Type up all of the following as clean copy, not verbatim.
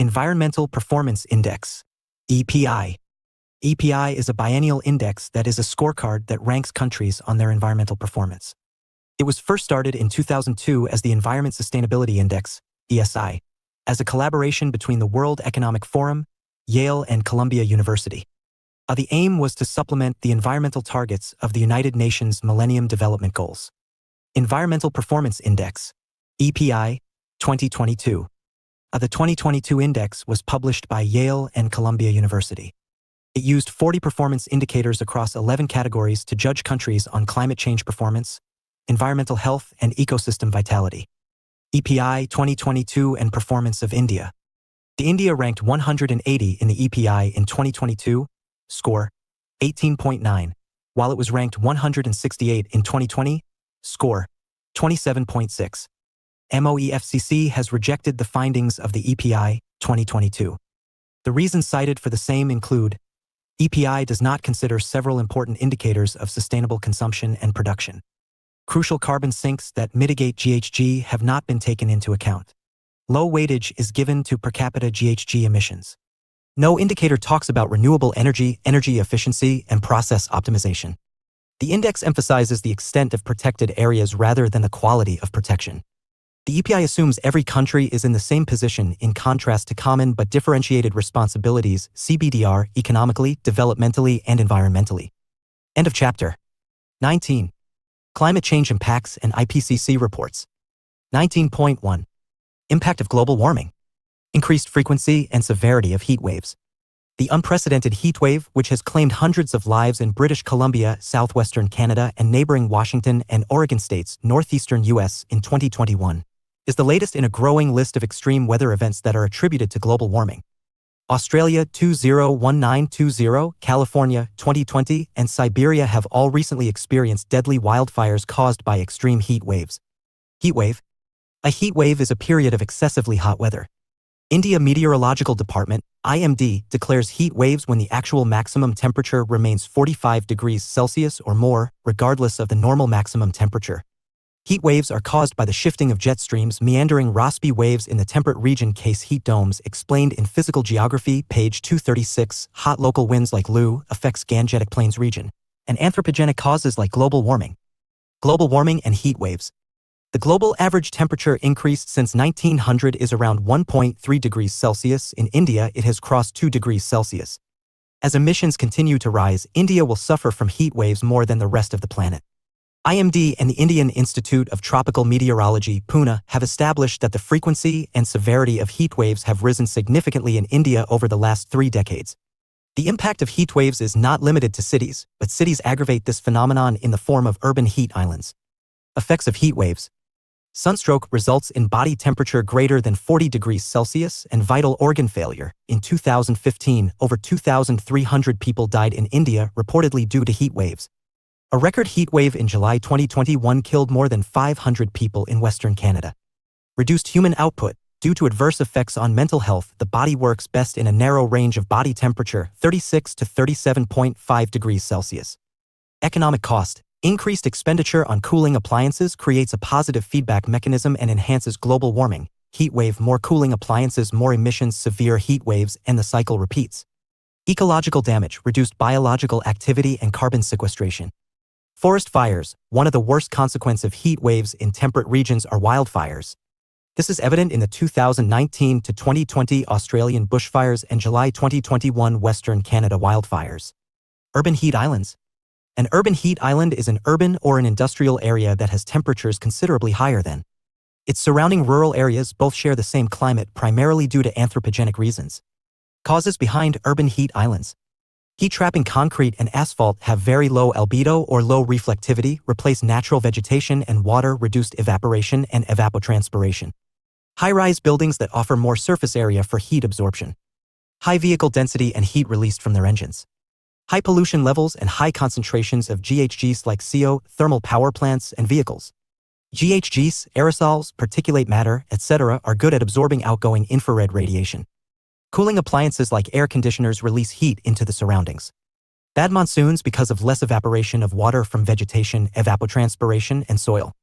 Environmental Performance Index, EPI. EPI is a biennial index that is a scorecard that ranks countries on their environmental performance. It was first started in 2002 as the Environment Sustainability Index, ESI, as a collaboration between the World Economic Forum, Yale, and Columbia University. The aim was to supplement the environmental targets of the United Nations Millennium Development Goals. Environmental Performance Index, EPI, 2022. The 2022 index was published by Yale and Columbia University. It used 40 performance indicators across 11 categories to judge countries on climate change performance, environmental health, and ecosystem vitality. EPI 2022 and Performance of India. India ranked 180 in the EPI in 2022, score 18.9, while it was ranked 168 in 2020, score 27.6. MOEFCC has rejected the findings of the EPI 2022. The reasons cited for the same include: EPI does not consider several important indicators of sustainable consumption and production. Crucial carbon sinks that mitigate GHG have not been taken into account. Low weightage is given to per capita GHG emissions. No indicator talks about renewable energy, energy efficiency, and process optimization. The index emphasizes the extent of protected areas rather than the quality of protection. The EPI assumes every country is in the same position in contrast to common but differentiated responsibilities, CBDR, economically, developmentally, and environmentally. End of chapter. 19. Climate Change Impacts and IPCC Reports. 19.1. Impact of global warming. Increased frequency and severity of heat waves. The unprecedented heat wave, which has claimed hundreds of lives in British Columbia, southwestern Canada, and neighboring Washington and Oregon states, northeastern U.S. in 2021, is the latest in a growing list of extreme weather events that are attributed to global warming. Australia 201920, California 2020, and Siberia have all recently experienced deadly wildfires caused by extreme heat waves. Heat wave. A heat wave is a period of excessively hot weather. India Meteorological Department, IMD, declares heat waves when the actual maximum temperature remains 45 degrees Celsius or more, regardless of the normal maximum temperature. Heat waves are caused by the shifting of jet streams meandering Rossby waves in the temperate region. Case heat domes explained in Physical Geography, page 236. Hot local winds like Lu affects Gangetic Plains region, and anthropogenic causes like global warming. Global warming and heat waves. The global average temperature increase since 1900 is around 1.3 degrees Celsius. In India, it has crossed 2 degrees Celsius. As emissions continue to rise, India will suffer from heat waves more than the rest of the planet. IMD and the Indian Institute of Tropical Meteorology, Pune, have established that the frequency and severity of heat waves have risen significantly in India over the last 3 decades. The impact of heat waves is not limited to cities, but cities aggravate this phenomenon in the form of urban heat islands. Effects of heat waves. Sunstroke results in body temperature greater than 40 degrees Celsius and vital organ failure. In 2015, over 2,300 people died in India, reportedly due to heat waves. A record heat wave in July 2021 killed more than 500 people in Western Canada. Reduced human output. Due to adverse effects on mental health, the body works best in a narrow range of body temperature, 36 to 37.5 degrees Celsius. Economic cost. Increased expenditure on cooling appliances creates a positive feedback mechanism and enhances global warming. Heat wave, more cooling appliances, more emissions, severe heat waves, and the cycle repeats. Ecological damage, reduced biological activity and carbon sequestration. Forest fires. One of the worst consequences of heat waves in temperate regions are wildfires. This is evident in the 2019 to 2020 Australian bushfires and July 2021 Western Canada wildfires. Urban heat islands. An urban heat island is an urban or an industrial area that has temperatures considerably higher than its surrounding rural areas. Both share the same climate, primarily due to anthropogenic reasons. Causes behind urban heat islands. Heat-trapping concrete and asphalt have very low albedo or low reflectivity, replace natural vegetation and water, reduced evaporation and evapotranspiration. High-rise buildings that offer more surface area for heat absorption. High vehicle density and heat released from their engines. High pollution levels and high concentrations of GHGs like CO, thermal power plants, and vehicles. GHGs, aerosols, particulate matter, etc. are good at absorbing outgoing infrared radiation. Cooling appliances like air conditioners release heat into the surroundings. Bad monsoons because of less evaporation of water from vegetation, evapotranspiration, and soil.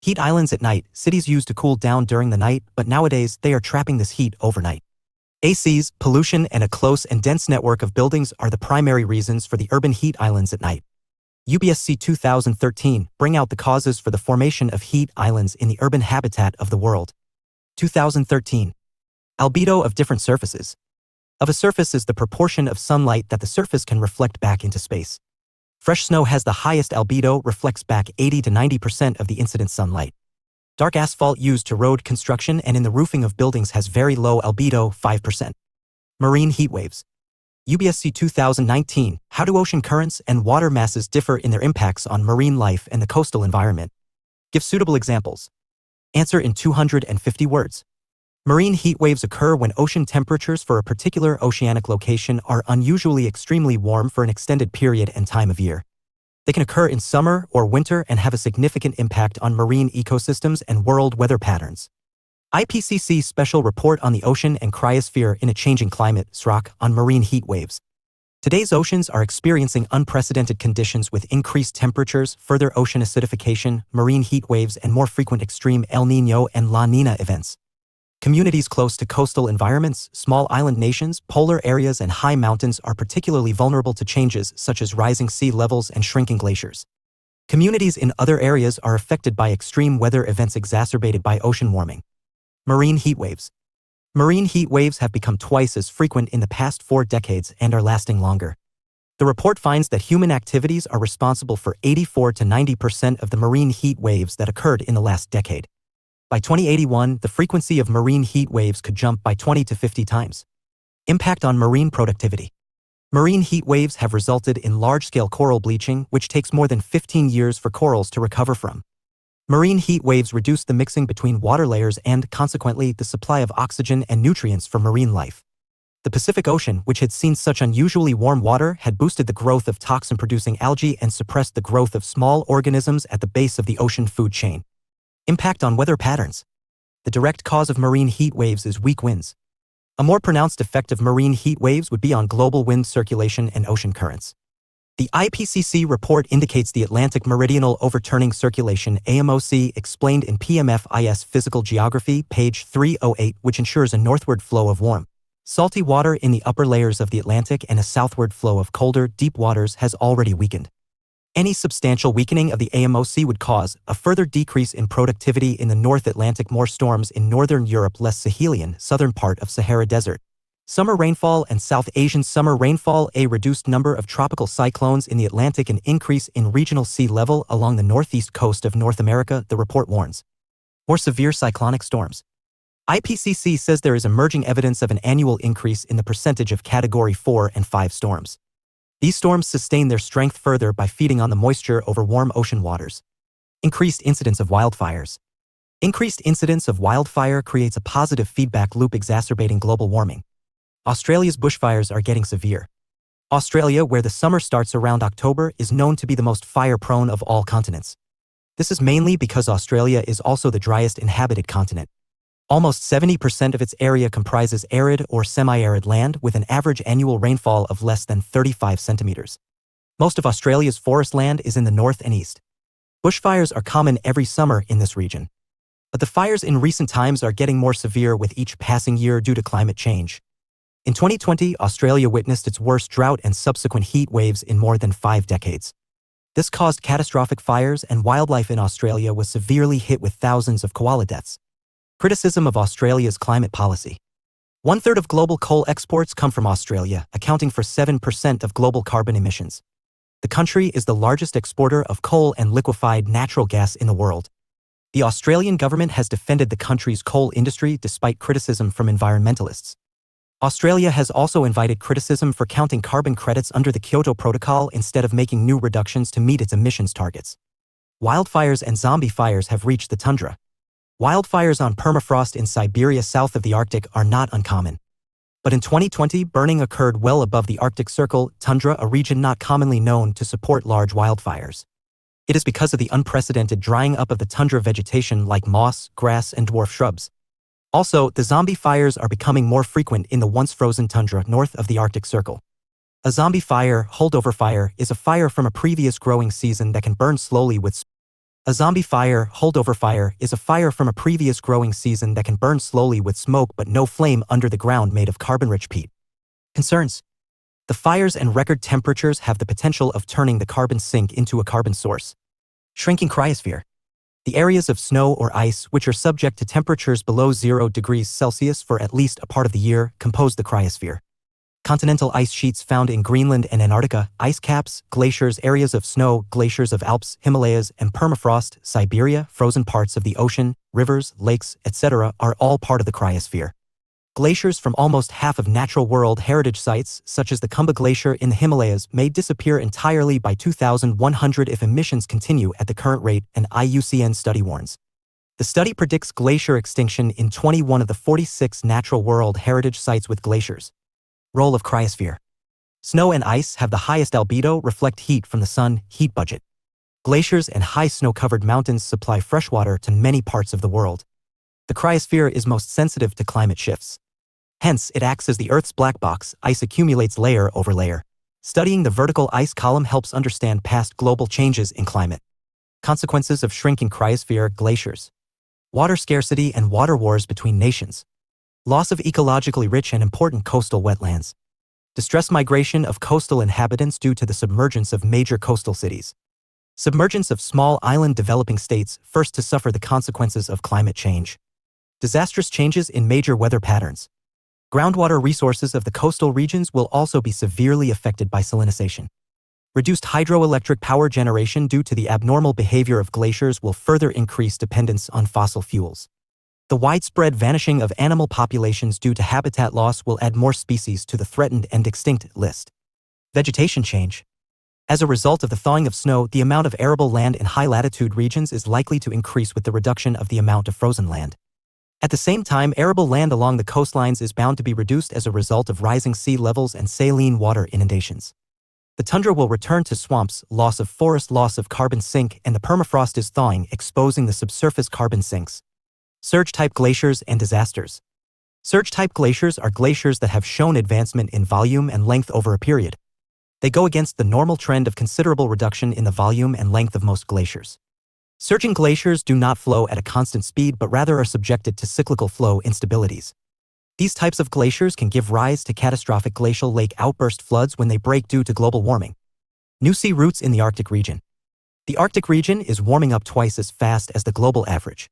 Heat islands at night. Cities used to cool down during the night, but nowadays they are trapping this heat overnight. ACs, pollution, and a close and dense network of buildings are the primary reasons for the urban heat islands at night. UPSC 2013 bring out the causes for the formation of heat islands in the urban habitat of the world. 2013. Albedo of different surfaces. Of a surface is the proportion of sunlight that the surface can reflect back into space. Fresh snow has the highest albedo, reflects back 80 to 90% of the incident sunlight. Dark asphalt used to road construction and in the roofing of buildings has very low albedo, 5%. Marine heat waves. UPSC 2019, how do ocean currents and water masses differ in their impacts on marine life and the coastal environment? Give suitable examples. Answer in 250 words. Marine heat waves occur when ocean temperatures for a particular oceanic location are unusually extremely warm for an extended period and time of year. They can occur in summer or winter and have a significant impact on marine ecosystems and world weather patterns. IPCC Special Report on the Ocean and Cryosphere in a Changing Climate (SROC) on Marine Heat Waves. Today's oceans are experiencing unprecedented conditions with increased temperatures, further ocean acidification, marine heat waves, and more frequent extreme El Niño and La Niña events. Communities close to coastal environments, small island nations, polar areas, and high mountains are particularly vulnerable to changes such as rising sea levels and shrinking glaciers. Communities in other areas are affected by extreme weather events exacerbated by ocean warming. Marine heat waves. Marine heat waves have become twice as frequent in the past 4 decades and are lasting longer. The report finds that human activities are responsible for 84 to 90% of the marine heat waves that occurred in the last decade. By 2081, the frequency of marine heat waves could jump by 20 to 50 times. Impact on marine productivity. Marine heat waves have resulted in large-scale coral bleaching, which takes more than 15 years for corals to recover from. Marine heat waves reduce the mixing between water layers and, consequently, the supply of oxygen and nutrients for marine life. The Pacific Ocean, which had seen such unusually warm water, had boosted the growth of toxin-producing algae and suppressed the growth of small organisms at the base of the ocean food chain. Impact on weather patterns. The direct cause of marine heat waves is weak winds. A more pronounced effect of marine heat waves would be on global wind circulation and ocean currents. The IPCC report indicates the Atlantic Meridional Overturning Circulation (AMOC) explained in PMF IAS Physical Geography, page 308, which ensures a northward flow of warm, salty water in the upper layers of the Atlantic and a southward flow of colder, deep waters has already weakened. Any substantial weakening of the AMOC would cause a further decrease in productivity in the North Atlantic, more storms in northern Europe, less Sahelian, southern part of Sahara Desert, summer rainfall and South Asian summer rainfall, a reduced number of tropical cyclones in the Atlantic, an increase in regional sea level along the northeast coast of North America, the report warns. More severe cyclonic storms. IPCC says there is emerging evidence of an annual increase in the percentage of Category 4 and 5 storms. These storms sustain their strength further by feeding on the moisture over warm ocean waters. Increased incidence of wildfires. Increased incidence of wildfire creates a positive feedback loop exacerbating global warming. Australia's bushfires are getting severe. Australia, where the summer starts around October, is known to be the most fire-prone of all continents. This is mainly because Australia is also the driest inhabited continent. Almost 70% of its area comprises arid or semi-arid land with an average annual rainfall of less than 35 centimeters. Most of Australia's forest land is in the north and east. Bushfires are common every summer in this region. But the fires in recent times are getting more severe with each passing year due to climate change. In 2020, Australia witnessed its worst drought and subsequent heat waves in more than 5 decades. This caused catastrophic fires, and wildlife in Australia was severely hit with thousands of koala deaths. Criticism of Australia's climate policy. 1/3 of global coal exports come from Australia, accounting for 7% of global carbon emissions. The country is the largest exporter of coal and liquefied natural gas in the world. The Australian government has defended the country's coal industry despite criticism from environmentalists. Australia has also invited criticism for counting carbon credits under the Kyoto Protocol instead of making new reductions to meet its emissions targets. Wildfires and zombie fires have reached the tundra. Wildfires on permafrost in Siberia south of the Arctic are not uncommon. But in 2020, burning occurred well above the Arctic Circle, tundra, a region not commonly known to support large wildfires. It is because of the unprecedented drying up of the tundra vegetation like moss, grass, and dwarf shrubs. Also, the zombie fires are becoming more frequent in the once frozen tundra north of the Arctic Circle. A zombie fire, holdover fire, is a fire from a previous growing season that can burn slowly with A zombie fire, holdover fire, is a fire from a previous growing season that can burn slowly with smoke but no flame under the ground made of carbon-rich peat. Concerns: the fires and record temperatures have the potential of turning the carbon sink into a carbon source. Shrinking cryosphere. The areas of snow or ice which are subject to temperatures below 0 degrees Celsius for at least a part of the year compose the cryosphere. Continental ice sheets found in Greenland and Antarctica, ice caps, glaciers, areas of snow, glaciers of Alps, Himalayas, and permafrost, Siberia, frozen parts of the ocean, rivers, lakes, etc. are all part of the cryosphere. Glaciers from almost half of natural world heritage sites, such as the Campa Glacier in the Himalayas, may disappear entirely by 2100 if emissions continue at the current rate, an IUCN study warns. The study predicts glacier extinction in 21 of the 46 natural world heritage sites with glaciers. Role of cryosphere. Snow and ice have the highest albedo, reflect heat from the sun, heat budget. Glaciers and high snow-covered mountains supply freshwater to many parts of the world. The cryosphere is most sensitive to climate shifts. Hence, it acts as the Earth's black box. Ice accumulates layer over layer. Studying the vertical ice column helps understand past global changes in climate. Consequences of shrinking cryosphere: glaciers. Water scarcity and water wars between nations. Loss of ecologically rich and important coastal wetlands. Distress migration of coastal inhabitants due to the submergence of major coastal cities. Submergence of small island developing states, first to suffer the consequences of climate change. Disastrous changes in major weather patterns. Groundwater resources of the coastal regions will also be severely affected by salinization. Reduced hydroelectric power generation due to the abnormal behavior of glaciers will further increase dependence on fossil fuels. The widespread vanishing of animal populations due to habitat loss will add more species to the threatened and extinct list. Vegetation change. As a result of the thawing of snow, the amount of arable land in high-latitude regions is likely to increase with the reduction of the amount of frozen land. At the same time, arable land along the coastlines is bound to be reduced as a result of rising sea levels and saline water inundations. The tundra will return to swamps, loss of forest, loss of carbon sink, and the permafrost is thawing, exposing the subsurface carbon sinks. Surge-type glaciers and disasters. Surge-type glaciers are glaciers that have shown advancement in volume and length over a period. They go against the normal trend of considerable reduction in the volume and length of most glaciers. Surging glaciers do not flow at a constant speed but rather are subjected to cyclical flow instabilities. These types of glaciers can give rise to catastrophic glacial lake outburst floods when they break due to global warming. New sea routes in the Arctic region. The Arctic region is warming up twice as fast as the global average.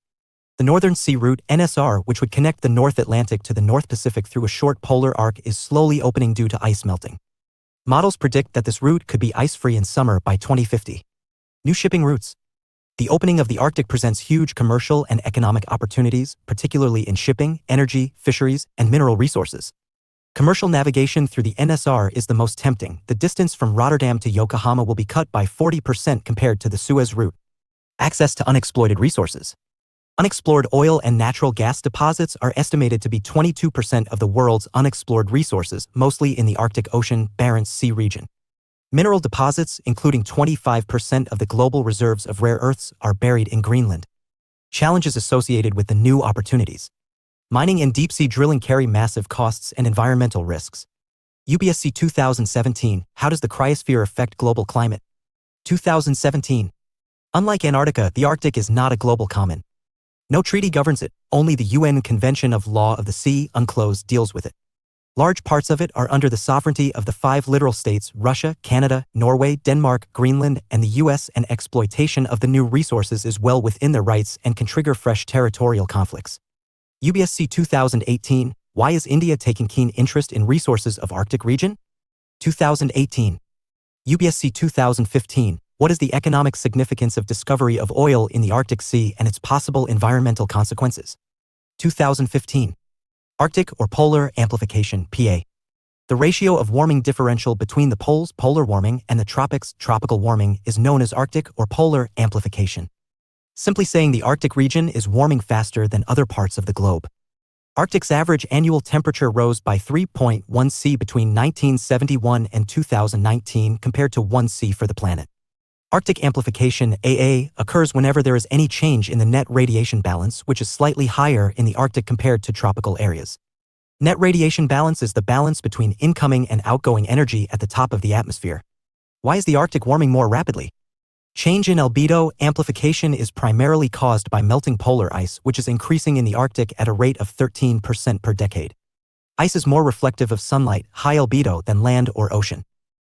The Northern Sea Route, NSR, which would connect the North Atlantic to the North Pacific through a short polar arc, is slowly opening due to ice melting. Models predict that this route could be ice-free in summer by 2050. New shipping routes. The opening of the Arctic presents huge commercial and economic opportunities, particularly in shipping, energy, fisheries, and mineral resources. Commercial navigation through the NSR is the most tempting. The distance from Rotterdam to Yokohama will be cut by 40% compared to the Suez route. Access to unexploited resources. Unexplored oil and natural gas deposits are estimated to be 22% of the world's unexplored resources, mostly in the Arctic Ocean, Barents Sea region. Mineral deposits, including 25% of the global reserves of rare earths, are buried in Greenland. Challenges associated with the new opportunities. Mining and deep-sea drilling carry massive costs and environmental risks. UPSC 2017, How does the cryosphere affect global climate? 2017. Unlike Antarctica, the Arctic is not a global common. No treaty governs it, only the UN Convention of Law of the Sea, UNCLOS, deals with it. Large parts of it are under the sovereignty of the 5 littoral states, Russia, Canada, Norway, Denmark, Greenland, and the US, and exploitation of the new resources is well within their rights and can trigger fresh territorial conflicts. UPSC 2018, Why is India taking keen interest in resources of Arctic region? 2018. UPSC 2015, What is the economic significance of discovery of oil in the Arctic Sea and its possible environmental consequences? 2015. Arctic or polar amplification, PA. The ratio of warming differential between the poles, polar warming, and the tropics, tropical warming, is known as Arctic or polar amplification. Simply saying, the Arctic region is warming faster than other parts of the globe. Arctic's average annual temperature rose by 3.1 C between 1971 and 2019 compared to 1 C for the planet. Arctic amplification, AA, occurs whenever there is any change in the net radiation balance, which is slightly higher in the Arctic compared to tropical areas. Net radiation balance is the balance between incoming and outgoing energy at the top of the atmosphere. Why is the Arctic warming more rapidly? Change in albedo amplification is primarily caused by melting polar ice, which is increasing in the Arctic at a rate of 13% per decade. Ice is more reflective of sunlight, high albedo, than land or ocean.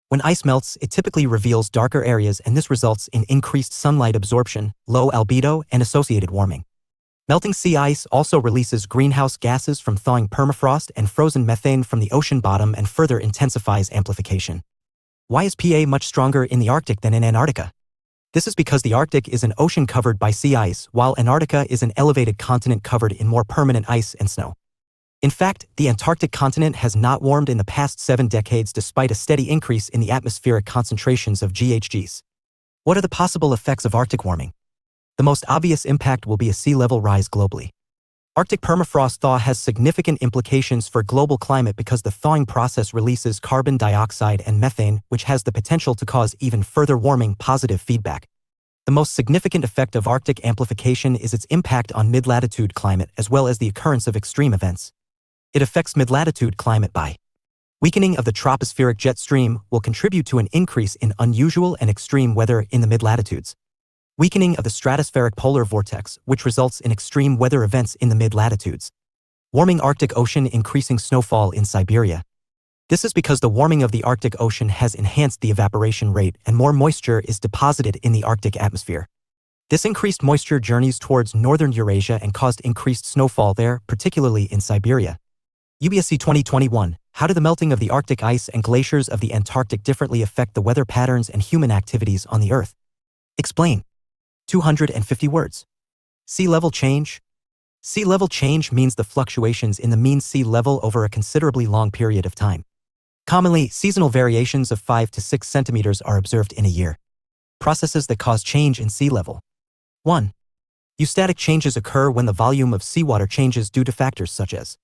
When ice melts, it typically reveals darker areas, and this results in increased sunlight absorption, low albedo, and associated warming. Melting sea ice also releases greenhouse gases from thawing permafrost and frozen methane from the ocean bottom and further intensifies amplification. Why is PA much stronger in the Arctic than in Antarctica? This is because the Arctic is an ocean covered by sea ice, while Antarctica is an elevated continent covered in more permanent ice and snow. In fact, the Antarctic continent has not warmed in the past 7 decades despite a steady increase in the atmospheric concentrations of GHGs. What are the possible effects of Arctic warming? The most obvious impact will be a sea level rise globally. Arctic permafrost thaw has significant implications for global climate because the thawing process releases carbon dioxide and methane, which has the potential to cause even further warming. Positive feedback. The most significant effect of Arctic amplification is its impact on mid-latitude climate as well as the occurrence of extreme events. It affects mid-latitude climate by weakening of the tropospheric jet stream will contribute to an increase in unusual and extreme weather in the mid-latitudes. Weakening of the stratospheric polar vortex, which results in extreme weather events in the mid-latitudes. Warming Arctic Ocean, increasing snowfall in Siberia. This is because the warming of the Arctic Ocean has enhanced the evaporation rate and more moisture is deposited in the Arctic atmosphere. This increased moisture journeys towards northern Eurasia and caused increased snowfall there, particularly in Siberia. UPSC 2021, how do the melting of the Arctic ice and glaciers of the Antarctic differently affect the weather patterns and human activities on the Earth? Explain. 250 words. Sea level change. Sea level change means the fluctuations in the mean sea level over a considerably long period of time. Commonly, seasonal variations of 5 to 6 centimeters are observed in a year. Processes that cause change in sea level. 1. Eustatic changes occur when the volume of seawater changes due to factors such as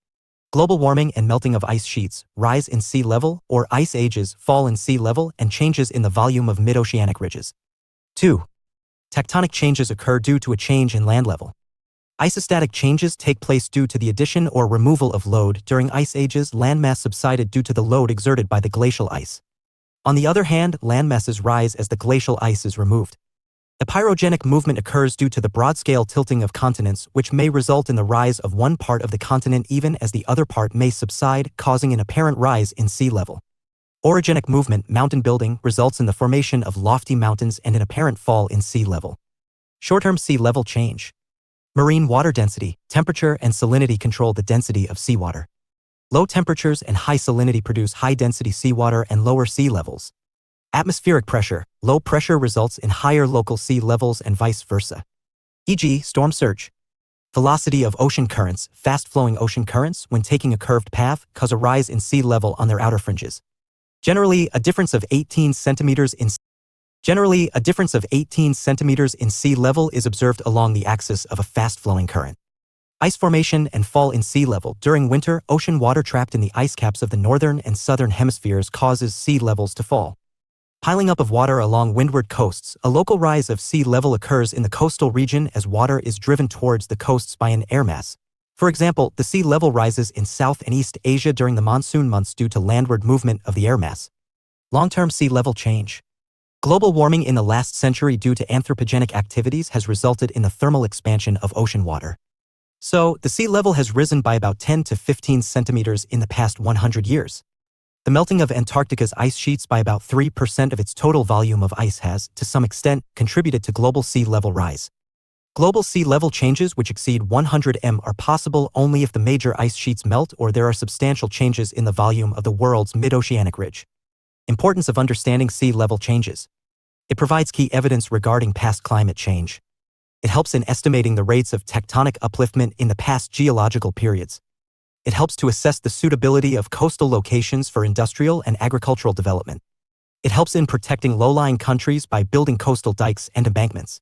global warming and melting of ice sheets, rise in sea level, or ice ages, fall in sea level, and changes in the volume of mid-oceanic ridges. 2. Tectonic changes occur due to a change in land level. Isostatic changes take place due to the addition or removal of load. During ice ages, landmass subsided due to the load exerted by the glacial ice. On the other hand, landmasses rise as the glacial ice is removed. A pyrogenic movement occurs due to the broad-scale tilting of continents, which may result in the rise of one part of the continent even as the other part may subside, causing an apparent rise in sea level. Orogenic movement, mountain building, results in the formation of lofty mountains and an apparent fall in sea level. Short-term sea level change. Marine water density, temperature, and salinity control the density of seawater. Low temperatures and high salinity produce high-density seawater and lower sea levels. Atmospheric pressure, low pressure results in higher local sea levels and vice versa. E.g., storm surge. Velocity of ocean currents, fast-flowing ocean currents, when taking a curved path, cause a rise in sea level on their outer fringes. Generally, a difference of 18 centimeters in sea level is observed along the axis of a fast-flowing current. Ice formation and fall in sea level. During winter, ocean water trapped in the ice caps of the northern and southern hemispheres causes sea levels to fall. Piling up of water along windward coasts. A local rise of sea level occurs in the coastal region as water is driven towards the coasts by an air mass. For example, the sea level rises in South and East Asia during the monsoon months due to landward movement of the air mass. Long-term sea level change. Global warming in the last century due to anthropogenic activities has resulted in the thermal expansion of ocean water. So, the sea level has risen by about 10 to 15 centimeters in the past 100 years. The melting of Antarctica's ice sheets by about 3% of its total volume of ice has, to some extent, contributed to global sea level rise. Global sea level changes which exceed 100 m are possible only if the major ice sheets melt or there are substantial changes in the volume of the world's mid-oceanic ridge. Importance of understanding sea level changes. It provides key evidence regarding past climate change. It helps in estimating the rates of tectonic upliftment in the past geological periods. It helps to assess the suitability of coastal locations for industrial and agricultural development. It helps in protecting low-lying countries by building coastal dikes and embankments.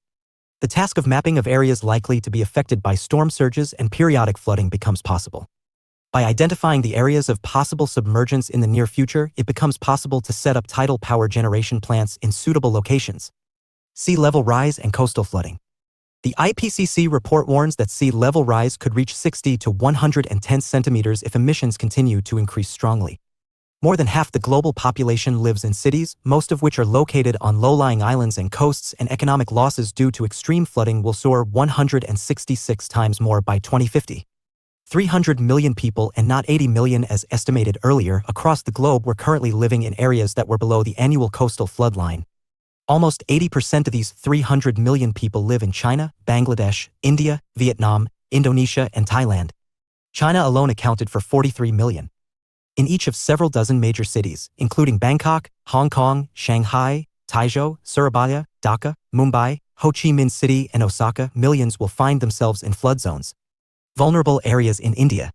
The task of mapping of areas likely to be affected by storm surges and periodic flooding becomes possible. By identifying the areas of possible submergence in the near future, it becomes possible to set up tidal power generation plants in suitable locations. Sea level rise and coastal flooding. The IPCC report warns that sea level rise could reach 60 to 110 centimeters if emissions continue to increase strongly. More than half the global population lives in cities, most of which are located on low-lying islands and coasts, and economic losses due to extreme flooding will soar 166 times more by 2050. 300 million people, and not 80 million as estimated earlier, across the globe were currently living in areas that were below the annual coastal flood line. Almost 80% of these 300 million people live in China, Bangladesh, India, Vietnam, Indonesia, and Thailand. China alone accounted for 43 million. In each of several dozen major cities, including Bangkok, Hong Kong, Shanghai, Taizhou, Surabaya, Dhaka, Mumbai, Ho Chi Minh City, and Osaka, millions will find themselves in flood zones. Vulnerable areas in India.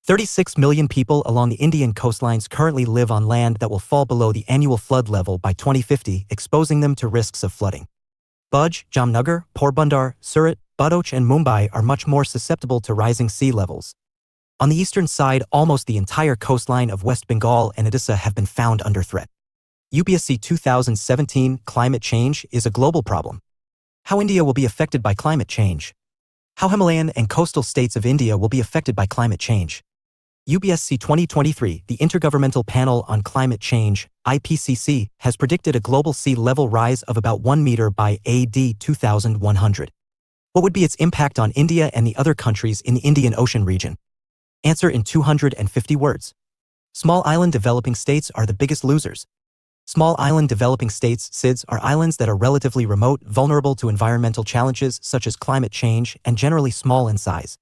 36 million people along the Indian coastlines currently live on land that will fall below the annual flood level by 2050, exposing them to risks of flooding. Bhuj, Jamnagar, Porbandar, Surat, Bharuch, and Mumbai are much more susceptible to rising sea levels. On the eastern side, almost the entire coastline of West Bengal and Odisha have been found under threat. UPSC 2017 Climate Change is a global problem. How India will be affected by climate change. How Himalayan and coastal states of India will be affected by climate change. UPSC 2023, the Intergovernmental Panel on Climate Change, IPCC, has predicted a global sea level rise of about 1 meter by AD 2100. What would be its impact on India and the other countries in the Indian Ocean region? Answer in 250 words. Small island developing states are the biggest losers. Small island developing states, SIDS, are islands that are relatively remote, vulnerable to environmental challenges such as climate change, and generally small in size.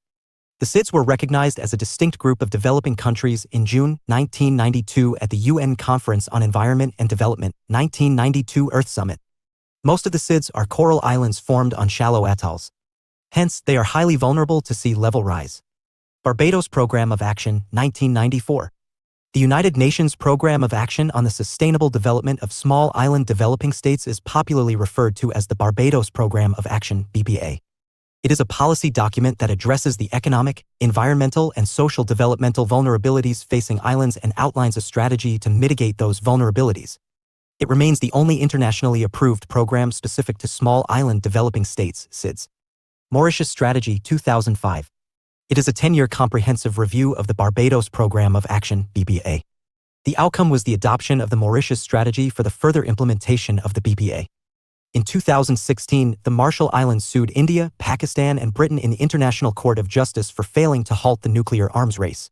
The SIDS were recognized as a distinct group of developing countries in June 1992 at the UN Conference on Environment and Development, 1992 Earth Summit. Most of the SIDS are coral islands formed on shallow atolls. Hence, they are highly vulnerable to sea level rise. Barbados Program of Action, 1994. The United Nations Program of Action on the Sustainable Development of Small Island Developing States is popularly referred to as the Barbados Program of Action, BPA. It is a policy document that addresses the economic, environmental, and social developmental vulnerabilities facing islands and outlines a strategy to mitigate those vulnerabilities. It remains the only internationally approved program specific to small island developing states, SIDS. Mauritius Strategy, 2005. It is a 10-year comprehensive review of the Barbados Program of Action, BPA. The outcome was the adoption of the Mauritius Strategy for the further implementation of the BPA. In 2016, the Marshall Islands sued India, Pakistan, and Britain in the International Court of Justice for failing to halt the nuclear arms race.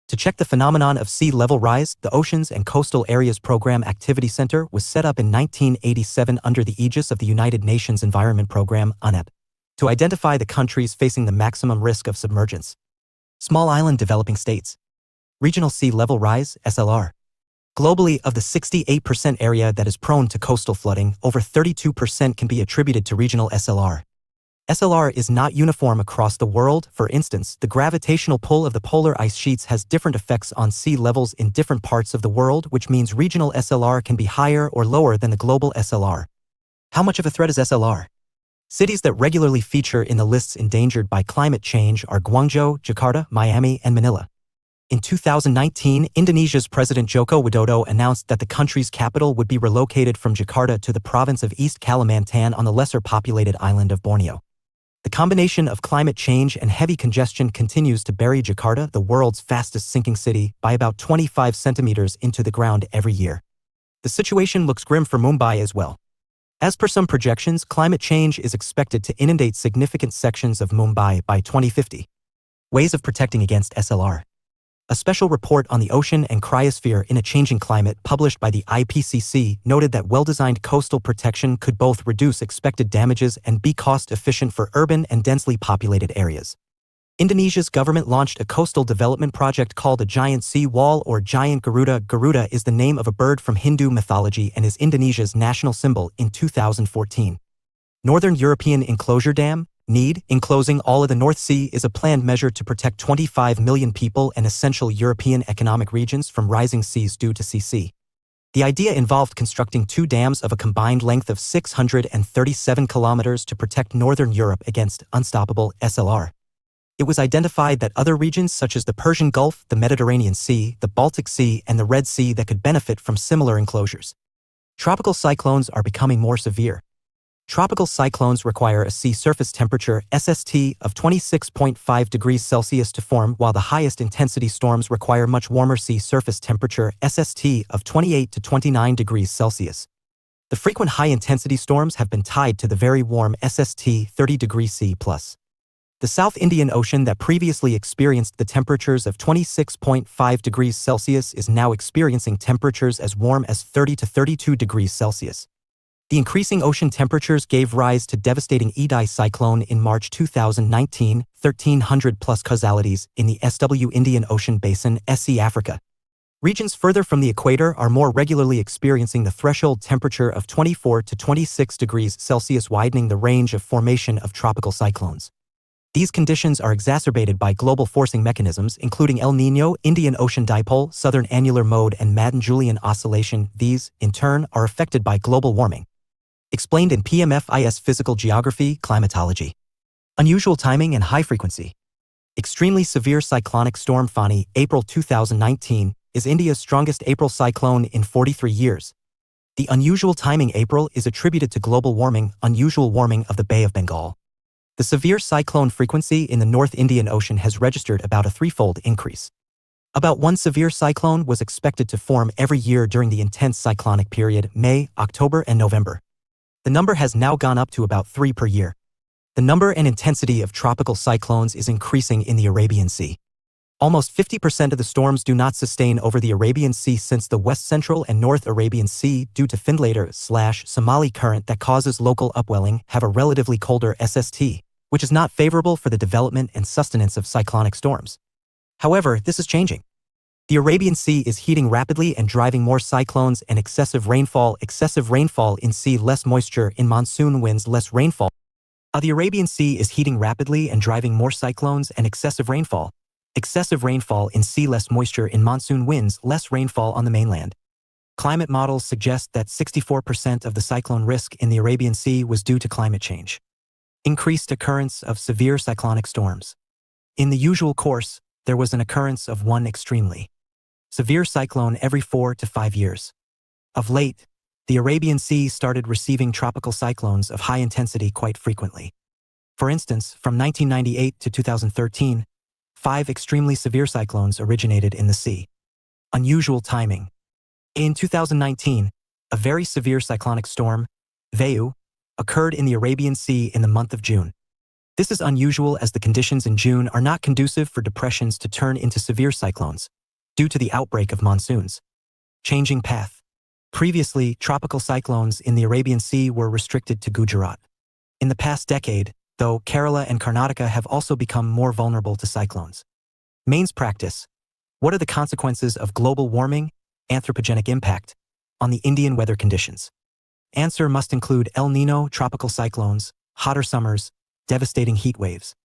To check the phenomenon of sea level rise, the Oceans and Coastal Areas Program Activity Center was set up in 1987 under the aegis of the United Nations Environment Program, UNEP, to identify the countries facing the maximum risk of submergence. Small island developing states. Regional sea level rise, SLR. Globally, of the 68% area that is prone to coastal flooding, over 32% can be attributed to regional SLR. SLR is not uniform across the world. For instance, the gravitational pull of the polar ice sheets has different effects on sea levels in different parts of the world, which means regional SLR can be higher or lower than the global SLR. How much of a threat is SLR? Cities that regularly feature in the lists endangered by climate change are Guangzhou, Jakarta, Miami, and Manila. In 2019, Indonesia's President Joko Widodo announced that the country's capital would be relocated from Jakarta to the province of East Kalimantan on the lesser populated island of Borneo. The combination of climate change and heavy congestion continues to bury Jakarta, the world's fastest sinking city, by about 25 centimeters into the ground every year. The situation looks grim for Mumbai as well. As per some projections, climate change is expected to inundate significant sections of Mumbai by 2050. Ways of protecting against SLR. A special report on the ocean and cryosphere in a changing climate published by the IPCC noted that well-designed coastal protection could both reduce expected damages and be cost-efficient for urban and densely populated areas. Indonesia's government launched a coastal development project called a Giant Sea Wall or Giant Garuda. Garuda is the name of a bird from Hindu mythology and is Indonesia's national symbol in 2014. Northern European Enclosure Dam, NEED, enclosing all of the North Sea, is a planned measure to protect 25 million people and essential European economic regions from rising seas due to CC. The idea involved constructing 2 dams of a combined length of 637 kilometers to protect Northern Europe against unstoppable SLR. It was identified that other regions such as the Persian Gulf, the Mediterranean Sea, the Baltic Sea, and the Red Sea that could benefit from similar enclosures. Tropical cyclones are becoming more severe. Tropical cyclones require a sea surface temperature (SST) of 26.5 degrees Celsius to form, while the highest intensity storms require much warmer sea surface temperature (SST) of 28 to 29 degrees Celsius. The frequent high-intensity storms have been tied to the very warm SST 30 degrees C+. The South Indian Ocean that previously experienced the temperatures of 26.5 degrees Celsius is now experiencing temperatures as warm as 30 to 32 degrees Celsius. The increasing ocean temperatures gave rise to devastating Idai cyclone in March 2019, 1,300+ causalities in the SW Indian Ocean Basin, SC Africa. Regions further from the equator are more regularly experiencing the threshold temperature of 24 to 26 degrees Celsius, widening the range of formation of tropical cyclones. These conditions are exacerbated by global forcing mechanisms including El Niño, Indian Ocean Dipole, Southern Annular Mode, and Madden-Julian Oscillation. These, in turn, are affected by global warming. Explained in PMF IAS Physical Geography, Climatology. Unusual timing and high frequency. Extremely severe cyclonic storm Fani, April 2019, is India's strongest April cyclone in 43 years. The unusual timing April is attributed to global warming, unusual warming of the Bay of Bengal. The severe cyclone frequency in the North Indian Ocean has registered about a threefold increase. About one severe cyclone was expected to form every year during the intense cyclonic period, May, October, and November. The number has now gone up to about 3 per year. The number and intensity of tropical cyclones is increasing in the Arabian Sea. Almost 50% of the storms do not sustain over the Arabian Sea since the West Central and North Arabian Sea, due to Findlater/Somali current that causes local upwelling, have a relatively colder SST, which is not favorable for the development and sustenance of cyclonic storms. However, this is changing. The Arabian Sea is heating rapidly and driving more cyclones and excessive rainfall in sea, less moisture in monsoon winds, less rainfall. The Arabian Sea is heating rapidly and driving more cyclones and excessive rainfall in sea, less moisture in monsoon winds, less rainfall on the mainland. Climate models suggest that 64% of the cyclone risk in the Arabian Sea was due to climate change. Increased occurrence of severe cyclonic storms. In the usual course, there was an occurrence of one extremely severe cyclone every 4 to 5 years. Of late, the Arabian Sea started receiving tropical cyclones of high intensity quite frequently. For instance, from 1998 to 2013, 5 extremely severe cyclones originated in the sea. Unusual timing. In 2019, a very severe cyclonic storm, Vayu, occurred in the Arabian Sea in the month of June. This is unusual as the conditions in June are not conducive for depressions to turn into severe cyclones, due to the outbreak of monsoons. Changing path. Previously, tropical cyclones in the Arabian Sea were restricted to Gujarat. In the past decade, though, Kerala and Karnataka have also become more vulnerable to cyclones. Mains practice. What are the consequences of global warming, anthropogenic impact, on the Indian weather conditions? Answer must include El Niño tropical cyclones, hotter summers, devastating heat waves.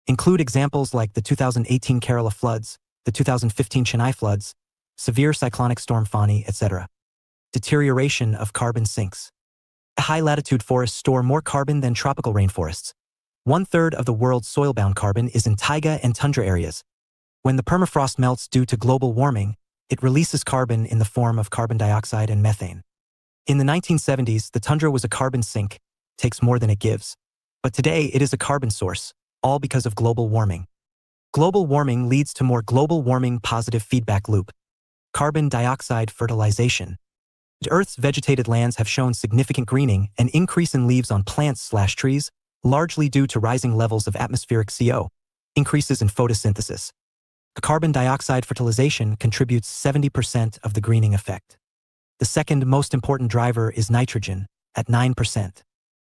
Include examples like the 2018 Kerala floods, the 2015 Chennai floods, severe cyclonic storm Fani, etc. Deterioration of carbon sinks. High-latitude forests store more carbon than tropical rainforests. 1/3 of the world's soil-bound carbon is in taiga and tundra areas. When the permafrost melts due to global warming, it releases carbon in the form of carbon dioxide and methane. In the 1970s, the tundra was a carbon sink, takes more than it gives. But today it is a carbon source, all because of global warming. Global warming leads to more global warming positive feedback loop. Carbon dioxide fertilization. Earth's vegetated lands have shown significant greening and increase in leaves on plants/trees, largely due to rising levels of atmospheric CO, increases in photosynthesis. Carbon dioxide fertilization contributes 70% of the greening effect. The second most important driver is nitrogen, at 9%.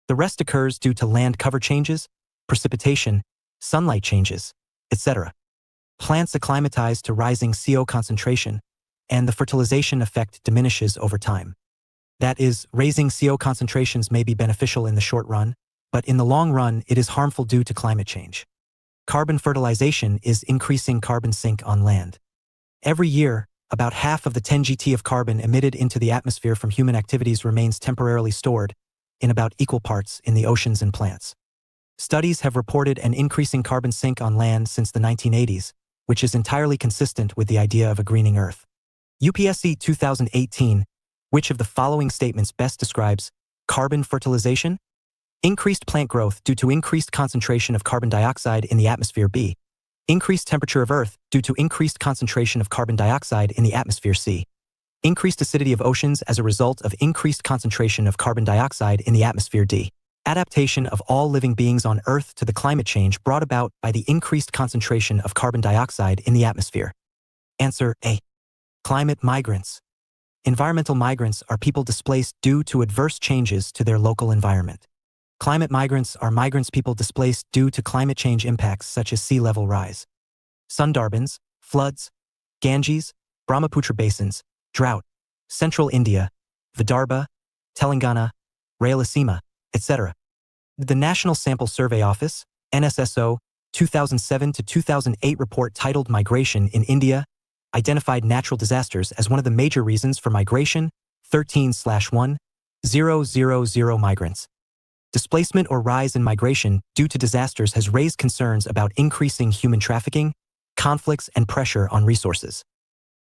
The rest occurs due to land cover changes, precipitation, sunlight changes, etc. Plants acclimatize to rising CO concentration, and the fertilization effect diminishes over time. That is, raising CO concentrations may be beneficial in the short run, but in the long run it is harmful due to climate change. Carbon fertilization is increasing carbon sink on land. Every year, about half of the 10 GT of carbon emitted into the atmosphere from human activities remains temporarily stored, in about equal parts, in the oceans and plants. Studies have reported an increasing carbon sink on land since the 1980s, which is entirely consistent with the idea of a greening Earth. UPSC 2018, which of the following statements best describes carbon fertilization? Increased plant growth due to increased concentration of carbon dioxide in the atmosphere B. Increased temperature of Earth due to increased concentration of carbon dioxide in the atmosphere C. Increased acidity of oceans as a result of increased concentration of carbon dioxide in the atmosphere D. Adaptation of all living beings on Earth to the climate change brought about by the increased concentration of carbon dioxide in the atmosphere. Answer A. Climate migrants. Environmental migrants are people displaced due to adverse changes to their local environment. Climate migrants are people displaced due to climate change impacts such as sea level rise, Sundarbans, floods, Ganges, Brahmaputra basins, drought, central India, Vidarbha, Telangana, Rayalaseema, etc. The National Sample Survey Office, NSSO, 2007 to 2008 report titled Migration in India identified natural disasters as one of the major reasons for migration, 13/1000 migrants. Displacement or rise in migration due to disasters has raised concerns about increasing human trafficking, conflicts, and pressure on resources.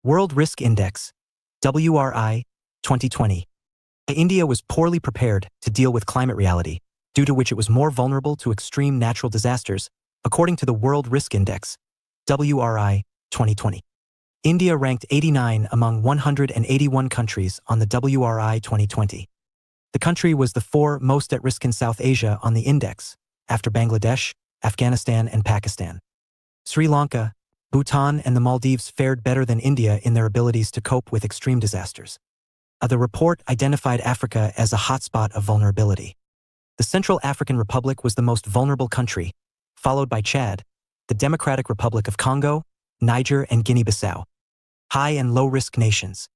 World Risk Index, WRI, 2020. India was poorly prepared to deal with climate reality, due to which it was more vulnerable to extreme natural disasters, according to the World Risk Index, WRI, 2020. India ranked 89 among 181 countries on the WRI 2020. The country was the 4th most at risk in South Asia on the index, after Bangladesh, Afghanistan, and Pakistan. Sri Lanka, Bhutan, and the Maldives fared better than India in their abilities to cope with extreme disasters. The report identified Africa as a hotspot of vulnerability. The Central African Republic was the most vulnerable country, followed by Chad, the Democratic Republic of Congo, Niger, and Guinea-Bissau. High and low-risk nations.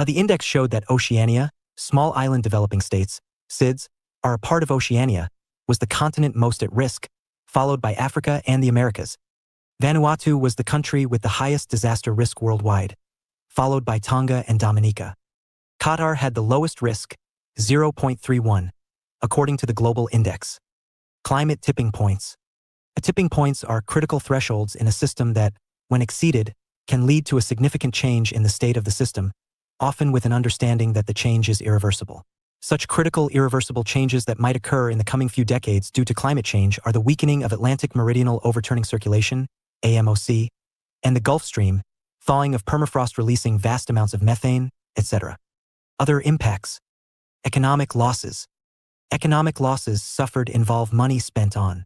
The index showed that Oceania, small island developing states, SIDS, are a part of Oceania, was the continent most at risk, followed by Africa and the Americas. Vanuatu was the country with the highest disaster risk worldwide, followed by Tonga and Dominica. Qatar had the lowest risk, 0.31, according to the global index. Climate tipping points. Tipping points are critical thresholds in a system that, when exceeded, can lead to a significant change in the state of the system, often with an understanding that the change is irreversible. Such critical irreversible changes that might occur in the coming few decades due to climate change are the weakening of Atlantic Meridional Overturning Circulation, AMOC, and the Gulf Stream, thawing of permafrost releasing vast amounts of methane, etc. Other impacts. Economic losses. Economic losses suffered involve money spent on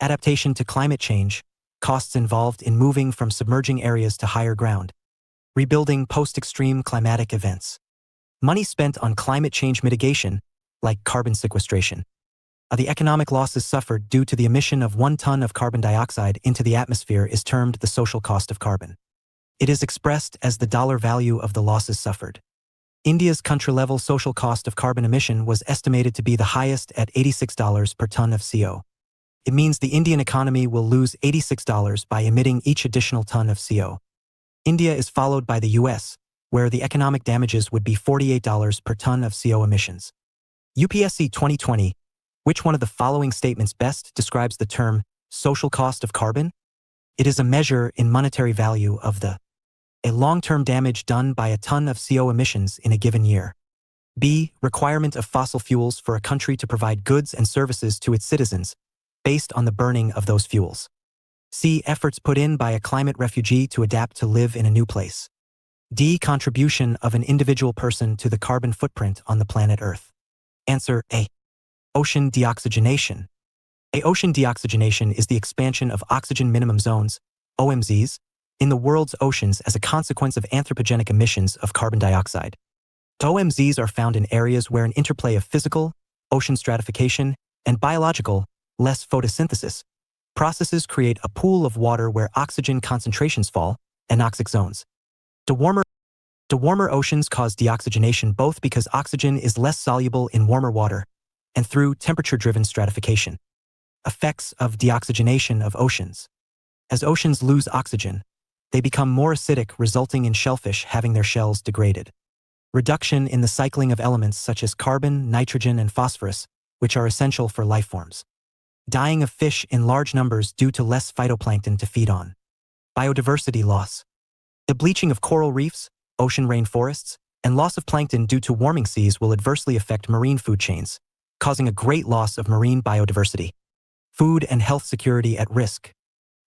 adaptation to climate change, costs involved in moving from submerging areas to higher ground, rebuilding post-extreme climatic events, money spent on climate change mitigation, like carbon sequestration. The economic losses suffered due to the emission of 1 ton of carbon dioxide into the atmosphere is termed the social cost of carbon. It is expressed as the dollar value of the losses suffered. India's country-level social cost of carbon emission was estimated to be the highest at $86 per ton of CO. It means the Indian economy will lose $86 by emitting each additional ton of CO. India is followed by the US, where the economic damages would be $48 per ton of CO emissions. UPSC 2020. Which one of the following statements best describes the term social cost of carbon? It is a measure in monetary value of a long-term damage done by a ton of CO emissions in a given year. B. Requirement of fossil fuels for a country to provide goods and services to its citizens, based on the burning of those fuels. C. Efforts put in by a climate refugee to adapt to live in a new place. D. Contribution of an individual person to the carbon footprint on the planet Earth. Answer A. Ocean deoxygenation. Ocean deoxygenation is the expansion of oxygen minimum zones, OMZs, in the world's oceans as a consequence of anthropogenic emissions of carbon dioxide. OMZs are found in areas where an interplay of physical, ocean stratification, and biological, less photosynthesis, processes create a pool of water where oxygen concentrations fall, anoxic zones. The warmer oceans cause deoxygenation both because oxygen is less soluble in warmer water and through temperature-driven stratification. Effects of deoxygenation of oceans. As oceans lose oxygen, they become more acidic, resulting in shellfish having their shells degraded. Reduction in the cycling of elements such as carbon, nitrogen, and phosphorus, which are essential for life forms. Dying of fish in large numbers due to less phytoplankton to feed on. Biodiversity loss. The bleaching of coral reefs, ocean rainforests, and loss of plankton due to warming seas will adversely affect marine food chains, causing a great loss of marine biodiversity. Food and health security at risk.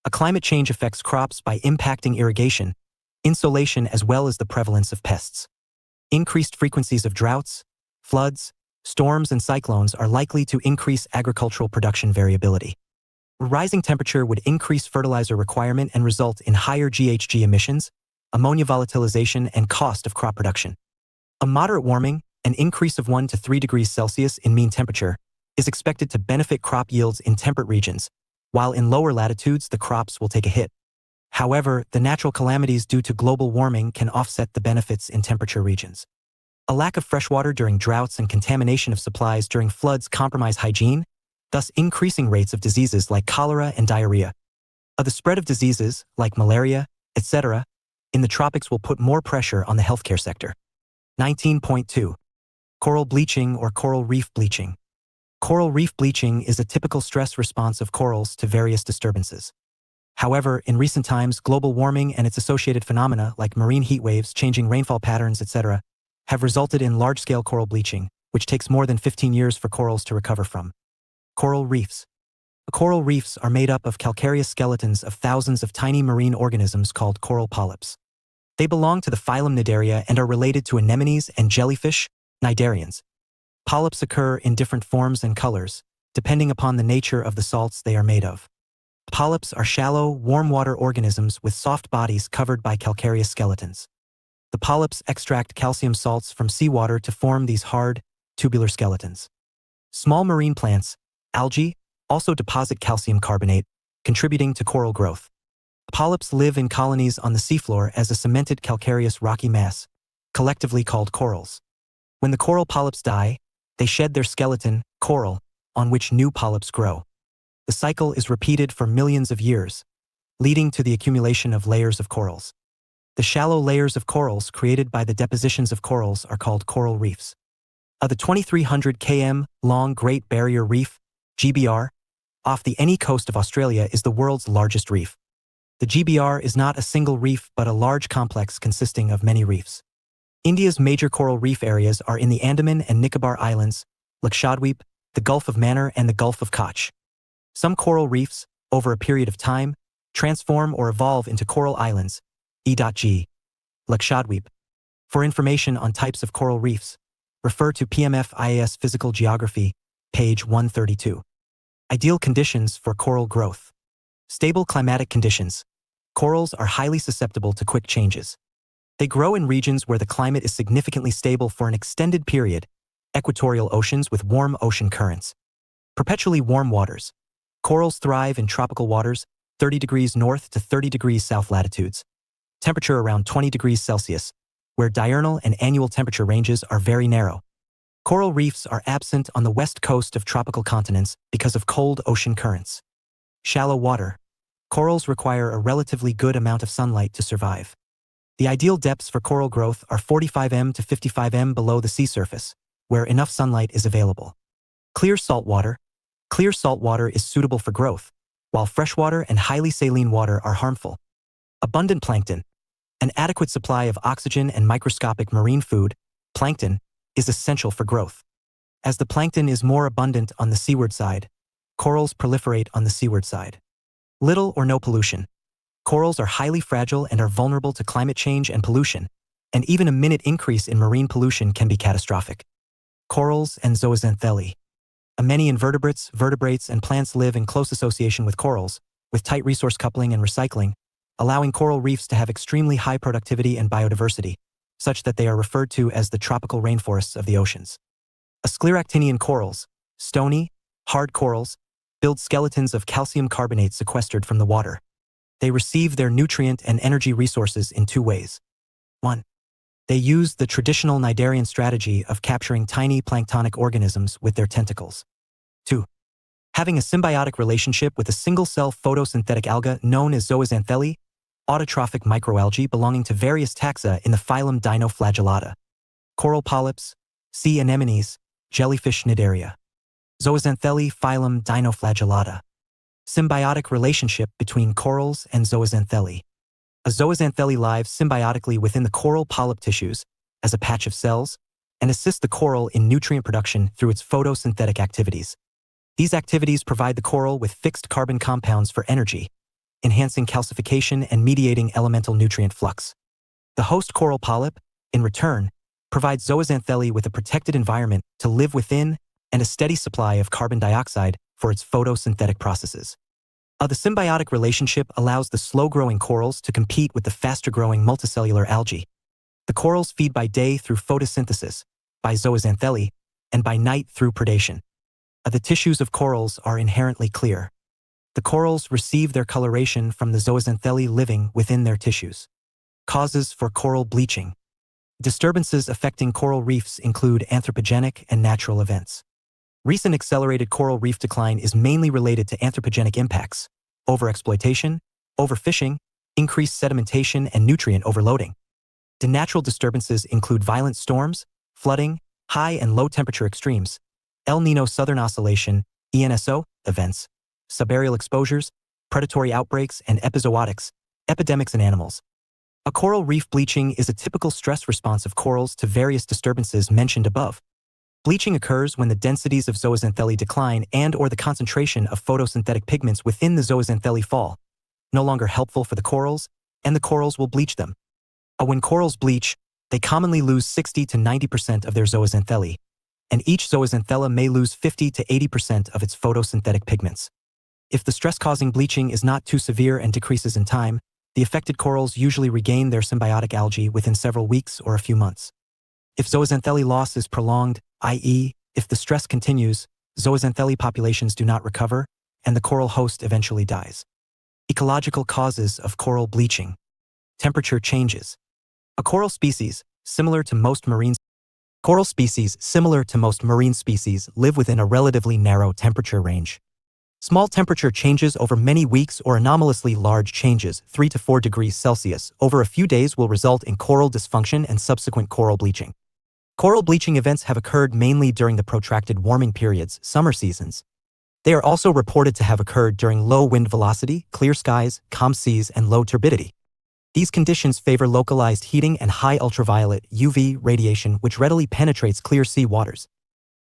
A climate change affects crops by impacting irrigation, insolation, as well as the prevalence of pests. Increased frequencies of droughts, floods, storms, and cyclones are likely to increase agricultural production variability. Rising temperature would increase fertilizer requirement and result in higher GHG emissions, ammonia volatilization, and cost of crop production. A moderate warming, an increase of 1 to 3 degrees Celsius in mean temperature, is expected to benefit crop yields in temperate regions, while in lower latitudes the crops will take a hit. However, the natural calamities due to global warming can offset the benefits in temperature regions. A lack of fresh water during droughts and contamination of supplies during floods compromise hygiene, thus increasing rates of diseases like cholera and diarrhea. The spread of diseases, like malaria, etc., in the tropics will put more pressure on the healthcare sector. 19.2. Coral bleaching or coral reef bleaching. Coral reef bleaching is a typical stress response of corals to various disturbances. However, in recent times, global warming and its associated phenomena like marine heat waves, changing rainfall patterns, etc., have resulted in large-scale coral bleaching, which takes more than 15 years for corals to recover from. Coral reefs. Coral reefs are made up of calcareous skeletons of thousands of tiny marine organisms called coral polyps. They belong to the phylum Cnidaria and are related to anemones and jellyfish, cnidarians. Polyps occur in different forms and colors, depending upon the nature of the salts they are made of. Polyps are shallow, warm-water organisms with soft bodies covered by calcareous skeletons. The polyps extract calcium salts from seawater to form these hard, tubular skeletons. Small marine plants, algae, also deposit calcium carbonate, contributing to coral growth. Polyps live in colonies on the seafloor as a cemented calcareous rocky mass, collectively called corals. When the coral polyps die, they shed their skeleton, coral, on which new polyps grow. The cycle is repeated for millions of years, leading to the accumulation of layers of corals. The shallow layers of corals created by the depositions of corals are called coral reefs. The 2,300 km long Great Barrier Reef, GBR, off the any coast of Australia is the world's largest reef. The GBR is not a single reef but a large complex consisting of many reefs. India's major coral reef areas are in the Andaman and Nicobar Islands, Lakshadweep, the Gulf of Mannar, and the Gulf of Kutch. Some coral reefs, over a period of time, transform or evolve into coral islands, e.g. Lakshadweep. For information on types of coral reefs, refer to PMF IAS Physical Geography, page 132. Ideal conditions for coral growth. Stable climatic conditions. Corals are highly susceptible to quick changes. They grow in regions where the climate is significantly stable for an extended period, equatorial oceans with warm ocean currents. Perpetually warm waters. Corals thrive in tropical waters, 30 degrees north to 30 degrees south latitudes. Temperature around 20 degrees Celsius, where diurnal and annual temperature ranges are very narrow. Coral reefs are absent on the west coast of tropical continents because of cold ocean currents. Shallow water. Corals require a relatively good amount of sunlight to survive. The ideal depths for coral growth are 45 m to 55 m below the sea surface, where enough sunlight is available. Clear salt water. Clear salt water is suitable for growth, while freshwater and highly saline water are harmful. Abundant plankton. An adequate supply of oxygen and microscopic marine food, plankton, is essential for growth. As the plankton is more abundant on the seaward side, corals proliferate on the seaward side. Little or no pollution. Corals are highly fragile and are vulnerable to climate change and pollution, and even a minute increase in marine pollution can be catastrophic. Corals and zooxanthellae. Many invertebrates, vertebrates, and plants live in close association with corals, with tight resource coupling and recycling, allowing coral reefs to have extremely high productivity and biodiversity, such that they are referred to as the tropical rainforests of the oceans. Scleractinian corals, stony, hard corals, build skeletons of calcium carbonate sequestered from the water. They receive their nutrient and energy resources in two ways. 1. They use the traditional cnidarian strategy of capturing tiny planktonic organisms with their tentacles. 2. Having a symbiotic relationship with a single-cell photosynthetic alga known as zooxanthellae, autotrophic microalgae belonging to various taxa in the phylum Dinoflagellata. Coral polyps, sea anemones, jellyfish cnidaria. Zooxanthellae phylum Dinoflagellata. Symbiotic relationship between corals and zooxanthellae. A zooxanthellae lives symbiotically within the coral polyp tissues as a patch of cells, and assist the coral in nutrient production through its photosynthetic activities. These activities provide the coral with fixed carbon compounds for energy, enhancing calcification and mediating elemental nutrient flux. The host coral polyp, in return, provides zooxanthellae with a protected environment to live within and a steady supply of carbon dioxide for its photosynthetic processes. The symbiotic relationship allows the slow-growing corals to compete with the faster-growing multicellular algae. The corals feed by day through photosynthesis, by zooxanthellae, and by night through predation. The tissues of corals are inherently clear. The corals receive their coloration from the zooxanthellae living within their tissues. Causes for coral bleaching. Disturbances affecting coral reefs include anthropogenic and natural events. Recent accelerated coral reef decline is mainly related to anthropogenic impacts: overexploitation, overfishing, increased sedimentation, and nutrient overloading. The natural disturbances include violent storms, flooding, high and low temperature extremes, El Niño Southern Oscillation, ENSO, events, subaerial exposures, predatory outbreaks, and epizootics, epidemics in animals. A coral reef bleaching is a typical stress response of corals to various disturbances mentioned above. Bleaching occurs when the densities of zooxanthellae decline and/or the concentration of photosynthetic pigments within the zooxanthellae fall, no longer helpful for the corals, and the corals will bleach them. When corals bleach, they commonly lose 60 to 90% of their zooxanthellae, and each zooxanthella may lose 50 to 80% of its photosynthetic pigments. If the stress-causing bleaching is not too severe and decreases in time, the affected corals usually regain their symbiotic algae within several weeks or a few months. If zooxanthellae loss is prolonged, i.e., if the stress continues, zooxanthellae populations do not recover, and the coral host eventually dies. Ecological causes of coral bleaching. Temperature changes. A coral species, similar to most marine species, live within a relatively narrow temperature range. Small temperature changes over many weeks or anomalously large changes, 3 to 4 degrees Celsius, over a few days will result in coral dysfunction and subsequent coral bleaching. Coral bleaching events have occurred mainly during the protracted warming periods, summer seasons. They are also reported to have occurred during low wind velocity, clear skies, calm seas, and low turbidity. These conditions favor localized heating and high ultraviolet UV radiation, which readily penetrates clear sea waters.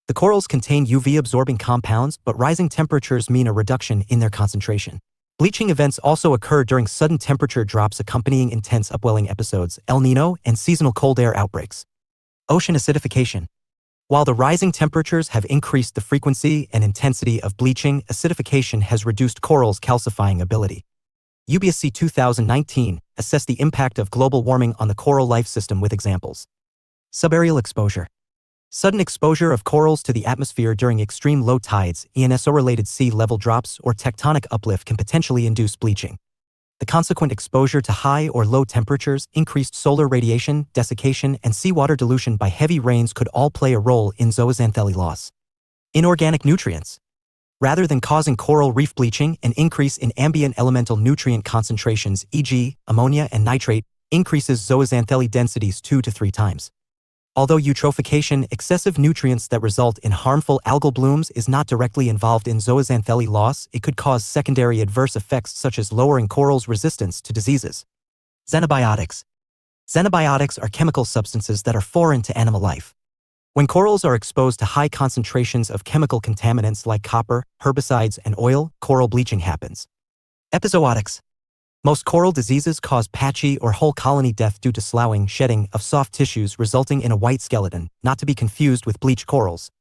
The corals contain UV-absorbing compounds, but rising temperatures mean a reduction in their concentration. Bleaching events also occur during sudden temperature drops accompanying intense upwelling episodes, El Niño, and seasonal cold air outbreaks. Ocean acidification. While the rising temperatures have increased the frequency and intensity of bleaching, acidification has reduced corals' calcifying ability. UPSC 2019 assessed the impact of global warming on the coral life system with examples. Subaerial exposure. Sudden exposure of corals to the atmosphere during extreme low tides, ENSO-related sea level drops, or tectonic uplift can potentially induce bleaching. The consequent exposure to high or low temperatures, increased solar radiation, desiccation, and seawater dilution by heavy rains could all play a role in zooxanthellae loss. Inorganic nutrients. Rather than causing coral reef bleaching, an increase in ambient elemental nutrient concentrations, e.g., ammonia and nitrate, increases zooxanthellae densities 2 to 3 times. Although eutrophication, excessive nutrients that result in harmful algal blooms, is not directly involved in zooxanthellae loss, it could cause secondary adverse effects such as lowering corals' resistance to diseases. Xenobiotics. Xenobiotics are chemical substances that are foreign to animal life. When corals are exposed to high concentrations of chemical contaminants like copper, herbicides, and oil, coral bleaching happens. Epizootics. Most coral diseases cause patchy or whole colony death due to sloughing, shedding of soft tissues resulting in a white skeleton, not to be confused with bleached corals.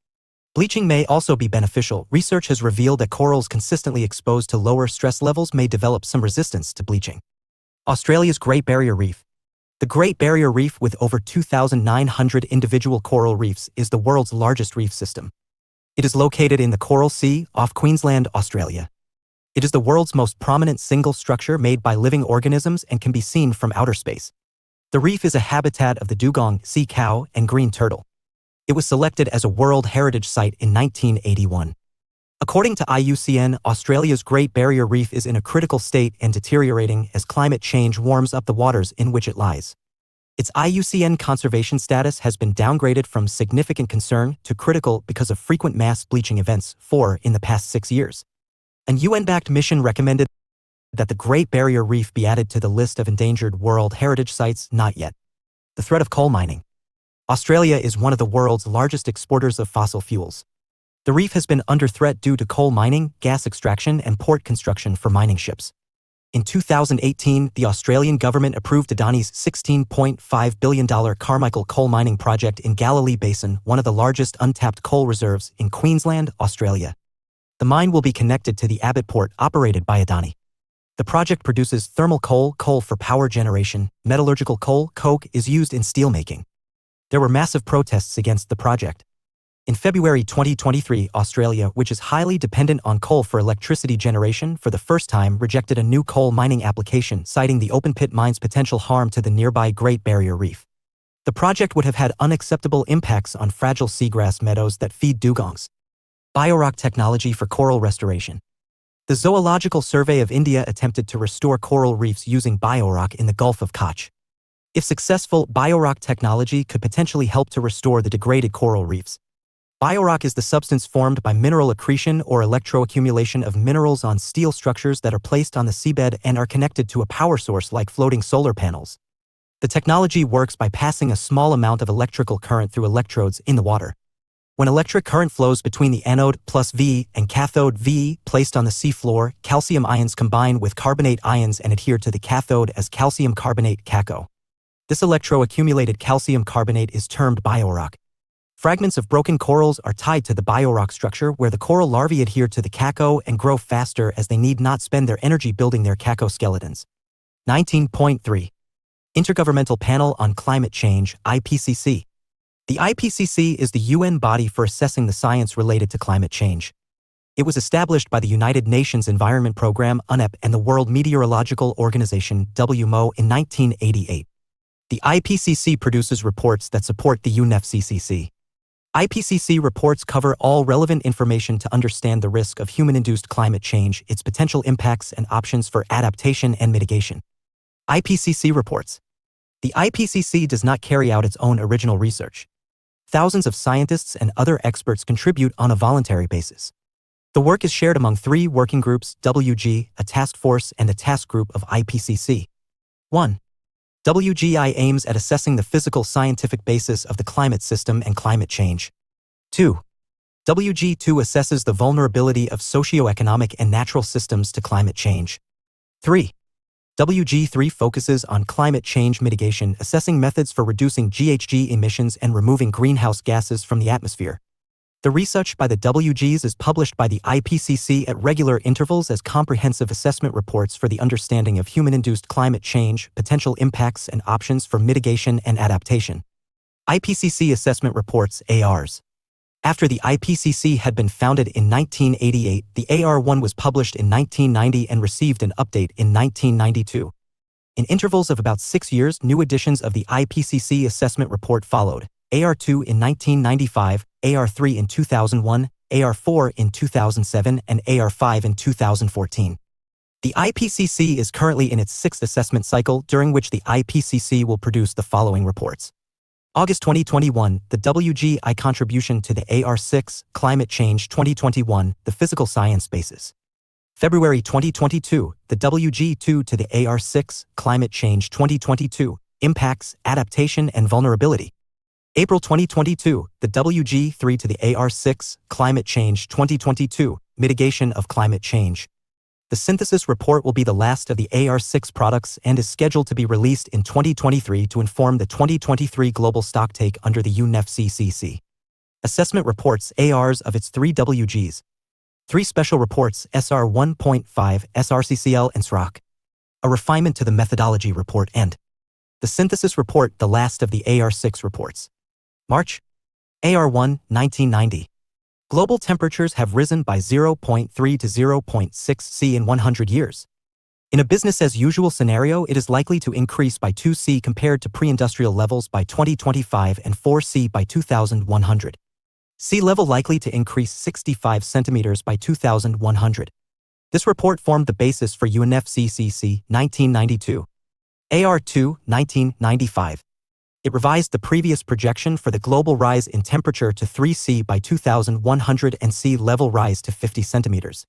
Bleaching may also be beneficial. Research has revealed that corals consistently exposed to lower stress levels may develop some resistance to bleaching. Australia's Great Barrier Reef. The Great Barrier Reef, with over 2,900 individual coral reefs, is the world's largest reef system. It is located in the Coral Sea off Queensland, Australia. It is the world's most prominent single structure made by living organisms and can be seen from outer space. The reef is a habitat of the dugong, sea cow, and green turtle. It was selected as a World Heritage Site in 1981. According to IUCN, Australia's Great Barrier Reef is in a critical state and deteriorating as climate change warms up the waters in which it lies. Its IUCN conservation status has been downgraded from significant concern to critical because of frequent mass bleaching events in the past 6 years. An UN-backed mission recommended that the Great Barrier Reef be added to the list of endangered World Heritage Sites. Not yet. The threat of coal mining. Australia is one of the world's largest exporters of fossil fuels. The reef has been under threat due to coal mining, gas extraction, and port construction for mining ships. In 2018, the Australian government approved Adani's $16.5 billion Carmichael coal mining project in Galilee Basin, one of the largest untapped coal reserves in Queensland, Australia. The mine will be connected to the Abbott port operated by Adani. The project produces thermal coal, coal for power generation, metallurgical coal, coke is used in steelmaking. There were massive protests against the project. In February 2023, Australia, which is highly dependent on coal for electricity generation, for the first time rejected a new coal mining application, citing the open-pit mine's potential harm to the nearby Great Barrier Reef. The project would have had unacceptable impacts on fragile seagrass meadows that feed dugongs. Biorock technology for coral restoration. The Zoological Survey of India attempted to restore coral reefs using biorock in the Gulf of Kutch. If successful, biorock technology could potentially help to restore the degraded coral reefs. Biorock is the substance formed by mineral accretion or electroaccumulation of minerals on steel structures that are placed on the seabed and are connected to a power source like floating solar panels. The technology works by passing a small amount of electrical current through electrodes in the water. When electric current flows between the anode plus V and cathode V placed on the sea floor, calcium ions combine with carbonate ions and adhere to the cathode as calcium carbonate (CaCO). This electroaccumulated calcium carbonate is termed biorock. Fragments of broken corals are tied to the biorock structure where the coral larvae adhere to the CaCO and grow faster as they need not spend their energy building their CaCO skeletons. 19.3. Intergovernmental Panel on Climate Change, IPCC. The IPCC is the UN body for assessing the science related to climate change. It was established by the United Nations Environment Programme (UNEP) and the World Meteorological Organization (WMO) in 1988. The IPCC produces reports that support the UNFCCC. IPCC reports cover all relevant information to understand the risk of human-induced climate change, its potential impacts and options for adaptation and mitigation. IPCC reports. The IPCC does not carry out its own original research. Thousands of scientists and other experts contribute on a voluntary basis. The work is shared among 3 working groups: WG, a task force, and a task group of IPCC. 1. WGI aims at assessing the physical scientific basis of the climate system and climate change. 2. WG2 assesses the vulnerability of socioeconomic and natural systems to climate change. 3. WG3 focuses on climate change mitigation, assessing methods for reducing GHG emissions and removing greenhouse gases from the atmosphere. The research by the WGs is published by the IPCC at regular intervals as comprehensive assessment reports for the understanding of human-induced climate change, potential impacts and options for mitigation and adaptation. IPCC Assessment Reports, ARs. After the IPCC had been founded in 1988, the AR1 was published in 1990 and received an update in 1992. In intervals of about 6 years, new editions of the IPCC Assessment Report followed: AR2 in 1995, AR3 in 2001, AR4 in 2007, and AR5 in 2014. The IPCC is currently in its 6th assessment cycle, during which the IPCC will produce the following reports. August 2021, the WGI contribution to the AR6, Climate Change 2021, the Physical Science Basis. February 2022, the WG2 to the AR6, Climate Change 2022, Impacts, Adaptation and Vulnerability. April 2022, the WG3 to the AR6, Climate Change 2022, Mitigation of Climate Change. The synthesis report will be the last of the AR6 products and is scheduled to be released in 2023 to inform the 2023 global stocktake under the UNFCCC. Assessment reports, ARs of its 3 WGs. 3 special reports, SR 1.5, SRCCL and SROC. A refinement to the methodology report and the synthesis report, the last of the AR6 reports. March. AR1, 1990. Global temperatures have risen by 0.3 to 0.6 C in 100 years. In a business-as-usual scenario, it is likely to increase by 2 C compared to pre-industrial levels by 2025 and 4 C by 2100. Sea level likely to increase 65 centimeters by 2100. This report formed the basis for UNFCCC 1992. AR2, 1995. It revised the previous projection for the global rise in temperature to 3 C by 2100 and sea level rise to 50 centimeters.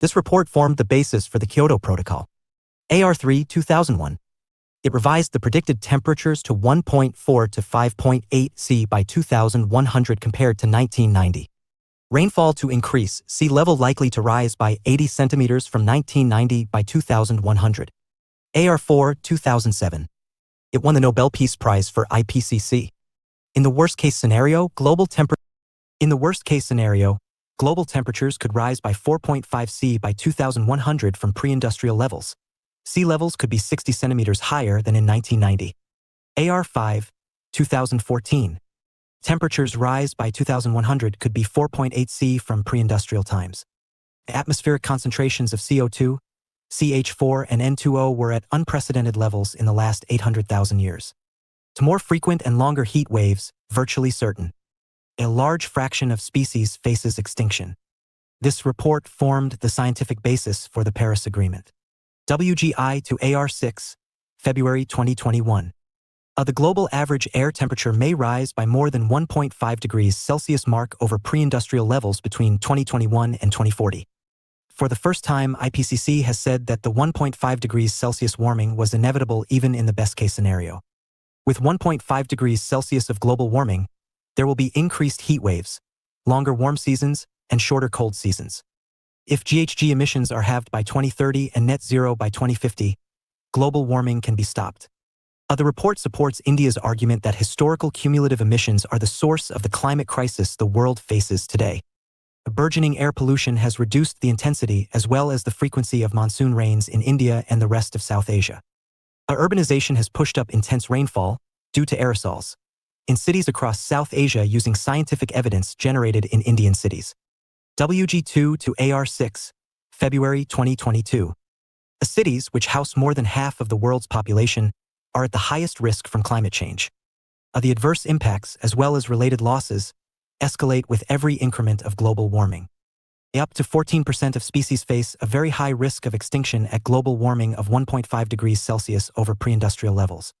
This report formed the basis for the Kyoto Protocol. AR3, 2001. It revised the predicted temperatures to 1.4 to 5.8 C by 2100 compared to 1990. Rainfall to increase, sea level likely to rise by 80 centimeters from 1990 by 2100. AR4, 2007. It won the Nobel Peace Prize for IPCC. In the worst-case scenario, global temperatures could rise by 4.5 C by 2100 from pre-industrial levels. Sea levels could be 60 centimeters higher than in 1990. AR5, 2014. Temperatures rise by 2100 could be 4.8 C from pre-industrial times. Atmospheric concentrations of CO2, CH4 and N2O were at unprecedented levels in the last 800,000 years. To more frequent and longer heat waves, virtually certain. A large fraction of species faces extinction. This report formed the scientific basis for the Paris Agreement. WGI to AR6, February 2021. The global average air temperature may rise by more than 1.5 degrees Celsius mark over pre-industrial levels between 2021 and 2040. For the first time, IPCC has said that the 1.5 degrees Celsius warming was inevitable even in the best-case scenario. With 1.5 degrees Celsius of global warming, there will be increased heat waves, longer warm seasons, and shorter cold seasons. If GHG emissions are halved by 2030 and net zero by 2050, global warming can be stopped. The report supports India's argument that historical cumulative emissions are the source of the climate crisis the world faces today. Burgeoning air pollution has reduced the intensity as well as the frequency of monsoon rains in India and the rest of South Asia. Urbanization has pushed up intense rainfall, due to aerosols, in cities across South Asia using scientific evidence generated in Indian cities. WG2 to AR6, February 2022. The cities, which house more than half of the world's population, are at the highest risk from climate change. The adverse impacts, as well as related losses, escalate with every increment of global warming. Up to 14% of species face a very high risk of extinction at global warming of 1.5 degrees Celsius over pre-industrial levels.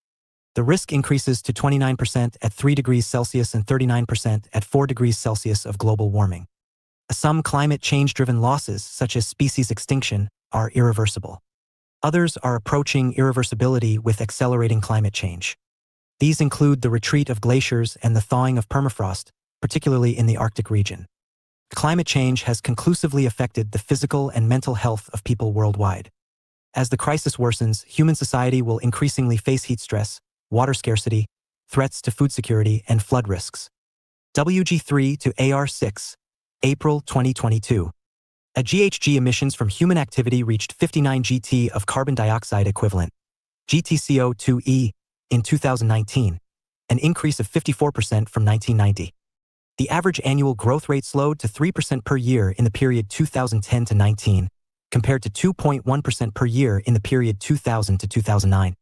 The risk increases to 29% at 3 degrees Celsius and 39% at 4 degrees Celsius of global warming. Some climate change-driven losses, such as species extinction, are irreversible. Others are approaching irreversibility with accelerating climate change. These include the retreat of glaciers and the thawing of permafrost, particularly in the Arctic region. Climate change has conclusively affected the physical and mental health of people worldwide. As the crisis worsens, human society will increasingly face heat stress, water scarcity, threats to food security, and flood risks. WG3 to AR6, April 2022. GHG emissions from human activity reached 59 GT of carbon dioxide equivalent, GTCO2e, in 2019, an increase of 54% from 1990. The average annual growth rate slowed to 3% per year in the period 2010 to 19, compared to 2.1% per year in the period 2000 to 2009.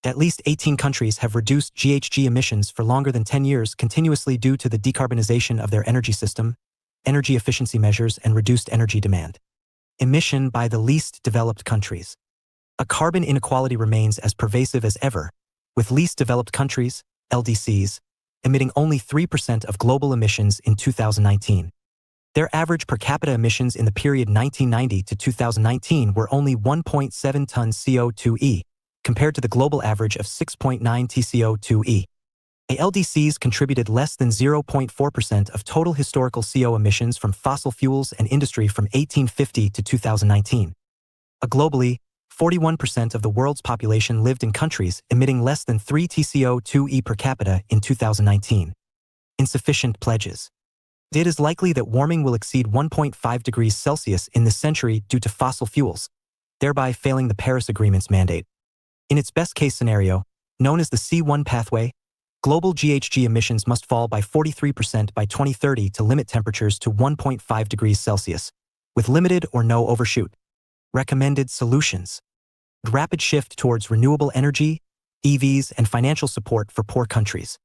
At least 18 countries have reduced GHG emissions for longer than 10 years continuously due to the decarbonization of their energy system, energy efficiency measures, and reduced energy demand. Emission by the least developed countries. A carbon inequality remains as pervasive as ever, with least developed countries, LDCs, emitting only 3% of global emissions in 2019. Their average per capita emissions in the period 1990 to 2019 were only 1.7 tons CO2e, compared to the global average of 6.9 TCO2e. LDCs contributed less than 0.4% of total historical CO emissions from fossil fuels and industry from 1850 to 2019. Globally, 41% of the world's population lived in countries emitting less than 3 TCO2e per capita in 2019. Insufficient pledges. It is likely that warming will exceed 1.5 degrees Celsius in this century due to fossil fuels, thereby failing the Paris Agreement's mandate. In its best-case scenario, known as the C1 pathway, global GHG emissions must fall by 43% by 2030 to limit temperatures to 1.5 degrees Celsius, with limited or no overshoot. Recommended solutions. Rapid shift towards renewable energy, EVs, and financial support for poor countries.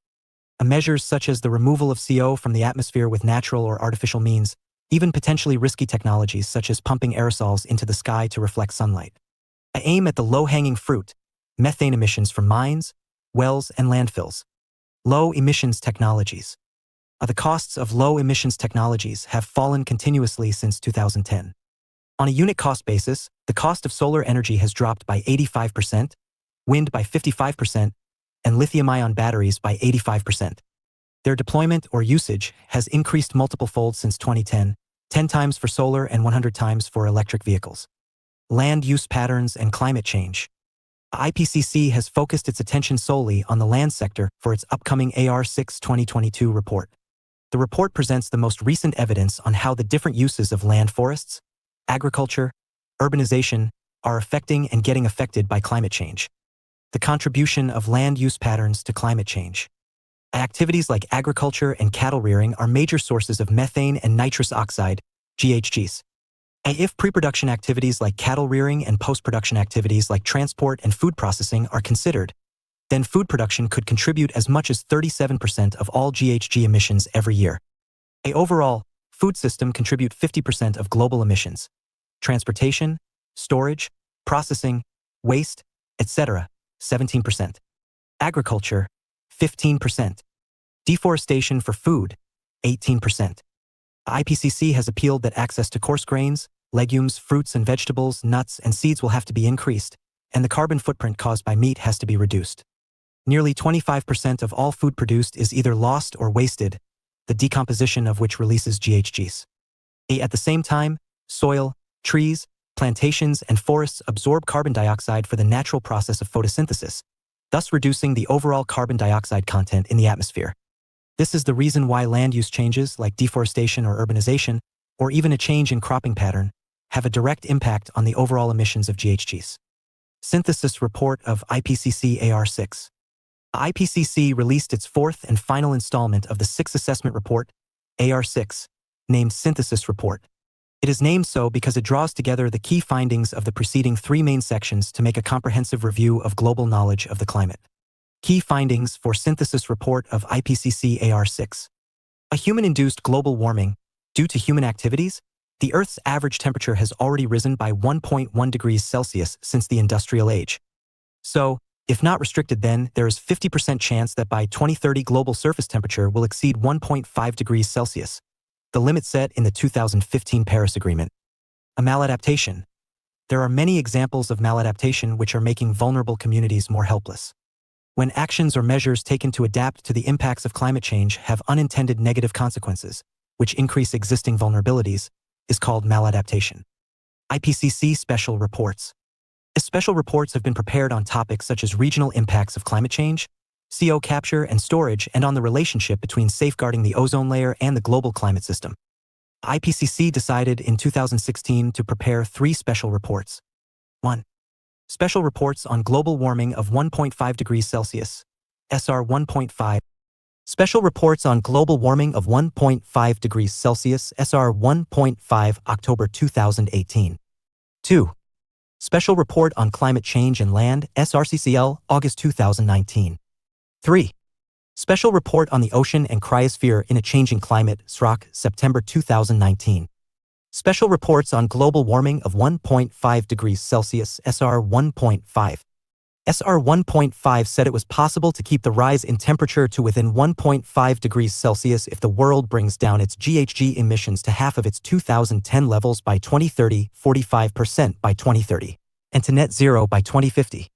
Measures such as the removal of CO from the atmosphere with natural or artificial means, even potentially risky technologies such as pumping aerosols into the sky to reflect sunlight. Aim at the low-hanging fruit, methane emissions from mines, wells, and landfills. Low emissions technologies. The costs of low emissions technologies have fallen continuously since 2010. On a unit cost basis, the cost of solar energy has dropped by 85%, wind by 55%, and lithium-ion batteries by 85%. Their deployment or usage has increased multiple fold since 2010, 10 times for solar and 100 times for electric vehicles. Land use patterns and climate change. IPCC has focused its attention solely on the land sector for its upcoming AR6 2022 report. The report presents the most recent evidence on how the different uses of land forests, agriculture, urbanization are affecting and getting affected by climate change. The contribution of land use patterns to climate change. Activities like agriculture and cattle rearing are major sources of methane and nitrous oxide, GHGs. If pre-production activities like cattle rearing and post-production activities like transport and food processing are considered, then food production could contribute as much as 37% of all GHG emissions every year. Overall, food system contribute 50% of global emissions. Transportation, storage, processing, waste, etc., 17%. Agriculture, 15%. Deforestation for food, 18%. IPCC has appealed that access to coarse grains, legumes, fruits and vegetables, nuts and seeds will have to be increased, and the carbon footprint caused by meat has to be reduced. Nearly 25% of all food produced is either lost or wasted, the decomposition of which releases GHGs. At the same time, soil, trees, plantations and forests absorb carbon dioxide for the natural process of photosynthesis, thus reducing the overall carbon dioxide content in the atmosphere. This is the reason why land use changes like deforestation or urbanization, or even a change in cropping pattern, have a direct impact on the overall emissions of GHGs. Synthesis report of IPCC AR6. IPCC released its fourth and final installment of the sixth assessment report, AR6, named Synthesis Report. It is named so because it draws together the key findings of the preceding three main sections to make a comprehensive review of global knowledge of the climate. Key findings for Synthesis Report of IPCC AR6. A human-induced global warming. Due to human activities, the Earth's average temperature has already risen by 1.1 degrees Celsius since the industrial age. So, if not restricted then, there is 50% chance that by 2030 global surface temperature will exceed 1.5 degrees Celsius, the limit set in the 2015 Paris Agreement. A maladaptation. There are many examples of maladaptation which are making vulnerable communities more helpless. When actions or measures taken to adapt to the impacts of climate change have unintended negative consequences, which increase existing vulnerabilities, is called maladaptation. IPCC Special Reports. Special reports have been prepared on topics such as regional impacts of climate change, CO capture and storage, and on the relationship between safeguarding the ozone layer and the global climate system. IPCC decided in 2016 to prepare three special reports. 1. Special reports on global warming of 1.5 degrees Celsius, SR 1.5. Special reports on global warming of 1.5 degrees Celsius, SR 1.5, October 2018. 2. Special report on climate change and land, SRCCL, August 2019. 3. Special report on the ocean and cryosphere in a changing climate, SROC, September 2019. Special reports on global warming of 1.5 degrees Celsius, SR 1.5. SR 1.5 said it was possible to keep the rise in temperature to within 1.5 degrees Celsius if the world brings down its GHG emissions to half of its 2010 levels by 2030, 45% by 2030, and to net zero by 2050.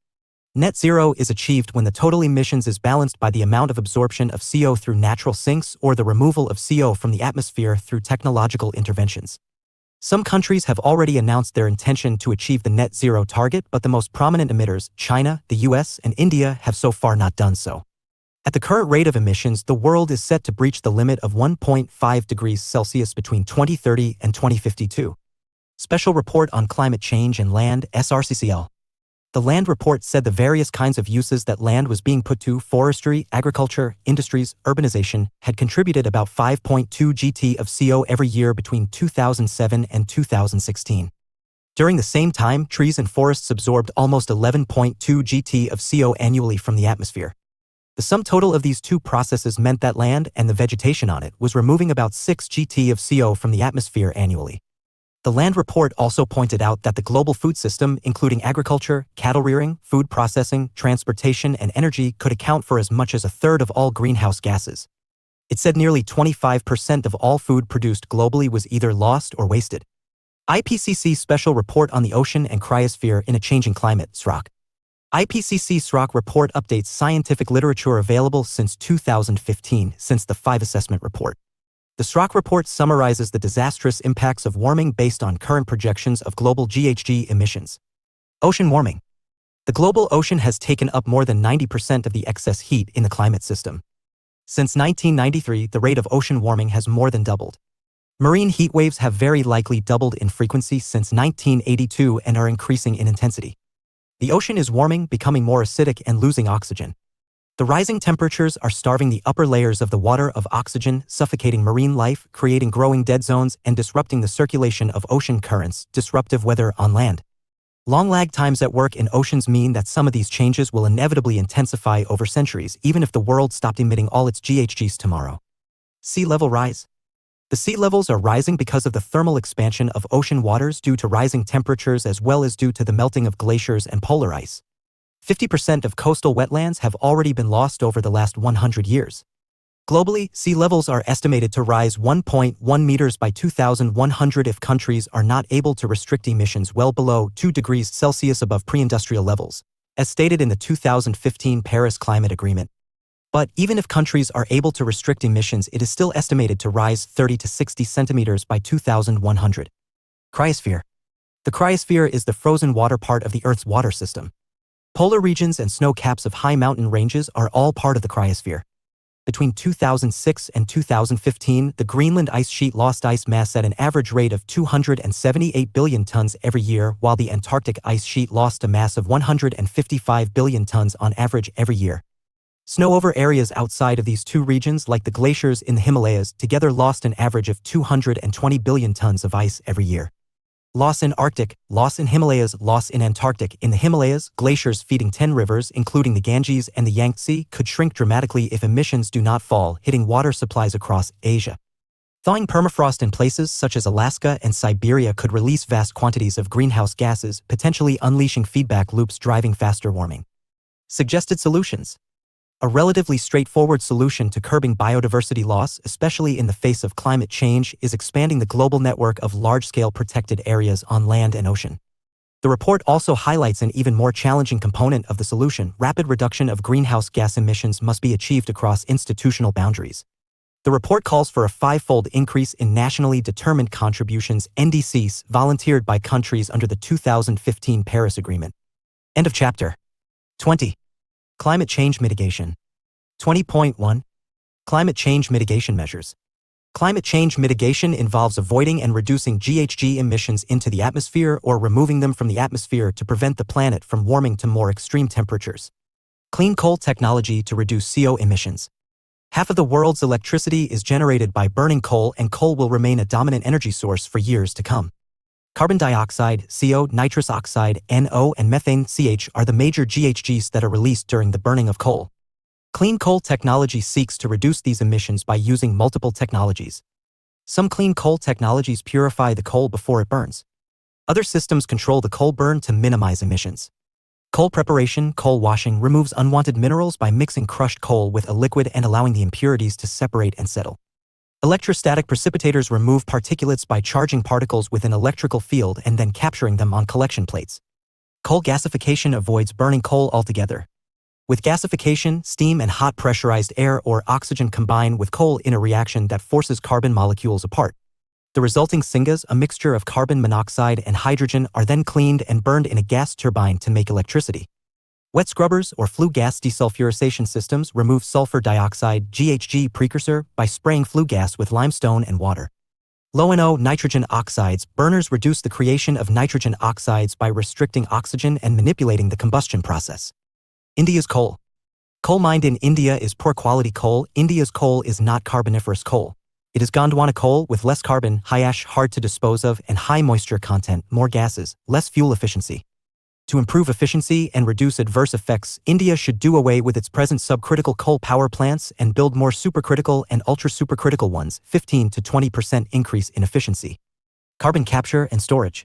Net zero is achieved when the total emissions is balanced by the amount of absorption of CO through natural sinks or the removal of CO from the atmosphere through technological interventions. Some countries have already announced their intention to achieve the net zero target, but the most prominent emitters, China, the US, and India, have so far not done so. At the current rate of emissions, the world is set to breach the limit of 1.5 degrees Celsius between 2030 and 2052. Special Report on Climate Change and Land, SRCCL. The land report said the various kinds of uses that land was being put to, forestry, agriculture, industries, urbanization, had contributed about 5.2 GT of CO every year between 2007 and 2016. During the same time, trees and forests absorbed almost 11.2 GT of CO annually from the atmosphere. The sum total of these two processes meant that land and the vegetation on it was removing about 6 GT of CO from the atmosphere annually. The land report also pointed out that the global food system, including agriculture, cattle rearing, food processing, transportation, and energy, could account for as much as a third of all greenhouse gases. It said nearly 25% of all food produced globally was either lost or wasted. IPCC Special Report on the Ocean and Cryosphere in a Changing Climate, SROC. IPCC SROC report updates scientific literature available since 2015 since the 5 assessment report. The SROC report summarizes the disastrous impacts of warming based on current projections of global GHG emissions. Ocean warming. The global ocean has taken up more than 90% of the excess heat in the climate system. Since 1993, the rate of ocean warming has more than doubled. Marine heat waves have very likely doubled in frequency since 1982 and are increasing in intensity. The ocean is warming, becoming more acidic and losing oxygen. The rising temperatures are starving the upper layers of the water of oxygen, suffocating marine life, creating growing dead zones, and disrupting the circulation of ocean currents, disruptive weather on land. Long lag times at work in oceans mean that some of these changes will inevitably intensify over centuries, even if the world stopped emitting all its GHGs tomorrow. Sea level rise. The sea levels are rising because of the thermal expansion of ocean waters due to rising temperatures as well as due to the melting of glaciers and polar ice. 50% of coastal wetlands have already been lost over the last 100 years. Globally, sea levels are estimated to rise 1.1 meters by 2100 if countries are not able to restrict emissions well below 2 degrees Celsius above pre-industrial levels, as stated in the 2015 Paris Climate Agreement. But even if countries are able to restrict emissions, it is still estimated to rise 30 to 60 centimeters by 2100. Cryosphere. The cryosphere is the frozen water part of the Earth's water system. Polar regions and snow caps of high mountain ranges are all part of the cryosphere. Between 2006 and 2015, the Greenland ice sheet lost ice mass at an average rate of 278 billion tons every year, while the Antarctic ice sheet lost a mass of 155 billion tons on average every year. Snow over areas outside of these two regions, like the glaciers in the Himalayas, together lost an average of 220 billion tons of ice every year. Loss in Arctic, loss in Himalayas, loss in Antarctic. In the Himalayas, glaciers feeding 10 rivers, including the Ganges and the Yangtze, could shrink dramatically if emissions do not fall, hitting water supplies across Asia. Thawing permafrost in places such as Alaska and Siberia could release vast quantities of greenhouse gases, potentially unleashing feedback loops driving faster warming. Suggested solutions. A relatively straightforward solution to curbing biodiversity loss, especially in the face of climate change, is expanding the global network of large-scale protected areas on land and ocean. The report also highlights an even more challenging component of the solution: rapid reduction of greenhouse gas emissions must be achieved across institutional boundaries. The report calls for a 5-fold increase in nationally determined contributions (NDCs) volunteered by countries under the 2015 Paris Agreement. End of chapter. 20. Climate change mitigation. 20.1. Climate change mitigation measures. Climate change mitigation involves avoiding and reducing GHG emissions into the atmosphere or removing them from the atmosphere to prevent the planet from warming to more extreme temperatures. Clean coal technology to reduce CO emissions. Half of the world's electricity is generated by burning coal, and coal will remain a dominant energy source for years to come. Carbon dioxide, CO, nitrous oxide, NO, and methane, CH, are the major GHGs that are released during the burning of coal. Clean coal technology seeks to reduce these emissions by using multiple technologies. Some clean coal technologies purify the coal before it burns. Other systems control the coal burn to minimize emissions. Coal preparation, coal washing, removes unwanted minerals by mixing crushed coal with a liquid and allowing the impurities to separate and settle. Electrostatic precipitators remove particulates by charging particles with an electrical field and then capturing them on collection plates. Coal gasification avoids burning coal altogether. With gasification, steam and hot pressurized air or oxygen combine with coal in a reaction that forces carbon molecules apart. The resulting syngas, a mixture of carbon monoxide and hydrogen, are then cleaned and burned in a gas turbine to make electricity. Wet scrubbers or flue gas desulfurization systems remove sulfur dioxide (GHG) precursor by spraying flue gas with limestone and water. Low NO nitrogen oxides burners reduce the creation of nitrogen oxides by restricting oxygen and manipulating the combustion process. India's coal. Coal mined in India is poor quality coal. India's coal is not carboniferous coal. It is Gondwana coal with less carbon, high ash, hard to dispose of, and high moisture content, more gases, less fuel efficiency. To improve efficiency and reduce adverse effects, India should do away with its present subcritical coal power plants and build more supercritical and ultra-supercritical ones, 15 to 20% increase in efficiency. Carbon capture and storage.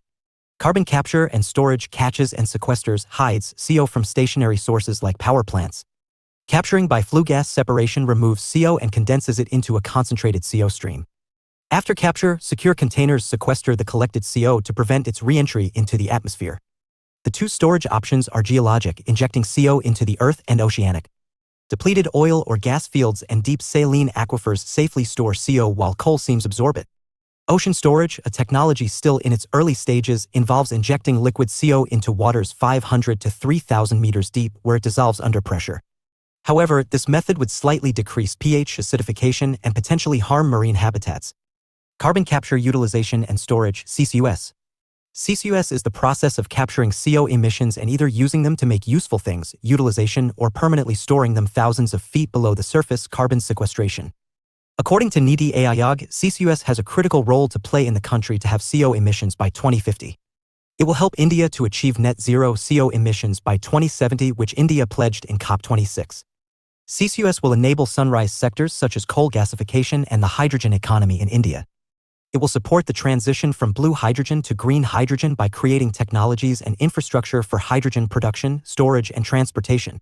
Carbon capture and storage catches and sequesters, hides CO from stationary sources like power plants. Capturing by flue gas separation removes CO and condenses it into a concentrated CO stream. After capture, secure containers sequester the collected CO to prevent its re-entry into the atmosphere. The two storage options are geologic, injecting CO into the earth, and oceanic. Depleted oil or gas fields and deep saline aquifers safely store CO while coal seams absorb it. Ocean storage, a technology still in its early stages, involves injecting liquid CO into waters 500 to 3,000 meters deep where it dissolves under pressure. However, this method would slightly decrease pH acidification and potentially harm marine habitats. Carbon Capture Utilization and Storage, CCUS. CCUS is the process of capturing CO emissions and either using them to make useful things, utilization, or permanently storing them thousands of feet below the surface, carbon sequestration. According to NITI Aayog, CCUS has a critical role to play in the country to have CO emissions by 2050. It will help India to achieve net zero CO emissions by 2070, which India pledged in COP26. CCUS will enable sunrise sectors such as coal gasification and the hydrogen economy in India. It will support the transition from blue hydrogen to green hydrogen by creating technologies and infrastructure for hydrogen production, storage, and transportation.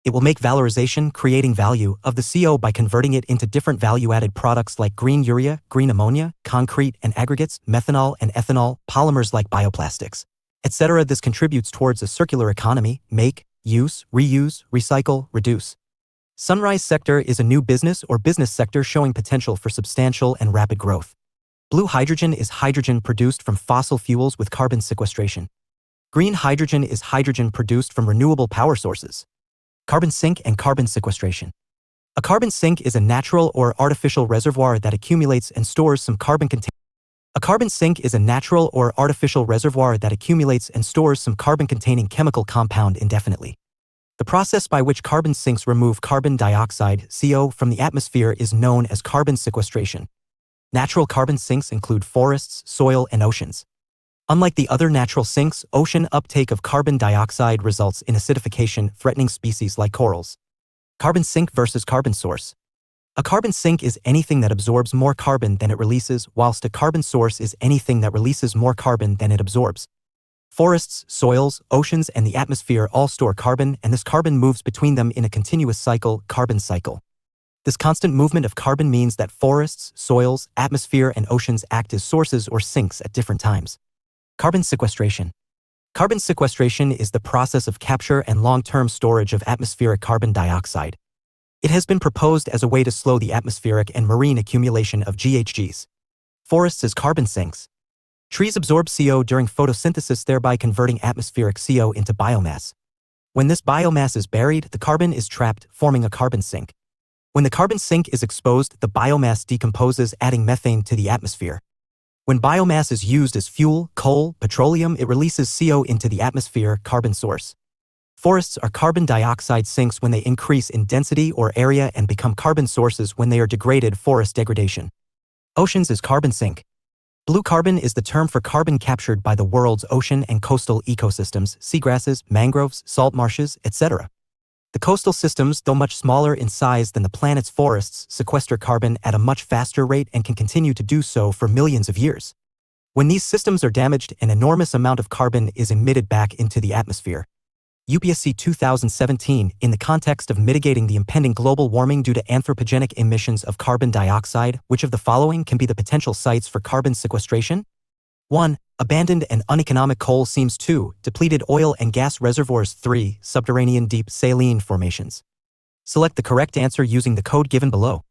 It will make valorization, creating value, of the CO by converting it into different value-added products like green urea, green ammonia, concrete and aggregates, methanol and ethanol, polymers like bioplastics, etc. This contributes towards a circular economy: make, use, reuse, recycle, reduce. Sunrise sector is a new business or business sector showing potential for substantial and rapid growth. Blue hydrogen is hydrogen produced from fossil fuels with carbon sequestration. Green hydrogen is hydrogen produced from renewable power sources. Carbon sink and carbon sequestration. A carbon sink is a natural or artificial reservoir that accumulates and stores some carbon containing chemical compound indefinitely. The process by which carbon sinks remove carbon dioxide, CO, from the atmosphere is known as carbon sequestration. Natural carbon sinks include forests, soil, and oceans. Unlike the other natural sinks, ocean uptake of carbon dioxide results in acidification, threatening species like corals. Carbon sink versus carbon source. A carbon sink is anything that absorbs more carbon than it releases, whilst a carbon source is anything that releases more carbon than it absorbs. Forests, soils, oceans, and the atmosphere all store carbon, and this carbon moves between them in a continuous cycle, carbon cycle. This constant movement of carbon means that forests, soils, atmosphere, and oceans act as sources or sinks at different times. Carbon sequestration. Carbon sequestration is the process of capture and long-term storage of atmospheric carbon dioxide. It has been proposed as a way to slow the atmospheric and marine accumulation of GHGs. Forests as carbon sinks. Trees absorb CO during photosynthesis, thereby converting atmospheric CO into biomass. When this biomass is buried, the carbon is trapped, forming a carbon sink. When the carbon sink is exposed, the biomass decomposes, adding methane to the atmosphere. When biomass is used as fuel, coal, petroleum, it releases CO into the atmosphere, carbon source. Forests are carbon dioxide sinks when they increase in density or area and become carbon sources when they are degraded, forest degradation. Oceans is carbon sink. Blue carbon is the term for carbon captured by the world's ocean and coastal ecosystems, seagrasses, mangroves, salt marshes, etc. The coastal systems, though much smaller in size than the planet's forests, sequester carbon at a much faster rate and can continue to do so for millions of years. When these systems are damaged, an enormous amount of carbon is emitted back into the atmosphere. UPSC 2017, in the context of mitigating the impending global warming due to anthropogenic emissions of carbon dioxide, which of the following can be the potential sites for carbon sequestration? 1. Abandoned and uneconomic coal seams. 2. Depleted oil and gas reservoirs. 3. Subterranean deep saline formations. Select the correct answer using the code given below.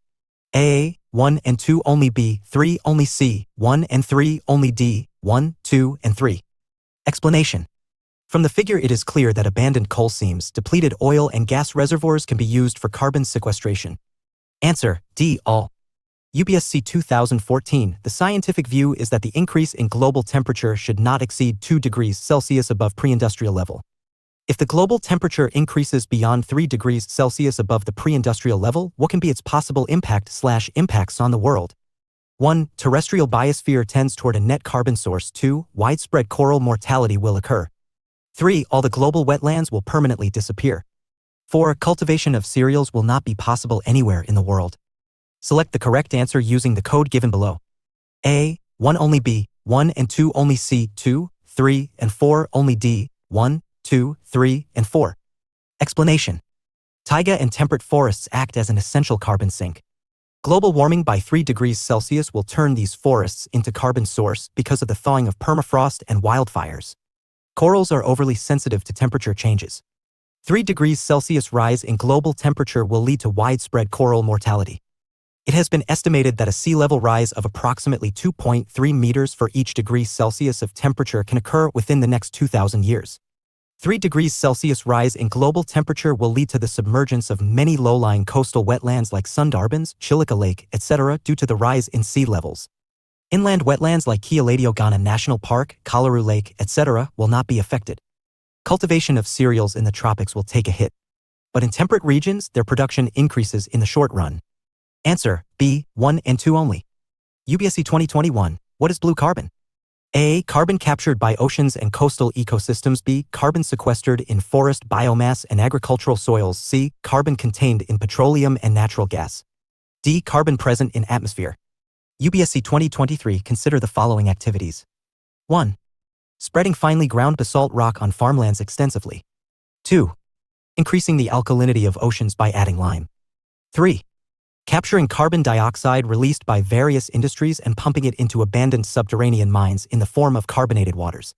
A. 1 and 2 only. B. 3 only. C. 1 and 3 only. D. 1, 2, and 3. Explanation. From the figure it is clear that abandoned coal seams, depleted oil and gas reservoirs can be used for carbon sequestration. Answer, D. All. UPSC 2014, the scientific view is that the increase in global temperature should not exceed 2 degrees Celsius above pre-industrial level. If the global temperature increases beyond 3 degrees Celsius above the pre-industrial level, what can be its possible impacts on the world? 1. Terrestrial biosphere tends toward a net carbon source. 2. Widespread coral mortality will occur. 3. All the global wetlands will permanently disappear. 4. Cultivation of cereals will not be possible anywhere in the world. Select the correct answer using the code given below. A. 1 only. B. 1 and 2 only. C. 2, 3, and 4 only. D. 1, 2, 3, and 4. Explanation. Taiga and temperate forests act as an essential carbon sink. Global warming by 3 degrees Celsius will turn these forests into carbon source because of the thawing of permafrost and wildfires. Corals are overly sensitive to temperature changes. 3 degrees Celsius rise in global temperature will lead to widespread coral mortality. It has been estimated that a sea level rise of approximately 2.3 meters for each degree Celsius of temperature can occur within the next 2,000 years. 3 degrees Celsius rise in global temperature will lead to the submergence of many low-lying coastal wetlands like Sundarbans, Chilika Lake, etc. due to the rise in sea levels. Inland wetlands like Keoladeo National Park, Kalaru Lake, etc. will not be affected. Cultivation of cereals in the tropics will take a hit. But in temperate regions, their production increases in the short run. Answer, B, 1 and 2 only. UPSC 2021, what is blue carbon? A. Carbon captured by oceans and coastal ecosystems. B. Carbon sequestered in forest biomass and agricultural soils. C. Carbon contained in petroleum and natural gas. D. Carbon present in atmosphere. UPSC 2023 consider the following activities. 1. Spreading finely ground basalt rock on farmlands extensively. 2. Increasing the alkalinity of oceans by adding lime. 3. Capturing carbon dioxide released by various industries and pumping it into abandoned subterranean mines in the form of carbonated waters.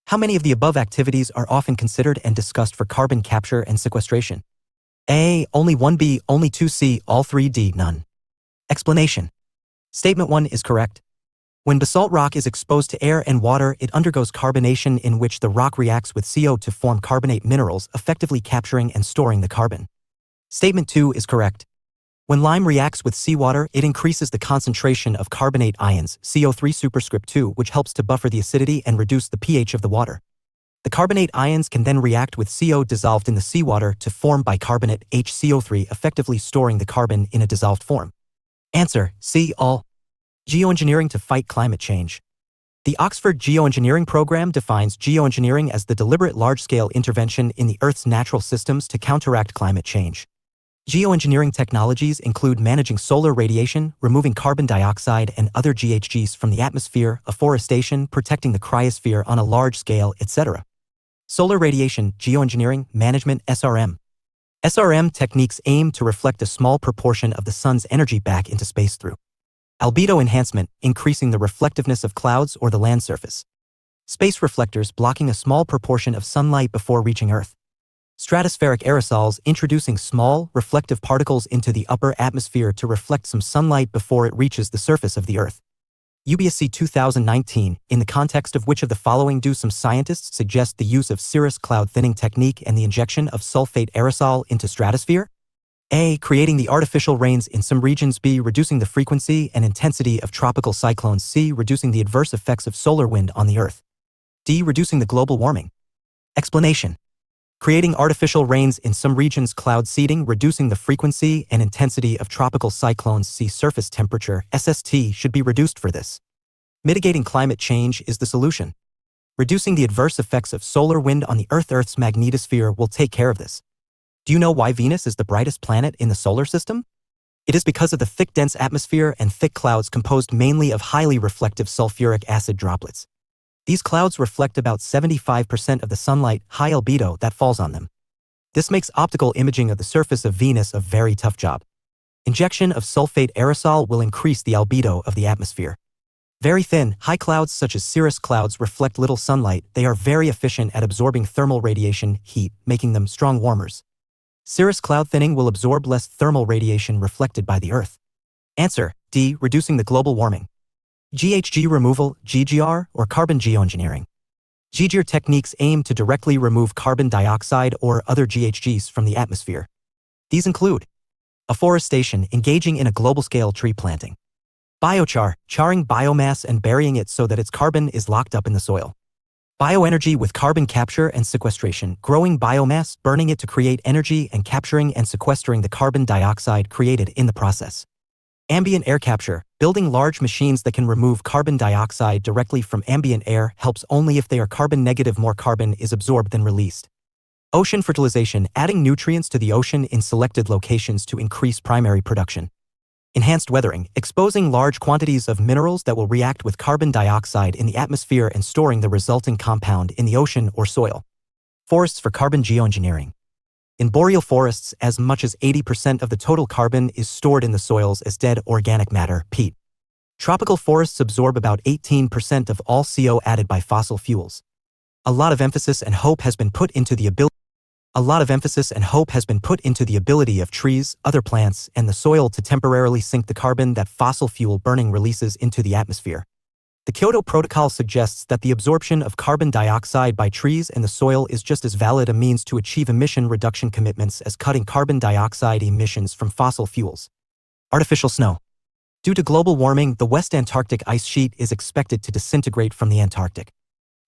How many of the above activities are often considered and discussed for carbon capture and sequestration? A. Only 1. B. Only 2. C. All 3. D. None. Explanation. Statement 1 is correct. When basalt rock is exposed to air and water, it undergoes carbonation in which the rock reacts with CO to form carbonate minerals, effectively capturing and storing the carbon. Statement 2 is correct. When lime reacts with seawater, it increases the concentration of carbonate ions, CO3 superscript 2, which helps to buffer the acidity and reduce the pH of the water. The carbonate ions can then react with CO dissolved in the seawater to form bicarbonate HCO3, effectively storing the carbon in a dissolved form. Answer, C. All. Geoengineering to fight climate change. The Oxford Geoengineering program defines geoengineering as the deliberate large-scale intervention in the Earth's natural systems to counteract climate change. Geoengineering technologies include managing solar radiation, removing carbon dioxide and other GHGs from the atmosphere, afforestation, protecting the cryosphere on a large scale, etc. Solar radiation, geoengineering, management, SRM. SRM techniques aim to reflect a small proportion of the sun's energy back into space through albedo enhancement, increasing the reflectiveness of clouds or the land surface. Space reflectors blocking a small proportion of sunlight before reaching Earth. Stratospheric aerosols introducing small, reflective particles into the upper atmosphere to reflect some sunlight before it reaches the surface of the Earth. UPSC 2019, in the context of which of the following do some scientists suggest the use of cirrus cloud thinning technique and the injection of sulfate aerosol into stratosphere? A. Creating the artificial rains in some regions. B. Reducing the frequency and intensity of tropical cyclones. C. Reducing the adverse effects of solar wind on the Earth. D. Reducing the global warming. Explanation. Creating artificial rains in some regions. Cloud seeding, reducing the frequency and intensity of tropical cyclones. Sea surface temperature, SST, should be reduced for this. Mitigating climate change is the solution. Reducing the adverse effects of solar wind on the Earth's magnetosphere will take care of this. Do you know why Venus is the brightest planet in the solar system? It is because of the thick dense atmosphere and thick clouds composed mainly of highly reflective sulfuric acid droplets. These clouds reflect about 75% of the sunlight, high albedo, that falls on them. This makes optical imaging of the surface of Venus a very tough job. Injection of sulfate aerosol will increase the albedo of the atmosphere. Very thin, high clouds such as cirrus clouds reflect little sunlight. They are very efficient at absorbing thermal radiation, heat, making them strong warmers. Cirrus cloud thinning will absorb less thermal radiation reflected by the Earth. Answer, D. Reducing the global warming. GHG removal, GGR, or carbon geoengineering. GGR techniques aim to directly remove carbon dioxide or other GHGs from the atmosphere. These include afforestation, engaging in a global-scale tree planting. Biochar, charring biomass and burying it so that its carbon is locked up in the soil. Bioenergy with carbon capture and sequestration, growing biomass, burning it to create energy and capturing and sequestering the carbon dioxide created in the process. Ambient air capture, building large machines that can remove carbon dioxide directly from ambient air helps only if they are carbon negative. More carbon is absorbed than released. Ocean fertilization, adding nutrients to the ocean in selected locations to increase primary production. Enhanced weathering, exposing large quantities of minerals that will react with carbon dioxide in the atmosphere and storing the resulting compound in the ocean or soil. Forests for carbon geoengineering. In boreal forests, as much as 80% of the total carbon is stored in the soils as dead organic matter, peat. Tropical forests absorb about 18% of all CO added by fossil fuels. A lot of emphasis and hope has been put into the ability of trees, other plants, and the soil to temporarily sink the carbon that fossil fuel burning releases into the atmosphere. The Kyoto Protocol suggests that the absorption of carbon dioxide by trees and the soil is just as valid a means to achieve emission reduction commitments as cutting carbon dioxide emissions from fossil fuels. Artificial snow. Due to global warming, the West Antarctic ice sheet is expected to disintegrate from the Antarctic.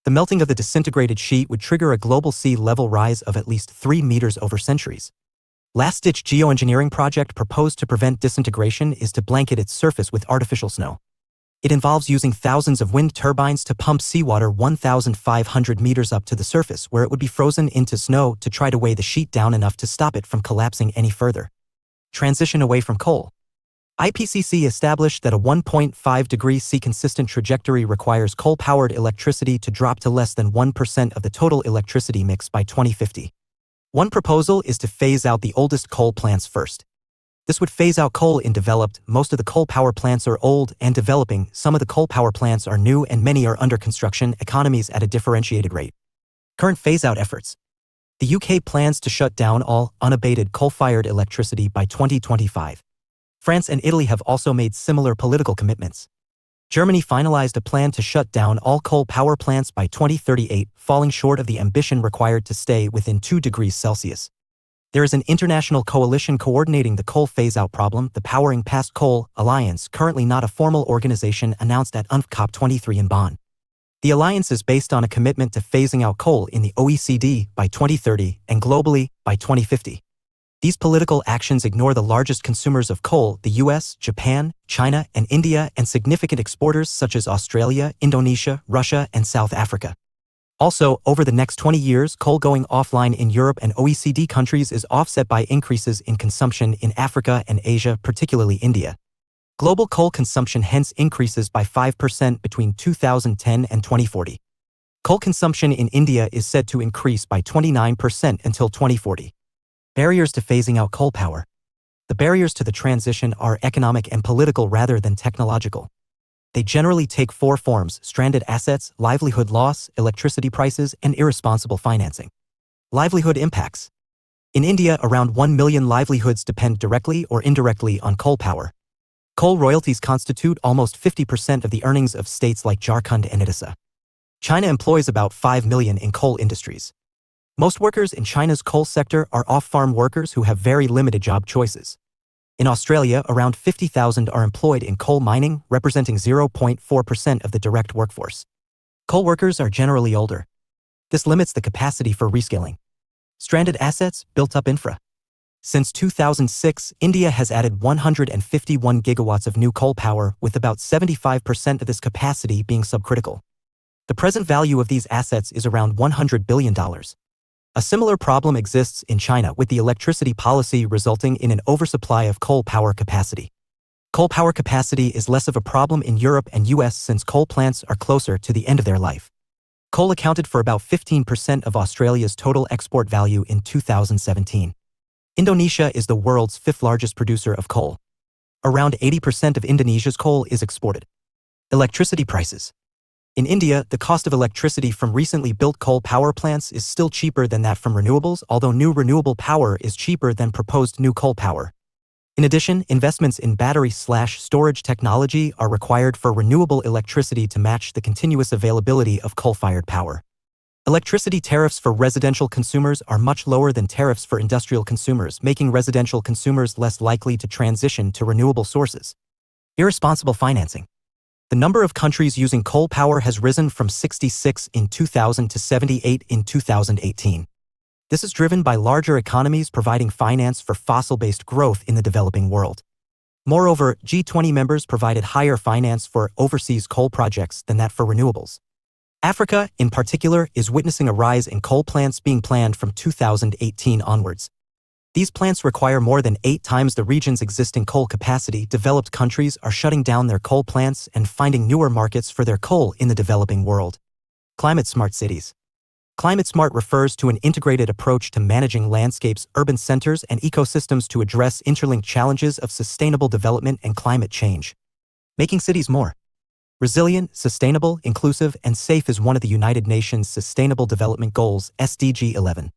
The melting of the disintegrated sheet would trigger a global sea level rise of at least 3 meters over centuries. Last-ditch geoengineering project proposed to prevent disintegration is to blanket its surface with artificial snow. It involves using thousands of wind turbines to pump seawater 1,500 meters up to the surface where it would be frozen into snow to try to weigh the sheet down enough to stop it from collapsing any further. Transition away from coal. IPCC established that a 1.5 degrees C consistent trajectory requires coal-powered electricity to drop to less than 1% of the total electricity mix by 2050. One proposal is to phase out the oldest coal plants first. This would phase out coal in developed, most of the coal power plants are old, and developing, some of the coal power plants are new and many are under construction, economies at a differentiated rate. Current phase-out efforts. The UK plans to shut down all unabated coal-fired electricity by 2025. France and Italy have also made similar political commitments. Germany finalized a plan to shut down all coal power plants by 2038, falling short of the ambition required to stay within 2 degrees Celsius. There is an international coalition coordinating the coal phase-out problem, the Powering Past Coal Alliance, currently not a formal organization, announced at UNFCCC 23 in Bonn. The alliance is based on a commitment to phasing out coal in the OECD by 2030 and globally by 2050. These political actions ignore the largest consumers of coal, the US, Japan, China, and India, and significant exporters such as Australia, Indonesia, Russia, and South Africa. Also, over the next 20 years, coal going offline in Europe and OECD countries is offset by increases in consumption in Africa and Asia, particularly India. Global coal consumption hence increases by 5% between 2010 and 2040. Coal consumption in India is said to increase by 29% until 2040. Barriers to phasing out coal power. The barriers to the transition are economic and political rather than technological. They generally take 4 forms: stranded assets, livelihood loss, electricity prices, and irresponsible financing. Livelihood impacts. In India, around 1 million livelihoods depend directly or indirectly on coal power. Coal royalties constitute almost 50% of the earnings of states like Jharkhand and Odisha. China employs about 5 million in coal industries. Most workers in China's coal sector are off-farm workers who have very limited job choices. In Australia, around 50,000 are employed in coal mining, representing 0.4% of the direct workforce. Coal workers are generally older. This limits the capacity for reskilling. Stranded assets, built-up infra. Since 2006, India has added 151 gigawatts of new coal power, with about 75% of this capacity being subcritical. The present value of these assets is around $100 billion. A similar problem exists in China, with the electricity policy resulting in an oversupply of coal power capacity. Coal power capacity is less of a problem in Europe and US since coal plants are closer to the end of their life. Coal accounted for about 15% of Australia's total export value in 2017. Indonesia is the world's 5th largest producer of coal. Around 80% of Indonesia's coal is exported. Electricity prices. In India, the cost of electricity from recently built coal power plants is still cheaper than that from renewables, although new renewable power is cheaper than proposed new coal power. In addition, investments in battery/storage technology are required for renewable electricity to match the continuous availability of coal-fired power. Electricity tariffs for residential consumers are much lower than tariffs for industrial consumers, making residential consumers less likely to transition to renewable sources. Irresponsible financing. The number of countries using coal power has risen from 66 in 2000 to 78 in 2018. This is driven by larger economies providing finance for fossil-based growth in the developing world. Moreover, G20 members provided higher finance for overseas coal projects than that for renewables. Africa, in particular, is witnessing a rise in coal plants being planned from 2018 onwards. These plants require more than 8 times the region's existing coal capacity. Developed countries are shutting down their coal plants and finding newer markets for their coal in the developing world. Climate-smart cities. Climate-smart refers to an integrated approach to managing landscapes, urban centers, and ecosystems to address interlinked challenges of sustainable development and climate change. Making cities more Resilient, sustainable, inclusive, and safe is one of the United Nations Sustainable Development Goals, SDG 11.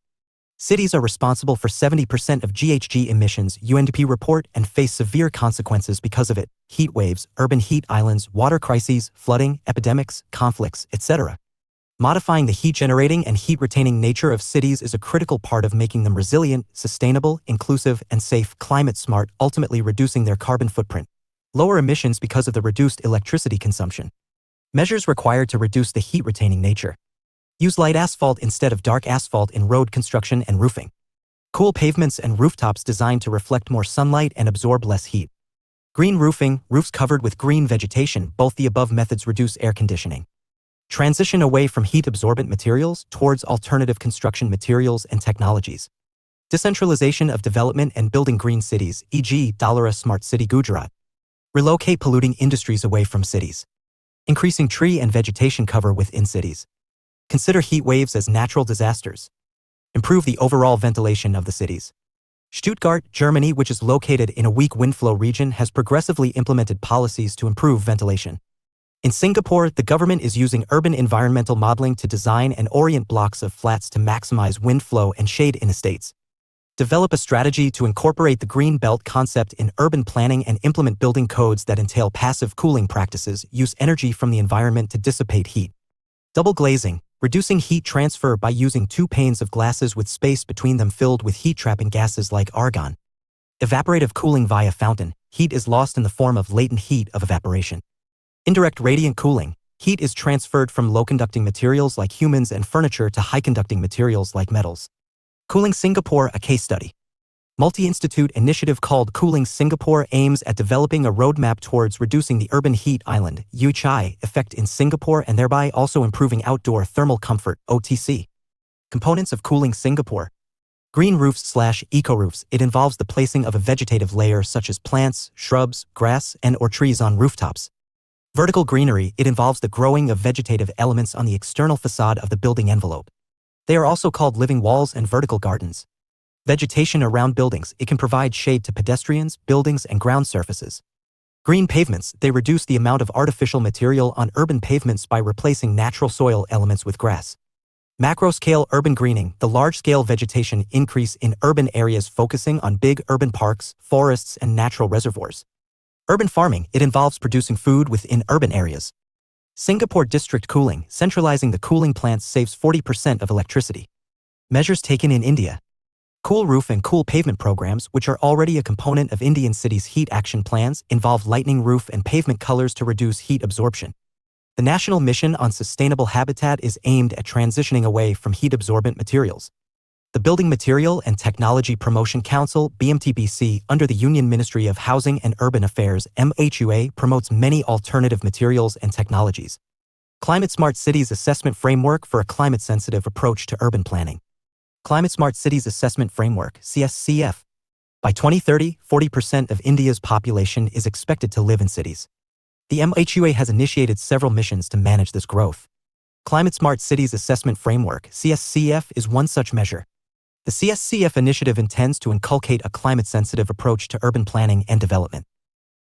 Cities are responsible for 70% of GHG emissions, UNDP report, and face severe consequences because of it: heat waves, urban heat islands, water crises, flooding, epidemics, conflicts, etc. Modifying the heat-generating and heat-retaining nature of cities is a critical part of making them resilient, sustainable, inclusive, and safe, climate-smart, ultimately reducing their carbon footprint. Lower emissions because of the reduced electricity consumption. Measures required to reduce the heat-retaining nature. Use light asphalt instead of dark asphalt in road construction and roofing. Cool pavements and rooftops designed to reflect more sunlight and absorb less heat. Green roofing, roofs covered with green vegetation. Both the above methods reduce air conditioning. Transition away from heat-absorbent materials towards alternative construction materials and technologies. Decentralization of development and building green cities, e.g., Dallara Smart City Gujarat. Relocate polluting industries away from cities. Increasing tree and vegetation cover within cities. Consider heat waves as natural disasters. Improve the overall ventilation of the cities. Stuttgart, Germany, which is located in a weak wind flow region, has progressively implemented policies to improve ventilation. In Singapore, the government is using urban environmental modeling to design and orient blocks of flats to maximize wind flow and shade in estates. Develop a strategy to incorporate the green belt concept in urban planning and implement building codes that entail passive cooling practices, use energy from the environment to dissipate heat. Double glazing, reducing heat transfer by using 2 panes of glasses with space between them filled with heat-trapping gases like argon. Evaporative cooling via fountain, heat is lost in the form of latent heat of evaporation. Indirect radiant cooling, heat is transferred from low-conducting materials like humans and furniture to high-conducting materials like metals. Cooling Singapore, a case study. Multi-institute initiative called Cooling Singapore aims at developing a roadmap towards reducing the urban heat island (UHI) effect in Singapore and thereby also improving outdoor thermal comfort (OTC). Components of Cooling Singapore. Green roofs/eco-roofs. It involves the placing of a vegetative layer such as plants, shrubs, grass, and/or trees on rooftops. Vertical greenery. It involves the growing of vegetative elements on the external facade of the building envelope. They are also called living walls and vertical gardens. Vegetation around buildings. It can provide shade to pedestrians, buildings, and ground surfaces. Green pavements. They reduce the amount of artificial material on urban pavements by replacing natural soil elements with grass. Macro-scale urban greening. The large-scale vegetation increase in urban areas focusing on big urban parks, forests, and natural reservoirs. Urban farming. It involves producing food within urban areas. Singapore district cooling. Centralizing the cooling plants saves 40% of electricity. Measures taken in India. Cool roof and cool pavement programs, which are already a component of Indian cities' heat action plans, involve lightening roof and pavement colors to reduce heat absorption. The National Mission on Sustainable Habitat is aimed at transitioning away from heat-absorbent materials. The Building Material and Technology Promotion Council, BMTBC, under the Union Ministry of Housing and Urban Affairs, MHUA, promotes many alternative materials and technologies. Climate Smart Cities Assessment Framework for a climate-sensitive approach to urban planning. Climate Smart Cities Assessment Framework, CSCF. By 2030, 40% of India's population is expected to live in cities. The MHUA has initiated several missions to manage this growth. Climate Smart Cities Assessment Framework, CSCF, is one such measure. The CSCF initiative intends to inculcate a climate-sensitive approach to urban planning and development.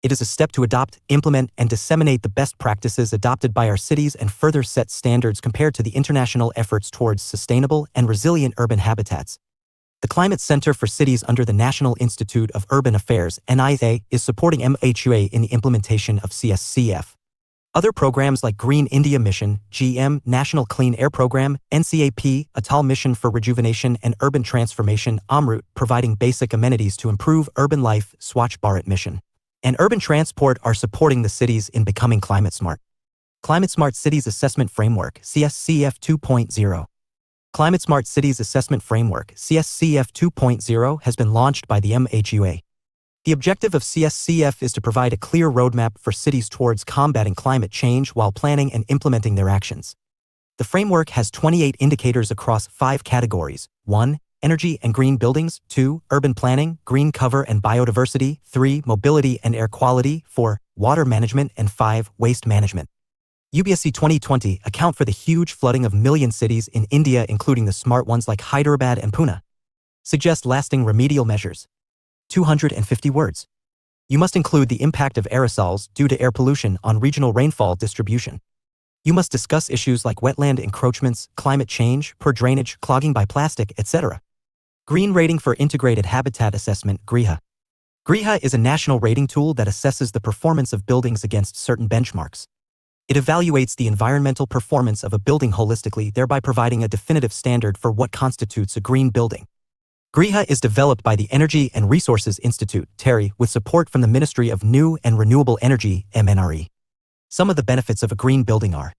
It is a step to adopt, implement, and disseminate the best practices adopted by our cities and further set standards compared to the international efforts towards sustainable and resilient urban habitats. The Climate Center for Cities under the National Institute of Urban Affairs, NIA, is supporting MHUA in the implementation of CSCF. Other programs like Green India Mission, GM, National Clean Air Program, NCAP, Atal Mission for Rejuvenation and Urban Transformation, AMRUT, providing basic amenities to improve urban life, Swachh Bharat Mission, and urban transport are supporting the cities in becoming climate smart. Climate Smart Cities Assessment Framework, CSCF 2.0. Climate Smart Cities Assessment Framework, CSCF 2.0, has been launched by the MHUA. The objective of CSCF is to provide a clear roadmap for cities towards combating climate change while planning and implementing their actions. The framework has 28 indicators across 5 categories: 1. Energy and green buildings, 2. Urban planning, green cover and biodiversity, 3. Mobility and air quality, 4. Water management, and 5. Waste management. UPSC 2020 account for the huge flooding of million cities in India, including the smart ones like Hyderabad and Pune. Suggest lasting remedial measures. 250 words. You must include the impact of aerosols due to air pollution on regional rainfall distribution. You must discuss issues like wetland encroachments, climate change, poor drainage, clogging by plastic, etc. Green Rating for Integrated Habitat Assessment, GRIHA. GRIHA is a national rating tool that assesses the performance of buildings against certain benchmarks. It evaluates the environmental performance of a building holistically, thereby providing a definitive standard for what constitutes a green building. GRIHA is developed by the Energy and Resources Institute, TERI, with support from the Ministry of New and Renewable Energy, MNRE. Some of the benefits of a green building are: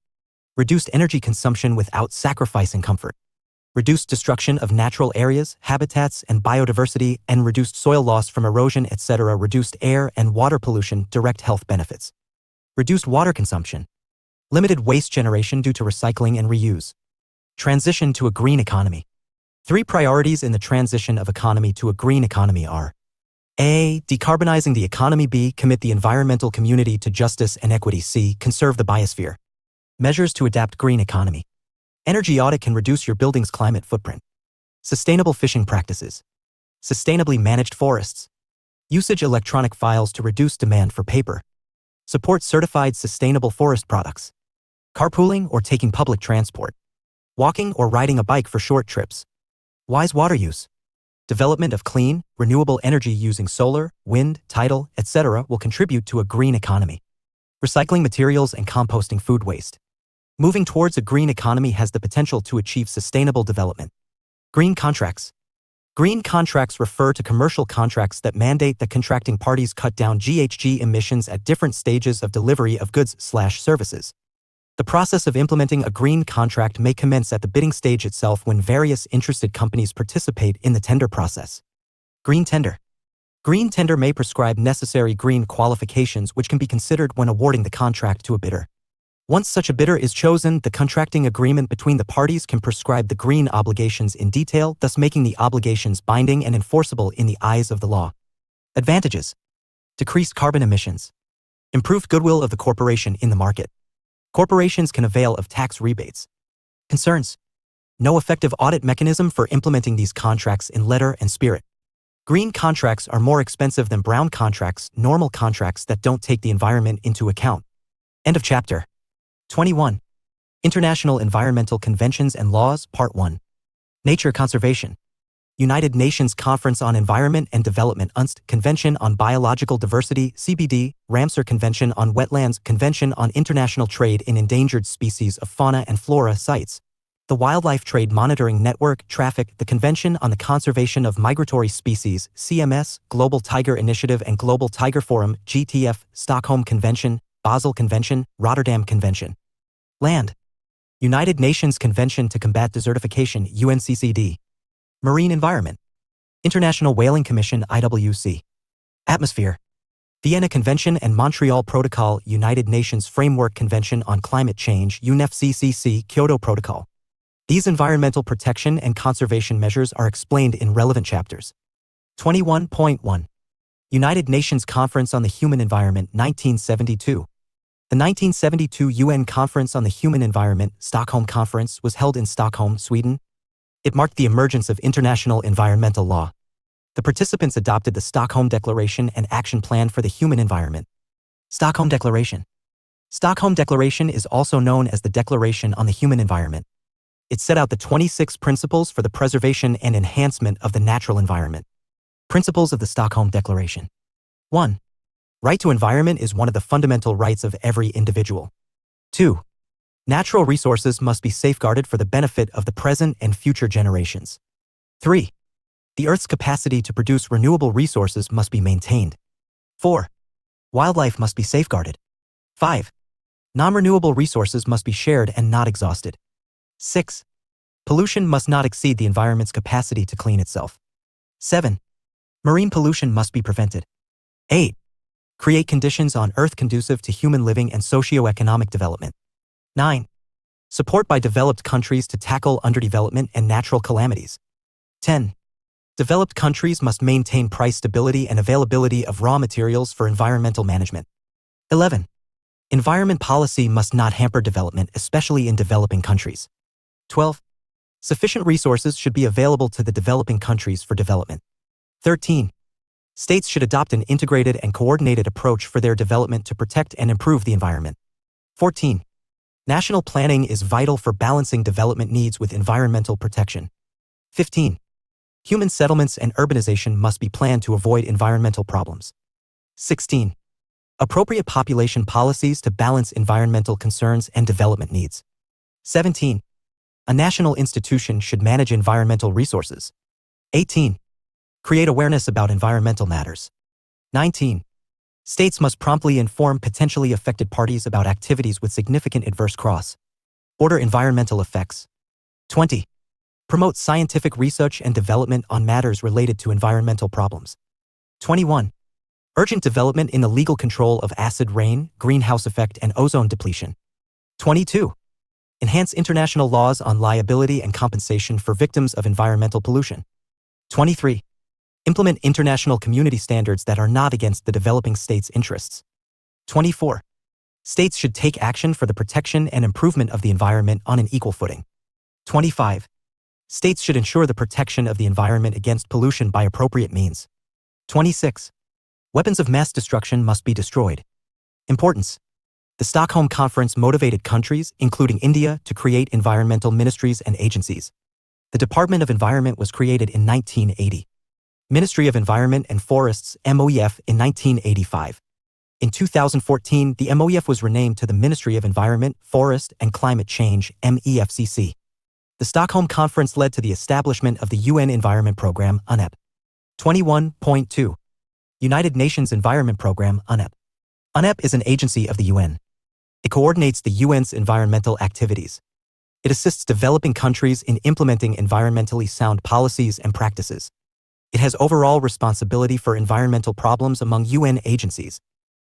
reduced energy consumption without sacrificing comfort, reduced destruction of natural areas, habitats, and biodiversity, and reduced soil loss from erosion, etc., reduced air and water pollution, direct health benefits, reduced water consumption, limited waste generation due to recycling and reuse, transition to a green economy. 3 priorities in the transition of economy to a green economy are: A. Decarbonizing the economy. B. Commit the environmental community to justice and equity. C. Conserve the biosphere. Measures to adapt green economy. Energy audit can reduce your building's climate footprint. Sustainable fishing practices. Sustainably managed forests. Usage electronic files to reduce demand for paper. Support certified sustainable forest products. Carpooling or taking public transport. Walking or riding a bike for short trips. Wise water use. Development of clean, renewable energy using solar, wind, tidal, etc. will contribute to a green economy. Recycling materials and composting food waste. Moving towards a green economy has the potential to achieve sustainable development. Green contracts. Green contracts refer to commercial contracts that mandate that contracting parties cut down GHG emissions at different stages of delivery of goods/services. The process of implementing a green contract may commence at the bidding stage itself when various interested companies participate in the tender process. Green tender. Green tender may prescribe necessary green qualifications which can be considered when awarding the contract to a bidder. Once such a bidder is chosen, the contracting agreement between the parties can prescribe the green obligations in detail, thus making the obligations binding and enforceable in the eyes of the law. Advantages: decreased carbon emissions, improved goodwill of the corporation in the market. Corporations can avail of tax rebates. Concerns: no effective audit mechanism for implementing these contracts in letter and spirit. Green contracts are more expensive than brown contracts, normal contracts that don't take the environment into account. End of chapter. 21. International Environmental Conventions and Laws, Part 1. Nature Conservation. United Nations Conference on Environment and Development UNCTAD, Convention on Biological Diversity, CBD, Ramsar Convention on Wetlands, Convention on International Trade in Endangered Species of Fauna and Flora CITES, the Wildlife Trade Monitoring Network, Traffic, the Convention on the Conservation of Migratory Species, CMS, Global Tiger Initiative and Global Tiger Forum, GTF, Stockholm Convention, Basel Convention, Rotterdam Convention. Land. United Nations Convention to Combat Desertification, UNCCD. Marine Environment. International Whaling Commission, IWC. Atmosphere. Vienna Convention and Montreal Protocol, United Nations Framework Convention on Climate Change, UNFCCC, Kyoto Protocol. These environmental protection and conservation measures are explained in relevant chapters. 21.1. United Nations Conference on the Human Environment, 1972. The 1972 UN Conference on the Human Environment, Stockholm Conference, was held in Stockholm, Sweden. It marked the emergence of international environmental law. The participants adopted the Stockholm Declaration and Action Plan for the Human Environment. Stockholm Declaration. Stockholm Declaration is also known as the Declaration on the Human Environment. It set out the 26 principles for the preservation and enhancement of the natural environment. Principles of the Stockholm Declaration. 1. Right to environment is one of the fundamental rights of every individual. 2. Natural resources must be safeguarded for the benefit of the present and future generations. 3. The Earth's capacity to produce renewable resources must be maintained. 4. Wildlife must be safeguarded. 5. Non-renewable resources must be shared and not exhausted. 6. Pollution must not exceed the environment's capacity to clean itself. 7. Marine pollution must be prevented. 8. Create conditions on Earth conducive to human living and socio-economic development. 9. Support by developed countries to tackle underdevelopment and natural calamities. 10. Developed countries must maintain price stability and availability of raw materials for environmental management. 11. Environment policy must not hamper development, especially in developing countries. 12. Sufficient resources should be available to the developing countries for development. 13. States should adopt an integrated and coordinated approach for their development to protect and improve the environment. 14. National planning is vital for balancing development needs with environmental protection. 15. Human settlements and urbanization must be planned to avoid environmental problems. 16. Appropriate population policies to balance environmental concerns and development needs. 17. A national institution should manage environmental resources. 18. Create awareness about environmental matters. 19. States must promptly inform potentially affected parties about activities with significant adverse cross-border environmental effects. 20. Promote scientific research and development on matters related to environmental problems. 21. Urgent development in the legal control of acid rain, greenhouse effect, and ozone depletion. 22. Enhance international laws on liability and compensation for victims of environmental pollution. 23. Implement international community standards that are not against the developing states' interests. 24. States should take action for the protection and improvement of the environment on an equal footing. 25. States should ensure the protection of the environment against pollution by appropriate means. 26. Weapons of mass destruction must be destroyed. Importance. The Stockholm Conference motivated countries, including India, to create environmental ministries and agencies. The Department of Environment was created in 1980. Ministry of Environment and Forests, MOEF, in 1985. In 2014, the MOEF was renamed to the Ministry of Environment, Forest, and Climate Change, MEFCC. The Stockholm Conference led to the establishment of the UN Environment Programme, UNEP. 21.2. United Nations Environment Programme, UNEP. UNEP is an agency of the UN. It coordinates the UN's environmental activities. It assists developing countries in implementing environmentally sound policies and practices. It has overall responsibility for environmental problems among UN agencies.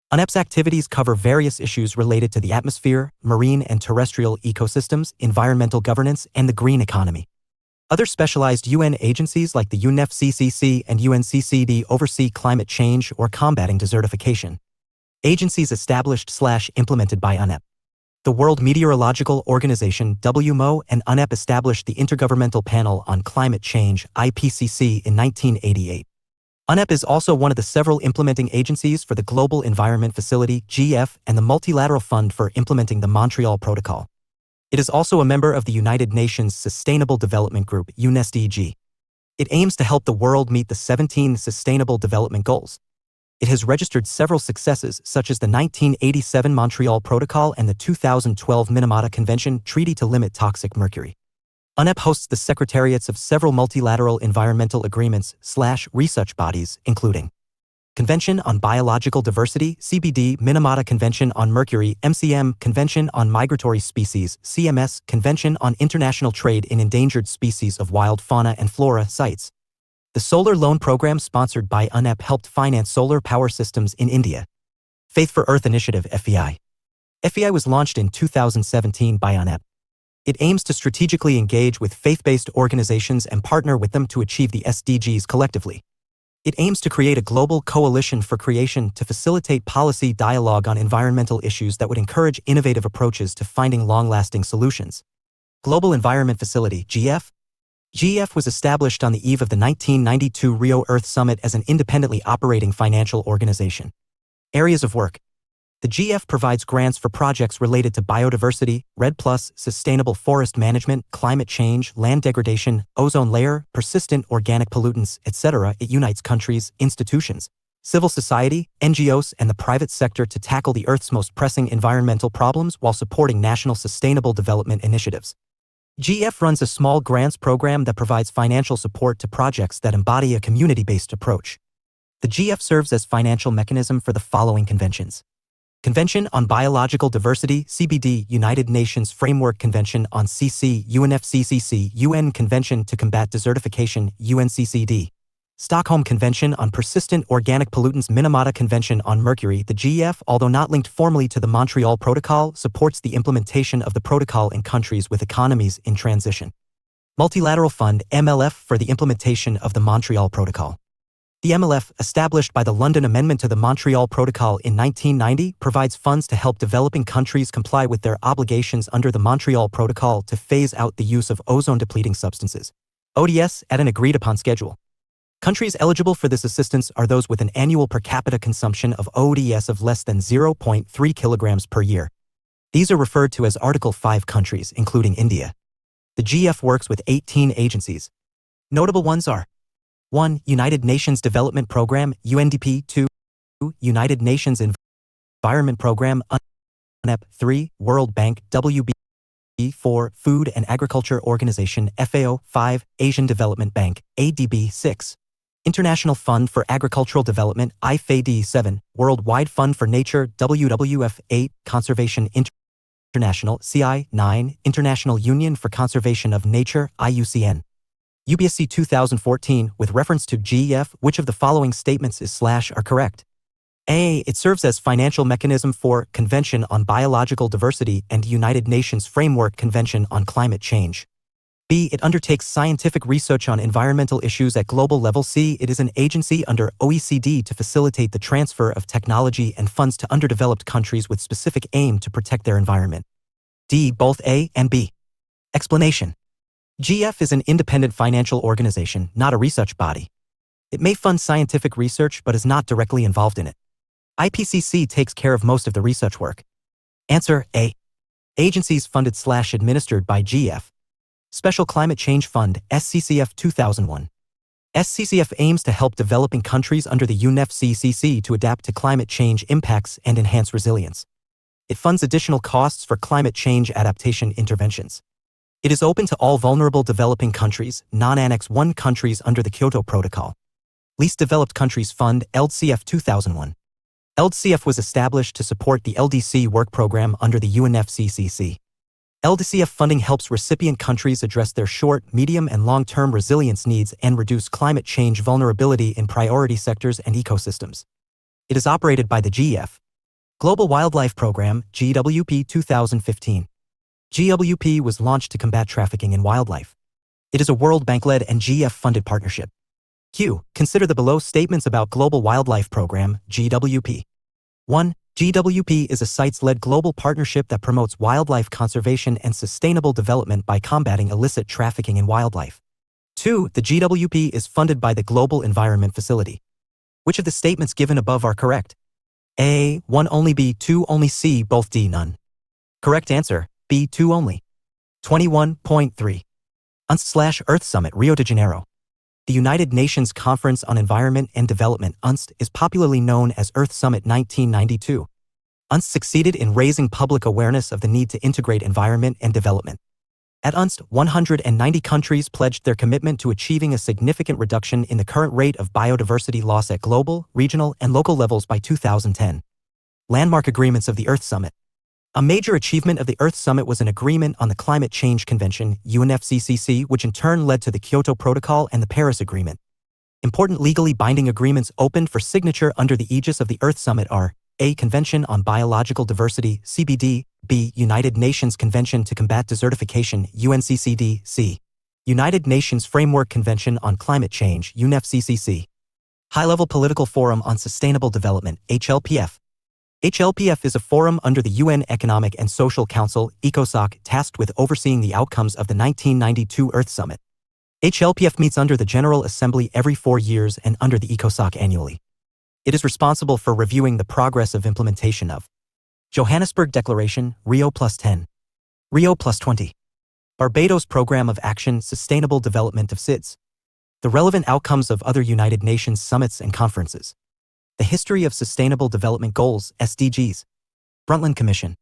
UNEP's activities cover various issues related to the atmosphere, marine and terrestrial ecosystems, environmental governance, and the green economy. Other specialized UN agencies like the UNFCCC and UNCCD oversee climate change or combating desertification. Agencies established/implemented by UNEP. The World Meteorological Organization (WMO) and UNEP established the Intergovernmental Panel on Climate Change (IPCC) in 1988. UNEP is also one of the several implementing agencies for the Global Environment Facility (GF) and the Multilateral Fund for implementing the Montreal Protocol. It is also a member of the United Nations Sustainable Development Group (UNSDG). It aims to help the world meet the 17 Sustainable Development Goals. It has registered several successes such as the 1987 Montreal Protocol and the 2012 Minamata Convention Treaty to limit toxic mercury. UNEP hosts the secretariats of several multilateral environmental agreements/research bodies, including Convention on Biological Diversity, CBD, Minamata Convention on Mercury, MCM, Convention on Migratory Species, CMS, Convention on International Trade in Endangered Species of Wild Fauna and Flora, CITES. The Solar Loan Program sponsored by UNEP helped finance solar power systems in India. Faith for Earth Initiative, FEI. FEI was launched in 2017 by UNEP. It aims to strategically engage with faith-based organizations and partner with them to achieve the SDGs collectively. It aims to create a global coalition for creation to facilitate policy dialogue on environmental issues that would encourage innovative approaches to finding long-lasting solutions. Global Environment Facility, GF. GF was established on the eve of the 1992 Rio Earth Summit as an independently operating financial organization. Areas of work. The GF provides grants for projects related to biodiversity, REDD+, sustainable forest management, climate change, land degradation, ozone layer, persistent organic pollutants, etc. It unites countries, institutions, civil society, NGOs, and the private sector to tackle the Earth's most pressing environmental problems while supporting national sustainable development initiatives. GF runs a small grants program that provides financial support to projects that embody a community-based approach. The GF serves as financial mechanism for the following conventions. Convention on Biological Diversity, CBD, United Nations Framework Convention on CC, UNFCCC, UN Convention to Combat Desertification, UNCCD. Stockholm Convention on Persistent Organic Pollutants, Minamata Convention on Mercury. The GF, although not linked formally to the Montreal Protocol, supports the implementation of the protocol in countries with economies in transition. Multilateral Fund, MLF, for the implementation of the Montreal Protocol. The MLF, established by the London Amendment to the Montreal Protocol in 1990, provides funds to help developing countries comply with their obligations under the Montreal Protocol to phase out the use of ozone-depleting substances, ODS, at an agreed-upon schedule. Countries eligible for this assistance are those with an annual per capita consumption of ODS of less than 0.3 kilograms per year. These are referred to as Article 5 countries, including India. The GF works with 18 agencies. Notable ones are 1. United Nations Development Programme, UNDP. 2. United Nations Environment Programme, UNEP. 3. World Bank, WB. 4. Food and Agriculture Organization, FAO. 5. Asian Development Bank, ADB. 6. International Fund for Agricultural Development, IFAD. 7. Worldwide Fund for Nature, WWF. 8. Conservation International, CI. 9. International Union for Conservation of Nature, IUCN. UPSC 2014, with reference to GF, which of the following statements are correct? A. It serves as financial mechanism for Convention on Biological Diversity and United Nations Framework Convention on Climate Change. B. It undertakes scientific research on environmental issues at global level. C. It is an agency under OECD to facilitate the transfer of technology and funds to underdeveloped countries with specific aim to protect their environment. D. Both A and B. Explanation. GF is an independent financial organization, not a research body. It may fund scientific research but is not directly involved in it. IPCC takes care of most of the research work. Answer A. Agencies funded/administered by GF. Special Climate Change Fund, SCCF 2001. SCCF aims to help developing countries under the UNFCCC to adapt to climate change impacts and enhance resilience. It funds additional costs for climate change adaptation interventions. It is open to all vulnerable developing countries, non-Annex 1 countries under the Kyoto Protocol. Least Developed Countries Fund, LDCF 2001. LDCF was established to support the LDC work program under the UNFCCC. LDCF funding helps recipient countries address their short, medium, and long-term resilience needs and reduce climate change vulnerability in priority sectors and ecosystems. It is operated by the GF. Global Wildlife Program, GWP 2015. GWP was launched to combat trafficking in wildlife. It is a World Bank-led and GF-funded partnership. Q. Consider the below statements about Global Wildlife Program, GWP. 1. GWP is a CITES-led global partnership that promotes wildlife conservation and sustainable development by combating illicit trafficking in wildlife. 2. The GWP is funded by the Global Environment Facility. Which of the statements given above are correct? A. 1 only. B. 2 only. C. Both. D. None. Correct answer, B. 2 only. 21.3. UNFCCC/Earth Summit, Rio de Janeiro. The United Nations Conference on Environment and Development, UNFCCC, is popularly known as Earth Summit 1992. UNFCCC succeeded in raising public awareness of the need to integrate environment and development. At UNFCCC, 190 countries pledged their commitment to achieving a significant reduction in the current rate of biodiversity loss at global, regional, and local levels by 2010. Landmark agreements of the Earth Summit. A major achievement of the Earth Summit was an agreement on the Climate Change Convention, UNFCCC, which in turn led to the Kyoto Protocol and the Paris Agreement. Important legally binding agreements opened for signature under the aegis of the Earth Summit are A. Convention on Biological Diversity, CBD. B. United Nations Convention to Combat Desertification, UNCCD. C. United Nations Framework Convention on Climate Change, UNFCCC. High-Level Political Forum on Sustainable Development, HLPF. HLPF is a forum under the UN Economic and Social Council, ECOSOC, tasked with overseeing the outcomes of the 1992 Earth Summit. HLPF meets under the General Assembly every 4 years and under the ECOSOC annually. It is responsible for reviewing the progress of implementation of Johannesburg Declaration, Rio +10, Rio +20, Barbados Programme of Action, Sustainable Development of SIDS, the relevant outcomes of other United Nations summits and conferences, the history of Sustainable Development Goals, SDGs, Brundtland Commission.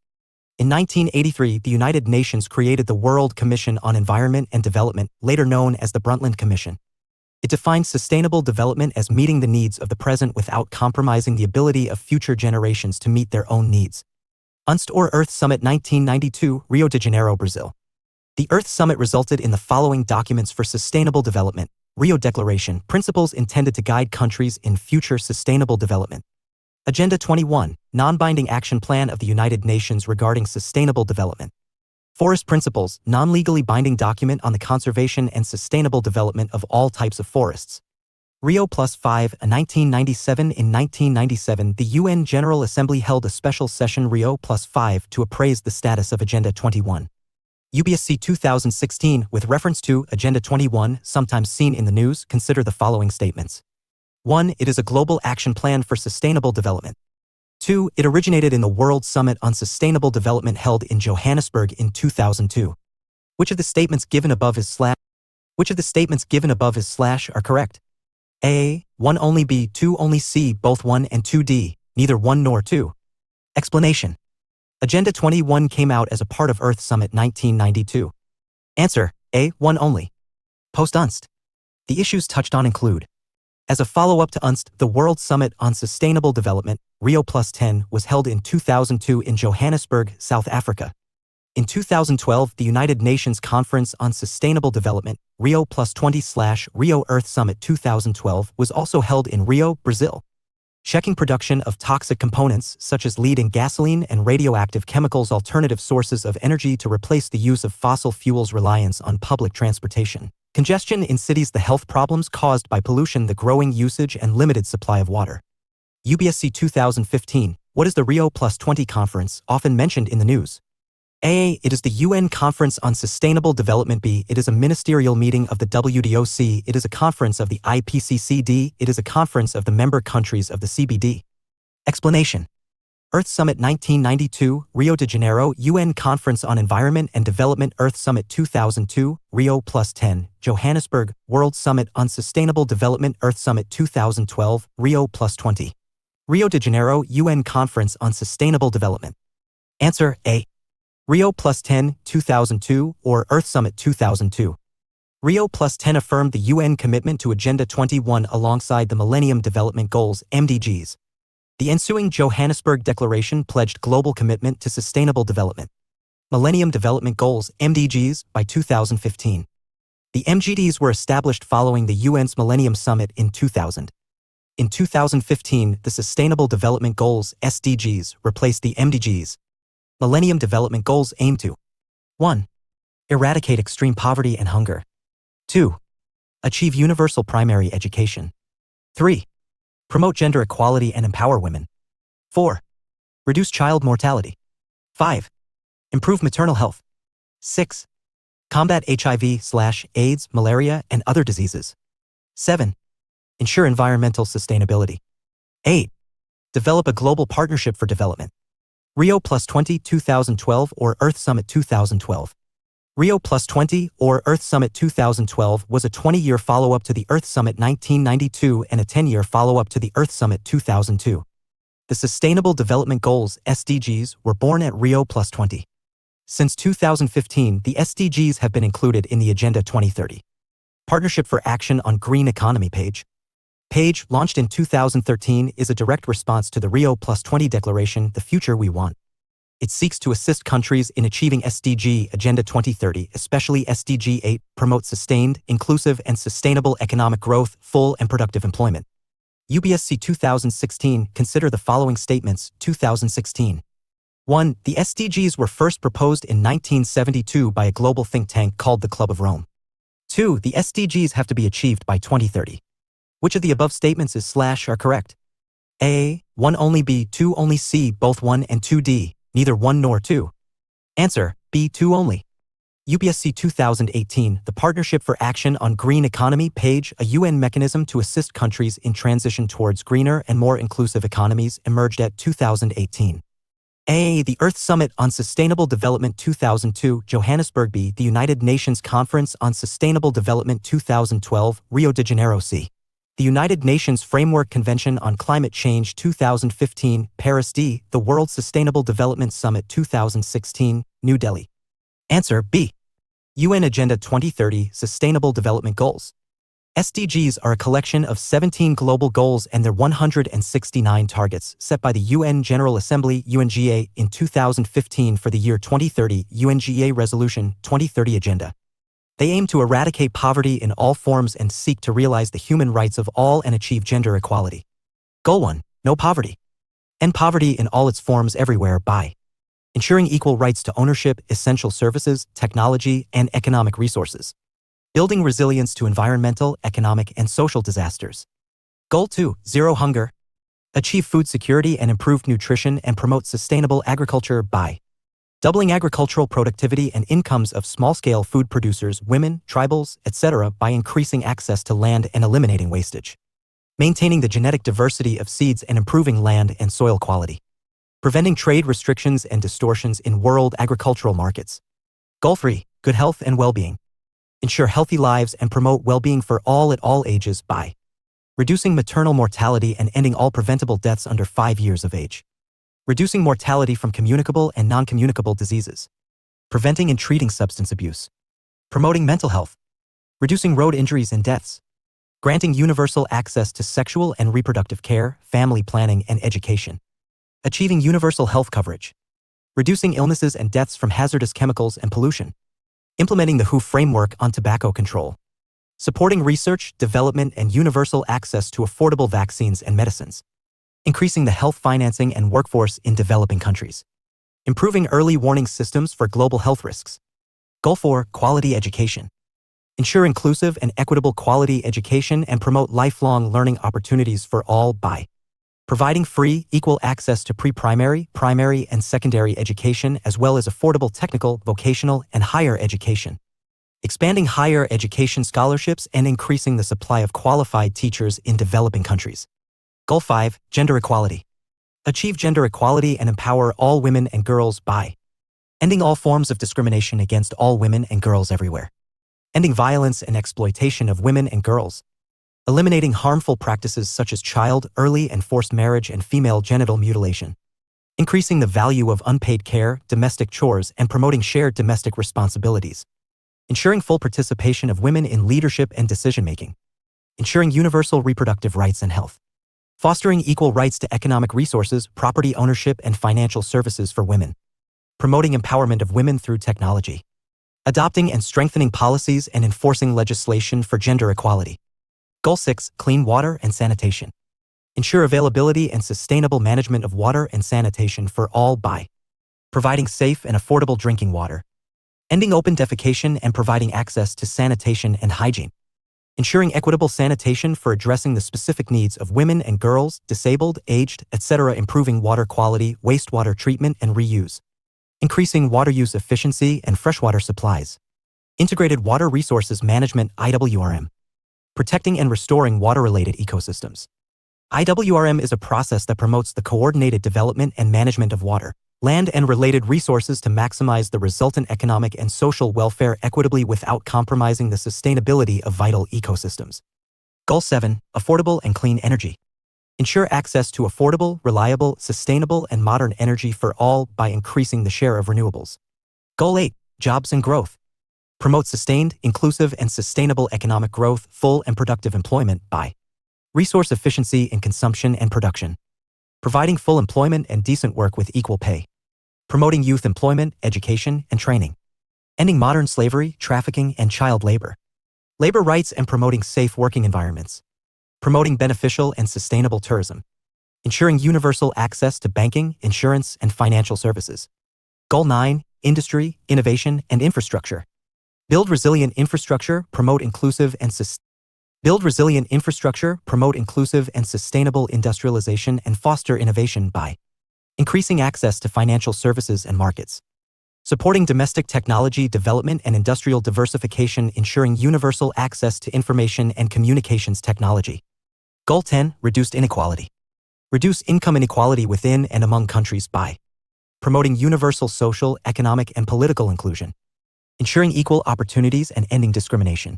In 1983, the United Nations created the World Commission on Environment and Development, later known as the Brundtland Commission. It defines sustainable development as meeting the needs of the present without compromising the ability of future generations to meet their own needs. UNFCCC Earth Summit 1992, Rio de Janeiro, Brazil. The Earth Summit resulted in the following documents for sustainable development: Rio Declaration, principles intended to guide countries in future sustainable development. Agenda 21, non-binding action plan of the United Nations regarding sustainable development. Forest Principles, non-legally binding document on the conservation and sustainable development of all types of forests. Rio +5, 1997. In 1997, the UN General Assembly held a special session Rio +5 to appraise the status of Agenda 21. UPSC 2016, with reference to Agenda 21, sometimes seen in the news, consider the following statements. 1. It is a global action plan for sustainable development. 2. It originated in the World Summit on Sustainable Development held in Johannesburg in 2002. Which of the statements given above is slash are correct? A. 1 only, B. 2 only, C. Both 1 and 2, D. Neither 1 nor 2. Explanation. Agenda 21 came out as a part of Earth Summit 1992. Answer. A. 1 only. Post-UNST. The issues touched on include: as a follow-up to UNST, the World Summit on Sustainable Development, Rio +10, was held in 2002 in Johannesburg, South Africa. In 2012, the United Nations Conference on Sustainable Development, Rio +20/Rio Earth Summit 2012, was also held in Rio, Brazil. Checking production of toxic components such as lead in gasoline and radioactive chemicals, alternative sources of energy to replace the use of fossil fuels, reliance on public transportation, congestion in cities, the health problems caused by pollution, the growing usage and limited supply of water. UPSC 2015, what is the Rio +20 conference, often mentioned in the news? A. It is the UN Conference on Sustainable Development. B. It is a ministerial meeting of the WDOC. It is a conference of the IPCC. D. It is a conference of the member countries of the CBD. Explanation. Earth Summit 1992, Rio de Janeiro, UN Conference on Environment and Development. Earth Summit 2002, Rio +10, Johannesburg, World Summit on Sustainable Development. Earth Summit 2012, Rio +20. Rio de Janeiro, UN Conference on Sustainable Development. Answer. A. Rio +10, 2002, or Earth Summit 2002. Rio +10 affirmed the UN commitment to Agenda 21 alongside the Millennium Development Goals, MDGs. The ensuing Johannesburg Declaration pledged global commitment to sustainable development. Millennium Development Goals, MDGs, by 2015. The MGDs were established following the UN's Millennium Summit in 2000. In 2015, the Sustainable Development Goals, SDGs, replaced the MDGs. Millennium Development Goals aim to: 1. Eradicate extreme poverty and hunger. 2. Achieve universal primary education. 3. Promote gender equality and empower women. 4. Reduce child mortality. 5. Improve maternal health. 6. Combat HIV/AIDS, malaria, and other diseases. 7. Ensure environmental sustainability. 8. Develop a global partnership for development. Rio +20, 2012, or Earth Summit 2012. Rio +20, or Earth Summit 2012, was a 20-year follow-up to the Earth Summit 1992 and a 10-year follow-up to the Earth Summit 2002. The Sustainable Development Goals, SDGs, were born at Rio +20. Since 2015, the SDGs have been included in the Agenda 2030. Partnership for Action on Green Economy page, launched in 2013, is a direct response to the Rio +20 Declaration, The Future We Want. It seeks to assist countries in achieving SDG Agenda 2030, especially SDG 8, promote sustained, inclusive, and sustainable economic growth, full and productive employment. UPSC 2016, consider the following statements. 2016. 1. The SDGs were first proposed in 1972 by a global think tank called the Club of Rome. 2. The SDGs have to be achieved by 2030. Which of the above statements is / are correct? A. 1 only, B. 2 only, C. Both 1 and 2, D. Neither 1 nor 2. Answer. B. 2 only. UPSC 2018, the Partnership for Action on Green Economy page, a UN mechanism to assist countries in transition towards greener and more inclusive economies, emerged at 2018. A. The Earth Summit on Sustainable Development 2002, Johannesburg. B. The United Nations Conference on Sustainable Development 2012, Rio de Janeiro. C. The United Nations Framework Convention on Climate Change 2015, Paris. D. The World Sustainable Development Summit 2016, New Delhi. Answer. B. UN Agenda 2030 Sustainable Development Goals. SDGs are a collection of 17 global goals and their 169 targets set by the UN General Assembly UNGA in 2015 for the year 2030, UNGA Resolution 2030 Agenda. They aim to eradicate poverty in all forms and seek to realize the human rights of all and achieve gender equality. Goal 1. No poverty. End poverty in all its forms everywhere by ensuring equal rights to ownership, essential services, technology, and economic resources. Building resilience to environmental, economic, and social disasters. Goal 2. Zero hunger. Achieve food security and improved nutrition and promote sustainable agriculture by Doubling agricultural productivity and incomes of small-scale food producers, women, tribals, etc. by increasing access to land and eliminating wastage. Maintaining the genetic diversity of seeds and improving land and soil quality. Preventing trade restrictions and distortions in world agricultural markets. Goal 3. Good health and well-being. Ensure healthy lives and promote well-being for all at all ages by reducing maternal mortality and ending all preventable deaths under 5 years of age. Reducing mortality from communicable and non-communicable diseases. Preventing and treating substance abuse. Promoting mental health. Reducing road injuries and deaths. Granting universal access to sexual and reproductive care, family planning, and education. Achieving universal health coverage. Reducing illnesses and deaths from hazardous chemicals and pollution. Implementing the WHO framework on tobacco control. Supporting research, development, and universal access to affordable vaccines and medicines. Increasing the health financing and workforce in developing countries. Improving early warning systems for global health risks. Goal 4. Quality education. Ensure inclusive and equitable quality education and promote lifelong learning opportunities for all by providing free, equal access to pre-primary, primary, and secondary education as well as affordable technical, vocational, and higher education. Expanding higher education scholarships and increasing the supply of qualified teachers in developing countries. Goal 5. Gender equality. Achieve gender equality and empower all women and girls by ending all forms of discrimination against all women and girls everywhere. Ending violence and exploitation of women and girls. Eliminating harmful practices such as child, early and forced marriage and female genital mutilation. Increasing the value of unpaid care, domestic chores, and promoting shared domestic responsibilities. Ensuring full participation of women in leadership and decision-making. Ensuring universal reproductive rights and health. Fostering equal rights to economic resources, property ownership, and financial services for women. Promoting empowerment of women through technology. Adopting and strengthening policies and enforcing legislation for gender equality. Goal 6. Clean water and sanitation. Ensure availability and sustainable management of water and sanitation for all by providing safe and affordable drinking water. Ending open defecation and providing access to sanitation and hygiene. Ensuring equitable sanitation for addressing the specific needs of women and girls, disabled, aged, etc. Improving water quality, wastewater treatment, and reuse. Increasing water use efficiency and freshwater supplies. Integrated water resources management (IWRM). Protecting and restoring water-related ecosystems. IWRM is a process that promotes the coordinated development and management of water, land, and related resources to maximize the resultant economic and social welfare equitably without compromising the sustainability of vital ecosystems. Goal 7. Affordable and clean energy. Ensure access to affordable, reliable, sustainable, and modern energy for all by increasing the share of renewables. Goal 8. Jobs and growth. Promote sustained, inclusive, and sustainable economic growth, full and productive employment by resource efficiency in consumption and production. Providing full employment and decent work with equal pay. Promoting youth employment, education, and training. Ending modern slavery, trafficking, and child labor. Labor rights and promoting safe working environments. Promoting beneficial and sustainable tourism. Ensuring universal access to banking, insurance, and financial services. Goal 9. Industry, innovation, and infrastructure. Build resilient infrastructure, promote inclusive and sustainable industrialization and foster innovation by increasing access to financial services and markets. Supporting domestic technology development and industrial diversification, ensuring universal access to information and communications technology. Goal 10. Reduced inequality. Reduce income inequality within and among countries by promoting universal social, economic, and political inclusion. Ensuring equal opportunities and ending discrimination.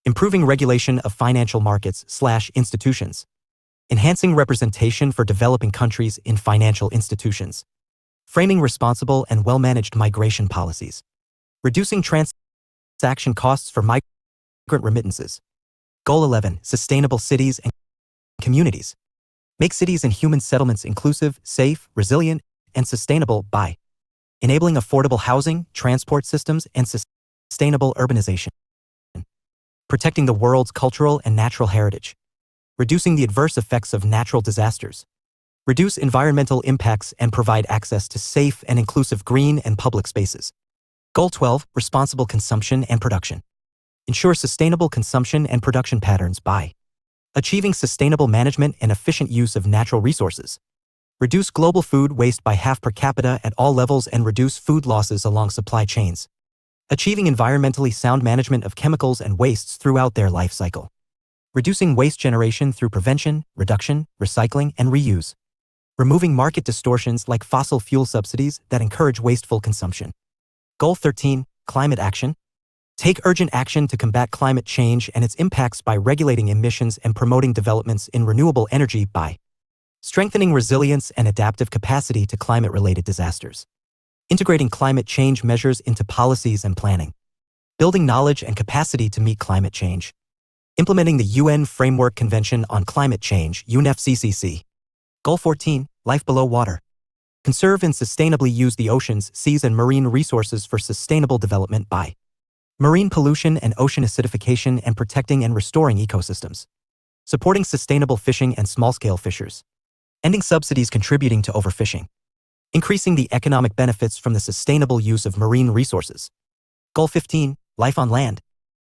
Improving regulation of financial markets/institutions. Enhancing representation for developing countries in financial institutions. Framing responsible and well-managed migration policies. Reducing transaction costs for migrant remittances. Goal 11. Sustainable cities and communities. Make cities and human settlements inclusive, safe, resilient, and sustainable by enabling affordable housing, transport systems, and sustainable urbanization. Protecting the world's cultural and natural heritage. Reducing the adverse effects of natural disasters. Reduce environmental impacts and provide access to safe and inclusive green and public spaces. Goal 12. Responsible consumption and production. Ensure sustainable consumption and production patterns by achieving sustainable management and efficient use of natural resources. Reduce global food waste by half per capita at all levels and reduce food losses along supply chains. Achieving environmentally sound management of chemicals and wastes throughout their life cycle. Reducing waste generation through prevention, reduction, recycling, and reuse. Removing market distortions like fossil fuel subsidies that encourage wasteful consumption. Goal 13, Climate Action. Take urgent action to combat climate change and its impacts by regulating emissions and promoting developments in renewable energy by strengthening resilience and adaptive capacity to climate-related disasters. Integrating climate change measures into policies and planning. Building knowledge and capacity to meet climate change. Implementing the UN Framework Convention on Climate Change, UNFCCC. Goal 14, Life Below Water. Conserve and sustainably use the oceans, seas, and marine resources for sustainable development by marine pollution and ocean acidification and protecting and restoring ecosystems. Supporting sustainable fishing and small-scale fishers. Ending subsidies contributing to overfishing. Increasing the economic benefits from the sustainable use of marine resources. Goal 15, Life on Land.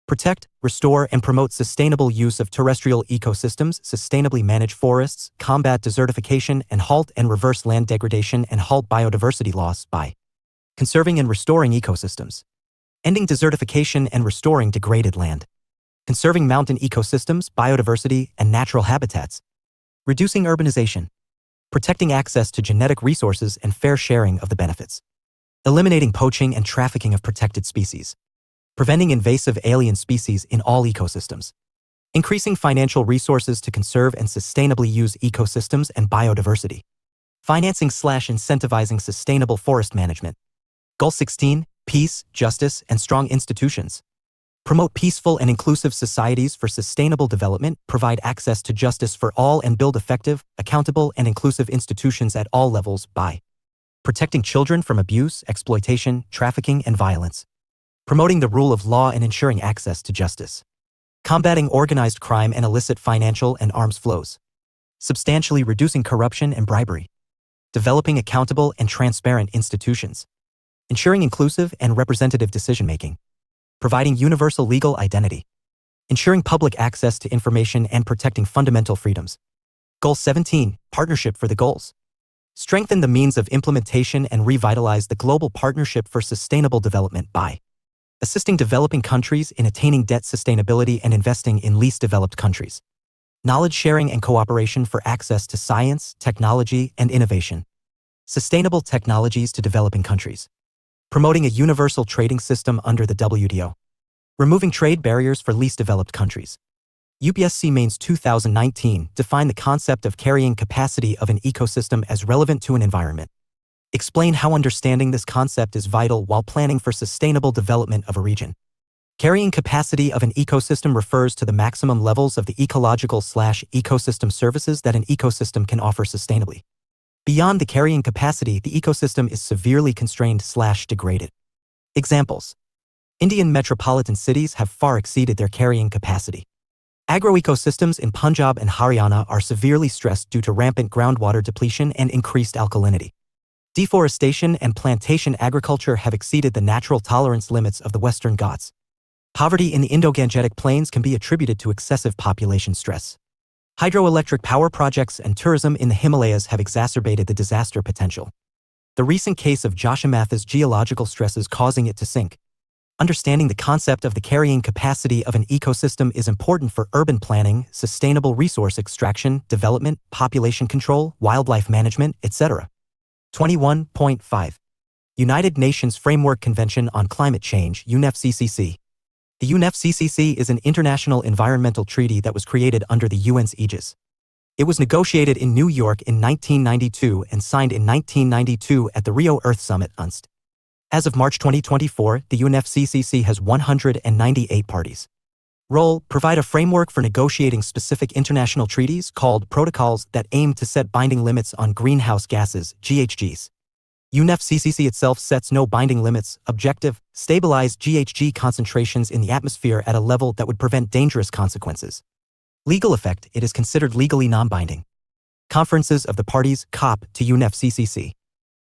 Protect, restore, and promote sustainable use of terrestrial ecosystems, sustainably manage forests, combat desertification, and halt and reverse land degradation and halt biodiversity loss by conserving and restoring ecosystems. Ending desertification and restoring degraded land. Conserving mountain ecosystems, biodiversity, and natural habitats. Reducing urbanization. Protecting access to genetic resources and fair sharing of the benefits. Eliminating poaching and trafficking of protected species. Preventing invasive alien species in all ecosystems. Increasing financial resources to conserve and sustainably use ecosystems and biodiversity. Financing/incentivizing sustainable forest management. Goal 16, Peace, Justice, and Strong Institutions. Promote peaceful and inclusive societies for sustainable development, provide access to justice for all, and build effective, accountable, and inclusive institutions at all levels by protecting children from abuse, exploitation, trafficking, and violence. Promoting the rule of law and ensuring access to justice. Combating organized crime and illicit financial and arms flows. Substantially reducing corruption and bribery. Developing accountable and transparent institutions. Ensuring inclusive and representative decision-making. Providing universal legal identity. Ensuring public access to information and protecting fundamental freedoms. Goal 17, Partnership for the Goals. Strengthen the means of implementation and revitalize the global partnership for sustainable development by assisting developing countries in attaining debt sustainability and investing in least developed countries. Knowledge sharing and cooperation for access to science, technology, and innovation. Sustainable technologies to developing countries. Promoting a universal trading system under the WTO. Removing trade barriers for least developed countries. UPSC Mains 2019 define the concept of carrying capacity of an ecosystem as relevant to an environment. Explain how understanding this concept is vital while planning for sustainable development of a region. Carrying capacity of an ecosystem refers to the maximum levels of the ecological/ecosystem services that an ecosystem can offer sustainably. Beyond the carrying capacity, the ecosystem is severely constrained/degraded. Examples. Indian metropolitan cities have far exceeded their carrying capacity. Agroecosystems in Punjab and Haryana are severely stressed due to rampant groundwater depletion and increased alkalinity. Deforestation and plantation agriculture have exceeded the natural tolerance limits of the Western Ghats. Poverty in the Indo-Gangetic Plains can be attributed to excessive population stress. Hydroelectric power projects and tourism in the Himalayas have exacerbated the disaster potential. The recent case of Joshimatha's geological stresses causing it to sink. Understanding the concept of the carrying capacity of an ecosystem is important for urban planning, sustainable resource extraction, development, population control, wildlife management, etc. 21.5. United Nations Framework Convention on Climate Change, UNFCCC. The UNFCCC is an international environmental treaty that was created under the UN's aegis. It was negotiated in New York in 1992 and signed in 1992 at the Rio Earth Summit, UNST. As of March 2024, the UNFCCC has 198 parties. Role: provide a framework for negotiating specific international treaties called protocols that aim to set binding limits on greenhouse gases, GHGs. UNFCCC itself sets no binding limits. Objective: stabilize GHG concentrations in the atmosphere at a level that would prevent dangerous consequences. Legal effect: it is considered legally non-binding. Conferences of the parties, COP, to UNFCCC.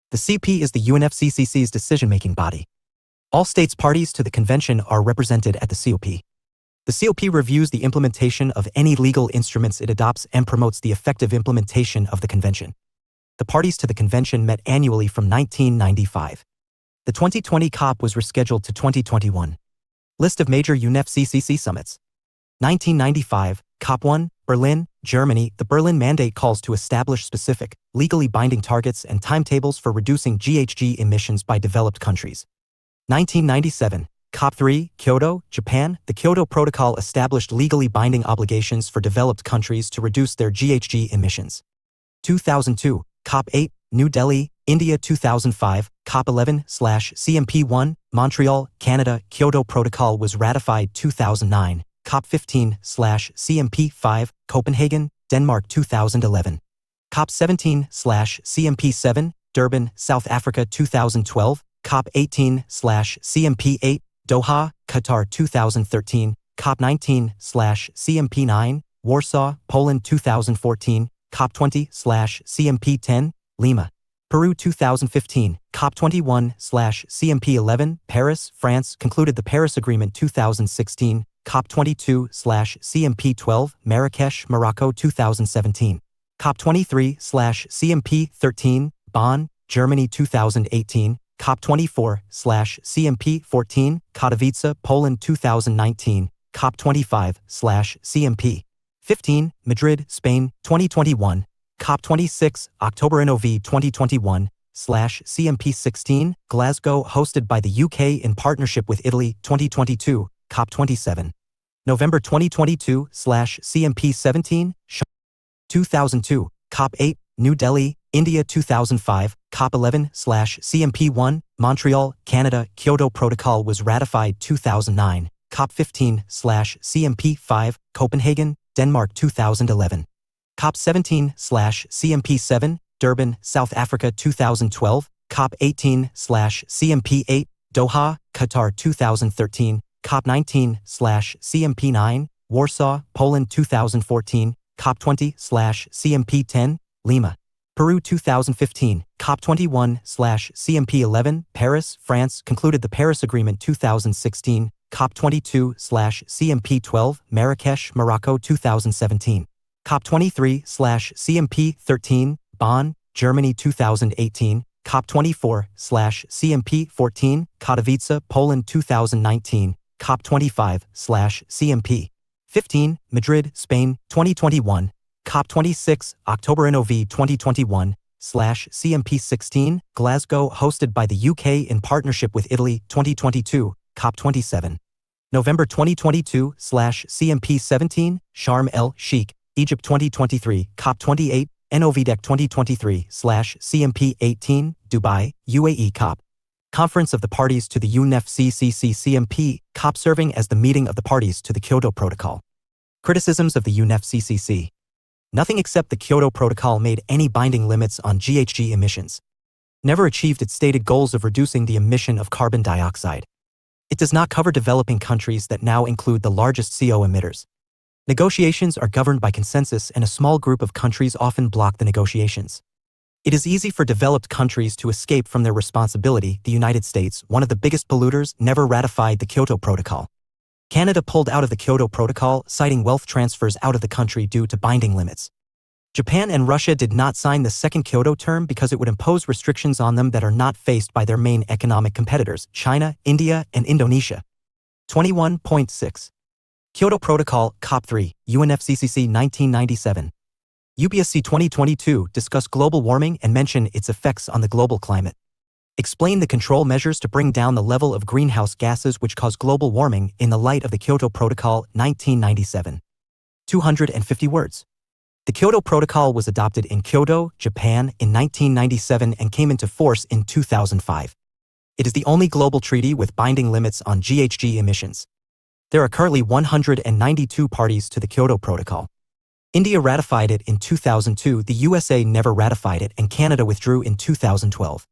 The CP is the UNFCCC's decision-making body. All states parties to the convention are represented at the COP. The COP reviews the implementation of any legal instruments it adopts and promotes the effective implementation of the convention. The parties to the convention met annually from 1995. The 2020 COP was rescheduled to 2021. List of major UNFCCC summits. 1995, COP1, Berlin, Germany. The Berlin Mandate calls to establish specific, legally binding targets and timetables for reducing GHG emissions by developed countries. 1997, COP3, Kyoto, Japan. The Kyoto Protocol established legally binding obligations for developed countries to reduce their GHG emissions. 2002, COP8, New Delhi, India. 2005, COP11/CMP1, Montreal, Canada. Kyoto Protocol was ratified. 2009, COP15/CMP5, Copenhagen, Denmark. 2011, COP17/CMP7, Durban, South Africa. 2012, COP18/CMP8, Doha, Qatar. 2013, COP19/CMP9, Warsaw, Poland. 2014, COP20/CMP10, Lima, Peru. 2015, COP21/CMP11, Paris, France. Concluded the Paris Agreement. 2016, COP22/CMP12, Marrakesh, Morocco. 2017, COP23/CMP13, Bonn, Germany. 2018, COP24/CMP14, Katowice, Poland. 2019, COP25/CMP15, Madrid, Spain. 2021, COP26, October. NOV 2021/CMP16, Glasgow, hosted by the UK in partnership with Italy. 2022, COP27, November 2022/CMP17, 2002, COP8, New Delhi, India. 2005, COP11/CMP1, Montreal, Canada. Kyoto Protocol was ratified. 2009, COP15/CMP5, Copenhagen, Denmark. 2011, COP17/CMP7, Durban, South Africa. 2012, COP18/CMP8, Doha, Qatar. 2013, COP19/CMP9, Warsaw, Poland. 2014, COP20/CMP10, Lima, Peru. 2015, COP21/CMP11, Paris, France. Concluded the Paris Agreement. 2016, COP22/CMP12, Marrakesh, Morocco. 2017, COP23/CMP13, Bonn, Germany. 2018, COP24/CMP14, Katowice, Poland. 2019, COP25/CMP15, Madrid, Spain. 2021, COP26, October. NOV 2021/CMP16, Glasgow, hosted by the UK in partnership with Italy. 2022, COP27, November 2022/CMP17, Sharm el-Sheikh, Egypt. 2023, COP28, NOVDEC 2023/CMP18, Dubai, UAE. COP, Conference of the Parties to the UNFCCC CMP, COP serving as the meeting of the parties to the Kyoto Protocol. Criticisms of the UNFCCC. Nothing except the Kyoto Protocol made any binding limits on GHG emissions. Never achieved its stated goals of reducing the emission of carbon dioxide. It does not cover developing countries that now include the largest CO emitters. Negotiations are governed by consensus, and a small group of countries often block the negotiations. It is easy for developed countries to escape from their responsibility. The United States, one of the biggest polluters, never ratified the Kyoto Protocol. Canada pulled out of the Kyoto Protocol, citing wealth transfers out of the country due to binding limits. Japan and Russia did not sign the second Kyoto term because it would impose restrictions on them that are not faced by their main economic competitors, China, India, and Indonesia. 21.6. Kyoto Protocol, COP3, UNFCCC 1997. UPSC 2022 discuss global warming and mention its effects on the global climate. Explain the control measures to bring down the level of greenhouse gases which cause global warming in the light of the Kyoto Protocol, 1997. 250 words. The Kyoto Protocol was adopted in Kyoto, Japan in 1997 and came into force in 2005. It is the only global treaty with binding limits on GHG emissions. There are currently 192 parties to the Kyoto Protocol. India ratified it in 2002, the USA never ratified it, and Canada withdrew in 2012.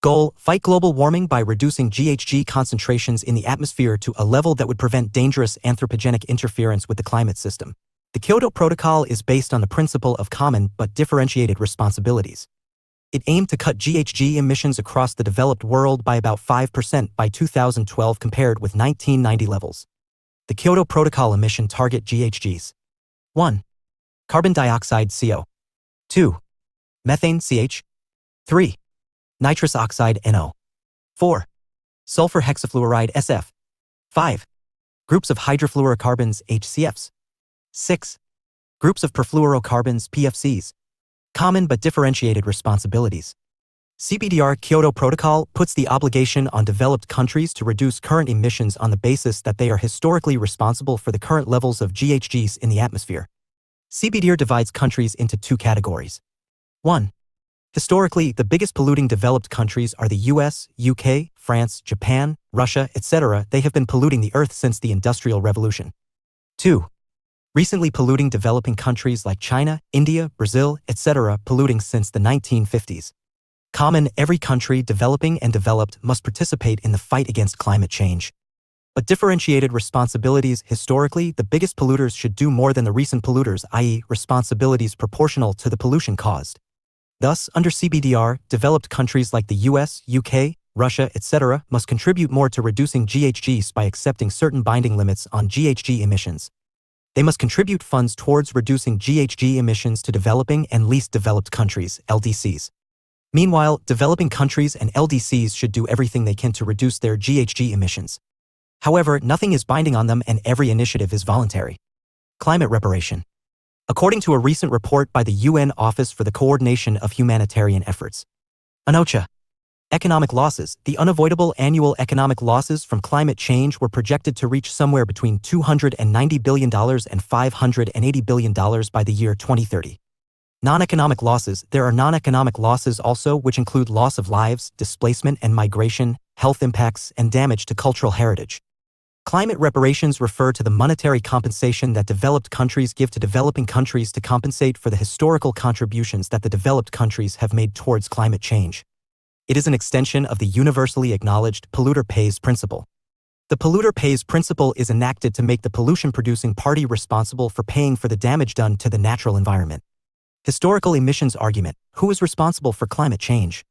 Goal: fight global warming by reducing GHG concentrations in the atmosphere to a level that would prevent dangerous anthropogenic interference with the climate system. The Kyoto Protocol is based on the principle of common but differentiated responsibilities. It aimed to cut GHG emissions across the developed world by about 5% by 2012 compared with 1990 levels. The Kyoto Protocol emission target GHGs. 1. Carbon dioxide CO. 2. Methane CH. 3. Nitrous oxide NO. 4. Sulfur hexafluoride SF. 5. Groups of hydrofluorocarbons HCFs. 6. Groups of perfluorocarbons PFCs. Common but differentiated responsibilities. CBDR Kyoto Protocol puts the obligation on developed countries to reduce current emissions on the basis that they are historically responsible for the current levels of GHGs in the atmosphere. CBDR divides countries into two categories. 1. Historically, the biggest polluting developed countries are the US, UK, France, Japan, Russia, etc. They have been polluting the Earth since the Industrial Revolution. 2. Recently polluting developing countries like China, India, Brazil, etc. polluting since the 1950s. Common, every country, developing and developed, must participate in the fight against climate change. But differentiated responsibilities. Historically, the biggest polluters should do more than the recent polluters, i.e., responsibilities proportional to the pollution caused. Thus, under CBDR, developed countries like the US, UK, Russia, etc. must contribute more to reducing GHGs by accepting certain binding limits on GHG emissions. They must contribute funds towards reducing GHG emissions to developing and least developed countries, LDCs. Meanwhile, developing countries and LDCs should do everything they can to reduce their GHG emissions. However, nothing is binding on them and every initiative is voluntary. Climate reparation. According to a recent report by the UN Office for the Coordination of Humanitarian Efforts, UNOCHA, economic losses, the unavoidable annual economic losses from climate change were projected to reach somewhere between $290 billion and $580 billion by the year 2030. Non-economic losses. There are non-economic losses also, which include loss of lives, displacement and migration, health impacts, and damage to cultural heritage. Climate reparations refer to the monetary compensation that developed countries give to developing countries to compensate for the historical contributions that the developed countries have made towards climate change. It is an extension of the universally acknowledged polluter pays principle. The polluter pays principle is enacted to make the pollution-producing party responsible for paying for the damage done to the natural environment. Historical emissions argument. Who is responsible for climate change?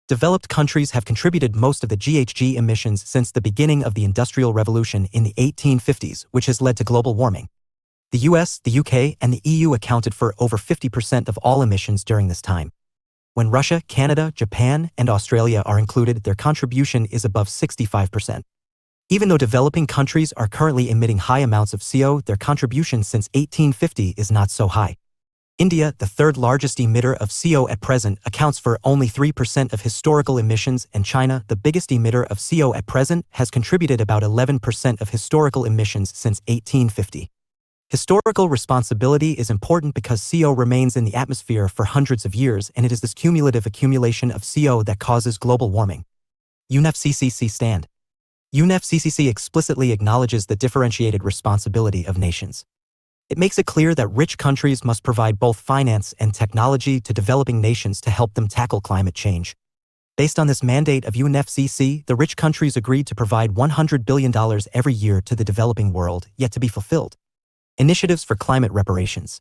Developed countries have contributed most of the GHG emissions since the beginning of the Industrial Revolution in the 1850s, which has led to global warming. The US, the UK, and the EU accounted for over 50% of all emissions during this time. When Russia, Canada, Japan, and Australia are included, their contribution is above 65%. Even though developing countries are currently emitting high amounts of CO, their contribution since 1850 is not so high. India, the third largest emitter of CO at present, accounts for only 3% of historical emissions, and China, the biggest emitter of CO at present, has contributed about 11% of historical emissions since 1850. Historical responsibility is important because CO remains in the atmosphere for hundreds of years, and it is this cumulative accumulation of CO that causes global warming. UNFCCC stand. UNFCCC explicitly acknowledges the differentiated responsibility of nations. It makes it clear that rich countries must provide both finance and technology to developing nations to help them tackle climate change. Based on this mandate of UNFCCC, the rich countries agreed to provide $100 billion every year to the developing world, yet to be fulfilled. Initiatives for climate reparations.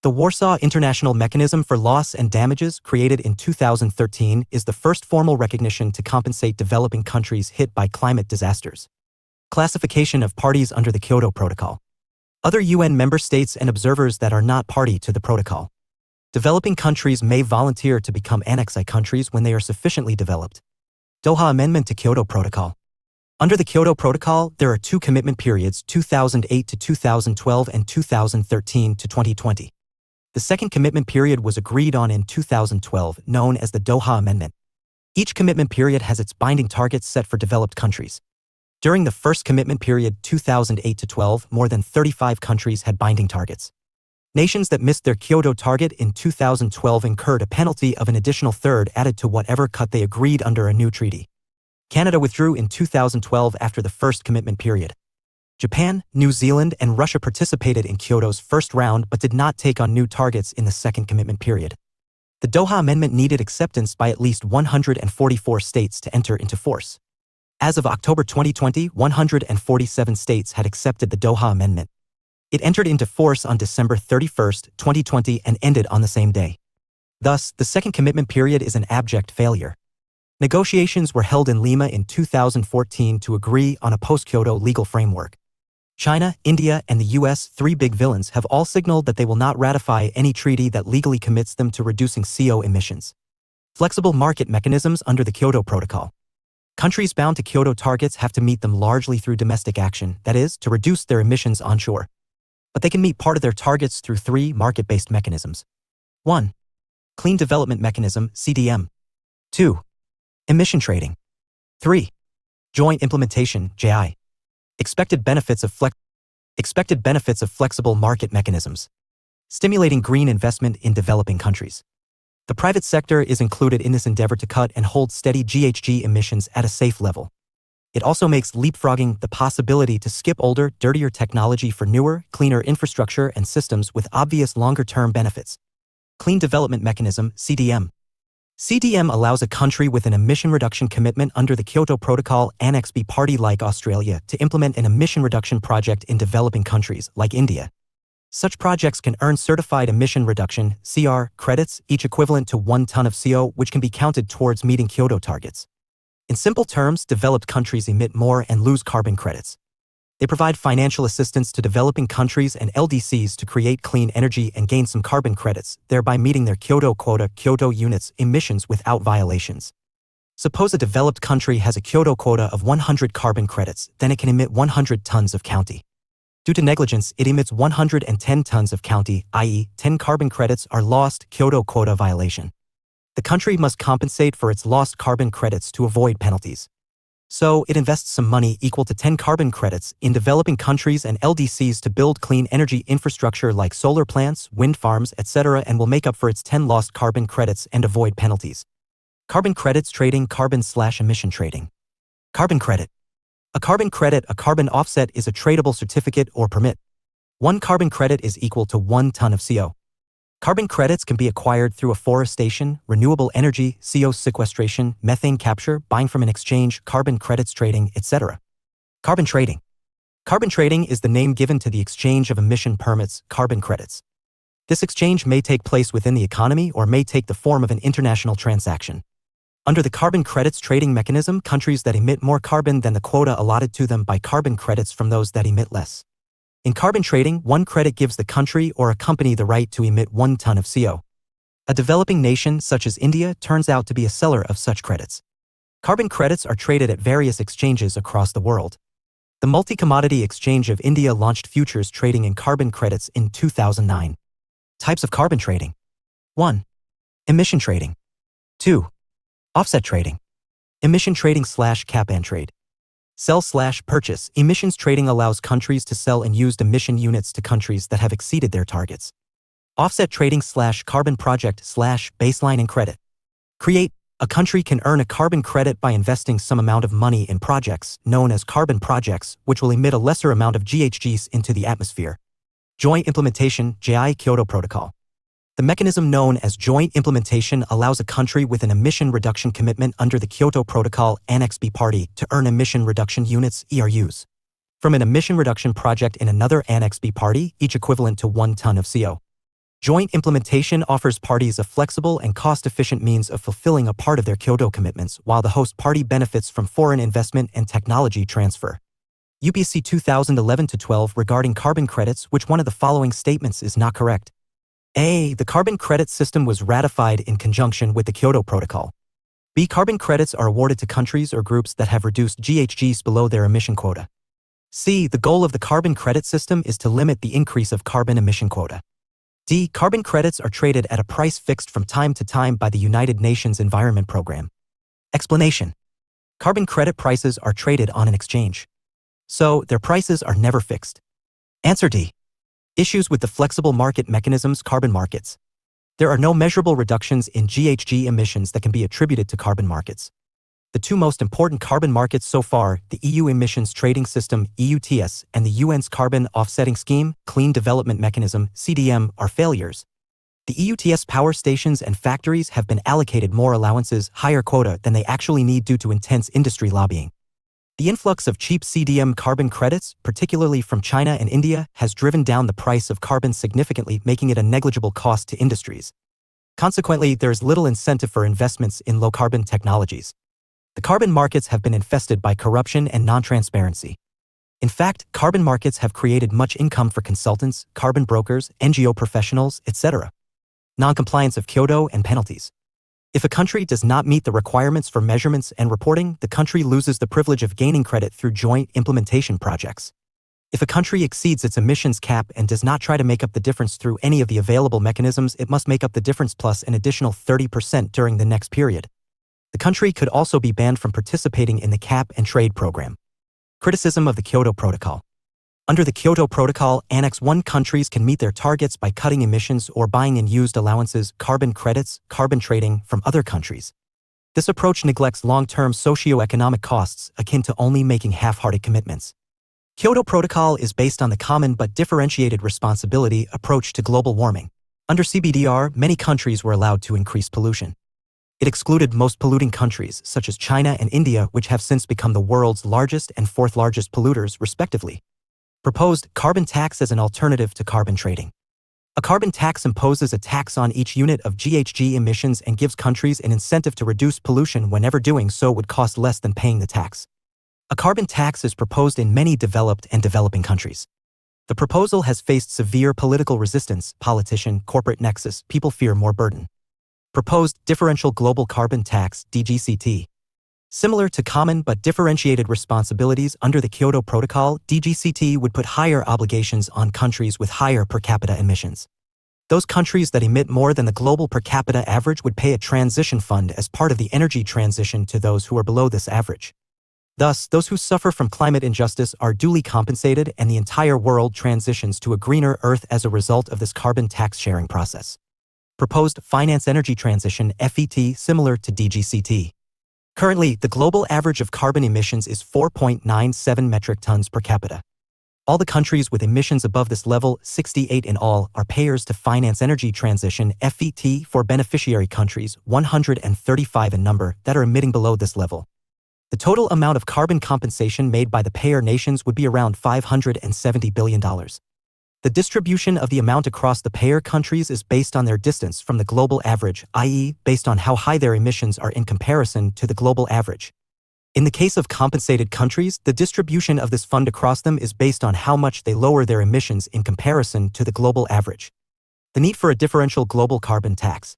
The Warsaw International Mechanism for Loss and Damages, created in 2013, is the first formal recognition to compensate developing countries hit by climate disasters. Classification of parties under the Kyoto Protocol. Other UN member states and observers that are not party to the protocol. Developing countries may volunteer to become annexee countries when they are sufficiently developed. Doha Amendment to Kyoto Protocol. Under the Kyoto Protocol, there are two commitment periods, 2008 to 2012 and 2013 to 2020. The second commitment period was agreed on in 2012, known as the Doha Amendment. Each commitment period has its binding targets set for developed countries. During the first commitment period, 2008 to 12, more than 35 countries had binding targets. Nations that missed their Kyoto target in 2012 incurred a penalty of an additional third added to whatever cut they agreed under a new treaty. Canada withdrew in 2012 after the first commitment period. Japan, New Zealand, and Russia participated in Kyoto's first round but did not take on new targets in the second commitment period. The Doha Amendment needed acceptance by at least 144 states to enter into force. As of October 2020, 147 states had accepted the Doha Amendment. It entered into force on December 31, 2020 and ended on the same day. Thus, the second commitment period is an abject failure. Negotiations were held in Lima in 2014 to agree on a post-Kyoto legal framework. China, India, and the US, three big villains, have all signaled that they will not ratify any treaty that legally commits them to reducing CO emissions. Flexible market mechanisms under the Kyoto Protocol. Countries bound to Kyoto targets have to meet them largely through domestic action, that is, to reduce their emissions onshore. But they can meet part of their targets through three market-based mechanisms. 1. Clean Development Mechanism, CDM. 2. Emission Trading. 3. Joint Implementation, JI. Expected benefits of flexible market mechanisms. Stimulating green investment in developing countries. The private sector is included in this endeavor to cut and hold steady GHG emissions at a safe level. It also makes leapfrogging the possibility to skip older, dirtier technology for newer, cleaner infrastructure and systems with obvious longer-term benefits. Clean Development Mechanism, CDM. CDM allows a country with an emission reduction commitment under the Kyoto Protocol Annex B party like Australia to implement an emission reduction project in developing countries like India. Such projects can earn certified emission reduction (CR) credits, each equivalent to 1 ton of CO, which can be counted towards meeting Kyoto targets. In simple terms, developed countries emit more and lose carbon credits. They provide financial assistance to developing countries and LDCs to create clean energy and gain some carbon credits, thereby meeting their Kyoto quota Kyoto units emissions without violations. Suppose a developed country has a Kyoto quota of 100 carbon credits, then it can emit 100 tons of county. Due to negligence, it emits 110 tons of county, i.e., 10 carbon credits are lost, Kyoto quota violation. The country must compensate for its lost carbon credits to avoid penalties. So, it invests some money equal to 10 carbon credits in developing countries and LDCs to build clean energy infrastructure like solar plants, wind farms, etc., and will make up for its 10 lost carbon credits and avoid penalties. Carbon credits trading, carbon/emission trading. Carbon credit. A carbon offset is a tradable certificate or permit. 1 carbon credit is equal to 1 ton of CO. Carbon credits can be acquired through afforestation, renewable energy, CO sequestration, methane capture, buying from an exchange, carbon credits trading, etc. Carbon trading. Carbon trading is the name given to the exchange of emission permits, carbon credits. This exchange may take place within the economy or may take the form of an international transaction. Under the carbon credits trading mechanism, countries that emit more carbon than the quota allotted to them buy carbon credits from those that emit less. In carbon trading, 1 credit gives the country or a company the right to emit 1 ton of CO. A developing nation, such as India, turns out to be a seller of such credits. Carbon credits are traded at various exchanges across the world. The Multi-Commodity Exchange of India launched futures trading in carbon credits in 2009. Types of carbon trading. 1. Emission trading. 2. Offset trading. Emission trading/cap-and trade. Sell/purchase. Emissions trading allows countries to sell unused emission units to countries that have exceeded their targets. Offset trading/carbon project/baseline and credit. Create. A country can earn a carbon credit by investing some amount of money in projects, known as carbon projects, which will emit a lesser amount of GHGs into the atmosphere. Joint Implementation, JI Kyoto Protocol. The mechanism known as joint implementation allows a country with an emission reduction commitment under the Kyoto Protocol Annex B party to earn emission reduction units (ERUs) from an emission reduction project in another Annex B party, each equivalent to 1 ton of CO. Joint implementation offers parties a flexible and cost-efficient means of fulfilling a part of their Kyoto commitments, while the host party benefits from foreign investment and technology transfer. UPSC 2011-12 regarding carbon credits, which one of the following statements is not correct? A. The carbon credit system was ratified in conjunction with the Kyoto Protocol. B. Carbon credits are awarded to countries or groups that have reduced GHGs below their emission quota. C. The goal of the carbon credit system is to limit the increase of carbon emission quota. D. Carbon credits are traded at a price fixed from time to time by the United Nations Environment Program. Explanation. Carbon credit prices are traded on an exchange. So, their prices are never fixed. Answer D. Issues with the flexible market mechanisms. Carbon markets. There are no measurable reductions in GHG emissions that can be attributed to carbon markets. The 2 most important carbon markets so far, the EU Emissions Trading System (EUTS) and the UN's Carbon Offsetting Scheme, Clean Development Mechanism (CDM), are failures. The EUTS power stations and factories have been allocated more allowances, higher quota, than they actually need due to intense industry lobbying. The influx of cheap CDM carbon credits, particularly from China and India, has driven down the price of carbon significantly, making it a negligible cost to industries. Consequently, there is little incentive for investments in low-carbon technologies. The carbon markets have been infested by corruption and non-transparency. In fact, carbon markets have created much income for consultants, carbon brokers, NGO professionals, etc. Non-compliance of Kyoto and penalties. If a country does not meet the requirements for measurements and reporting, the country loses the privilege of gaining credit through joint implementation projects. If a country exceeds its emissions cap and does not try to make up the difference through any of the available mechanisms, it must make up the difference plus an additional 30% during the next period. The country could also be banned from participating in the cap and trade program. Criticism of the Kyoto Protocol. Under the Kyoto Protocol, Annex 1 countries can meet their targets by cutting emissions or buying in used allowances, carbon credits, carbon trading from other countries. This approach neglects long-term socio-economic costs akin to only making half-hearted commitments. Kyoto Protocol is based on the common but differentiated responsibility approach to global warming. Under CBDR, many countries were allowed to increase pollution. It excluded most polluting countries, such as China and India, which have since become the world's largest and fourth largest polluters, respectively. Proposed carbon tax as an alternative to carbon trading. A carbon tax imposes a tax on each unit of GHG emissions and gives countries an incentive to reduce pollution whenever doing so would cost less than paying the tax. A carbon tax is proposed in many developed and developing countries. The proposal has faced severe political resistance, politician, corporate nexus, people fear more burden. Proposed differential global carbon tax, DGCT. Similar to common but differentiated responsibilities under the Kyoto Protocol, DGCT would put higher obligations on countries with higher per capita emissions. Those countries that emit more than the global per capita average would pay a transition fund as part of the energy transition to those who are below this average. Thus, those who suffer from climate injustice are duly compensated and the entire world transitions to a greener Earth as a result of this carbon tax sharing process. Proposed finance energy transition, FET, similar to DGCT. Currently, the global average of carbon emissions is 4.97 metric tons per capita. All the countries with emissions above this level, 68 in all, are payers to finance energy transition, FET, for beneficiary countries, 135 in number, that are emitting below this level. The total amount of carbon compensation made by the payer nations would be around $570 billion. The distribution of the amount across the payer countries is based on their distance from the global average, i.e., based on how high their emissions are in comparison to the global average. In the case of compensated countries, the distribution of this fund across them is based on how much they lower their emissions in comparison to the global average. The need for a differential global carbon tax.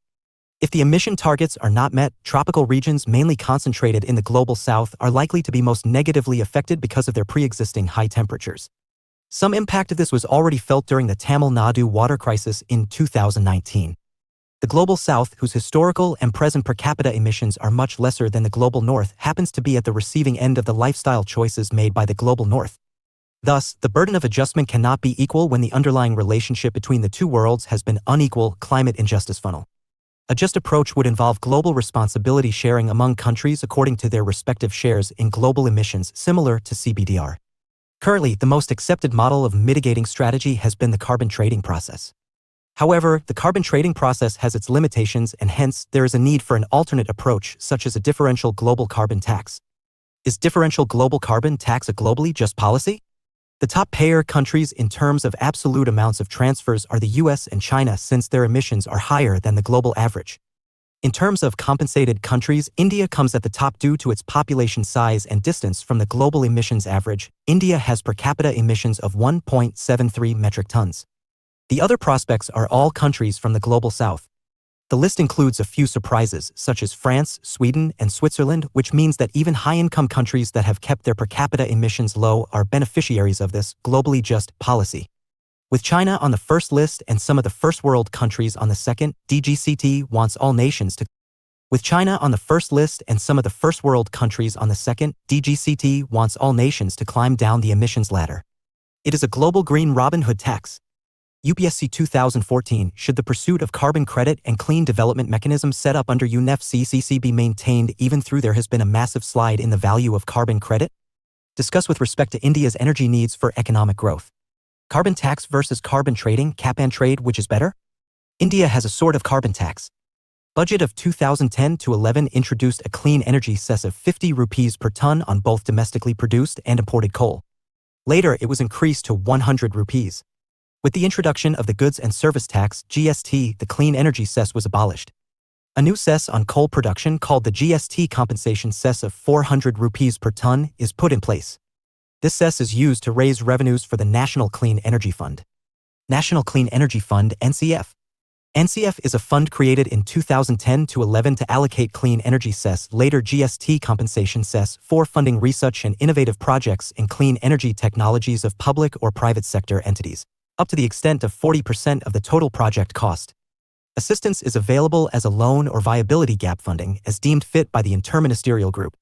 If the emission targets are not met, tropical regions mainly concentrated in the global south are likely to be most negatively affected because of their pre-existing high temperatures. Some impact of this was already felt during the Tamil Nadu water crisis in 2019. The global south, whose historical and present per capita emissions are much lesser than the global north, happens to be at the receiving end of the lifestyle choices made by the global north. Thus, the burden of adjustment cannot be equal when the underlying relationship between the two worlds has been unequal. Climate injustice funnel. A just approach would involve global responsibility sharing among countries according to their respective shares in global emissions, similar to CBDR. Currently, the most accepted model of mitigating strategy has been the carbon trading process. However, the carbon trading process has its limitations and hence there is a need for an alternate approach such as a differential global carbon tax. Is differential global carbon tax a globally just policy? The top payer countries in terms of absolute amounts of transfers are the US and China since their emissions are higher than the global average. In terms of compensated countries, India comes at the top due to its population size and distance from the global emissions average. India has per capita emissions of 1.73 metric tons. The other prospects are all countries from the global south. The list includes a few surprises, such as France, Sweden, and Switzerland, which means that even high-income countries that have kept their per capita emissions low are beneficiaries of this globally just policy. With China on the first list and some of the first world countries on the second, DGCT wants all nations to. With China on the first list and some of the first world countries on the second, DGCT wants all nations to climb down the emissions ladder. It is a global green Robin Hood tax. UPSC 2014. Should the pursuit of carbon credit and clean development mechanisms set up under UNFCCC be maintained even though there has been a massive slide in the value of carbon credit? Discuss with respect to India's energy needs for economic growth. Carbon tax versus carbon trading, cap and trade, which is better? India has a sort of carbon tax. Budget of 2010 to 11 introduced a clean energy cess of 50 rupees per ton on both domestically produced and imported coal. Later, it was increased to 100 rupees. With the introduction of the Goods and Service Tax, GST, the clean energy cess was abolished. A new cess on coal production called the GST compensation cess of 400 rupees per ton is put in place. This cess is used to raise revenues for the National Clean Energy Fund. National Clean Energy Fund, NCF. NCF is a fund created in 2010 to 11 to allocate clean energy cess, later GST compensation cess, for funding research and innovative projects in clean energy technologies of public or private sector entities, up to the extent of 40% of the total project cost. Assistance is available as a loan or viability gap funding as deemed fit by the interministerial group.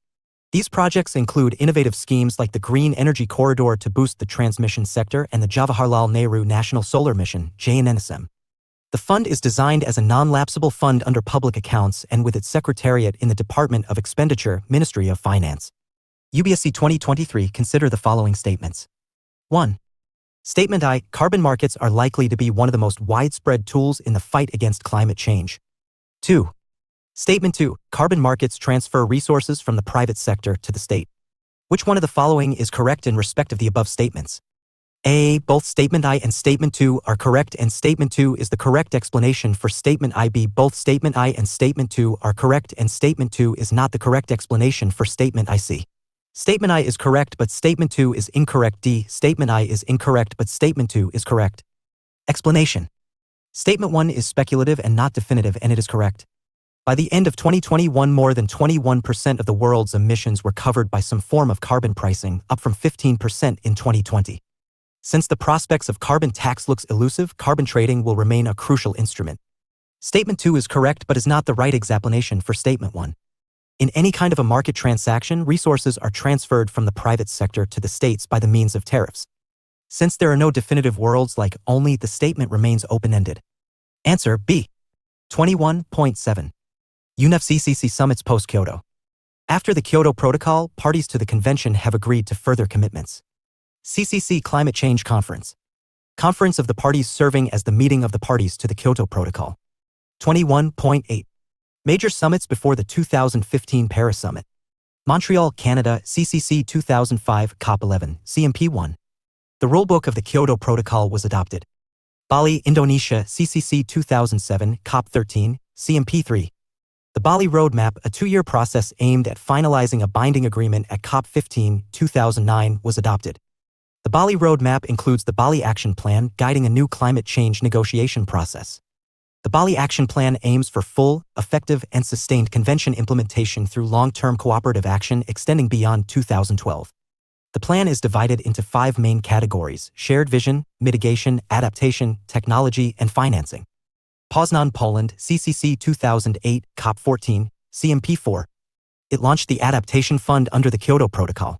These projects include innovative schemes like the Green Energy Corridor to boost the transmission sector and the Jawaharlal Nehru National Solar Mission, JNSM. The fund is designed as a non-lapsable fund under public accounts and with its secretariat in the Department of Expenditure, Ministry of Finance. UPSC 2023 consider the following statements. 1. Statement I, carbon markets are likely to be one of the most widespread tools in the fight against climate change. 2. Statement 2, carbon markets transfer resources from the private sector to the state. Which one of the following is correct in respect of the above statements? A. Both Statement I and Statement 2 are correct and Statement 2 is the correct explanation for Statement I. B. Both Statement I and Statement 2 are correct and Statement 2 is not the correct explanation for Statement I. C. Statement I is correct but Statement 2 is incorrect. D. Statement I is incorrect but Statement 2 is correct. Explanation. Statement 1 is speculative and not definitive and it is correct. By the end of 2021, more than 21% of the world's emissions were covered by some form of carbon pricing, up from 15% in 2020. Since the prospects of carbon tax looks elusive, carbon trading will remain a crucial instrument. Statement 2 is correct but is not the right explanation for Statement 1. In any kind of a market transaction, resources are transferred from the private sector to the states by the means of tariffs. Since there are no definitive worlds like only, the statement remains open-ended. Answer B. 21.7. UNFCCC summits post-Kyoto. After the Kyoto Protocol, parties to the convention have agreed to further commitments. CCC Climate Change Conference. Conference of the parties serving as the meeting of the parties to the Kyoto Protocol. 21.8. Major summits before the 2015 Paris Summit. Montreal, Canada, CCC 2005, COP11, CMP1. The rulebook of the Kyoto Protocol was adopted. Bali, Indonesia, CCC 2007, COP13, CMP3. The Bali Roadmap, a 2-year process aimed at finalizing a binding agreement at COP15, 2009, was adopted. The Bali Roadmap includes the Bali Action Plan, guiding a new climate change negotiation process. The Bali Action Plan aims for full, effective, and sustained convention implementation through long-term cooperative action extending beyond 2012. The plan is divided into 5 main categories: shared vision, mitigation, adaptation, technology, and financing. Poznan, Poland, CCC 2008, COP14, CMP4. It launched the Adaptation Fund under the Kyoto Protocol.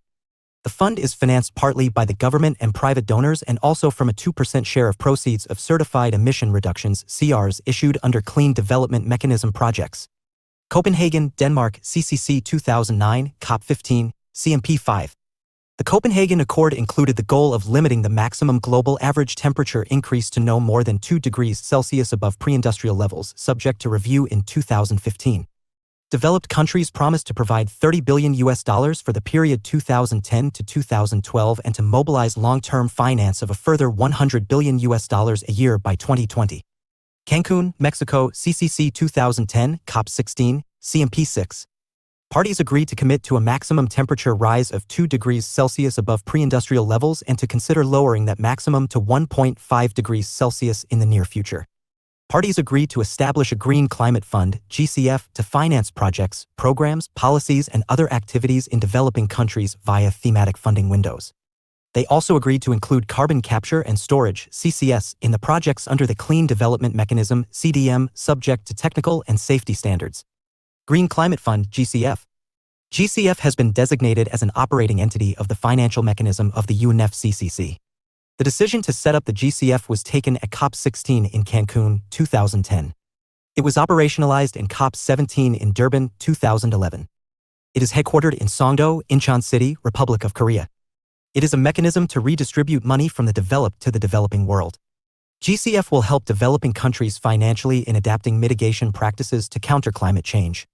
The fund is financed partly by the government and private donors and also from a 2% share of proceeds of certified emission reductions (CRs) issued under Clean Development Mechanism projects. Copenhagen, Denmark, CCC 2009, COP15, CMP5. The Copenhagen Accord included the goal of limiting the maximum global average temperature increase to no more than 2 degrees Celsius above pre-industrial levels, subject to review in 2015. Developed countries promised to provide $30 billion for the period 2010 to 2012 and to mobilize long-term finance of a further $100 billion a year by 2020. Cancun, Mexico, CCC 2010, COP16, CMP6. Parties agreed to commit to a maximum temperature rise of 2 degrees Celsius above pre-industrial levels and to consider lowering that maximum to 1.5 degrees Celsius in the near future. Parties agreed to establish a Green Climate Fund, GCF, to finance projects, programs, policies, and other activities in developing countries via thematic funding windows. They also agreed to include carbon capture and storage, CCS, in the projects under the Clean Development Mechanism, CDM, subject to technical and safety standards. Green Climate Fund, GCF. GCF has been designated as an operating entity of the financial mechanism of the UNFCCC. The decision to set up the GCF was taken at COP16 in Cancun, 2010. It was operationalized in COP17 in Durban, 2011. It is headquartered in Songdo, Incheon City, Republic of Korea. It is a mechanism to redistribute money from the developed to the developing world. GCF will help developing countries financially in adapting mitigation practices to counter climate change.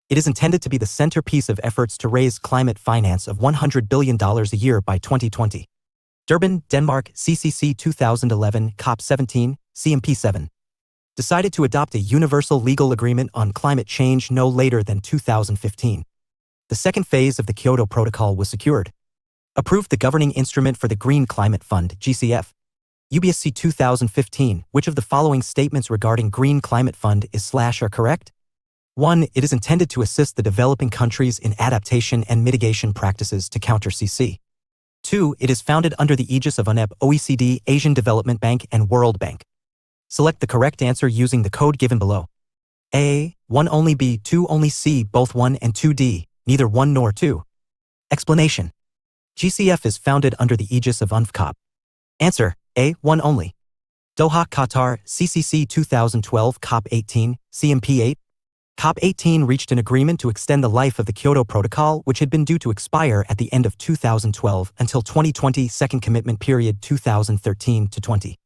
It is intended to be the centerpiece of efforts to raise climate finance of $100 billion a year by 2020. Durban, Denmark, CCC 2011, COP17, CMP7. Decided to adopt a universal legal agreement on climate change no later than 2015. The second phase of the Kyoto Protocol was secured. Approved the governing instrument for the Green Climate Fund, GCF. UPSC 2015, which of the following statements regarding Green Climate Fund are correct? 1. It is intended to assist the developing countries in adaptation and mitigation practices to counter CC. 2. It is founded under the aegis of UNEP, OECD, Asian Development Bank, and World Bank. Select the correct answer using the code given below. A. 1 only, B. 2 only, C. Both 1 and 2, D. Neither 1 nor 2. Explanation. GCF is founded under the aegis of UNFCCC. Answer. A. 1 only. Doha, Qatar, CCC 2012, COP18, CMP 8. COP18 reached an agreement to extend the life of the Kyoto Protocol, which had been due to expire at the end of 2012 until 2020, second commitment period 2013 to 20.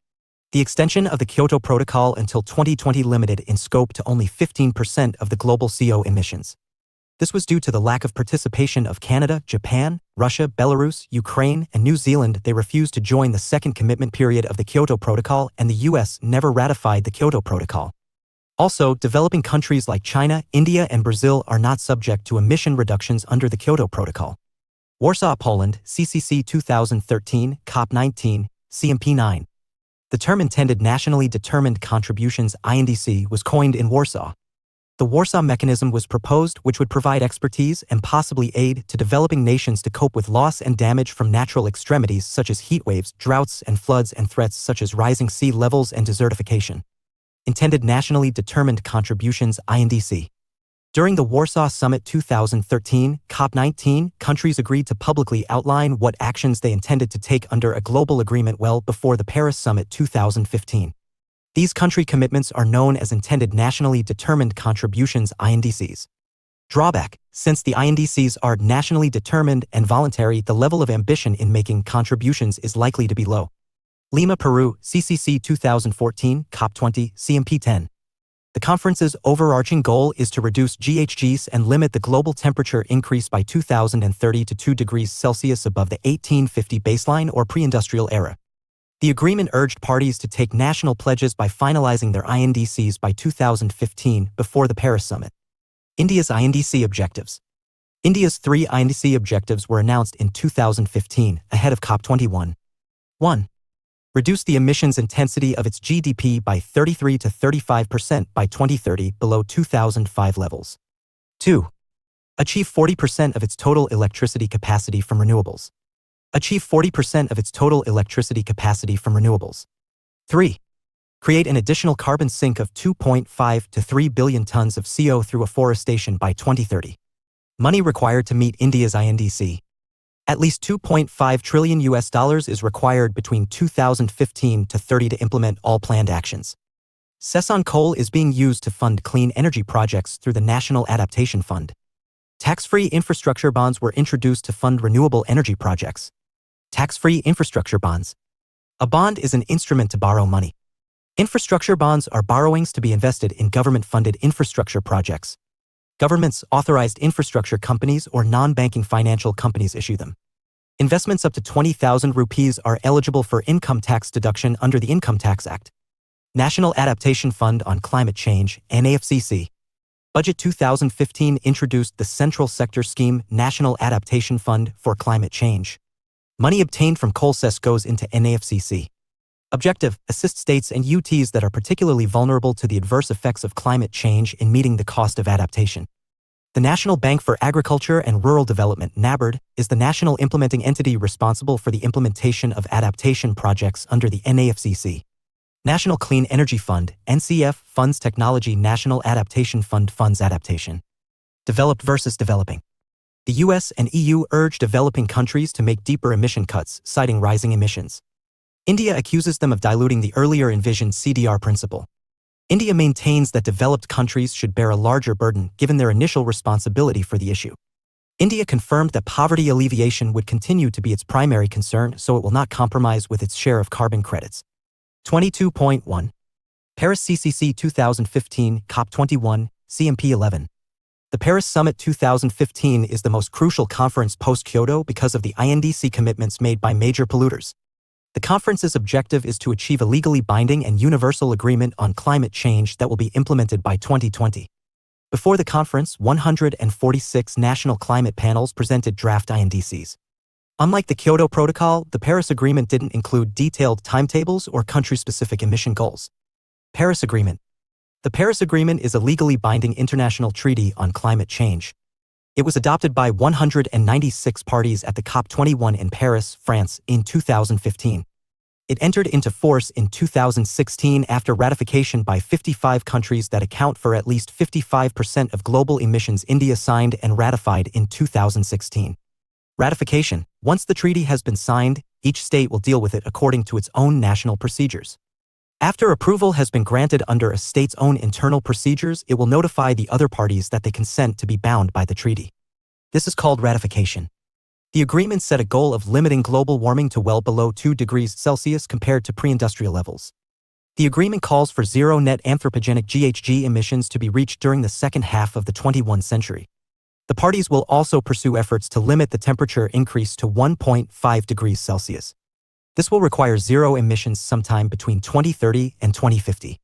The extension of the Kyoto Protocol until 2020 limited in scope to only 15% of the global CO emissions. This was due to the lack of participation of Canada, Japan, Russia, Belarus, Ukraine, and New Zealand. They refused to join the second commitment period of the Kyoto Protocol, and the US never ratified the Kyoto Protocol. Also, developing countries like China, India, and Brazil are not subject to emission reductions under the Kyoto Protocol. Warsaw, Poland, CCC 2013, COP19, CMP 9. The term Intended Nationally Determined Contributions (INDC) was coined in Warsaw. The Warsaw Mechanism was proposed, which would provide expertise and possibly aid to developing nations to cope with loss and damage from natural extremities such as heatwaves, droughts, and floods, and threats such as rising sea levels and desertification. Intended Nationally Determined Contributions (INDC). During the Warsaw Summit 2013, COP19, countries agreed to publicly outline what actions they intended to take under a global agreement well before the Paris Summit 2015. These country commitments are known as Intended Nationally Determined Contributions (INDCs). Drawback: since the INDCs are nationally determined and voluntary, the level of ambition in making contributions is likely to be low. Lima, Peru, CCC 2014, COP20, CMP 10. The conference's overarching goal is to reduce GHGs and limit the global temperature increase by 2030 to 2 degrees Celsius above the 1850 baseline or pre-industrial era. The agreement urged parties to take national pledges by finalizing their INDCs by 2015 before the Paris Summit. India's INDC objectives. India's 3 INDC objectives were announced in 2015, ahead of COP21. 1. Reduce the emissions intensity of its GDP by 33 to 35% by 2030 below 2005 levels. 2. Achieve 40% of its total electricity capacity from renewables. Achieve 40% of its total electricity capacity from renewables. 3. Create an additional carbon sink of 2.5 to 3 billion tons of CO through afforestation by 2030. Money required to meet India's INDC. At least $2.5 trillion is required between 2015 to 30 to implement all planned actions. Cess on coal is being used to fund clean energy projects through the National Adaptation Fund. Tax-free infrastructure bonds were introduced to fund renewable energy projects. Tax-free infrastructure bonds. A bond is an instrument to borrow money. Infrastructure bonds are borrowings to be invested in government-funded infrastructure projects. Governments, authorized infrastructure companies, or non-banking financial companies issue them. Investments up to 20,000 rupees are eligible for income tax deduction under the Income Tax Act. National Adaptation Fund on Climate Change, NAFCC. Budget 2015 introduced the Central Sector Scheme National Adaptation Fund for Climate Change. Money obtained from coal cess goes into NAFCC. Objective: assist states and UTs that are particularly vulnerable to the adverse effects of climate change in meeting the cost of adaptation. The National Bank for Agriculture and Rural Development, NABARD, is the national implementing entity responsible for the implementation of adaptation projects under the NAFCC. National Clean Energy Fund, NCF, funds technology. National Adaptation Fund funds adaptation. Developed versus developing. The US and EU urge developing countries to make deeper emission cuts, citing rising emissions. India accuses them of diluting the earlier envisioned CDR principle. India maintains that developed countries should bear a larger burden given their initial responsibility for the issue. India confirmed that poverty alleviation would continue to be its primary concern, so it will not compromise with its share of carbon credits. 22.1. Paris CCC 2015, COP21, CMP 11. The Paris Summit 2015 is the most crucial conference post-Kyoto because of the INDC commitments made by major polluters. The conference's objective is to achieve a legally binding and universal agreement on climate change that will be implemented by 2020. Before the conference, 146 national climate panels presented draft INDCs. Unlike the Kyoto Protocol, the Paris Agreement didn't include detailed timetables or country-specific emission goals. Paris Agreement. The Paris Agreement is a legally binding international treaty on climate change. It was adopted by 196 parties at the COP21 in Paris, France, in 2015. It entered into force in 2016 after ratification by 55 countries that account for at least 55% of global emissions. India signed and ratified in 2016. Ratification. Once the treaty has been signed, each state will deal with it according to its own national procedures. After approval has been granted under a state's own internal procedures, it will notify the other parties that they consent to be bound by the treaty. This is called ratification. The agreement set a goal of limiting global warming to well below 2 degrees Celsius compared to pre-industrial levels. The agreement calls for zero net anthropogenic GHG emissions to be reached during the second half of the 21st century. The parties will also pursue efforts to limit the temperature increase to 1.5 degrees Celsius. This will require zero emissions sometime between 2030 and 2050.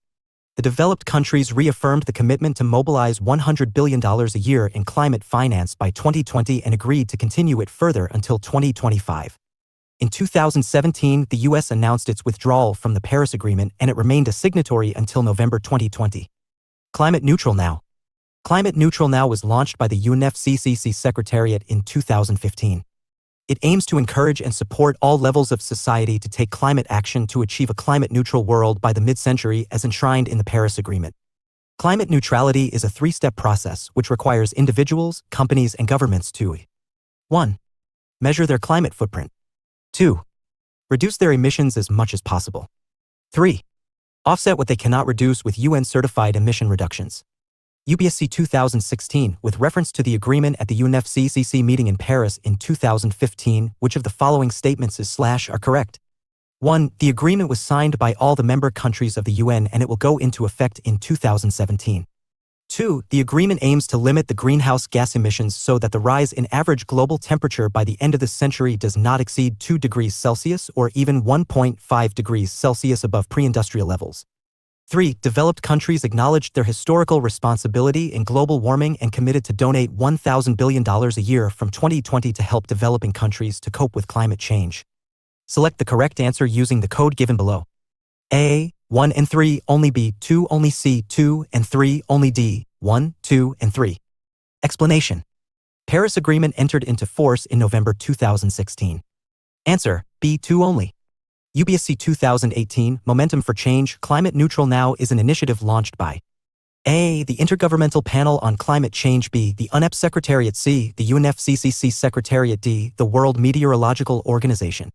The developed countries reaffirmed the commitment to mobilize $100 billion a year in climate finance by 2020 and agreed to continue it further until 2025. In 2017, the U.S. announced its withdrawal from the Paris Agreement and it remained a signatory until November 2020. Climate Neutral Now. Climate Neutral Now was launched by the UNFCCC Secretariat in 2015. It aims to encourage and support all levels of society to take climate action to achieve a climate-neutral world by the mid-century as enshrined in the Paris Agreement. Climate neutrality is a three-step process which requires individuals, companies, and governments to 1. Measure their climate footprint. 2. Reduce their emissions as much as possible. 3. Offset what they cannot reduce with UN-certified emission reductions. UPSC 2016, with reference to the agreement at the UNFCCC meeting in Paris in 2015, which of the following statements are correct? 1. The agreement was signed by all the member countries of the UN and it will go into effect in 2017. 2. The agreement aims to limit the greenhouse gas emissions so that the rise in average global temperature by the end of the century does not exceed 2 degrees Celsius or even 1.5 degrees Celsius above pre-industrial levels. 3. Developed countries acknowledged their historical responsibility in global warming and committed to donate $1,000 billion a year from 2020 to help developing countries to cope with climate change. Select the correct answer using the code given below. A. 1 and 3 only, B. 2 only, C. 2 and 3 only, D. 1, 2 and 3. Explanation. Paris Agreement entered into force in November 2016. Answer. B. 2 only. UPSC 2018 Momentum for Change Climate Neutral Now is an initiative launched by A. The Intergovernmental Panel on Climate Change, B. The UNEP Secretariat, C. The UNFCCC Secretariat, D. The World Meteorological Organization.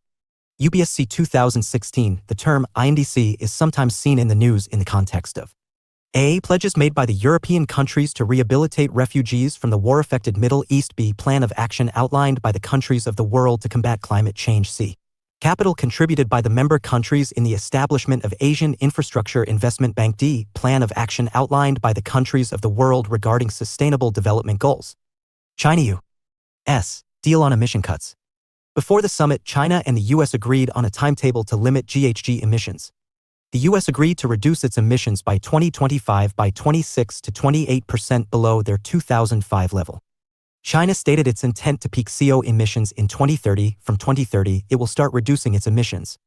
UPSC 2016 The term INDC is sometimes seen in the news in the context of A. Pledges made by the European countries to rehabilitate refugees from the war-affected Middle East, B. Plan of action outlined by the countries of the world to combat climate change, C. Capital contributed by the member countries in the establishment of Asian Infrastructure Investment Bank, D. Plan of action outlined by the countries of the world regarding sustainable development goals. China U.S. Deal on emission cuts. Before the summit, China and the U.S. agreed on a timetable to limit GHG emissions. The U.S. agreed to reduce its emissions by 2025 by 26 to 28% below their 2005 level. China stated its intent to peak CO emissions in 2030. From 2030, it will start reducing its emissions.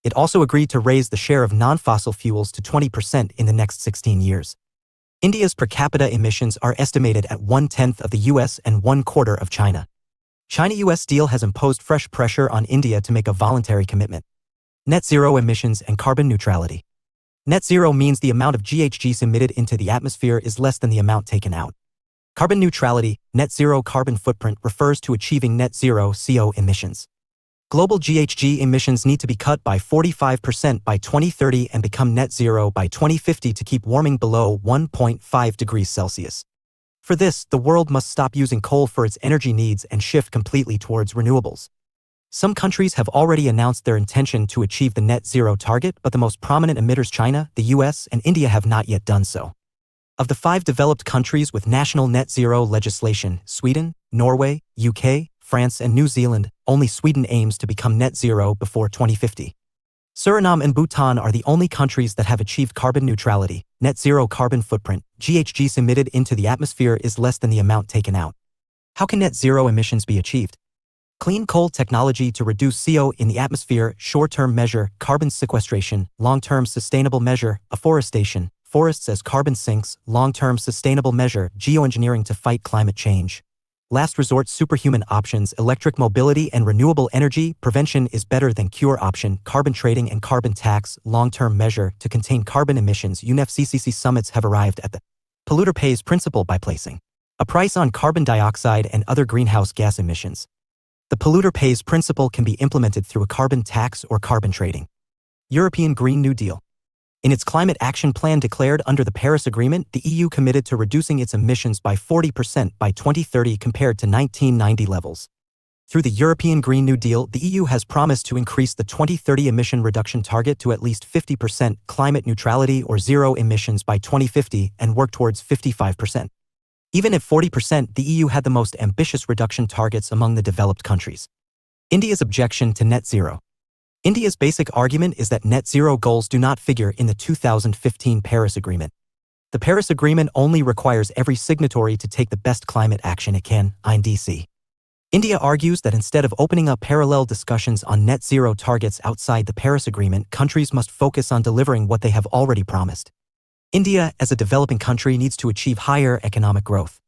It also agreed to raise the share of non-fossil fuels to 20% in the next 16 years. India's per capita emissions are estimated at 1/10 of the US and 1/4 of China. China-US deal has imposed fresh pressure on India to make a voluntary commitment. Net zero emissions and carbon neutrality. Net zero means the amount of GHGs emitted into the atmosphere is less than the amount taken out. Carbon neutrality, net zero carbon footprint, refers to achieving net zero CO emissions. Global GHG emissions need to be cut by 45% by 2030 and become net zero by 2050 to keep warming below 1.5 degrees Celsius. For this, the world must stop using coal for its energy needs and shift completely towards renewables. Some countries have already announced their intention to achieve the net zero target, but the most prominent emitters, China, the US, and India, have not yet done so. Of the 5 developed countries with national net zero legislation, Sweden, Norway, UK, France, and New Zealand, only Sweden aims to become net zero before 2050. Suriname and Bhutan are the only countries that have achieved carbon neutrality, net zero carbon footprint. GHGs emitted into the atmosphere is less than the amount taken out. How can net zero emissions be achieved? Clean coal technology to reduce CO in the atmosphere, short-term measure, carbon sequestration, long-term sustainable measure, afforestation, forests as carbon sinks, long-term sustainable measure, geoengineering to fight climate change. Last resort superhuman options, electric mobility and renewable energy, prevention is better than cure option, carbon trading and carbon tax, long-term measure to contain carbon emissions. UNFCCC summits have arrived at the polluter pays principle by placing a price on carbon dioxide and other greenhouse gas emissions. The polluter pays principle can be implemented through a carbon tax or carbon trading. European Green New Deal. In its climate action plan declared under the Paris Agreement, the EU committed to reducing its emissions by 40% by 2030 compared to 1990 levels. Through the European Green New Deal, the EU has promised to increase the 2030 emission reduction target to at least 50%, climate neutrality or zero emissions by 2050, and work towards 55%. Even at 40%, the EU had the most ambitious reduction targets among the developed countries. India's objection to net zero. India's basic argument is that net zero goals do not figure in the 2015 Paris Agreement. The Paris Agreement only requires every signatory to take the best climate action it can, INDC. India argues that instead of opening up parallel discussions on net zero targets outside the Paris Agreement, countries must focus on delivering what they have already promised. India, as a developing country, needs to achieve higher economic growth.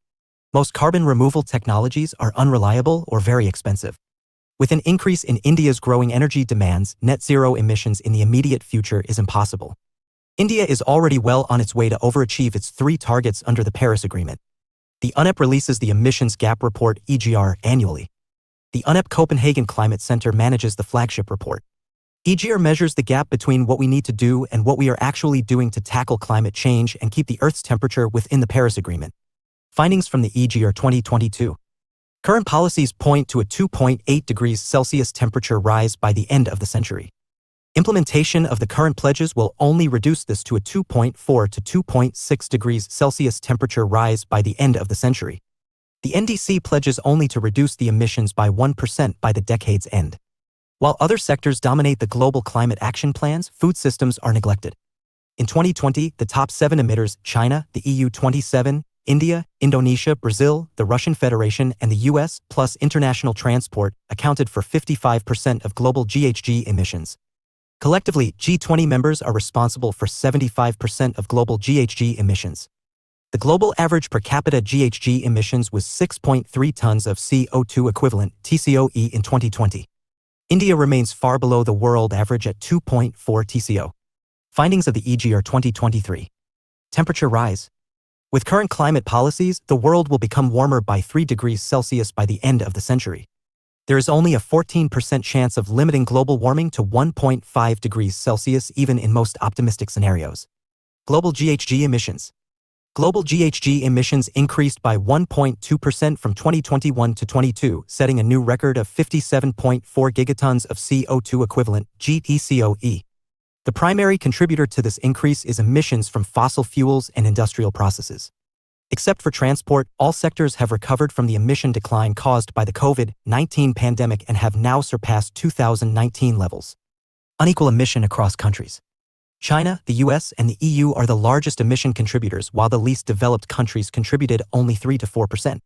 Most carbon removal technologies are unreliable or very expensive. With an increase in India's growing energy demands, net zero emissions in the immediate future is impossible. India is already well on its way to overachieve its 3 targets under the Paris Agreement. The UNEP releases the Emissions Gap Report (EGR) annually. The UNEP Copenhagen Climate Center manages the flagship report. EGR measures the gap between what we need to do and what we are actually doing to tackle climate change and keep the Earth's temperature within the Paris Agreement. Findings from the EGR 2022. Current policies point to a 2.8 degrees Celsius temperature rise by the end of the century. Implementation of the current pledges will only reduce this to a 2.4 to 2.6 degrees Celsius temperature rise by the end of the century. The NDC pledges only to reduce the emissions by 1% by the decade's end. While other sectors dominate the global climate action plans, food systems are neglected. In 2020, the top 7 emitters, China, the EU 27, India, Indonesia, Brazil, the Russian Federation, and the US, plus international transport, accounted for 55% of global GHG emissions. Collectively, G20 members are responsible for 75% of global GHG emissions. The global average per capita GHG emissions was 6.3 tons of CO2 equivalent, TCOE, in 2020. India remains far below the world average at 2.4 TCO. Findings of the EGR 2023. Temperature rise. With current climate policies, the world will become warmer by 3 degrees Celsius by the end of the century. There is only a 14% chance of limiting global warming to 1.5 degrees Celsius even in most optimistic scenarios. Global GHG emissions. Global GHG emissions increased by 1.2% from 2021 to 22, setting a new record of 57.4 gigatons of CO2 equivalent, GECOE. The primary contributor to this increase is emissions from fossil fuels and industrial processes. Except for transport, all sectors have recovered from the emission decline caused by the COVID-19 pandemic and have now surpassed 2019 levels. Unequal emission across countries. China, the US, and the EU are the largest emission contributors, while the least developed countries contributed only 3 to 4%.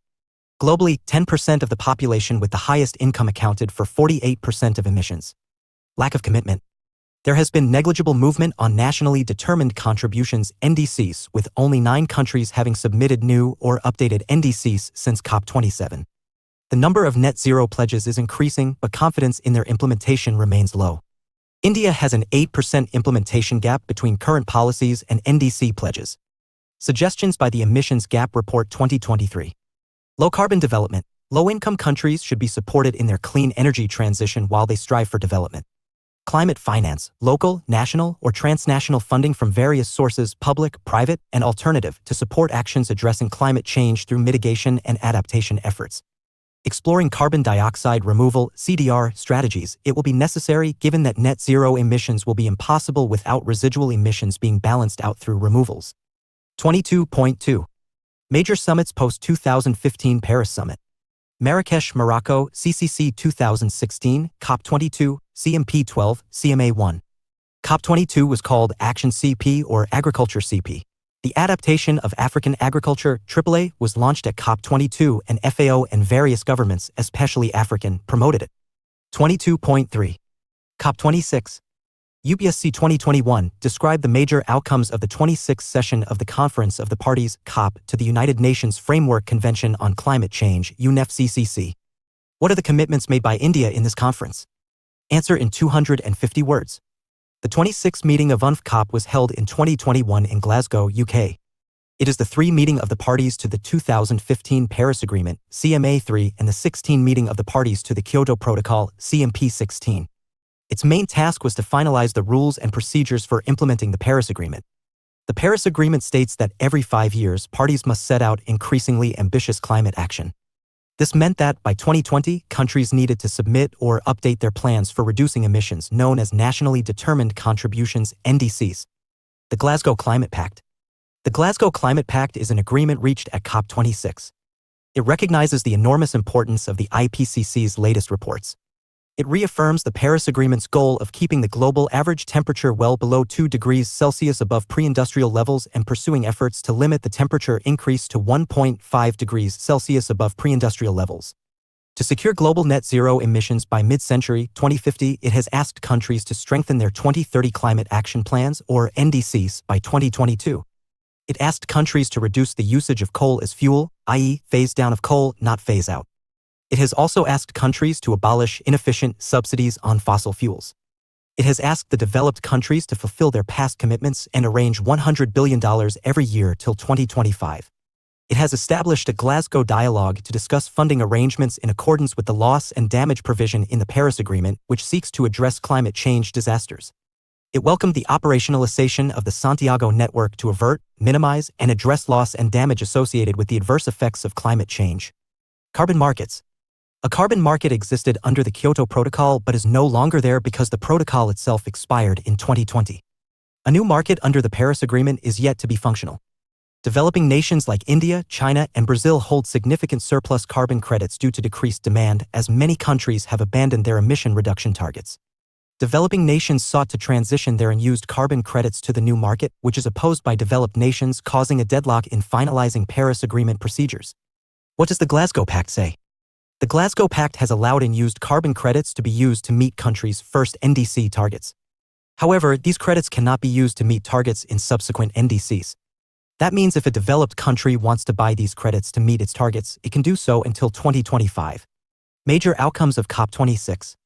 Globally, 10% of the population with the highest income accounted for 48% of emissions. Lack of commitment. There has been negligible movement on nationally determined contributions (NDCs), with only 9 countries having submitted new or updated NDCs since COP27. The number of net zero pledges is increasing, but confidence in their implementation remains low. India has an 8% implementation gap between current policies and NDC pledges. Suggestions by the Emissions Gap Report 2023. Low-carbon development. Low-income countries should be supported in their clean energy transition while they strive for development. Climate finance, local, national, or transnational funding from various sources, public, private, and alternative, to support actions addressing climate change through mitigation and adaptation efforts. Exploring carbon dioxide removal (CDR) strategies. It will be necessary given that net zero emissions will be impossible without residual emissions being balanced out through removals. 22.2. Major summits post-2015 Paris Summit. Marrakesh, Morocco, CCC 2016, COP22, CMP 12, CMA 1. COP22 was called Action CP or Agriculture CP. The Adaptation of African Agriculture AAA was launched at COP22 and FAO and various governments, especially African, promoted it. 22.3. COP26. UPSC 2021 described the major outcomes of the 26th session of the Conference of the Parties (COP) to the United Nations Framework Convention on Climate Change (UNFCCC). What are the commitments made by India in this conference? Answer in 250 words. The 26th meeting of UNFCCC was held in 2021 in Glasgow, UK. It is the 3 meeting of the parties to the 2015 Paris Agreement, CMA3, and the 16 meeting of the parties to the Kyoto Protocol, CMP16. Its main task was to finalize the rules and procedures for implementing the Paris Agreement. The Paris Agreement states that every 5 years, parties must set out increasingly ambitious climate action. This meant that, by 2020, countries needed to submit or update their plans for reducing emissions, known as Nationally Determined Contributions, NDCs. The Glasgow Climate Pact. The Glasgow Climate Pact is an agreement reached at COP26. It recognizes the enormous importance of the IPCC's latest reports. It reaffirms the Paris Agreement's goal of keeping the global average temperature well below 2 degrees Celsius above pre-industrial levels and pursuing efforts to limit the temperature increase to 1.5 degrees Celsius above pre-industrial levels. To secure global net zero emissions by mid-century 2050, it has asked countries to strengthen their 2030 climate action plans, or NDCs, by 2022. It asked countries to reduce the usage of coal as fuel, i.e., phase down of coal, not phase out. It has also asked countries to abolish inefficient subsidies on fossil fuels. It has asked the developed countries to fulfill their past commitments and arrange $100 billion every year till 2025. It has established a Glasgow dialogue to discuss funding arrangements in accordance with the loss and damage provision in the Paris Agreement, which seeks to address climate change disasters. It welcomed the operationalization of the Santiago Network to avert, minimize, and address loss and damage associated with the adverse effects of climate change. Carbon markets. A carbon market existed under the Kyoto Protocol but is no longer there because the protocol itself expired in 2020. A new market under the Paris Agreement is yet to be functional. Developing nations like India, China, and Brazil hold significant surplus carbon credits due to decreased demand, as many countries have abandoned their emission reduction targets. Developing nations sought to transition their unused carbon credits to the new market, which is opposed by developed nations, causing a deadlock in finalizing Paris Agreement procedures. What does the Glasgow Pact say? The Glasgow Pact has allowed unused carbon credits to be used to meet countries' first NDC targets. However, these credits cannot be used to meet targets in subsequent NDCs. That means if a developed country wants to buy these credits to meet its targets, it can do so until 2025. Major outcomes of COP26.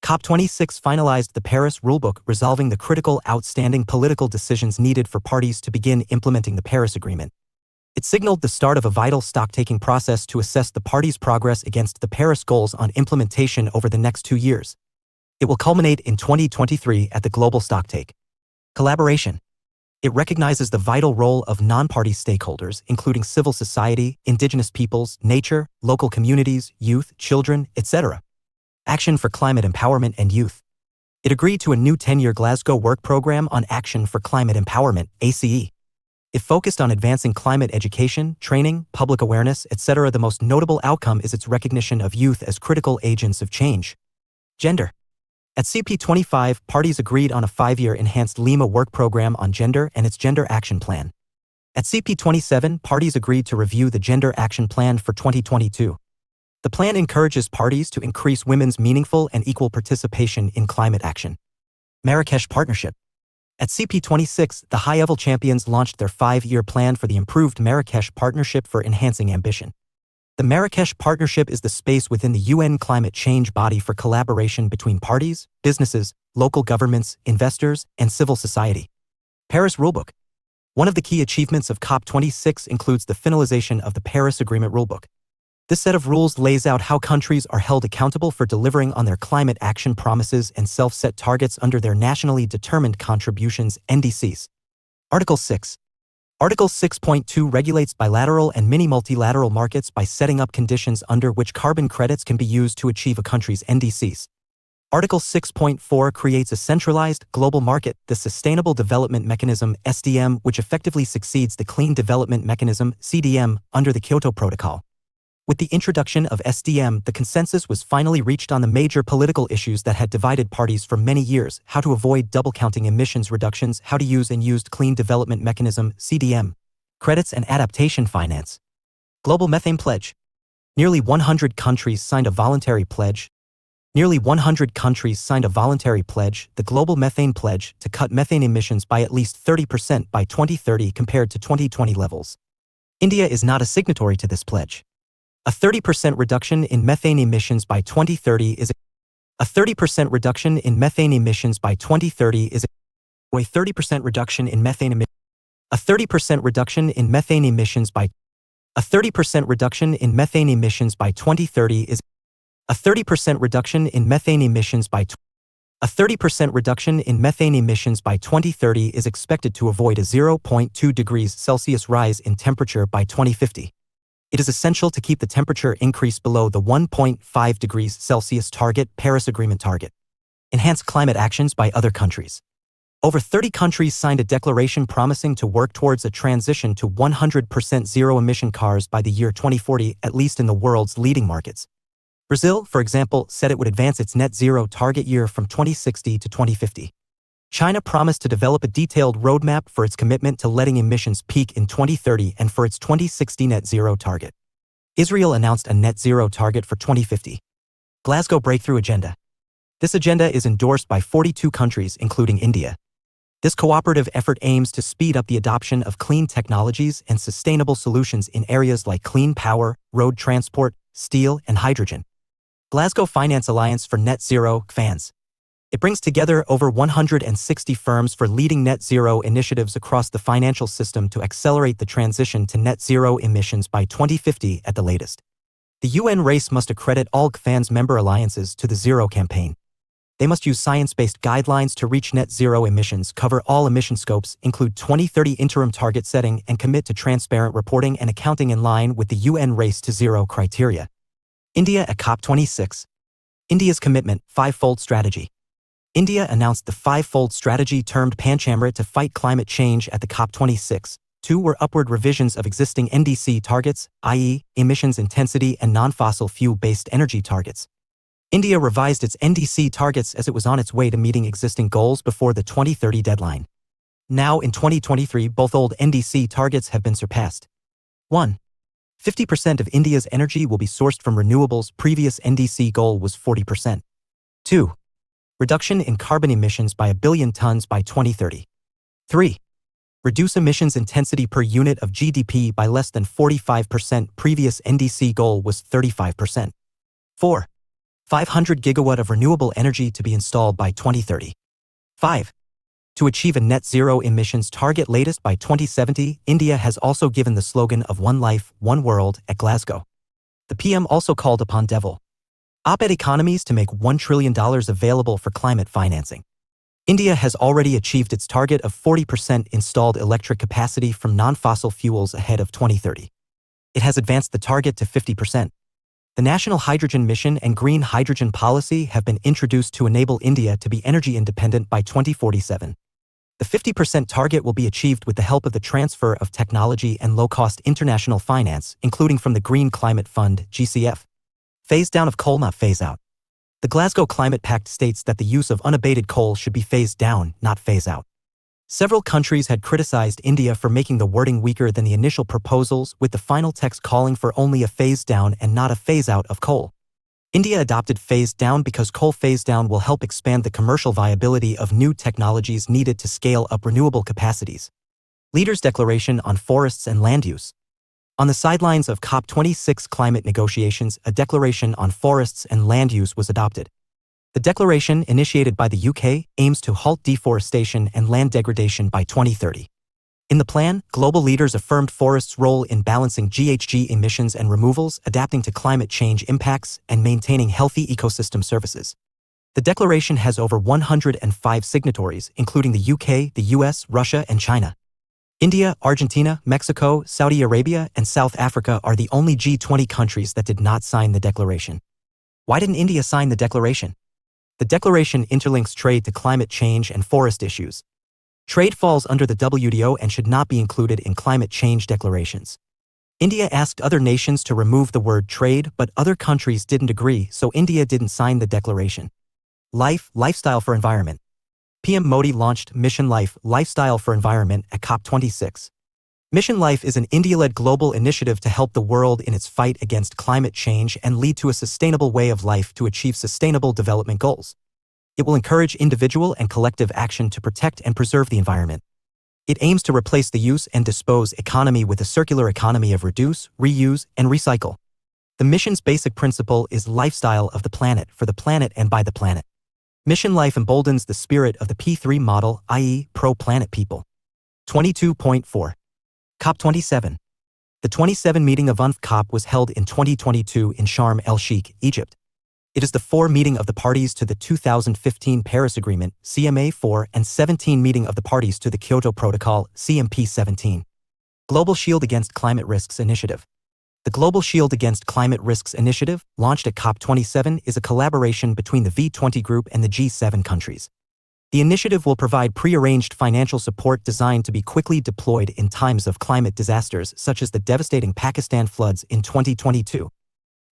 COP26 finalized the Paris Rulebook, resolving the critical outstanding political decisions needed for parties to begin implementing the Paris Agreement. It signaled the start of a vital stock-taking process to assess the parties' progress against the Paris goals on implementation over the next 2 years. It will culminate in 2023 at the global stocktake. Collaboration. It recognizes the vital role of non-party stakeholders, including civil society, indigenous peoples, nature, local communities, youth, children, etc. Action for climate empowerment and youth. It agreed to a new 10-year Glasgow Work Programme on Action for Climate Empowerment, ACE. It focused on advancing climate education, training, public awareness, etc. The most notable outcome is its recognition of youth as critical agents of change. Gender. At CP25, parties agreed on a 5-year enhanced Lima work program on gender and its Gender Action Plan. At CP27, parties agreed to review the Gender Action Plan for 2022. The plan encourages parties to increase women's meaningful and equal participation in climate action. Marrakesh Partnership. At CP26, the high-level champions launched their 5-year plan for the improved Marrakesh Partnership for enhancing ambition. The Marrakesh Partnership is the space within the UN climate change body for collaboration between parties, businesses, local governments, investors, and civil society. Paris Rulebook. One of the key achievements of COP26 includes the finalization of the Paris Agreement Rulebook. This set of rules lays out how countries are held accountable for delivering on their climate action promises and self-set targets under their nationally determined contributions, NDCs. Article 6. Article 6.2 regulates bilateral and mini-multilateral markets by setting up conditions under which carbon credits can be used to achieve a country's NDCs. Article 6.4 creates a centralized, global market, the Sustainable Development Mechanism, SDM, which effectively succeeds the Clean Development Mechanism, CDM, under the Kyoto Protocol. With the introduction of SDM, the consensus was finally reached on the major political issues that had divided parties for many years: how to avoid double-counting emissions reductions, how to use and used Clean Development Mechanism, CDM, Credits and adaptation finance. Global methane pledge. Nearly 100 countries signed a voluntary pledge. Nearly 100 countries signed a voluntary pledge, the Global Methane Pledge, to cut methane emissions by at least 30% by 2030 compared to 2020 levels. India is not a signatory to this pledge. A 30% reduction in methane emissions by 2030 is a 30% reduction in methane emissions by 2030 is a 30% reduction in methane emissions. A 30% reduction in methane emissions by a 30% reduction in methane emissions by 2030 is a 30% reduction in methane emissions by a 30% reduction in methane emissions by 2030 is expected to avoid a 0.2 degrees Celsius rise in temperature by 2050. It is essential to keep the temperature increase below the 1.5 degrees Celsius target Paris Agreement target. Enhance climate actions by other countries. Over 30 countries signed a declaration promising to work towards a transition to 100% zero-emission cars by the year 2040, at least in the world's leading markets. Brazil, for example, said it would advance its net zero target year from 2060 to 2050. China promised to develop a detailed roadmap for its commitment to letting emissions peak in 2030 and for its 2060 net zero target. Israel announced a net zero target for 2050. Glasgow Breakthrough Agenda. This agenda is endorsed by 42 countries, including India. This cooperative effort aims to speed up the adoption of clean technologies and sustainable solutions in areas like clean power, road transport, steel, and hydrogen. Glasgow Finance Alliance for Net Zero, GFANZ. It brings together over 160 firms for leading net zero initiatives across the financial system to accelerate the transition to net zero emissions by 2050 at the latest. The UN race must accredit all GFANZ member alliances to the Zero campaign. They must use science-based guidelines to reach net zero emissions, cover all emission scopes, include 2030 interim target setting, and commit to transparent reporting and accounting in line with the UN Race to Zero criteria. India at COP26. India's commitment, five-fold strategy. India announced the five-fold strategy termed Panchamrit to fight climate change at the COP26. Two were upward revisions of existing NDC targets, i.e., emissions intensity and non-fossil fuel-based energy targets. India revised its NDC targets as it was on its way to meeting existing goals before the 2030 deadline. Now in 2023, both old NDC targets have been surpassed. 1. 50% of India's energy will be sourced from renewables. Previous NDC goal was 40%. 2. Reduction in carbon emissions by 1 billion tons by 2030. 3. Reduce emissions intensity per unit of GDP by less than 45%. Previous NDC goal was 35%. 4. 500 gigawatt of renewable energy to be installed by 2030. 5. To achieve a net zero emissions target latest by 2070, India has also given the slogan of One Life, One World at Glasgow. The PM also called upon developed economies to make $1 trillion available for climate financing. India has already achieved its target of 40% installed electric capacity from non-fossil fuels ahead of 2030. It has advanced the target to 50%. The National Hydrogen Mission and Green Hydrogen Policy have been introduced to enable India to be energy independent by 2047. The 50% target will be achieved with the help of the transfer of technology and low-cost international finance, including from the Green Climate Fund, GCF. Phase down of coal, not phase out. The Glasgow Climate Pact states that the use of unabated coal should be phased down, not phase out. Several countries had criticized India for making the wording weaker than the initial proposals, with the final text calling for only a phase down and not a phase out of coal. India adopted phase down because coal phase down will help expand the commercial viability of new technologies needed to scale up renewable capacities. Leaders' Declaration on Forests and Land Use. On the sidelines of COP26 climate negotiations, a declaration on forests and land use was adopted. The declaration, initiated by the UK, aims to halt deforestation and land degradation by 2030. In the plan, global leaders affirmed forests' role in balancing GHG emissions and removals, adapting to climate change impacts, and maintaining healthy ecosystem services. The declaration has over 105 signatories, including the UK, the US, Russia, and China. India, Argentina, Mexico, Saudi Arabia, and South Africa are the only G20 countries that did not sign the declaration. Why didn't India sign the declaration? The declaration interlinks trade to climate change and forest issues. Trade falls under the WTO and should not be included in climate change declarations. India asked other nations to remove the word trade, but other countries didn't agree, so India didn't sign the declaration. Lifestyle for Environment. PM Modi launched Mission Life, Lifestyle for Environment at COP26. Mission Life is an India-led global initiative to help the world in its fight against climate change and lead to a sustainable way of life to achieve sustainable development goals. It will encourage individual and collective action to protect and preserve the environment. It aims to replace the use and dispose economy with a circular economy of reduce, reuse, and recycle. The mission's basic principle is lifestyle of the planet for the planet and by the planet. Mission Life emboldens the spirit of the P3 model, i.e., pro-planet people. 22.4. COP27. The 27 meeting of UNFCCC was held in 2022 in Sharm el-Sheikh, Egypt. It is the 4 meeting of the parties to the 2015 Paris Agreement, CMA4, and 17 meeting of the parties to the Kyoto Protocol, CMP17. Global Shield Against Climate Risks Initiative. The Global Shield Against Climate Risks Initiative, launched at COP27, is a collaboration between the V20 group and the G7 countries. The initiative will provide pre-arranged financial support designed to be quickly deployed in times of climate disasters such as the devastating Pakistan floods in 2022.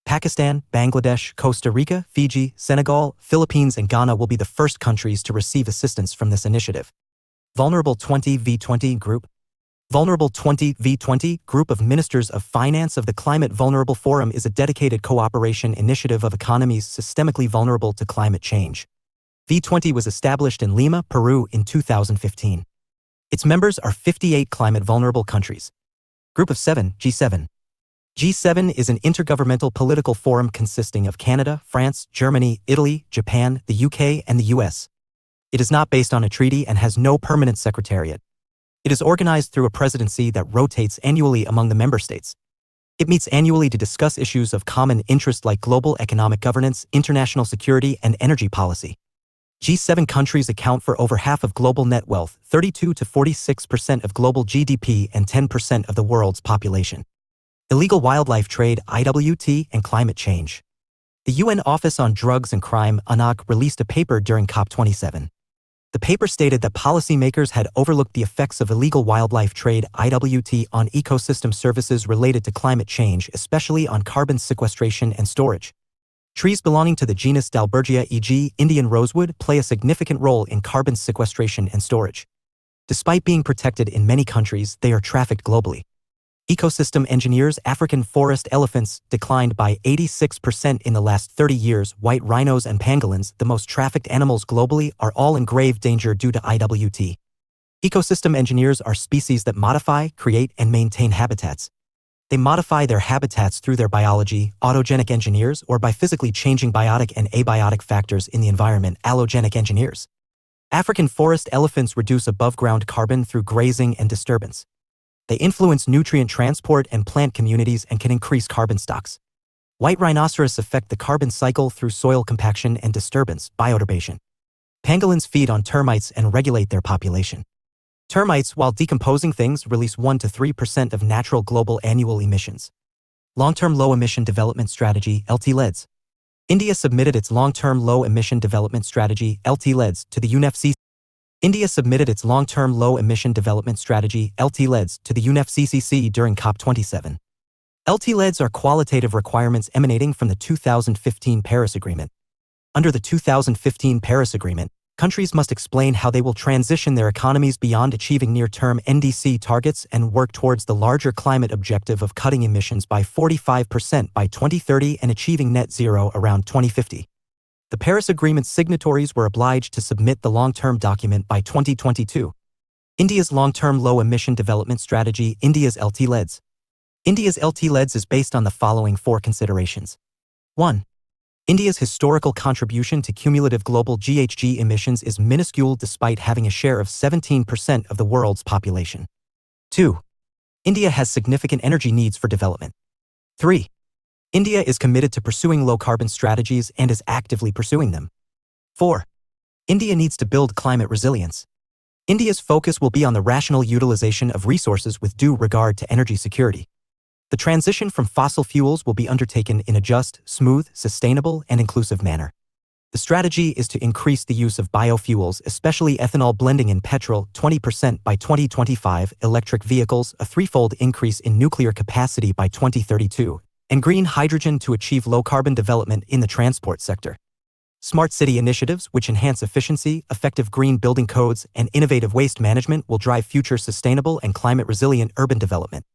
Pakistan, Bangladesh, Costa Rica, Fiji, Senegal, Philippines, and Ghana will be the first countries to receive assistance from this initiative. Vulnerable 20 V20 Group. Vulnerable 20 V20 Group of Ministers of Finance of the Climate Vulnerable Forum is a dedicated cooperation initiative of economies systemically vulnerable to climate change. V20 was established in Lima, Peru in 2015. Its members are 58 climate-vulnerable countries. Group of 7, G7. G7 is an intergovernmental political forum consisting of Canada, France, Germany, Italy, Japan, the UK, and the US. It is not based on a treaty and has no permanent secretariat. It is organized through a presidency that rotates annually among the member states. It meets annually to discuss issues of common interest like global economic governance, international security, and energy policy. G7 countries account for over half of global net wealth, 32 to 46% of global GDP, and 10% of the world's population. Illegal wildlife trade, IWT, and climate change. The UN Office on Drugs and Crime, UNOC, released a paper during COP27. The paper stated that policymakers had overlooked the effects of illegal wildlife trade, IWT, on ecosystem services related to climate change, especially on carbon sequestration and storage. Trees belonging to the genus Dalbergia, e.g., Indian rosewood, play a significant role in carbon sequestration and storage. Despite being protected in many countries, they are trafficked globally. Ecosystem engineers, African forest elephants, declined by 86% in the last 30 years. White rhinos and pangolins, the most trafficked animals globally, are all in grave danger due to IWT. Ecosystem engineers are species that modify, create, and maintain habitats. They modify their habitats through their biology, autogenic engineers, or by physically changing biotic and abiotic factors in the environment, allogenic engineers. African forest elephants reduce above-ground carbon through grazing and disturbance. They influence nutrient transport and plant communities and can increase carbon stocks. White rhinoceros affect the carbon cycle through soil compaction and disturbance, bioturbation. Pangolins feed on termites and regulate their population. Termites, while decomposing things, release 1 to 3% of natural global annual emissions. Long-Term Low-Emission Development Strategy, LT-LEDs. India submitted its Long-Term Low-Emission Development Strategy, LT-LEDs, to the UNFCCC. India submitted its Long-Term Low-Emission Development Strategy, LT-LEDs, to the UNFCCC during COP27. LT-LEDs are qualitative requirements emanating from the 2015 Paris Agreement. Under the 2015 Paris Agreement, countries must explain how they will transition their economies beyond achieving near-term NDC targets and work towards the larger climate objective of cutting emissions by 45% by 2030 and achieving net zero around 2050. The Paris Agreement signatories were obliged to submit the long-term document by 2022. India's Long-Term Low-Emission Development Strategy, India's LT-LEDs. India's LT-LEDs is based on the following 4 considerations. 1. India's historical contribution to cumulative global GHG emissions is minuscule despite having a share of 17% of the world's population. 2. India has significant energy needs for development. 3. India is committed to pursuing low-carbon strategies and is actively pursuing them. 4. India needs to build climate resilience. India's focus will be on the rational utilization of resources with due regard to energy security. The transition from fossil fuels will be undertaken in a just, smooth, sustainable, and inclusive manner. The strategy is to increase the use of biofuels, especially ethanol blending in petrol, 20% by 2025, electric vehicles, a 3-fold increase in nuclear capacity by 2032, and green hydrogen to achieve low-carbon development in the transport sector. Smart city initiatives, which enhance efficiency, effective green building codes, and innovative waste management, will drive future sustainable and climate-resilient urban development.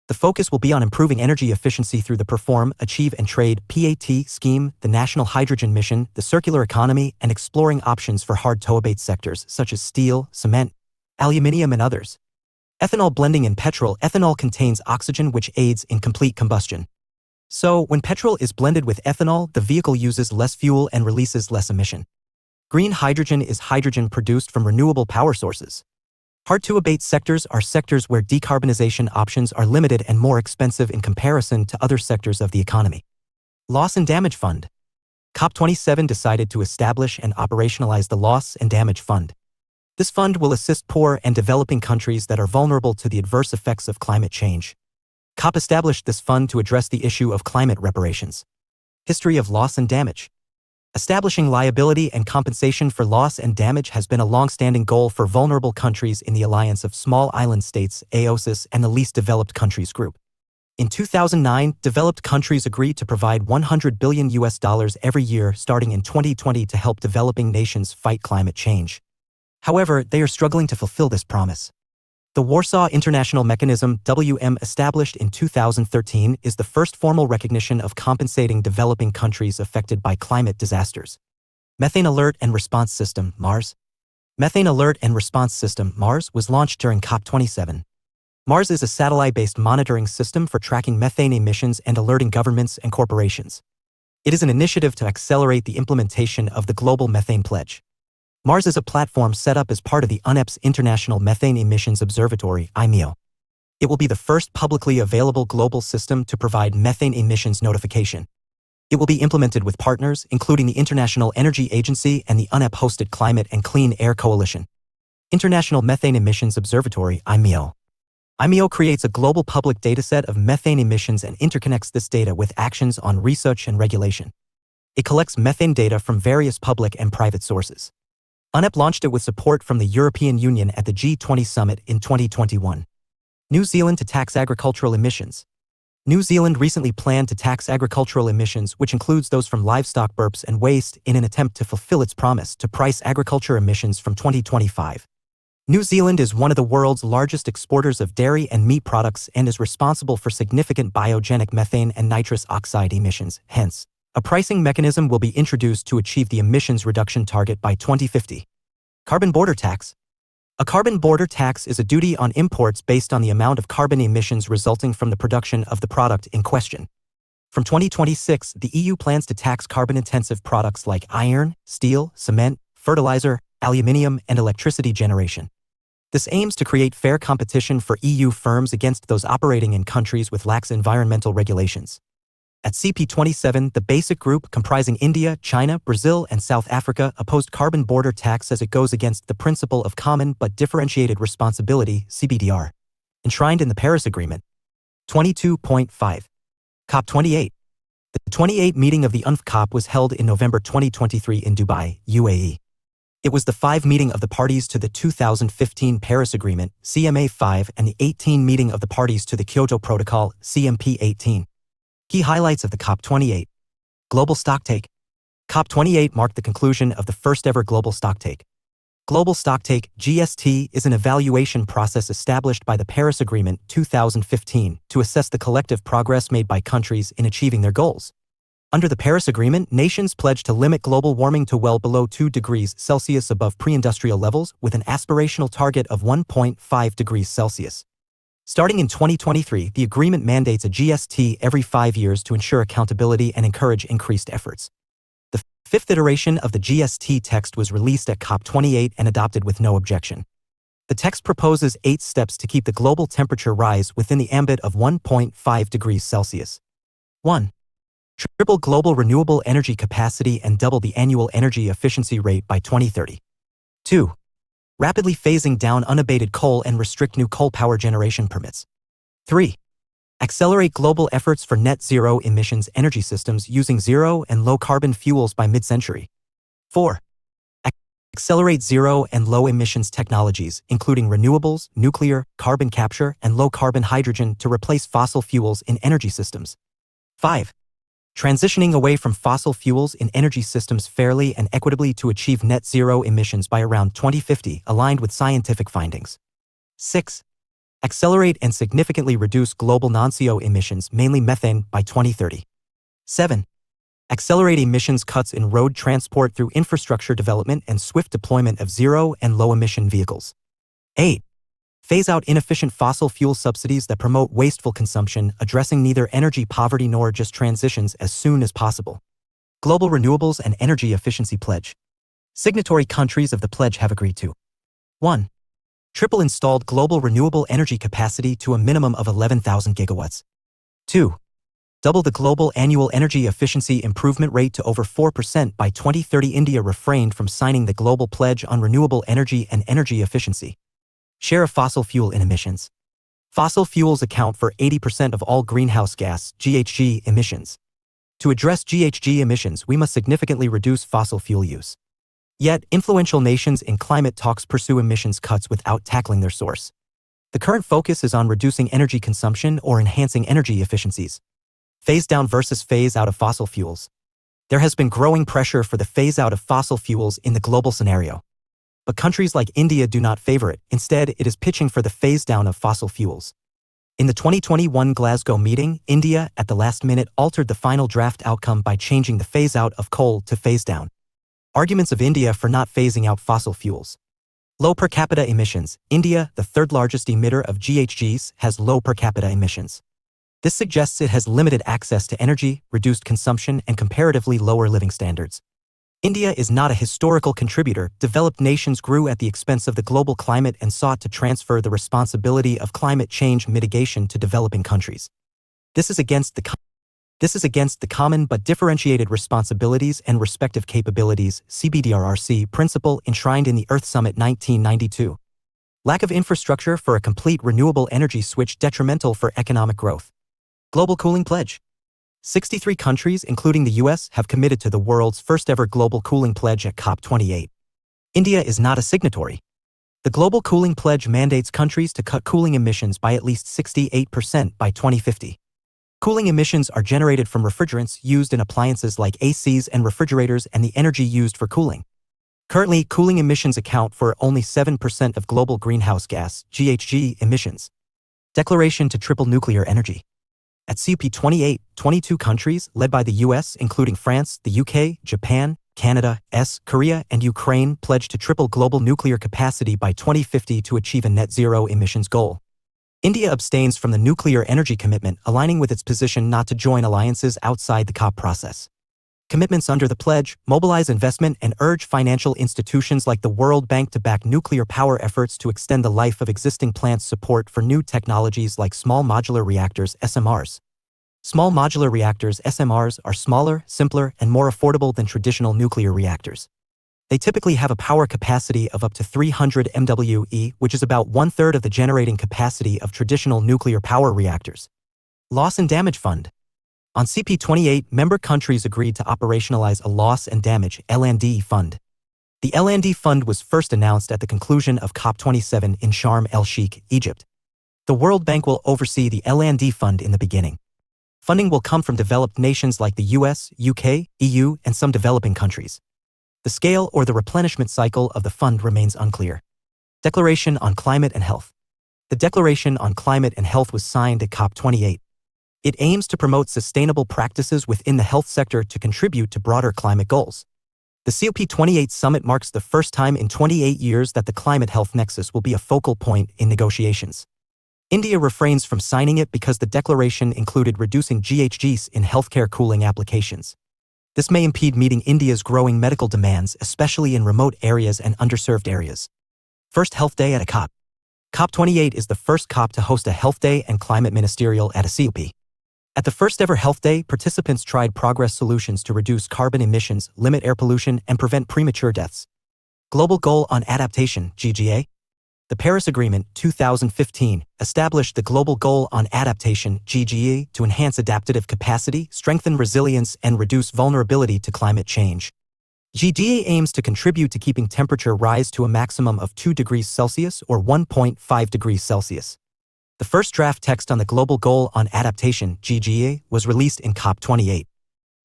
The focus will be on improving energy efficiency through the Perform, Achieve and Trade (PAT) scheme, the National Hydrogen Mission, the circular economy, and exploring options for hard-to-abate sectors such as steel, cement, aluminium, and others. Ethanol blending in petrol. Ethanol contains oxygen, which aids in complete combustion. So, when petrol is blended with ethanol, the vehicle uses less fuel and releases less emission. Green hydrogen is hydrogen produced from renewable power sources. Hard-to-abate sectors are sectors where decarbonization options are limited and more expensive in comparison to other sectors of the economy. Loss and Damage Fund. COP27 decided to establish and operationalize the Loss and Damage Fund. This fund will assist poor and developing countries that are vulnerable to the adverse effects of climate change. COP established this fund to address the issue of climate reparations. History of loss and damage. Establishing liability and compensation for loss and damage has been a long-standing goal for vulnerable countries in the Alliance of Small Island States (AOSIS) and the Least Developed Countries Group. In 2009, developed countries agreed to provide $100 billion every year starting in 2020 to help developing nations fight climate change. However, they are struggling to fulfill this promise. The Warsaw International Mechanism (WM), established in 2013, is the first formal recognition of compensating developing countries affected by climate disasters. Methane Alert and Response System (MARS). Methane Alert and Response System (MARS) was launched during COP27. MARS is a satellite-based monitoring system for tracking methane emissions and alerting governments and corporations. It is an initiative to accelerate the implementation of the Global Methane Pledge. MARS is a platform set up as part of the UNEP's International Methane Emissions Observatory (IMEO). It will be the first publicly available global system to provide methane emissions notification. It will be implemented with partners, including the International Energy Agency and the UNEP-hosted Climate and Clean Air Coalition. International Methane Emissions Observatory (IMEO). IMEO creates a global public dataset of methane emissions and interconnects this data with actions on research and regulation. It collects methane data from various public and private sources. UNEP launched it with support from the European Union at the G20 summit in 2021. New Zealand to tax agricultural emissions. New Zealand recently planned to tax agricultural emissions, which includes those from livestock burps and waste, in an attempt to fulfill its promise to price agriculture emissions from 2025. New Zealand is one of the world's largest exporters of dairy and meat products and is responsible for significant biogenic methane and nitrous oxide emissions. Hence, a pricing mechanism will be introduced to achieve the emissions reduction target by 2050. Carbon border tax. A carbon border tax is a duty on imports based on the amount of carbon emissions resulting from the production of the product in question. From 2026, the EU plans to tax carbon-intensive products like iron, steel, cement, fertilizer, aluminium, and electricity generation. This aims to create fair competition for EU firms against those operating in countries with lax environmental regulations. At CP27, the basic group, comprising India, China, Brazil, and South Africa, opposed carbon border tax as it goes against the principle of common but differentiated responsibility (CBDR), enshrined in the Paris Agreement. 22.5. COP28. The 28th meeting of the UNFCCC was held in November 2023 in Dubai, UAE. It was the 5th meeting of the parties to the 2015 Paris Agreement, CMA5, and the 18th meeting of the parties to the Kyoto Protocol, CMP18. Key highlights of the COP28. Global Stocktake. COP28 marked the conclusion of the first-ever Global Stocktake. Global Stocktake, GST, is an evaluation process established by the Paris Agreement 2015 to assess the collective progress made by countries in achieving their goals. Under the Paris Agreement, nations pledge to limit global warming to well below 2 degrees Celsius above pre-industrial levels, with an aspirational target of 1.5 degrees Celsius. Starting in 2023, the agreement mandates a GST every 5 years to ensure accountability and encourage increased efforts. The 5th iteration of the GST text was released at COP28 and adopted with no objection. The text proposes 8 steps to keep the global temperature rise within the ambit of 1.5 degrees Celsius. 1. Triple global renewable energy capacity and double the annual energy efficiency rate by 2030. 2. Rapidly phasing down unabated coal and restrict new coal power generation permits. 3. Accelerate global efforts for net zero emissions energy systems using zero and low carbon fuels by mid-century. 4. Accelerate zero and low emissions technologies, including renewables, nuclear, carbon capture, and low carbon hydrogen to replace fossil fuels in energy systems. 5. transitioning away from fossil fuels in energy systems fairly and equitably to achieve net zero emissions by around 2050, aligned with scientific findings. 6. Accelerate and significantly reduce global non-CO emissions, mainly methane, by 2030. 7. Accelerate emissions cuts in road transport through infrastructure development and swift deployment of zero and low-emission vehicles. 8. Phase out inefficient fossil fuel subsidies that promote wasteful consumption, addressing neither energy poverty nor just transitions as soon as possible. Global Renewables and Energy Efficiency Pledge. Signatory countries of the pledge have agreed to 1. Triple installed global renewable energy capacity to a minimum of 11,000 gigawatts. 2. Double the global annual energy efficiency improvement rate to over 4% by 2030. India refrained from signing the Global Pledge on Renewable Energy and Energy Efficiency. Share of fossil fuel in emissions. Fossil fuels account for 80% of all greenhouse gas (GHG) emissions. To address GHG emissions, we must significantly reduce fossil fuel use. Yet, influential nations in climate talks pursue emissions cuts without tackling their source. The current focus is on reducing energy consumption or enhancing energy efficiencies. Phase down versus phase out of fossil fuels. There has been growing pressure for the phase out of fossil fuels in the global scenario. But countries like India do not favor it. Instead, it is pitching for the phase down of fossil fuels. In the 2021 Glasgow meeting, India, at the last minute, altered the final draft outcome by changing the phase out of coal to phase down. Arguments of India for not phasing out fossil fuels. Low per capita emissions. India, the third largest emitter of GHGs, has low per capita emissions. This suggests it has limited access to energy, reduced consumption, and comparatively lower living standards. India is not a historical contributor. Developed nations grew at the expense of the global climate and sought to transfer the responsibility of climate change mitigation to developing countries. This is against the common but differentiated responsibilities and respective capabilities (CBDRRC) principle enshrined in the Earth Summit 1992. Lack of infrastructure for a complete renewable energy switch detrimental for economic growth. Global Cooling Pledge. 63 countries, including the US, have committed to the world's first-ever Global Cooling Pledge at COP28. India is not a signatory. The Global Cooling Pledge mandates countries to cut cooling emissions by at least 68% by 2050. Cooling emissions are generated from refrigerants used in appliances like ACs and refrigerators and the energy used for cooling. Currently, cooling emissions account for only 7% of global greenhouse gas (GHG) emissions. Declaration to triple nuclear energy. At COP28, 22 countries, led by the US, including France, the UK, Japan, Canada, Korea, and Ukraine, pledged to triple global nuclear capacity by 2050 to achieve a net zero emissions goal. India abstains from the nuclear energy commitment, aligning with its position not to join alliances outside the COP process. Commitments under the pledge mobilize investment and urge financial institutions like the World Bank to back nuclear power efforts to extend the life of existing plants. Support for new technologies like small modular reactors (SMRs). Small modular reactors (SMRs) are smaller, simpler, and more affordable than traditional nuclear reactors. They typically have a power capacity of up to 300 MWe, which is about one-third of the generating capacity of traditional nuclear power reactors. Loss and Damage Fund. On CP28, member countries agreed to operationalize a Loss and Damage (L&D) fund. The L&D fund was first announced at the conclusion of COP27 in Sharm el-Sheikh, Egypt. The World Bank will oversee the L&D fund in the beginning. Funding will come from developed nations like the US, UK, EU, and some developing countries. The scale or the replenishment cycle of the fund remains unclear. Declaration on Climate and Health. The Declaration on Climate and Health was signed at COP28. It aims to promote sustainable practices within the health sector to contribute to broader climate goals. The COP28 summit marks the first time in 28 years that the climate health nexus will be a focal point in negotiations. India refrains from signing it because the declaration included reducing GHGs in healthcare cooling applications. This may impede meeting India's growing medical demands, especially in remote areas and underserved areas. First Health Day at a COP. COP28 is the first COP to host a Health Day and Climate Ministerial at a COP. At the first ever Health Day, participants tried progress solutions to reduce carbon emissions, limit air pollution, and prevent premature deaths. Global Goal on Adaptation, GGA. The Paris Agreement, 2015, established the Global Goal on Adaptation, GGA, to enhance adaptive capacity, strengthen resilience, and reduce vulnerability to climate change. GGA aims to contribute to keeping temperature rise to a maximum of 2 degrees Celsius or 1.5 degrees Celsius. The first draft text on the Global Goal on Adaptation, GGA, was released in COP28.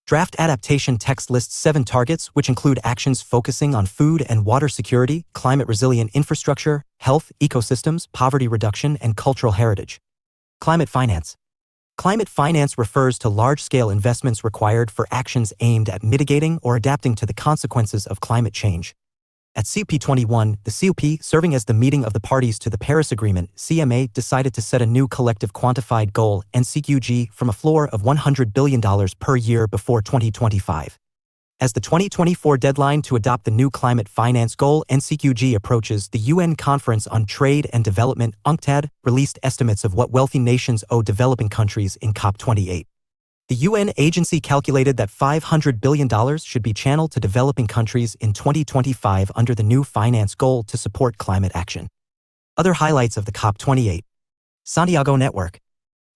Draft adaptation text lists 7 targets, which include actions focusing on food and water security, climate-resilient infrastructure, health, ecosystems, poverty reduction, and cultural heritage. Climate finance. Climate finance refers to large-scale investments required for actions aimed at mitigating or adapting to the consequences of climate change. At COP21, the COP, serving as the meeting of the parties to the Paris Agreement, CMA, decided to set a new collective quantified goal, NCQG, from a floor of $100 billion per year before 2025. As the 2024 deadline to adopt the new climate finance goal, NCQG, approaches, the UN Conference on Trade and Development, UNCTAD, released estimates of what wealthy nations owe developing countries in COP28. The UN agency calculated that $500 billion should be channeled to developing countries in 2025 under the new finance goal to support climate action. Other highlights of the COP28. Santiago Network.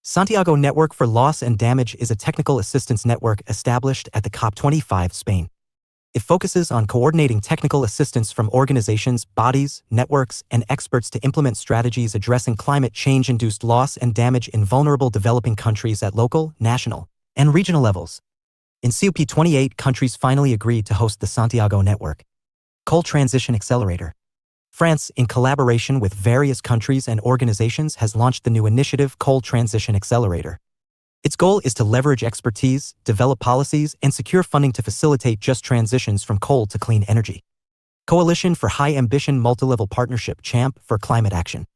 Santiago Network for Loss and Damage is a technical assistance network established at the COP25 Spain. It focuses on coordinating technical assistance from organizations, bodies, networks, and experts to implement strategies addressing climate change-induced loss and damage in vulnerable developing countries at local, national, and regional levels. In COP28, countries finally agreed to host the Santiago Network. Coal Transition Accelerator. France, in collaboration with various countries and organizations, has launched the new initiative Coal Transition Accelerator. Its goal is to leverage expertise, develop policies, and secure funding to facilitate just transitions from coal to clean energy. Coalition for High Ambition Multilevel Partnership (CHAMP) for Climate Action.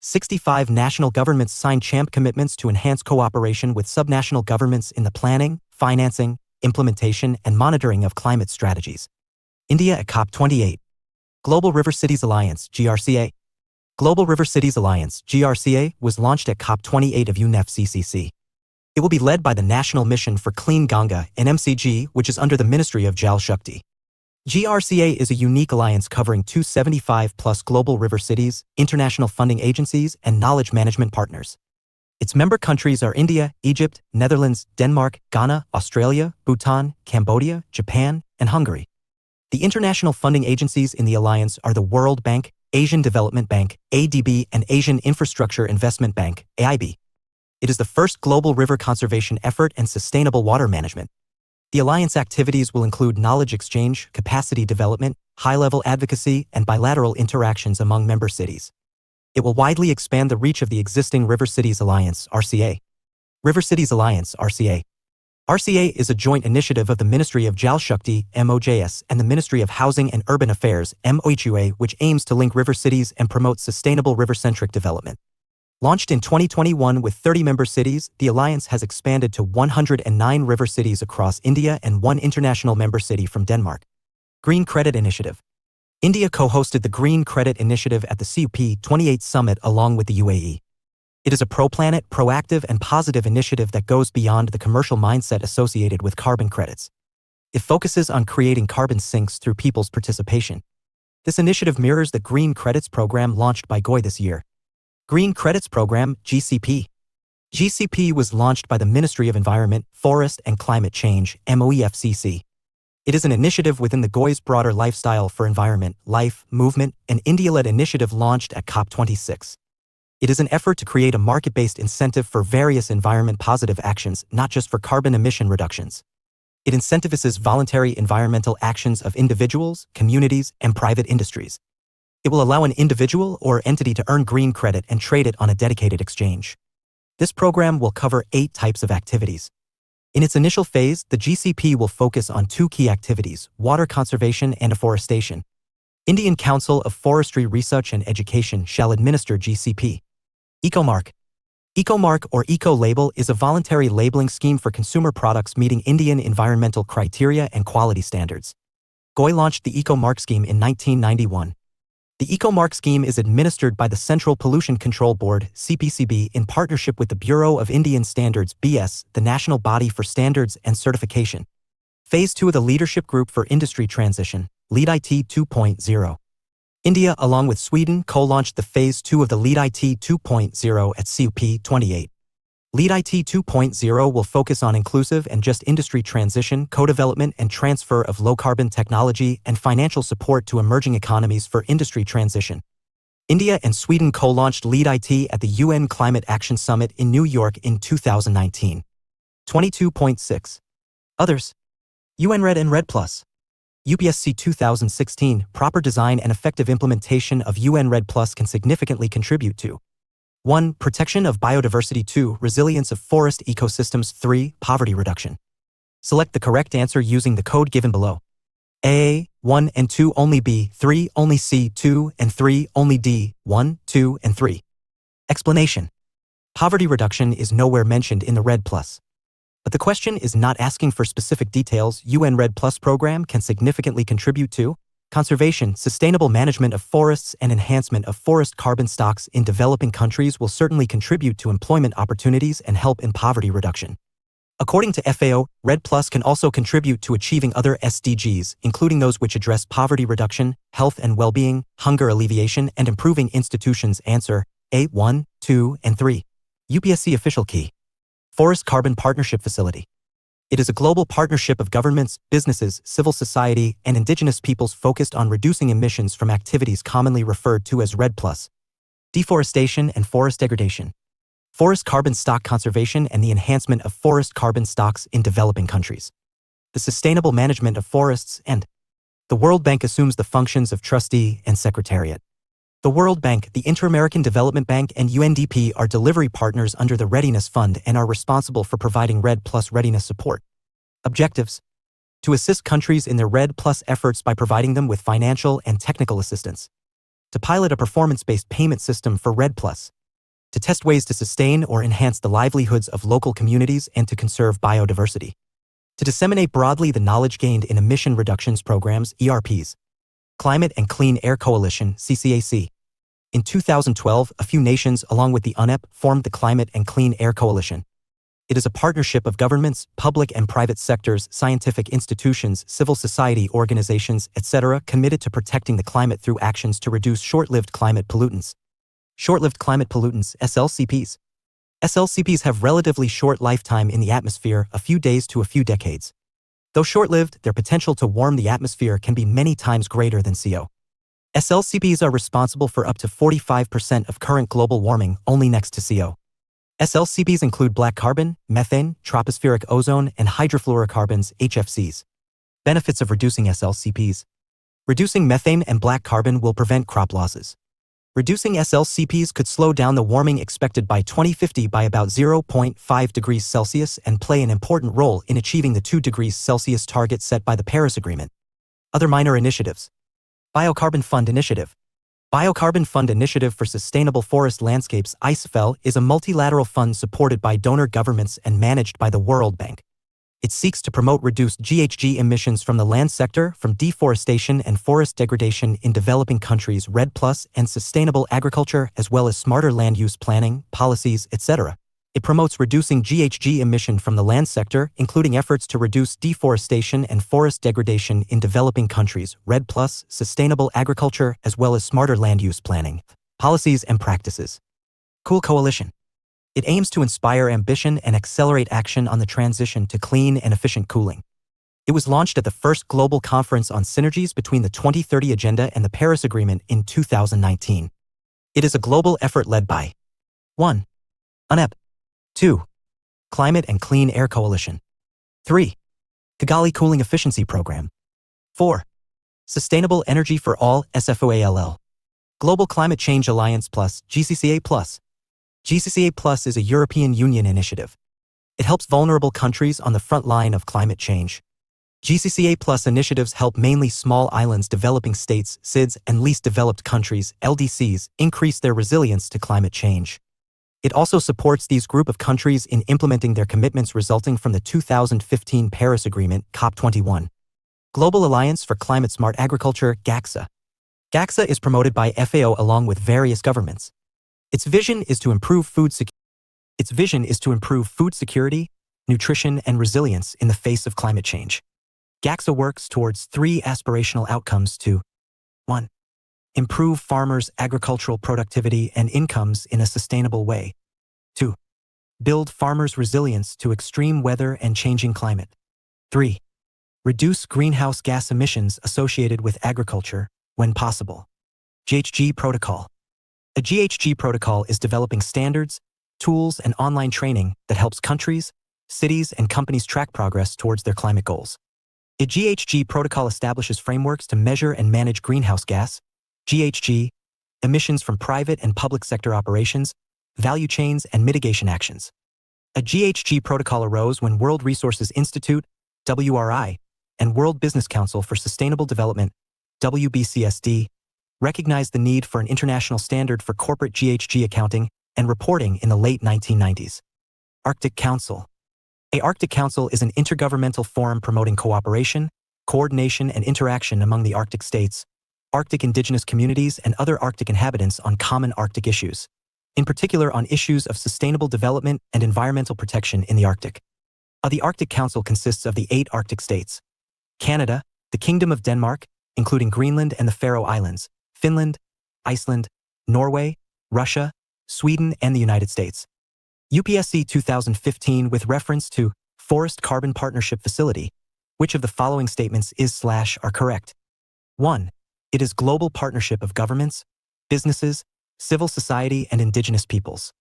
65 national governments signed CHAMP commitments to enhance cooperation with subnational governments in the planning, financing, implementation, and monitoring of climate strategies. India at COP28. Global River Cities Alliance, GRCA. Global River Cities Alliance, GRCA, was launched at COP28 of UNFCCC. It will be led by the National Mission for Clean Ganga, NMCG, which is under the Ministry of Jal Shakti. GRCA is a unique alliance covering 275+ global river cities, international funding agencies, and knowledge management partners. Its member countries are India, Egypt, Netherlands, Denmark, Ghana, Australia, Bhutan, Cambodia, Japan, and Hungary. The international funding agencies in the alliance are the World Bank, Asian Development Bank, ADB, and Asian Infrastructure Investment Bank, AIB. It is the first global river conservation effort and sustainable water management. The alliance activities will include knowledge exchange, capacity development, high-level advocacy, and bilateral interactions among member cities. It will widely expand the reach of the existing River Cities Alliance, RCA. River Cities Alliance, RCA. RCA is a joint initiative of the Ministry of Jal Shakti, MOJS, and the Ministry of Housing and Urban Affairs, MOHUA, which aims to link river cities and promote sustainable river-centric development. Launched in 2021 with 30 member cities, the alliance has expanded to 109 river cities across India and 1 international member city from Denmark. Green Credit Initiative. India co-hosted the Green Credit Initiative at the COP28 Summit along with the UAE. It is a pro-planet, proactive, and positive initiative that goes beyond the commercial mindset associated with carbon credits. It focuses on creating carbon sinks through people's participation. This initiative mirrors the Green Credits program launched by GOI this year. Green Credits Program, GCP. GCP was launched by the Ministry of Environment, Forest and Climate Change, MOEFCC. It is an initiative within the GOI's broader Lifestyle for Environment, Life, Movement, and India-led initiative launched at COP26. It is an effort to create a market-based incentive for various environment-positive actions, not just for carbon emission reductions. It incentivizes voluntary environmental actions of individuals, communities, and private industries. It will allow an individual or entity to earn green credit and trade it on a dedicated exchange. This program will cover 8 types of activities. In its initial phase, the GCP will focus on 2 key activities: water conservation and afforestation. Indian Council of Forestry Research and Education shall administer GCP. Ecomark. Ecomark or Eco-Label is a voluntary labeling scheme for consumer products meeting Indian environmental criteria and quality standards. GOI launched the Ecomark scheme in 1991. The Ecomark scheme is administered by the Central Pollution Control Board, CPCB, in partnership with the Bureau of Indian Standards, BS, the national body for standards and certification. Phase 2 of the Leadership Group for Industry Transition, Lead IT 2.0. India, along with Sweden, co-launched the Phase 2 of the Lead IT 2.0 at COP28. Lead IT 2.0 will focus on inclusive and just industry transition, co-development and transfer of low-carbon technology, and financial support to emerging economies for industry transition. India and Sweden co-launched Lead IT at the UN Climate Action Summit in New York in 2019. 22.6. Others. UN Red and Red Plus. UPSC 2016, proper design and effective implementation of UN Red Plus can significantly contribute to 1. Protection of biodiversity. 2. Resilience of forest ecosystems. 3. Poverty reduction. Select the correct answer using the code given below. A, 1 and 2 only. B, 3 only. C, 2 and 3 only. D, 1, 2 and 3. Explanation. Poverty reduction is nowhere mentioned in the Red Plus. But the question is not asking for specific details. UN Red Plus program can significantly contribute to conservation, sustainable management of forests, and enhancement of forest carbon stocks in developing countries will certainly contribute to employment opportunities and help in poverty reduction. According to FAO, Red Plus can also contribute to achieving other SDGs, including those which address poverty reduction, health and well-being, hunger alleviation, and improving institutions. Answer: A, 1, 2, and 3. UPSC official key. Forest Carbon Partnership Facility. It is a global partnership of governments, businesses, civil society, and indigenous peoples focused on reducing emissions from activities commonly referred to as Red Plus. Deforestation and forest degradation. Forest carbon stock conservation and the enhancement of forest carbon stocks in developing countries. The sustainable management of forests and the World Bank assumes the functions of trustee and secretariat. The World Bank, the Inter-American Development Bank, and UNDP are delivery partners under the Readiness Fund and are responsible for providing Red Plus readiness support. Objectives: to assist countries in their Red Plus efforts by providing them with financial and technical assistance. To pilot a performance-based payment system for Red Plus. To test ways to sustain or enhance the livelihoods of local communities and to conserve biodiversity. To disseminate broadly the knowledge gained in emission reductions programs, ERPs. Climate and Clean Air Coalition, CCAC. In 2012, a few nations, along with the UNEP, formed the Climate and Clean Air Coalition. It is a partnership of governments, public and private sectors, scientific institutions, civil society organizations, etc., committed to protecting the climate through actions to reduce short-lived climate pollutants. Short-lived climate pollutants, SLCPs. SLCPs have relatively short lifetime in the atmosphere, a few days to a few decades. Though short-lived, their potential to warm the atmosphere can be many times greater than CO. SLCPs are responsible for up to 45% of current global warming, only next to CO. SLCPs include black carbon, methane, tropospheric ozone, and hydrofluorocarbons, HFCs. Benefits of reducing SLCPs. Reducing methane and black carbon will prevent crop losses. Reducing SLCPs could slow down the warming expected by 2050 by about 0.5 degrees Celsius and play an important role in achieving the 2 degrees Celsius target set by the Paris Agreement. Other minor initiatives. Biocarbon Fund Initiative. Biocarbon Fund Initiative for Sustainable Forest Landscapes, ISFL, is a multilateral fund supported by donor governments and managed by the World Bank. It seeks to promote reduced GHG emissions from the land sector, from deforestation and forest degradation in developing countries, Red Plus, and sustainable agriculture, as well as smarter land use planning, policies, etc. It promotes reducing GHG emission from the land sector, including efforts to reduce deforestation and forest degradation in developing countries, Red Plus, sustainable agriculture, as well as smarter land use planning, policies and practices. Cool Coalition. It aims to inspire ambition and accelerate action on the transition to clean and efficient cooling. It was launched at the first global conference on synergies between the 2030 Agenda and the Paris Agreement in 2019. It is a global effort led by 1. UNEP. 2. Climate and Clean Air Coalition. 3. Kigali Cooling Efficiency Program. 4. Sustainable Energy for All, SFOALL. Global Climate Change Alliance Plus, GCCA Plus. GCCA Plus is a European Union initiative. It helps vulnerable countries on the front line of climate change. GCCA Plus initiatives help mainly small islands, developing states, SIDS, and least developed countries, LDCs, increase their resilience to climate change. It also supports these group of countries in implementing their commitments resulting from the 2015 Paris Agreement, COP21. Global Alliance for Climate Smart Agriculture, GACSA. GACSA is promoted by FAO along with various governments. Its vision is to improve food security, nutrition, and resilience in the face of climate change. GACSA works towards 3 aspirational outcomes to 1. Improve farmers' agricultural productivity and incomes in a sustainable way. 2. Build farmers' resilience to extreme weather and changing climate. 3. Reduce greenhouse gas emissions associated with agriculture, when possible. GHG Protocol. A GHG protocol is developing standards, tools, and online training that helps countries, cities, and companies track progress towards their climate goals. A GHG protocol establishes frameworks to measure and manage greenhouse gas, GHG, emissions from private and public sector operations, value chains, and mitigation actions. A GHG protocol arose when World Resources Institute, WRI, and World Business Council for Sustainable Development, WBCSD, recognized the need for an international standard for corporate GHG accounting and reporting in the late 1990s. Arctic Council. A Arctic Council is an intergovernmental forum promoting cooperation, coordination, and interaction among the Arctic states, Arctic indigenous communities, and other Arctic inhabitants on common Arctic issues, in particular on issues of sustainable development and environmental protection in the Arctic. The Arctic Council consists of the 8 Arctic states: Canada, the Kingdom of Denmark, including Greenland and the Faroe Islands, Finland, Iceland, Norway, Russia, Sweden, and the United States. UPSC 2015 with reference to Forest Carbon Partnership Facility, which of the following statements is/are correct? 1. It is global partnership of governments, businesses, civil society, and indigenous peoples.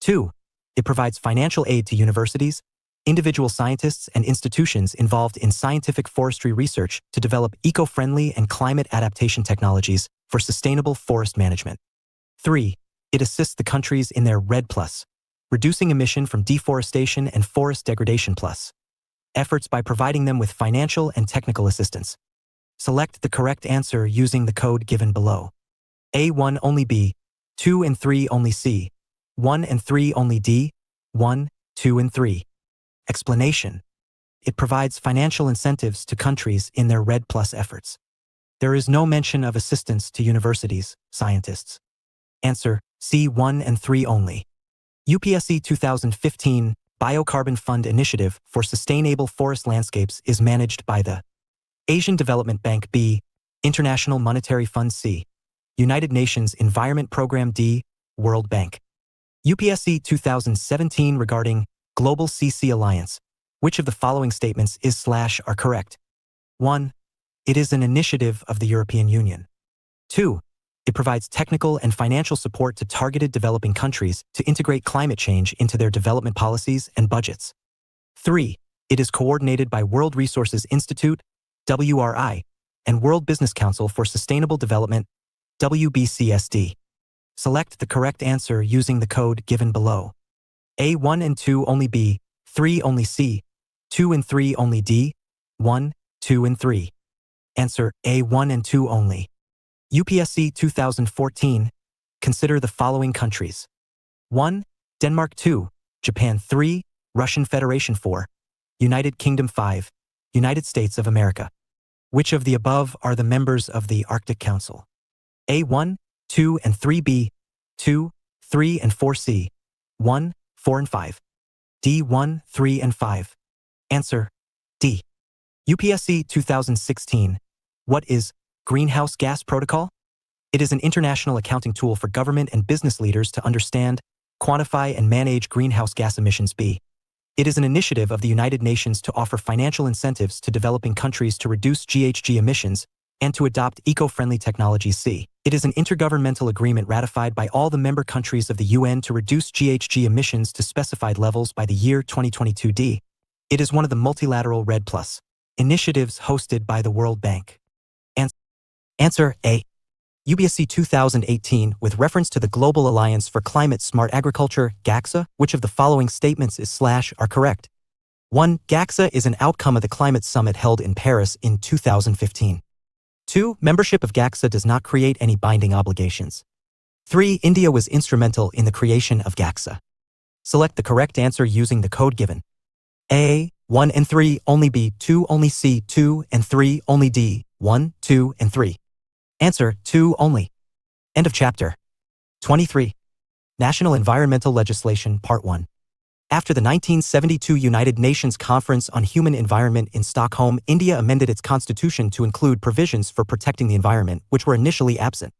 2. It provides financial aid to universities, individual scientists, and institutions involved in scientific forestry research to develop eco-friendly and climate adaptation technologies for sustainable forest management. 3. It assists the countries in their REDD+, reducing emission from deforestation and forest degradation plus efforts by providing them with financial and technical assistance. Select the correct answer using the code given below. A1 only B, 2 and 3 only C, 1 and 3 only D, 1, 2 and 3. Explanation. It provides financial incentives to countries in their REDD+ efforts. There is no mention of assistance to universities, scientists. Answer, C1 and 3 only. UPSC 2015 Biocarbon Fund Initiative for Sustainable Forest Landscapes is managed by the Asian Development Bank B, International Monetary Fund C, United Nations Environment Program D, World Bank. UPSC 2017 regarding Global CC Alliance, which of the following statements is/are correct? 1. It is an initiative of the European Union. 2. It provides technical and financial support to targeted developing countries to integrate climate change into their development policies and budgets. 3. It is coordinated by World Resources Institute, WRI, and World Business Council for Sustainable Development, WBCSD. Select the correct answer using the code given below. A1 and 2 only B, 3 only C, 2 and 3 only D, 1, 2 and 3. Answer, A1 and 2 only. UPSC 2014, consider the following countries. 1. Denmark 2, Japan 3, Russian Federation 4, United Kingdom 5, United States of America. Which of the above are the members of the Arctic Council? A1, 2 and 3B, 2, 3 and 4C, 1, 4 and 5. D1, 3 and 5. Answer, D. UPSC 2016. What is Greenhouse Gas Protocol? It is an international accounting tool for government and business leaders to understand, quantify, and manage greenhouse gas emissions. B. It is an initiative of the United Nations to offer financial incentives to developing countries to reduce GHG emissions and to adopt eco-friendly technologies. C. It is an intergovernmental agreement ratified by all the member countries of the UN to reduce GHG emissions to specified levels by the year 2022. D. It is one of the multilateral REDD+ initiatives hosted by the World Bank. Answer, A. UPSC 2018 with reference to the Global Alliance for Climate Smart Agriculture, GACSA, which of the following statements is/are correct? 1. GACSA is an outcome of the climate summit held in Paris in 2015. 2. Membership of GACSA does not create any binding obligations. 3. India was instrumental in the creation of GACSA. Select the correct answer using the code given. A. 1 and 3 only B, 2 only C, 2 and 3 only D, 1, 2 and 3. Answer, 2 only. End of chapter. 23. National Environmental Legislation, Part 1. After the 1972 United Nations Conference on Human Environment in Stockholm, India amended its constitution to include provisions for protecting the environment, which were initially absent.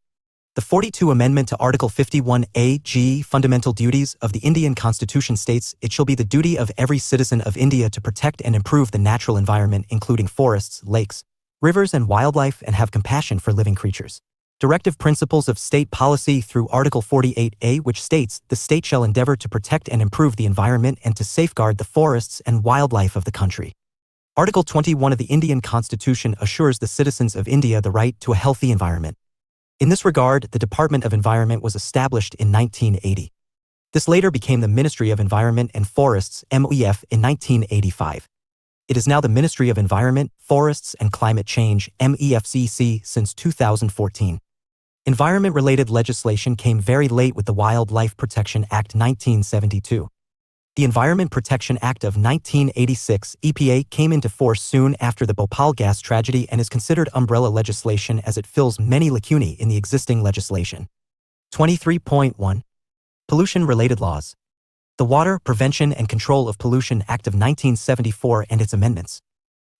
The 42 Amendment to Article 51A(g) Fundamental Duties of the Indian Constitution states, it shall be the duty of every citizen of India to protect and improve the natural environment including forests, lakes, rivers and wildlife and have compassion for living creatures. Directive principles of state policy through Article 48A, which states, the state shall endeavor to protect and improve the environment and to safeguard the forests and wildlife of the country. Article 21 of the Indian Constitution assures the citizens of India the right to a healthy environment. In this regard, the Department of Environment was established in 1980. This later became the Ministry of Environment and Forests, MEF, in 1985. It is now the Ministry of Environment, Forests and Climate Change, MEFCC, since 2014. Environment-related legislation came very late with the Wildlife Protection Act 1972. The Environment Protection Act of 1986, EPA, came into force soon after the Bhopal gas tragedy and is considered umbrella legislation as it fills many lacunae in the existing legislation. 23.1. Pollution-related laws. The Water Prevention and Control of Pollution Act of 1974 and its amendments.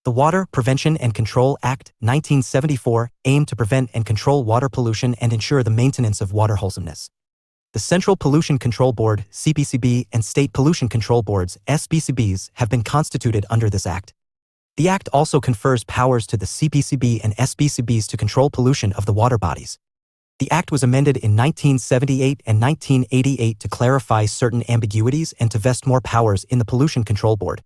The Water Prevention and Control Act, 1974, aimed to prevent and control water pollution and ensure the maintenance of water wholesomeness. The Central Pollution Control Board, CPCB, and State Pollution Control Boards, SPCBs, have been constituted under this act. The act also confers powers to the CPCB and SPCBs to control pollution of the water bodies. The act was amended in 1978 and 1988 to clarify certain ambiguities and to vest more powers in the Pollution Control Board.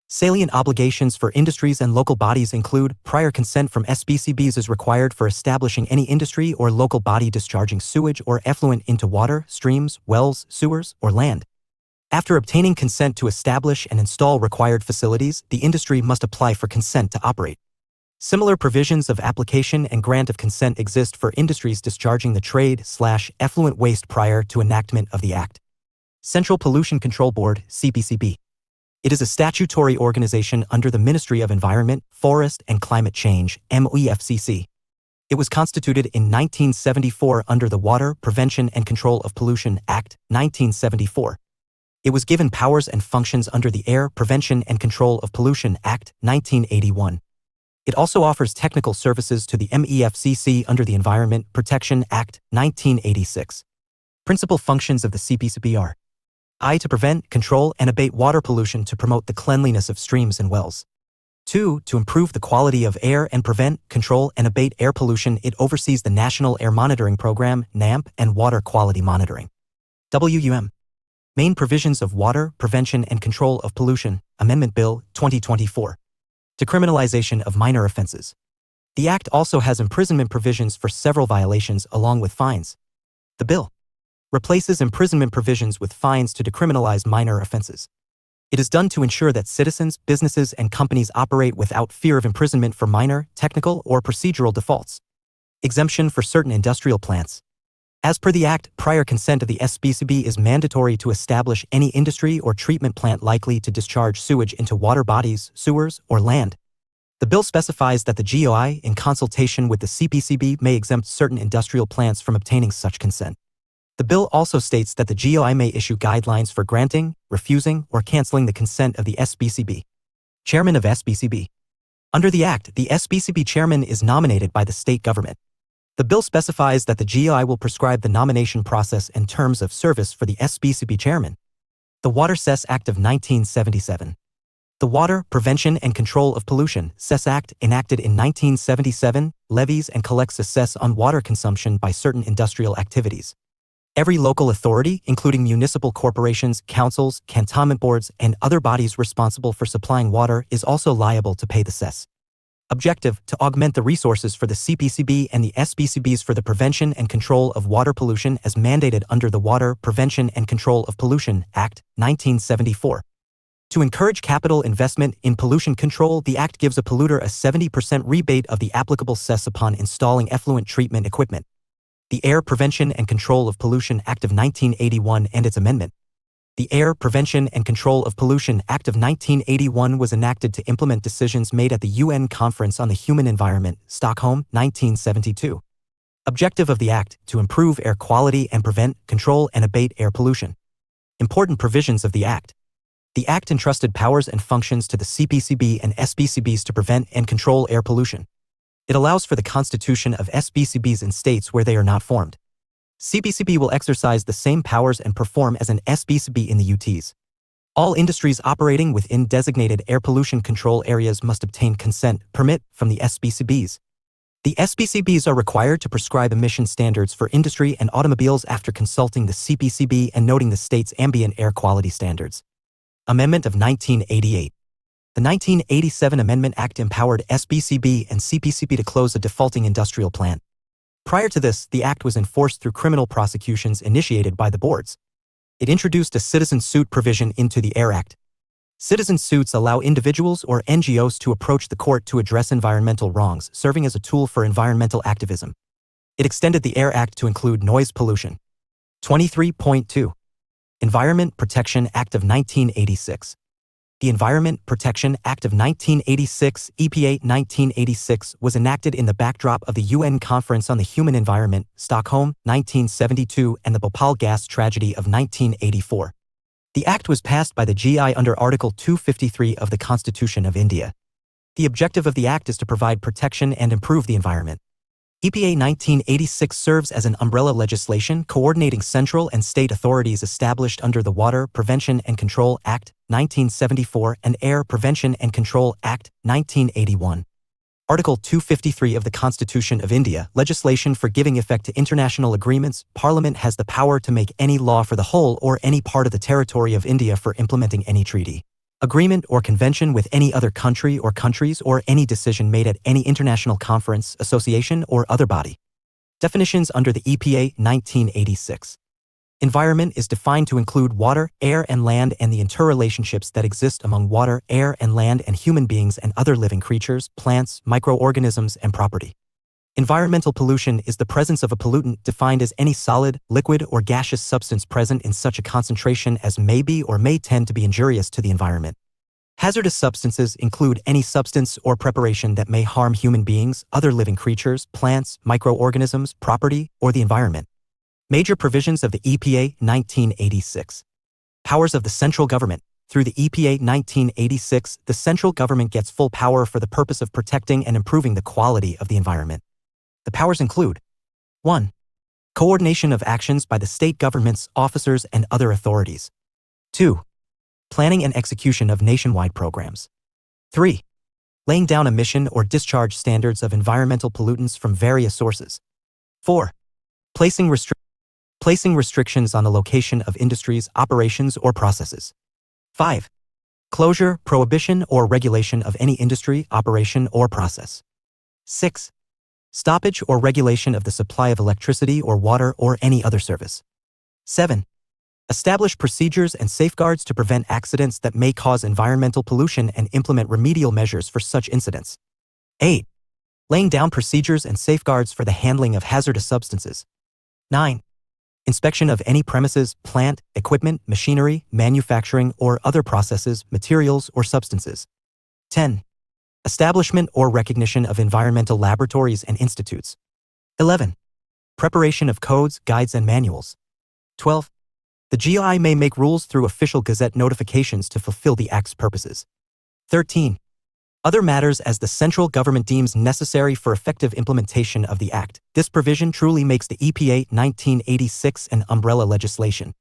Salient obligations for industries and local bodies include prior consent from SPCBs is required for establishing any industry or local body discharging sewage or effluent into water, streams, wells, sewers, or land. After obtaining consent to establish and install required facilities, the industry must apply for consent to operate. Similar provisions of application and grant of consent exist for industries discharging the trade/effluent waste prior to enactment of the Act. Central Pollution Control Board, CPCB. It is a statutory organization under the Ministry of Environment, Forest and Climate Change, MEFCC. It was constituted in 1974 under the Water Prevention and Control of Pollution Act, 1974. It was given powers and functions under the Air Prevention and Control of Pollution Act, 1981. It also offers technical services to the MEFCC under the Environment Protection Act, 1986. Principal functions of the CPCB are: I. To prevent, control, and abate water pollution to promote the cleanliness of streams and wells. 2. To improve the quality of air and prevent, control, and abate air pollution. It oversees the National Air Monitoring Program, NAMP, and Water Quality Monitoring. WUM. Main provisions of Water Prevention and Control of Pollution, Amendment Bill, 2024. Decriminalization of minor offenses. The Act also has imprisonment provisions for several violations along with fines. The bill replaces imprisonment provisions with fines to decriminalize minor offenses. It is done to ensure that citizens, businesses, and companies operate without fear of imprisonment for minor, technical, or procedural defaults. Exemption for certain industrial plants. As per the Act, prior consent of the SPCB is mandatory to establish any industry or treatment plant likely to discharge sewage into water bodies, sewers, or land. The bill specifies that the GOI, in consultation with the CPCB, may exempt certain industrial plants from obtaining such consent. The bill also states that the GOI may issue guidelines for granting, refusing, or canceling the consent of the SPCB. Chairman of SPCB. Under the Act, the SPCB chairman is nominated by the state government. The bill specifies that the GOI will prescribe the nomination process and terms of service for the SPCB chairman. The Water Cess Act of 1977. The Water Prevention and Control of Pollution, Cess Act, enacted in 1977, levies and collects a cess on water consumption by certain industrial activities. Every local authority, including municipal corporations, councils, cantonment boards, and other bodies responsible for supplying water, is also liable to pay the cess. Objective: to augment the resources for the CPCB and the SPCBs for the prevention and control of water pollution as mandated under the Water Prevention and Control of Pollution Act, 1974. To encourage capital investment in pollution control, the Act gives a polluter a 70% rebate of the applicable cess upon installing effluent treatment equipment. The Air Prevention and Control of Pollution Act of 1981 and its amendment. The Air Prevention and Control of Pollution Act of 1981 was enacted to implement decisions made at the UN Conference on the Human Environment, Stockholm, 1972. Objective of the Act: to improve air quality and prevent, control, and abate air pollution. Important provisions of the Act. The Act entrusted powers and functions to the CPCB and SPCBs to prevent and control air pollution. It allows for the constitution of SPCBs in states where they are not formed. CPCB will exercise the same powers and perform as an SPCB in the UTs. All industries operating within designated air pollution control areas must obtain consent, permit, from the SPCBs. The SPCBs are required to prescribe emission standards for industry and automobiles after consulting the CPCB and noting the state's ambient air quality standards. Amendment of 1988. The 1987 Amendment Act empowered SPCB and CPCB to close a defaulting industrial plant. Prior to this, the act was enforced through criminal prosecutions initiated by the boards. It introduced a citizen suit provision into the AIR Act. Citizen suits allow individuals or NGOs to approach the court to address environmental wrongs, serving as a tool for environmental activism. It extended the AIR Act to include noise pollution. 23.2. Environment Protection Act of 1986. The Environment Protection Act of 1986, EPA 1986, was enacted in the backdrop of the UN Conference on the Human Environment, Stockholm, 1972, and the Bhopal gas tragedy of 1984. The act was passed by the GI under Article 253 of the Constitution of India. The objective of the act is to provide protection and improve the environment. EPA 1986 serves as an umbrella legislation coordinating central and state authorities established under the Water Prevention and Control Act, 1974, and Air Prevention and Control Act, 1981. Article 253 of the Constitution of India, legislation for giving effect to international agreements. Parliament has the power to make any law for the whole or any part of the territory of India for implementing any treaty, agreement or convention with any other country or countries or any decision made at any international conference, association, or other body. Definitions under the EPA 1986. Environment is defined to include water, air, and land and the interrelationships that exist among water, air, and land and human beings and other living creatures, plants, microorganisms, and property. Environmental pollution is the presence of a pollutant defined as any solid, liquid, or gaseous substance present in such a concentration as may be or may tend to be injurious to the environment. Hazardous substances include any substance or preparation that may harm human beings, other living creatures, plants, microorganisms, property, or the environment. Major provisions of the EPA 1986. Powers of the central government. Through the EPA 1986, the central government gets full power for the purpose of protecting and improving the quality of the environment. The powers include 1. Coordination of actions by the state governments, officers, and other authorities. 2. Planning and execution of nationwide programs. 3. Laying down emission or discharge standards of environmental pollutants from various sources. 4. Placing restrictions on the location of industries, operations, or processes. 5. Closure, prohibition, or regulation of any industry, operation, or process. 6. Stoppage or regulation of the supply of electricity or water or any other service. 7. Establish procedures and safeguards to prevent accidents that may cause environmental pollution and implement remedial measures for such incidents. 8. Laying down procedures and safeguards for the handling of hazardous substances. 9. Inspection of any premises, plant, equipment, machinery, manufacturing, or other processes, materials, or substances. 10. Establishment or recognition of environmental laboratories and institutes. 11. Preparation of codes, guides, and manuals. 12. The GI may make rules through official gazette notifications to fulfill the Act's purposes. 13. Other matters as the central government deems necessary for effective implementation of the Act. This provision truly makes the EPA 1986 an umbrella legislation.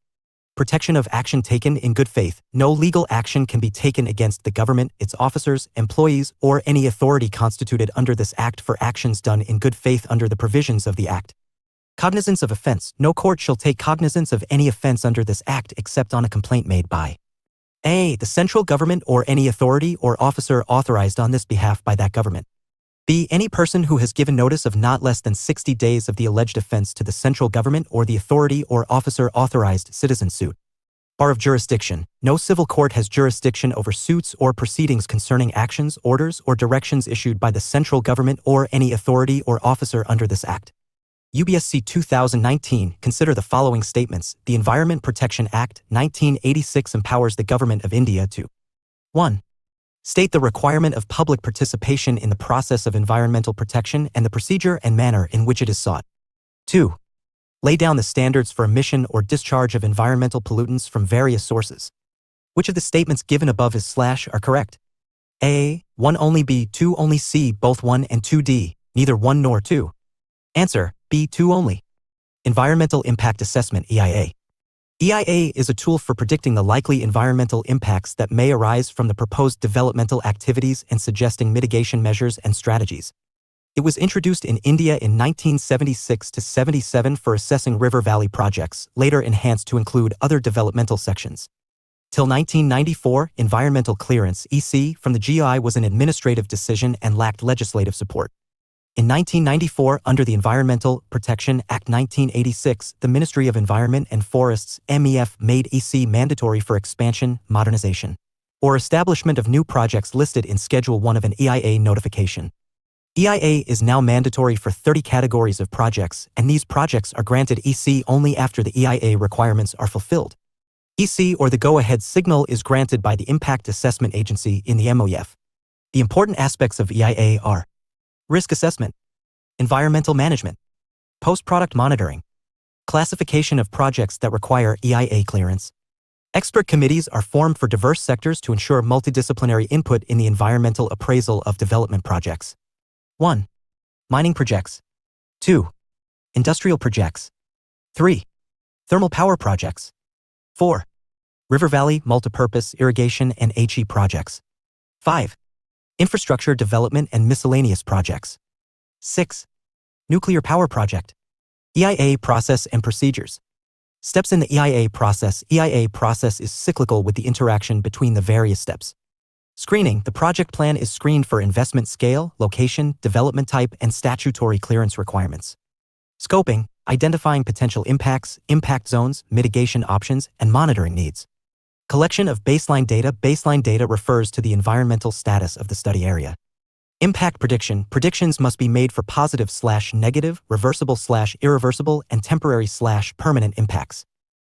Protection of action taken in good faith. No legal action can be taken against the government, its officers, employees, or any authority constituted under this Act for actions done in good faith under the provisions of the Act. Cognizance of offense. No court shall take cognizance of any offense under this Act except on a complaint made by A. The central government or any authority or officer authorized on this behalf by that government. B. Any person who has given notice of not less than 60 days of the alleged offense to the central government or the authority or officer authorized. Citizen suit. Bar of jurisdiction. No civil court has jurisdiction over suits or proceedings concerning actions, orders, or directions issued by the central government or any authority or officer under this Act. UPSC 2019. Consider the following statements. The Environment Protection Act, 1986 empowers the Government of India to 1. State the requirement of public participation in the process of environmental protection and the procedure and manner in which it is sought. 2. Lay down the standards for emission or discharge of environmental pollutants from various sources. Which of the statements given above are correct? A. 1 only, B. 2 only, C. Both 1 and 2D, neither 1 nor 2. Answer, B. 2 only. Environmental Impact Assessment, EIA. EIA is a tool for predicting the likely environmental impacts that may arise from the proposed developmental activities and suggesting mitigation measures and strategies. It was introduced in India in 1976 to 77 for assessing river valley projects, later enhanced to include other developmental sections. Till 1994, environmental clearance (EC) from the GI was an administrative decision and lacked legislative support. In 1994, under the Environmental Protection Act 1986, the Ministry of Environment and Forests (MEF) made EC mandatory for expansion, modernization, or establishment of new projects listed in Schedule 1 of an EIA notification. EIA is now mandatory for 30 categories of projects, and these projects are granted EC only after the EIA requirements are fulfilled. EC or the go-ahead signal is granted by the Impact Assessment Agency in the MEF. The important aspects of EIA are risk assessment, environmental management, post-product monitoring, classification of projects that require EIA clearance. Expert committees are formed for diverse sectors to ensure multidisciplinary input in the environmental appraisal of development projects. 1. Mining projects. 2. Industrial projects. 3. Thermal power projects. 4. River valley, multipurpose, irrigation, and HE projects. 5. Infrastructure development and miscellaneous projects. 6. Nuclear power project. EIA process and procedures. Steps in the EIA process. EIA process is cyclical with the interaction between the various steps. Screening. The project plan is screened for investment scale, location, development type, and statutory clearance requirements. Scoping. Identifying potential impacts, impact zones, mitigation options, and monitoring needs. Collection of baseline data. Baseline data refers to the environmental status of the study area. Impact prediction. Predictions must be made for positive/negative, reversible/irreversible, and temporary/permanent impacts.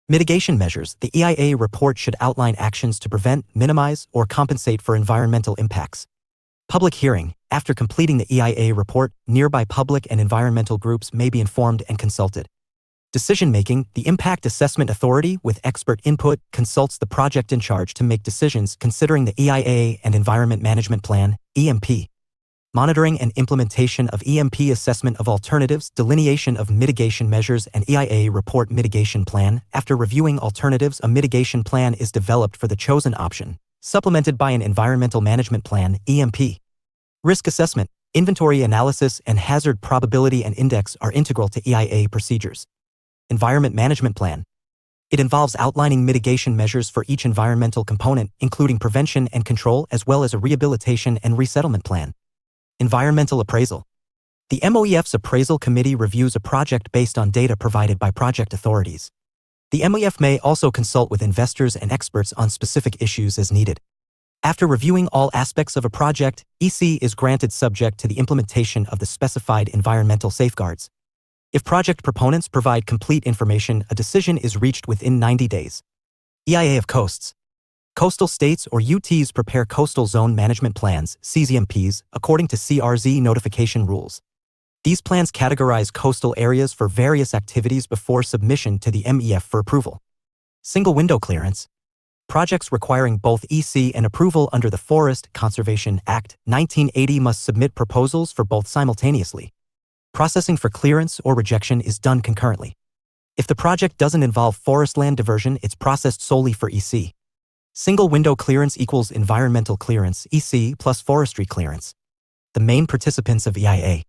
Mitigation measures. The EIA report should outline actions to prevent, minimize, or compensate for environmental impacts. Public hearing. After completing the EIA report, nearby public and environmental groups may be informed and consulted. Decision-making. The Impact Assessment Authority, with expert input, consults the project in charge to make decisions considering the EIA and Environment Management Plan, EMP. Monitoring and implementation of EMP assessment of alternatives, delineation of mitigation measures, and EIA report mitigation plan. After reviewing alternatives, a mitigation plan is developed for the chosen option, supplemented by an environmental management plan, EMP. Risk assessment, inventory analysis, and hazard probability and index are integral to EIA procedures. Environment management plan. It involves outlining mitigation measures for each environmental component, including prevention and control, as well as a rehabilitation and resettlement plan. Environmental appraisal. The MEF's appraisal committee reviews a project based on data provided by project authorities. The MEF may also consult with investors and experts on specific issues as needed. After reviewing all aspects of a project, EC is granted subject to the implementation of the specified environmental safeguards. If project proponents provide complete information, a decision is reached within 90 days. EIA of coasts. Coastal states or UTs prepare coastal zone management plans, CZMPs, according to CRZ notification rules. These plans categorize coastal areas for various activities before submission to the MEF for approval. Single window clearance. Projects requiring both EC and approval under the Forest Conservation Act 1980 must submit proposals for both simultaneously. Processing for clearance or rejection is done concurrently. If the project doesn't involve forest land diversion, it's processed solely for EC. Single window clearance equals environmental clearance, EC, plus forestry clearance. The main participants of EIA.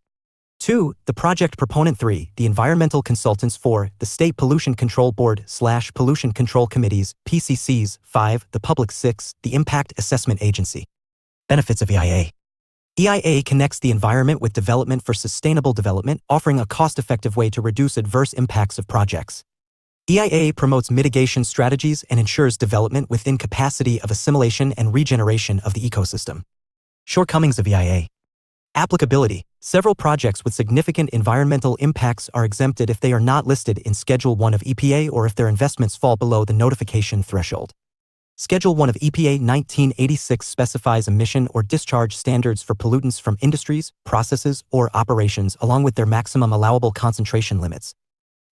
2. The project proponent. 3. The environmental consultants. 4. The State Pollution Control Board/Pollution Control Committees, PCCs. 5. The public. 6. The Impact Assessment Agency. Benefits of EIA. EIA connects the environment with development for sustainable development, offering a cost-effective way to reduce adverse impacts of projects. EIA promotes mitigation strategies and ensures development within capacity of assimilation and regeneration of the ecosystem. Shortcomings of EIA. Applicability. Several projects with significant environmental impacts are exempted if they are not listed in Schedule 1 of EPA or if their investments fall below the notification threshold. Schedule 1 of EPA 1986 specifies emission or discharge standards for pollutants from industries, processes, or operations along with their maximum allowable concentration limits.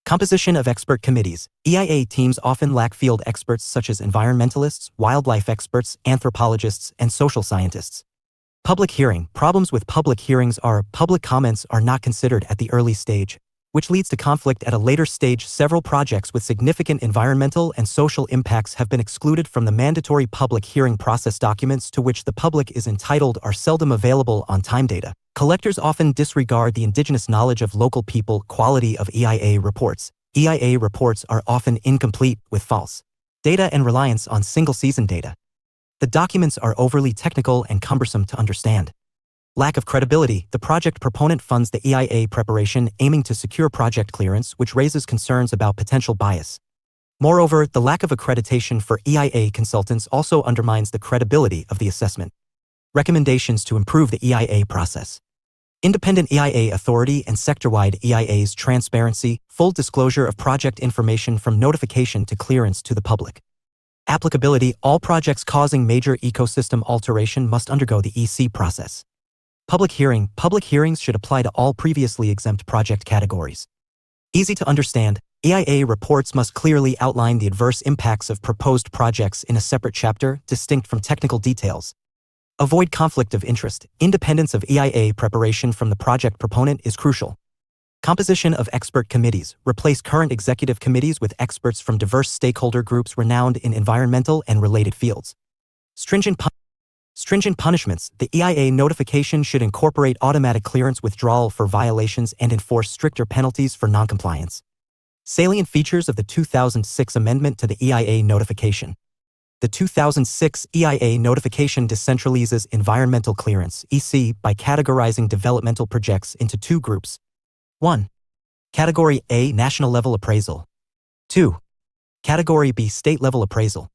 Composition of expert committees. EIA teams often lack field experts such as environmentalists, wildlife experts, anthropologists, and social scientists. Public hearing. Problems with public hearings are public comments are not considered at the early stage, which leads to conflict at a later stage. Several projects with significant environmental and social impacts have been excluded from the mandatory public hearing process. Documents to which the public is entitled are seldom available on time. Data collectors often disregard the indigenous knowledge of local people. Quality of EIA reports. EIA reports are often incomplete, with false data and reliance on single-season data. The documents are overly technical and cumbersome to understand. Lack of credibility. The project proponent funds the EIA preparation aiming to secure project clearance, which raises concerns about potential bias. Moreover, the lack of accreditation for EIA consultants also undermines the credibility of the assessment. Recommendations to improve the EIA process. Independent EIA authority and sector-wide EIA's transparency, full disclosure of project information from notification to clearance to the public. Applicability. All projects causing major ecosystem alteration must undergo the EC process. Public hearing. Public hearings should apply to all previously exempt project categories. Easy to understand. EIA reports must clearly outline the adverse impacts of proposed projects in a separate chapter, distinct from technical details. Avoid conflict of interest. Independence of EIA preparation from the project proponent is crucial. Composition of expert committees. Replace current executive committees with experts from diverse stakeholder groups renowned in environmental and related fields. Stringent punishments. The EIA notification should incorporate automatic clearance withdrawal for violations and enforce stricter penalties for noncompliance. Salient features of the 2006 amendment to the EIA notification. The 2006 EIA notification decentralizes environmental clearance (EC) by categorizing developmental projects into two groups. 1. Category A, national level appraisal. 2. Category B, state level appraisal.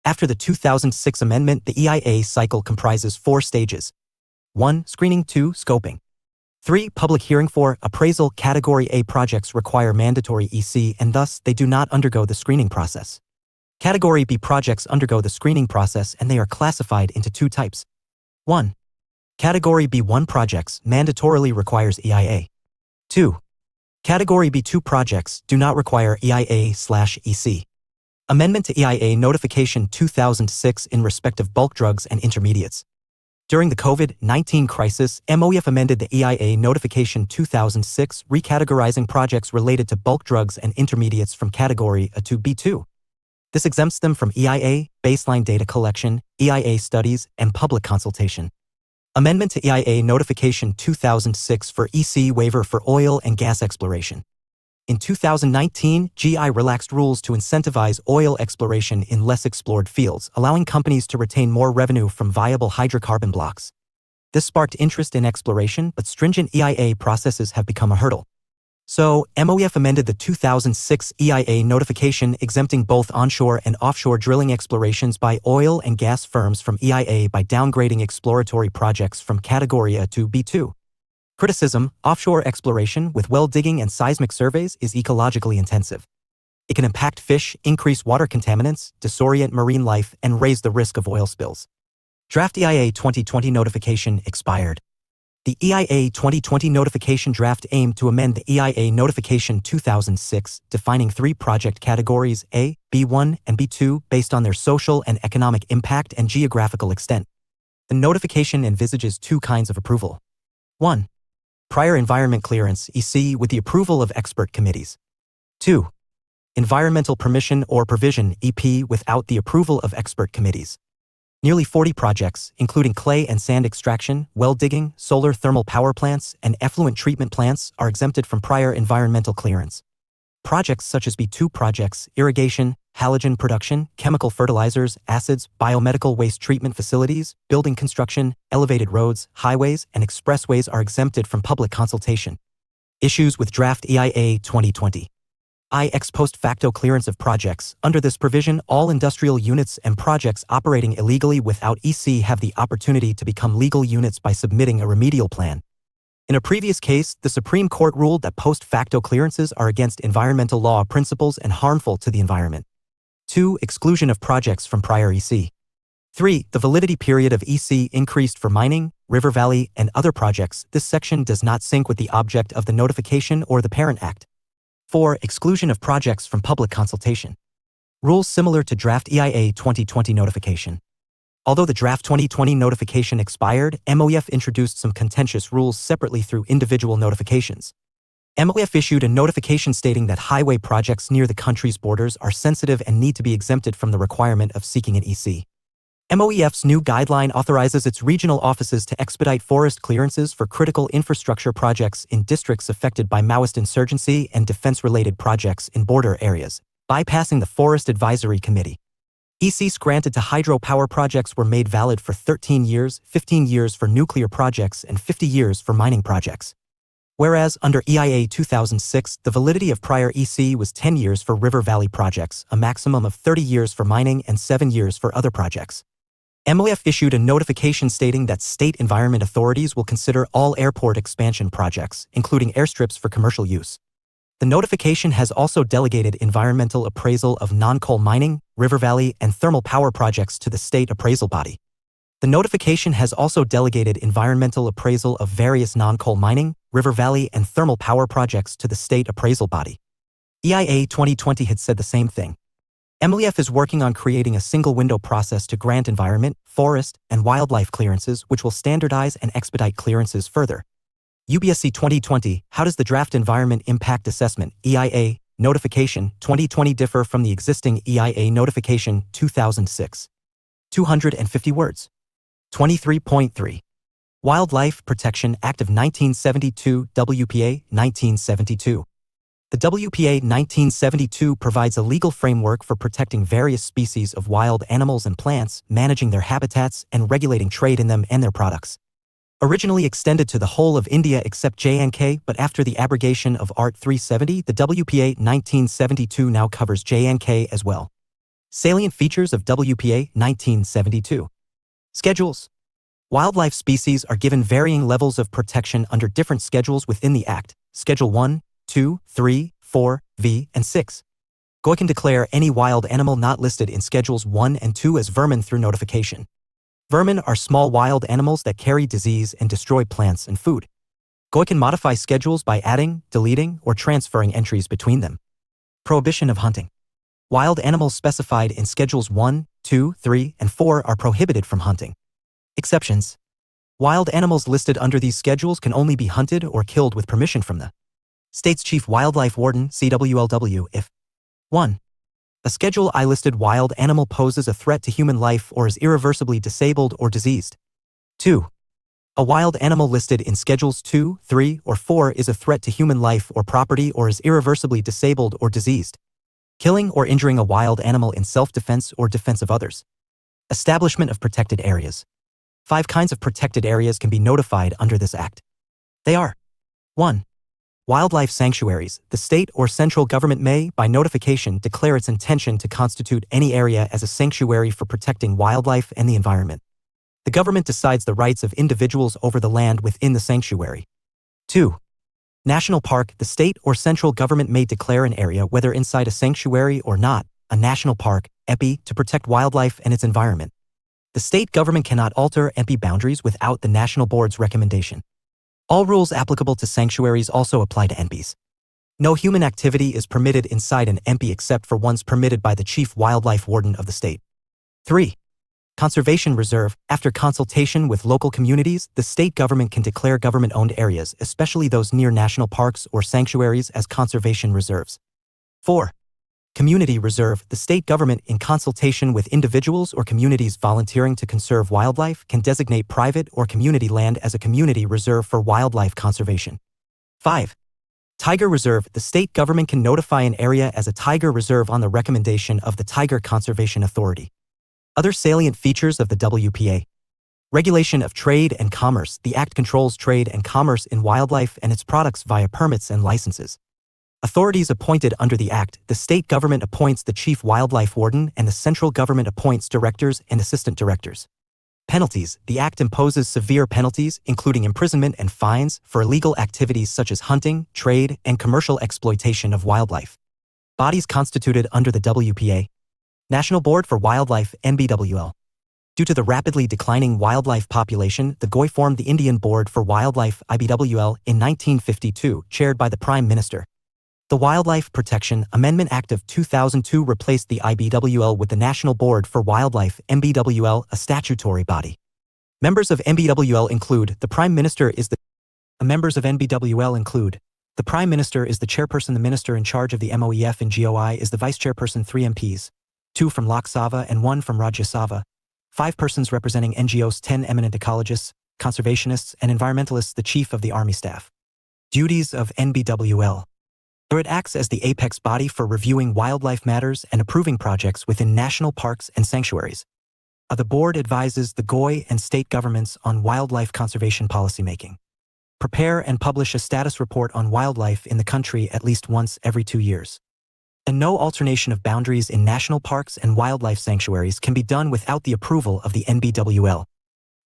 After the 2006 amendment, the EIA cycle comprises 4 stages. 1. Screening. 2. Scoping. 3. Public hearing. 4. Appraisal. Category A projects require mandatory EC and thus they do not undergo the screening process. Category B projects undergo the screening process and they are classified into 2 types. 1. Category B1 projects mandatorily requires EIA. 2. Category B2 projects do not require EIA/EC. Amendment to EIA Notification 2006 in respect of bulk drugs and intermediates. During the COVID-19 crisis, MOEF amended the EIA Notification 2006, recategorizing projects related to bulk drugs and intermediates from Category A to B2. This exempts them from EIA, baseline data collection, EIA studies, and public consultation. Amendment to EIA Notification 2006 for EC waiver for oil and gas exploration. In 2019, GI relaxed rules to incentivize oil exploration in less explored fields, allowing companies to retain more revenue from viable hydrocarbon blocks. This sparked interest in exploration, but stringent EIA processes have become a hurdle. So, MOEF amended the 2006 EIA notification exempting both onshore and offshore drilling explorations by oil and gas firms from EIA by downgrading exploratory projects from Category A to B2. Criticism: offshore exploration with well digging and seismic surveys is ecologically intensive. It can impact fish, increase water contaminants, disorient marine life, and raise the risk of oil spills. Draft EIA 2020 notification expired. The EIA 2020 notification draft aimed to amend the EIA notification 2006, defining 3 project categories A, B1, and B2 based on their social and economic impact and geographical extent. The notification envisages 2 kinds of approval. 1. Prior environment clearance (EC) with the approval of expert committees. 2. Environmental permission or provision (EP) without the approval of expert committees. Nearly 40 projects, including clay and sand extraction, well digging, solar thermal power plants, and effluent treatment plants, are exempted from prior environmental clearance. Projects such as B2 projects, irrigation, halogen production, chemical fertilizers, acids, biomedical waste treatment facilities, building construction, elevated roads, highways, and expressways are exempted from public consultation. Issues with draft EIA 2020. Ex post facto clearance of projects. Under this provision, all industrial units and projects operating illegally without EC have the opportunity to become legal units by submitting a remedial plan. In a previous case, the Supreme Court ruled that post facto clearances are against environmental law principles and harmful to the environment. 2. Exclusion of projects from prior EC. 3. The validity period of EC increased for mining, river valley, and other projects. This section does not sync with the object of the notification or the parent act. 4. Exclusion of projects from public consultation. Rules similar to draft EIA 2020 notification. Although the draft 2020 notification expired, MOEF introduced some contentious rules separately through individual notifications. MOF issued a notification stating that highway projects near the country's borders are sensitive and need to be exempted from the requirement of seeking an EC. MOEF's new guideline authorizes its regional offices to expedite forest clearances for critical infrastructure projects in districts affected by Maoist insurgency and defense-related projects in border areas, bypassing the Forest Advisory Committee. ECs granted to hydropower projects were made valid for 13 years, 15 years for nuclear projects, and 50 years for mining projects. Whereas, under EIA 2006, the validity of prior EC was 10 years for river valley projects, a maximum of 30 years for mining, and 7 years for other projects. MOF issued a notification stating that state environment authorities will consider all airport expansion projects, including airstrips for commercial use. The notification has also delegated environmental appraisal of non-coal mining, river valley, and thermal power projects to the state appraisal body. The notification has also delegated environmental appraisal of various non-coal mining, river valley, and thermal power projects to the state appraisal body. EIA 2020 had said the same thing. MOEF is working on creating a single window process to grant environment, forest, and wildlife clearances, which will standardize and expedite clearances further. UPSC 2020, how does the Draft Environment Impact Assessment, EIA, notification 2020 differ from the existing EIA notification 2006? 250 words. 23.3. Wildlife Protection Act of 1972, WPA 1972. The WPA 1972 provides a legal framework for protecting various species of wild animals and plants, managing their habitats, and regulating trade in them and their products. Originally extended to the whole of India except J&K, but after the abrogation of Art 370, the WPA 1972 now covers J&K as well. Salient features of WPA 1972. Schedules. Wildlife species are given varying levels of protection under different schedules within the Act, Schedule 1, 2, 3, 4, V, and 6. GOI can declare any wild animal not listed in Schedules 1 and 2 as vermin through notification. Vermin are small wild animals that carry disease and destroy plants and food. GOI can modify schedules by adding, deleting, or transferring entries between them. Prohibition of hunting. Wild animals specified in Schedules 1, 2, 3, and 4 are prohibited from hunting. Exceptions. Wild animals listed under these schedules can only be hunted or killed with permission from the State's Chief Wildlife Warden, CWLW, if 1. A Schedule I listed wild animal poses a threat to human life or is irreversibly disabled or diseased. 2. A wild animal listed in Schedules 2, 3, or 4 is a threat to human life or property or is irreversibly disabled or diseased. Killing or injuring a wild animal in self-defense or defense of others. Establishment of protected areas. 5 kinds of protected areas can be notified under this Act. They are 1. Wildlife sanctuaries. The state or central government may, by notification, declare its intention to constitute any area as a sanctuary for protecting wildlife and the environment. The government decides the rights of individuals over the land within the sanctuary. 2. National park. The state or central government may declare an area, whether inside a sanctuary or not, a national park, EPI, to protect wildlife and its environment. The state government cannot alter EPI boundaries without the National Board's recommendation. All rules applicable to sanctuaries also apply to EPIs. No human activity is permitted inside an EPI except for ones permitted by the Chief Wildlife Warden of the state. 3. Conservation reserve. After consultation with local communities, the state government can declare government-owned areas, especially those near national parks or sanctuaries, as conservation reserves. 4. Community reserve. The state government, in consultation with individuals or communities volunteering to conserve wildlife, can designate private or community land as a community reserve for wildlife conservation. 5. Tiger reserve. The state government can notify an area as a tiger reserve on the recommendation of the Tiger Conservation Authority. Other salient features of the WPA. Regulation of trade and commerce. The Act controls trade and commerce in wildlife and its products via permits and licenses. Authorities appointed under the Act. The state government appoints the Chief Wildlife Warden and the central government appoints directors and assistant directors. Penalties. The Act imposes severe penalties, including imprisonment and fines, for illegal activities such as hunting, trade, and commercial exploitation of wildlife. Bodies constituted under the WPA. National Board for Wildlife, NBWL. Due to the rapidly declining wildlife population, the GOI formed the Indian Board for Wildlife, IBWL, in 1952, chaired by the Prime Minister. The Wildlife Protection Amendment Act of 2002 replaced the IBWL with the National Board for Wildlife, NBWL, a statutory body. Members of NBWL include the Prime Minister is the Members of NBWL include The Prime Minister is the chairperson. The minister in charge of the MOEF and GOI is the vice chairperson. 3 MPs, 2 from Lok Sabha and 1 from Rajya Sabha, 5 persons representing NGOs, 10 eminent ecologists, conservationists, and environmentalists. The Chief of the Army Staff. Duties of NBWL. It acts as the apex body for reviewing wildlife matters and approving projects within national parks and sanctuaries. The board advises the GOI and state governments on wildlife conservation policymaking. Prepare and publish a status report on wildlife in the country at least once every 2 years. And no alternation of boundaries in national parks and wildlife sanctuaries can be done without the approval of the NBWL.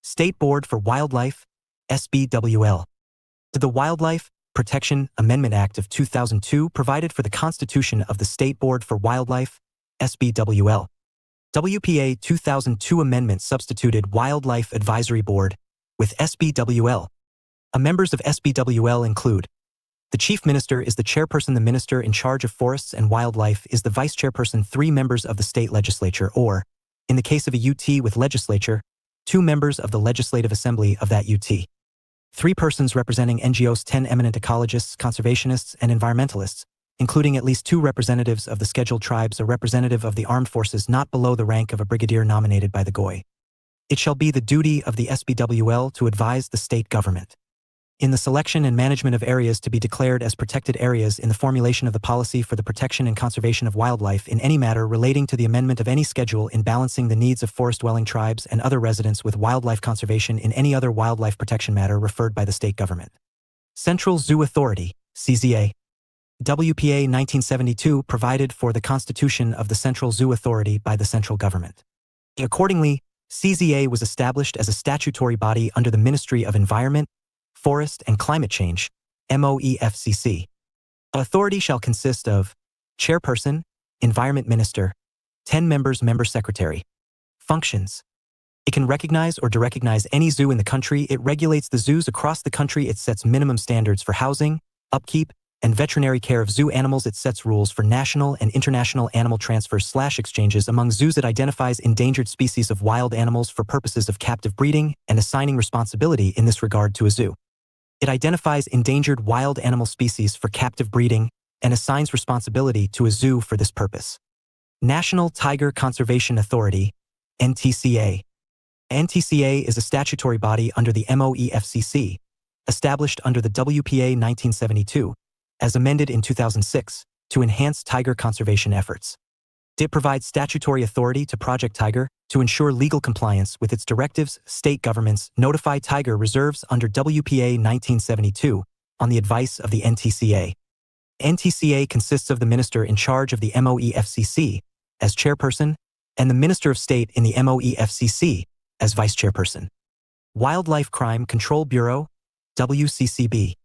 State Board for Wildlife, SBWL. The Wildlife Protection Amendment Act of 2002 provided for the constitution of the State Board for Wildlife, SBWL. WPA 2002 amendment substituted Wildlife Advisory Board with SBWL. Members of SBWL include: the Chief Minister is the chairperson. The Minister in charge of Forests and Wildlife is the vice chairperson. 3 members of the state legislature, or, in the case of a UT with legislature, 2 members of the Legislative Assembly of that UT. 3 persons representing NGOs, 10 eminent ecologists, conservationists, and environmentalists, including at least 2 representatives of the scheduled tribes, a representative of the armed forces not below the rank of a brigadier nominated by the GOI. It shall be the duty of the SBWL to advise the state government in the selection and management of areas to be declared as protected areas, in the formulation of the policy for the protection and conservation of wildlife, in any matter relating to the amendment of any schedule, in balancing the needs of forest-dwelling tribes and other residents with wildlife conservation, in any other wildlife protection matter referred by the state government. Central Zoo Authority, CZA. WPA 1972 provided for the constitution of the Central Zoo Authority by the central government. Accordingly, CZA was established as a statutory body under the Ministry of Environment, Forest and Climate Change, MOEFCC. Authority shall consist of chairperson, environment minister, 10 members, member secretary. Functions: it can recognize or derecognize any zoo in the country. It regulates the zoos across the country. It sets minimum standards for housing, upkeep, and veterinary care of zoo animals. It sets rules for national and international animal transfers/exchanges among zoos. It identifies endangered species of wild animals for purposes of captive breeding and assigning responsibility in this regard to a zoo. It identifies endangered wild animal species for captive breeding and assigns responsibility to a zoo for this purpose. National Tiger Conservation Authority, NTCA. NTCA is a statutory body under the MOEFCC, established under the WPA 1972, as amended in 2006, to enhance tiger conservation efforts. It provides statutory authority to Project Tiger to ensure legal compliance with its directives. State governments notify tiger reserves under WPA 1972 on the advice of the NTCA. NTCA consists of the minister in charge of the MOEFCC as chairperson and the Minister of State in the MOEFCC as vice chairperson. Wildlife Crime Control Bureau, WCCB.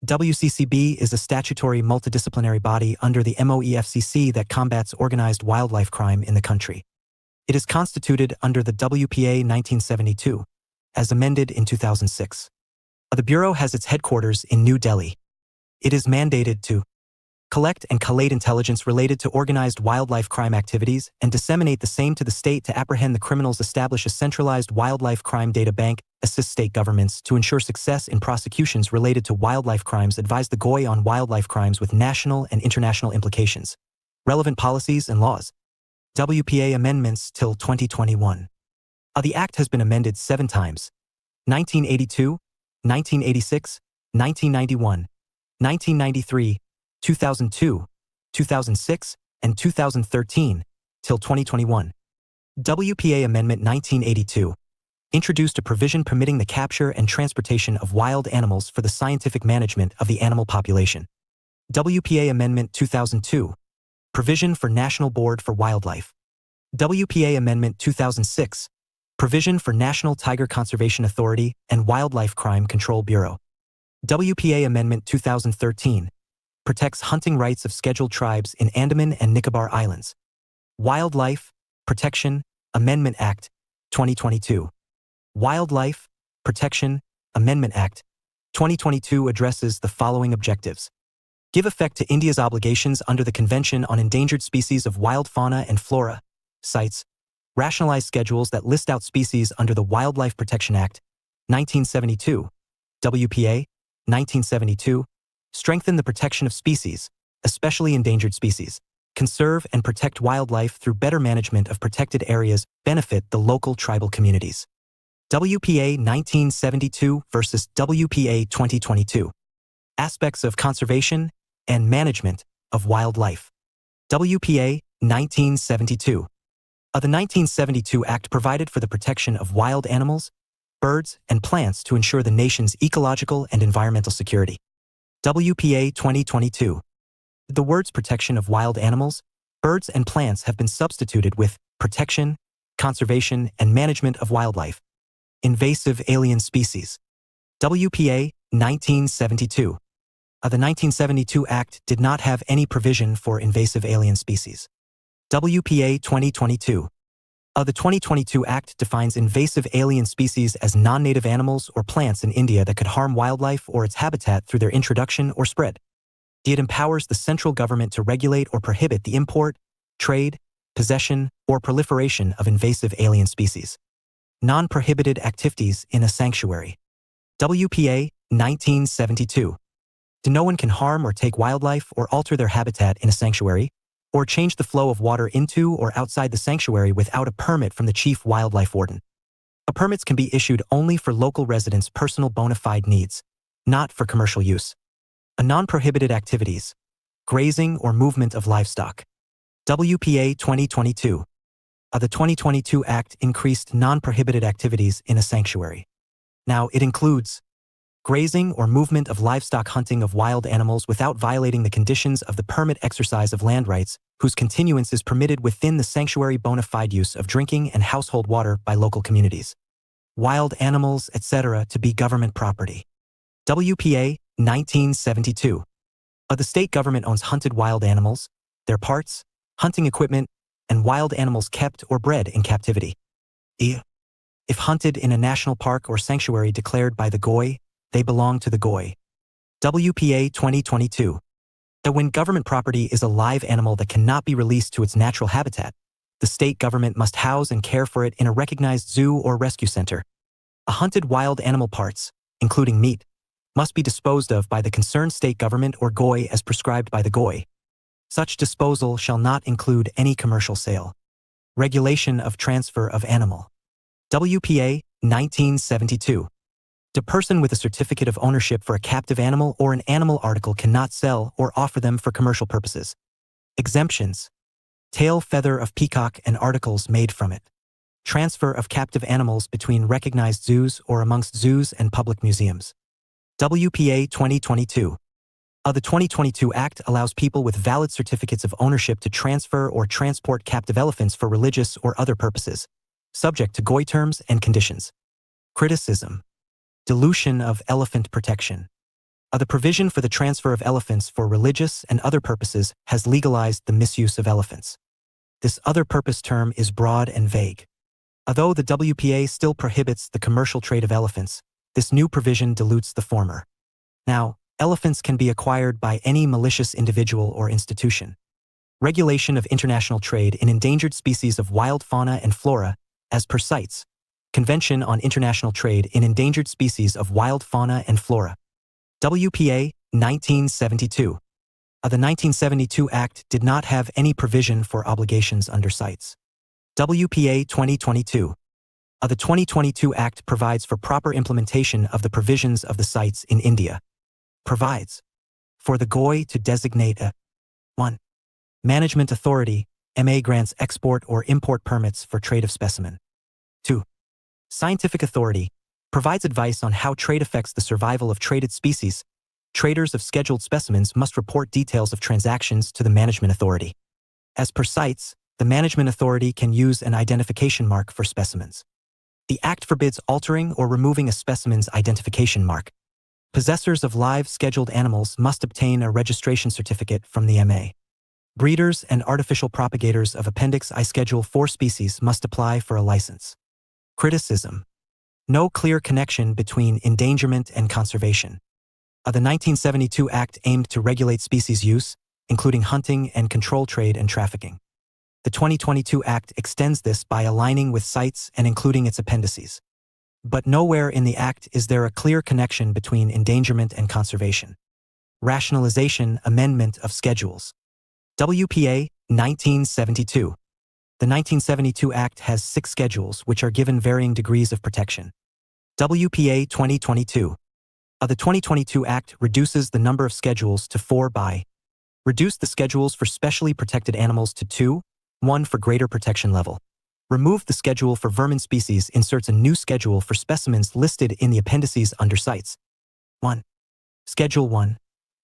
WCCB is a statutory multidisciplinary body under the MOEFCC that combats organized wildlife crime in the country. It is constituted under the WPA 1972, as amended in 2006. The Bureau has its headquarters in New Delhi. It is mandated to collect and collate intelligence related to organized wildlife crime activities and disseminate the same to the state to apprehend the criminals, establish a centralized wildlife crime data bank, assist state governments to ensure success in prosecutions related to wildlife crimes, advise the GOI on wildlife crimes with national and international implications, relevant policies and laws. WPA amendments till 2021. The Act has been amended 7 times: 1982, 1986, 1991, 1993, 2002, 2006, and 2013, till 2021. WPA Amendment 1982 introduced a provision permitting the capture and transportation of wild animals for the scientific management of the animal population. WPA Amendment 2002, provision for National Board for Wildlife. WPA Amendment 2006, provision for National Tiger Conservation Authority and Wildlife Crime Control Bureau. WPA Amendment 2013, protects hunting rights of scheduled tribes in Andaman and Nicobar Islands. Wildlife Protection Amendment Act, 2022. Wildlife Protection Amendment Act, 2022 addresses the following objectives: give effect to India's obligations under the Convention on Endangered Species of Wild Fauna and Flora, CITES, rationalize schedules that list out species under the Wildlife Protection Act, 1972, WPA, 1972, Strengthen the protection of species, especially endangered species. Conserve and protect wildlife through better management of protected areas. Benefit the local tribal communities. WPA 1972 versus WPA 2022. Aspects of conservation and management of wildlife. WPA 1972. The 1972 Act provided for the protection of wild animals, birds, and plants to ensure the nation's ecological and environmental security. WPA 2022. The words protection of wild animals, birds, and plants have been substituted with protection, conservation, and management of wildlife. Invasive alien species. WPA 1972. The 1972 Act did not have any provision for invasive alien species. WPA 2022. The 2022 Act defines invasive alien species as non-native animals or plants in India that could harm wildlife or its habitat through their introduction or spread. It empowers the central government to regulate or prohibit the import, trade, possession, or proliferation of invasive alien species. Non-prohibited activities in a sanctuary. WPA 1972. No one can harm or take wildlife or alter their habitat in a sanctuary, or change the flow of water into or outside the sanctuary without a permit from the chief wildlife warden. Permits can be issued only for local residents' personal bona fide needs, not for commercial use. Non-prohibited activities. Grazing or movement of livestock. WPA 2022. The 2022 Act increased non-prohibited activities in a sanctuary. Now it includes grazing or movement of livestock, hunting of wild animals without violating the conditions of the permit, exercise of land rights, whose continuance is permitted within the sanctuary, bona fide use of drinking and household water by local communities. Wild animals, etc. to be government property. WPA 1972. The state government owns hunted wild animals, their parts, hunting equipment, and wild animals kept or bred in captivity. If hunted in a national park or sanctuary declared by the GOI, they belong to the GOI. WPA 2022. When government property is a live animal that cannot be released to its natural habitat, the state government must house and care for it in a recognized zoo or rescue center. Hunted wild animal parts, including meat, must be disposed of by the concerned state government or GOI as prescribed by the GOI. Such disposal shall not include any commercial sale. Regulation of transfer of animal. WPA 1972. The person with a certificate of ownership for a captive animal or an animal article cannot sell or offer them for commercial purposes. Exemptions. Tail feather of peacock and articles made from it. Transfer of captive animals between recognized zoos or amongst zoos and public museums. WPA 2022. The 2022 Act allows people with valid certificates of ownership to transfer or transport captive elephants for religious or other purposes, subject to GOI terms and conditions. Criticism. Dilution of elephant protection. The provision for the transfer of elephants for religious and other purposes has legalized the misuse of elephants. This other purpose term is broad and vague. Although the WPA still prohibits the commercial trade of elephants, this new provision dilutes the former. Now, elephants can be acquired by any malicious individual or institution. Regulation of international trade in endangered species of wild fauna and flora, as per CITES, Convention on International Trade in Endangered Species of Wild Fauna and Flora. WPA 1972. The 1972 Act did not have any provision for obligations under CITES. WPA 2022. The 2022 Act provides for proper implementation of the provisions of the CITES in India. Provides for the GOI to designate a 1. Management Authority, MA grants export or import permits for trade of specimen. 2. Scientific Authority, provides advice on how trade affects the survival of traded species. Traders of scheduled specimens must report details of transactions to the Management Authority. As per CITES, the Management Authority can use an identification mark for specimens. The Act forbids altering or removing a specimen's identification mark. Possessors of live scheduled animals must obtain a registration certificate from the MA. Breeders and artificial propagators of Appendix I Schedule 4 species must apply for a license. Criticism. No clear connection between endangerment and conservation. The 1972 Act aimed to regulate species use, including hunting and control trade and trafficking. The 2022 Act extends this by aligning with CITES and including its appendices. But nowhere in the Act is there a clear connection between endangerment and conservation. Rationalization Amendment of Schedules. WPA 1972. The 1972 Act has 6 schedules which are given varying degrees of protection. WPA 2022. The 2022 Act reduces the number of schedules to 4 by reduce the schedules for specially protected animals to 2, 1 for greater protection level. Remove the schedule for vermin species, inserts a new schedule for specimens listed in the appendices under CITES. 1. Schedule 1.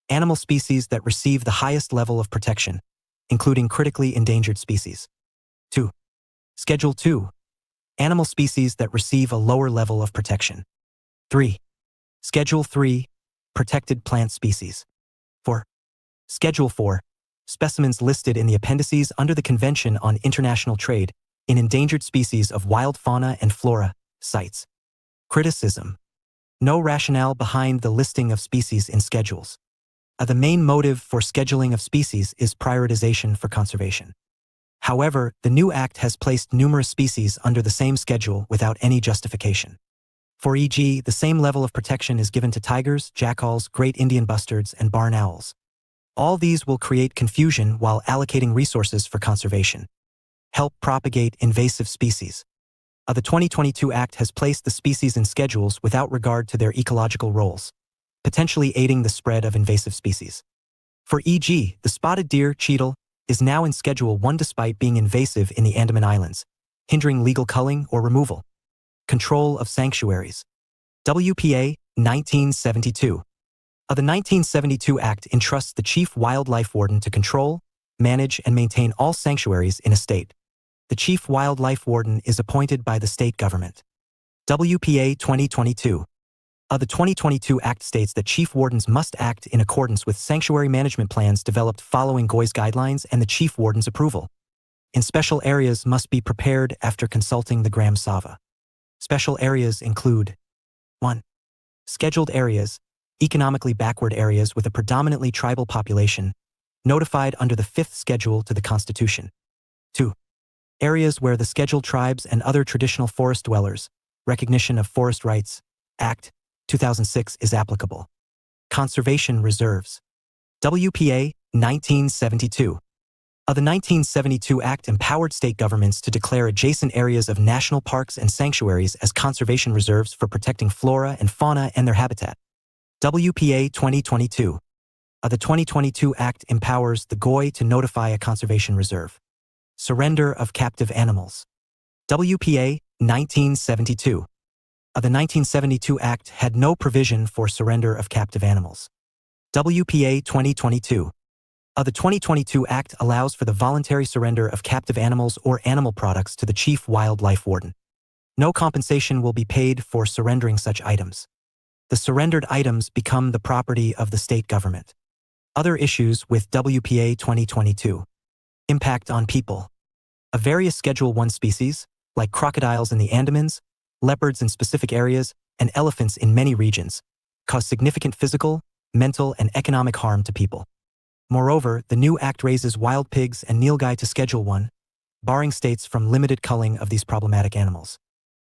Animal species that receive the highest level of protection, including critically endangered species. 2. Schedule 2. Animal species that receive a lower level of protection. 3. Schedule 3. Protected plant species. 4. Schedule 4. Specimens listed in the appendices under the Convention on International Trade in Endangered Species of Wild Fauna and Flora, CITES. Criticism. No rationale behind the listing of species in schedules. The main motive for scheduling of species is prioritization for conservation. However, the new Act has placed numerous species under the same schedule without any justification. For e.g., the same level of protection is given to tigers, jackals, great Indian bustards, and barn owls. All these will create confusion while allocating resources for conservation. Help propagate invasive species. The 2022 Act has placed the species in schedules without regard to their ecological roles, potentially aiding the spread of invasive species. For e.g., the spotted deer, cheetal, is now in Schedule 1 despite being invasive in the Andaman Islands, hindering legal culling or removal. Control of sanctuaries. WPA 1972. The 1972 Act entrusts the Chief Wildlife Warden to control, manage, and maintain all sanctuaries in a state. The Chief Wildlife Warden is appointed by the state government. WPA 2022. The 2022 Act states that chief wardens must act in accordance with sanctuary management plans developed following GOIS guidelines and the chief warden's approval. In special areas must be prepared after consulting the Gram Sava. Special areas include 1. Scheduled areas, economically backward areas with a predominantly tribal population, notified under the 5th Schedule to the Constitution. 2. Areas where the scheduled tribes and other traditional forest dwellers, Recognition of Forest Rights, Act 2006 is applicable. Conservation reserves. WPA 1972. The 1972 Act empowered state governments to declare adjacent areas of national parks and sanctuaries as conservation reserves for protecting flora and fauna and their habitat. WPA 2022. The 2022 Act empowers the GOI to notify a conservation reserve. Surrender of captive animals. WPA 1972. The 1972 Act had no provision for surrender of captive animals. WPA 2022. The 2022 Act allows for the voluntary surrender of captive animals or animal products to the Chief Wildlife Warden. No compensation will be paid for surrendering such items. The surrendered items become the property of the state government. Other issues with WPA 2022. Impact on people. Various Schedule 1 species, like crocodiles in the Andamans, leopards in specific areas, and elephants in many regions, cause significant physical, mental, and economic harm to people. Moreover, the new Act raises wild pigs and nilgai to Schedule 1, barring states from limited culling of these problematic animals.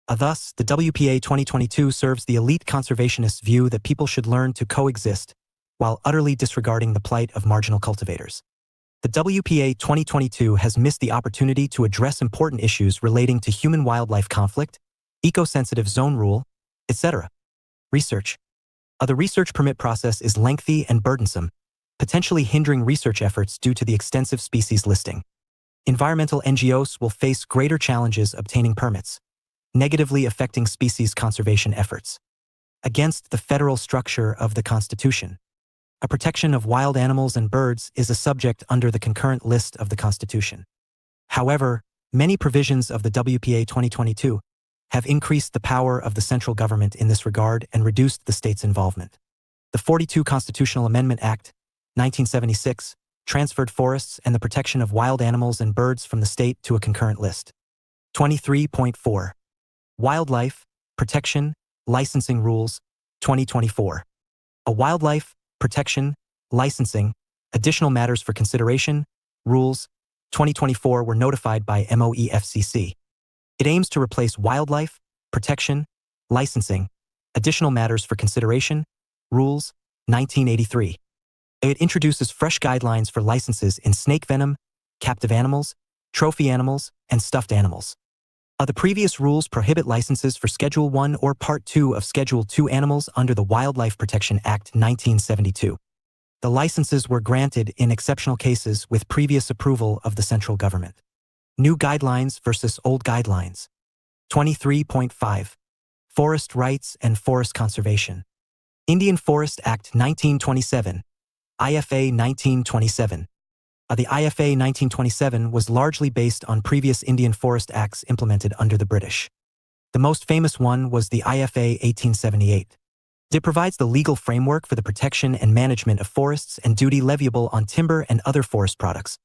Thus, the WPA 2022 serves the elite conservationists' view that people should learn to coexist, while utterly disregarding the plight of marginal cultivators. The WPA 2022 has missed the opportunity to address important issues relating to human-wildlife conflict, eco-sensitive zone rule, etc. Research. The research permit process is lengthy and burdensome, potentially hindering research efforts due to the extensive species listing. Environmental NGOs will face greater challenges obtaining permits, negatively affecting species conservation efforts. Against the federal structure of the Constitution. A protection of wild animals and birds is a subject under the concurrent list of the Constitution. However, many provisions of the WPA 2022 have increased the power of the central government in this regard and reduced the state's involvement. The 42 Constitutional Amendment Act, 1976, transferred forests and the protection of wild animals and birds from the state to a concurrent list. 23.4. Wildlife, Protection, Licensing Rules, 2024. A wildlife, protection, licensing, additional matters for consideration, rules, 2024 were notified by MOEFCC. It aims to replace wildlife, protection, licensing, additional matters for consideration, rules, 1983. It introduces fresh guidelines for licenses in snake venom, captive animals, trophy animals, and stuffed animals. The previous rules prohibit licenses for Schedule 1 or Part 2 of Schedule 2 animals under the Wildlife Protection Act 1972. The licenses were granted in exceptional cases with previous approval of the central government. New guidelines versus old guidelines. 23.5. Forest Rights and Forest Conservation. Indian Forest Act 1927, IFA 1927. The IFA 1927 was largely based on previous Indian Forest Acts implemented under the British. The most famous one was the IFA 1878. It provides the legal framework for the protection and management of forests and duty leviable on timber and other forest products.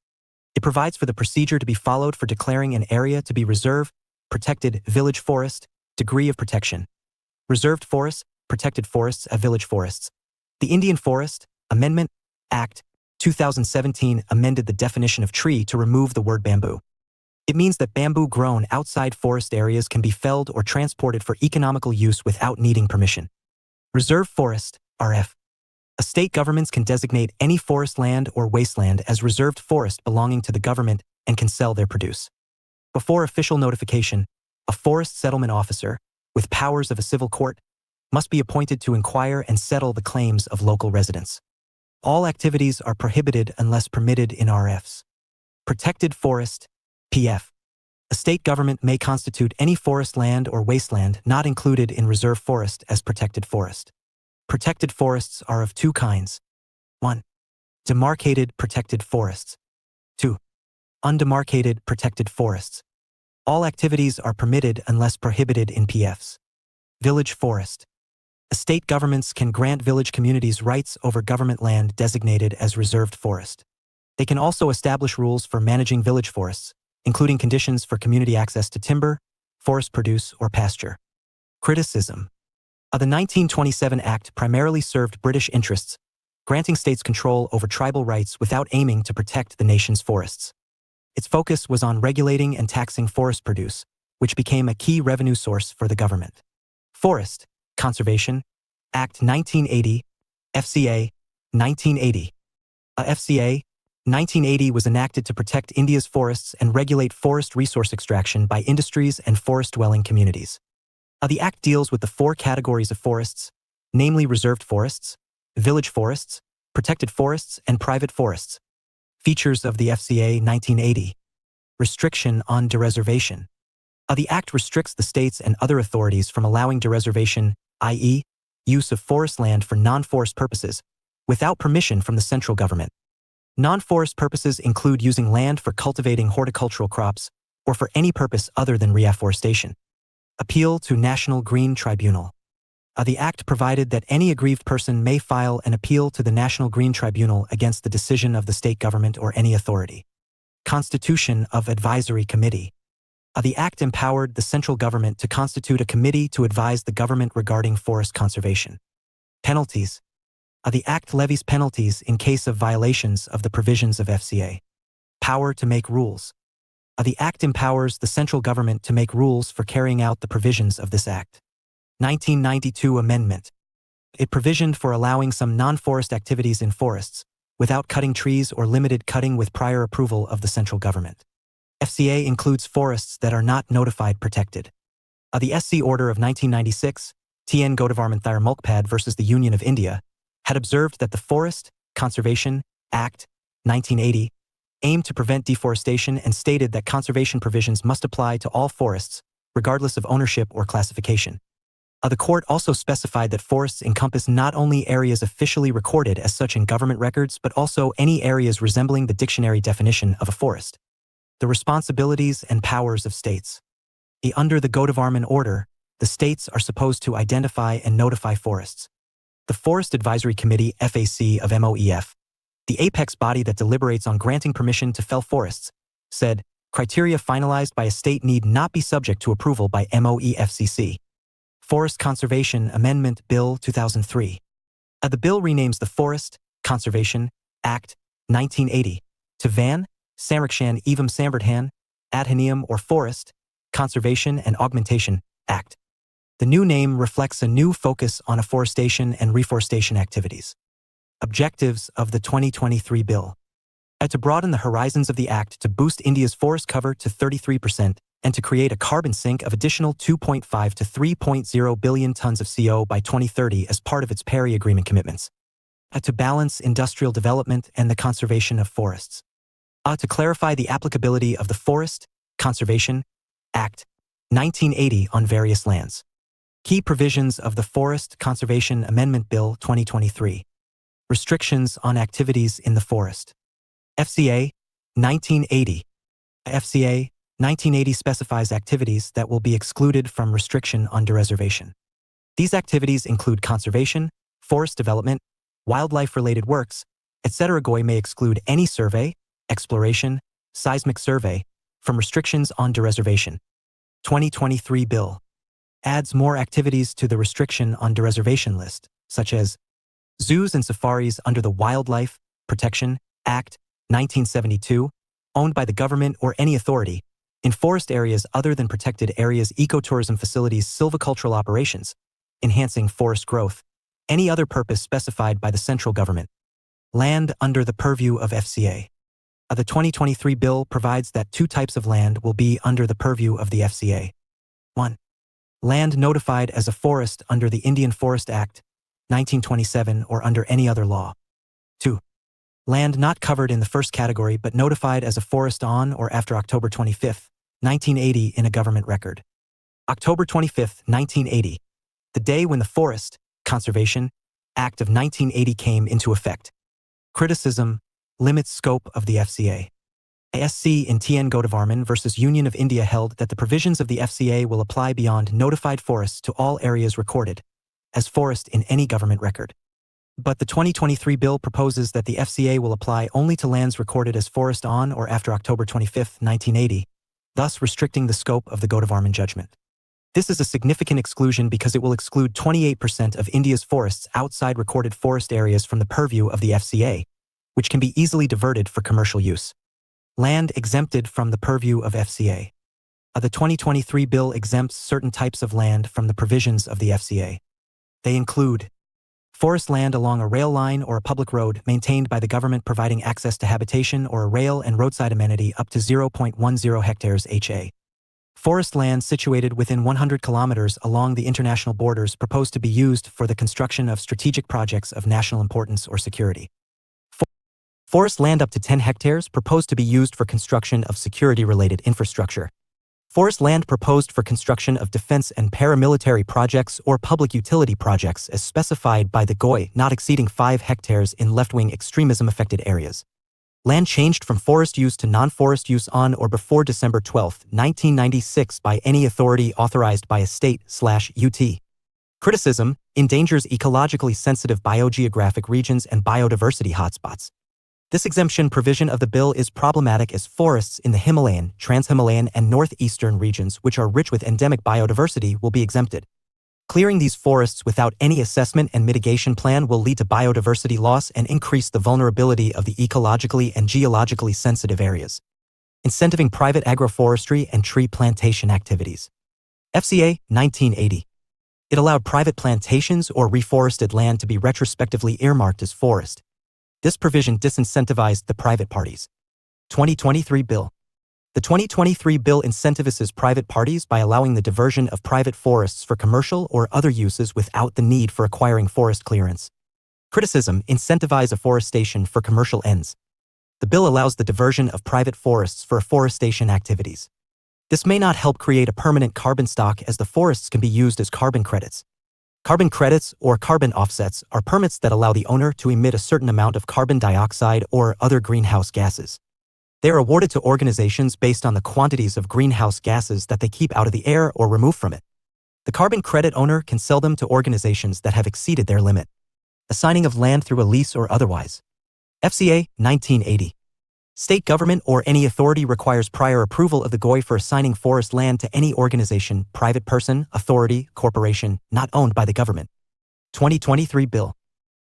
It provides for the procedure to be followed for declaring an area to be reserve, protected village forest, degree of protection. Reserved forests, protected forests, village forests. The Indian Forest Amendment Act 2017 amended the definition of tree to remove the word bamboo. It means that bamboo grown outside forest areas can be felled or transported for economical use without needing permission. Reserve forest, RF. State governments can designate any forest land or wasteland as reserved forest belonging to the government and can sell their produce. Before official notification, a forest settlement officer, with powers of a civil court, must be appointed to inquire and settle the claims of local residents. All activities are prohibited unless permitted in RFs. Protected forest, PF. A state government may constitute any forest land or wasteland not included in reserve forest as protected forest. Protected forests are of two kinds. 1. Demarcated protected forests. 2. Undemarcated protected forests. All activities are permitted unless prohibited in PFs. Village forest. State governments can grant village communities rights over government land designated as reserved forest. They can also establish rules for managing village forests, including conditions for community access to timber, forest produce, or pasture. Criticism. The 1927 Act primarily served British interests, granting states control over tribal rights without aiming to protect the nation's forests. Its focus was on regulating and taxing forest produce, which became a key revenue source for the government. Forest Conservation Act 1980, FCA 1980. FCA 1980 was enacted to protect India's forests and regulate forest resource extraction by industries and forest-dwelling communities. The Act deals with the four categories of forests, namely reserved forests, village forests, protected forests, and private forests. Features of the FCA 1980. Restriction on dereservation. The Act restricts the states and other authorities from allowing dereservation, i.e., use of forest land for non-forest purposes, without permission from the central government. Non-forest purposes include using land for cultivating horticultural crops or for any purpose other than reforestation. Appeal to National Green Tribunal. The Act provided that any aggrieved person may file an appeal to the National Green Tribunal against the decision of the state government or any authority. Constitution of Advisory Committee. The Act empowered the central government to constitute a committee to advise the government regarding forest conservation. Penalties. The Act levies penalties in case of violations of the provisions of FCA. Power to make rules. The Act empowers the central government to make rules for carrying out the provisions of this Act. 1992 Amendment. It provisioned for allowing some non-forest activities in forests, without cutting trees or limited cutting with prior approval of the central government. FCA includes forests that are not notified protected. The SC Order of 1996, TN Godavarmanthir Mulkpad versus the Union of India, had observed that the Forest Conservation Act 1980 aimed to prevent deforestation and stated that conservation provisions must apply to all forests, regardless of ownership or classification. The court also specified that forests encompass not only areas officially recorded as such in government records but also any areas resembling the dictionary definition of a forest. The responsibilities and powers of states. Under the Godavarman Order, the states are supposed to identify and notify forests. The Forest Advisory Committee FAC of MOEF, the apex body that deliberates on granting permission to fell forests, said, criteria finalized by a state need not be subject to approval by MOEFCC. Forest Conservation Amendment Bill 2003. The bill renames the Forest Conservation Act 1980 to Van Sanrakshan Evam Samvardhan Adhinium or Forest Conservation and Augmentation Act. The new name reflects a new focus on afforestation and reforestation activities. Objectives of the 2023 bill. To broaden the horizons of the Act to boost India's forest cover to 33% and to create a carbon sink of additional 2.5 to 3.0 billion tons of CO by 2030 as part of its Paris Agreement commitments. To balance industrial development and the conservation of forests. To clarify the applicability of the Forest Conservation Act 1980 on various lands. Key provisions of the Forest Conservation Amendment Bill 2023. Restrictions on activities in the forest. FCA 1980. FCA 1980 specifies activities that will be excluded from restriction on dereservation. These activities include conservation, forest development, wildlife-related works, etc. GOI may exclude any survey, exploration, seismic survey from restrictions on dereservation. 2023 bill adds more activities to the restriction on dereservation list, such as zoos and safaris under the Wildlife Protection Act 1972, owned by the government or any authority, in forest areas other than protected areas, ecotourism facilities, silvicultural operations, enhancing forest growth, any other purpose specified by the central government. Land under the purview of FCA. The 2023 bill provides that two types of land will be under the purview of the FCA. 1. Land notified as a forest under the Indian Forest Act 1927 or under any other law. 2. Land not covered in the first category but notified as a forest on or after October 25, 1980 in a government record. October 25, 1980, the day when the Forest Conservation Act of 1980 came into effect. Criticism, limits scope of the FCA. ASC in TN Godavarman versus Union of India held that the provisions of the FCA will apply beyond notified forests to all areas recorded as forest in any government record. But the 2023 bill proposes that the FCA will apply only to lands recorded as forest on or after October 25, 1980, thus restricting the scope of the Godavarman judgment. This is a significant exclusion because it will exclude 28% of India's forests outside recorded forest areas from the purview of the FCA, which can be easily diverted for commercial use. Land exempted from the purview of FCA. The 2023 bill exempts certain types of land from the provisions of the FCA. They include forest land along a rail line or a public road maintained by the government providing access to habitation or a rail and roadside amenity up to 0.10 hectares HA. Forest land situated within 100 kilometers along the international borders proposed to be used for the construction of strategic projects of national importance or security. Forest land up to 10 hectares proposed to be used for construction of security-related infrastructure. Forest land proposed for construction of defense and paramilitary projects or public utility projects as specified by the GOI not exceeding 5 hectares in left-wing extremism-affected areas. Land changed from forest use to non-forest use on or before December 12, 1996 by any authority authorized by a state/UT. Criticism, endangers ecologically sensitive biogeographic regions and biodiversity hotspots. This exemption provision of the bill is problematic as forests in the Himalayan, Trans-Himalayan, and northeastern regions which are rich with endemic biodiversity will be exempted. Clearing these forests without any assessment and mitigation plan will lead to biodiversity loss and increase the vulnerability of the ecologically and geologically sensitive areas. Incentivizing private agroforestry and tree plantation activities. FCA 1980. It allowed private plantations or reforested land to be retrospectively earmarked as forest. This provision disincentivized the private parties. 2023 bill. The 2023 bill incentivizes private parties by allowing the diversion of private forests for commercial or other uses without the need for acquiring forest clearance. Criticism, incentivize afforestation for commercial ends. The bill allows the diversion of private forests for afforestation activities. This may not help create a permanent carbon stock as the forests can be used as carbon credits. Carbon credits or carbon offsets are permits that allow the owner to emit a certain amount of carbon dioxide or other greenhouse gases. They are awarded to organizations based on the quantities of greenhouse gases that they keep out of the air or remove from it. The carbon credit owner can sell them to organizations that have exceeded their limit. Assigning of land through a lease or otherwise. FCA 1980. State government or any authority requires prior approval of the GOI for assigning forest land to any organization, private person, authority, corporation, not owned by the government. 2023 bill.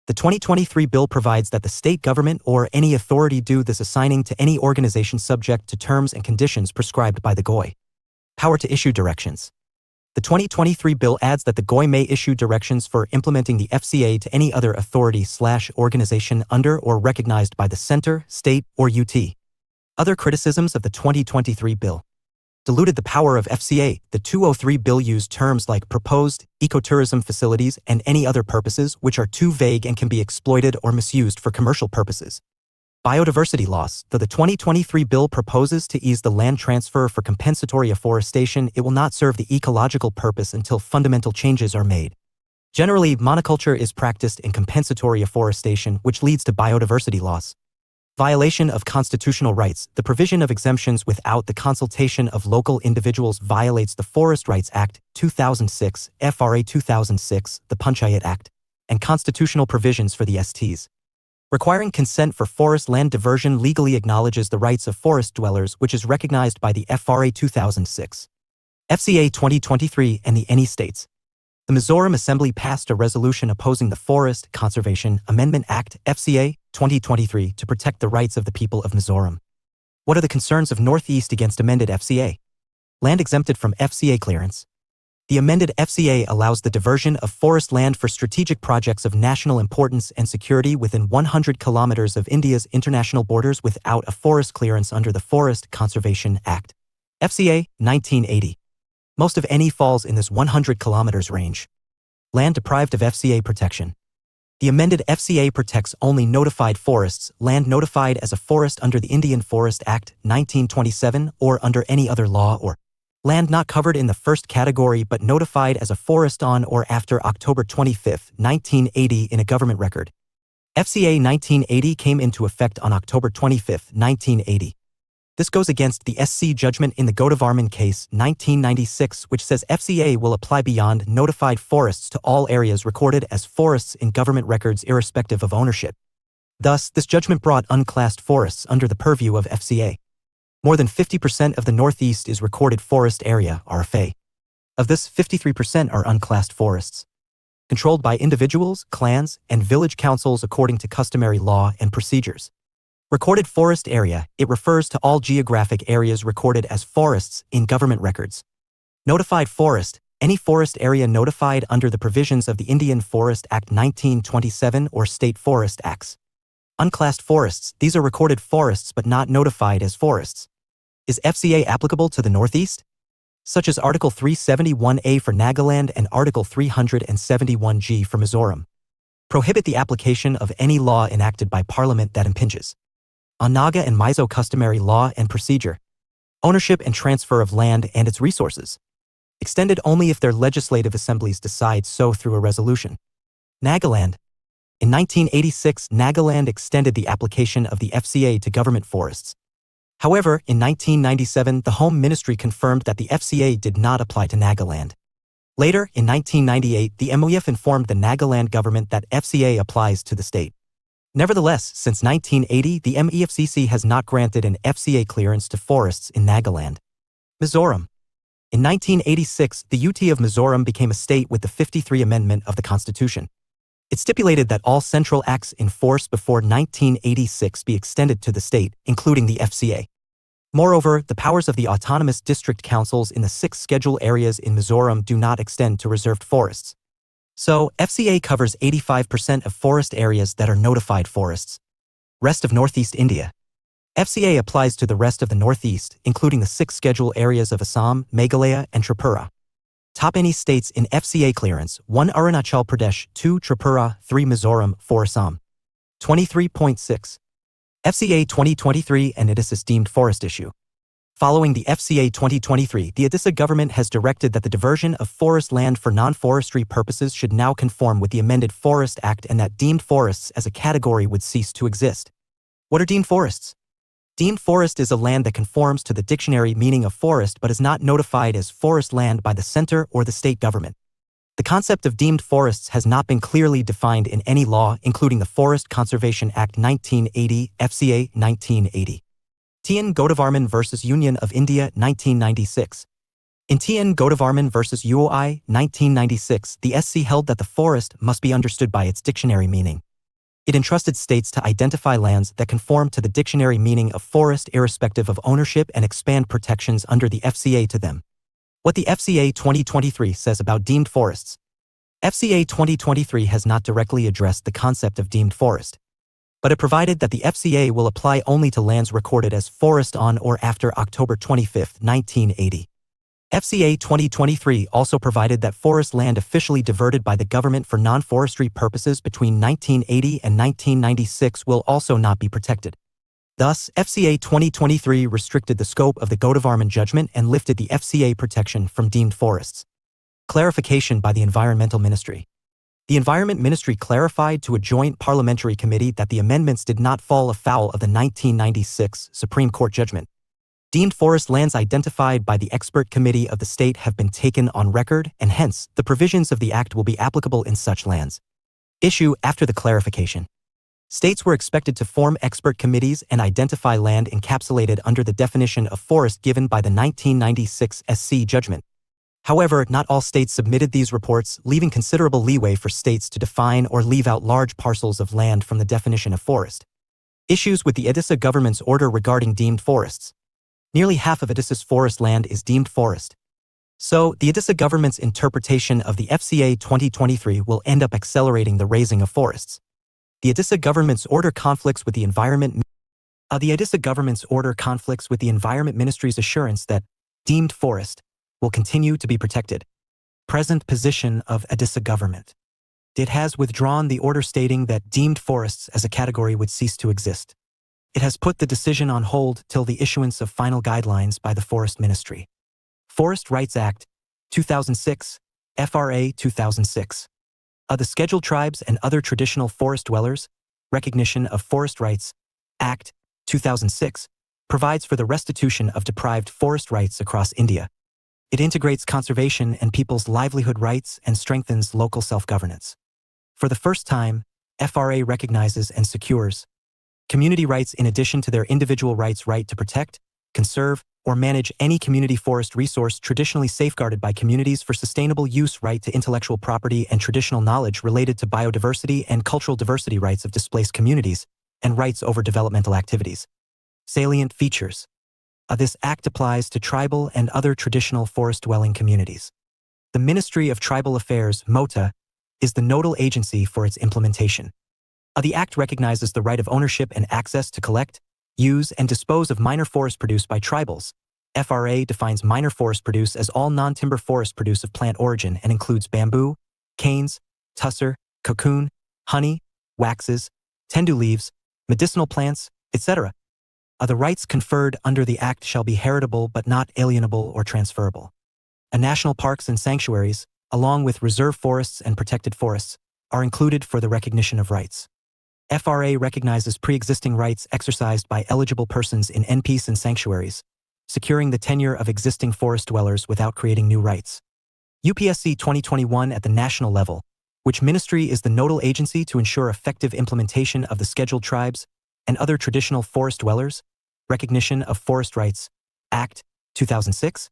The 2023 bill provides that the state government or any authority do this assigning to any organization subject to terms and conditions prescribed by the GOI. Power to issue directions. The 2023 bill adds that the GOI may issue directions for implementing the FCA to any other authority/organization under or recognized by the center, state, or UT. Other criticisms of the 2023 bill. Diluted the power of FCA. The 203 bill used terms like proposed, ecotourism facilities, and any other purposes which are too vague and can be exploited or misused for commercial purposes. Biodiversity loss. Though the 2023 bill proposes to ease the land transfer for compensatory afforestation, it will not serve the ecological purpose until fundamental changes are made. Generally, monoculture is practiced in compensatory afforestation, which leads to biodiversity loss. Violation of constitutional rights. The provision of exemptions without the consultation of local individuals violates the Forest Rights Act, 2006, FRA 2006, the Panchayat Act, and constitutional provisions for the STs. Requiring consent for forest land diversion legally acknowledges the rights of forest dwellers, which is recognized by the FRA 2006. FCA 2023 and the any states. The Mizoram Assembly passed a resolution opposing the Forest Conservation Amendment Act, FCA, 2023 to protect the rights of the people of Mizoram. What are the concerns of Northeast against amended FCA? Land exempted from FCA clearance. The amended FCA allows the diversion of forest land for strategic projects of national importance and security within 100 kilometers of India's international borders without a forest clearance under the Forest Conservation Act. FCA, 1980. Most of any falls in this 100 kilometers range. Land deprived of FCA protection. The amended FCA protects only notified forests, land notified as a forest under the Indian Forest Act, 1927, or under any other law, or land not covered in the first category but notified as a forest on or after October 25, 1980 in a government record. FCA 1980 came into effect on October 25, 1980. This goes against the SC judgment in the Godavarman case, 1996, which says FCA will apply beyond notified forests to all areas recorded as forests in government records irrespective of ownership. Thus, this judgment brought unclassed forests under the purview of FCA. More than 50% of the Northeast is recorded forest area, RFA. Of this, 53% are unclassed forests. Controlled by individuals, clans, and village councils according to customary law and procedures. Recorded forest area, it refers to all geographic areas recorded as forests in government records. Notified forest, any forest area notified under the provisions of the Indian Forest Act 1927 or State Forest Acts. Unclassed forests, these are recorded forests but not notified as forests. Is FCA applicable to the Northeast? Such as Article 371A for Nagaland and Article 371G for Mizoram. Prohibit the application of any law enacted by Parliament that impinges on Naga and Mizo customary law and procedure. Ownership and transfer of land and its resources. Extended only if their legislative assemblies decide so through a resolution. Nagaland. In 1986, Nagaland extended the application of the FCA to government forests. However, in 1997, the Home Ministry confirmed that the FCA did not apply to Nagaland. Later, in 1998, the MOEF informed the Nagaland government that FCA applies to the state. Nevertheless, since 1980, the MEFCC has not granted an FCA clearance to forests in Nagaland. Mizoram. In 1986, the UT of Mizoram became a state with the 53 Amendment of the Constitution. It stipulated that all central acts in force before 1986 be extended to the state, including the FCA. Moreover, the powers of the autonomous district councils in the 6 schedule areas in Mizoram do not extend to reserved forests. So, FCA covers 85% of forest areas that are notified forests. Rest of Northeast India. FCA applies to the rest of the Northeast, including the 6 schedule areas of Assam, Meghalaya, and Tripura. Top any states in FCA clearance: 1 Arunachal Pradesh, 2 Tripura, 3 Mizoram, 4 Assam. 23.6. FCA 2023 and Odisha deemed forest issue. Following the FCA 2023, the Odisha government has directed that the diversion of forest land for non-forestry purposes should now conform with the amended Forest Act and that deemed forests as a category would cease to exist. What are deemed forests? Deemed forest is a land that conforms to the dictionary meaning of forest but is not notified as forest land by the center or the state government. The concept of deemed forests has not been clearly defined in any law, including the Forest Conservation Act 1980, FCA 1980. T.N. Godavarman v. Union of India 1996. In T.N. Godavarman v. UOI 1996, the SC held that the forest must be understood by its dictionary meaning. It entrusted states to identify lands that conform to the dictionary meaning of forest irrespective of ownership and expand protections under the FCA to them. What the FCA 2023 says about deemed forests. FCA 2023 has not directly addressed the concept of deemed forest, but it provided that the FCA will apply only to lands recorded as forest on or after October 25, 1980. FCA 2023 also provided that forest land officially diverted by the government for non-forestry purposes between 1980 and 1996 will also not be protected. Thus, FCA 2023 restricted the scope of the Godavarman judgment and lifted the FCA protection from deemed forests. Clarification by the Environmental Ministry. The Environment Ministry clarified to a joint parliamentary committee that the amendments did not fall afoul of the 1996 Supreme Court judgment. Deemed forest lands identified by the expert committee of the state have been taken on record, and hence, the provisions of the Act will be applicable in such lands. Issue after the clarification. States were expected to form expert committees and identify land encapsulated under the definition of forest given by the 1996 SC judgment. However, not all states submitted these reports, leaving considerable leeway for states to define or leave out large parcels of land from the definition of forest. Issues with the Odisha government's order regarding deemed forests. Nearly half of Odisha's forest land is deemed forest. So, the Odisha government's interpretation of the FCA 2023 will end up accelerating the raising of forests. The Odisha government's order conflicts with the Environment Ministry's assurance that deemed forest will continue to be protected. Present position of Odisha government. It has withdrawn the order stating that deemed forests as a category would cease to exist. It has put the decision on hold till the issuance of final guidelines by the Forest Ministry. Forest Rights Act, 2006, FRA 2006. The Scheduled Tribes and Other Traditional Forest Dwellers, Recognition of Forest Rights, Act, 2006, provides for the restitution of deprived forest rights across India. It integrates conservation and people's livelihood rights and strengthens local self-governance. For the first time, FRA recognizes and secures community rights in addition to their individual rights right to protect, conserve, or manage any community forest resource traditionally safeguarded by communities for sustainable use right to intellectual property and traditional knowledge related to biodiversity and cultural diversity rights of displaced communities, and rights over developmental activities. Salient features. This Act applies to tribal and other traditional forest-dwelling communities. The Ministry of Tribal Affairs, MOTA, is the nodal agency for its implementation. The Act recognizes the right of ownership and access to collect, use, and dispose of minor forest produce by tribals. FRA defines minor forest produce as all non-timber forest produce of plant origin and includes bamboo, canes, tussar, cocoon, honey, waxes, tendu leaves, medicinal plants, etc. The rights conferred under the Act shall be heritable but not alienable or transferable. National parks and sanctuaries, along with reserve forests and protected forests, are included for the recognition of rights. FRA recognizes pre-existing rights exercised by eligible persons in NPs and sanctuaries, securing the tenure of existing forest dwellers without creating new rights. UPSC 2021 at the national level, which ministry is the nodal agency to ensure effective implementation of the Scheduled Tribes and Other Traditional Forest Dwellers, Recognition of Forest Rights, Act, 2006,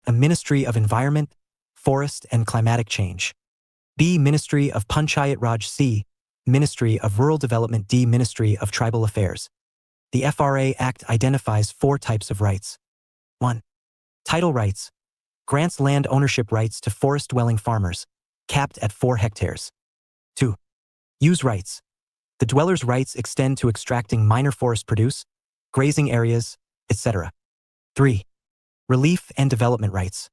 a Ministry of Environment, Forest and Climatic Change. B. Ministry of Panchayat Raj. C. Ministry of Rural Development. D. Ministry of Tribal Affairs. The FRA Act identifies 4 types of rights. 1. Title rights. Grants land ownership rights to forest-dwelling farmers, capped at 4 hectares. 2. Use rights. The dwellers' rights extend to extracting minor forest produce, grazing areas, etc. 3. Relief and development rights.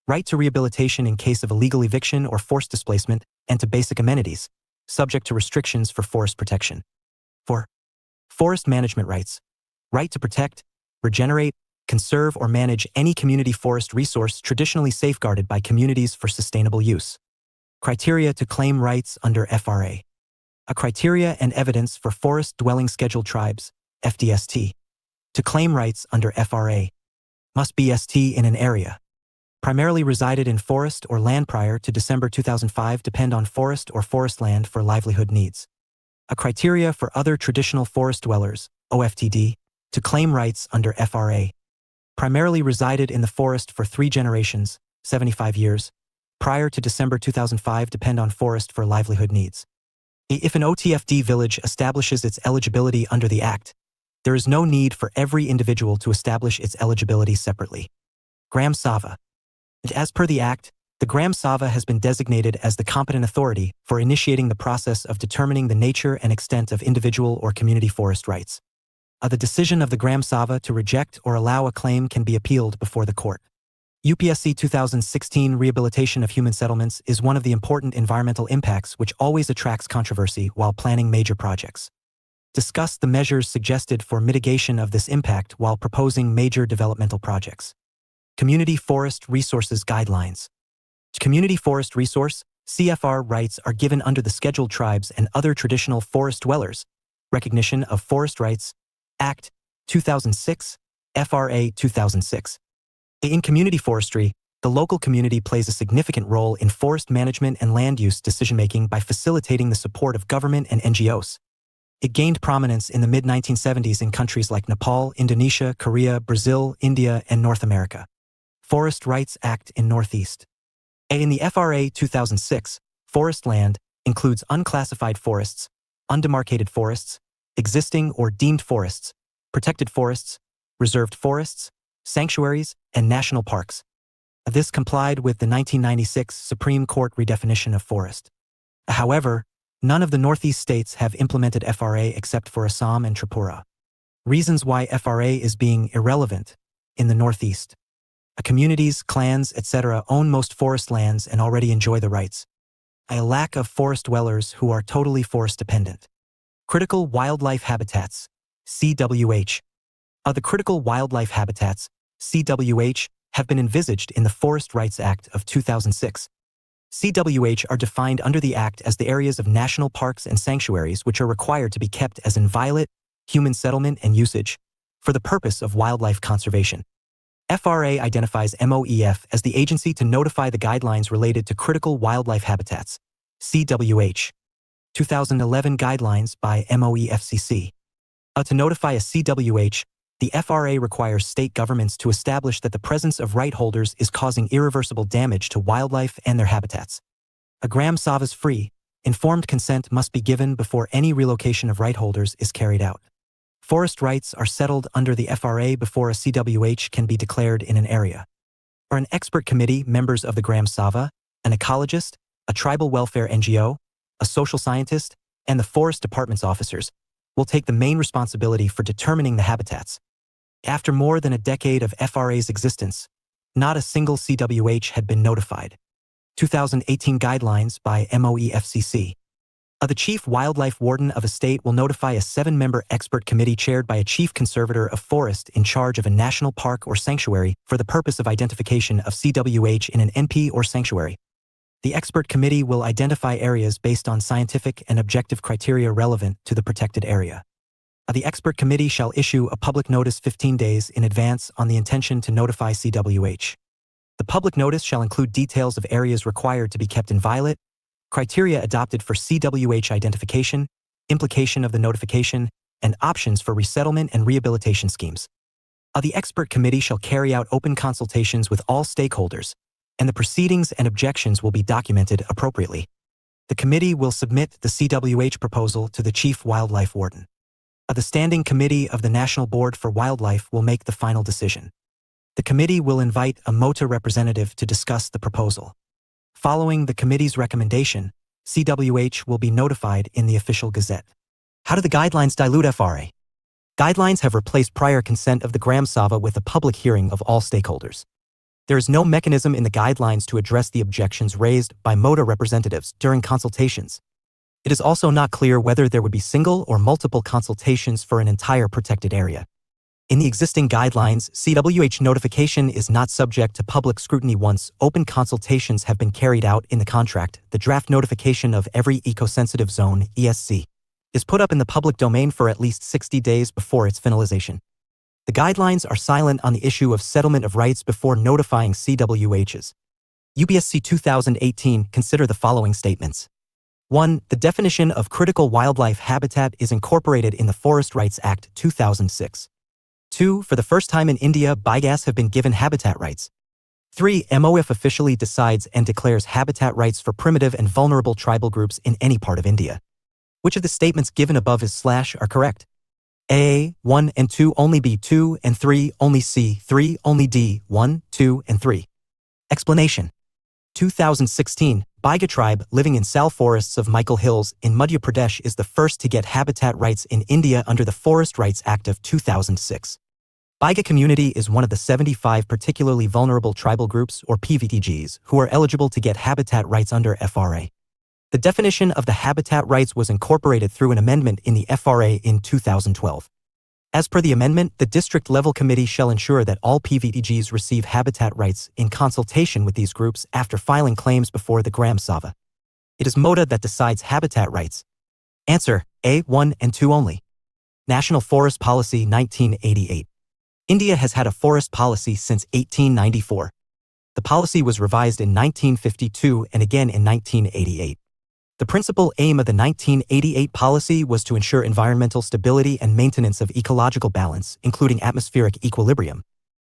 Right to rehabilitation in case of illegal eviction or forced displacement, and to basic amenities, subject to restrictions for forest protection. 4. Forest management rights. Right to protect, regenerate, conserve or manage any community forest resource traditionally safeguarded by communities for sustainable use. Criteria to claim rights under FRA. A criteria and evidence for forest-dwelling scheduled tribes, FDST. To claim rights under FRA. Must be ST in an area. Primarily resided in forest or land prior to December 2005 depend on forest or forest land for livelihood needs. A criteria for other traditional forest dwellers, OFTD, to claim rights under FRA. Primarily resided in the forest for 3 generations, 75 years, prior to December 2005 depend on forest for livelihood needs. If an OTFD village establishes its eligibility under the Act, there is no need for every individual to establish its eligibility separately. Gram Sava. And as per the Act, the Gram Sabha has been designated as the competent authority for initiating the process of determining the nature and extent of individual or community forest rights. The decision of the Gram Sabha to reject or allow a claim can be appealed before the court. UPSC 2016 Rehabilitation of Human Settlements is one of the important environmental impacts which always attracts controversy while planning major projects. Discuss the measures suggested for mitigation of this impact while proposing major developmental projects. Community Forest Resources Guidelines. Community Forest Resource (CFR) rights are given under the Scheduled Tribes and Other Traditional Forest Dwellers Recognition of Forest Rights Act 2006, FRA 2006. In community forestry, the local community plays a significant role in forest management and land use decision-making by facilitating the support of government and NGOs. It gained prominence in the mid-1970s in countries like Nepal, Indonesia, Korea, Brazil, India, and North America. Forest Rights Act in Northeast. In the FRA 2006, forest land includes unclassified forests, undemarcated forests, existing or deemed forests, protected forests, reserved forests, sanctuaries, and national parks. This complied with the 1996 Supreme Court redefinition of forest. However, none of the Northeast states have implemented FRA except for Assam and Tripura. Reasons why FRA is being irrelevant in the Northeast. Communities, clans, etc. own most forest lands and already enjoy the rights. A lack of forest dwellers who are totally forest dependent. Critical Wildlife Habitats, CWH. The critical wildlife habitats, CWH, have been envisaged in the Forest Rights Act of 2006. CWH are defined under the Act as the areas of national parks and sanctuaries which are required to be kept as inviolate, human settlement and usage, for the purpose of wildlife conservation. FRA identifies MOEF as the agency to notify the guidelines related to critical wildlife habitats, CWH. 2011 Guidelines by MOEFCC. To notify a CWH, the FRA requires state governments to establish that the presence of right holders is causing irreversible damage to wildlife and their habitats. A Gram Sabha's free, informed consent must be given before any relocation of right holders is carried out. Forest rights are settled under the FRA before a CWH can be declared in an area. Or an expert committee, members of the Gram Sabha, an ecologist, a tribal welfare NGO, a social scientist, and the forest department's officers will take the main responsibility for determining the habitats. After more than a decade of FRA's existence, not a single CWH had been notified. 2018 Guidelines by MOEFCC. The Chief Wildlife Warden of a state will notify a 7-member expert committee chaired by a Chief Conservator of Forest in charge of a national park or sanctuary for the purpose of identification of CWH in an NP or sanctuary. The expert committee will identify areas based on scientific and objective criteria relevant to the protected area. The expert committee shall issue a public notice 15 days in advance on the intention to notify CWH. The public notice shall include details of areas required to be kept inviolate, criteria adopted for CWH identification, implication of the notification, and options for resettlement and rehabilitation schemes. The expert committee shall carry out open consultations with all stakeholders, and the proceedings and objections will be documented appropriately. The committee will submit the CWH proposal to the Chief Wildlife Warden. The Standing Committee of the National Board for Wildlife will make the final decision. The committee will invite a MOTA representative to discuss the proposal. Following the committee's recommendation, CWH will be notified in the official gazette. How do the guidelines dilute FRA? Guidelines have replaced prior consent of the Gram Sabha with a public hearing of all stakeholders. There is no mechanism in the guidelines to address the objections raised by MOTA representatives during consultations. It is also not clear whether there would be single or multiple consultations for an entire protected area. In the existing guidelines, CWH notification is not subject to public scrutiny once open consultations have been carried out in the contract. The draft notification of every eco-sensitive zone, ESZ, is put up in the public domain for at least 60 days before its finalization. The guidelines are silent on the issue of settlement of rights before notifying CWHs. UPSC 2018 consider the following statements. 1. The definition of critical wildlife habitat is incorporated in the Forest Rights Act 2006. 2. For the first time in India, biogas have been given habitat rights. 3. MOF officially decides and declares habitat rights for primitive and vulnerable tribal groups in any part of India. Which of the statements given above are correct? A. 1 and 2 only, B. 2 and 3 only, C. 3 only, D. 1, 2 and 3. Explanation. 2016, Baiga tribe living in sal forests of Michael Hills in Madhya Pradesh is the first to get habitat rights in India under the Forest Rights Act of 2006. Baiga community is one of the 75 particularly vulnerable tribal groups or PVTGs who are eligible to get habitat rights under FRA. The definition of the habitat rights was incorporated through an amendment in the FRA in 2012. As per the amendment, the district-level committee shall ensure that all PVTGs receive habitat rights in consultation with these groups after filing claims before the Gram Sabha. It is MOTA that decides habitat rights. Answer: A, 1 and 2 only. National Forest Policy 1988. India has had a forest policy since 1894. The policy was revised in 1952 and again in 1988. The principal aim of the 1988 policy was to ensure environmental stability and maintenance of ecological balance, including atmospheric equilibrium.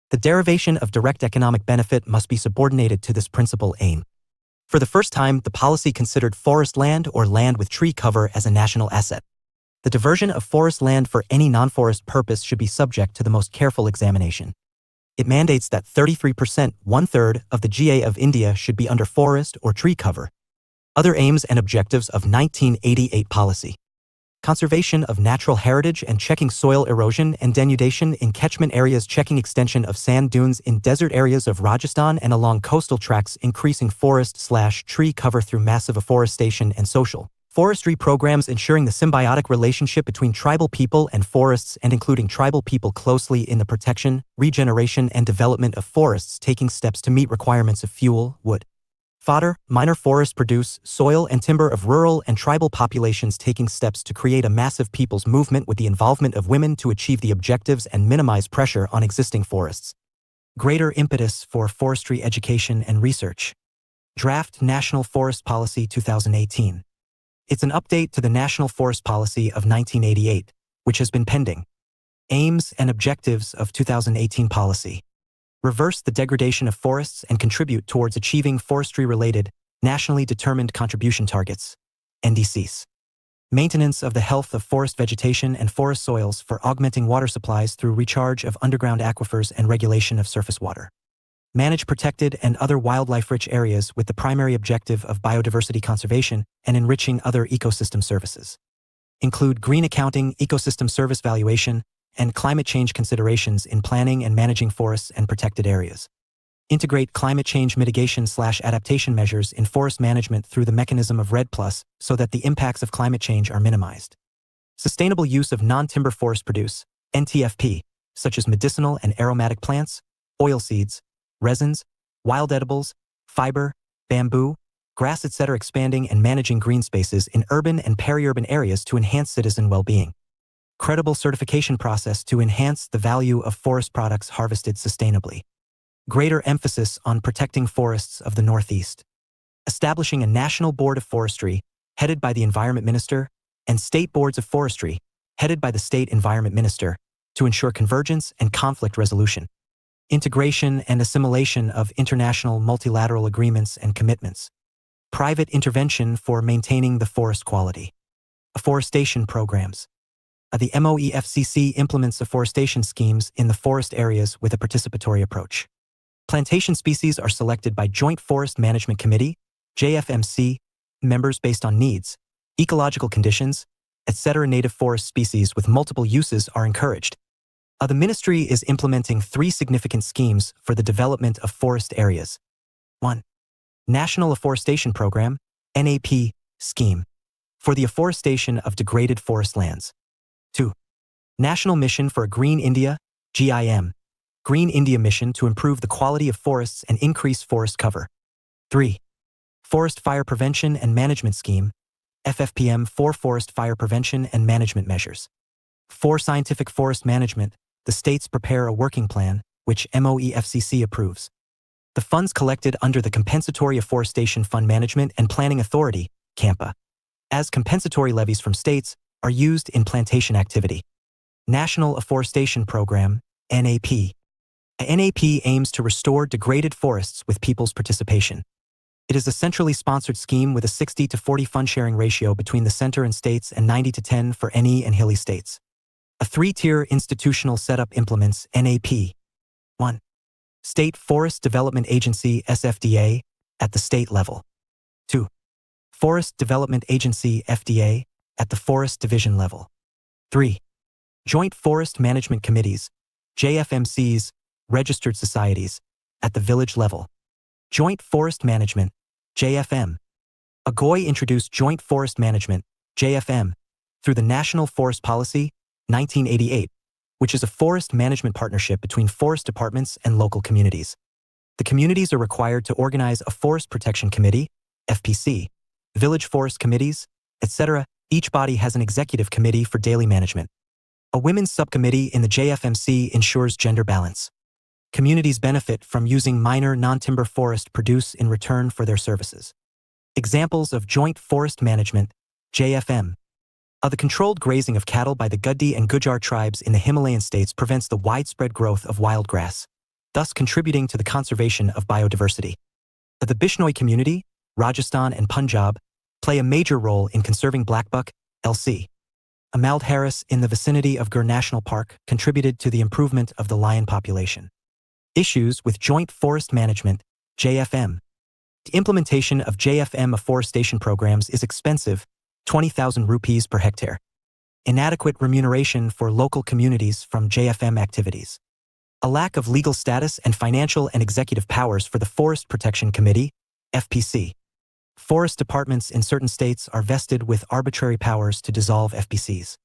The derivation of direct economic benefit must be subordinated to this principal aim. For the first time, the policy considered forest land or land with tree cover as a national asset. The diversion of forest land for any non-forest purpose should be subject to the most careful examination. It mandates that 33%, one-third, of the GA of India should be under forest or tree cover. Other aims and objectives of 1988 policy. Conservation of natural heritage and checking soil erosion and denudation in catchment areas, checking extension of sand dunes in desert areas of Rajasthan and along coastal tracts, increasing forest/tree cover through massive afforestation and social forestry programs, ensuring the symbiotic relationship between tribal people and forests and including tribal people closely in the protection, regeneration and development of forests, taking steps to meet requirements of fuel, wood, fodder, minor forest produce, soil and timber of rural and tribal populations, taking steps to create a massive people's movement with the involvement of women to achieve the objectives and minimize pressure on existing forests. Greater impetus for forestry education and research. Draft National Forest Policy 2018. It's an update to the National Forest Policy of 1988, which has been pending. Aims and objectives of 2018 policy. Reverse the degradation of forests and contribute towards achieving forestry-related, nationally determined contribution targets, NDCs. Maintenance of the health of forest vegetation and forest soils for augmenting water supplies through recharge of underground aquifers and regulation of surface water. Manage protected and other wildlife-rich areas with the primary objective of biodiversity conservation and enriching other ecosystem services. Include green accounting, ecosystem service valuation, and climate change considerations in planning and managing forests and protected areas. Integrate climate change mitigation/adaptation measures in forest management through the mechanism of REDD+, so that the impacts of climate change are minimized. Sustainable use of non-timber forest produce, NTFP, such as medicinal and aromatic plants, oilseeds, resins, wild edibles, fiber, bamboo, grass, etc. Expanding and managing green spaces in urban and peri-urban areas to enhance citizen well-being. Credible certification process to enhance the value of forest products harvested sustainably. Greater emphasis on protecting forests of the Northeast. Establishing a National Board of Forestry, headed by the Environment Minister, and State Boards of Forestry, headed by the State Environment Minister, to ensure convergence and conflict resolution. Integration and assimilation of international multilateral agreements and commitments. Private intervention for maintaining the forest quality. Afforestation programs. The MOEFCC implements afforestation schemes in the forest areas with a participatory approach. Plantation species are selected by Joint Forest Management Committee, JFMC, members based on needs, ecological conditions, etc. Native forest species with multiple uses are encouraged. The ministry is implementing 3 significant schemes for the development of forest areas. 1. National Afforestation Program, NAP, scheme, for the afforestation of degraded forest lands. 2. National Mission for a Green India, GIM, Green India Mission to improve the quality of forests and increase forest cover. 3. Forest Fire Prevention and Management Scheme, FFPM, for forest fire prevention and management measures. 4. Scientific forest management. The states prepare a working plan, which MOEFCC approves. The funds collected under the Compensatory Afforestation Fund Management and Planning Authority, Campa, as compensatory levies from states, are used in plantation activity. National Afforestation Program, NAP. A NAP aims to restore degraded forests with people's participation. It is a centrally sponsored scheme with a 60-40 fund-sharing ratio between the center and states and 90-10 for NE and hilly states. A 3-tier institutional setup implements NAP. 1. State Forest Development Agency SFDA at the state level. 2. Forest Development Agency FDA at the Forest Division level. 3. Joint Forest Management Committees, JFMCs, registered societies, at the village level. Joint Forest Management, JFM. AGOI introduced Joint Forest Management, JFM, through the National Forest Policy, 1988, which is a forest management partnership between forest departments and local communities. The communities are required to organize a Forest Protection Committee, FPC, village forest committees, etc. Each body has an executive committee for daily management. A women's subcommittee in the JFMC ensures gender balance. Communities benefit from using minor non-timber forest produce in return for their services. Examples of joint forest management, JFM. The controlled grazing of cattle by the Guddi and Gujar tribes in the Himalayan states prevents the widespread growth of wild grass, thus contributing to the conservation of biodiversity. The Bishnoi community, Rajasthan and Punjab, play a major role in conserving blackbuck, LC. Amald Harris in the vicinity of Gir National Park contributed to the improvement of the lion population. Issues with joint forest management, JFM. The implementation of JFM afforestation programs is expensive, 20,000 rupees per hectare. Inadequate remuneration for local communities from JFM activities. A lack of legal status and financial and executive powers for the Forest Protection Committee, FPC. Forest departments in certain states are vested with arbitrary powers to dissolve FPCs.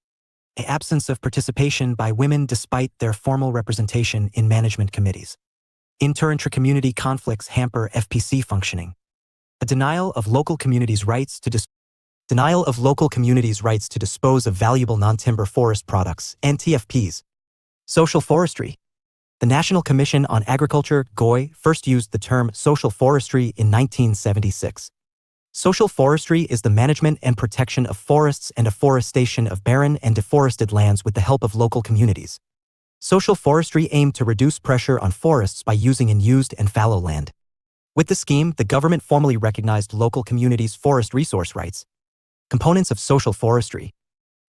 An absence of participation by women despite their formal representation in management committees. Inter-intra-community conflicts hamper FPC functioning. A denial of local communities' rights to dispose of valuable non-timber forest products, NTFPs. Social forestry. The National Commission on Agriculture, GOI, first used the term social forestry in 1976. Social forestry is the management and protection of forests and afforestation of barren and deforested lands with the help of local communities. Social forestry aimed to reduce pressure on forests by using unused and fallow land. With the scheme, the government formally recognized local communities' forest resource rights. Components of social forestry.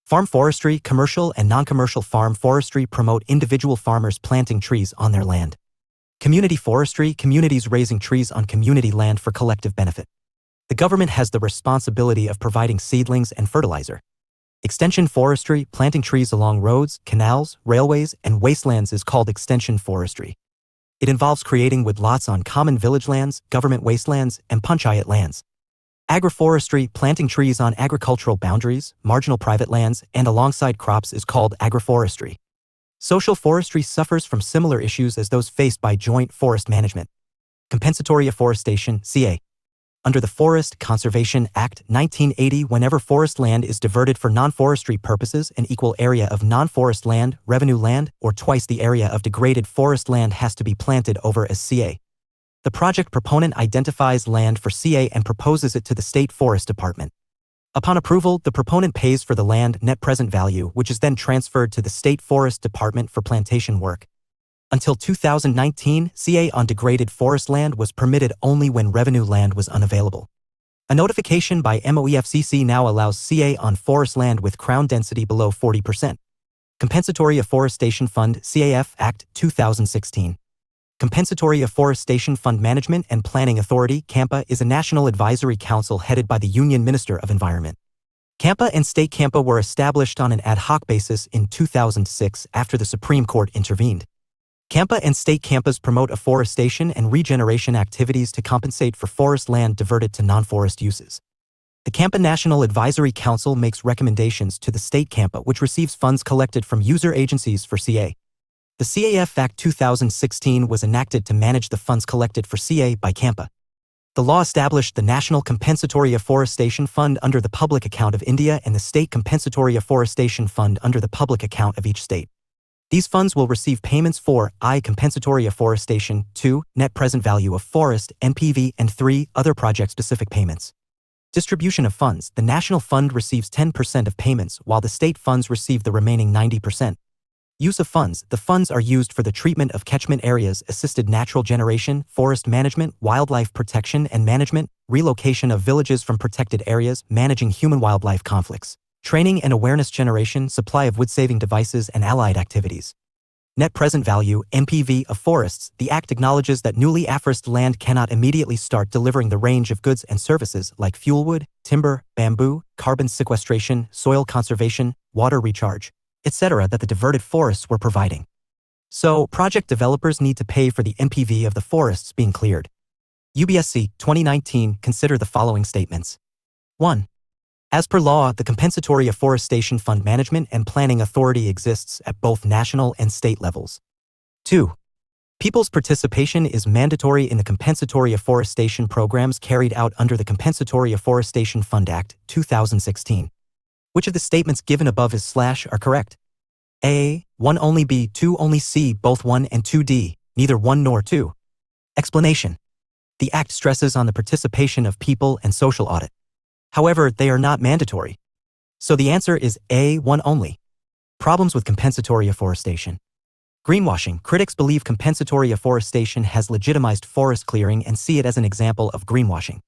Farm forestry, commercial and non-commercial farm forestry promote individual farmers planting trees on their land. Community forestry, communities raising trees on community land for collective benefit. The government has the responsibility of providing seedlings and fertilizer. Extension forestry, planting trees along roads, canals, railways, and wastelands is called extension forestry. It involves creating woodlots on common village lands, government wastelands, and panchayat lands. Agroforestry, planting trees on agricultural boundaries, marginal private lands, and alongside crops is called agroforestry. Social forestry suffers from similar issues as those faced by joint forest management. Compensatory afforestation, CA. Under the Forest Conservation Act 1980, whenever forest land is diverted for non-forestry purposes, an equal area of non-forest land, revenue land, or twice the area of degraded forest land has to be planted over as CA. The project proponent identifies land for CA and proposes it to the State Forest Department. Upon approval, the proponent pays for the land net present value, which is then transferred to the State Forest Department for plantation work. Until 2019, CA on degraded forest land was permitted only when revenue land was unavailable. A notification by MOEFCC now allows CA on forest land with crown density below 40%. Compensatory Afforestation Fund, CAF Act 2016. Compensatory Afforestation Fund Management and Planning Authority, Campa, is a national advisory council headed by the Union Minister of Environment. Campa and State Campa were established on an ad hoc basis in 2006 after the Supreme Court intervened. Campa and State Campas promote afforestation and regeneration activities to compensate for forest land diverted to non-forest uses. The Campa National Advisory Council makes recommendations to the State Campa, which receives funds collected from user agencies for CA. The CAF Act 2016 was enacted to manage the funds collected for CA by Campa. The law established the National Compensatory Afforestation Fund under the public account of India and the State Compensatory Afforestation Fund under the public account of each state. These funds will receive payments for I. Compensatory afforestation, 2. Net present value of forest, NPV, and 3. Other project-specific payments. Distribution of funds. The National Fund receives 10% of payments, while the state funds receive the remaining 90%. Use of funds. The funds are used for the treatment of catchment areas, assisted natural generation, forest management, wildlife protection and management, relocation of villages from protected areas, managing human-wildlife conflicts, training and awareness generation, supply of wood-saving devices, and allied activities. Net present value, NPV, of forests. The Act acknowledges that newly afforested land cannot immediately start delivering the range of goods and services like fuelwood, timber, bamboo, carbon sequestration, soil conservation, water recharge, etc. that the diverted forests were providing. So, project developers need to pay for the NPV of the forests being cleared. UPSC 2019 consider the following statements. 1. As per law, the Compensatory Afforestation Fund Management and Planning Authority exists at both national and state levels. 2. People's participation is mandatory in the compensatory afforestation programs carried out under the Compensatory Afforestation Fund Act, 2016. Which of the statements given above are correct? A. 1 only, B. 2 only, C. Both 1 and 2D, neither 1 nor 2. Explanation. The Act stresses on the participation of people and social audit. However, they are not mandatory. So the answer is A. 1 only. Problems with compensatory afforestation. Greenwashing. Critics believe compensatory afforestation has legitimized forest clearing and see it as an example of greenwashing.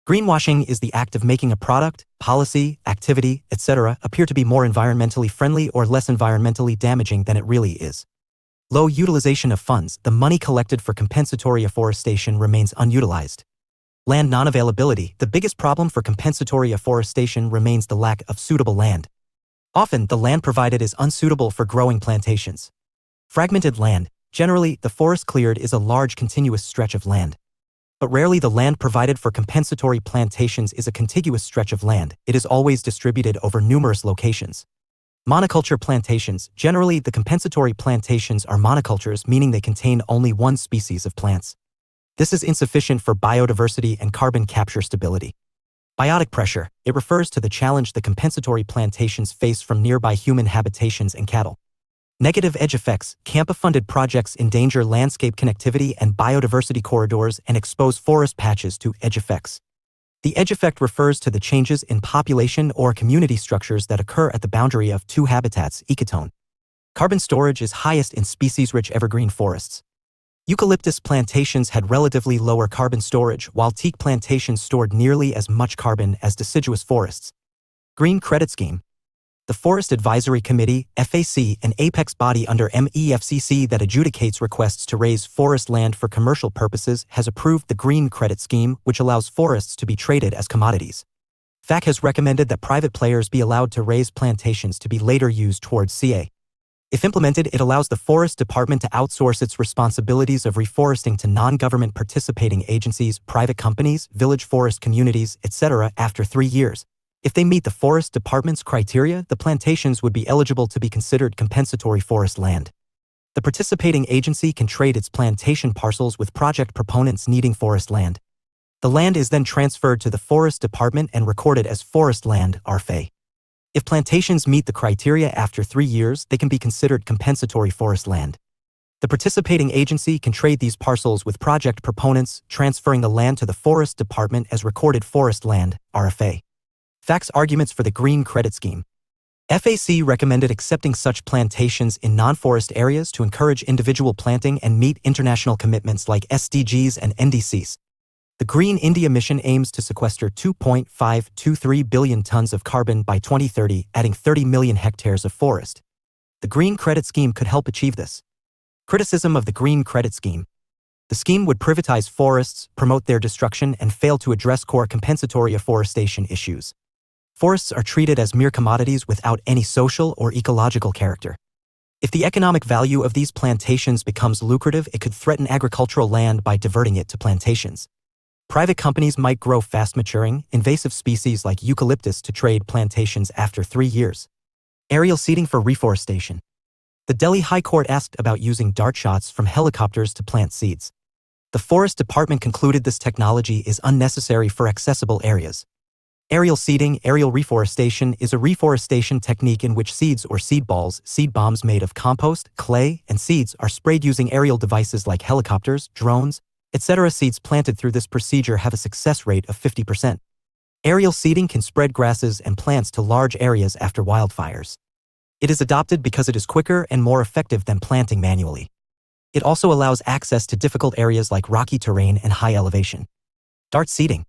Greenwashing is the act of making a product, policy, activity, etc. appear to be more environmentally friendly or less environmentally damaging than it really is. Low utilization of funds. The money collected for compensatory afforestation remains unutilized. Land non-availability. The biggest problem for compensatory afforestation remains the lack of suitable land. Often, the land provided is unsuitable for growing plantations. Fragmented land. Generally, the forest cleared is a large continuous stretch of land. But rarely the land provided for compensatory plantations is a contiguous stretch of land. It is always distributed over numerous locations. Monoculture plantations. Generally, the compensatory plantations are monocultures, meaning they contain only one species of plants. This is insufficient for biodiversity and carbon capture stability. Biotic pressure. It refers to the challenge the compensatory plantations face from nearby human habitations and cattle. Negative edge effects. Campa-funded projects endanger landscape connectivity and biodiversity corridors and expose forest patches to edge effects. The edge effect refers to the changes in population or community structures that occur at the boundary of two habitats, ecotone. Carbon storage is highest in species-rich evergreen forests. Eucalyptus plantations had relatively lower carbon storage, while teak plantations stored nearly as much carbon as deciduous forests. Green Credit Scheme. The Forest Advisory Committee, FAC, an apex body under MEFCC that adjudicates requests to raise forest land for commercial purposes, has approved the Green Credit Scheme, which allows forests to be traded as commodities. FAC has recommended that private players be allowed to raise plantations to be later used towards CA. If implemented, it allows the Forest Department to outsource its responsibilities of reforesting to non-government participating agencies, private companies, village forest communities, etc. after 3 years. If they meet the Forest Department's criteria, the plantations would be eligible to be considered compensatory forest land. The participating agency can trade its plantation parcels with project proponents needing forest land. The land is then transferred to the Forest Department and recorded as forest land, RFA. If plantations meet the criteria after 3 years, they can be considered compensatory forest land. The participating agency can trade these parcels with project proponents, transferring the land to the Forest Department as recorded forest land, RFA. FAC's arguments for the Green Credit Scheme. FAC recommended accepting such plantations in non-forest areas to encourage individual planting and meet international commitments like SDGs and NDCs. The Green India mission aims to sequester 2.523 billion tons of carbon by 2030, adding 30 million hectares of forest. The Green Credit Scheme could help achieve this. Criticism of the Green Credit Scheme. The scheme would privatize forests, promote their destruction, and fail to address core compensatory afforestation issues. Forests are treated as mere commodities without any social or ecological character. If the economic value of these plantations becomes lucrative, it could threaten agricultural land by diverting it to plantations. Private companies might grow fast-maturing, invasive species like eucalyptus to trade plantations after 3 years. Aerial seeding for reforestation. The Delhi High Court asked about using dart shots from helicopters to plant seeds. The Forest Department concluded this technology is unnecessary for accessible areas. Aerial seeding, aerial reforestation, is a reforestation technique in which seeds or seed balls, seed bombs made of compost, clay, and seeds are sprayed using aerial devices like helicopters, drones, etc. Seeds planted through this procedure have a success rate of 50%. Aerial seeding can spread grasses and plants to large areas after wildfires. It is adopted because it is quicker and more effective than planting manually. It also allows access to difficult areas like rocky terrain and high elevation. Dart seeding.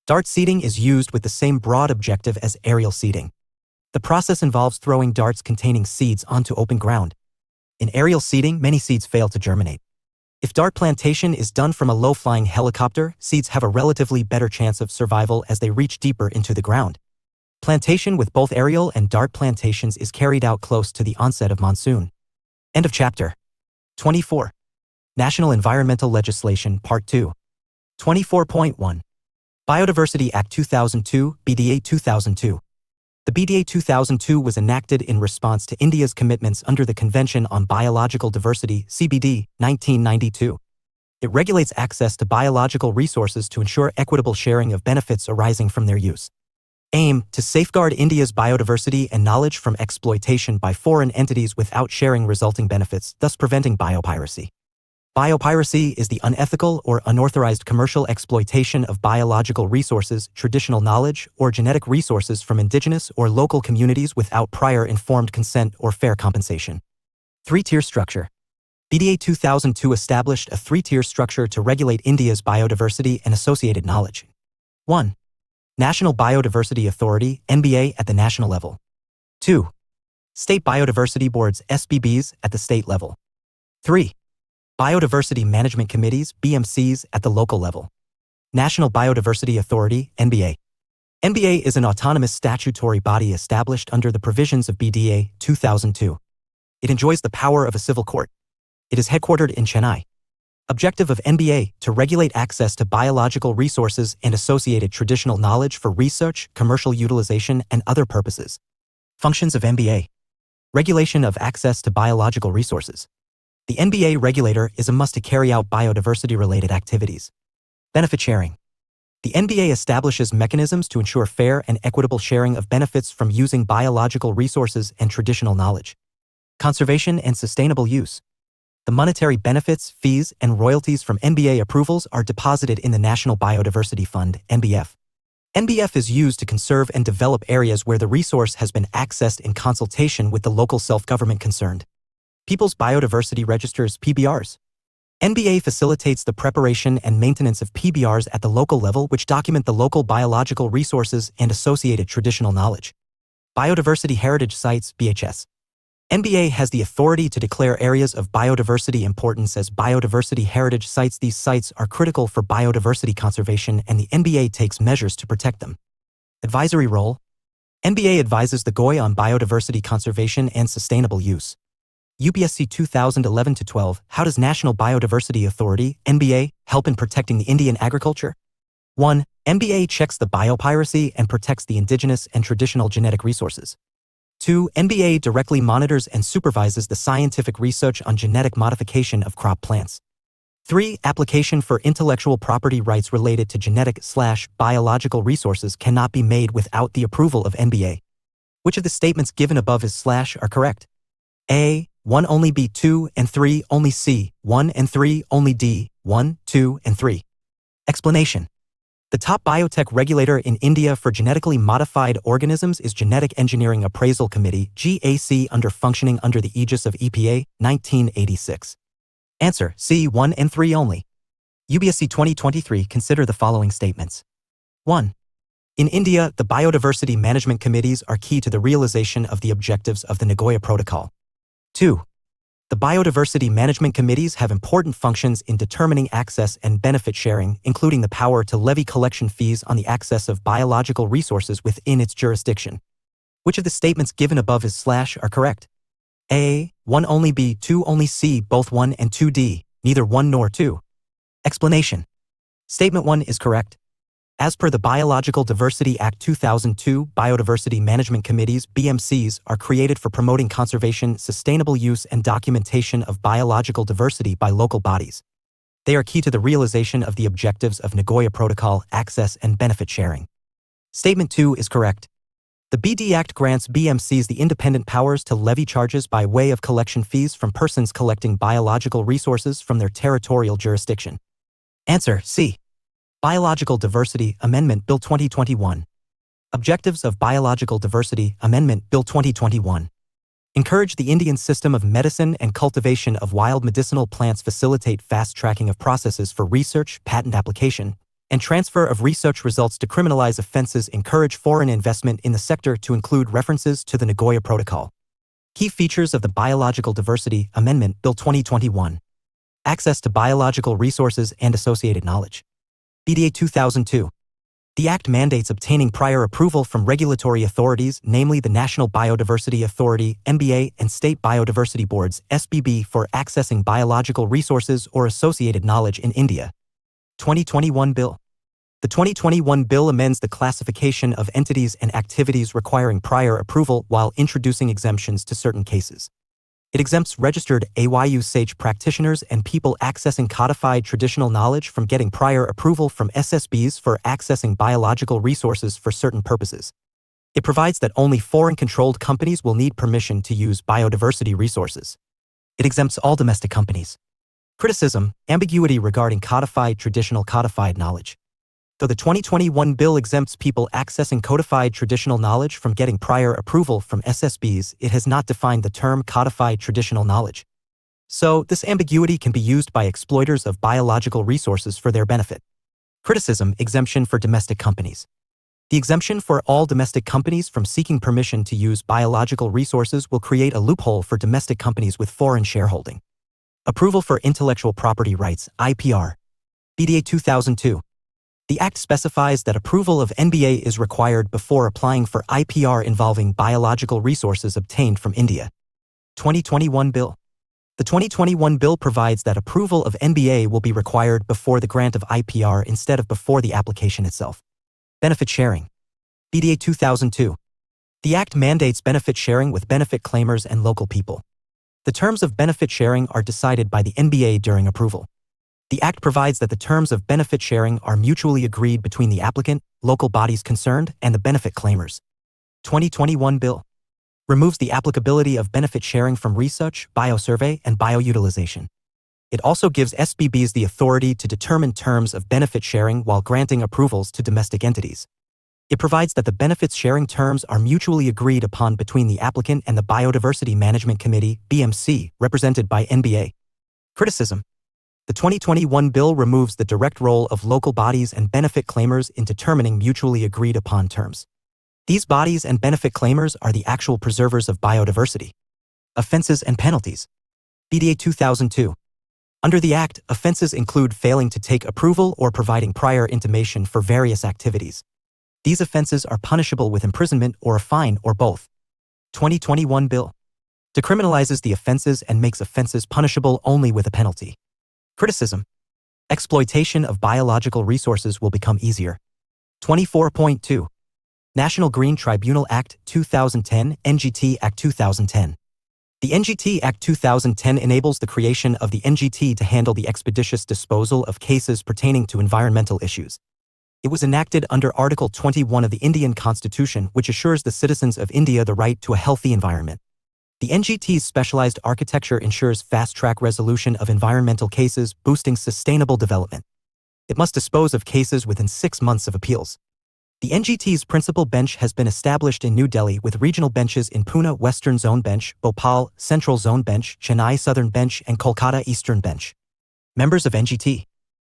Dart seeding is used with the same broad objective as aerial seeding. The process involves throwing darts containing seeds onto open ground. In aerial seeding, many seeds fail to germinate. If dart plantation is done from a low-flying helicopter, seeds have a relatively better chance of survival as they reach deeper into the ground. Plantation with both aerial and dart plantations is carried out close to the onset of monsoon. End of chapter. 24. National Environmental Legislation Part 2. 24.1. Biodiversity Act 2002, BDA 2002. The BDA 2002 was enacted in response to India's commitments under the Convention on Biological Diversity, CBD, 1992. It regulates access to biological resources to ensure equitable sharing of benefits arising from their use. Aim, to safeguard India's biodiversity and knowledge from exploitation by foreign entities without sharing resulting benefits, thus preventing biopiracy. Biopiracy is the unethical or unauthorized commercial exploitation of biological resources, traditional knowledge, or genetic resources from indigenous or local communities without prior informed consent or fair compensation. Three-tier structure. BDA 2002 established a three-tier structure to regulate India's biodiversity and associated knowledge. 1. National Biodiversity Authority, NBA, at the national level. 2. State Biodiversity Boards, SBBs, at the state level. 3. Biodiversity Management Committees, BMCs, at the local level. National Biodiversity Authority, NBA. NBA is an autonomous statutory body established under the provisions of BDA 2002. It enjoys the power of a civil court. It is headquartered in Chennai. Objective of NBA, to regulate access to biological resources and associated traditional knowledge for research, commercial utilization, and other purposes. Functions of NBA. Regulation of access to biological resources. The NBA regulator is a must to carry out biodiversity-related activities. Benefit sharing. The NBA establishes mechanisms to ensure fair and equitable sharing of benefits from using biological resources and traditional knowledge. Conservation and sustainable use. The monetary benefits, fees, and royalties from NBA approvals are deposited in the National Biodiversity Fund, NBF. NBF is used to conserve and develop areas where the resource has been accessed in consultation with the local self-government concerned. People's Biodiversity Registers, PBRs. NBA facilitates the preparation and maintenance of PBRs at the local level, which document the local biological resources and associated traditional knowledge. Biodiversity Heritage Sites, BHS. NBA has the authority to declare areas of biodiversity importance as biodiversity heritage sites. These sites are critical for biodiversity conservation, and the NBA takes measures to protect them. Advisory role. NBA advises the GOI on biodiversity conservation and sustainable use. UPSC 2011-12, how does National Biodiversity Authority, NBA, help in protecting the Indian agriculture? 1. NBA checks the biopiracy and protects the indigenous and traditional genetic resources. 2. NBA directly monitors and supervises the scientific research on genetic modification of crop plants. 3. Application for intellectual property rights related to genetic/biological resources cannot be made without the approval of NBA. Which of the statements given above is / are correct? A. 1 only B, 2 and 3 only C, 1 and 3 only D, 1, 2 and 3. Explanation. The top biotech regulator in India for genetically modified organisms is Genetic Engineering Appraisal Committee, GAC, functioning under the aegis of EPA, 1986. Answer, C, 1 and 3 only. UPSC 2023, consider the following statements. 1. In India, the biodiversity management committees are key to the realization of the objectives of the Nagoya Protocol. 2. The biodiversity management committees have important functions in determining access and benefit sharing, including the power to levy collection fees on the access of biological resources within its jurisdiction. Which of the statements given above is / are correct? A. 1 only B, 2 only C, both 1 and 2 D, neither 1 nor 2. Explanation. Statement 1 is correct. As per the Biological Diversity Act 2002, Biodiversity Management Committees, BMCs, are created for promoting conservation, sustainable use, and documentation of biological diversity by local bodies. They are key to the realization of the objectives of Nagoya Protocol, access and benefit sharing. Statement 2 is correct. The BD Act grants BMCs the independent powers to levy charges by way of collection fees from persons collecting biological resources from their territorial jurisdiction. Answer, C. Biological Diversity Amendment Bill 2021. Objectives of Biological Diversity Amendment Bill 2021. Encourage the Indian system of medicine and cultivation of wild medicinal plants, facilitate fast tracking of processes for research, patent application, and transfer of research results, to criminalize offenses, encourage foreign investment in the sector to include references to the Nagoya Protocol. Key features of the Biological Diversity Amendment Bill 2021. Access to biological resources and associated knowledge. BDA 2002. The Act mandates obtaining prior approval from regulatory authorities, namely the National Biodiversity Authority, NBA, and State Biodiversity Boards, SBB, for accessing biological resources or associated knowledge in India. 2021 Bill. The 2021 bill amends the classification of entities and activities requiring prior approval while introducing exemptions to certain cases. It exempts registered AYU-SAGE practitioners and people accessing codified traditional knowledge from getting prior approval from SSBs for accessing biological resources for certain purposes. It provides that only foreign-controlled companies will need permission to use biodiversity resources. It exempts all domestic companies. Criticism, ambiguity regarding codified knowledge. Though the 2021 bill exempts people accessing codified traditional knowledge from getting prior approval from SSBs, it has not defined the term codified traditional knowledge. So, this ambiguity can be used by exploiters of biological resources for their benefit. Criticism, exemption for domestic companies. The exemption for all domestic companies from seeking permission to use biological resources will create a loophole for domestic companies with foreign shareholding. Approval for intellectual property rights, IPR. BDA 2002. The Act specifies that approval of NBA is required before applying for IPR involving biological resources obtained from India. 2021 Bill. The 2021 bill provides that approval of NBA will be required before the grant of IPR instead of before the application itself. Benefit sharing. BDA 2002. The Act mandates benefit sharing with benefit claimers and local people. The terms of benefit sharing are decided by the NBA during approval. The Act provides that the terms of benefit sharing are mutually agreed between the applicant, local bodies concerned, and the benefit claimers. 2021 Bill. Removes the applicability of benefit sharing from research, biosurvey, and bioutilization. It also gives SBBs the authority to determine terms of benefit sharing while granting approvals to domestic entities. It provides that the benefits sharing terms are mutually agreed upon between the applicant and the Biodiversity Management Committee, BMC, represented by NBA. Criticism. The 2021 bill removes the direct role of local bodies and benefit claimers in determining mutually agreed upon terms. These bodies and benefit claimers are the actual preservers of biodiversity. Offenses and penalties. BDA 2002. Under the Act, offenses include failing to take approval or providing prior intimation for various activities. These offenses are punishable with imprisonment or a fine or both. 2021 bill. Decriminalizes the offenses and makes offenses punishable only with a penalty. Criticism. Exploitation of biological resources will become easier. 24.2. National Green Tribunal Act 2010, NGT Act 2010. The NGT Act 2010 enables the creation of the NGT to handle the expeditious disposal of cases pertaining to environmental issues. It was enacted under Article 21 of the Indian Constitution, which assures the citizens of India the right to a healthy environment. The NGT's specialized architecture ensures fast-track resolution of environmental cases, boosting sustainable development. It must dispose of cases within 6 months of appeals. The NGT's principal bench has been established in New Delhi with regional benches in Pune Western Zone Bench, Bhopal Central Zone Bench, Chennai Southern Bench, and Kolkata Eastern Bench. Members of NGT.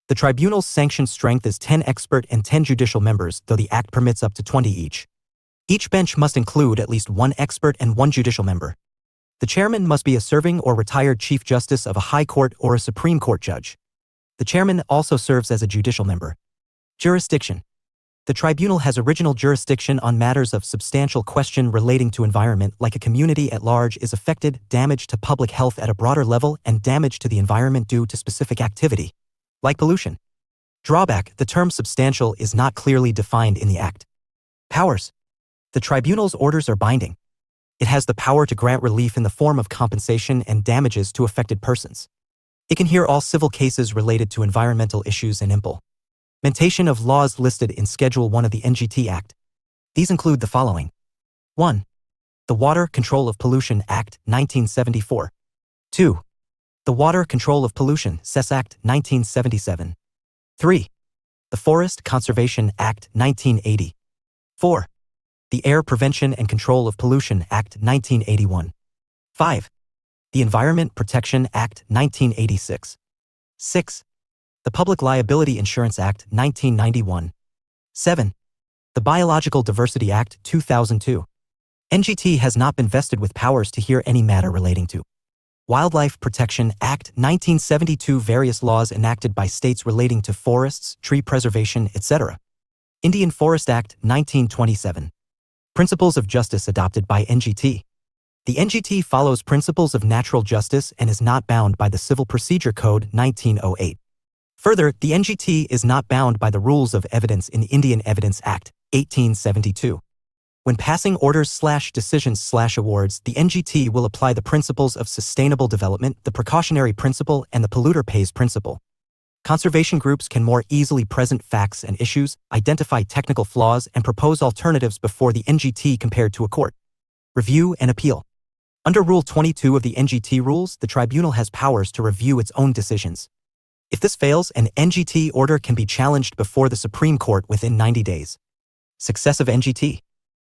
The tribunal's sanction strength is 10 expert and 10 judicial members, though the Act permits up to 20 each. Each bench must include at least 1 expert and 1 judicial member. The chairman must be a serving or retired Chief Justice of a High Court or a Supreme Court judge. The chairman also serves as a judicial member. Jurisdiction. The tribunal has original jurisdiction on matters of substantial question relating to environment, like a community at large is affected, damage to public health at a broader level, and damage to the environment due to specific activity, like pollution. Drawback. The term substantial is not clearly defined in the Act. Powers. The tribunal's orders are binding. It has the power to grant relief in the form of compensation and damages to affected persons. It can hear all civil cases related to environmental issues and implementation of laws listed in Schedule 1 of the NGT Act. These include the following. 1. The Water Control of Pollution Act, 1974. 2. The Water Control of Pollution (CES) Act, 1977. 3. The Forest Conservation Act, 1980. 4. The Air Prevention and Control of Pollution Act, 1981. 5. The Environment Protection Act, 1986. 6. The Public Liability Insurance Act, 1991. 7. The Biological Diversity Act, 2002. NGT has not been vested with powers to hear any matter relating to Wildlife Protection Act 1972, various laws enacted by states relating to forests, tree preservation, etc. Indian Forest Act 1927. Principles of justice adopted by NGT. The NGT follows principles of natural justice and is not bound by the Civil Procedure Code 1908. Further, the NGT is not bound by the rules of evidence in Indian Evidence Act 1872. When passing orders/decisions/awards, the NGT will apply the principles of sustainable development, the precautionary principle, and the polluter pays principle. Conservation groups can more easily present facts and issues, identify technical flaws, and propose alternatives before the NGT compared to a court. Review and appeal. Under Rule 22 of the NGT rules, the tribunal has powers to review its own decisions. If this fails, an NGT order can be challenged before the Supreme Court within 90 days. Success of NGT.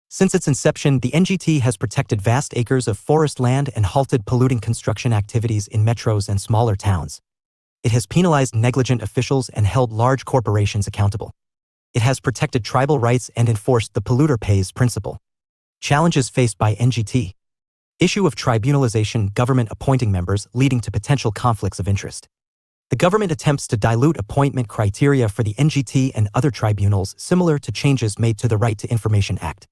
Since its inception, the NGT has protected vast acres of forest land and halted polluting construction activities in metros and smaller towns. It has penalized negligent officials and held large corporations accountable. It has protected tribal rights and enforced the polluter pays principle. Challenges faced by NGT. Issue of tribunalization, government appointing members, leading to potential conflicts of interest. The government attempts to dilute appointment criteria for the NGT and other tribunals, similar to changes made to the Right to Information Act.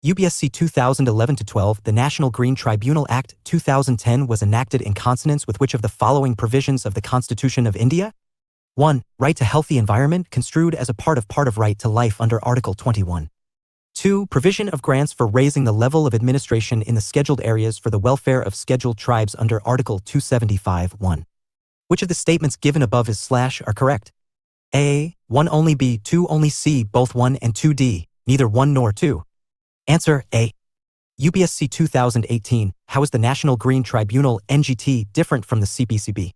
UPSC 2011-12, the National Green Tribunal Act 2010 was enacted in consonance with which of the following provisions of the Constitution of India? 1. Right to healthy environment, construed as a part of right to life under Article 21. 2. Provision of grants for raising the level of administration in the scheduled areas for the welfare of scheduled tribes under Article 275(1). Which of the statements given above are correct? A. 1 only, B. 2 only, C. Both 1 and 2, D. Neither 1 nor 2. Answer A. UPSC 2018, how is the National Green Tribunal NGT different from the CPCB?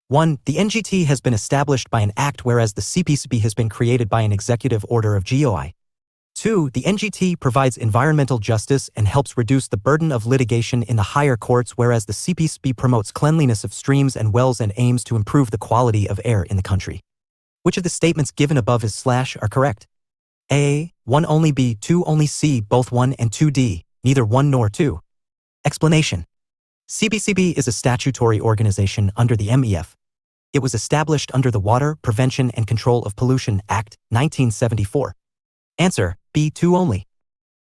1. The NGT has been established by an act, whereas the CPCB has been created by an executive order of GOI. 2. The NGT provides environmental justice and helps reduce the burden of litigation in the higher courts, whereas the CPCB promotes cleanliness of streams and wells and aims to improve the quality of air in the country. Which of the statements given above are correct? A. 1 only, B. 2 only, C. Both 1 and 2, D. Neither 1 nor 2. Explanation. CPCB is a statutory organization under the MEF. It was established under the Water, Prevention and Control of Pollution Act, 1974. Answer, B. 2 only.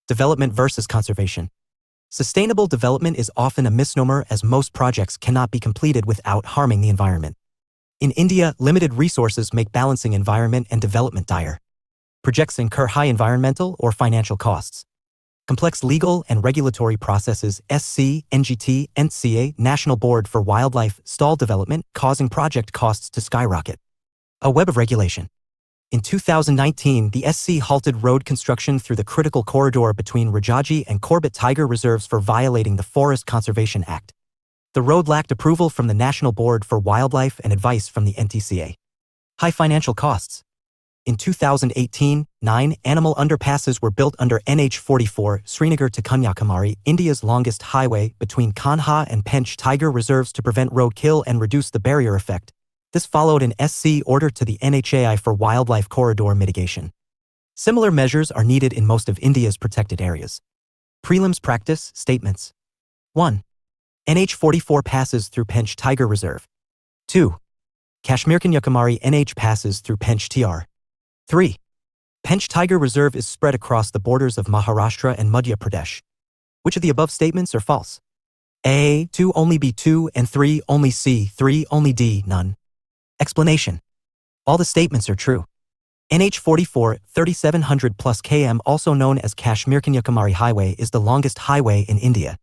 Development versus conservation. Sustainable development is often a misnomer, as most projects cannot be completed without harming the environment. In India, limited resources make balancing environment and development dire. Projects incur high environmental or financial costs. Complex legal and regulatory processes, SC, NGT, NCA, National Board for Wildlife, stall development, causing project costs to skyrocket. A web of regulation. In 2019, the SC halted road construction through the critical corridor between Rajaji and Corbett Tiger Reserves for violating the Forest Conservation Act. The road lacked approval from the National Board for Wildlife and advice from the NTCA. High financial costs. In 2018, 9 animal underpasses were built under NH44, Srinagar to Kanyakumari, India's longest highway, between Kanha and Pench Tiger Reserves to prevent roadkill and reduce the barrier effect. This followed an SC order to the NHAI for wildlife corridor mitigation. Similar measures are needed in most of India's protected areas. Prelims practice statements. 1. NH44 passes through Pench Tiger Reserve. 2. Kashmir Kanyakumari NH passes through Pench TR. 3. Pench Tiger Reserve is spread across the borders of Maharashtra and Madhya Pradesh. Which of the above statements are false? A. 2 only, B. 2 and 3 only, C. 3 only, D. None. Explanation. All the statements are true. NH44, 3700 plus km, also known as Kashmir Kanyakumari Highway, is the longest highway in India.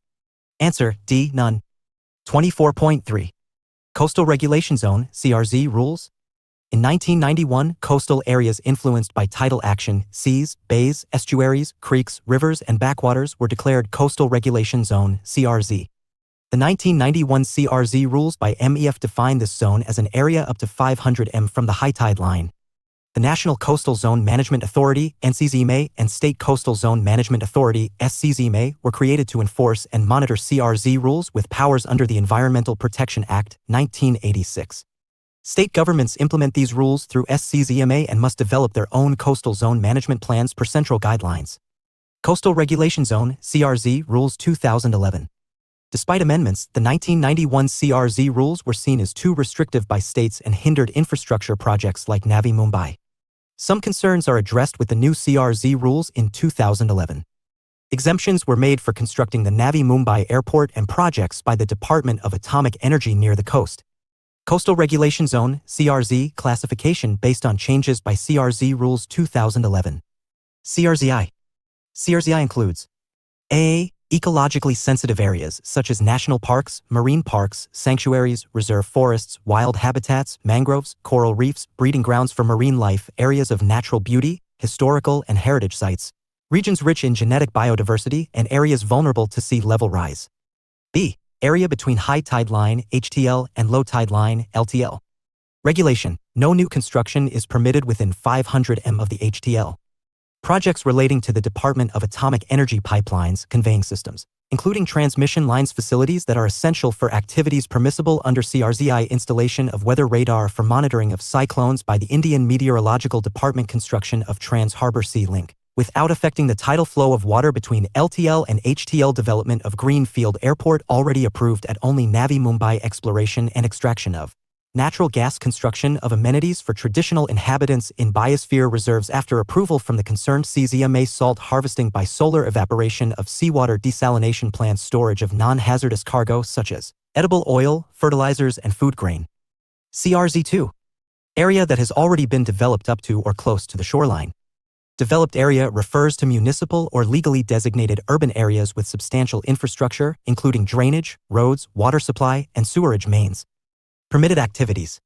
Answer, D. None. 24.3. Coastal Regulation Zone, CRZ rules. In 1991, coastal areas influenced by tidal action, seas, bays, estuaries, creeks, rivers, and backwaters were declared Coastal Regulation Zone, CRZ. The 1991 CRZ rules by MEF define this zone as an area up to 500 m from the high tide line. The National Coastal Zone Management Authority, NCZMA, and State Coastal Zone Management Authority, SCZMA, were created to enforce and monitor CRZ rules with powers under the Environmental Protection Act, 1986. State governments implement these rules through SCZMA and must develop their own coastal zone management plans per central guidelines. Coastal Regulation Zone (CRZ) Rules 2011. Despite amendments, the 1991 CRZ rules were seen as too restrictive by states and hindered infrastructure projects like Navi Mumbai. Some concerns are addressed with the new CRZ rules in 2011. Exemptions were made for constructing the Navi Mumbai Airport and projects by the Department of Atomic Energy near the coast. Coastal Regulation Zone (CRZ) classification based on changes by CRZ Rules 2011. CRZI. CRZI includes A. Ecologically sensitive areas such as national parks, marine parks, sanctuaries, reserve forests, wild habitats, mangroves, coral reefs, breeding grounds for marine life, areas of natural beauty, historical and heritage sites, regions rich in genetic biodiversity, and areas vulnerable to sea level rise. B. Area between high tide line (HTL) and low tide line (LTL). Regulation: no new construction is permitted within 500 m of the HTL. Projects relating to the Department of Atomic Energy pipelines, conveying systems, including transmission lines, facilities that are essential for activities permissible under CRZI, installation of weather radar for monitoring of cyclones by the Indian Meteorological Department, construction of Trans-Harbour Sea Link, without affecting the tidal flow of water between LTL and HTL, development of Greenfield Airport already approved at only Navi Mumbai, exploration and extraction of natural gas, construction of amenities for traditional inhabitants in biosphere reserves after approval from the concerned CZMA, salt harvesting by solar evaporation of seawater, desalination plants, storage of non-hazardous cargo such as edible oil, fertilizers and food grain. CRZ2. Area that has already been developed up to or close to the shoreline. Developed area refers to municipal or legally designated urban areas with substantial infrastructure, including drainage, roads, water supply, and sewerage mains. Permitted activities.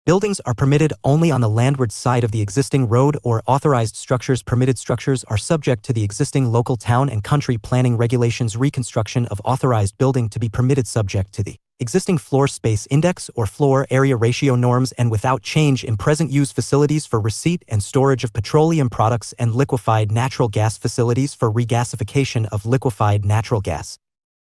Buildings are permitted only on the landward side of the existing road or authorized structures. Permitted structures are subject to the existing local town and country planning regulations. Reconstruction of authorized building to be permitted subject to the existing floor space index or floor area ratio norms and without change in present use. Facilities for receipt and storage of petroleum products and liquefied natural gas, facilities for regasification of liquefied natural gas.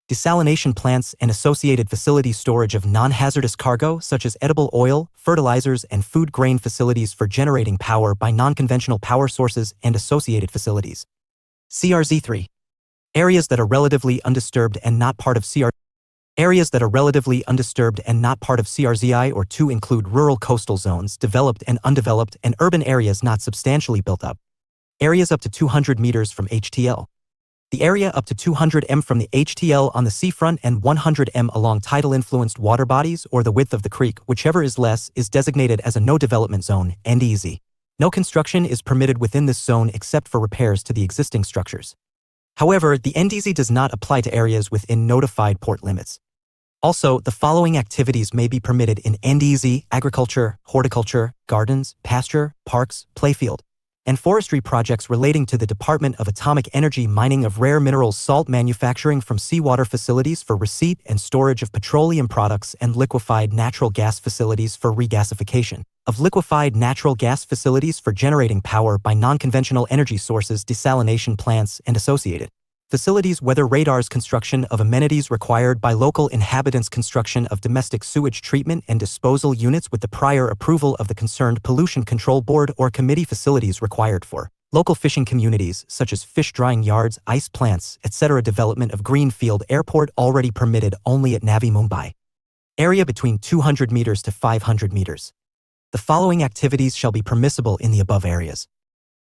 Desalination plants and associated facilities, storage of non-hazardous cargo such as edible oil, fertilizers and food grain, facilities for generating power by non-conventional power sources and associated facilities. CRZ3. Areas that are relatively undisturbed and not part of Areas that are relatively undisturbed and not part of CRZI or 2 include rural coastal zones, developed and undeveloped, and urban areas not substantially built up. Areas up to 200 meters from HTL. The area up to 200 m from the HTL on the seafront and 100 m along tidal-influenced water bodies or the width of the creek, whichever is less, is designated as a no-development zone, NDZ. No construction is permitted within this zone except for repairs to the existing structures. However, the NDZ does not apply to areas within notified port limits. Also, the following activities may be permitted in NDZ: agriculture, horticulture, gardens, pasture, parks, playfield, and forestry projects relating to the Department of Atomic Energy, mining of rare minerals, salt manufacturing from seawater, facilities for receipt and storage of petroleum products and liquefied natural gas, facilities for regasification of liquefied natural gas, facilities for generating power by non-conventional energy sources, desalination plants and associated facilities, weather radars, construction of amenities required by local inhabitants, construction of domestic sewage treatment and disposal units with the prior approval of the concerned pollution control board or committee, facilities required for local fishing communities such as fish drying yards, ice plants, etc. Development of Greenfield Airport already permitted only at Navi Mumbai. Area between 200 meters to 500 meters. The following activities shall be permissible in the above areas.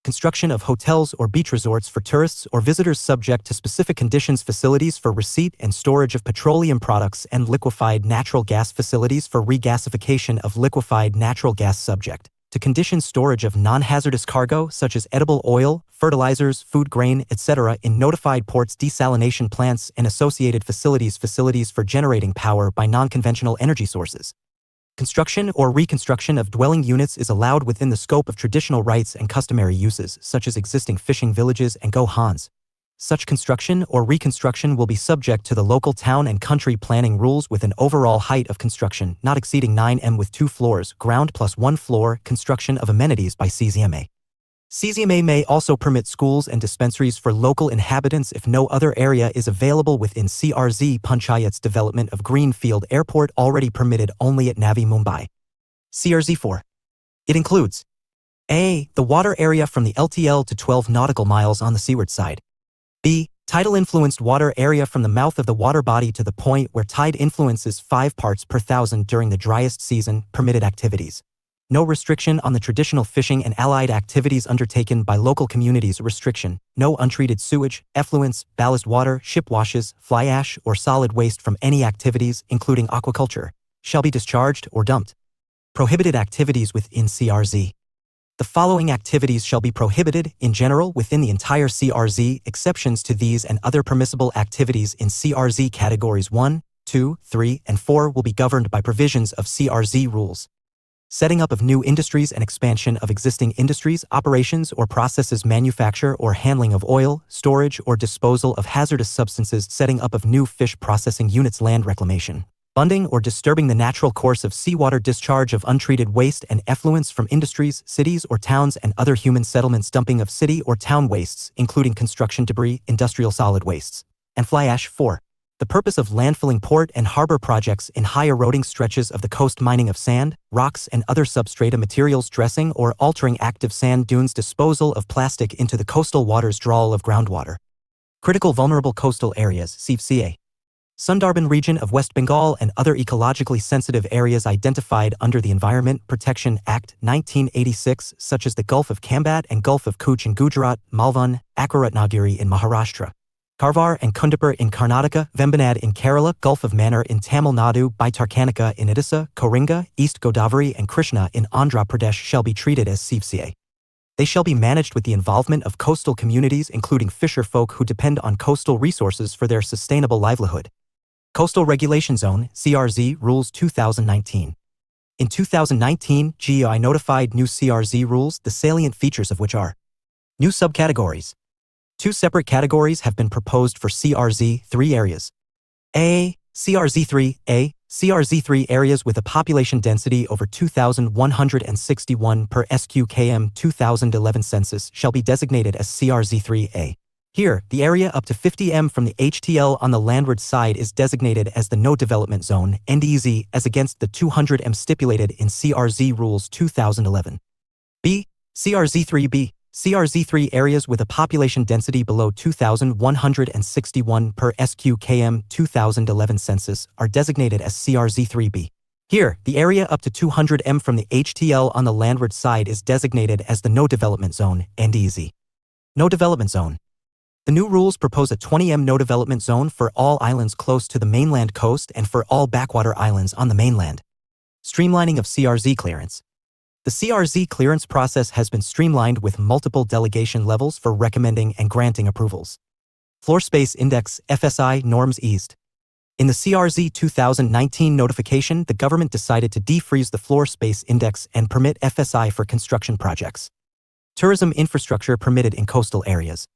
Construction of hotels or beach resorts for tourists or visitors subject to specific conditions, facilities for receipt and storage of petroleum products and liquefied natural gas, facilities for regasification of liquefied natural gas subject to conditions, storage of non-hazardous cargo such as edible oil, fertilizers, food grain, etc. in notified ports, desalination plants and associated facilities, facilities for generating power by non-conventional energy sources. Construction or reconstruction of dwelling units is allowed within the scope of traditional rights and customary uses, such as existing fishing villages and gohans. Such construction or reconstruction will be subject to the local town and country planning rules with an overall height of construction not exceeding 9 m with 2 floors, ground plus 1 floor, construction of amenities by CZMA. CZMA may also permit schools and dispensaries for local inhabitants if no other area is available within CRZ Panchayat's development of Greenfield Airport already permitted only at Navi Mumbai. CRZ4. It includes A. The water area from the LTL to 12 nautical miles on the seaward side. B. Tidal-influenced water area from the mouth of the water body to the point where tide influences 5 parts per thousand during the driest season, permitted activities. No restriction on the traditional fishing and allied activities undertaken by local communities. Restriction: no untreated sewage, effluents, ballast water, ship washes, fly ash, or solid waste from any activities, including aquaculture, shall be discharged or dumped. Prohibited activities within CRZ. The following activities shall be prohibited, in general, within the entire CRZ. Exceptions to these and other permissible activities in CRZ Categories 1, 2, 3, and 4 will be governed by provisions of CRZ rules. Setting up of new industries and expansion of existing industries, operations or processes, manufacture or handling of oil, storage or disposal of hazardous substances, setting up of new fish processing units, land reclamation, funding or disturbing the natural course of seawater, discharge of untreated waste and effluents from industries, cities or towns and other human settlements, dumping of city or town wastes, including construction debris, industrial solid wastes, and fly ash. 4. The purpose of landfilling port and harbor projects in high eroding stretches of the coast, mining of sand, rocks and other substrata materials, dressing or altering active sand dunes, disposal of plastic into the coastal waters, drawal of groundwater. Critical vulnerable coastal areas, CFCA. Sundarban region of West Bengal and other ecologically sensitive areas identified under the Environment Protection Act 1986, such as the Gulf of Campa and Gulf of Kutch in Gujarat, Malvan, Akaratnagiri in Maharashtra, Karwar and Kundapur in Karnataka, Vembanad in Kerala, Gulf of Mannar in Tamil Nadu, Baitarkanika in Odisha, Koringa, East Godavari and Krishna in Andhra Pradesh shall be treated as CFCA. They shall be managed with the involvement of coastal communities, including fisher folk who depend on coastal resources for their sustainable livelihood. Coastal Regulation Zone, CRZ Rules 2019. In 2019, GEI notified new CRZ rules, the salient features of which are: new subcategories. 2 separate categories have been proposed for CRZ 3 areas. A. CRZ 3A. CRZ3 areas with a population density over 2,161 per SQKM 2011 census shall be designated as CRZ3A. Here, the area up to 50 m from the HTL on the landward side is designated as the No Development Zone, NDZ, as against the 200 m stipulated in CRZ Rules 2011. B. CRZ3B. CRZ3 areas with a population density below 2,161 per SQKM 2011 census are designated as CRZ3B. Here, the area up to 200 m from the HTL on the landward side is designated as the No Development Zone, NDZ. No Development Zone. The new rules propose a 20 m no development zone for all islands close to the mainland coast and for all backwater islands on the mainland. Streamlining of CRZ clearance. The CRZ clearance process has been streamlined with multiple delegation levels for recommending and granting approvals. Floor Space Index FSI norms eased. In the CRZ 2019 notification, the government decided to defreeze the floor space index and permit FSI for construction projects. Tourism infrastructure permitted in coastal areas.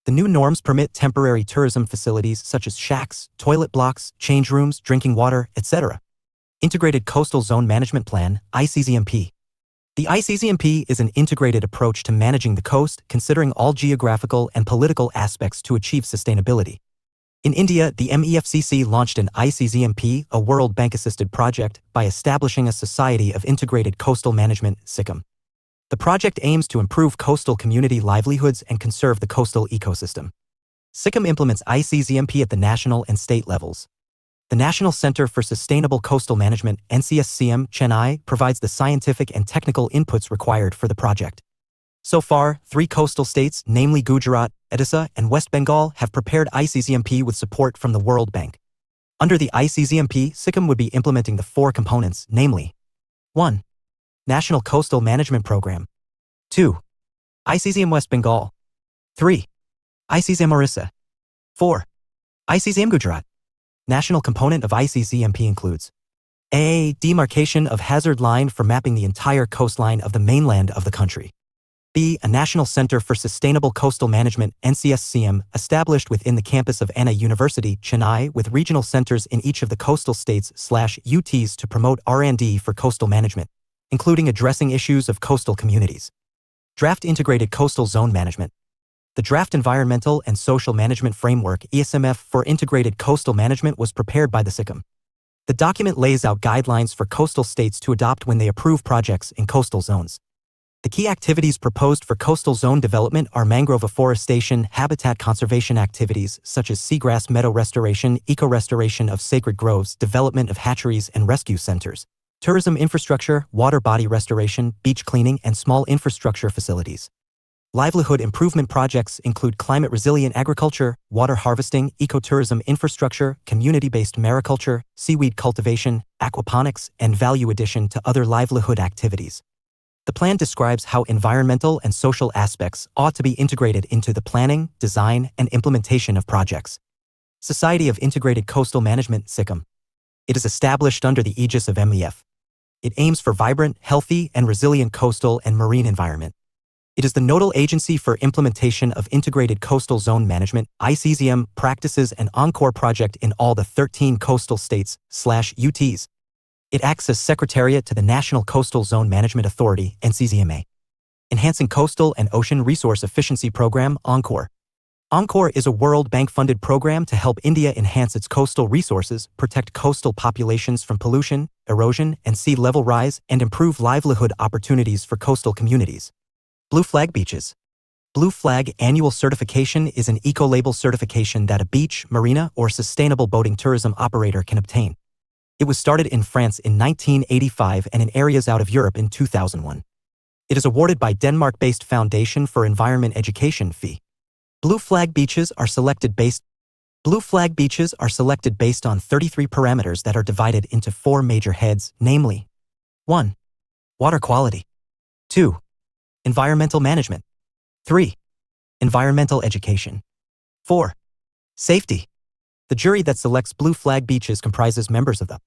The new norms permit temporary tourism facilities such as shacks, toilet blocks, change rooms, drinking water, etc. Integrated Coastal Zone Management Plan, ICZMP. The ICZMP is an integrated approach to managing the coast, considering all geographical and political aspects to achieve sustainability. In India, the MEFCC launched an ICZMP, a World Bank-assisted project, by establishing a Society of Integrated Coastal Management, SICM. The project aims to improve coastal community livelihoods and conserve the coastal ecosystem. SICM implements ICZMP at the national and state levels. The National Center for Sustainable Coastal Management, NCSCM, Chennai, provides the scientific and technical inputs required for the project. So far, 3 coastal states, namely Gujarat, Odisha, and West Bengal, have prepared ICZMP with support from the World Bank. Under the ICZMP, SICM would be implementing the 4 components, namely: 1. National Coastal Management Program. 2. ICZM West Bengal. 3. ICZM Orissa. 4. ICZM Gujarat. National component of ICZMP includes: A. Demarcation of hazard line for mapping the entire coastline of the mainland of the country. B. A National Center for Sustainable Coastal Management, NCSCM, established within the campus of Anna University, Chennai, with regional centers in each of the coastal states/UTs to promote R&D for coastal management, including addressing issues of coastal communities. Draft Integrated Coastal Zone Management. The Draft Environmental and Social Management Framework (ESMF) for Integrated Coastal Management was prepared by the SICM. The document lays out guidelines for coastal states to adopt when they approve projects in coastal zones. The key activities proposed for coastal zone development are mangrove afforestation, habitat conservation activities such as seagrass meadow restoration, eco-restoration of sacred groves, development of hatcheries and rescue centers, tourism infrastructure, water body restoration, beach cleaning, and small infrastructure facilities. Livelihood improvement projects include climate-resilient agriculture, water harvesting, ecotourism infrastructure, community-based mariculture, seaweed cultivation, aquaponics, and value addition to other livelihood activities. The plan describes how environmental and social aspects ought to be integrated into the planning, design, and implementation of projects. Society of Integrated Coastal Management (SICM). It is established under the aegis of MEF. It aims for vibrant, healthy, and resilient coastal and marine environment. It is the nodal agency for implementation of Integrated Coastal Zone Management (ICZM) practices and Encore project in all the 13 coastal states/UTs. It acts as secretariat to the National Coastal Zone Management Authority (NCZMA). Enhancing Coastal and Ocean Resource Efficiency Program (Encore). Encore is a World Bank-funded program to help India enhance its coastal resources, protect coastal populations from pollution, erosion, and sea level rise, and improve livelihood opportunities for coastal communities. Blue Flag Beaches. Blue Flag Annual Certification is an eco-label certification that a beach, marina, or sustainable boating tourism operator can obtain. It was started in France in 1985 and in areas out of Europe in 2001. It is awarded by Denmark-based Foundation for Environment Education (FE). Blue Flag beaches are selected based on 33 parameters that are divided into 4 major heads, namely 1. Water quality. 2. Environmental management. 3. Environmental education. 4. Safety. The jury that selects Blue Flag beaches comprises members of the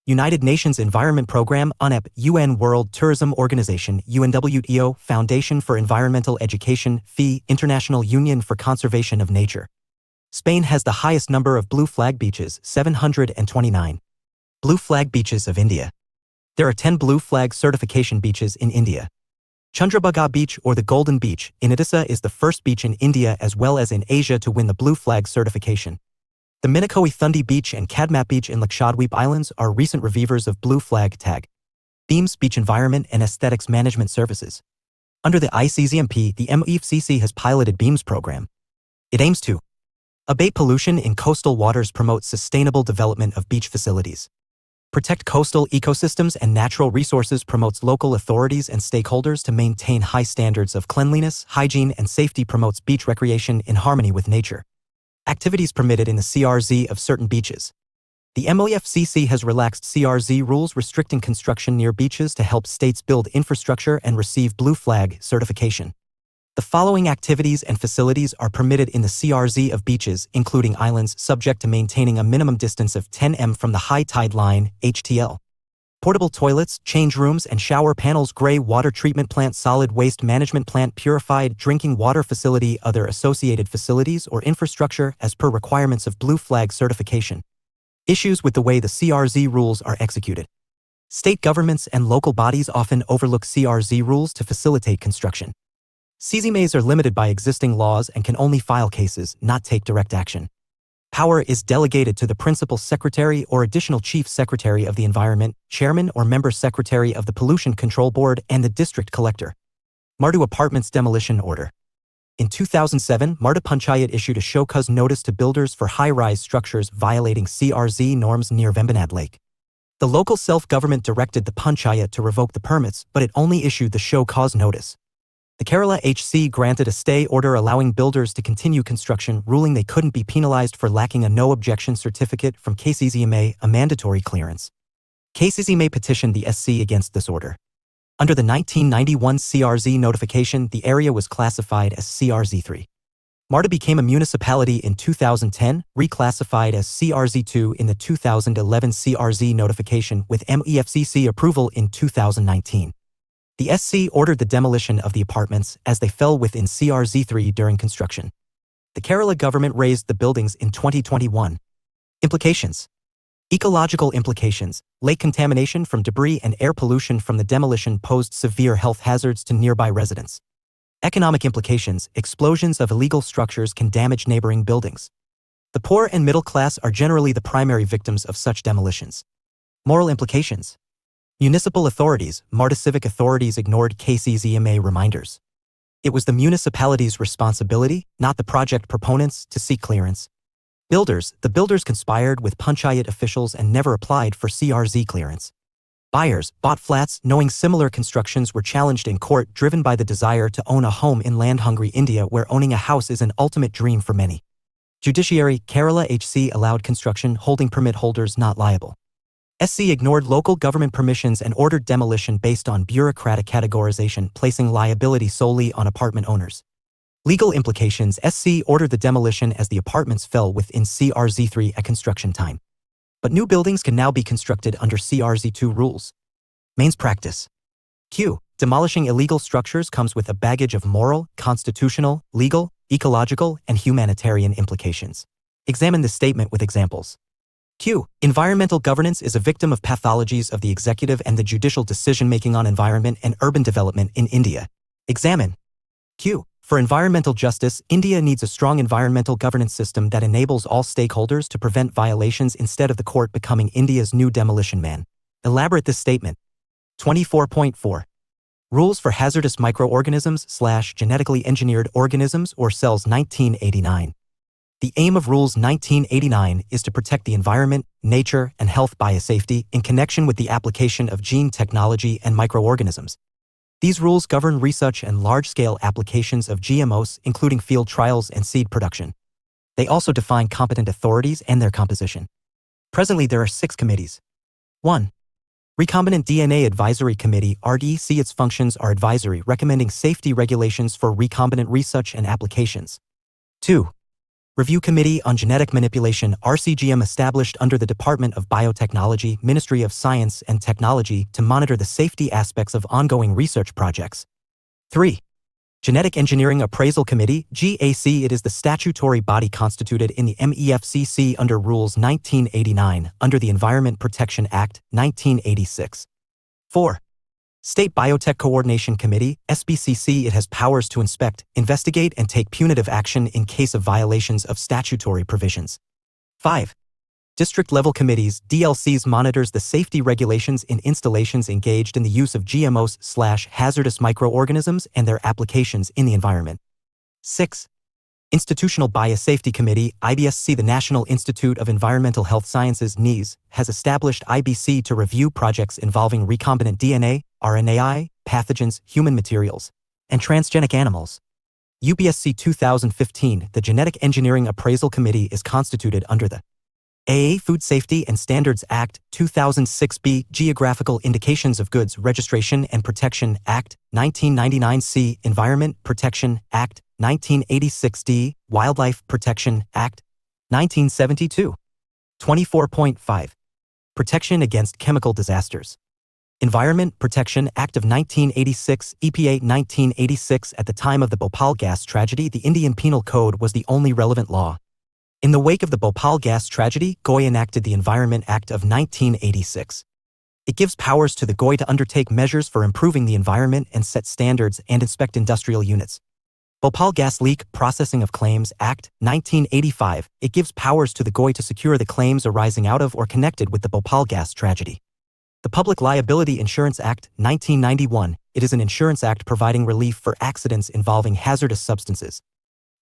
United Nations Environment Programme (UNEP), UN World Tourism Organization (UNWTO), Foundation for Environmental Education (FE), International Union for Conservation of Nature. Spain has the highest number of Blue Flag beaches, 729. Blue Flag beaches of India. There are 10 Blue Flag certification beaches in India. Chandrabhaga Beach, or the Golden Beach, in Odisha is the first beach in India as well as in Asia to win the Blue Flag certification. The Minakoi Thundi Beach and Kadmap Beach in Lakshadweep Islands are recent receivers of Blue Flag tag. Beams Beach Environment and Aesthetics Management Services. Under the ICZMP, the UNFCCC has piloted BEAMS program. It aims to abate pollution in coastal waters, promote sustainable development of beach facilities, protect coastal ecosystems and natural resources, promotes local authorities and stakeholders to maintain high standards of cleanliness, hygiene, and safety, promotes beach recreation in harmony with nature. Activities permitted in the CRZ of certain beaches. The UNFCCC has relaxed CRZ rules restricting construction near beaches to help states build infrastructure and receive Blue Flag certification. The following activities and facilities are permitted in the CRZ of beaches, including islands, subject to maintaining a minimum distance of 10 m from the high tide line, HTL. Portable toilets, change rooms and shower panels, gray water treatment plant, solid waste management plant, purified drinking water facility, other associated facilities or infrastructure as per requirements of Blue Flag certification. Issues with the way the CRZ rules are executed. State governments and local bodies often overlook CRZ rules to facilitate construction. CZMAs are limited by existing laws and can only file cases, not take direct action. Power is delegated to the Principal Secretary or Additional Chief Secretary of the Environment, Chairman or Member Secretary of the Pollution Control Board, and the District Collector. Mardu Apartments Demolition Order. In 2007, Mardu Panchayat issued a show-cause notice to builders for high-rise structures violating CRZ norms near Vembanad Lake. The local self-government directed the Panchayat to revoke the permits, but it only issued the show-cause notice. The Kerala HC granted a stay order allowing builders to continue construction, ruling they couldn't be penalized for lacking a no-objection certificate from KCZMA, a mandatory clearance. KCZMA petitioned the SC against this order. Under the 1991 CRZ notification, the area was classified as CRZ3. Mardu became a municipality in 2010, reclassified as CRZ2 in the 2011 CRZ notification with UNFCCC approval in 2019. The SC ordered the demolition of the apartments as they fell within CRZ3 during construction. The Kerala government razed the buildings in 2021. Implications. Ecological implications. Lake contamination from debris and air pollution from the demolition posed severe health hazards to nearby residents. Economic implications. Explosions of illegal structures can damage neighboring buildings. The poor and middle class are generally the primary victims of such demolitions. Moral implications. Municipal authorities, MARTA civic authorities ignored KCZMA reminders. It was the municipality's responsibility, not the project proponents, to seek clearance. The builders conspired with Panchayat officials and never applied for CRZ clearance. Buyers bought flats knowing similar constructions were challenged in court, driven by the desire to own a home in land-hungry India, where owning a house is an ultimate dream for many. Judiciary, Kerala HC allowed construction, holding permit holders not liable. SC ignored local government permissions and ordered demolition based on bureaucratic categorization, placing liability solely on apartment owners. Legal implications: SC ordered the demolition as the apartments fell within CRZ3 at construction time. But new buildings can now be constructed under CRZ2 rules. Mains practice. Q. Demolishing illegal structures comes with a baggage of moral, constitutional, legal, ecological, and humanitarian implications. Examine this statement with examples. Q. Environmental governance is a victim of pathologies of the executive and the judicial decision-making on environment and urban development in India. Examine. Q. For environmental justice, India needs a strong environmental governance system that enables all stakeholders to prevent violations instead of the court becoming India's new demolition man. Elaborate this statement. 24.4. Rules for Hazardous Microorganisms/Genetically Engineered Organisms or Cells 1989. The aim of Rules 1989 is to protect the environment, nature, and health biosafety in connection with the application of gene technology and microorganisms. These rules govern research and large-scale applications of GMOs, including field trials and seed production. They also define competent authorities and their composition. Presently, there are 6 committees. 1. Recombinant DNA Advisory Committee (RDC). Its functions are advisory, recommending safety regulations for recombinant research and applications. 2. Review Committee on Genetic Manipulation (RCGM), established under the Department of Biotechnology, Ministry of Science and Technology to monitor the safety aspects of ongoing research projects. 3. Genetic Engineering Appraisal Committee (GAC). It is the statutory body constituted in the MEFCC under Rules 1989, under the Environment Protection Act, 1986. 4. State Biotech Coordination Committee (SBCC). It has powers to inspect, investigate, and take punitive action in case of violations of statutory provisions. 5. District-level committees (DLCs) monitors the safety regulations in installations engaged in the use of GMOs/hazardous microorganisms and their applications in the environment. 6. Institutional Biosafety Committee (IBSC). The National Institute of Environmental Health Sciences (NIES) has established IBC to review projects involving recombinant DNA, RNAi, pathogens, human materials, and transgenic animals. UPSC 2015. The Genetic Engineering Appraisal Committee is constituted under the AA Food Safety and Standards Act, 2006b, Geographical Indications of Goods Registration and Protection Act, 1999c, Environment Protection Act, 1986d, Wildlife Protection Act, 1972. 24.5. Protection against chemical disasters. Environment Protection Act of 1986, EPA 1986. At the time of the Bhopal gas tragedy, the Indian Penal Code was the only relevant law. In the wake of the Bhopal gas tragedy, GOI enacted the Environment Act of 1986. It gives powers to the GOI to undertake measures for improving the environment and set standards and inspect industrial units. Bhopal Gas Leak Processing of Claims Act, 1985. It gives powers to the GOI to secure the claims arising out of or connected with the Bhopal gas tragedy. The Public Liability Insurance Act, 1991. It is an insurance act providing relief for accidents involving hazardous substances.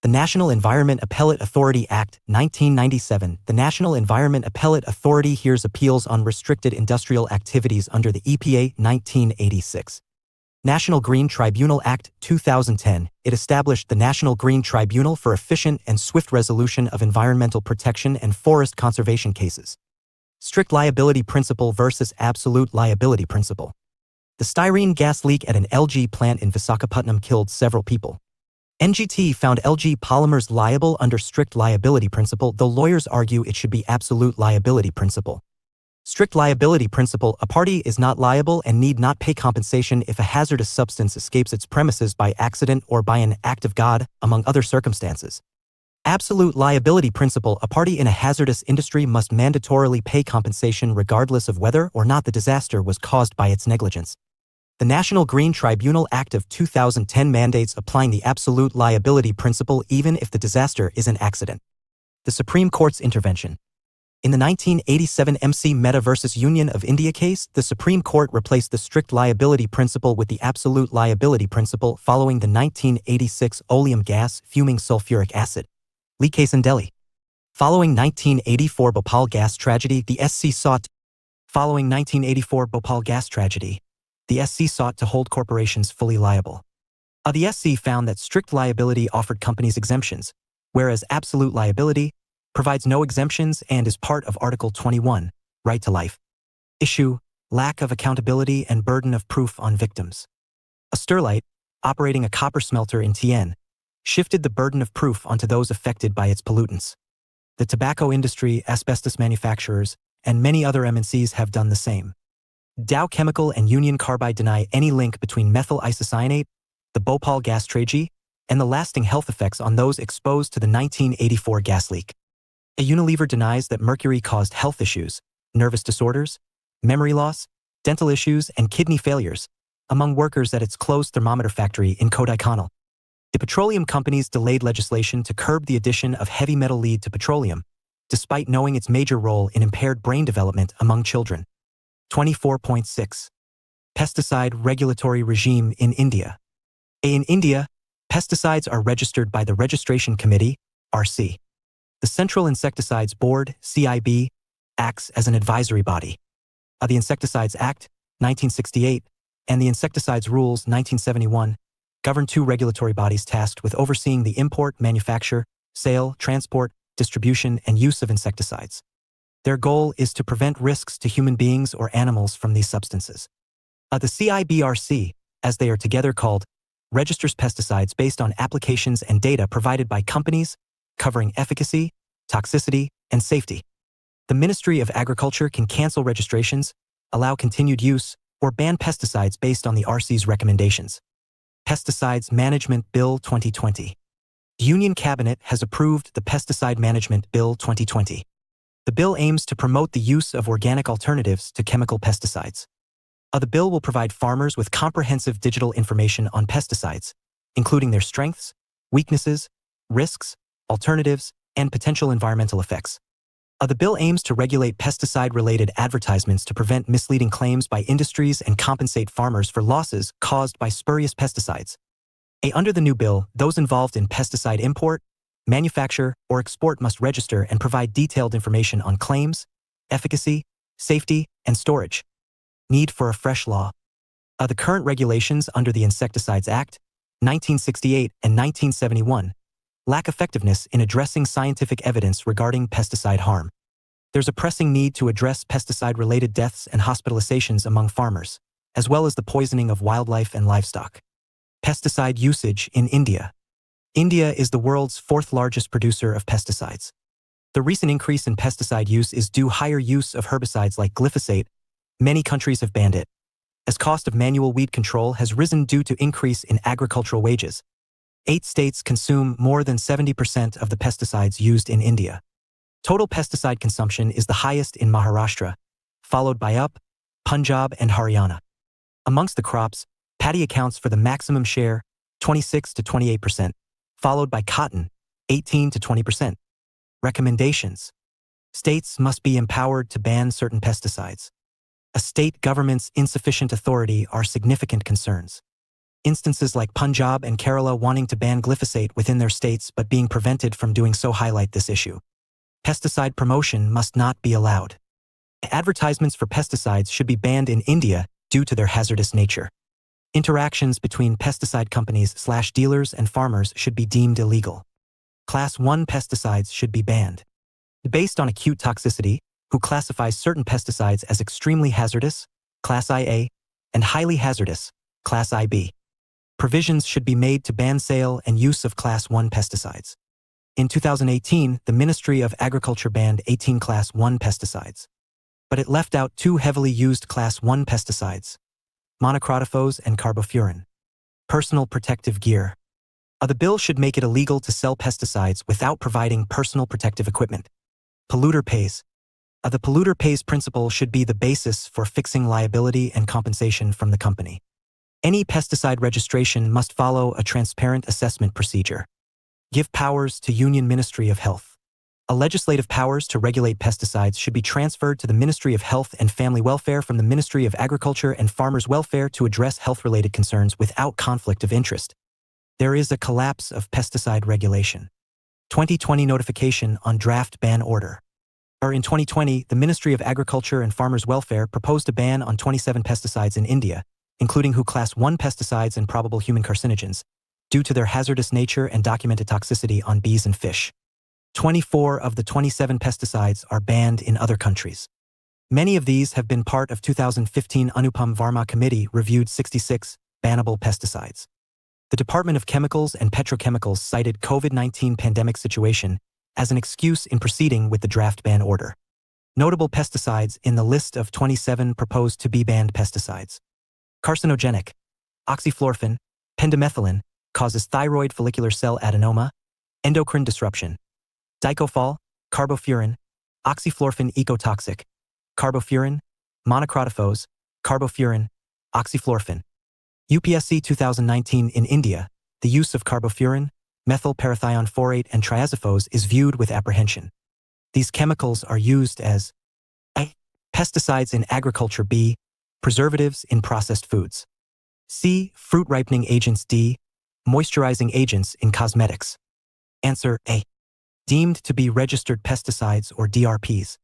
The National Environment Appellate Authority Act, 1997. The National Environment Appellate Authority hears appeals on restricted industrial activities under the EPA, 1986. National Green Tribunal Act, 2010. It established the National Green Tribunal for efficient and swift resolution of environmental protection and forest conservation cases. Strict liability principle versus absolute liability principle. The styrene gas leak at an LG plant in Visakhapatnam killed several people. NGT found LG Polymers liable under strict liability principle, though lawyers argue it should be absolute liability principle. Strict liability principle: a party is not liable and need not pay compensation if a hazardous substance escapes its premises by accident or by an act of God, among other circumstances. Absolute liability principle: a party in a hazardous industry must mandatorily pay compensation regardless of whether or not the disaster was caused by its negligence. The National Green Tribunal Act of 2010 mandates applying the absolute liability principle even if the disaster is an accident. The Supreme Court's intervention. In the 1987 MC Mehta versus Union of India case, the Supreme Court replaced the strict liability principle with the absolute liability principle following the 1986 oleum gas fuming sulfuric acid leak case in Delhi. Following 1984 Bhopal gas tragedy, the SC sought to hold corporations fully liable. The SC found that strict liability offered companies exemptions, whereas absolute liability provides no exemptions and is part of Article 21, right to life. Issue: lack of accountability and burden of proof on victims. A Sterlite, operating a copper smelter in Tien, shifted the burden of proof onto those affected by its pollutants. The tobacco industry, asbestos manufacturers, and many other MNCs have done the same. Dow Chemical and Union Carbide deny any link between methyl isocyanate, the Bhopal gas tragedy, and the lasting health effects on those exposed to the 1984 gas leak. Unilever denies that mercury caused health issues, nervous disorders, memory loss, dental issues, and kidney failures among workers at its closed thermometer factory in Kodaikanal. The petroleum companies delayed legislation to curb the addition of heavy metal lead to petroleum, despite knowing its major role in impaired brain development among children. 24.6. Pesticide regulatory regime in India. In India, pesticides are registered by the Registration Committee, RC. The Central Insecticides Board, CIB, acts as an advisory body. The Insecticides Act, 1968, and the Insecticides Rules, 1971, govern two regulatory bodies tasked with overseeing the import, manufacture, sale, transport, distribution, and use of insecticides. Their goal is to prevent risks to human beings or animals from these substances. The CIBRC, as they are together called, registers pesticides based on applications and data provided by companies, covering efficacy, toxicity, and safety. The Ministry of Agriculture can cancel registrations, allow continued use, or ban pesticides based on the RC's recommendations. Pesticides Management Bill 2020. The Union Cabinet has approved the Pesticide Management Bill 2020. The bill aims to promote the use of organic alternatives to chemical pesticides. The bill will provide farmers with comprehensive digital information on pesticides, including their strengths, weaknesses, risks, alternatives, and potential environmental effects. The bill aims to regulate pesticide-related advertisements to prevent misleading claims by industries and compensate farmers for losses caused by spurious pesticides. Under the new bill, those involved in pesticide import, manufacture, or export must register and provide detailed information on claims, efficacy, safety, and storage. Need for a fresh law. The current regulations under the Insecticides Act, 1968 and 1971, lack effectiveness in addressing scientific evidence regarding pesticide harm. There's a pressing need to address pesticide-related deaths and hospitalizations among farmers, as well as the poisoning of wildlife and livestock. Pesticide usage in India. India is the world's fourth largest producer of pesticides. The recent increase in pesticide use is due higher use of herbicides like glyphosate. Many countries have banned it. As cost of manual weed control has risen due to increase in agricultural wages. 8 states consume more than 70% of the pesticides used in India. Total pesticide consumption is the highest in Maharashtra, followed by Punjab and Haryana. Amongst the crops, paddy accounts for the maximum share, 26 to 28%, followed by cotton, 18 to 20%. Recommendations. States must be empowered to ban certain pesticides. A state government's insufficient authority are significant concerns. Instances like Punjab and Kerala wanting to ban glyphosate within their states but being prevented from doing so highlight this issue. Pesticide promotion must not be allowed. Advertisements for pesticides should be banned in India due to their hazardous nature. Interactions between pesticide companies/dealers and farmers should be deemed illegal. Class 1 pesticides should be banned. Based on acute toxicity, who classifies certain pesticides as extremely hazardous, Class IA, and highly hazardous, Class IB. Provisions should be made to ban sale and use of Class 1 pesticides. In 2018, the Ministry of Agriculture banned 18 Class 1 pesticides. But it left out 2 heavily used Class 1 pesticides, monocrotophos and carbofuran. Personal protective gear. The bill should make it illegal to sell pesticides without providing personal protective equipment. Polluter pays. The polluter pays principle should be the basis for fixing liability and compensation from the company. Any pesticide registration must follow a transparent assessment procedure. Give powers to Union Ministry of Health. Legislative powers to regulate pesticides should be transferred to the Ministry of Health and Family Welfare from the Ministry of Agriculture and Farmers' Welfare to address health-related concerns without conflict of interest. There is a collapse of pesticide regulation. 2020 notification on draft ban order. In 2020, the Ministry of Agriculture and Farmers' Welfare proposed a ban on 27 pesticides in India, including WHO Class 1 pesticides and probable human carcinogens, due to their hazardous nature and documented toxicity on bees and fish. 24 of the 27 pesticides are banned in other countries. Many of these have been part of 2015 Anupam Verma Committee reviewed 66 bannable pesticides. The Department of Chemicals and Petrochemicals cited COVID-19 pandemic situation as an excuse in proceeding with the draft ban order. Notable pesticides in the list of 27 proposed to be banned pesticides. Carcinogenic. Oxyfluorphane, pendimethalin, causes thyroid follicular cell adenoma, endocrine disruption. Dicophol, carbofuran, oxyfluorphane ecotoxic, carbofuran, monocrotophos, carbofuran, oxyfluorphane. UPSC 2019 in India, the use of carbofuran, methyl parathion phorate and triazophos is viewed with apprehension. These chemicals are used as A. Pesticides in agriculture. B. Preservatives in processed foods. C. Fruit ripening agents. D. Moisturizing agents in cosmetics. Answer A. Deemed to be registered pesticides or DRPs.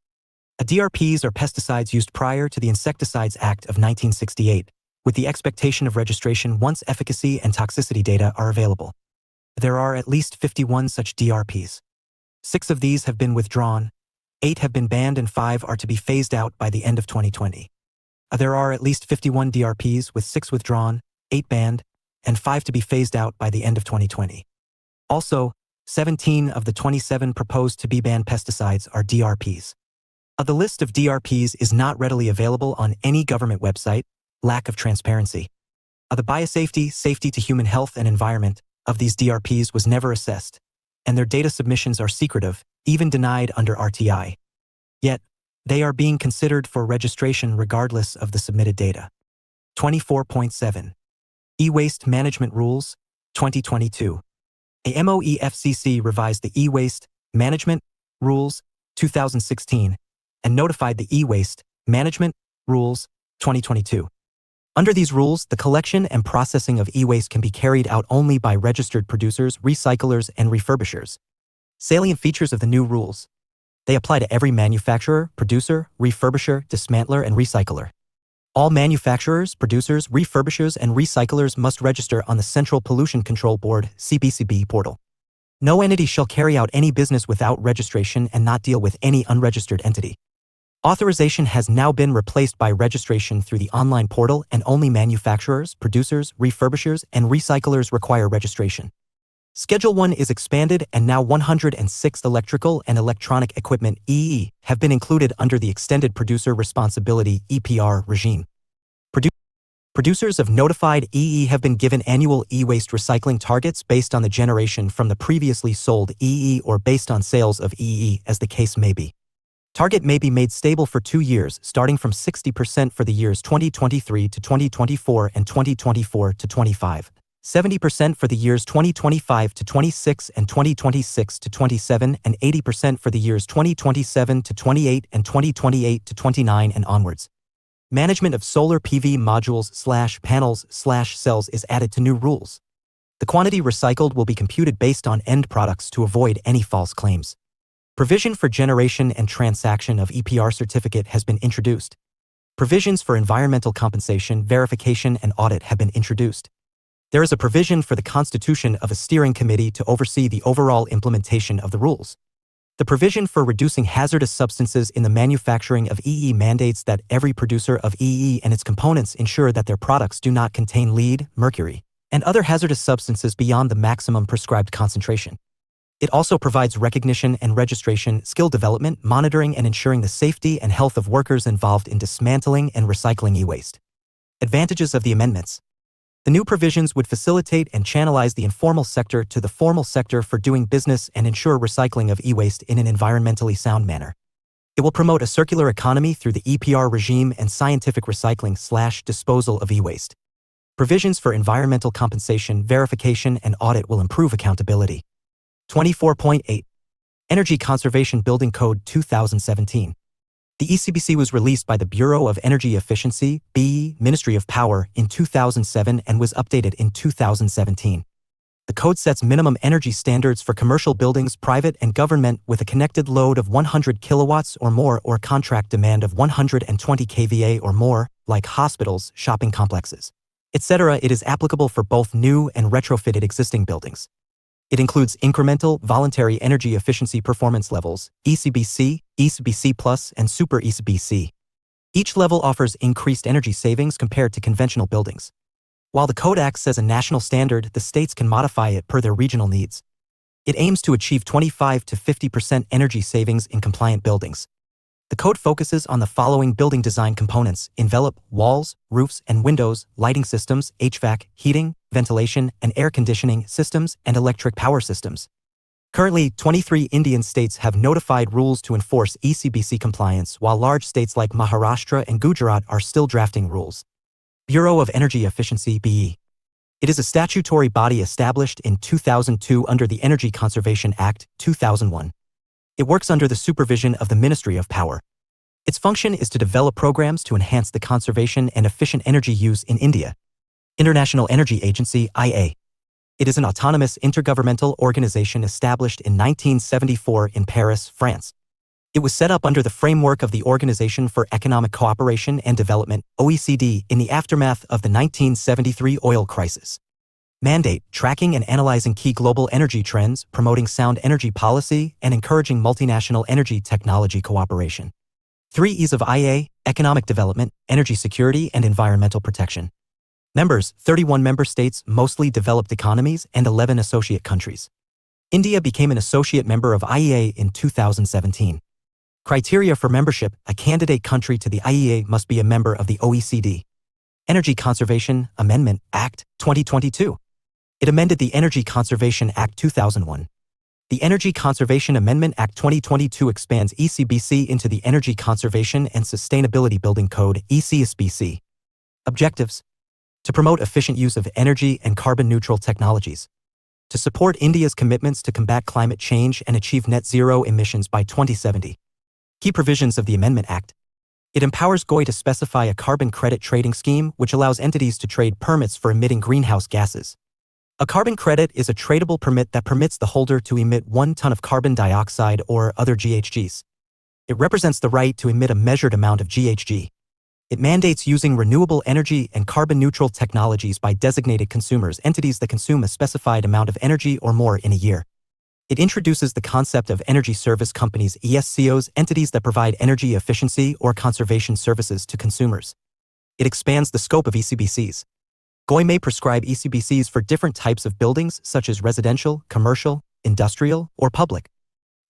DRPs are pesticides used prior to the Insecticides Act of 1968, with the expectation of registration once efficacy and toxicity data are available. There are at least 51 such DRPs. 6 of these have been withdrawn, 8 have been banned and 5 are to be phased out by the end of 2020. There are at least 51 DRPs with 6 withdrawn, 8 banned, and 5 to be phased out by the end of 2020. Also, 17 of the 27 proposed to be banned pesticides are DRPs. The list of DRPs is not readily available on any government website, lack of transparency. The biosafety, safety to human health and environment of these DRPs was never assessed, and their data submissions are secretive, even denied under RTI. Yet, they are being considered for registration regardless of the submitted data. 24.7. E-Waste Management Rules, 2022. A MOEFCC revised the E-Waste Management Rules, 2016, and notified the E-Waste Management Rules, 2022. Under these rules, the collection and processing of e-waste can be carried out only by registered producers, recyclers, and refurbishers. Salient features of the new rules. They apply to every manufacturer, producer, refurbisher, dismantler, and recycler. All manufacturers, producers, refurbishers, and recyclers must register on the Central Pollution Control Board (CPCB) portal. No entity shall carry out any business without registration and not deal with any unregistered entity. Authorization has now been replaced by registration through the online portal, and only manufacturers, producers, refurbishers, and recyclers require registration. Schedule 1 is expanded, and now 106 electrical and electronic equipment EE have been included under the Extended Producer Responsibility (EPR) regime. Producers of notified EE have been given annual e-waste recycling targets based on the generation from the previously sold EE or based on sales of EE, as the case may be. Target may be made stable for 2 years, starting from 60% for the years 2023 to 2024 and 2024 to 25. 70% for the years 2025 to 26 and 2026 to 27, and 80% for the years 2027 to 28 and 2028 to 29 and onwards. Management of solar PV modules/panels/cells is added to new rules. The quantity recycled will be computed based on end products to avoid any false claims. Provision for generation and transaction of EPR certificate has been introduced. Provisions for environmental compensation, verification, and audit have been introduced. There is a provision for the constitution of a steering committee to oversee the overall implementation of the rules. The provision for reducing hazardous substances in the manufacturing of EE mandates that every producer of EE and its components ensure that their products do not contain lead, mercury, and other hazardous substances beyond the maximum prescribed concentration. It also provides recognition and registration, skill development, monitoring, and ensuring the safety and health of workers involved in dismantling and recycling e-waste. Advantages of the amendments. The new provisions would facilitate and channelize the informal sector to the formal sector for doing business and ensure recycling of e-waste in an environmentally sound manner. It will promote a circular economy through the EPR regime and scientific recycling/disposal of e-waste. Provisions for environmental compensation, verification, and audit will improve accountability. 24.8. Energy Conservation Building Code 2017. The ECBC was released by the Bureau of Energy Efficiency, BE, Ministry of Power, in 2007 and was updated in 2017. The code sets minimum energy standards for commercial buildings, private and government, with a connected load of 100 kilowatts or more or contract demand of 120 kVA or more, like hospitals, shopping complexes, etc. It is applicable for both new and retrofitted existing buildings. It includes incremental, voluntary energy efficiency performance levels, ECBC, ECBC+, and Super ECBC. Each level offers increased energy savings compared to conventional buildings. While the Code acts as a national standard, the states can modify it per their regional needs. It aims to achieve 25 to 50% energy savings in compliant buildings. The code focuses on the following building design components: envelope, walls, roofs and windows, lighting systems, HVAC, heating, ventilation, and air conditioning systems, and electric power systems. Currently, 23 Indian states have notified rules to enforce ECBC compliance, while large states like Maharashtra and Gujarat are still drafting rules. Bureau of Energy Efficiency, BE. It is a statutory body established in 2002 under the Energy Conservation Act, 2001. It works under the supervision of the Ministry of Power. Its function is to develop programs to enhance the conservation and efficient energy use in India. International Energy Agency, IA. It is an autonomous intergovernmental organization established in 1974 in Paris, France. It was set up under the framework of the Organization for Economic Cooperation and Development, OECD, in the aftermath of the 1973 oil crisis. Mandate: tracking and analyzing key global energy trends, promoting sound energy policy, and encouraging multinational energy technology cooperation. 3 E's of IA: economic development, energy security, and environmental protection. Members: 31 member states, mostly developed economies, and 11 associate countries. India became an associate member of IEA in 2017. Criteria for membership: a candidate country to the IEA must be a member of the OECD. Energy Conservation Amendment Act, 2022. It amended the Energy Conservation Act 2001. The Energy Conservation Amendment Act 2022 expands ECBC into the Energy Conservation and Sustainability Building Code, ECSBC. Objectives: to promote efficient use of energy and carbon-neutral technologies, to support India's commitments to combat climate change and achieve net zero emissions by 2070. Key provisions of the Amendment Act. It empowers GOI to specify a carbon credit trading scheme which allows entities to trade permits for emitting greenhouse gases. A carbon credit is a tradable permit that permits the holder to emit 1 ton of carbon dioxide or other GHGs. It represents the right to emit a measured amount of GHG. It mandates using renewable energy and carbon-neutral technologies by designated consumers, entities that consume a specified amount of energy or more in a year. It introduces the concept of energy service companies, ESCOs, entities that provide energy efficiency or conservation services to consumers. It expands the scope of ECBCs. GOI may prescribe ECBCs for different types of buildings such as residential, commercial, industrial, or public.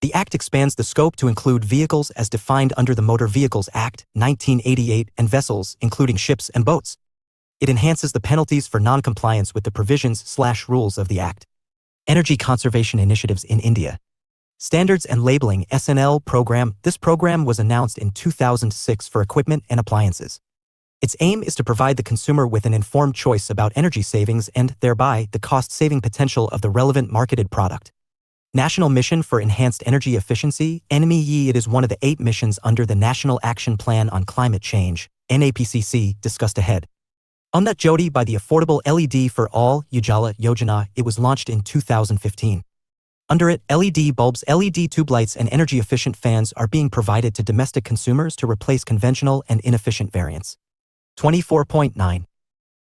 The Act expands the scope to include vehicles as defined under the Motor Vehicles Act, 1988, and vessels, including ships and boats. It enhances the penalties for non-compliance with the provisions/rules of the Act. Energy Conservation Initiatives in India. Standards and Labeling (SNL) program. This program was announced in 2006 for equipment and appliances. Its aim is to provide the consumer with an informed choice about energy savings and, thereby, the cost-saving potential of the relevant marketed product. National Mission for Enhanced Energy Efficiency, NMEE. It is one of the 8 missions under the National Action Plan on Climate Change, NAPCC, discussed ahead. Amrit Jyoti by the Affordable LED for All, Ujala Yojana. It was launched in 2015. Under it, LED bulbs, LED tube lights, and energy-efficient fans are being provided to domestic consumers to replace conventional and inefficient variants. 24.9.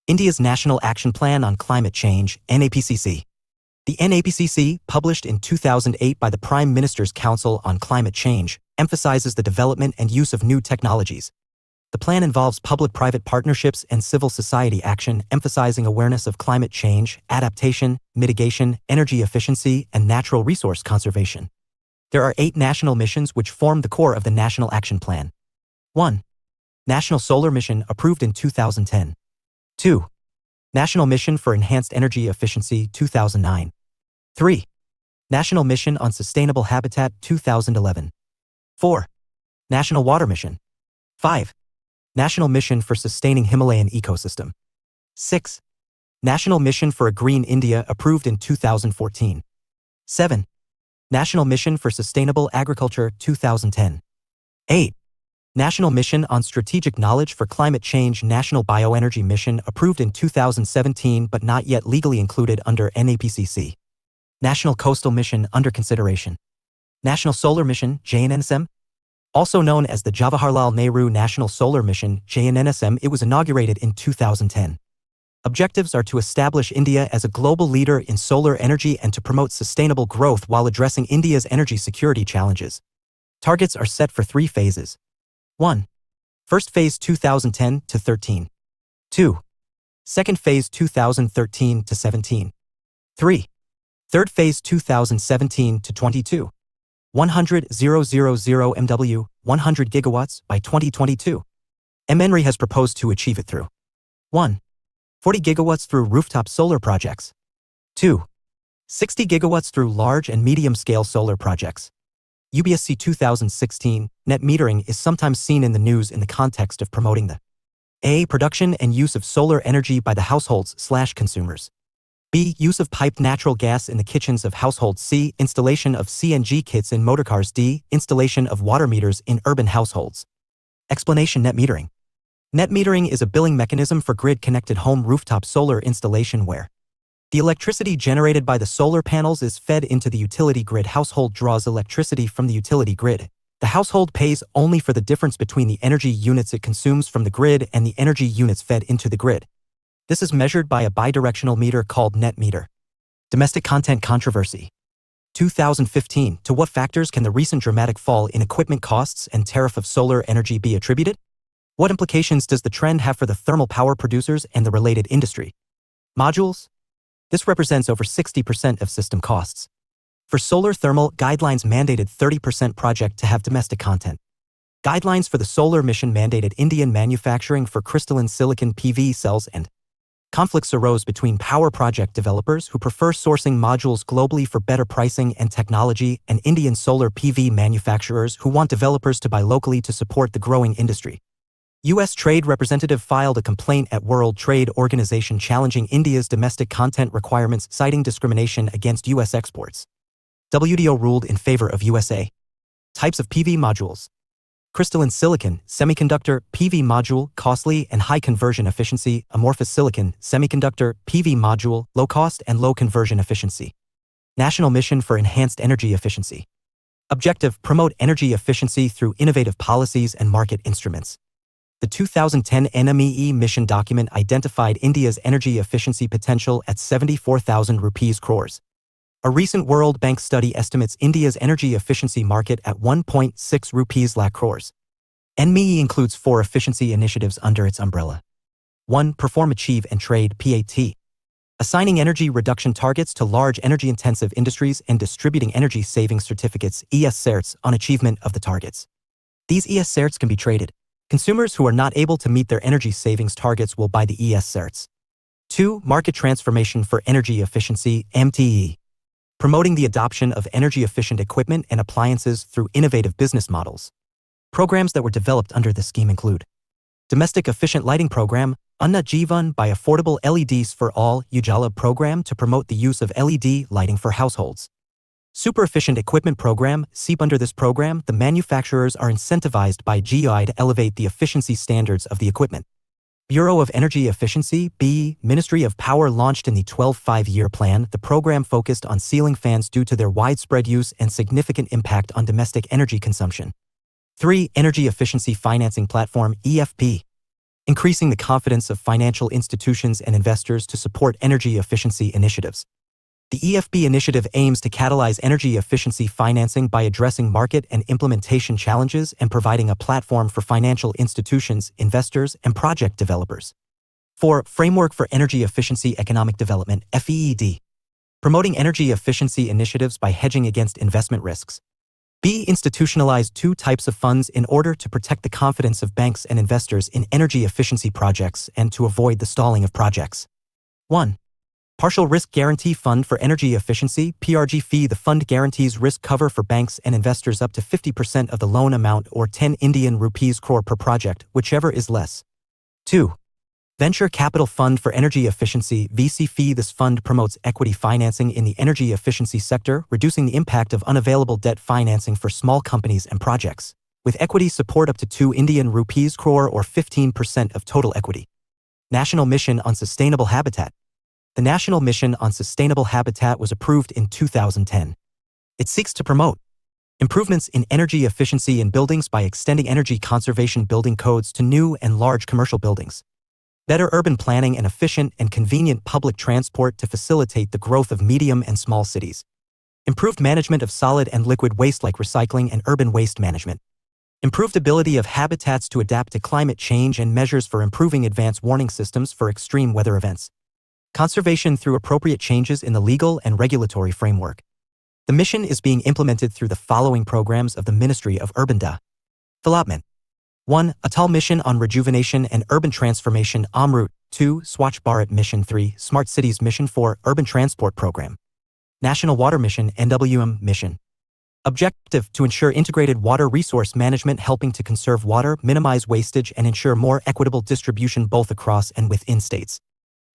India's National Action Plan on Climate Change, NAPCC. The NAPCC, published in 2008 by the Prime Minister's Council on Climate Change, emphasizes the development and use of new technologies. The plan involves public-private partnerships and civil society action, emphasizing awareness of climate change, adaptation, mitigation, energy efficiency, and natural resource conservation. There are 8 national missions which form the core of the National Action Plan. 1. National Solar Mission, approved in 2010. 2. National Mission for Enhanced Energy Efficiency, 2009. 3. National Mission on Sustainable Habitat, 2011. 4. National Water Mission. 5. National Mission for Sustaining Himalayan Ecosystem. 6. National Mission for a Green India, approved in 2014. 7. National Mission for Sustainable Agriculture 2010. 8. National Mission on Strategic Knowledge for Climate Change National Bioenergy Mission approved in 2017 but not yet legally included under NAPCC. National Coastal Mission under consideration. National Solar Mission JNSM. Also known as the Jawaharlal Nehru National Solar Mission JNSM, it was inaugurated in 2010. Objectives are to establish India as a global leader in solar energy and to promote sustainable growth while addressing India's energy security challenges. Targets are set for 3 phases. 1. First phase 2010 to 13. 2. Second phase 2013 to 17. 3. Third phase 2017 to 22. 100,000 MW, 100 gigawatts by 2022. MNRE has proposed to achieve it through 1. 40 gigawatts through rooftop solar projects. 2. 60 gigawatts through large and medium-scale solar projects. UPSC 2016, net metering is sometimes seen in the news in the context of promoting the A. Production and use of solar energy by the households/consumers. B. Use of piped natural gas in the kitchens of households. C. Installation of CNG kits in motorcars. D. Installation of water meters in urban households. Explanation: net metering. Net metering is a billing mechanism for grid-connected home rooftop solar installation where the electricity generated by the solar panels is fed into the utility grid. Household draws electricity from the utility grid. The household pays only for the difference between the energy units it consumes from the grid and the energy units fed into the grid. This is measured by a bidirectional meter called net meter. Domestic content controversy. 2015. To what factors can the recent dramatic fall in equipment costs and tariff of solar energy be attributed? What implications does the trend have for the thermal power producers and the related industry? Modules? This represents over 60% of system costs. For solar thermal, guidelines mandated 30% project to have domestic content. Guidelines for the solar mission mandated Indian manufacturing for crystalline silicon PV cells, and conflicts arose between power project developers who prefer sourcing modules globally for better pricing and technology and Indian solar PV manufacturers who want developers to buy locally to support the growing industry. U.S. Trade Representative filed a complaint at World Trade Organization challenging India's domestic content requirements, citing discrimination against U.S. exports. WTO ruled in favor of USA. Types of PV modules. Crystalline silicon, semiconductor, PV module, costly and high conversion efficiency. Amorphous silicon, semiconductor, PV module, low cost and low conversion efficiency. National Mission for Enhanced Energy Efficiency. Objective: promote energy efficiency through innovative policies and market instruments. The 2010 NMEE mission document identified India's energy efficiency potential at 74,000 rupees crores. A recent World Bank study estimates India's energy efficiency market at 1.6 rupees lakh crores. NMEE includes 4 efficiency initiatives under its umbrella. 1. Perform, Achieve and Trade (PAT). Assigning energy reduction targets to large energy-intensive industries and distributing energy savings certificates (ES certs) on achievement of the targets. These ES certs can be traded. Consumers who are not able to meet their energy savings targets will buy the ES certs. 2. Market transformation for energy efficiency (MTE). Promoting the adoption of energy-efficient equipment and appliances through innovative business models. Programs that were developed under this scheme include Domestic Efficient Lighting Program, Anna Jeevan by Affordable LEDs for All, Ujala Program to promote the use of LED lighting for households. Super Efficient Equipment Program, SEEP. Under this program, the manufacturers are incentivized by GI to elevate the efficiency standards of the equipment. Bureau of Energy Efficiency, BE, Ministry of Power launched in the 12 5-year plan. The program focused on ceiling fans due to their widespread use and significant impact on domestic energy consumption. 3. Energy Efficiency Financing Platform, EFP. Increasing the confidence of financial institutions and investors to support energy efficiency initiatives. The EFP initiative aims to catalyze energy efficiency financing by addressing market and implementation challenges and providing a platform for financial institutions, investors, and project developers. 4. Framework for Energy Efficiency Economic Development, FEED. Promoting energy efficiency initiatives by hedging against investment risks. B. Institutionalized 2 types of funds in order to protect the confidence of banks and investors in energy efficiency projects and to avoid the stalling of projects. 1. Partial Risk Guarantee Fund for Energy Efficiency, PRG. The fund guarantees risk cover for banks and investors up to 50% of the loan amount or 10 Indian rupees crore per project, whichever is less. 2. Venture Capital Fund for Energy Efficiency (VCF). This fund promotes equity financing in the energy efficiency sector, reducing the impact of unavailable debt financing for small companies and projects, with equity support up to 2 Indian rupees crore or 15% of total equity. National Mission on Sustainable Habitat. The National Mission on Sustainable Habitat was approved in 2010. It seeks to promote improvements in energy efficiency in buildings by extending energy conservation building codes to new and large commercial buildings, better urban planning and efficient and convenient public transport to facilitate the growth of medium and small cities, improved management of solid and liquid waste like recycling and urban waste management, improved ability of habitats to adapt to climate change and measures for improving advance warning systems for extreme weather events, conservation through appropriate changes in the legal and regulatory framework. The mission is being implemented through the following programs of the Ministry of Urban Development. 1. Atal Mission on Rejuvenation and Urban Transformation (AMRUT). 2. Swachh Bharat Mission. 3. Smart Cities Mission. 4. Urban Transport Program. National Water Mission (NWM) Mission. Objective: to ensure integrated water resource management, helping to conserve water, minimize wastage, and ensure more equitable distribution both across and within states.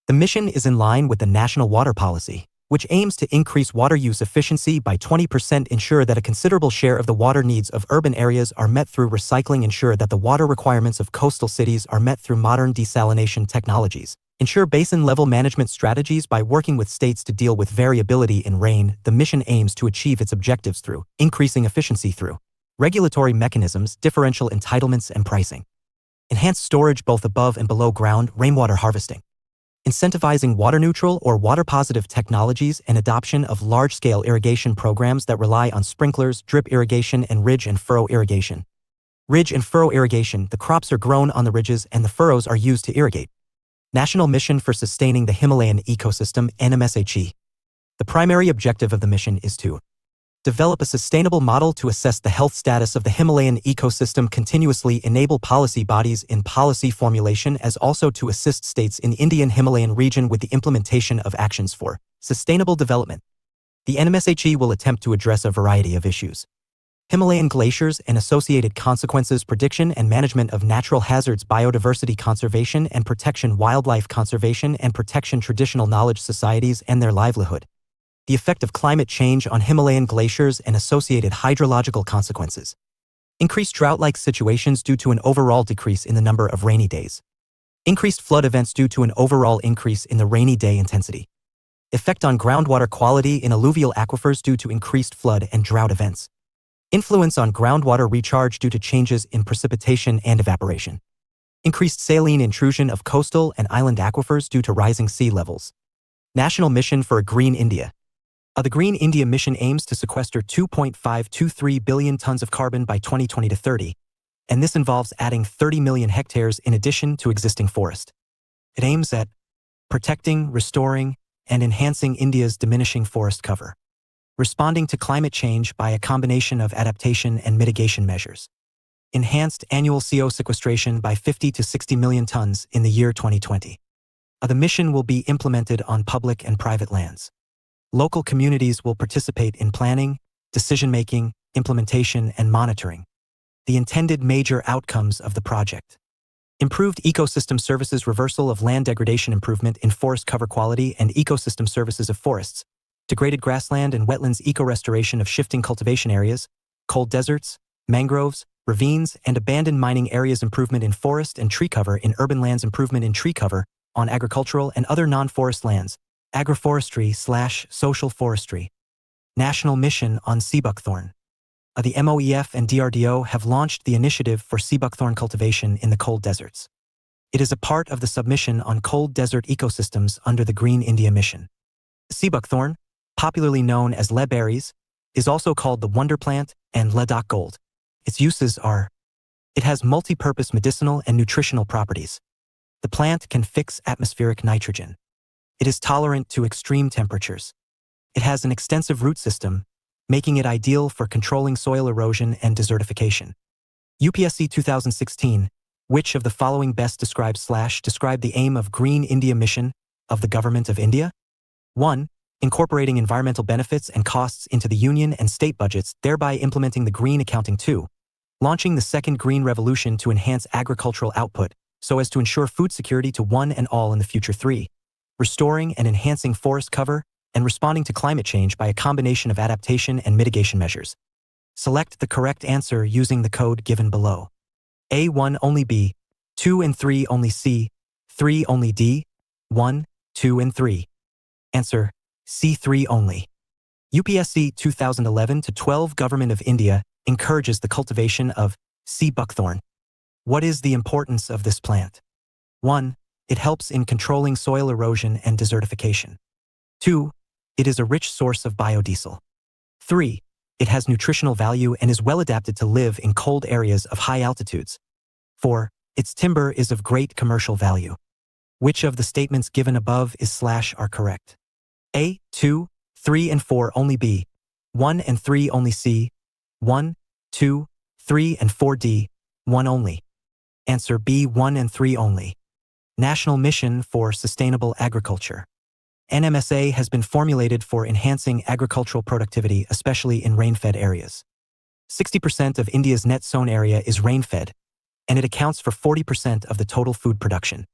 The mission is in line with the National Water Policy, which aims to increase water use efficiency by 20%, ensure that a considerable share of the water needs of urban areas are met through recycling, ensure that the water requirements of coastal cities are met through modern desalination technologies, ensure basin-level management strategies by working with states to deal with variability in rain. The mission aims to achieve its objectives through increasing efficiency through regulatory mechanisms, differential entitlements and pricing, enhanced storage both above and below ground, rainwater harvesting, incentivizing water-neutral or water-positive technologies and adoption of large-scale irrigation programs that rely on sprinklers, drip irrigation, and ridge and furrow irrigation. Ridge and furrow irrigation: the crops are grown on the ridges and the furrows are used to irrigate. National Mission for Sustaining the Himalayan Ecosystem (NMSHE). The primary objective of the mission is to develop a sustainable model to assess the health status of the Himalayan ecosystem, continuously enable policy bodies in policy formulation, as also to assist states in the Indian Himalayan region with the implementation of actions for sustainable development. The NMSHE will attempt to address a variety of issues: Himalayan glaciers and associated consequences, prediction and management of natural hazards, biodiversity conservation and protection, wildlife conservation and protection, traditional knowledge societies and their livelihood, the effect of climate change on Himalayan glaciers and associated hydrological consequences, increased drought-like situations due to an overall decrease in the number of rainy days, increased flood events due to an overall increase in the rainy day intensity, effect on groundwater quality in alluvial aquifers due to increased flood and drought events, influence on groundwater recharge due to changes in precipitation and evaporation, increased saline intrusion of coastal and island aquifers due to rising sea levels. National Mission for a Green India. The Green India Mission aims to sequester 2.523 billion tons of carbon by 2020 to 30, and this involves adding 30 million hectares in addition to existing forest. It aims at protecting, restoring, and enhancing India's diminishing forest cover, responding to climate change by a combination of adaptation and mitigation measures, enhanced annual CO sequestration by 50 to 60 million tons in the year 2020. The mission will be implemented on public and private lands. Local communities will participate in planning, decision-making, implementation, and monitoring. The intended major outcomes of the project: improved ecosystem services, reversal of land degradation, improvement in forest cover quality and ecosystem services of forests, degraded grassland and wetlands, eco-restoration of shifting cultivation areas, cold deserts, mangroves, ravines, and abandoned mining areas, improvement in forest and tree cover in urban lands, improvement in tree cover on agricultural and other non-forest lands, agroforestry/social forestry. National Mission on Sea Buckthorn. The MOEF and DRDO have launched the initiative for sea buckthorn cultivation in the cold deserts. It is a part of the submission on cold desert ecosystems under the Green India Mission. Sea buckthorn, popularly known as lead berries, is also called the wonder plant and Ladakh gold. Its uses are: it has multi-purpose medicinal and nutritional properties. The plant can fix atmospheric nitrogen. It is tolerant to extreme temperatures. It has an extensive root system, making it ideal for controlling soil erosion and desertification. UPSC 2016, which of the following best describe the aim of Green India Mission of the Government of India? 1. Incorporating environmental benefits and costs into the union and state budgets, thereby implementing the green accounting. 2. Launching the second green revolution to enhance agricultural output, so as to ensure food security to one and all in the future. 3. Restoring and enhancing forest cover and responding to climate change by a combination of adaptation and mitigation measures. Select the correct answer using the code given below. A1 only B, 2 and 3 only C, 3 only D, 1, 2 and 3. Answer, C3 only. UPSC 2011-12 Government of India encourages the cultivation of sea buckthorn. What is the importance of this plant? 1. It helps in controlling soil erosion and desertification. 2. It is a rich source of biodiesel. 3. It has nutritional value and is well adapted to live in cold areas of high altitudes. 4. Its timber is of great commercial value. Which of the statements given above are correct? A. 2, 3 and 4 only B, 1 and 3 only C, 1, 2, 3 and 4 D, 1 only. Answer B. 1 and 3 only. National Mission for Sustainable Agriculture. NMSA has been formulated for enhancing agricultural productivity, especially in rain-fed areas. 60% of India's net sown area is rain-fed, and it accounts for 40% of the total food production.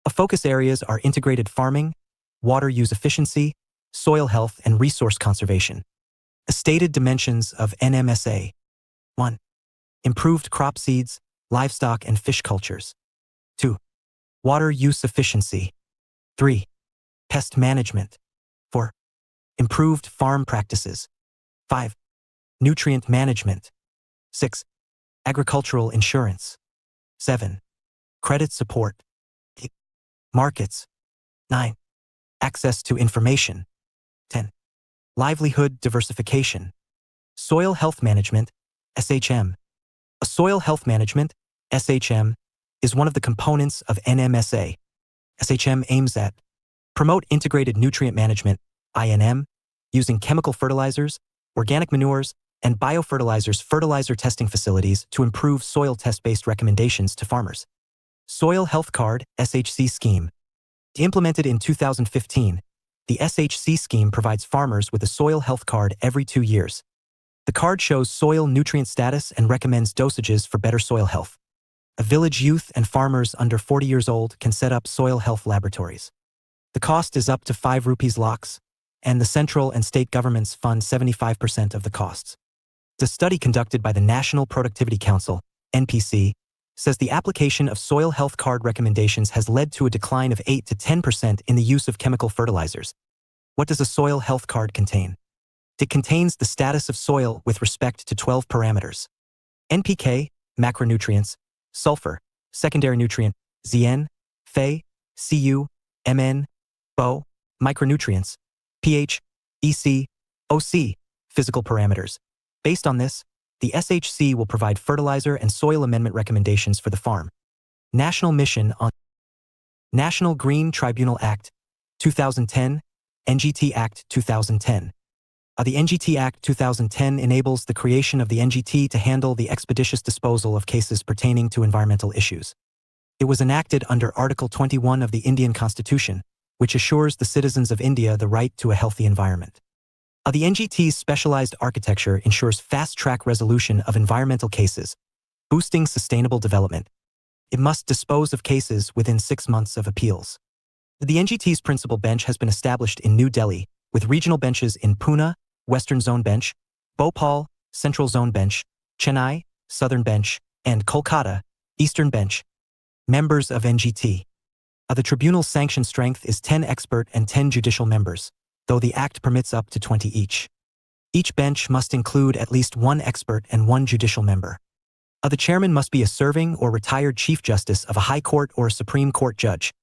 Focus areas are integrated farming, water use efficiency, soil health, and resource conservation. Stated dimensions of NMSA. 1. Improved crop seeds, livestock and fish cultures. 2. Water use efficiency. 3. Pest management. 4. Improved farm practices. 5. Nutrient management. 6. Agricultural insurance. 7. Credit support. 8. Markets. 9. Access to information. 10. Livelihood diversification. Soil health management, SHM. A soil health management, SHM, is one of the components of NMSA. SHM aims at promote integrated nutrient management, INM, using chemical fertilizers, organic manures, and biofertilizers fertilizer testing facilities to improve soil test-based recommendations to farmers. Soil Health Card, SHC scheme. Implemented in 2015, the SHC scheme provides farmers with a soil health card every 2 years. The card shows soil nutrient status and recommends dosages for better soil health. A village youth and farmers under 40 years old can set up soil health laboratories. The cost is up to 5 rupees lakhs, and the central and state governments fund 75% of the costs. The study conducted by the National Productivity Council, NPC, says the application of soil health card recommendations has led to a decline of 8 to 10% in the use of chemical fertilizers. What does a soil health card contain? It contains the status of soil with respect to 12 parameters. NPK, macronutrients, sulfur, secondary nutrient, Zn, Fe, Cu, Mn, Bo, micronutrients, pH, EC, OC, physical parameters. Based on this, the SHC will provide fertilizer and soil amendment recommendations for the farm. National Mission on National Green Tribunal Act, 2010, NGT Act 2010. The NGT Act 2010 enables the creation of the NGT to handle the expeditious disposal of cases pertaining to environmental issues. It was enacted under Article 21 of the Indian Constitution, which assures the citizens of India the right to a healthy environment. The NGT's specialized architecture ensures fast-track resolution of environmental cases, boosting sustainable development. It must dispose of cases within 6 months of appeals. The NGT's principal bench has been established in New Delhi, with regional benches in Pune, Western Zone Bench, Bhopal, Central Zone Bench, Chennai, Southern Bench, and Kolkata, Eastern Bench. Members of NGT. The tribunal's sanction strength is 10 expert and 10 judicial members, though the Act permits up to 20 each. Each bench must include at least 1 expert and 1 judicial member. The chairman must be a serving or retired Chief Justice of a High Court or a Supreme Court judge.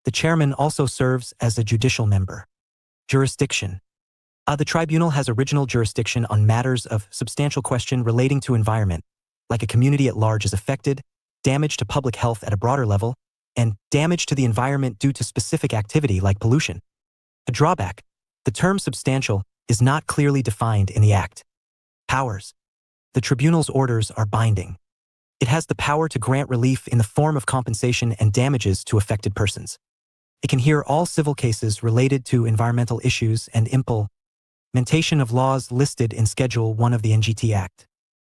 The chairman also serves as a judicial member. Jurisdiction. The tribunal has original jurisdiction on matters of substantial question relating to environment, like a community at large is affected, damage to public health at a broader level, and damage to the environment due to specific activity like pollution. A drawback: the term substantial is not clearly defined in the Act. Powers. The tribunal's orders are binding. It has the power to grant relief in the form of compensation and damages to affected persons. It can hear all civil cases related to environmental issues and implementation of laws listed in Schedule 1 of the NGT Act.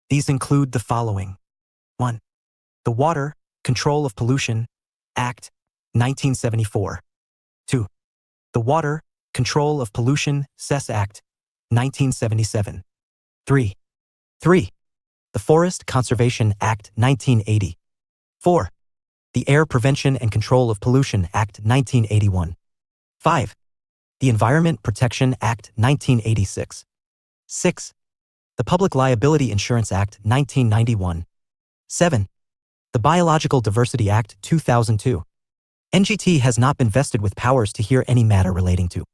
These include the following. 1. The water, control of pollution, Act, 1974. 2. The Water, Control of Pollution, Cess Act, 1977. 3. The Forest Conservation Act, 1980. 4. The Air Prevention and Control of Pollution Act, 1981. 5. The Environment Protection Act, 1986. 6. The Public Liability Insurance Act, 1991. 7. The Biological Diversity Act, 2002. NGT has not been vested with powers to hear any matter relating to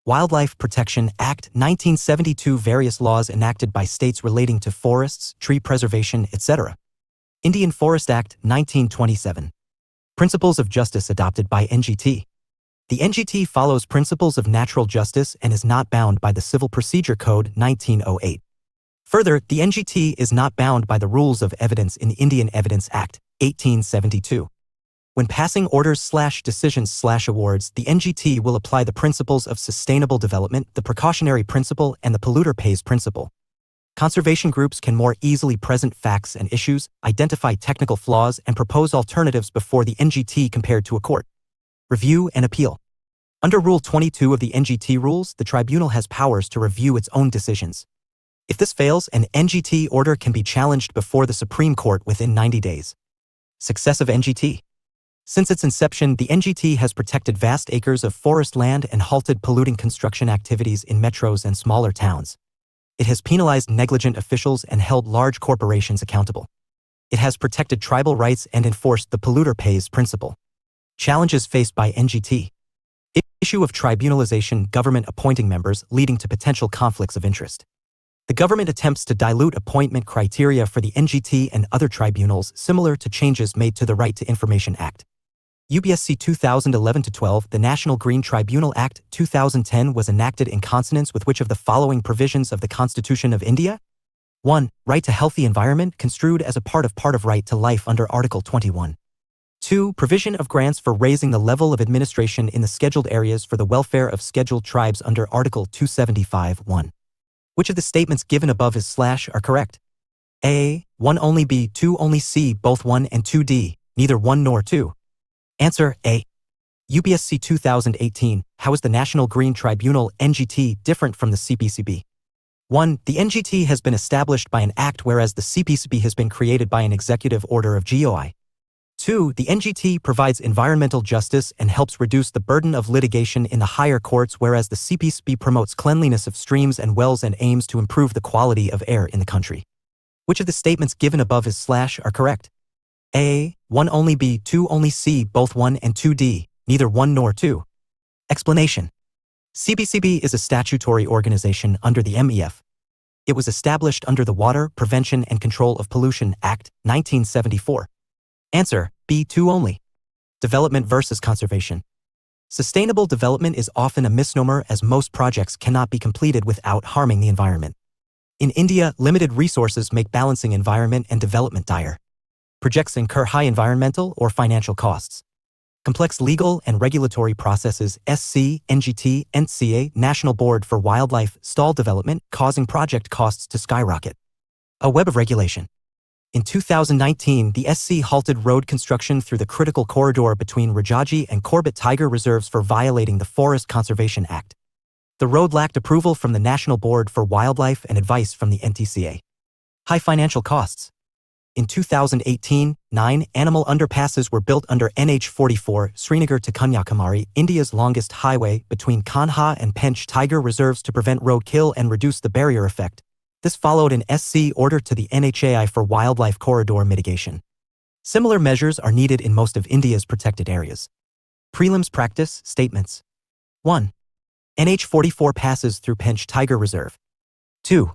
Wildlife Protection Act, 1972. Various laws enacted by states relating to forests, tree preservation, etc. Indian Forest Act, 1927. Principles of justice adopted by NGT. The NGT follows principles of natural justice and is not bound by the Civil Procedure Code, 1908. Further, the NGT is not bound by the rules of evidence in the Indian Evidence Act, 1872. When passing orders/decisions/awards, the NGT will apply the principles of sustainable development, the precautionary principle, and the polluter pays principle. Conservation groups can more easily present facts and issues, identify technical flaws, and propose alternatives before the NGT compared to a court. Review and appeal. Under Rule 22 of the NGT rules, the tribunal has powers to review its own decisions. If this fails, an NGT order can be challenged before the Supreme Court within 90 days. Success of NGT. Since its inception, the NGT has protected vast acres of forest land and halted polluting construction activities in metros and smaller towns. It has penalized negligent officials and held large corporations accountable. It has protected tribal rights and enforced the polluter pays principle. Challenges faced by NGT. Issue of tribunalization, government appointing members, leading to potential conflicts of interest. The government attempts to dilute appointment criteria for the NGT and other tribunals, similar to changes made to the Right to Information Act. UPSC 2011-12, the National Green Tribunal Act, 2010 was enacted in consonance with which of the following provisions of the Constitution of India? 1. Right to healthy environment, construed as a part of right to life under Article 21. 2. Provision of grants for raising the level of administration in the scheduled areas for the welfare of scheduled tribes under Article 275(1). Which of the statements given above are correct? A. 1 only, B. 2 only, C. Both 1 and 2, D. Neither 1 nor 2. Answer A. UPSC 2018, how is the National Green Tribunal NGT different from the CPCB? 1. The NGT has been established by an act, whereas the CPCB has been created by an executive order of GOI. 2. The NGT provides environmental justice and helps reduce the burden of litigation in the higher courts, whereas the CPCB promotes cleanliness of streams and wells and aims to improve the quality of air in the country. Which of the statements given above are correct? A. 1 only, B. 2 only, C. Both 1 and 2, D. Neither 1 nor 2. Explanation. CPCB is a statutory organization under the MEF. It was established under the Water, Prevention and Control of Pollution Act, 1974. Answer, B. 2 only. Development versus conservation. Sustainable development is often a misnomer, as most projects cannot be completed without harming the environment. In India, limited resources make balancing environment and development dire. Projects incur high environmental or financial costs. Complex legal and regulatory processes, SC, NGT, NCA, National Board for Wildlife, stall development, causing project costs to skyrocket. A web of regulation. In 2019, the SC halted road construction through the critical corridor between Rajaji and Corbett Tiger Reserves for violating the Forest Conservation Act. The road lacked approval from the National Board for Wildlife and advice from the NTCA. High financial costs. In 2018, 9 animal underpasses were built under NH44, Srinagar to Kanyakumari, India's longest highway, between Kanha and Pench Tiger Reserves to prevent roadkill and reduce the barrier effect. This followed an SC order to the NHAI for wildlife corridor mitigation. Similar measures are needed in most of India's protected areas. Prelims practice statements. 1. NH44 passes through Pench Tiger Reserve. 2.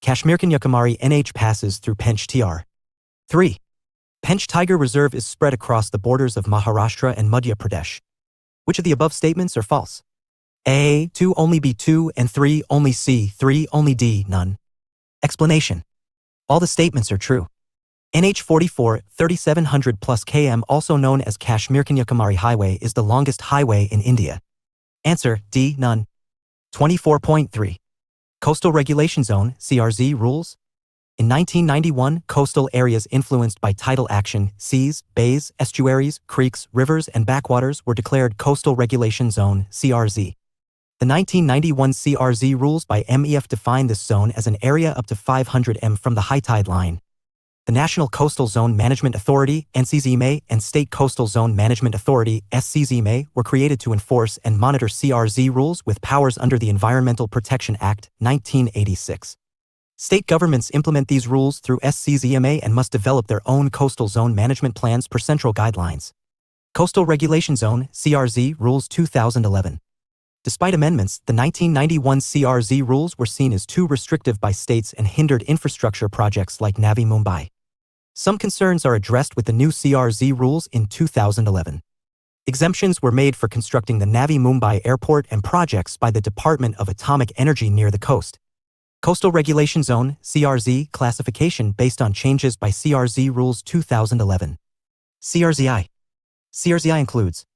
Kashmir Kanyakumari NH passes through Pench TR. 3. Pench Tiger Reserve is spread across the borders of Maharashtra and Madhya Pradesh. Which of the above statements are false? A. 2 only, B. 2 and 3 only, C. 3 only, D. None. Explanation. All the statements are true. NH44, 3700 plus km, also known as Kashmir Kanyakumari Highway, is the longest highway in India. Answer, D. None. 24.3. Coastal Regulation Zone, CRZ rules. In 1991, coastal areas influenced by tidal action, seas, bays, estuaries, creeks, rivers, and backwaters were declared Coastal Regulation Zone (CRZ). The 1991 CRZ rules by MEF define this zone as an area up to 500 m from the high tide line. The National Coastal Zone Management Authority (NCZMA) and State Coastal Zone Management Authority (SCZMA) were created to enforce and monitor CRZ rules with powers under the Environmental Protection Act, 1986. State governments implement these rules through SCZMA and must develop their own coastal zone management plans per central guidelines. Coastal Regulation Zone (CRZ) Rules 2011. Despite amendments, the 1991 CRZ rules were seen as too restrictive by states and hindered infrastructure projects like Navi Mumbai. Some concerns are addressed with the new CRZ rules in 2011. Exemptions were made for constructing the Navi Mumbai Airport and projects by the Department of Atomic Energy near the coast. Coastal Regulation Zone (CRZ) classification based on changes by CRZ Rules 2011. CRZI. CRZI includes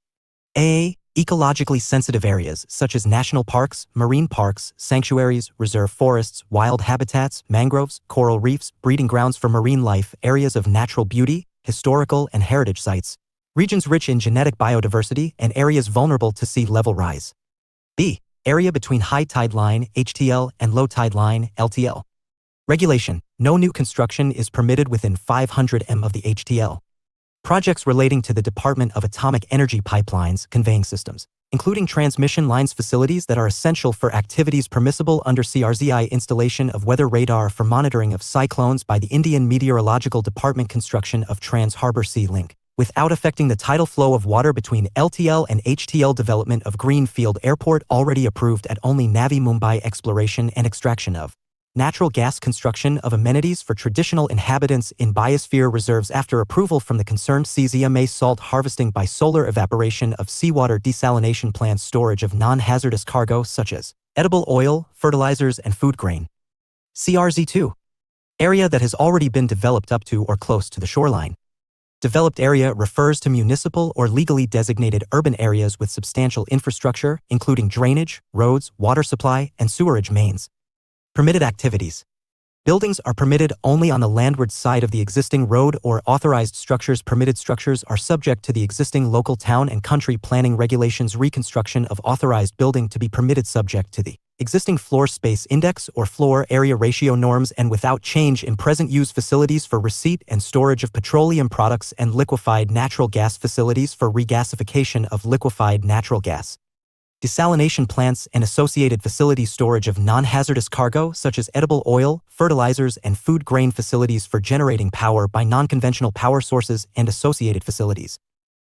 A. Ecologically sensitive areas such as national parks, marine parks, sanctuaries, reserve forests, wild habitats, mangroves, coral reefs, breeding grounds for marine life, areas of natural beauty, historical and heritage sites, regions rich in genetic biodiversity, and areas vulnerable to sea level rise. B. Area between high tide line (HTL) and low tide line (LTL). Regulation: no new construction is permitted within 500 m of the HTL. Projects relating to the Department of Atomic Energy pipelines, conveying systems, including transmission lines, facilities that are essential for activities permissible under CRZI, installation of weather radar for monitoring of cyclones by the Indian Meteorological Department, construction of Trans-Harbour Sea Link, without affecting the tidal flow of water between LTL and HTL, development of Greenfield Airport already approved at only Navi Mumbai, exploration and extraction of natural gas, construction of amenities for traditional inhabitants in biosphere reserves after approval from the concerned CZMA, salt harvesting by solar evaporation of seawater, desalination plants, storage of non-hazardous cargo such as edible oil, fertilizers and food grain. CRZ2. Area that has already been developed up to or close to the shoreline. Developed area refers to municipal or legally designated urban areas with substantial infrastructure, including drainage, roads, water supply, and sewerage mains. Permitted activities. Buildings are permitted only on the landward side of the existing road or authorized structures. Permitted structures are subject to the existing local town and country planning regulations. Reconstruction of authorized building to be permitted subject to the existing floor space index or floor area ratio norms and without change in present use. Facilities for receipt and storage of petroleum products and liquefied natural gas, facilities for regasification of liquefied natural gas. Desalination plants and associated facilities, storage of non-hazardous cargo such as edible oil, fertilizers and food grain, facilities for generating power by non-conventional power sources and associated facilities.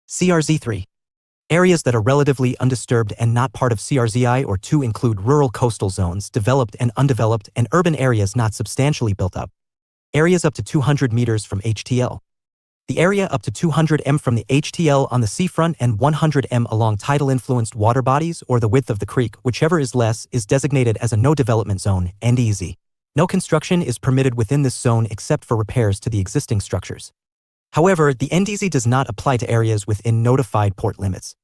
CRZ3. Areas that are relatively undisturbed and not part of CRZI or 2 include rural coastal zones, developed and undeveloped, and urban areas not substantially built up. Areas up to 200 meters from HTL. The area up to 200 m from the HTL on the seafront and 100 m along tidal-influenced water bodies or the width of the creek, whichever is less, is designated as a no development zone, NDZ. No construction is permitted within this zone except for repairs to the existing structures. However, the NDZ does not apply to areas within notified port limits.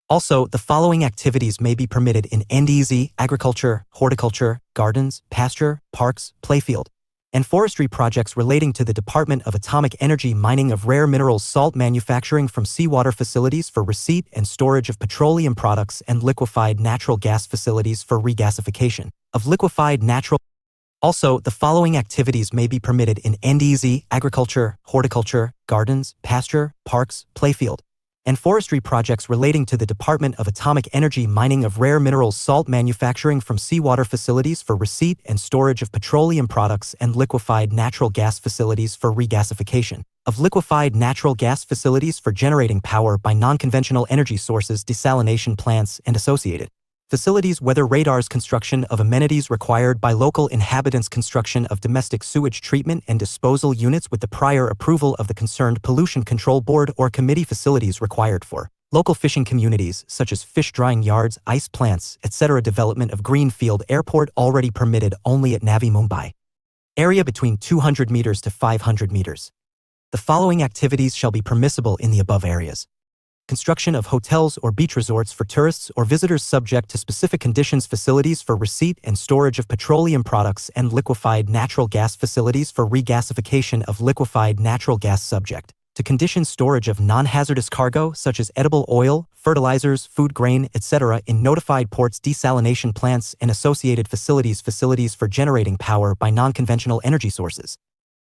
Also, the following activities may be permitted in NDZ: agriculture, horticulture, gardens, pasture, parks, playfield, and forestry projects relating to the Department of Atomic Energy, mining of rare minerals, salt manufacturing from seawater, facilities for receipt and storage of petroleum products and liquefied natural gas, facilities for regasification of liquefied natural. Also, the following activities may be permitted in NDZ: agriculture, horticulture, gardens, pasture, parks, playfield, and forestry projects relating to the Department of Atomic Energy, mining of rare minerals, salt manufacturing from seawater, facilities for receipt and storage of petroleum products and liquefied natural gas, facilities for regasification of liquefied natural gas, facilities for generating power by non-conventional energy sources, desalination plants and associated facilities, weather radars, construction of amenities required by local inhabitants, construction of domestic sewage treatment and disposal units with the prior approval of the concerned pollution control board or committee, facilities required for local fishing communities such as fish drying yards, ice plants, etc. Development of Greenfield Airport already permitted only at Navi Mumbai. Area between 200 meters to 500 meters. The following activities shall be permissible in the above areas. construction of hotels or beach resorts for tourists or visitors subject to specific conditions, facilities for receipt and storage of petroleum products and liquefied natural gas, facilities for regasification of liquefied natural gas subject to conditions, storage of non-hazardous cargo such as edible oil, fertilizers, food grain, etc. in notified ports, desalination plants and associated facilities for generating power by non-conventional energy sources.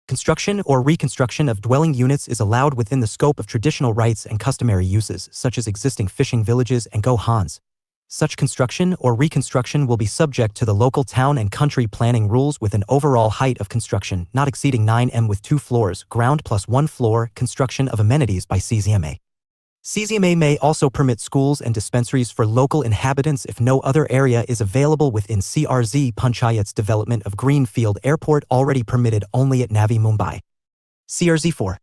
Construction or reconstruction of dwelling units is allowed within the scope of traditional rights and customary uses, such as existing fishing villages and gohans. Such construction or reconstruction will be subject to the local town and country planning rules with an overall height of construction not exceeding 9 m with 2 floors, ground plus 1 floor, construction of amenities by CZMA. CZMA may also permit schools and dispensaries for local inhabitants if no other area is available within CRZ Panchayat's development of Greenfield Airport already permitted only at Navi Mumbai. CRZ 4.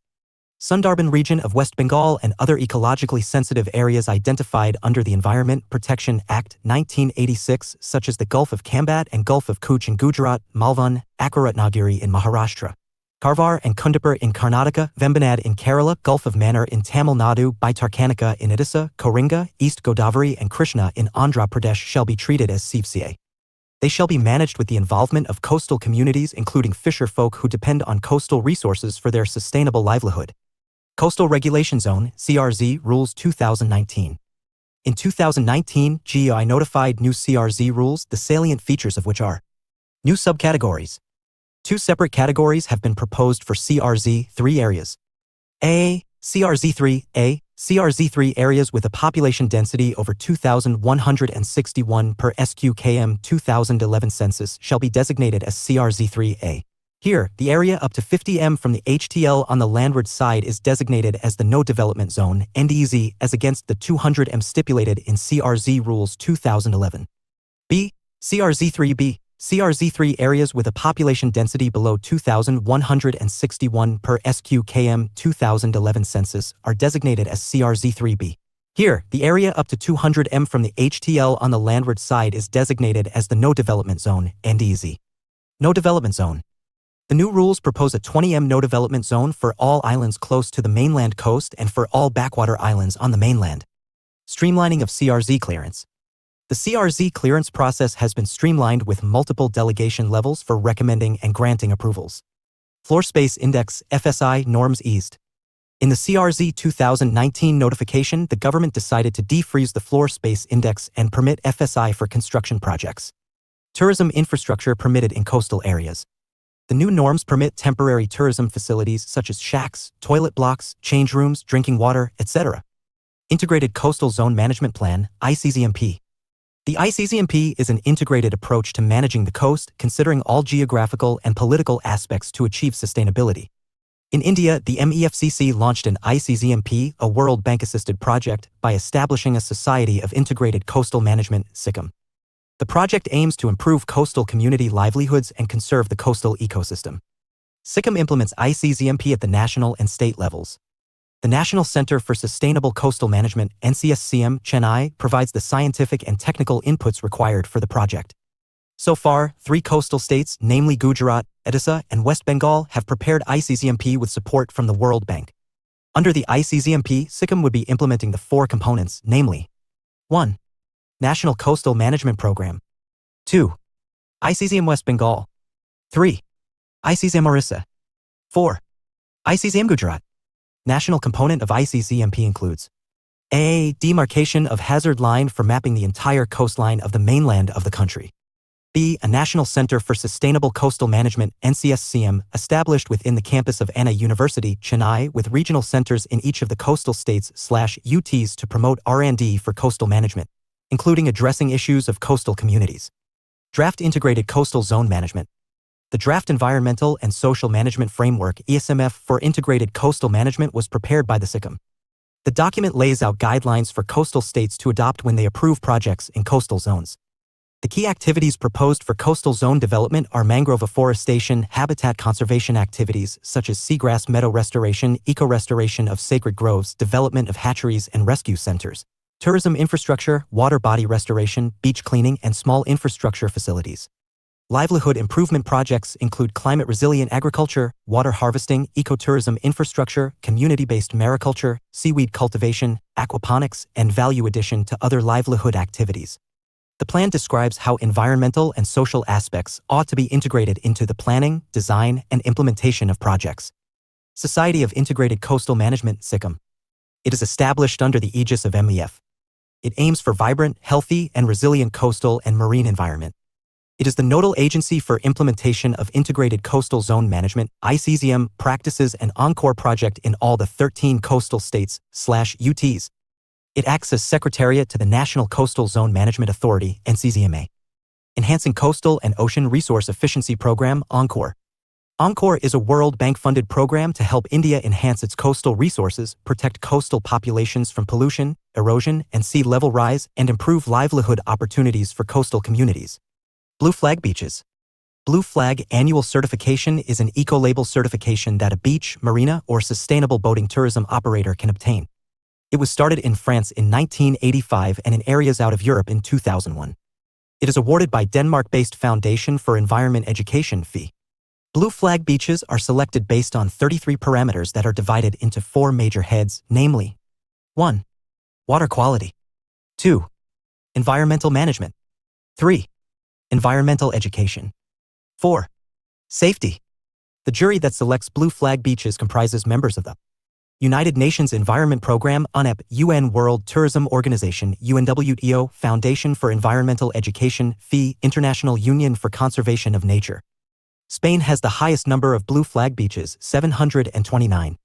Sundarban region of West Bengal and other ecologically sensitive areas identified under the Environment Protection Act 1986 such as the Gulf of Campa and Gulf of Kutch in Gujarat, Malvan, Akaratnagiri in Maharashtra, Karwar and Kundapur in Karnataka, Vembanad in Kerala, Gulf of Mannar in Tamil Nadu, Baitarkanika in Odisha, Koringa, East Godavari and Krishna in Andhra Pradesh shall be treated as CFCA. They shall be managed with the involvement of coastal communities including fisher folk who depend on coastal resources for their sustainable livelihood. Coastal Regulation Zone, CRZ Rules 2019. In 2019, GEI notified new CRZ rules, the salient features of which are new subcategories. 2 separate categories have been proposed for CRZ 3 areas. A. CRZ 3A. CRZ3 areas with a population density over 2,161 per SQKM 2011 census shall be designated as CRZ3A. Here, the area up to 50 m from the HTL on the landward side is designated as the No Development Zone, NDZ, as against the 200 m stipulated in CRZ Rules 2011. B. CRZ3B. CRZ3 areas with a population density below 2,161 per SQKM 2011 census are designated as CRZ3B. Here, the area up to 200 m from the HTL on the landward side is designated as the No Development Zone, NDZ. No Development Zone. The new rules propose a 20 m no development zone for all islands close to the mainland coast and for all backwater islands on the mainland. Streamlining of CRZ clearance. The CRZ clearance process has been streamlined with multiple delegation levels for recommending and granting approvals. Floor Space Index FSI norms eased. In the CRZ 2019 notification, the government decided to defreeze the floor space index and permit FSI for construction projects. Tourism infrastructure permitted in coastal areas. The new norms permit temporary tourism facilities such as shacks, toilet blocks, change rooms, drinking water, etc. Integrated Coastal Zone Management Plan, ICZMP. The ICZMP is an integrated approach to managing the coast, considering all geographical and political aspects to achieve sustainability. In India, the MEFCC launched an ICZMP, a World Bank-assisted project, by establishing a Society of Integrated Coastal Management, SICM. The project aims to improve coastal community livelihoods and conserve the coastal ecosystem. SICM implements ICZMP at the national and state levels. The National Center for Sustainable Coastal Management, NCSCM, Chennai, provides the scientific and technical inputs required for the project. So far, 3 coastal states, namely Gujarat, Odisha, and West Bengal, have prepared ICZMP with support from the World Bank. Under the ICZMP, SICM would be implementing the 4 components, namely 1. National Coastal Management Program. 2. ICZM West Bengal. 3. ICZM Orissa. 4. ICZM Gujarat. National component of ICZMP includes A. Demarcation of hazard line for mapping the entire coastline of the mainland of the country. B. A National Center for Sustainable Coastal Management, NCSCM, established within the campus of Anna University, Chennai, with regional centers in each of the coastal states/UTs to promote R&D for coastal management, including addressing issues of coastal communities. Draft Integrated Coastal Zone Management. The Draft Environmental and Social Management Framework (ESMF) for Integrated Coastal Management was prepared by the SICM. The document lays out guidelines for coastal states to adopt when they approve projects in coastal zones. The key activities proposed for coastal zone development are mangrove afforestation, habitat conservation activities such as seagrass meadow restoration, eco-restoration of sacred groves, development of hatcheries and rescue centers, tourism infrastructure, water body restoration, beach cleaning, and small infrastructure facilities. Livelihood improvement projects include climate-resilient agriculture, water harvesting, ecotourism infrastructure, community-based mariculture, seaweed cultivation, aquaponics, and value addition to other livelihood activities. The plan describes how environmental and social aspects ought to be integrated into the planning, design, and implementation of projects. Society of Integrated Coastal Management (SICM). It is established under the aegis of MEF. It aims for vibrant, healthy, and resilient coastal and marine environment. It is the nodal agency for implementation of Integrated Coastal Zone Management (ICZM) practices and Encore project in all the 13 coastal states/UTs. It acts as secretariat to the National Coastal Zone Management Authority (NCZMA). Enhancing Coastal and Ocean Resource Efficiency Program (Encore). Encore is a World Bank-funded program to help India enhance its coastal resources, protect coastal populations from pollution, erosion, and sea level rise, and improve livelihood opportunities for coastal communities. Blue Flag Beaches. Blue Flag Annual Certification is an eco-label certification that a beach, marina, or sustainable boating tourism operator can obtain. It was started in France in 1985 and in areas out of Europe in 2001. It is awarded by Denmark-based Foundation for Environment Education (FE). Blue Flag beaches are selected based on 33 parameters that are divided into 4 major heads, namely 1. Water quality. 2. Environmental management. 3. Environmental education. 4. Safety. The jury that selects Blue Flag beaches comprises members of the United Nations Environment Programme (UNEP), UN World Tourism Organization (UNWTO), Foundation for Environmental Education (FE), International Union for Conservation of Nature. Spain has the highest number of Blue Flag beaches, 729.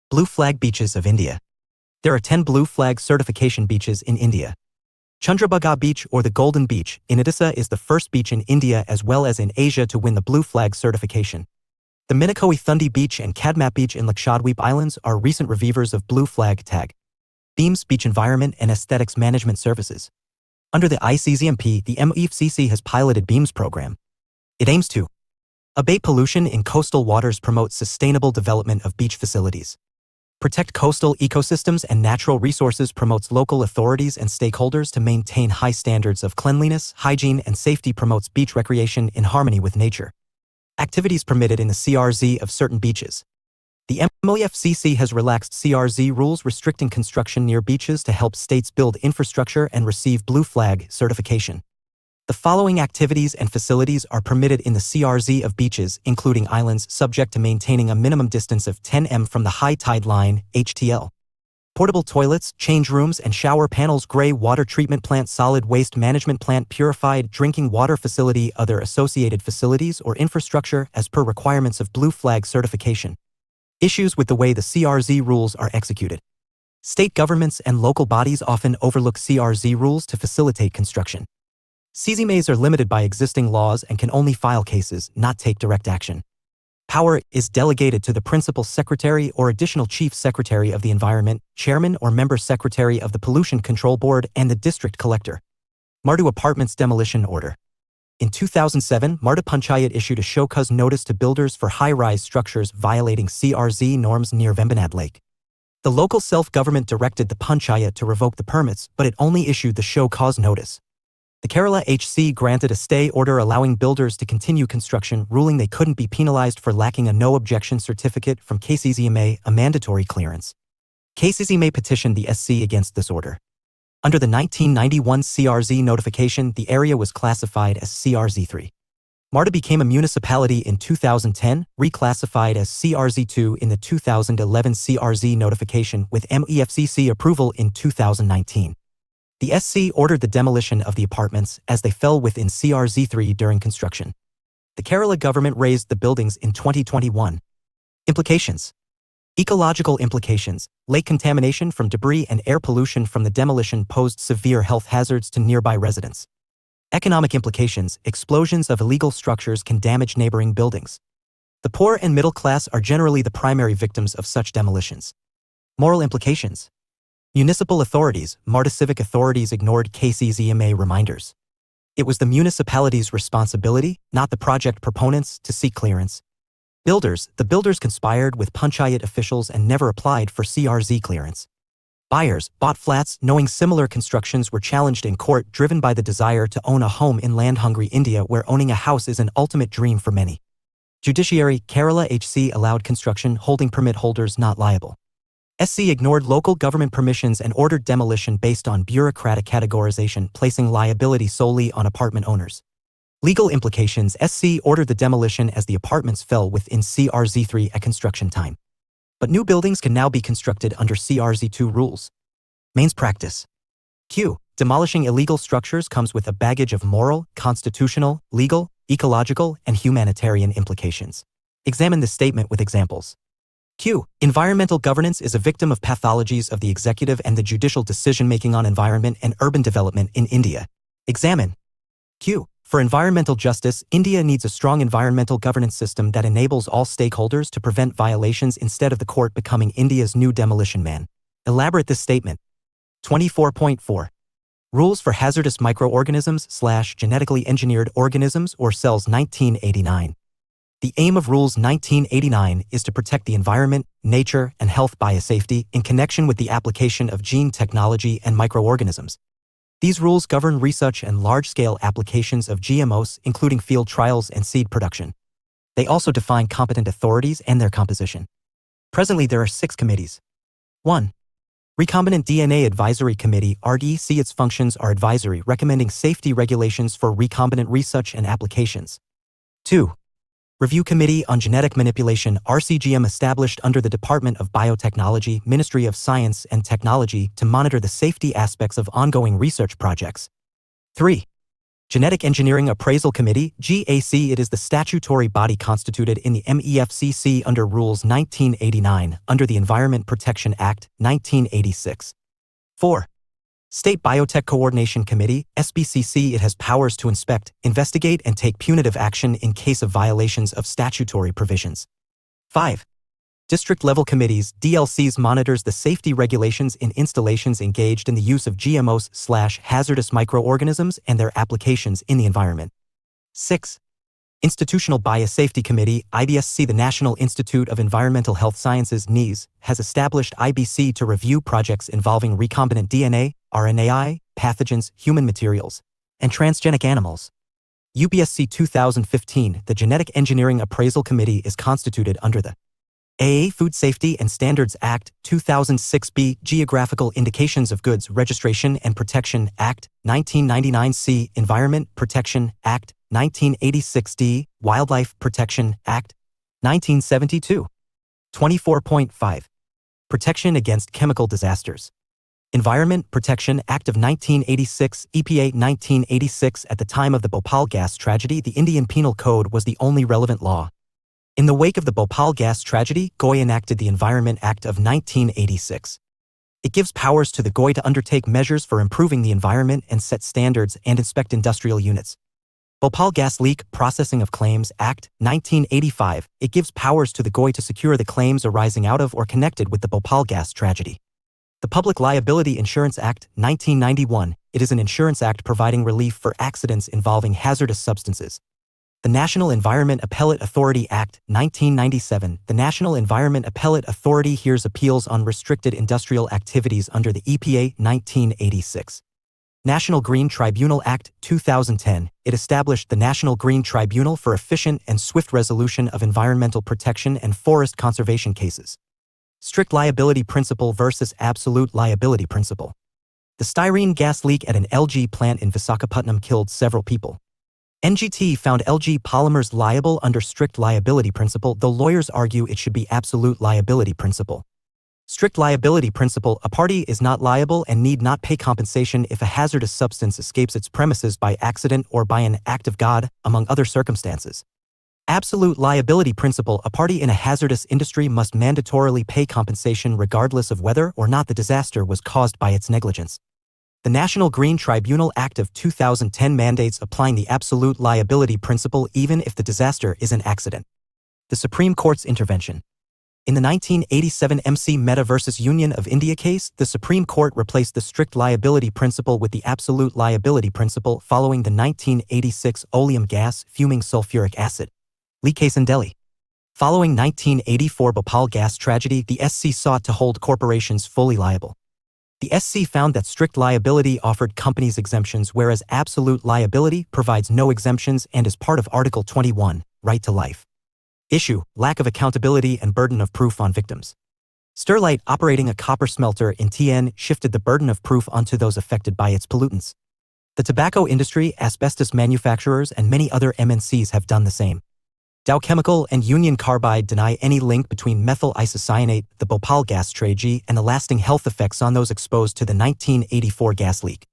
Blue Flag beaches of India. There are 10 Blue Flag certification beaches in India. Chandrabhaga Beach, or the Golden Beach, in Odisha is the first beach in India as well as in Asia to win the Blue Flag certification. The Minakoi Thundi Beach and Kadmap Beach in Lakshadweep Islands are recent receivers of Blue Flag tag. Beams Beach Environment and Aesthetics Management Services. Under the ICZMP, the UNFCCC has piloted BEAMS program. It aims to abate pollution in coastal waters, promote sustainable development of beach facilities, protect coastal ecosystems and natural resources, promotes local authorities and stakeholders to maintain high standards of cleanliness, hygiene, and safety, promotes beach recreation in harmony with nature. Activities permitted in the CRZ of certain beaches. The UNFCCC has relaxed CRZ rules restricting construction near beaches to help states build infrastructure and receive Blue Flag certification. The following activities and facilities are permitted in the CRZ of beaches, including islands, subject to maintaining a minimum distance of 10 m from the high tide line, HTL. Portable toilets, change rooms and shower panels, gray water treatment plant, solid waste management plant, purified drinking water facility, other associated facilities or infrastructure as per requirements of Blue Flag certification. Issues with the way the CRZ rules are executed. State governments and local bodies often overlook CRZ rules to facilitate construction. CZMAs are limited by existing laws and can only file cases, not take direct action. Power is delegated to the Principal Secretary or Additional Chief Secretary of the Environment, Chairman or Member Secretary of the Pollution Control Board, and the District Collector. Mardu Apartments Demolition Order. In 2007, Mardu Panchayat issued a show-cause notice to builders for high-rise structures violating CRZ norms near Vembanad Lake. The local self-government directed the Panchayat to revoke the permits, but it only issued the show-cause notice. The Kerala HC granted a stay order allowing builders to continue construction, ruling they couldn't be penalized for lacking a no-objection certificate from KCZMA, a mandatory clearance. KCZMA petitioned the SC against this order. Under the 1991 CRZ notification, the area was classified as CRZ3. Mardu became a municipality in 2010, reclassified as CRZ2 in the 2011 CRZ notification with MEFCC approval in 2019. The SC ordered the demolition of the apartments as they fell within CRZ3 during construction. The Kerala government razed the buildings in 2021. Implications. Ecological implications. Lake contamination from debris and air pollution from the demolition posed severe health hazards to nearby residents. Economic implications. Explosions of illegal structures can damage neighboring buildings. The poor and middle class are generally the primary victims of such demolitions. Moral implications. Municipal authorities, Mardu civic authorities ignored KCZMA reminders. It was the municipality's responsibility, not the project proponents, to seek clearance. The builders conspired with Panchayat officials and never applied for CRZ clearance. Buyers bought flats knowing similar constructions were challenged in court, driven by the desire to own a home in land-hungry India, where owning a house is an ultimate dream for many. Judiciary Kerala HC allowed construction, holding permit holders not liable. SC ignored local government permissions and ordered demolition based on bureaucratic categorization, placing liability solely on apartment owners. Legal implications: SC ordered the demolition as the apartments fell within CRZ3 at construction time. But new buildings can now be constructed under CRZ2 rules. Mains practice. Q. Demolishing illegal structures comes with a baggage of moral, constitutional, legal, ecological, and humanitarian implications. Examine this statement with examples. Q. Environmental governance is a victim of pathologies of the executive and the judicial decision-making on environment and urban development in India. Examine. Q. For environmental justice, India needs a strong environmental governance system that enables all stakeholders to prevent violations instead of the court becoming India's new demolition man. Elaborate this statement. 24.4. Rules for Hazardous Microorganisms/Genetically Engineered Organisms or Cells 1989. The aim of Rules 1989 is to protect the environment, nature, and health biosafety in connection with the application of gene technology and microorganisms. These rules govern research and large-scale applications of GMOs, including field trials and seed production. They also define competent authorities and their composition. Presently, there are 6 committees. 1. Recombinant DNA Advisory Committee (RDC). Its functions are advisory, recommending safety regulations for recombinant research and applications. 2. Review Committee on Genetic Manipulation (RCGM), established under the Department of Biotechnology, Ministry of Science and Technology to monitor the safety aspects of ongoing research projects. 3. Genetic Engineering Appraisal Committee (GAC). It is the statutory body constituted in the MEFCC under Rules 1989 under the Environment Protection Act, 1986. 4. State Biotech Coordination Committee (SBCC). It has powers to inspect, investigate, and take punitive action in case of violations of statutory provisions. 5. District-level committees (DLCs) monitors the safety regulations in installations engaged in the use of GMOs/hazardous microorganisms and their applications in the environment. 6. Institutional Biosafety Committee (IBSC). The National Institute of Environmental Health Sciences (NIES) has established IBC to review projects involving recombinant DNA, RNAi, pathogens, human materials, and transgenic animals. UPSC 2015. The Genetic Engineering Appraisal Committee is constituted under the AA Food Safety and Standards Act, 2006b, Geographical Indications of Goods Registration and Protection Act, 1999c, Environment Protection Act, 1986d, Wildlife Protection Act, 1972. 24.5. Protection against chemical disasters. Environment Protection Act of 1986, EPA 1986. At the time of the Bhopal gas tragedy, the Indian Penal Code was the only relevant law. In the wake of the Bhopal gas tragedy, GOI enacted the Environment Act of 1986. It gives powers to the GOI to undertake measures for improving the environment and set standards and inspect industrial units. Bhopal Gas Leak Processing of Claims Act, 1985. It gives powers to the GOI to secure the claims arising out of or connected with the Bhopal gas tragedy. The Public Liability Insurance Act, 1991. It is an insurance act providing relief for accidents involving hazardous substances. The National Environment Appellate Authority Act, 1997. The National Environment Appellate Authority hears appeals on restricted industrial activities under the EPA, 1986. National Green Tribunal Act, 2010. It established the National Green Tribunal for efficient and swift resolution of environmental protection and forest conservation cases. Strict liability principle versus absolute liability principle. The styrene gas leak at an LG plant in Visakhapatnam killed several people. NGT found LG Polymers liable under strict liability principle, though lawyers argue it should be absolute liability principle. Strict liability principle: a party is not liable and need not pay compensation if a hazardous substance escapes its premises by accident or by an act of God, among other circumstances. Absolute liability principle: a party in a hazardous industry must mandatorily pay compensation regardless of whether or not the disaster was caused by its negligence. The National Green Tribunal Act of 2010 mandates applying the absolute liability principle even if the disaster is an accident. The Supreme Court's intervention. In the 1987 MC Mehta vs. Union of India case, the Supreme Court replaced the strict liability principle with the absolute liability principle following the 1986 oleum gas fuming sulfuric acid leak case in Delhi. Following 1984 Bhopal gas tragedy, the SC sought to hold corporations fully liable. The SC found that strict liability offered companies exemptions whereas absolute liability provides no exemptions and is part of Article 21, right to life. Issue: lack of accountability and burden of proof on victims. Sterlite, operating a copper smelter in TN, shifted the burden of proof onto those affected by its pollutants. The tobacco industry, asbestos manufacturers, and many other MNCs have done the same. Dow Chemical and Union Carbide deny any link between methyl isocyanate, the Bhopal gas tragedy, and the lasting health effects on those exposed to the 1984 gas leak.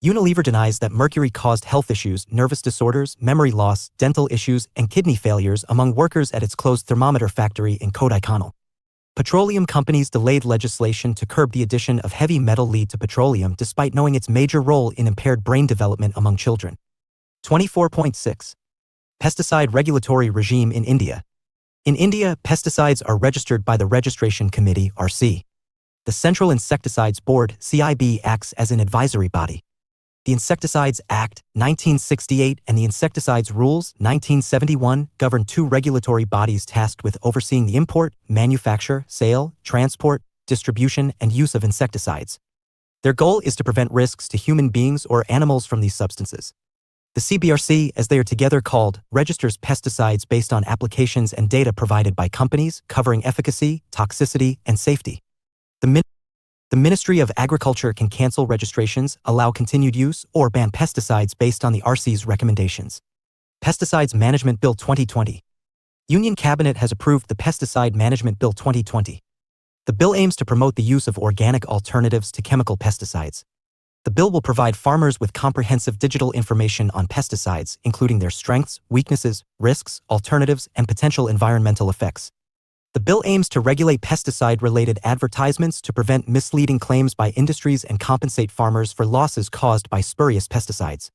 Unilever denies that mercury caused health issues, nervous disorders, memory loss, dental issues, and kidney failures among workers at its closed thermometer factory in Kodaikanal. Petroleum companies delayed legislation to curb the addition of heavy metal lead to petroleum despite knowing its major role in impaired brain development among children. 24.6. Pesticide regulatory regime in India. In India, pesticides are registered by the Registration Committee (RC). The Central Insecticides Board (CIB) acts as an advisory body. The Insecticides Act, 1968 and the Insecticides Rules, 1971 govern two regulatory bodies tasked with overseeing the import, manufacture, sale, transport, distribution, and use of insecticides. Their goal is to prevent risks to human beings or animals from these substances. The CBRC, as they are together called, registers pesticides based on applications and data provided by companies covering efficacy, toxicity, and safety. The Ministry of Agriculture can cancel registrations, allow continued use, or ban pesticides based on the RC's recommendations. Pesticides Management Bill 2020. Union Cabinet has approved the Pesticide Management Bill 2020. The bill aims to promote the use of organic alternatives to chemical pesticides. The bill will provide farmers with comprehensive digital information on pesticides, including their strengths, weaknesses, risks, alternatives, and potential environmental effects. The bill aims to regulate pesticide-related advertisements to prevent misleading claims by industries and compensate farmers for losses caused by spurious pesticides.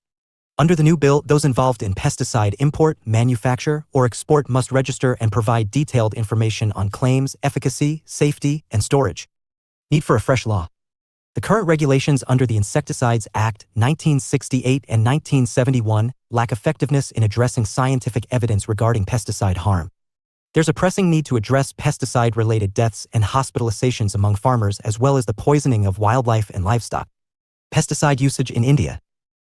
Under the new bill, those involved in pesticide import, manufacture, or export must register and provide detailed information on claims, efficacy, safety, and storage. Need for a fresh law. The current regulations under the Insecticides Act, 1968 and 1971, lack effectiveness in addressing scientific evidence regarding pesticide harm. There's a pressing need to address pesticide-related deaths and hospitalizations among farmers as well as the poisoning of wildlife and livestock. Pesticide usage in India.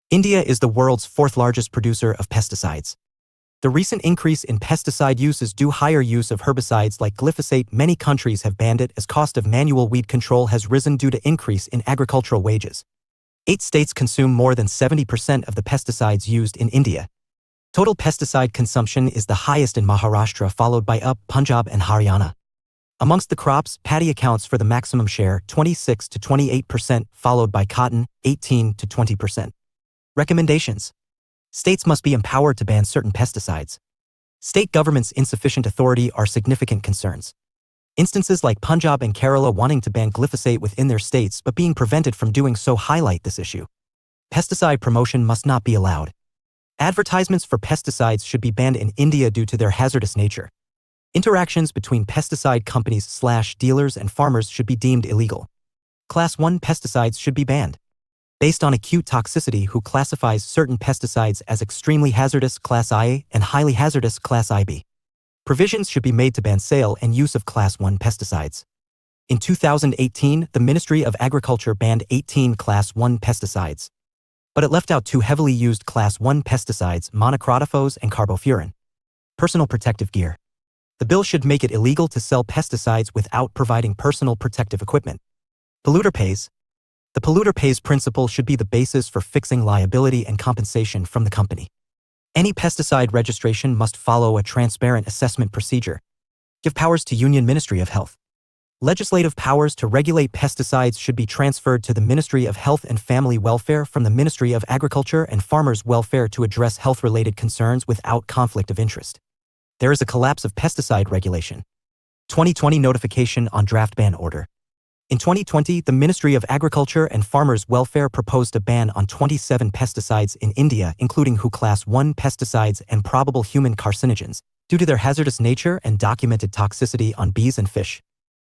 India is the world's fourth largest producer of pesticides. The recent increase in pesticide use is due higher use of herbicides like glyphosate. Many countries have banned it as cost of manual weed control has risen due to increase in agricultural wages. 8 states consume more than 70% of the pesticides used in India. Total pesticide consumption is the highest in Maharashtra, followed by Punjab and Haryana. Amongst the crops, paddy accounts for the maximum share, 26 to 28%, followed by cotton, 18 to 20%. Recommendations. States must be empowered to ban certain pesticides. State governments' insufficient authority are significant concerns. Instances like Punjab and Kerala wanting to ban glyphosate within their states but being prevented from doing so highlight this issue. Pesticide promotion must not be allowed. Advertisements for pesticides should be banned in India due to their hazardous nature. Interactions between pesticide companies/dealers and farmers should be deemed illegal. Class 1 pesticides should be banned. Based on acute toxicity, who classifies certain pesticides as extremely hazardous Class IA and highly hazardous Class IB. Provisions should be made to ban sale and use of Class 1 pesticides. In 2018, the Ministry of Agriculture banned 18 Class 1 pesticides. But it left out 2 heavily used Class 1 pesticides, monocrotophos and carbofuran. Personal protective gear. The bill should make it illegal to sell pesticides without providing personal protective equipment. Polluter pays. The polluter pays principle should be the basis for fixing liability and compensation from the company. Any pesticide registration must follow a transparent assessment procedure. Give powers to Union Ministry of Health. Legislative powers to regulate pesticides should be transferred to the Ministry of Health and Family Welfare from the Ministry of Agriculture and Farmers' Welfare to address health-related concerns without conflict of interest. There is a collapse of pesticide regulation. 2020 notification on draft ban order. In 2020, the Ministry of Agriculture and Farmers' Welfare proposed a ban on 27 pesticides in India, including WHO Class 1 pesticides and probable human carcinogens, due to their hazardous nature and documented toxicity on bees and fish.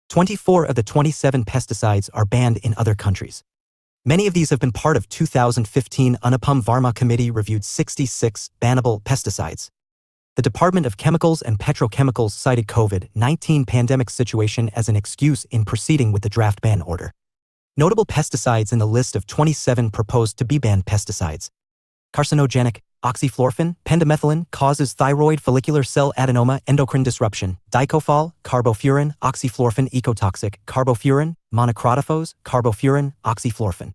24 of the 27 pesticides are banned in other countries. Many of these have been part of 2015 Anupam Varma Committee reviewed 66 bannable pesticides. The Department of Chemicals and Petrochemicals cited COVID-19 pandemic situation as an excuse in proceeding with the draft ban order. Notable pesticides in the list of 27 proposed to be banned pesticides. Carcinogenic, oxyfluorphane, pendimethalin, causes thyroid follicular cell adenoma, endocrine disruption, dicophol, carbofuran, oxyfluorphane, ecotoxic, carbofuran, monocrotophos, carbofuran, oxyfluorphane.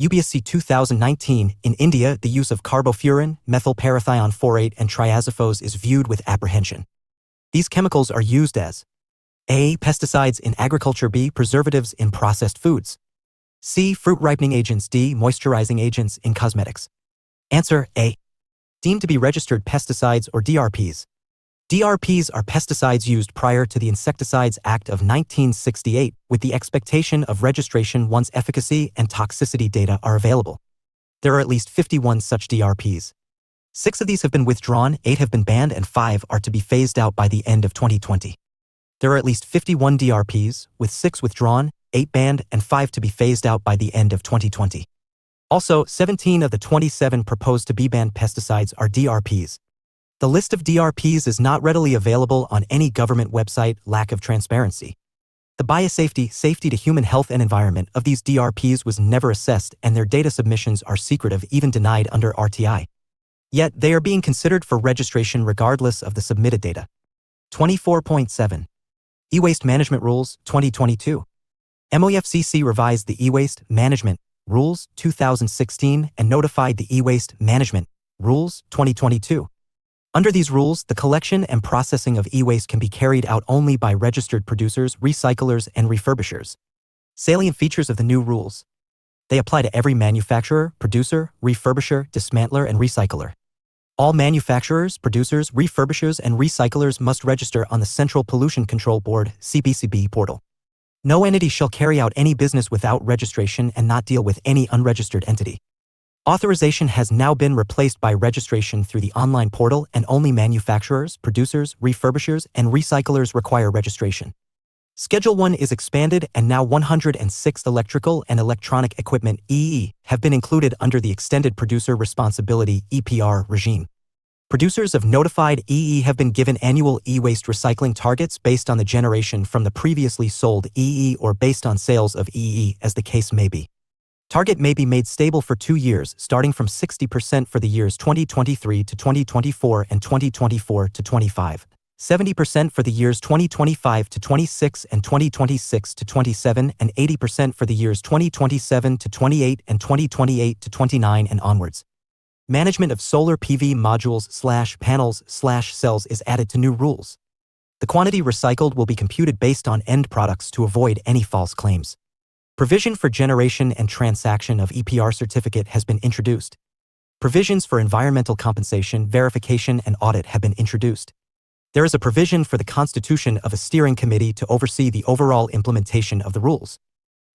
UPSC 2019, in India, the use of carbofuran, methylparathion phorate and triazophos is viewed with apprehension. These chemicals are used as A. Pesticides in agriculture. B. Preservatives in processed foods. C. Fruit ripening agents. D. Moisturizing agents in cosmetics. Answer A. Deemed to be registered pesticides or DRPs. DRPs are pesticides used prior to the Insecticides Act of 1968 with the expectation of registration once efficacy and toxicity data are available. There are at least 51 such DRPs. 6 of these have been withdrawn, 8 have been banned, and 5 are to be phased out by the end of 2020. There are at least 51 DRPs, with 6 withdrawn, 8 banned, and 5 to be phased out by the end of 2020. Also, 17 of the 27 proposed to be banned pesticides are DRPs. The list of DRPs is not readily available on any government website. Lack of transparency. The biosafety, safety to human health and environment of these DRPs was never assessed, and their data submissions are secretive, even denied under RTI. Yet, they are being considered for registration regardless of the submitted data. 24.7. E-Waste Management Rules, 2022. MOFCC revised the E-Waste Management Rules, 2016 and notified the E-Waste Management Rules, 2022. Under these rules, the collection and processing of e-waste can be carried out only by registered producers, recyclers, and refurbishers. Salient features of the new rules. They apply to every manufacturer, producer, refurbisher, dismantler, and recycler. All manufacturers, producers, refurbishers, and recyclers must register on the Central Pollution Control Board (CPCB) portal. No entity shall carry out any business without registration and not deal with any unregistered entity. Authorization has now been replaced by registration through the online portal, and only manufacturers, producers, refurbishers, and recyclers require registration. Schedule 1 is expanded, and now 106 electrical and electronic equipment EE have been included under the Extended Producer Responsibility (EPR) regime. Producers of notified EE have been given annual e-waste recycling targets based on the generation from the previously sold EE or based on sales of EE, as the case may be. Target may be made stable for 2 years, starting from 60% for the years 2023 to 2024 and 2024 to 25, 70% for the years 2025 to 26 and 2026 to 27, and 80% for the years 2027 to 28 and 2028 to 29 and onwards. Management of solar PV modules/panels/cells is added to new rules. The quantity recycled will be computed based on end products to avoid any false claims. Provision for generation and transaction of EPR certificate has been introduced. Provisions for environmental compensation, verification, and audit have been introduced. There is a provision for the constitution of a steering committee to oversee the overall implementation of the rules.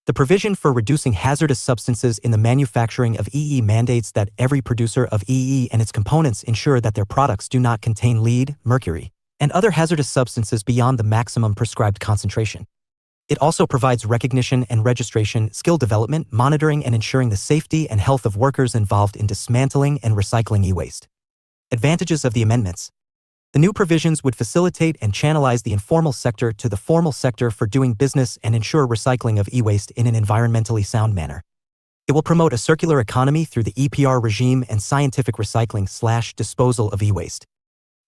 The provision for reducing hazardous substances in the manufacturing of EE mandates that every producer of EE and its components ensure that their products do not contain lead, mercury, and other hazardous substances beyond the maximum prescribed concentration. It also provides recognition and registration, skill development, monitoring, and ensuring the safety and health of workers involved in dismantling and recycling e-waste. Advantages of the amendments. The new provisions would facilitate and channelize the informal sector to the formal sector for doing business and ensure recycling of e-waste in an environmentally sound manner. It will promote a circular economy through the EPR regime and scientific recycling/disposal of e-waste.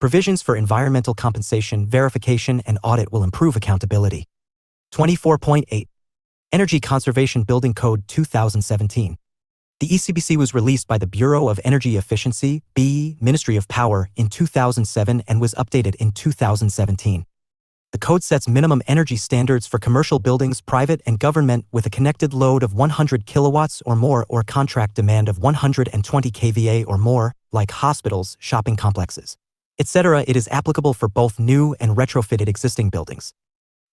Provisions for environmental compensation, verification, and audit will improve accountability. 24.8. Energy Conservation Building Code 2017. The ECBC was released by the Bureau of Energy Efficiency, BE, Ministry of Power, in 2007 and was updated in 2017. The code sets minimum energy standards for commercial buildings, private and government, with a connected load of 100 kilowatts or more or contract demand of 120 kVA or more, like hospitals, shopping complexes, etc. It is applicable for both new and retrofitted existing buildings.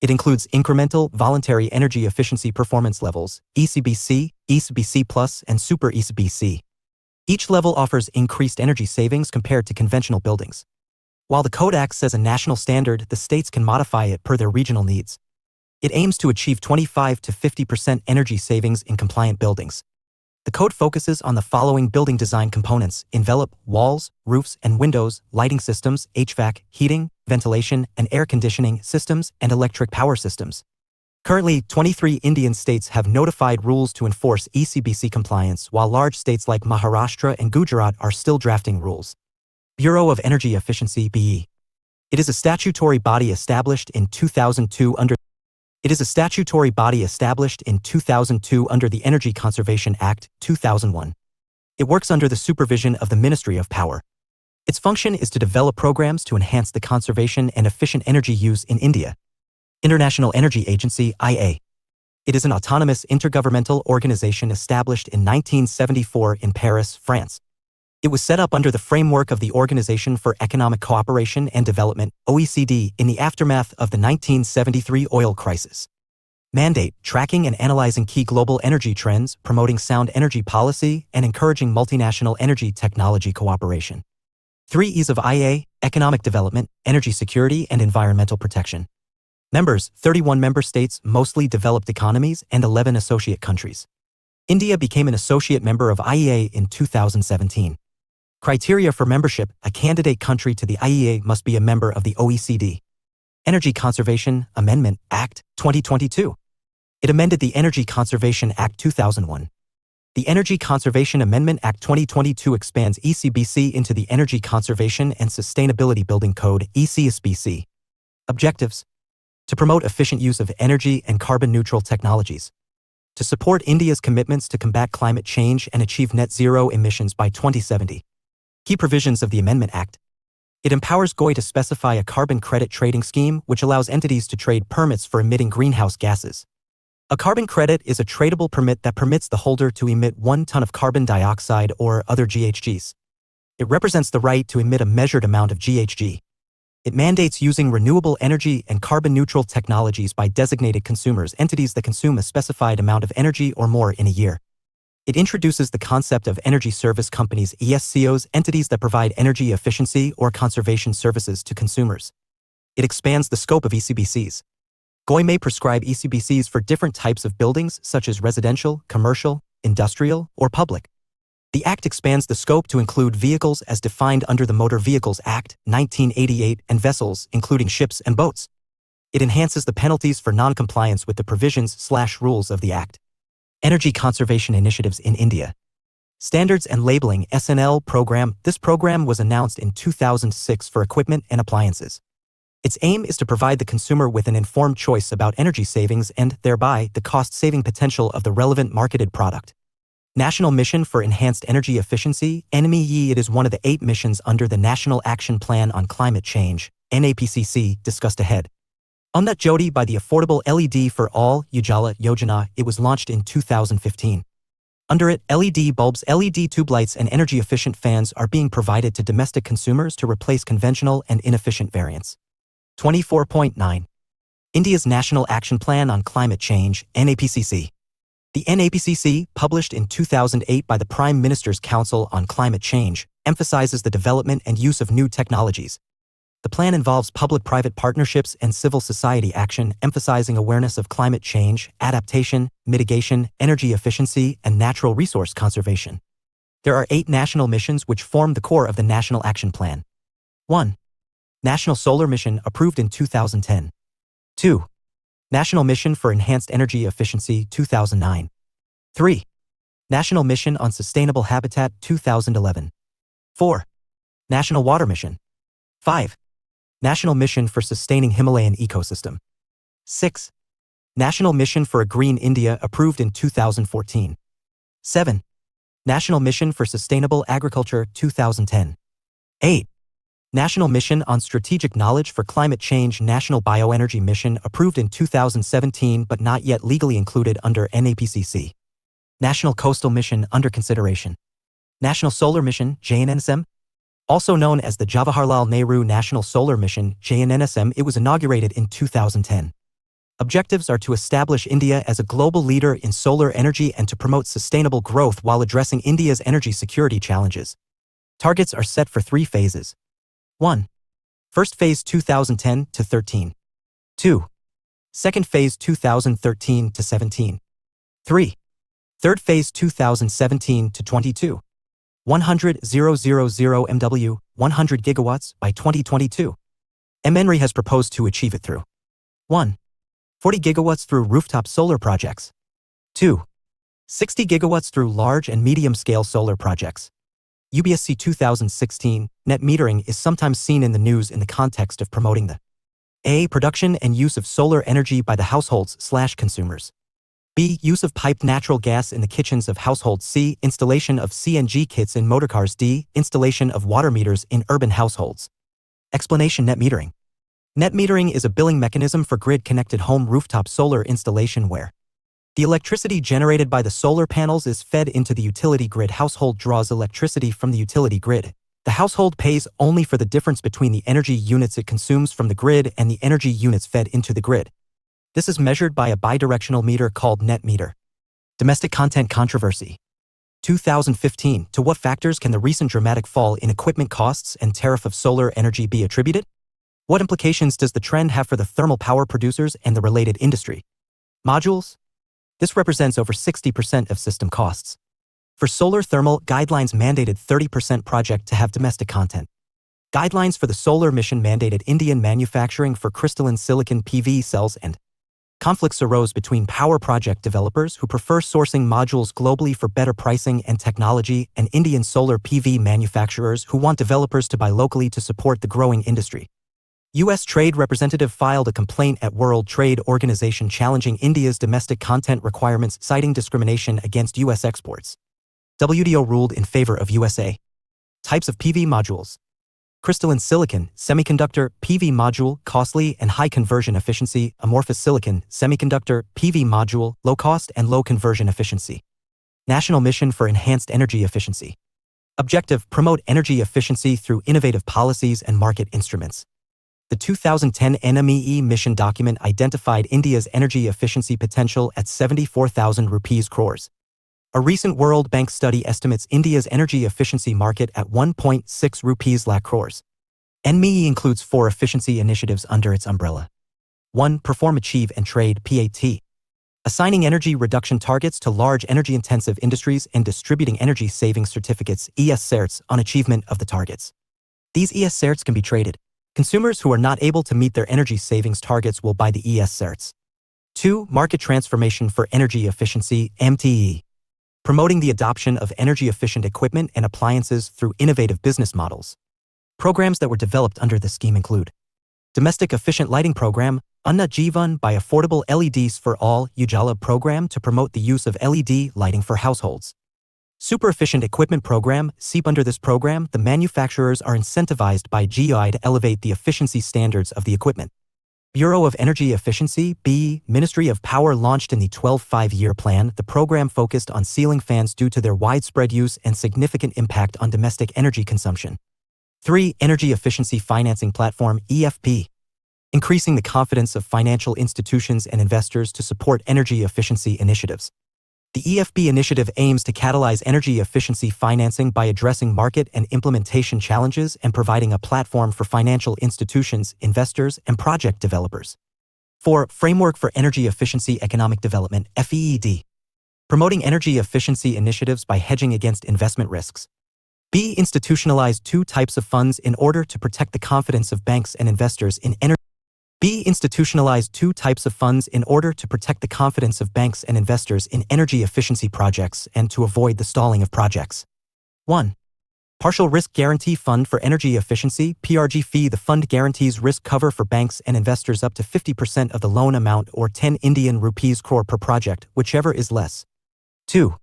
It includes incremental, voluntary energy efficiency performance levels, ECBC, ECBC+, and Super ECBC. Each level offers increased energy savings compared to conventional buildings. While the code acts as a national standard, the states can modify it per their regional needs. It aims to achieve 25 to 50% energy savings in compliant buildings. The code focuses on the following building design components: envelope, walls, roofs and windows, lighting systems, HVAC, heating, ventilation, and air conditioning systems, and electric power systems. Currently, 23 Indian states have notified rules to enforce ECBC compliance, while large states like Maharashtra and Gujarat are still drafting rules. Bureau of Energy Efficiency (BE). It is a statutory body established in 2002 under the Energy Conservation Act, 2001. It works under the supervision of the Ministry of Power. Its function is to develop programs to enhance the conservation and efficient energy use in India. International Energy Agency (IA). It is an autonomous intergovernmental organization established in 1974 in Paris, France. It was set up under the framework of the Organization for Economic Cooperation and Development, OECD, in the aftermath of the 1973 oil crisis. Mandate: tracking and analyzing key global energy trends, promoting sound energy policy, and encouraging multinational energy technology cooperation. 3 E's of IA: economic development, energy security, and environmental protection. Members: 31 member states, mostly developed economies, and 11 associate countries. India became an associate member of IEA in 2017. Criteria for membership: a candidate country to the IEA must be a member of the OECD. Energy Conservation Amendment Act, 2022. It amended the Energy Conservation Act 2001. The Energy Conservation Amendment Act 2022 expands ECBC into the Energy Conservation and Sustainability Building Code, ECSBC. Objectives: to promote efficient use of energy and carbon-neutral technologies. To support India's commitments to combat climate change and achieve net zero emissions by 2070. Key provisions of the Amendment Act. It empowers GOI to specify a carbon credit trading scheme which allows entities to trade permits for emitting greenhouse gases. A carbon credit is a tradable permit that permits the holder to emit 1 ton of carbon dioxide or other GHGs. It represents the right to emit a measured amount of GHG. It mandates using renewable energy and carbon-neutral technologies by designated consumers, entities that consume a specified amount of energy or more in a year. It introduces the concept of energy service companies, ESCOs, entities that provide energy efficiency or conservation services to consumers. It expands the scope of ECBCs. GOI may prescribe ECBCs for different types of buildings such as residential, commercial, industrial, or public. The Act expands the scope to include vehicles as defined under the Motor Vehicles Act, 1988, and vessels, including ships and boats. It enhances the penalties for non-compliance with the provisions/rules of the Act. Energy Conservation Initiatives in India. Standards and Labeling (SNL) program. This program was announced in 2006 for equipment and appliances. Its aim is to provide the consumer with an informed choice about energy savings and, thereby, the cost-saving potential of the relevant marketed product. National Mission for Enhanced Energy Efficiency (NMEE). It is one of the 8 missions under the National Action Plan on Climate Change (NAPCC) discussed ahead. Amrit Jyoti by the Affordable LED for All Ujala Yojana. It was launched in 2015. Under it, LED bulbs, LED tube lights, and energy-efficient fans are being provided to domestic consumers to replace conventional and inefficient variants. 24.9. India's National Action Plan on Climate Change (NAPCC). The NAPCC, published in 2008 by the Prime Minister's Council on Climate Change, emphasizes the development and use of new technologies. The plan involves public-private partnerships and civil society action, emphasizing awareness of climate change, adaptation, mitigation, energy efficiency, and natural resource conservation. There are 8 national missions which form the core of the National Action Plan. 1. National Solar Mission, approved in 2010. 2. National Mission for Enhanced Energy Efficiency, 2009. 3. National Mission on Sustainable Habitat, 2011. 4. National Water Mission. 5. National Mission for Sustaining Himalayan Ecosystem. 6. National Mission for a Green India, approved in 2014. 7. National Mission for Sustainable Agriculture, 2010. 8. National Mission on Strategic Knowledge for Climate Change. National Bioenergy Mission, approved in 2017 but not yet legally included under NAPCC. National Coastal Mission, under consideration. National Solar Mission, JNNSM. Also known as the Jawaharlal Nehru National Solar Mission, JNNSM, it was inaugurated in 2010. Objectives are to establish India as a global leader in solar energy and to promote sustainable growth while addressing India's energy security challenges. Targets are set for 3 phases. 1. First phase 2010 to 13. 2. Second phase 2013 to 17. 3. Third phase 2017 to 22. 100,000 MW, 100 gigawatts by 2022. MNRE has proposed to achieve it through 1. 40 gigawatts through rooftop solar projects. 2. 60 gigawatts through large and medium-scale solar projects. UPSC 2016, net metering is sometimes seen in the news in the context of promoting the A. Production and use of solar energy by the households/consumers. B. Use of piped natural gas in the kitchens of households. C. Installation of CNG kits in motorcars. D. Installation of water meters in urban households. Explanation: net metering. Net metering is a billing mechanism for grid-connected home rooftop solar installation where the electricity generated by the solar panels is fed into the utility grid. Household draws electricity from the utility grid. The household pays only for the difference between the energy units it consumes from the grid and the energy units fed into the grid. This is measured by a bidirectional meter called net meter. Domestic content controversy. 2015. To what factors can the recent dramatic fall in equipment costs and tariff of solar energy be attributed? What implications does the trend have for the thermal power producers and the related industry? Modules? This represents over 60% of system costs. For solar thermal, guidelines mandated 30% project to have domestic content. Guidelines for the solar mission mandated Indian manufacturing for crystalline silicon PV cells, and conflicts arose between power project developers who prefer sourcing modules globally for better pricing and technology and Indian solar PV manufacturers who want developers to buy locally to support the growing industry. U.S. Trade Representative filed a complaint at World Trade Organization challenging India's domestic content requirements, citing discrimination against U.S. exports. WTO ruled in favor of USA. Types of PV modules. Crystalline silicon, semiconductor, PV module, costly and high conversion efficiency. Amorphous silicon, semiconductor, PV module, low cost and low conversion efficiency. National mission for enhanced energy efficiency. Objective: promote energy efficiency through innovative policies and market instruments. The 2010 NMEE mission document identified India's energy efficiency potential at 74,000 rupees crores. A recent World Bank study estimates India's energy efficiency market at 1.6 rupees lakh crores. NMEE includes 4 efficiency initiatives under its umbrella. 1. Perform, Achieve and Trade (PAT). Assigning energy reduction targets to large energy-intensive industries and distributing energy savings certificates (ES certs) on achievement of the targets. These ES certs can be traded. Consumers who are not able to meet their energy savings targets will buy the ES certs. 2. Market transformation for energy efficiency (MTE). Promoting the adoption of energy-efficient equipment and appliances through innovative business models. Programs that were developed under this scheme include Domestic Efficient Lighting Program, Anna Jeevan by Affordable LEDs for All, Ujala Program to promote the use of LED lighting for households. Super Efficient Equipment Program, SEEP. Under this program, the manufacturers are incentivized by GI to elevate the efficiency standards of the equipment. Bureau of Energy Efficiency, BE, Ministry of Power launched in the 12 5-year plan. The program focused on ceiling fans due to their widespread use and significant impact on domestic energy consumption. 3. Energy Efficiency Financing Platform, EFP. Increasing the confidence of financial institutions and investors to support energy efficiency initiatives. The EFP initiative aims to catalyze energy efficiency financing by addressing market and implementation challenges and providing a platform for financial institutions, investors, and project developers. 4. Framework for Energy Efficiency Economic Development, FEED. Promoting energy efficiency initiatives by hedging against investment risks. B. Institutionalized 2 types of funds in order to protect the confidence of banks and investors in energy. B. Institutionalized 2 types of funds in order to protect the confidence of banks and investors in energy efficiency projects and to avoid the stalling of projects. 1. Partial Risk Guarantee Fund for Energy Efficiency, PRG. The fund guarantees risk cover for banks and investors up to 50% of the loan amount or 10 Indian rupees crore per project, whichever is less. 2.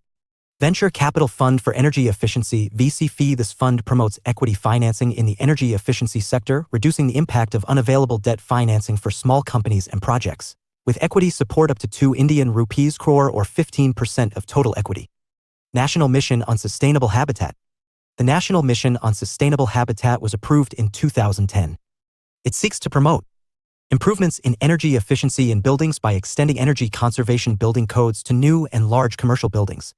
Venture Capital Fund for Energy Efficiency, VC. This fund promotes equity financing in the energy efficiency sector, reducing the impact of unavailable debt financing for small companies and projects, with equity support up to 2 Indian rupees crore or 15% of total equity. National Mission on Sustainable Habitat. The National Mission on Sustainable Habitat was approved in 2010. It seeks to promote improvements in energy efficiency in buildings by extending energy conservation building codes to new and large commercial buildings.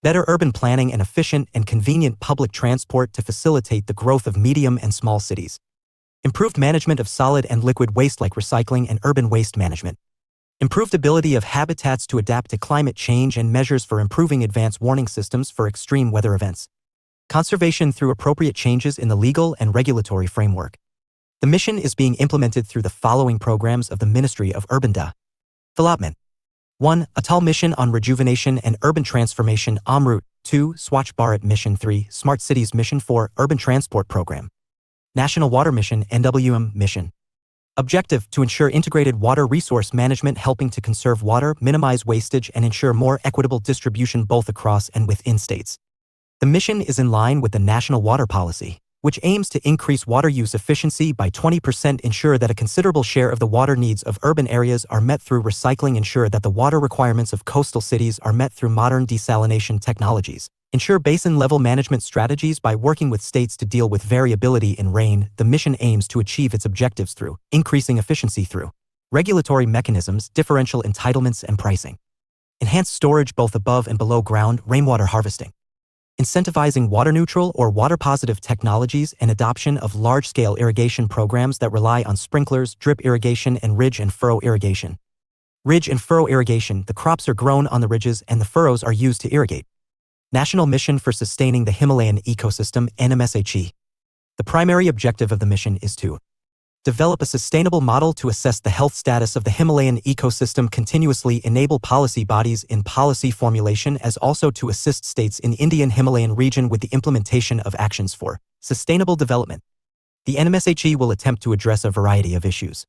Better urban planning and efficient and convenient public transport to facilitate the growth of medium and small cities. Improved management of solid and liquid waste like recycling and urban waste management. Improved ability of habitats to adapt to climate change and measures for improving advanced warning systems for extreme weather events. Conservation through appropriate changes in the legal and regulatory framework. The mission is being implemented through the following programs of the Ministry of Urban Development. 1. Atal Mission on Rejuvenation and Urban Transformation en route. 2. Swachh Bharat Mission. 3. Smart Cities Mission. 4. Urban Transport Program. National Water Mission (NWM) Mission. Objective: to ensure integrated water resource management, helping to conserve water, minimize wastage, and ensure more equitable distribution both across and within states. The mission is in line with the National Water Policy, which aims to increase water use efficiency by 20%, ensure that a considerable share of the water needs of urban areas are met through recycling, ensure that the water requirements of coastal cities are met through modern desalination technologies, ensure basin-level management strategies by working with states to deal with variability in rain. The mission aims to achieve its objectives through increasing efficiency through regulatory mechanisms, differential entitlements and pricing, enhanced storage both above and below ground, rainwater harvesting, incentivizing water-neutral or water-positive technologies and adoption of large-scale irrigation programs that rely on sprinklers, drip irrigation, and ridge and furrow irrigation. Ridge and furrow irrigation: the crops are grown on the ridges and the furrows are used to irrigate. National Mission for Sustaining the Himalayan Ecosystem (NMSHE). The primary objective of the mission is to develop a sustainable model to assess the health status of the Himalayan ecosystem, continuously enable policy bodies in policy formulation, as also to assist states in the Indian Himalayan region with the implementation of actions for sustainable development. The NMSHE will attempt to address a variety of issues: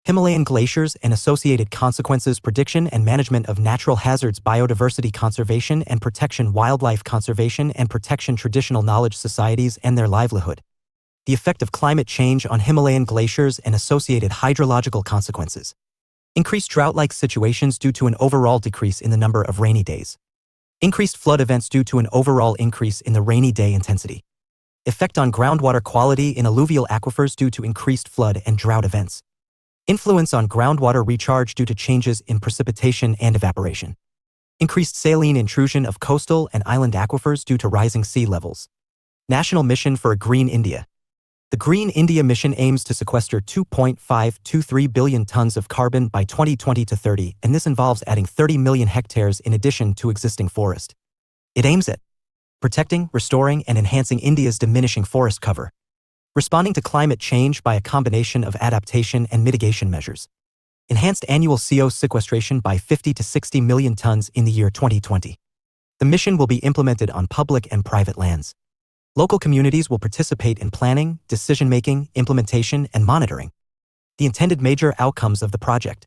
Himalayan glaciers and associated consequences, prediction and management of natural hazards, biodiversity conservation and protection, wildlife conservation and protection, traditional knowledge societies and their livelihood, the effect of climate change on Himalayan glaciers and associated hydrological consequences, increased drought-like situations due to an overall decrease in the number of rainy days, increased flood events due to an overall increase in the rainy day intensity, effect on groundwater quality in alluvial aquifers due to increased flood and drought events, influence on groundwater recharge due to changes in precipitation and evaporation, increased saline intrusion of coastal and island aquifers due to rising sea levels. National Mission for a Green India. The Green India Mission aims to sequester 2.523 billion tons of carbon by 2020 to 30, and this involves adding 30 million hectares in addition to existing forest. It aims at protecting, restoring, and enhancing India's diminishing forest cover, responding to climate change by a combination of adaptation and mitigation measures, enhanced annual CO sequestration by 50 to 60 million tons in the year 2020. The mission will be implemented on public and private lands. Local communities will participate in planning, decision-making, implementation, and monitoring. The intended major outcomes of the project: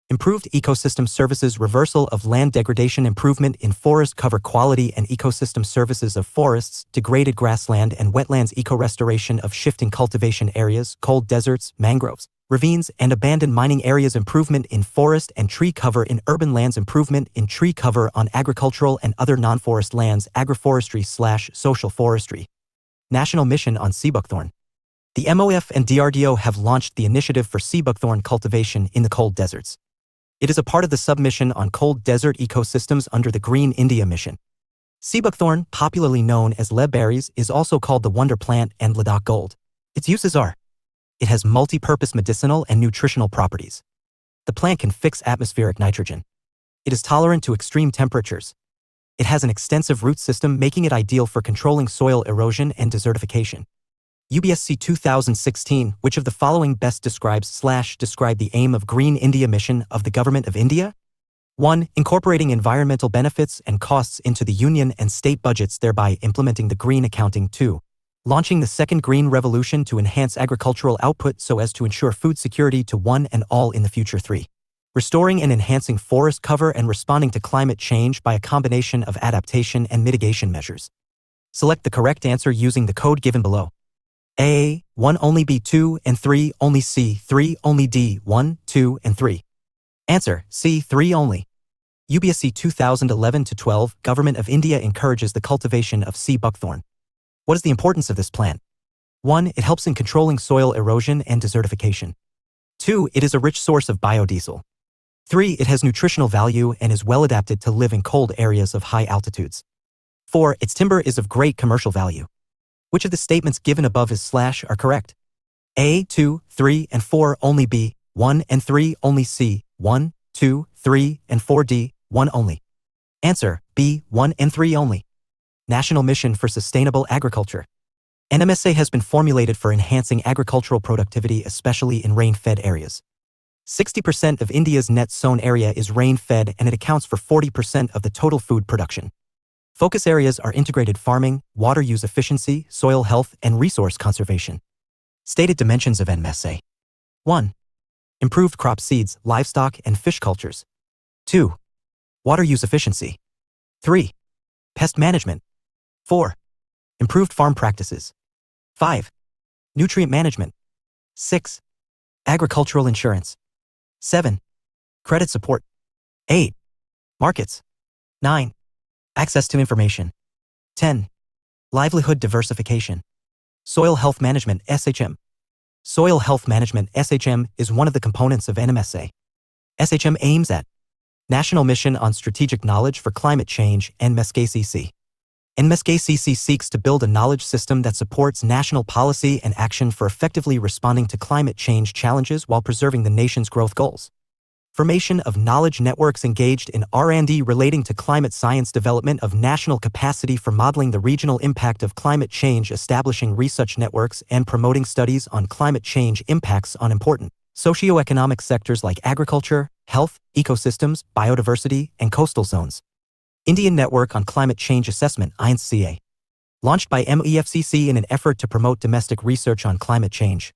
improved ecosystem services, reversal of land degradation, improvement in forest cover quality and ecosystem services of forests, degraded grassland and wetlands, eco-restoration of shifting cultivation areas, cold deserts, mangroves, ravines, and abandoned mining areas, improvement in forest and tree cover in urban lands, improvement in tree cover on agricultural and other non-forest lands, agroforestry/social forestry. National Mission on Sea Buckthorn. The MOF and DRDO have launched the initiative for sea buckthorn cultivation in the cold deserts. It is a part of the submission on cold desert ecosystems under the Green India Mission. Sea buckthorn, popularly known as leadberries, is also called the wonder plant and Ladakh gold. Its uses are: it has multi-purpose medicinal and nutritional properties. The plant can fix atmospheric nitrogen. It is tolerant to extreme temperatures. It has an extensive root system, making it ideal for controlling soil erosion and desertification. UPSC 2016, which of the following best describe the aim of Green India Mission of the Government of India? 1. Incorporating environmental benefits and costs into the union and state budgets, thereby implementing the green accounting. 2. Launching the second green revolution to enhance agricultural output so as to ensure food security to one and all in the future. 3. Restoring and enhancing forest cover and responding to climate change by a combination of adaptation and mitigation measures. Select the correct answer using the code given below. A. 1 only, B 2 and 3 only, C 3 only, D 1, 2 and 3. Answer: C 3 only. UPSC 2011-12, Government of India encourages the cultivation of sea buckthorn. What is the importance of this plant? 1. It helps in controlling soil erosion and desertification. 2. It is a rich source of biodiesel. 3. It has nutritional value and is well adapted to live in cold areas of high altitudes. 4. Its timber is of great commercial value. Which of the statements given above are correct? A. 2, 3, and 4 only, B 1 and 3 only, C 1, 2, 3, and 4, D 1 only. Answer: B 1 and 3 only. National Mission for Sustainable Agriculture. NMSA has been formulated for enhancing agricultural productivity, especially in rain-fed areas. 60% of India's net sown area is rain-fed and it accounts for 40% of the total food production. Focus areas are integrated farming, water use efficiency, soil health, and resource conservation. Stated dimensions of NMSA. 1. Improved crop seeds, livestock, and fish cultures. 2. Water use efficiency. 3. Pest management. 4. Improved farm practices. 5. Nutrient management. 6. Agricultural insurance. 7. Credit support. 8. Markets. 9. Access to information. 10. Livelihood diversification. Soil health management (SHM). Soil health management (SHM) is one of the components of NMSA. SHM aims at National Mission on Strategic Knowledge for Climate Change (NMSCCC). NMSCCC seeks to build a knowledge system that supports national policy and action for effectively responding to climate change challenges while preserving the nation's growth goals. Formation of knowledge networks engaged in R&D relating to climate science, development of national capacity for modeling the regional impact of climate change, establishing research networks, and promoting studies on climate change impacts on important socioeconomic sectors like agriculture, health, ecosystems, biodiversity, and coastal zones. Indian Network on Climate Change Assessment (INCA). Launched by MEFCC in an effort to promote domestic research on climate change.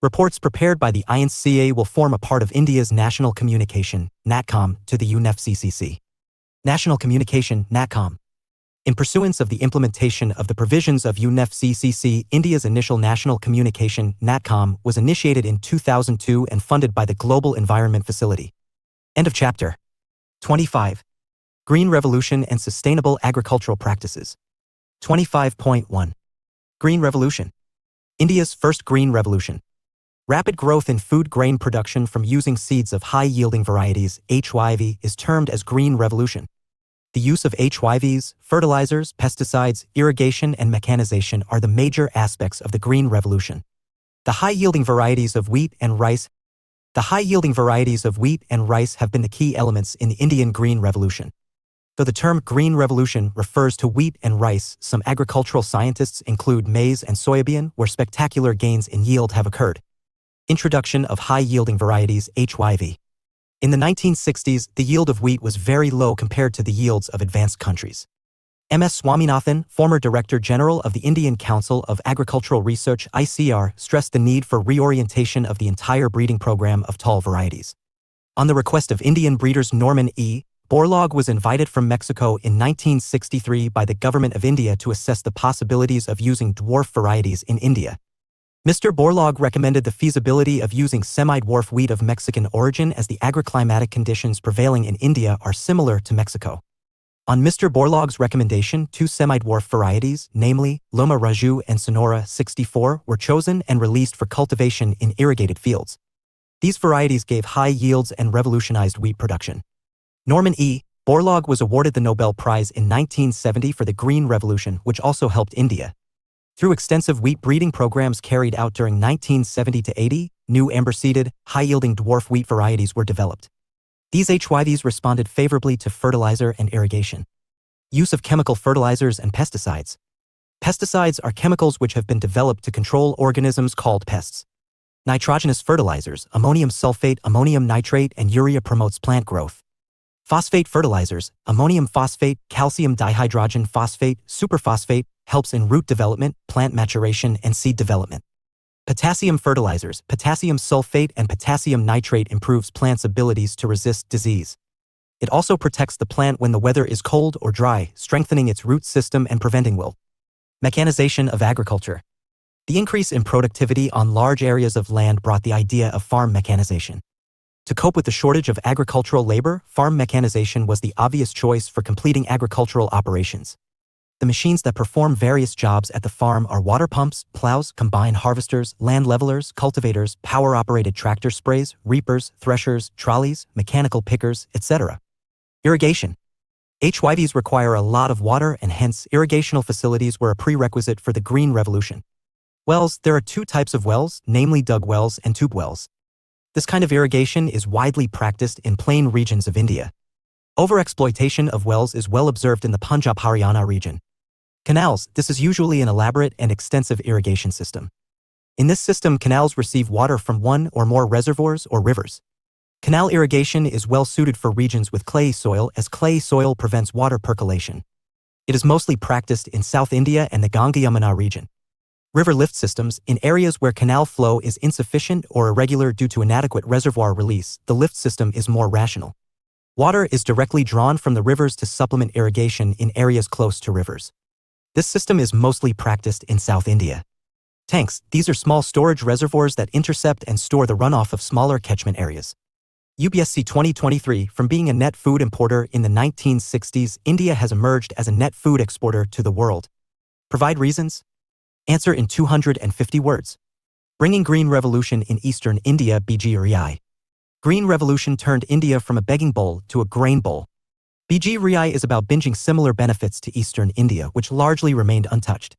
Reports prepared by the INCA will form a part of India's National Communication (NATCOM) to the UNFCCC. National Communication (NATCOM). In pursuance of the implementation of the provisions of UNFCCC, India's initial National Communication (NATCOM) was initiated in 2002 and funded by the Global Environment Facility. End of chapter. 25. Green Revolution and Sustainable Agricultural Practices. 25.1. Green Revolution. India's first Green Revolution. Rapid growth in food grain production from using seeds of high-yielding varieties, HYV, is termed as Green Revolution. The use of HYVs, fertilizers, pesticides, irrigation, and mechanization are the major aspects of the Green Revolution. The high-yielding varieties of wheat and rice have been the key elements in the Indian Green Revolution. Though the term Green Revolution refers to wheat and rice, some agricultural scientists include maize and soybean, where spectacular gains in yield have occurred. Introduction of high-yielding varieties HYV. In the 1960s, the yield of wheat was very low compared to the yields of advanced countries. M.S. Swaminathan, former Director General of the Indian Council of Agricultural Research (ICAR), stressed the need for reorientation of the entire breeding program of tall varieties. On the request of Indian breeders Norman E. Borlaug was invited from Mexico in 1963 by the Government of India to assess the possibilities of using dwarf varieties in India. Mr. Borlaug recommended the feasibility of using semi-dwarf wheat of Mexican origin as the agroclimatic conditions prevailing in India are similar to Mexico. On Mr. Borlaug's recommendation, two semi-dwarf varieties, namely Loma Raju and Sonora 64, were chosen and released for cultivation in irrigated fields. These varieties gave high yields and revolutionized wheat production. Norman E. Borlaug was awarded the Nobel Prize in 1970 for the Green Revolution, which also helped India. Through extensive wheat breeding programs carried out during 1970 to 80, new amber-seeded, high-yielding dwarf wheat varieties were developed. These HYVs responded favorably to fertilizer and irrigation. Use of chemical fertilizers and pesticides. Pesticides are chemicals which have been developed to control organisms called pests. Nitrogenous fertilizers, ammonium sulfate, ammonium nitrate, and urea promotes plant growth. Phosphate fertilizers, ammonium phosphate, calcium dihydrogen phosphate, superphosphate, helps in root development, plant maturation, and seed development. Potassium fertilizers, potassium sulfate and potassium nitrate improves plants' abilities to resist disease. It also protects the plant when the weather is cold or dry, strengthening its root system and preventing wilt. Mechanization of agriculture. The increase in productivity on large areas of land brought the idea of farm mechanization. To cope with the shortage of agricultural labor, farm mechanization was the obvious choice for completing agricultural operations. The machines that perform various jobs at the farm are water pumps, plows, combine harvesters, land levelers, cultivators, power-operated tractor sprays, reapers, threshers, trolleys, mechanical pickers, etc. Irrigation. HYVs require a lot of water and hence irrigational facilities were a prerequisite for the Green Revolution. Wells. There are two types of wells, namely dug wells and tube wells. This kind of irrigation is widely practiced in plain regions of India. Overexploitation of wells is well observed in the Punjab-Haryana region. Canals. This is usually an elaborate and extensive irrigation system. In this system, canals receive water from one or more reservoirs or rivers. Canal irrigation is well suited for regions with clay soil as clay soil prevents water percolation. It is mostly practiced in South India and the Ganga-Yamuna region. River lift systems, in areas where canal flow is insufficient or irregular due to inadequate reservoir release, the lift system is more rational. Water is directly drawn from the rivers to supplement irrigation in areas close to rivers. This system is mostly practiced in South India. Tanks, these are small storage reservoirs that intercept and store the runoff of smaller catchment areas. UPSC 2023, from being a net food importer in the 1960s, India has emerged as a net food exporter to the world. Provide reasons? Answer in 250 words. Bringing green revolution in eastern India. BG. Green revolution turned India from a begging bowl to a grain bowl. BG is about binging similar benefits to eastern India, which largely remained untouched.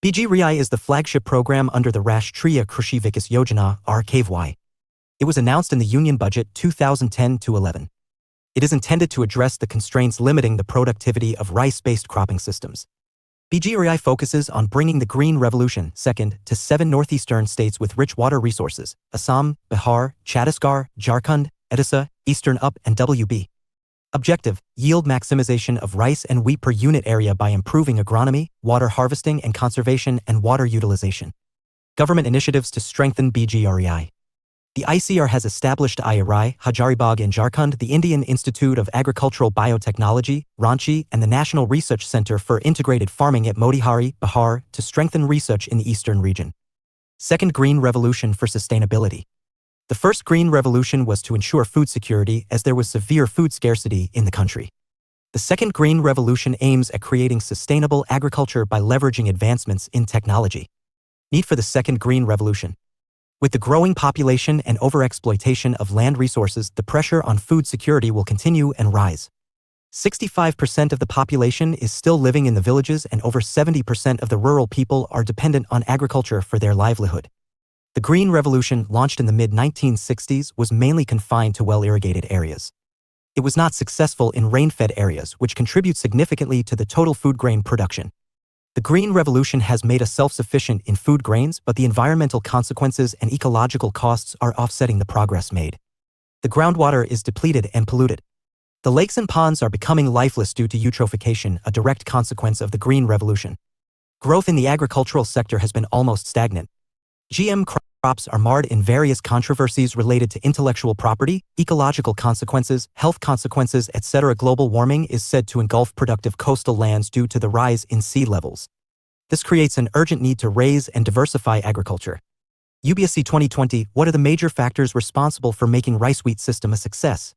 BG is the flagship program under the Rashtriya Krishi Vikas Yojana (RKVY). It was announced in the Union Budget 2010-11. It is intended to address the constraints limiting the productivity of rice-based cropping systems. BG focuses on bringing the green revolution, second, to 7 northeastern states with rich water resources: Assam, Bihar, Chhattisgarh, Jharkhand, Odisha, Eastern UP, and WB. Objective: yield maximization of rice and wheat per unit area by improving agronomy, water harvesting and conservation, and water utilization. Government initiatives to strengthen BG. The ICR has established IRI, Hazaribagh in Jharkhand, the Indian Institute of Agricultural Biotechnology, Ranchi, and the National Research Center for Integrated Farming at Motihari, Bihar, to strengthen research in the eastern region. Second Green Revolution for sustainability. The first Green Revolution was to ensure food security as there was severe food scarcity in the country. The second Green Revolution aims at creating sustainable agriculture by leveraging advancements in technology. Need for the second Green Revolution. With the growing population and overexploitation of land resources, the pressure on food security will continue and rise. 65% of the population is still living in the villages and over 70% of the rural people are dependent on agriculture for their livelihood. The Green Revolution, launched in the mid-1960s, was mainly confined to well-irrigated areas. It was not successful in rain-fed areas, which contribute significantly to the total food grain production. The Green Revolution has made us self-sufficient in food grains, but the environmental consequences and ecological costs are offsetting the progress made. The groundwater is depleted and polluted. The lakes and ponds are becoming lifeless due to eutrophication, a direct consequence of the Green Revolution. Growth in the agricultural sector has been almost stagnant. GM crops are marred in various controversies related to intellectual property, ecological consequences, health consequences, etc. Global warming is said to engulf productive coastal lands due to the rise in sea levels. This creates an urgent need to raise and diversify agriculture. UPSC 2020, what are the major factors responsible for making rice-wheat system a success?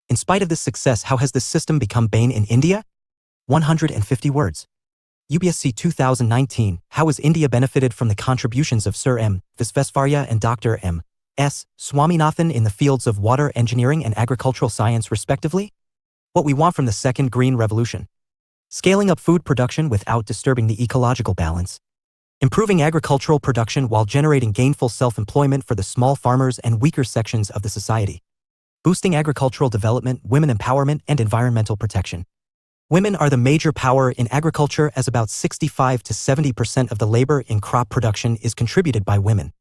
In spite of this success, how has this system become bane in India? 150 words. UPSC 2019, how has India benefited from the contributions of Sir M. Visvesvaraya and Dr. M. S. Swaminathan in the fields of water engineering and agricultural science respectively? What we want from the second Green Revolution. Scaling up food production without disturbing the ecological balance. Improving agricultural production while generating gainful self-employment for the small farmers and weaker sections of the society. Boosting agricultural development, women empowerment, and environmental protection. Women are the major power in agriculture as about 65 to 70% of the labor in crop production is contributed by women.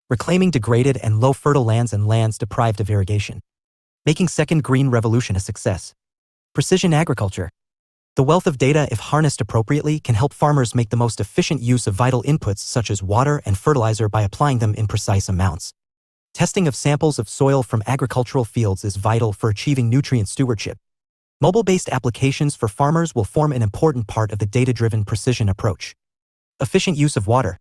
Reclaiming degraded and low fertile lands and lands deprived of irrigation. Making second Green Revolution a success. Precision agriculture. The wealth of data, if harnessed appropriately, can help farmers make the most efficient use of vital inputs such as water and fertilizer by applying them in precise amounts. Testing of samples of soil from agricultural fields is vital for achieving nutrient stewardship. Mobile-based applications for farmers will form an important part of the data-driven precision approach. Efficient use of water.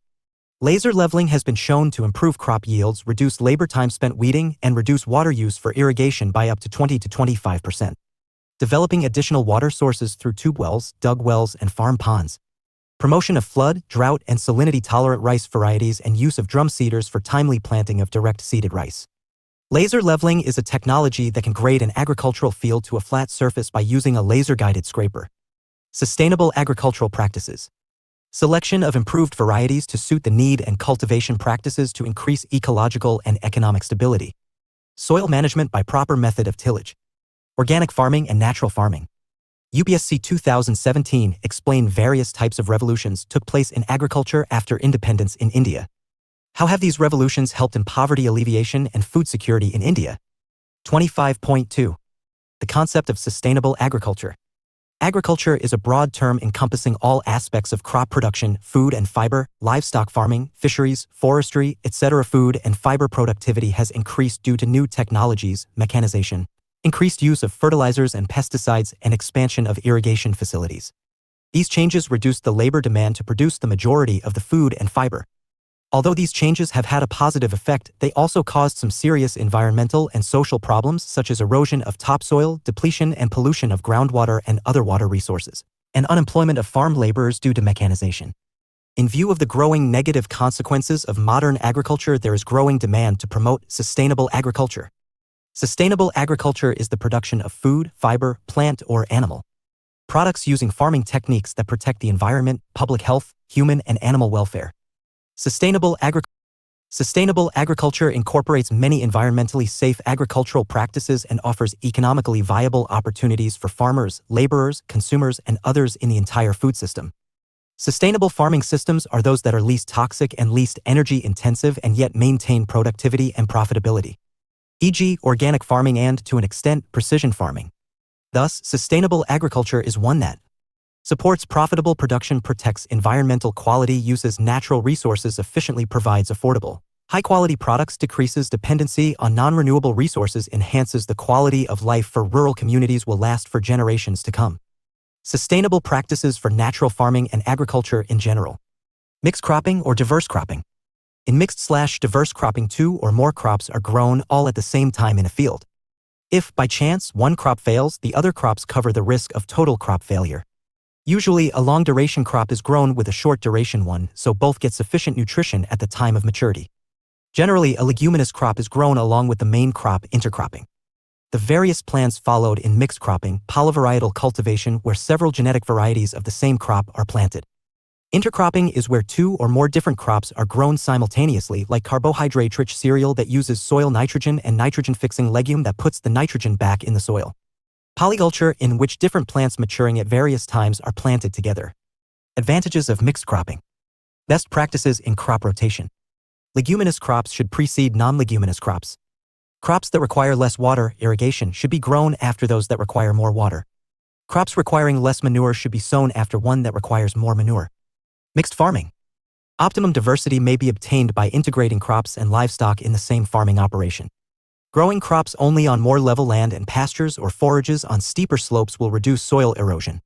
Laser leveling has been shown to improve crop yields, reduce labor time spent weeding, and reduce water use for irrigation by up to 20 to 25%. Developing additional water sources through tube wells, dug wells, and farm ponds. Promotion of flood, drought, and salinity-tolerant rice varieties and use of drum seeders for timely planting of direct-seeded rice. Laser leveling is a technology that can grade an agricultural field to a flat surface by using a laser-guided scraper. Sustainable agricultural practices. Selection of improved varieties to suit the need and cultivation practices to increase ecological and economic stability. Soil management by proper method of tillage. Organic farming and natural farming. UPSC 2017 explained various types of revolutions took place in agriculture after independence in India. How have these revolutions helped in poverty alleviation and food security in India? 25.2. The concept of sustainable agriculture. Agriculture is a broad term encompassing all aspects of crop production, food and fiber, livestock farming, fisheries, forestry, etc. Food and fiber productivity has increased due to new technologies, mechanization, increased use of fertilizers and pesticides, and expansion of irrigation facilities. These changes reduced the labor demand to produce the majority of the food and fiber. Although these changes have had a positive effect, they also caused some serious environmental and social problems such as erosion of topsoil, depletion and pollution of groundwater and other water resources, and unemployment of farm laborers due to mechanization. In view of the growing negative consequences of modern agriculture, there is growing demand to promote sustainable agriculture. Sustainable agriculture is the production of food, fiber, plant or animal products using farming techniques that protect the environment, public health, human and animal welfare. Sustainable agriculture incorporates many environmentally safe agricultural practices and offers economically viable opportunities for farmers, laborers, consumers, and others in the entire food system. Sustainable farming systems are those that are least toxic and least energy intensive and yet maintain productivity and profitability, e.g., organic farming and, to an extent, precision farming. Thus, sustainable agriculture is one that supports profitable production, protects environmental quality, uses natural resources efficiently, provides affordable, high-quality products, decreases dependency on non-renewable resources, enhances the quality of life for rural communities, will last for generations to come. Sustainable practices for natural farming and agriculture in general. Mixed cropping or diverse cropping. In mixed/diverse cropping, two or more crops are grown all at the same time in a field. If, by chance, one crop fails, the other crops cover the risk of total crop failure. Usually, a long-duration crop is grown with a short-duration one, so both get sufficient nutrition at the time of maturity. Generally, a leguminous crop is grown along with the main crop, intercropping. The various plants followed in mixed cropping, polyvarietal cultivation, where several genetic varieties of the same crop are planted. Intercropping is where two or more different crops are grown simultaneously, like carbohydrate-rich cereal that uses soil nitrogen and nitrogen-fixing legume that puts the nitrogen back in the soil. Polyculture, in which different plants maturing at various times are planted together. Advantages of mixed cropping. Best practices in crop rotation. Leguminous crops should precede non-leguminous crops. Crops that require less water, irrigation, should be grown after those that require more water. Crops requiring less manure should be sown after one that requires more manure. Mixed farming. Optimum diversity may be obtained by integrating crops and livestock in the same farming operation. Growing crops only on more level land and pastures or forages on steeper slopes will reduce soil erosion.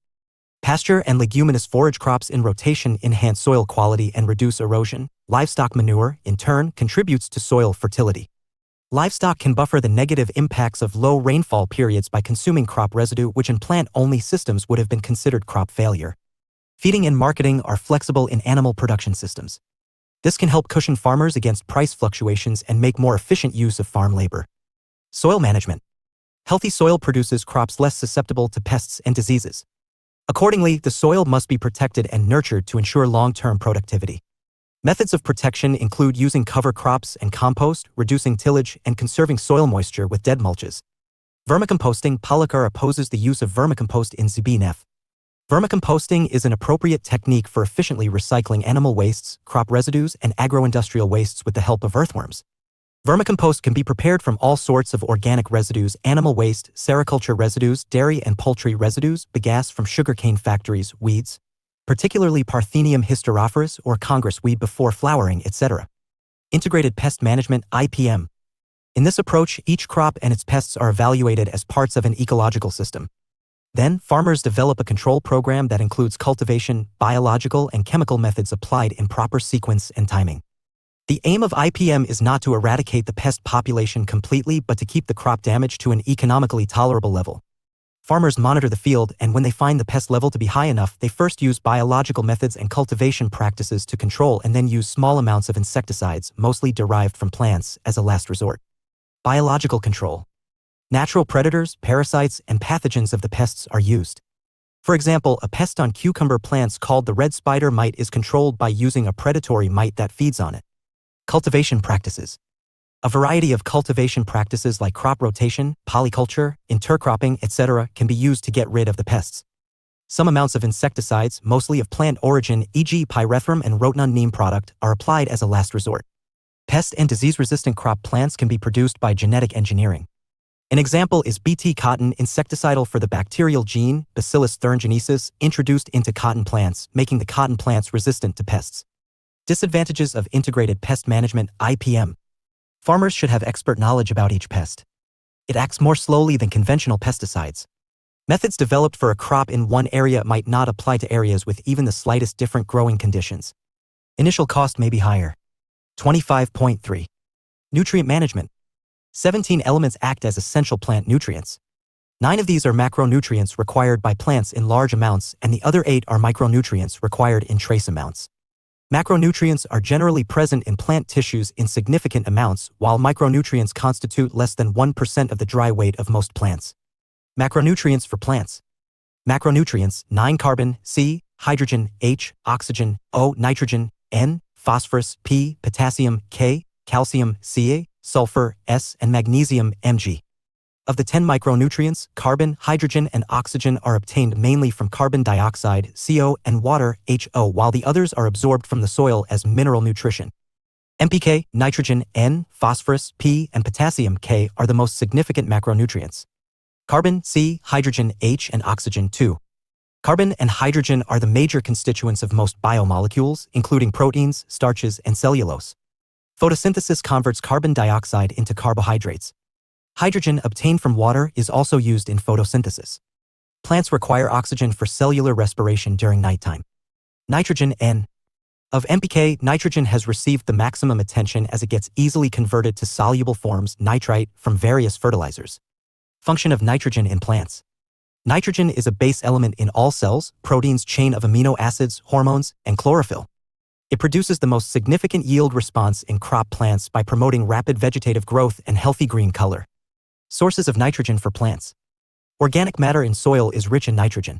Pasture and leguminous forage crops in rotation enhance soil quality and reduce erosion. Livestock manure, in turn, contributes to soil fertility. Livestock can buffer the negative impacts of low rainfall periods by consuming crop residue, which in plant-only systems would have been considered crop failure. Feeding and marketing are flexible in animal production systems. This can help cushion farmers against price fluctuations and make more efficient use of farm labor. Soil management. Healthy soil produces crops less susceptible to pests and diseases. Accordingly, the soil must be protected and nurtured to ensure long-term productivity. Methods of protection include using cover crops and compost, reducing tillage, and conserving soil moisture with dead mulches. Vermicomposting. Polakar opposes the use of vermicompost in ZBNF. Vermicomposting is an appropriate technique for efficiently recycling animal wastes, crop residues, and agro-industrial wastes with the help of earthworms. Vermicompost can be prepared from all sorts of organic residues, animal waste, sericulture residues, dairy and poultry residues, bagasse from sugarcane factories, weeds, particularly Parthenium hysterophorus or Congress weed before flowering, etc. Integrated pest management, IPM. In this approach, each crop and its pests are evaluated as parts of an ecological system. Then, farmers develop a control program that includes cultivation, biological and chemical methods applied in proper sequence and timing. The aim of IPM is not to eradicate the pest population completely, but to keep the crop damage to an economically tolerable level. Farmers monitor the field, and when they find the pest level to be high enough, they first use biological methods and cultivation practices to control, and then use small amounts of insecticides, mostly derived from plants, as a last resort. Biological control. Natural predators, parasites, and pathogens of the pests are used. For example, a pest on cucumber plants called the red spider mite is controlled by using a predatory mite that feeds on it. Cultivation practices. A variety of cultivation practices like crop rotation, polyculture, intercropping, etc. can be used to get rid of the pests. Some amounts of insecticides, mostly of plant origin, e.g. pyrethrum and rotenone neem product, are applied as a last resort. Pest and disease-resistant crop plants can be produced by genetic engineering. An example is Bt cotton, insecticidal for the bacterial gene, Bacillus thuringiensis, introduced into cotton plants, making the cotton plants resistant to pests. Disadvantages of integrated pest management, IPM. Farmers should have expert knowledge about each pest. It acts more slowly than conventional pesticides. Methods developed for a crop in one area might not apply to areas with even the slightest different growing conditions. Initial cost may be higher. 25.3. Nutrient management. 17 elements act as essential plant nutrients. 9 of these are macronutrients required by plants in large amounts, and the other 8 are micronutrients required in trace amounts. Macronutrients are generally present in plant tissues in significant amounts, while micronutrients constitute less than 1% of the dry weight of most plants. Macronutrients for plants. Macronutrients: 9 carbon, C, hydrogen, H, oxygen, O, nitrogen, N, phosphorus, P, potassium, K, calcium, Ca, sulfur, S, and magnesium, Mg. Of the 10 micronutrients, carbon, hydrogen, and oxygen are obtained mainly from carbon dioxide, CO, and water, HO, while the others are absorbed from the soil as mineral nutrition. NPK, nitrogen, N, phosphorus, P, and potassium, K, are the most significant macronutrients. Carbon, C, hydrogen, H, and oxygen, 2. Carbon and hydrogen are the major constituents of most biomolecules, including proteins, starches, and cellulose. Photosynthesis converts carbon dioxide into carbohydrates. Hydrogen obtained from water is also used in photosynthesis. Plants require oxygen for cellular respiration during nighttime. Nitrogen, N. Of NPK, nitrogen has received the maximum attention as it gets easily converted to soluble forms, nitrite, from various fertilizers. Function of nitrogen in plants. Nitrogen is a base element in all cells, proteins, chain of amino acids, hormones, and chlorophyll. It produces the most significant yield response in crop plants by promoting rapid vegetative growth and healthy green color. Sources of nitrogen for plants. Organic matter in soil is rich in nitrogen.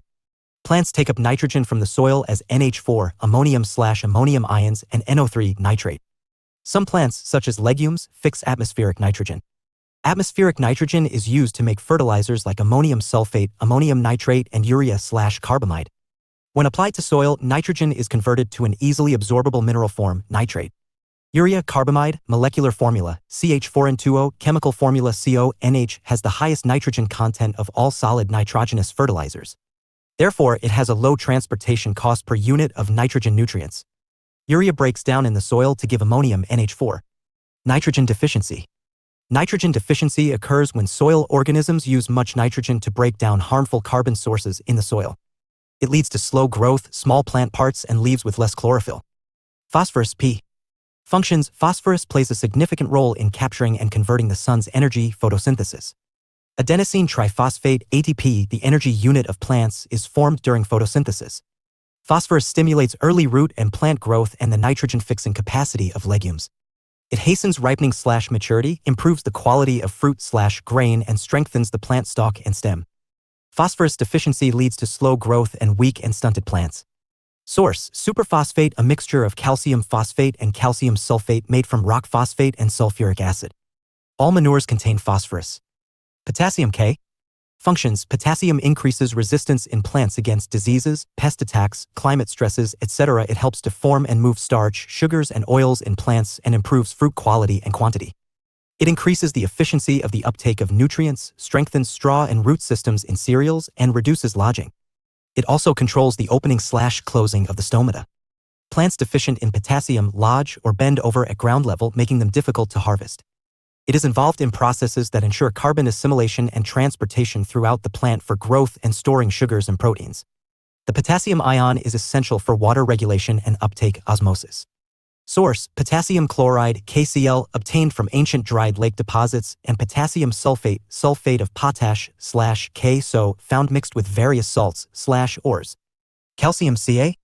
Plants take up nitrogen from the soil as NH4, ammonium/ammonium ions, and NO3, nitrate. Some plants, such as legumes, fix atmospheric nitrogen. Atmospheric nitrogen is used to make fertilizers like ammonium sulfate, ammonium nitrate, and urea/carbamide. When applied to soil, nitrogen is converted to an easily absorbable mineral form, nitrate. Urea carbamide, molecular formula, CH4N2O, chemical formula CONH, has the highest nitrogen content of all solid nitrogenous fertilizers. Therefore, it has a low transportation cost per unit of nitrogen nutrients. Urea breaks down in the soil to give ammonium NH4. Nitrogen deficiency. Nitrogen deficiency occurs when soil organisms use much nitrogen to break down harmful carbon sources in the soil. It leads to slow growth, small plant parts, and leaves with less chlorophyll. Phosphorus, P. Functions. Phosphorus plays a significant role in capturing and converting the sun's energy, photosynthesis. Adenosine triphosphate, ATP, the energy unit of plants, is formed during photosynthesis. Phosphorus stimulates early root and plant growth and the nitrogen-fixing capacity of legumes. It hastens ripening/maturity, improves the quality of fruit/grain, and strengthens the plant stalk and stem. Phosphorus deficiency leads to slow growth and weak and stunted plants. Source: superphosphate, a mixture of calcium phosphate and calcium sulfate made from rock phosphate and sulfuric acid. All manures contain phosphorus. Potassium, K. Functions: potassium increases resistance in plants against diseases, pest attacks, climate stresses, etc. It helps to form and move starch, sugars, and oils in plants and improves fruit quality and quantity. It increases the efficiency of the uptake of nutrients, strengthens straw and root systems in cereals, and reduces lodging. It also controls the opening/closing of the stomata. Plants deficient in potassium lodge or bend over at ground level, making them difficult to harvest. It is involved in processes that ensure carbon assimilation and transportation throughout the plant for growth and storing sugars and proteins. The potassium ion is essential for water regulation and uptake osmosis. Source: potassium chloride, KCl, obtained from ancient dried lake deposits, and potassium sulfate, sulfate of potash/K, found mixed with various salts/ores. Calcium, Ca.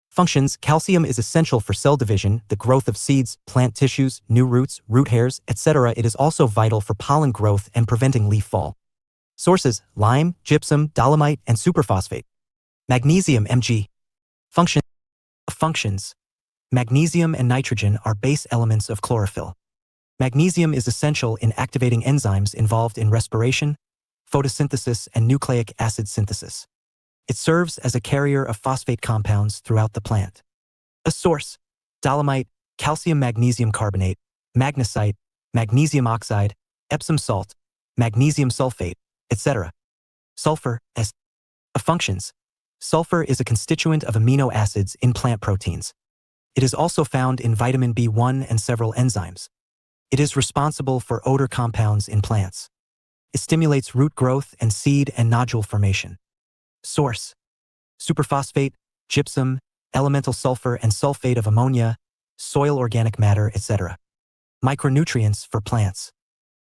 Functions: calcium is essential for cell division, the growth of seeds, plant tissues, new roots, root hairs, etc. It is also vital for pollen growth and preventing leaf fall. Sources: lime, gypsum, dolomite, and superphosphate. Magnesium, Mg. Functions. Magnesium and nitrogen are base elements of chlorophyll. Magnesium is essential in activating enzymes involved in respiration, photosynthesis, and nucleic acid synthesis. It serves as a carrier of phosphate compounds throughout the plant. A source: dolomite, calcium magnesium carbonate, magnesite, magnesium oxide, Epsom salt, magnesium sulfate, etc. Sulfur, as functions. Sulfur is a constituent of amino acids in plant proteins. It is also found in vitamin B1 and several enzymes. It is responsible for odor compounds in plants. It stimulates root growth and seed and nodule formation. Source: superphosphate, gypsum, elemental sulfur and sulfate of ammonia, soil organic matter, etc. Micronutrients for plants.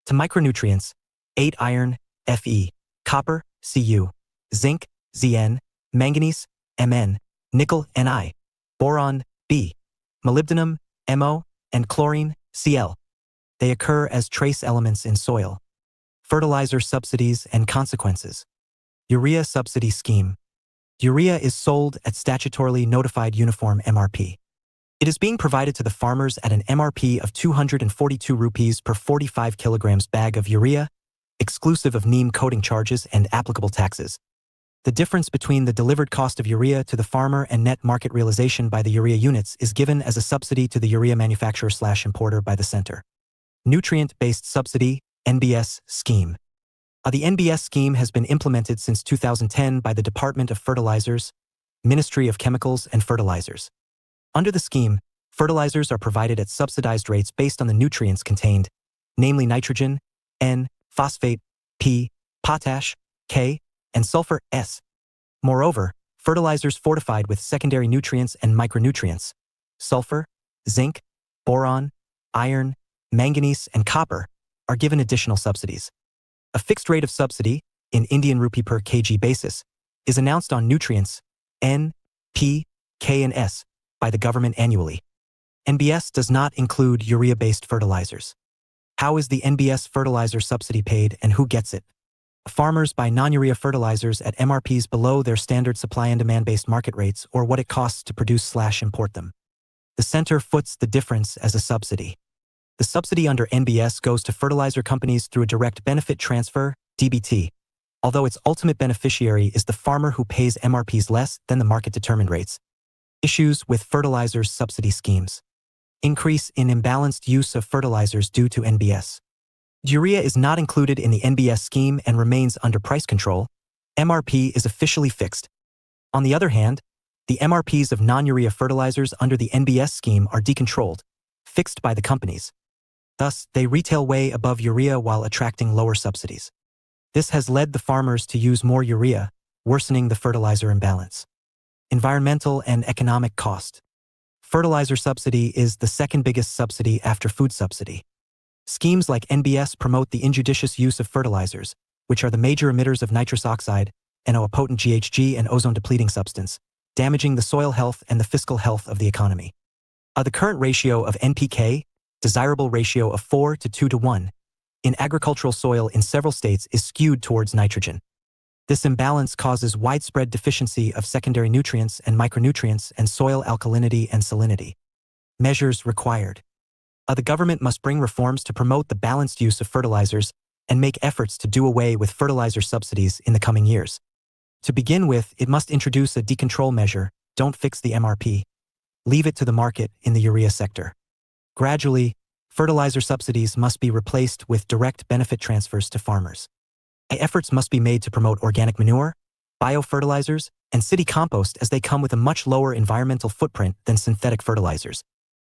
To micronutrients: 8 iron, Fe, copper, Cu, zinc, Zn, manganese, Mn, nickel, Ni, boron, B, molybdenum, Mo, and chlorine, Cl. They occur as trace elements in soil. Fertilizer subsidies and consequences. Urea subsidy scheme. Urea is sold at statutorily notified uniform MRP. It is being provided to the farmers at an MRP of 242 rupees per 45 kilograms bag of urea, exclusive of neem coating charges and applicable taxes. The difference between the delivered cost of urea to the farmer and net market realization by the urea units is given as a subsidy to the urea manufacturer/importer by the center. Nutrient-based subsidy, NBS, scheme. The NBS scheme has been implemented since 2010 by the Department of Fertilizers, Ministry of Chemicals and Fertilizers. Under the scheme, fertilizers are provided at subsidized rates based on the nutrients contained, namely nitrogen, N, phosphate, P, potash, K, and sulfur, S. Moreover, fertilizers fortified with secondary nutrients and micronutrients, sulfur, zinc, boron, iron, manganese, and copper, are given additional subsidies. A fixed rate of subsidy, in Indian rupee per kg basis, is announced on nutrients N, P, K, and S by the government annually. NBS does not include urea-based fertilizers. How is the NBS fertilizer subsidy paid and who gets it? Farmers buy non-urea fertilizers at MRPs below their standard supply and demand-based market rates or what it costs to produce/import them. The center foots the difference as a subsidy. The subsidy under NBS goes to fertilizer companies through a direct benefit transfer, DBT, although its ultimate beneficiary is the farmer who pays MRPs less than the market-determined rates. Issues with fertilizers subsidy schemes. Increase in imbalanced use of fertilizers due to NBS. Urea is not included in the NBS scheme and remains under price control. MRP is officially fixed. On the other hand, the MRPs of non-urea fertilizers under the NBS scheme are decontrolled, fixed by the companies. Thus, they retail way above urea while attracting lower subsidies. This has led the farmers to use more urea, worsening the fertilizer imbalance. Environmental and economic cost. Fertilizer subsidy is the second biggest subsidy after food subsidy. Schemes like NBS promote the injudicious use of fertilizers, which are the major emitters of nitrous oxide, NO, a potent GHG and ozone-depleting substance, damaging the soil health and the fiscal health of the economy. The current ratio of NPK, desirable ratio of 4 to 2 to 1, in agricultural soil in several states is skewed towards nitrogen. This imbalance causes widespread deficiency of secondary nutrients and micronutrients and soil alkalinity and salinity. Measures required. The government must bring reforms to promote the balanced use of fertilizers and make efforts to do away with fertilizer subsidies in the coming years. To begin with, it must introduce a decontrol measure, don't fix the MRP. Leave it to the market in the urea sector. Gradually, fertilizer subsidies must be replaced with direct benefit transfers to farmers. Efforts must be made to promote organic manure, biofertilizers, and city compost as they come with a much lower environmental footprint than synthetic fertilizers.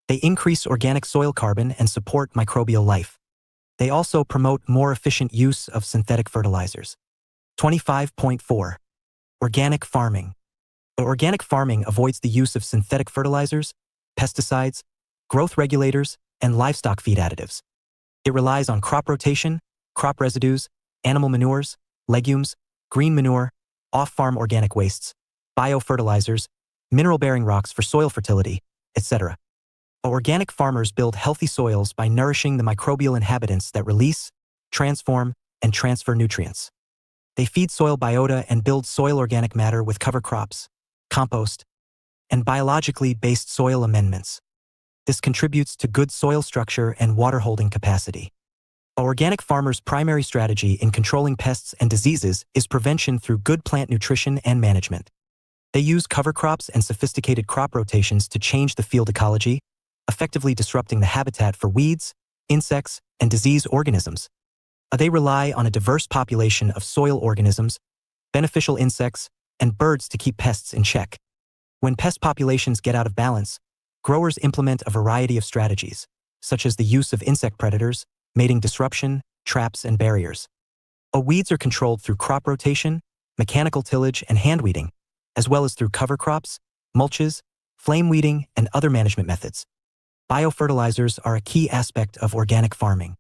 They increase organic soil carbon and support microbial life. They also promote more efficient use of synthetic fertilizers. 25.4. Organic farming. Organic farming avoids the use of synthetic fertilizers, pesticides, growth regulators, and livestock feed additives. It relies on crop rotation, crop residues, animal manures, legumes, green manure, off-farm organic wastes, biofertilizers, mineral-bearing rocks for soil fertility, etc. Organic farmers build healthy soils by nourishing the microbial inhabitants that release, transform, and transfer nutrients. They feed soil biota and build soil organic matter with cover crops, compost, and biologically based soil amendments. This contributes to good soil structure and water holding capacity. Organic farmers' primary strategy in controlling pests and diseases is prevention through good plant nutrition and management. They use cover crops and sophisticated crop rotations to change the field ecology, effectively disrupting the habitat for weeds, insects, and disease organisms. They rely on a diverse population of soil organisms, beneficial insects, and birds to keep pests in check. When pest populations get out of balance, growers implement a variety of strategies, such as the use of insect predators, mating disruption, traps, and barriers. Weeds are controlled through crop rotation, mechanical tillage, and hand weeding, as well as through cover crops, mulches, flame weeding, and other management methods. Biofertilizers are a key aspect of organic farming.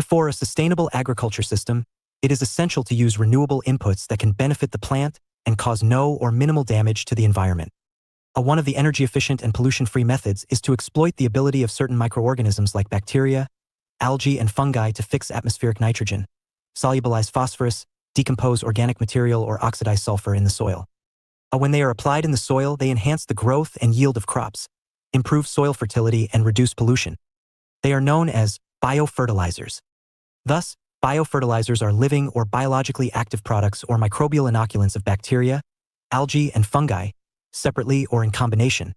For a sustainable agriculture system, it is essential to use renewable inputs that can benefit the plant and cause no or minimal damage to the environment. One of the energy-efficient and pollution-free methods is to exploit the ability of certain microorganisms like bacteria, algae, and fungi to fix atmospheric nitrogen, solubilize phosphorus, decompose organic material, or oxidize sulfur in the soil. When they are applied in the soil, they enhance the growth and yield of crops, improve soil fertility, and reduce pollution. They are known as biofertilizers. Thus, biofertilizers are living or biologically active products or microbial inoculants of bacteria, algae, and fungi, separately or in combination,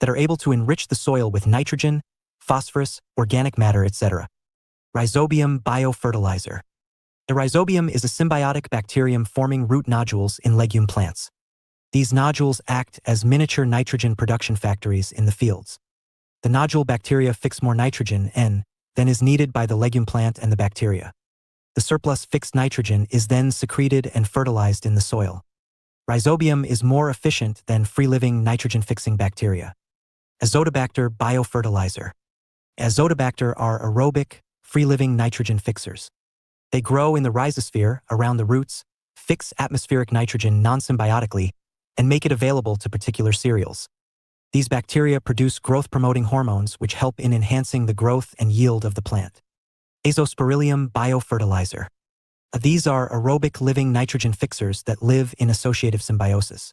that are able to enrich the soil with nitrogen, phosphorus, organic matter, etc. Rhizobium biofertilizer. The rhizobium is a symbiotic bacterium forming root nodules in legume plants. These nodules act as miniature nitrogen production factories in the fields. The nodule bacteria fix more nitrogen, N, than is needed by the legume plant and the bacteria. The surplus fixed nitrogen is then secreted and fertilized in the soil. Rhizobium is more efficient than free-living nitrogen-fixing bacteria. Azotobacter biofertilizer. Azotobacter are aerobic, free-living nitrogen fixers. They grow in the rhizosphere around the roots, fix atmospheric nitrogen non-symbiotically, and make it available to particular cereals. These bacteria produce growth-promoting hormones which help in enhancing the growth and yield of the plant. Azospirillum biofertilizer. These are aerobic living nitrogen fixers that live in associative symbiosis.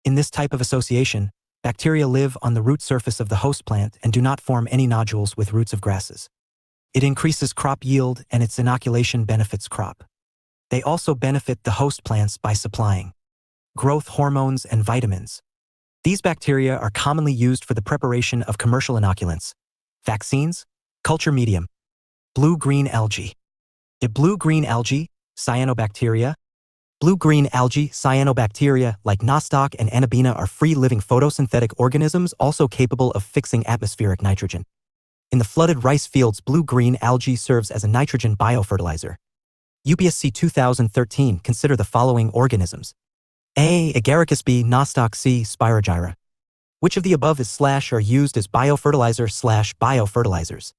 In this type of association, bacteria live on the root surface of the host plant and do not form any nodules with roots of grasses. It increases crop yield and its inoculation benefits crop. They also benefit the host plants by supplying growth hormones and vitamins. These bacteria are commonly used for the preparation of commercial inoculants, vaccines, culture medium. Blue-green algae. Blue-green algae, cyanobacteria. Blue-green algae, cyanobacteria, like nostoc and anabina, are free-living photosynthetic organisms also capable of fixing atmospheric nitrogen. In the flooded rice fields, blue-green algae serves as a nitrogen biofertilizer. UPSC 2013 consider the following organisms. A. Agaricus. B. Nostoc. C. Spirogyra. Which of the above is / are used as biofertilizer/biofertilizers?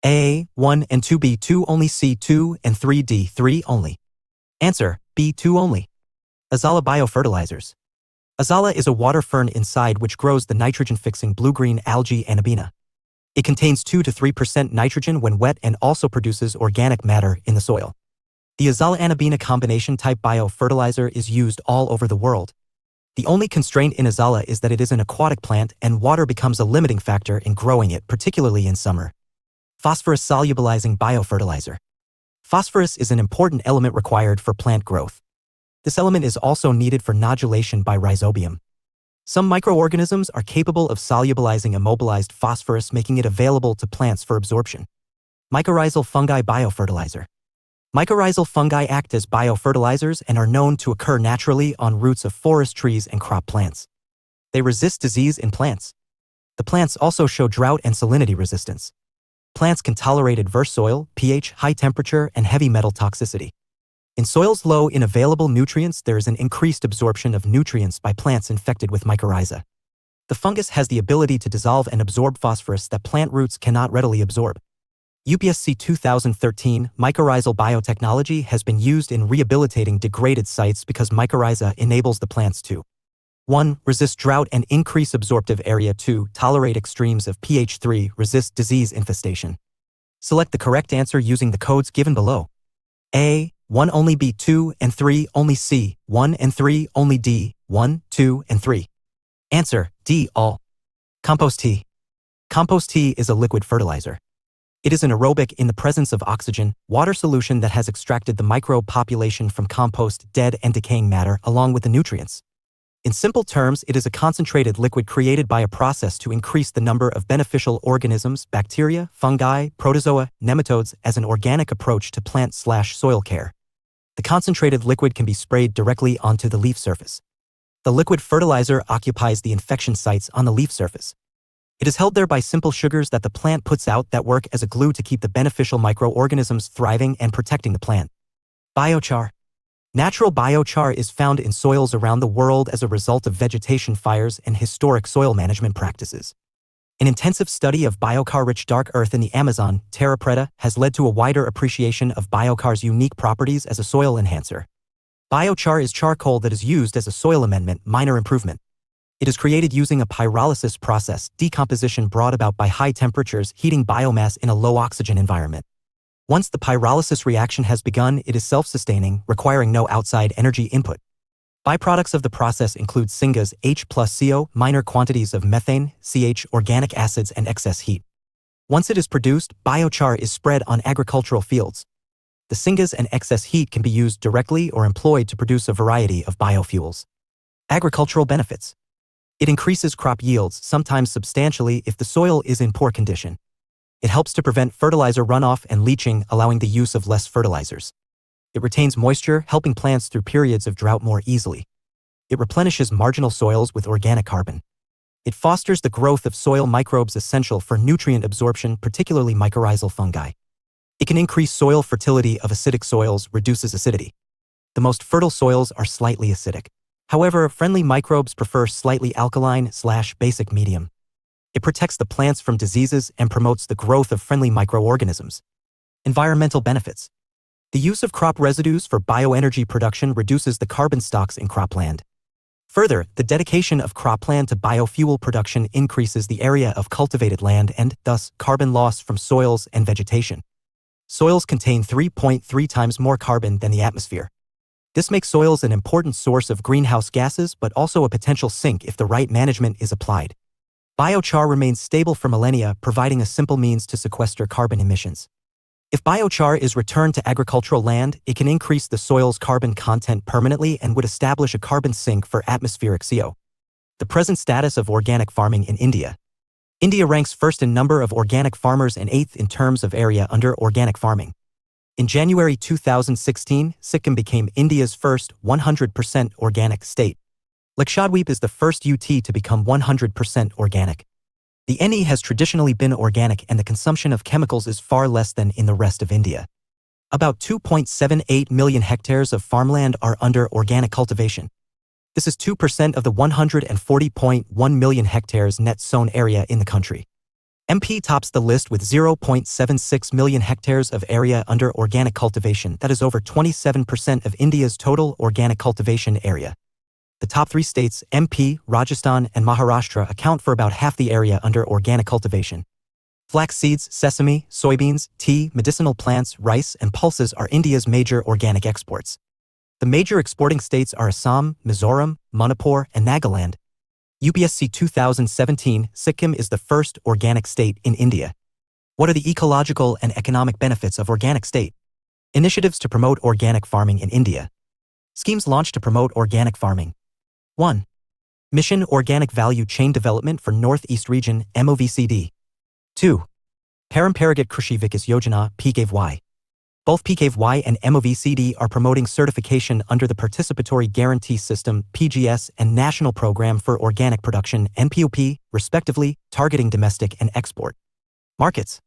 A. 1 and 2. B. 2 only. C. 2 and 3. D. 3 only. Answer: B. 2 only. Azala biofertilizers. Azala is a water fern inside which grows the nitrogen-fixing blue-green algae anabina. It contains 2 to 3% nitrogen when wet and also produces organic matter in the soil. The Azala-anabina combination type biofertilizer is used all over the world. The only constraint in Azala is that it is an aquatic plant and water becomes a limiting factor in growing it, particularly in summer. Phosphorus solubilizing biofertilizer. Phosphorus is an important element required for plant growth. This element is also needed for nodulation by rhizobium. Some microorganisms are capable of solubilizing immobilized phosphorus, making it available to plants for absorption. Mycorrhizal fungi biofertilizer. Mycorrhizal fungi act as biofertilizers and are known to occur naturally on roots of forest trees and crop plants. They resist disease in plants. The plants also show drought and salinity resistance. Plants can tolerate adverse soil, pH, high temperature, and heavy metal toxicity. In soils low in available nutrients, there is an increased absorption of nutrients by plants infected with mycorrhiza. The fungus has the ability to dissolve and absorb phosphorus that plant roots cannot readily absorb. UPSC 2013 mycorrhizal biotechnology has been used in rehabilitating degraded sites because mycorrhiza enables the plants to 1. Resist drought and increase absorptive area. 2. Tolerate extremes of pH. 3. Resist disease infestation. Select the correct answer using the codes given below. A. 1 only. B. 2 and 3 only. C. 1 and 3 only. D. 1, 2 and 3. Answer: D. All. Compost tea. Compost tea is a liquid fertilizer. It is an aerobic in the presence of oxygen, water solution that has extracted the microbe population from compost, dead and decaying matter, along with the nutrients. In simple terms, it is a concentrated liquid created by a process to increase the number of beneficial organisms, bacteria, fungi, protozoa, nematodes as an organic approach to plant/soil care. The concentrated liquid can be sprayed directly onto the leaf surface. The liquid fertilizer occupies the infection sites on the leaf surface. It is held there by simple sugars that the plant puts out that work as a glue to keep the beneficial microorganisms thriving and protecting the plant. Biochar. Natural biochar is found in soils around the world as a result of vegetation fires and historic soil management practices. An intensive study of biochar-rich dark earth in the Amazon, terra preta, has led to a wider appreciation of biochar's unique properties as a soil enhancer. Biochar is charcoal that is used as a soil amendment, minor improvement. It is created using a pyrolysis process, decomposition brought about by high temperatures heating biomass in a low-oxygen environment. Once the pyrolysis reaction has begun, it is self-sustaining, requiring no outside energy input. Byproducts of the process include syngas, H plus CO, minor quantities of methane, CH, organic acids, and excess heat. Once it is produced, biochar is spread on agricultural fields. The syngas and excess heat can be used directly or employed to produce a variety of biofuels. Agricultural benefits. It increases crop yields, sometimes substantially if the soil is in poor condition. It helps to prevent fertilizer runoff and leaching, allowing the use of less fertilizers. It retains moisture, helping plants through periods of drought more easily. It replenishes marginal soils with organic carbon. It fosters the growth of soil microbes essential for nutrient absorption, particularly mycorrhizal fungi. It can increase soil fertility of acidic soils, reduces acidity. The most fertile soils are slightly acidic. However, friendly microbes prefer slightly alkaline/basic medium. It protects the plants from diseases and promotes the growth of friendly microorganisms. Environmental benefits. The use of crop residues for bioenergy production reduces the carbon stocks in cropland. Further, the dedication of cropland to biofuel production increases the area of cultivated land and, thus, carbon loss from soils and vegetation. Soils contain 3.3 times more carbon than the atmosphere. This makes soils an important source of greenhouse gases but also a potential sink if the right management is applied. Biochar remains stable for millennia, providing a simple means to sequester carbon emissions. If biochar is returned to agricultural land, it can increase the soil's carbon content permanently and would establish a carbon sink for atmospheric CO. The present status of organic farming in India. India ranks first in number of organic farmers and 8th in terms of area under organic farming. In January 2016, Sikkim became India's first 100% organic state. Lakshadweep is the first UT to become 100% organic. The NE has traditionally been organic and the consumption of chemicals is far less than in the rest of India. About 2.78 million hectares of farmland are under organic cultivation. This is 2% of the 140.1 million hectares net sown area in the country. MP tops the list with 0.76 million hectares of area under organic cultivation, that is over 27% of India's total organic cultivation area. The top 3 states, MP, Rajasthan, and Maharashtra, account for about half the area under organic cultivation. Flax seeds, sesame, soybeans, tea, medicinal plants, rice, and pulses are India's major organic exports. The major exporting states are Assam, Mizoram, Manipur, and Nagaland. UPSC 2017, Sikkim is the first organic state in India. What are the ecological and economic benefits of organic state? Initiatives to promote organic farming in India. Schemes launched to promote organic farming. 1. Mission Organic Value Chain Development for Northeast Region, MOVCD. 2. Paramparagat Krishi Vikas Yojana, PKVY. Both PKVY and MOVCD are promoting certification under the Participatory Guarantee System, PGS, and National Program for Organic Production, NPOP, respectively, targeting domestic and export markets.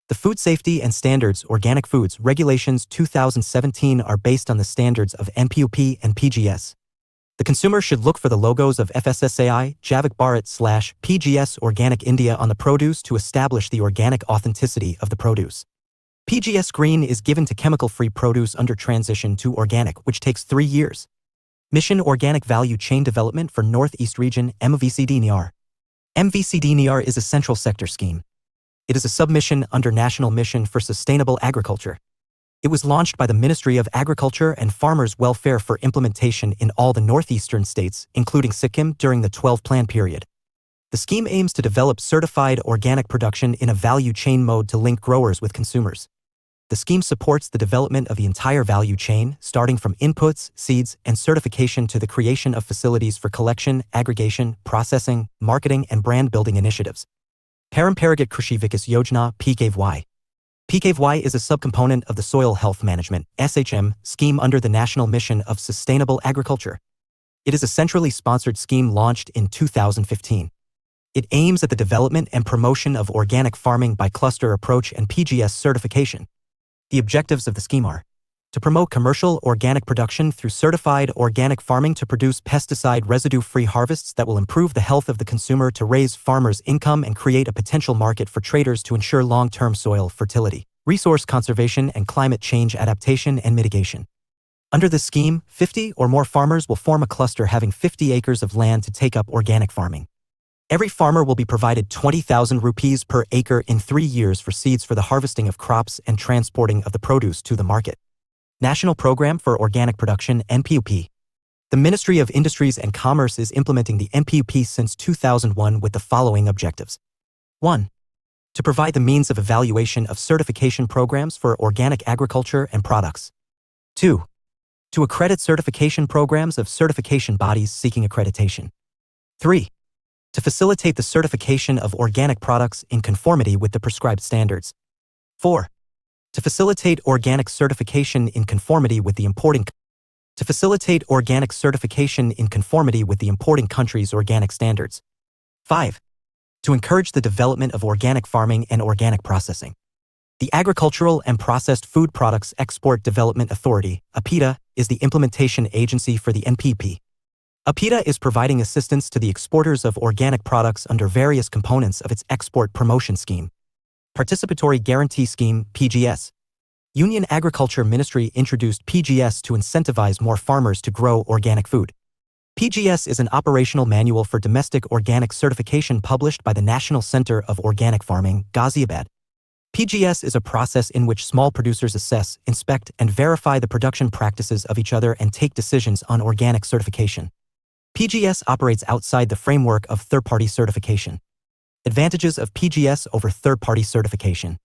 The Food Safety and Standards Organic Foods Regulations 2017 are based on the standards of NPOP and PGS. The consumer should look for the logos of FSSAI, Javik Bharat/PGS Organic India on the produce to establish the organic authenticity of the produce. PGS Green is given to chemical-free produce under transition to organic, which takes 3 years. Mission Organic Value Chain Development for Northeast Region, MVCD-NIAR. MVCD-NIAR is a central sector scheme. It is a submission under National Mission for Sustainable Agriculture. It was launched by the Ministry of Agriculture and Farmers' Welfare for implementation in all the northeastern states, including Sikkim, during the 12-plan period. The scheme aims to develop certified organic production in a value chain mode to link growers with consumers. The scheme supports the development of the entire value chain, starting from inputs, seeds, and certification to the creation of facilities for collection, aggregation, processing, marketing, and brand-building initiatives. Paramparagat Krishi Vikas Yojana (PKVY). PKVY is a subcomponent of the Soil Health Management (SHM) scheme under the National Mission of Sustainable Agriculture. It is a centrally sponsored scheme launched in 2015. It aims at the development and promotion of organic farming by cluster approach and PGS certification. The objectives of the scheme are to promote commercial organic production through certified organic farming to produce pesticide residue-free harvests that will improve the health of the consumer, to raise farmers' income and create a potential market for traders, to ensure long-term soil fertility, resource conservation, and climate change adaptation and mitigation. Under this scheme, 50 or more farmers will form a cluster having 50 acres of land to take up organic farming. Every farmer will be provided 20,000 rupees per acre in 3 years for seeds for the harvesting of crops and transporting of the produce to the market. National Program for Organic Production (NPOP). The Ministry of Industries and Commerce is implementing the NPOP since 2001 with the following objectives. 1. To provide the means of evaluation of certification programs for organic agriculture and products. 2. To accredit certification programs of certification bodies seeking accreditation. 3. To facilitate the certification of organic products in conformity with the prescribed standards. 4. To facilitate organic certification in conformity with the importing country's organic standards. 5. To encourage the development of organic farming and organic processing. The Agricultural and Processed Food Products Export Development Authority, APIDA, is the implementation agency for the NPP. APIDA is providing assistance to the exporters of organic products under various components of its Export Promotion Scheme. Participatory Guarantee Scheme, PGS. Union Agriculture Ministry introduced PGS to incentivize more farmers to grow organic food. PGS is an operational manual for domestic organic certification published by the National Center of Organic Farming, Ghaziabad. PGS is a process in which small producers assess, inspect, and verify the production practices of each other and take decisions on organic certification. PGS operates outside the framework of third-party certification. Advantages of PGS over third-party certification.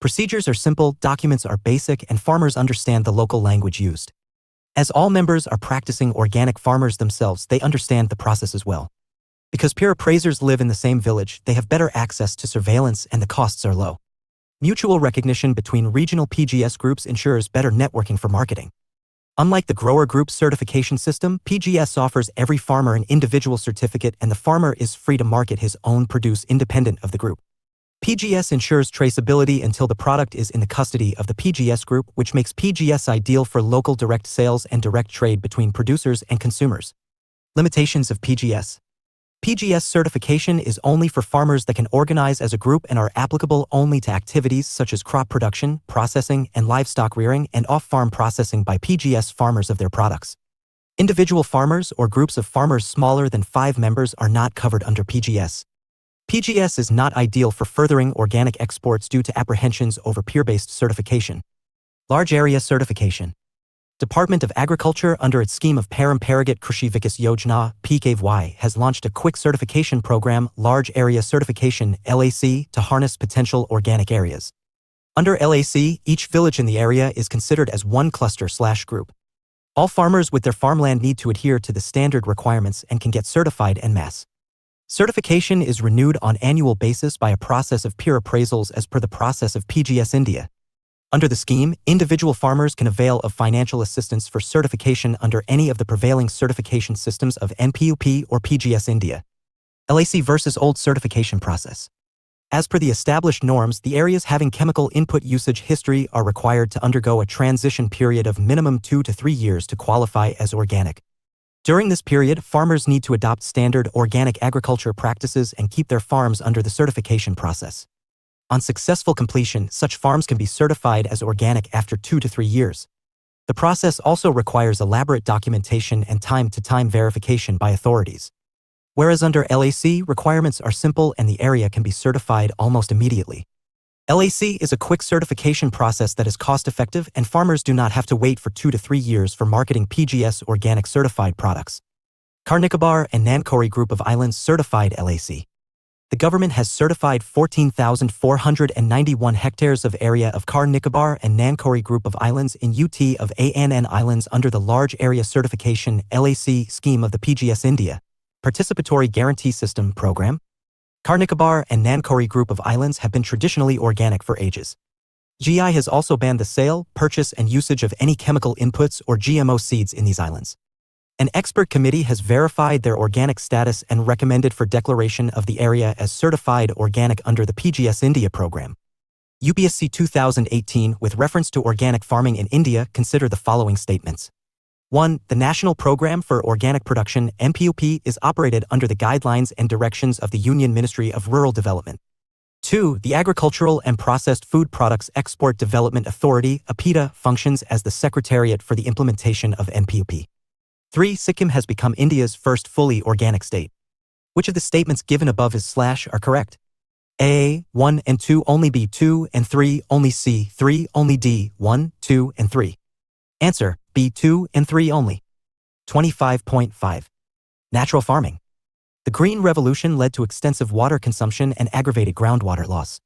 Procedures are simple, documents are basic, and farmers understand the local language used. As all members are practicing organic farmers themselves, they understand the process as well. Because peer appraisers live in the same village, they have better access to surveillance and the costs are low. Mutual recognition between regional PGS groups ensures better networking for marketing. Unlike the grower group certification system, PGS offers every farmer an individual certificate and the farmer is free to market his own produce independent of the group. PGS ensures traceability until the product is in the custody of the PGS group, which makes PGS ideal for local direct sales and direct trade between producers and consumers. Limitations of PGS. PGS certification is only for farmers that can organize as a group and are applicable only to activities such as crop production, processing, and livestock rearing and off-farm processing by PGS farmers of their products. Individual farmers or groups of farmers smaller than 5 members are not covered under PGS. PGS is not ideal for furthering organic exports due to apprehensions over peer-based certification. Large Area Certification. Department of Agriculture, under its scheme of Paramparagat Krishi Vikas Yojana (PKVY), has launched a quick certification program, Large Area Certification (LAC), to harness potential organic areas. Under LAC, each village in the area is considered as one cluster/group. All farmers with their farmland need to adhere to the standard requirements and can get certified en masse. Certification is renewed on annual basis by a process of peer appraisals as per the process of PGS India. Under the scheme, individual farmers can avail of financial assistance for certification under any of the prevailing certification systems of NPOP or PGS India. LAC versus old certification process. As per the established norms, the areas having chemical input usage history are required to undergo a transition period of minimum 2 to 3 years to qualify as organic. During this period, farmers need to adopt standard organic agriculture practices and keep their farms under the certification process. On successful completion, such farms can be certified as organic after 2 to 3 years. The process also requires elaborate documentation and time-to-time verification by authorities. Whereas under LAC, requirements are simple and the area can be certified almost immediately. LAC is a quick certification process that is cost-effective and farmers do not have to wait for 2 to 3 years for marketing PGS organic certified products. Car Nicobar and Nancowry Group of Islands certified LAC. The government has certified 14,491 hectares of area of Car Nicobar and Nancowry Group of Islands in UT of ANN Islands under the Large Area Certification (LAC) scheme of the PGS India Participatory Guarantee System program. Car Nicobar and Nancowry Group of Islands have been traditionally organic for ages. GI has also banned the sale, purchase, and usage of any chemical inputs or GMO seeds in these islands. An expert committee has verified their organic status and recommended for declaration of the area as certified organic under the PGS India program. UPSC 2018, with reference to organic farming in India, consider the following statements. 1. The National Program for Organic Production (NPOP) is operated under the guidelines and directions of the Union Ministry of Rural Development. 2. The Agricultural and Processed Food Products Export Development Authority (APEDA) functions as the secretariat for the implementation of NPOP. 3. Sikkim has become India's first fully organic state. Which of the statements given above is / are correct? A. 1 and 2 only, B. 2 and 3 only, C. 3 only, D. 1, 2 and 3. Answer: B. 2 and 3 only. 25.5. Natural farming. The Green Revolution led to extensive water consumption and aggravated groundwater loss.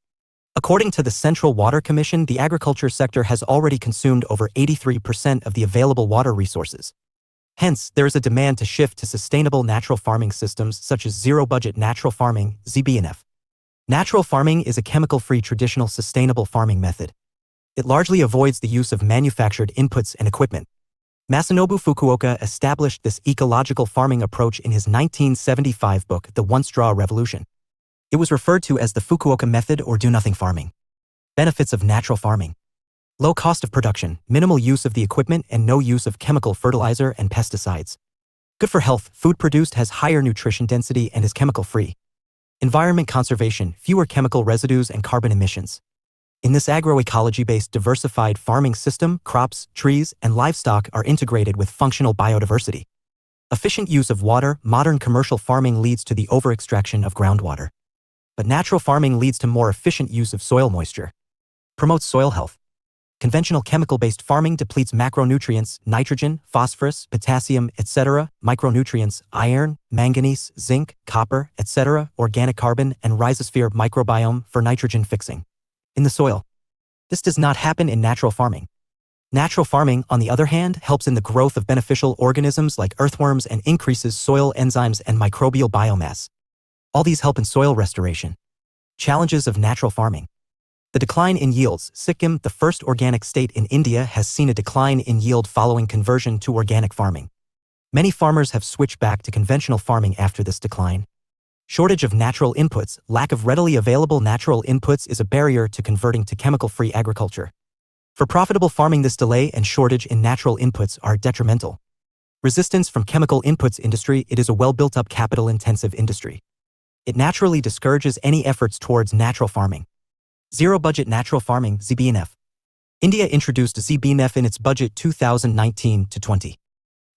According to the Central Water Commission, the agriculture sector has already consumed over 83% of the available water resources. Hence, there is a demand to shift to sustainable natural farming systems such as zero-budget natural farming, ZBNF. Natural farming is a chemical-free traditional sustainable farming method. It largely avoids the use of manufactured inputs and equipment. Masanobu Fukuoka established this ecological farming approach in his 1975 book, The One-Straw Revolution. It was referred to as the Fukuoka method or do-nothing farming. Benefits of natural farming. Low cost of production, minimal use of the equipment, and no use of chemical fertilizer and pesticides. Good for health, food produced has higher nutrition density and is chemical-free. Environment conservation, fewer chemical residues and carbon emissions. In this agroecology-based diversified farming system, crops, trees, and livestock are integrated with functional biodiversity. Efficient use of water, modern commercial farming leads to the overextraction of groundwater. But natural farming leads to more efficient use of soil moisture. Promotes soil health. Conventional chemical-based farming depletes macronutrients, nitrogen, phosphorus, potassium, etc., micronutrients, iron, manganese, zinc, copper, etc., organic carbon, and rhizosphere microbiome for nitrogen fixing in the soil. This does not happen in natural farming. Natural farming, on the other hand, helps in the growth of beneficial organisms like earthworms and increases soil enzymes and microbial biomass. All these help in soil restoration. Challenges of natural farming. The decline in yields. Sikkim, the first organic state in India, has seen a decline in yield following conversion to organic farming. Many farmers have switched back to conventional farming after this decline. Shortage of natural inputs. Lack of readily available natural inputs is a barrier to converting to chemical-free agriculture. For profitable farming, this delay and shortage in natural inputs are detrimental. Resistance from chemical inputs industry. It is a well-built-up capital-intensive industry. It naturally discourages any efforts towards natural farming. Zero-budget natural farming, ZBNF. India introduced ZBNF in its budget 2019-20.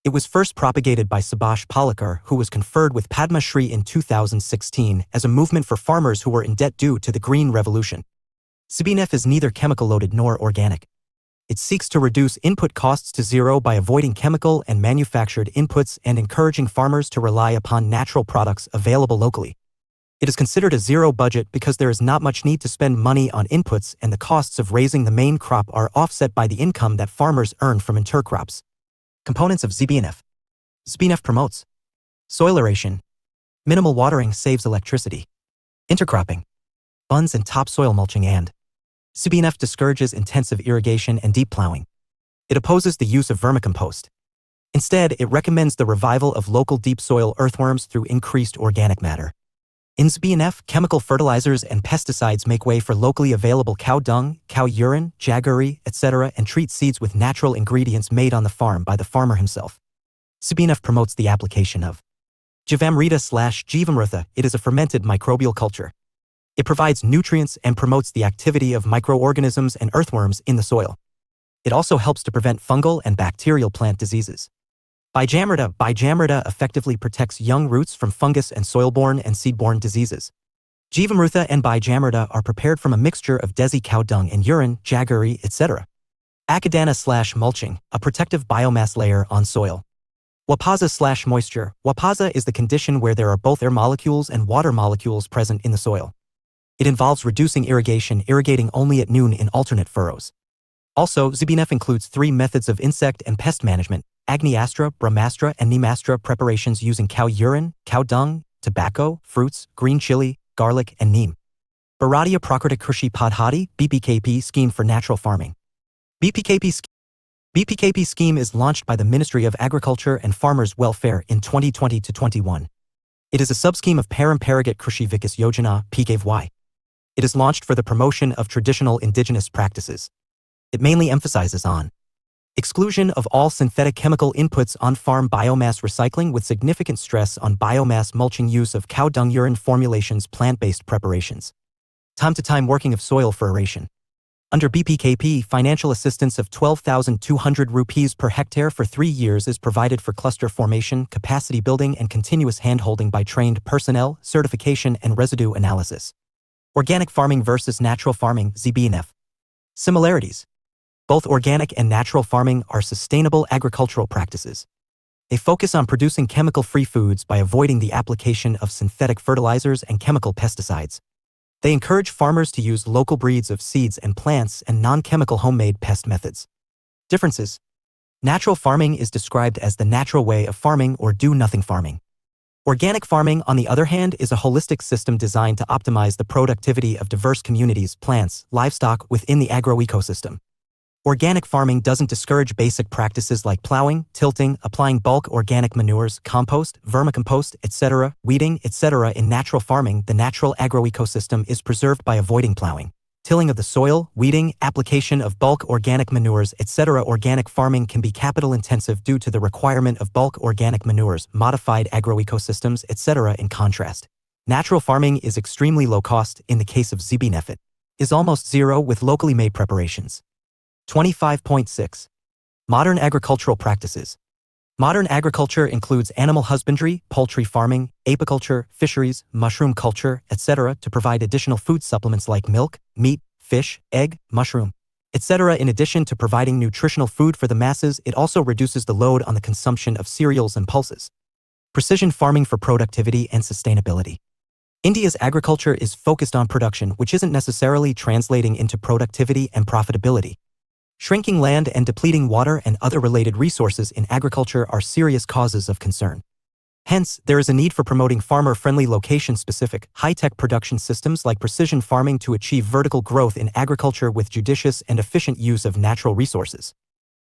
It was first propagated by Subhash Palekar, who was conferred with Padma Shri in 2016, as a movement for farmers who were in debt due to the Green Revolution. ZBNF is neither chemical-loaded nor organic. It seeks to reduce input costs to zero by avoiding chemical and manufactured inputs and encouraging farmers to rely upon natural products available locally. It is considered a zero budget because there is not much need to spend money on inputs and the costs of raising the main crop are offset by the income that farmers earn from intercrops. Components of ZBNF. ZBNF promotes soil aeration. Minimal watering saves electricity. Intercropping. Bunds and topsoil mulching and ZBNF discourages intensive irrigation and deep plowing. It opposes the use of vermicompost. Instead, it recommends the revival of local deep soil earthworms through increased organic matter. In ZBNF, chemical fertilizers and pesticides make way for locally available cow dung, cow urine, jaggery, etc., and treat seeds with natural ingredients made on the farm by the farmer himself. ZBNF promotes the application of Jivamrita/Jivamrita. It is a fermented microbial culture. It provides nutrients and promotes the activity of microorganisms and earthworms in the soil. It also helps to prevent fungal and bacterial plant diseases. Bijamrita effectively protects young roots from fungus and soil-borne and seed-borne diseases. Jivamrita and Bijamrita are prepared from a mixture of desi cow dung and urine, jaggery, etc. Akadana/mulching, a protective biomass layer on soil. Wapasa/moisture. Wapasa is the condition where there are both air molecules and water molecules present in the soil. It involves reducing irrigation, irrigating only at noon in alternate furrows. Also, ZBNF includes 3 methods of insect and pest management: Agniastra, Brahmastra, and Nemastra preparations using cow urine, cow dung, tobacco, fruits, green chili, garlic, and neem. Bharatiya Prakritik Krishi Padhati (BPKP) scheme for natural farming. BPKP scheme is launched by the Ministry of Agriculture and Farmers' Welfare in 2020-21. It is a subscheme of Paramparagat Krishi Vikas Yojana (PKVY). It is launched for the promotion of traditional indigenous practices. It mainly emphasizes on exclusion of all synthetic chemical inputs on farm biomass recycling with significant stress on biomass mulching, use of cow dung urine formulations, plant-based preparations. Time-to-time working of soil for aeration. Under BPKP, financial assistance of 12,200 rupees per hectare for 3 years is provided for cluster formation, capacity building, and continuous handholding by trained personnel, certification, and residue analysis. Organic farming versus natural farming, ZBNF. Similarities. Both organic and natural farming are sustainable agricultural practices. They focus on producing chemical-free foods by avoiding the application of synthetic fertilizers and chemical pesticides. They encourage farmers to use local breeds of seeds and plants and non-chemical homemade pest methods. Differences. Natural farming is described as the natural way of farming or do-nothing farming. Organic farming, on the other hand, is a holistic system designed to optimize the productivity of diverse communities, plants, livestock within the agroecosystem. Organic farming doesn't discourage basic practices like plowing, tilting, applying bulk organic manures, compost, vermicompost, etc., weeding, etc. In natural farming, the natural agroecosystem is preserved by avoiding plowing, tilling of the soil, weeding, application of bulk organic manures, etc. Organic farming can be capital intensive due to the requirement of bulk organic manures, modified agroecosystems, etc. In contrast, natural farming is extremely low cost. In the case of ZBNF, it is almost zero with locally made preparations. 25.6. Modern agricultural practices. Modern agriculture includes animal husbandry, poultry farming, apiculture, fisheries, mushroom culture, etc. to provide additional food supplements like milk, meat, fish, egg, mushroom, etc. In addition to providing nutritional food for the masses, it also reduces the load on the consumption of cereals and pulses. Precision farming for productivity and sustainability. India's agriculture is focused on production, which isn't necessarily translating into productivity and profitability. Shrinking land and depleting water and other related resources in agriculture are serious causes of concern. Hence, there is a need for promoting farmer-friendly, location-specific, high-tech production systems like precision farming to achieve vertical growth in agriculture with judicious and efficient use of natural resources.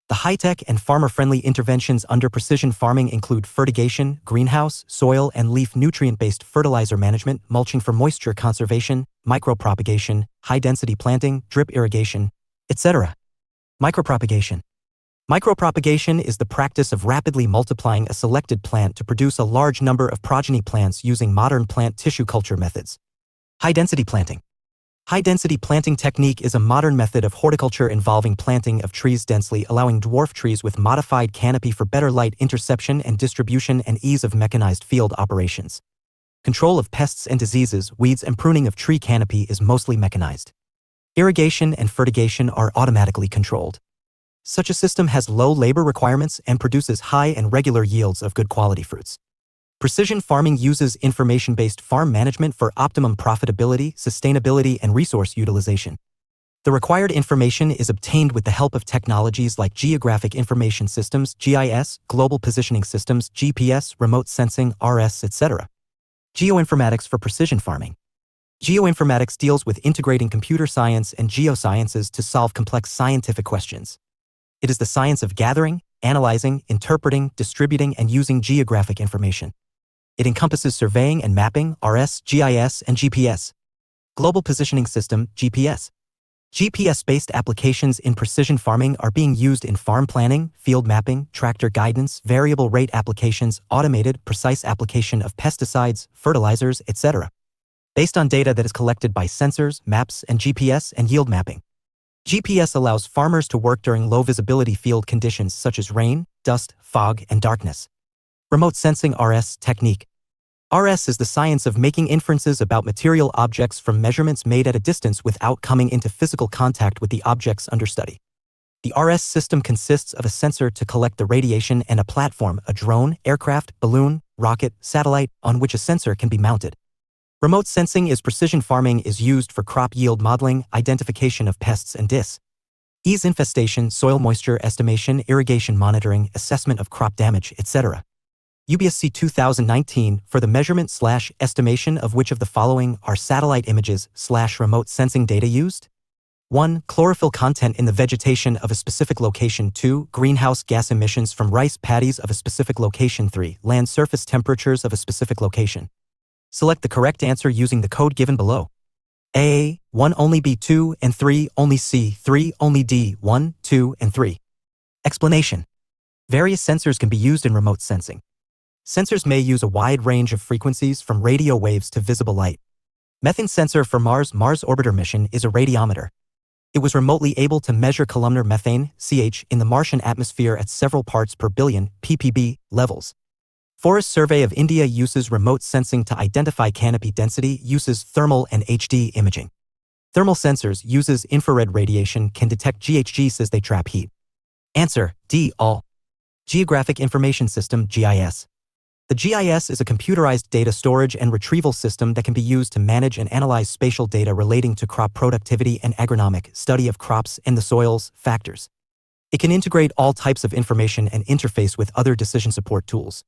The high-tech and farmer-friendly interventions under precision farming include fertigation, greenhouse, soil and leaf nutrient-based fertilizer management, mulching for moisture conservation, micropropagation, high-density planting, drip irrigation, etc. Micropropagation. Micropropagation is the practice of rapidly multiplying a selected plant to produce a large number of progeny plants using modern plant tissue culture methods. High-density planting. High-density planting technique is a modern method of horticulture involving planting of trees densely, allowing dwarf trees with modified canopy for better light interception and distribution and ease of mechanized field operations. Control of pests and diseases, weeds and pruning of tree canopy is mostly mechanized. Irrigation and fertigation are automatically controlled. Such a system has low labor requirements and produces high and regular yields of good quality fruits. Precision farming uses information-based farm management for optimum profitability, sustainability, and resource utilization. The required information is obtained with the help of technologies like Geographic Information Systems, GIS, Global Positioning Systems, GPS, remote sensing, RS, etc. Geoinformatics for precision farming. Geoinformatics deals with integrating computer science and geosciences to solve complex scientific questions. It is the science of gathering, analyzing, interpreting, distributing, and using geographic information. It encompasses surveying and mapping, RS, GIS, and GPS. Global Positioning System, GPS. GPS-based applications in precision farming are being used in farm planning, field mapping, tractor guidance, variable rate applications, automated, precise application of pesticides, fertilizers, etc. Based on data that is collected by sensors, maps, and GPS and yield mapping. GPS allows farmers to work during low visibility field conditions such as rain, dust, fog, and darkness. Remote sensing RS technique. RS is the science of making inferences about material objects from measurements made at a distance without coming into physical contact with the objects under study. The RS system consists of a sensor to collect the radiation and a platform, a drone, aircraft, balloon, rocket, satellite, on which a sensor can be mounted. Remote sensing is precision farming is used for crop yield modeling, identification of pests and disease infestation, soil moisture estimation, irrigation monitoring, assessment of crop damage, etc. UPSC 2019 for the measurement/estimation of which of the following are satellite images/remote sensing data used? 1. Chlorophyll content in the vegetation of a specific location. 2. Greenhouse gas emissions from rice paddies of a specific location. 3. Land surface temperatures of a specific location. Select the correct answer using the code given below. A. 1 only B, 2 and 3 only C, 3 only D, 1, 2 and 3. Explanation. Various sensors can be used in remote sensing. Sensors may use a wide range of frequencies from radio waves to visible light. Methane sensor for Mars Orbiter mission is a radiometer. It was remotely able to measure columnar methane, CH, in the Martian atmosphere at several parts per billion, ppb, levels. Forest Survey of India uses remote sensing to identify canopy density, uses thermal and HD imaging. Thermal sensors uses infrared radiation, can detect GHGs as they trap heat. Answer, D, all. Geographic Information System, GIS. The GIS is a computerized data storage and retrieval system that can be used to manage and analyze spatial data relating to crop productivity and agronomic study of crops and the soil's factors. It can integrate all types of information and interface with other decision support tools.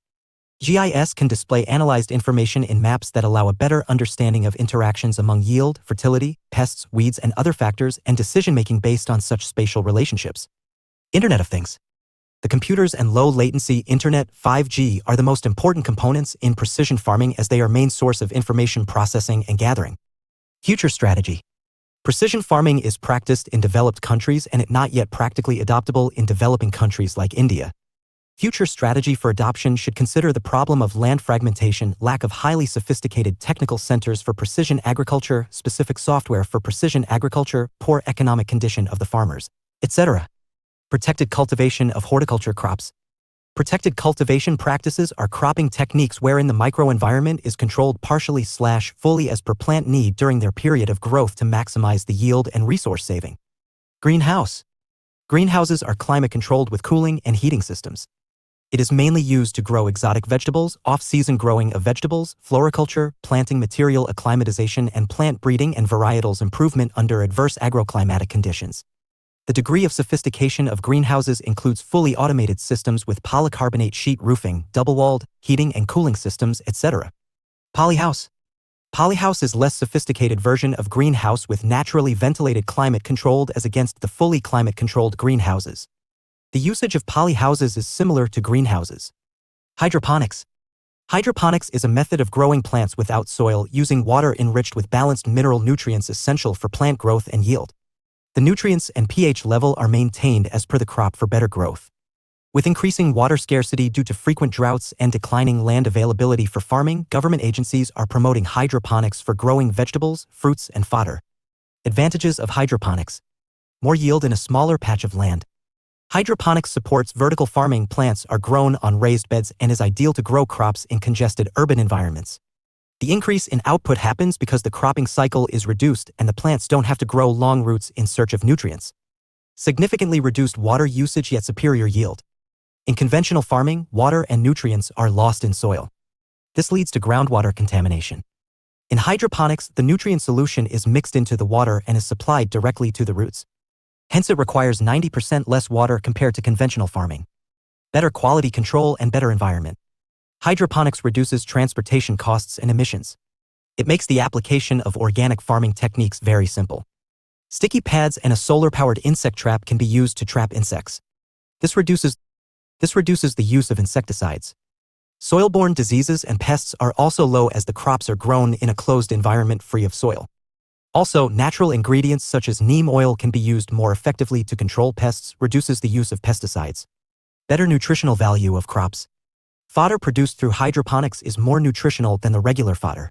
GIS can display analyzed information in maps that allow a better understanding of interactions among yield, fertility, pests, weeds, and other factors and decision-making based on such spatial relationships. Internet of Things. The computers and low-latency Internet 5G are the most important components in precision farming as they are main source of information processing and gathering. Future strategy. Precision farming is practiced in developed countries and it not yet practically adoptable in developing countries like India. Future strategy for adoption should consider the problem of land fragmentation, lack of highly sophisticated technical centers for precision agriculture, specific software for precision agriculture, poor economic condition of the farmers, etc. Protected cultivation of horticulture crops. Protected cultivation practices are cropping techniques wherein the microenvironment is controlled partially/fully as per plant need during their period of growth to maximize the yield and resource saving. Greenhouse. Greenhouses are climate controlled with cooling and heating systems. It is mainly used to grow exotic vegetables, off-season growing of vegetables, floriculture, planting material acclimatization and plant breeding and varietals improvement under adverse agroclimatic conditions. The degree of sophistication of greenhouses includes fully automated systems with polycarbonate sheet roofing, double-walled, heating and cooling systems, etc. Polyhouse. Polyhouse is less sophisticated version of greenhouse with naturally ventilated climate controlled as against the fully climate controlled greenhouses. The usage of polyhouses is similar to greenhouses. Hydroponics. Hydroponics is a method of growing plants without soil using water enriched with balanced mineral nutrients essential for plant growth and yield. The nutrients and pH level are maintained as per the crop for better growth. With increasing water scarcity due to frequent droughts and declining land availability for farming, government agencies are promoting hydroponics for growing vegetables, fruits, and fodder. Advantages of hydroponics. More yield in a smaller patch of land. Hydroponics supports vertical farming. Plants are grown on raised beds and is ideal to grow crops in congested urban environments. The increase in output happens because the cropping cycle is reduced and the plants don't have to grow long roots in search of nutrients. Significantly reduced water usage yet superior yield. In conventional farming, water and nutrients are lost in soil. This leads to groundwater contamination. In hydroponics, the nutrient solution is mixed into the water and is supplied directly to the roots. Hence it requires 90% less water compared to conventional farming. Better quality control and better environment. Hydroponics reduces transportation costs and emissions. It makes the application of organic farming techniques very simple. Sticky pads and a solar-powered insect trap can be used to trap insects. This reduces the use of insecticides. Soil-borne diseases and pests are also low as the crops are grown in a closed environment free of soil. Also, natural ingredients such as neem oil can be used more effectively to control pests, reduces the use of pesticides. Better nutritional value of crops. Fodder produced through hydroponics is more nutritional than the regular fodder.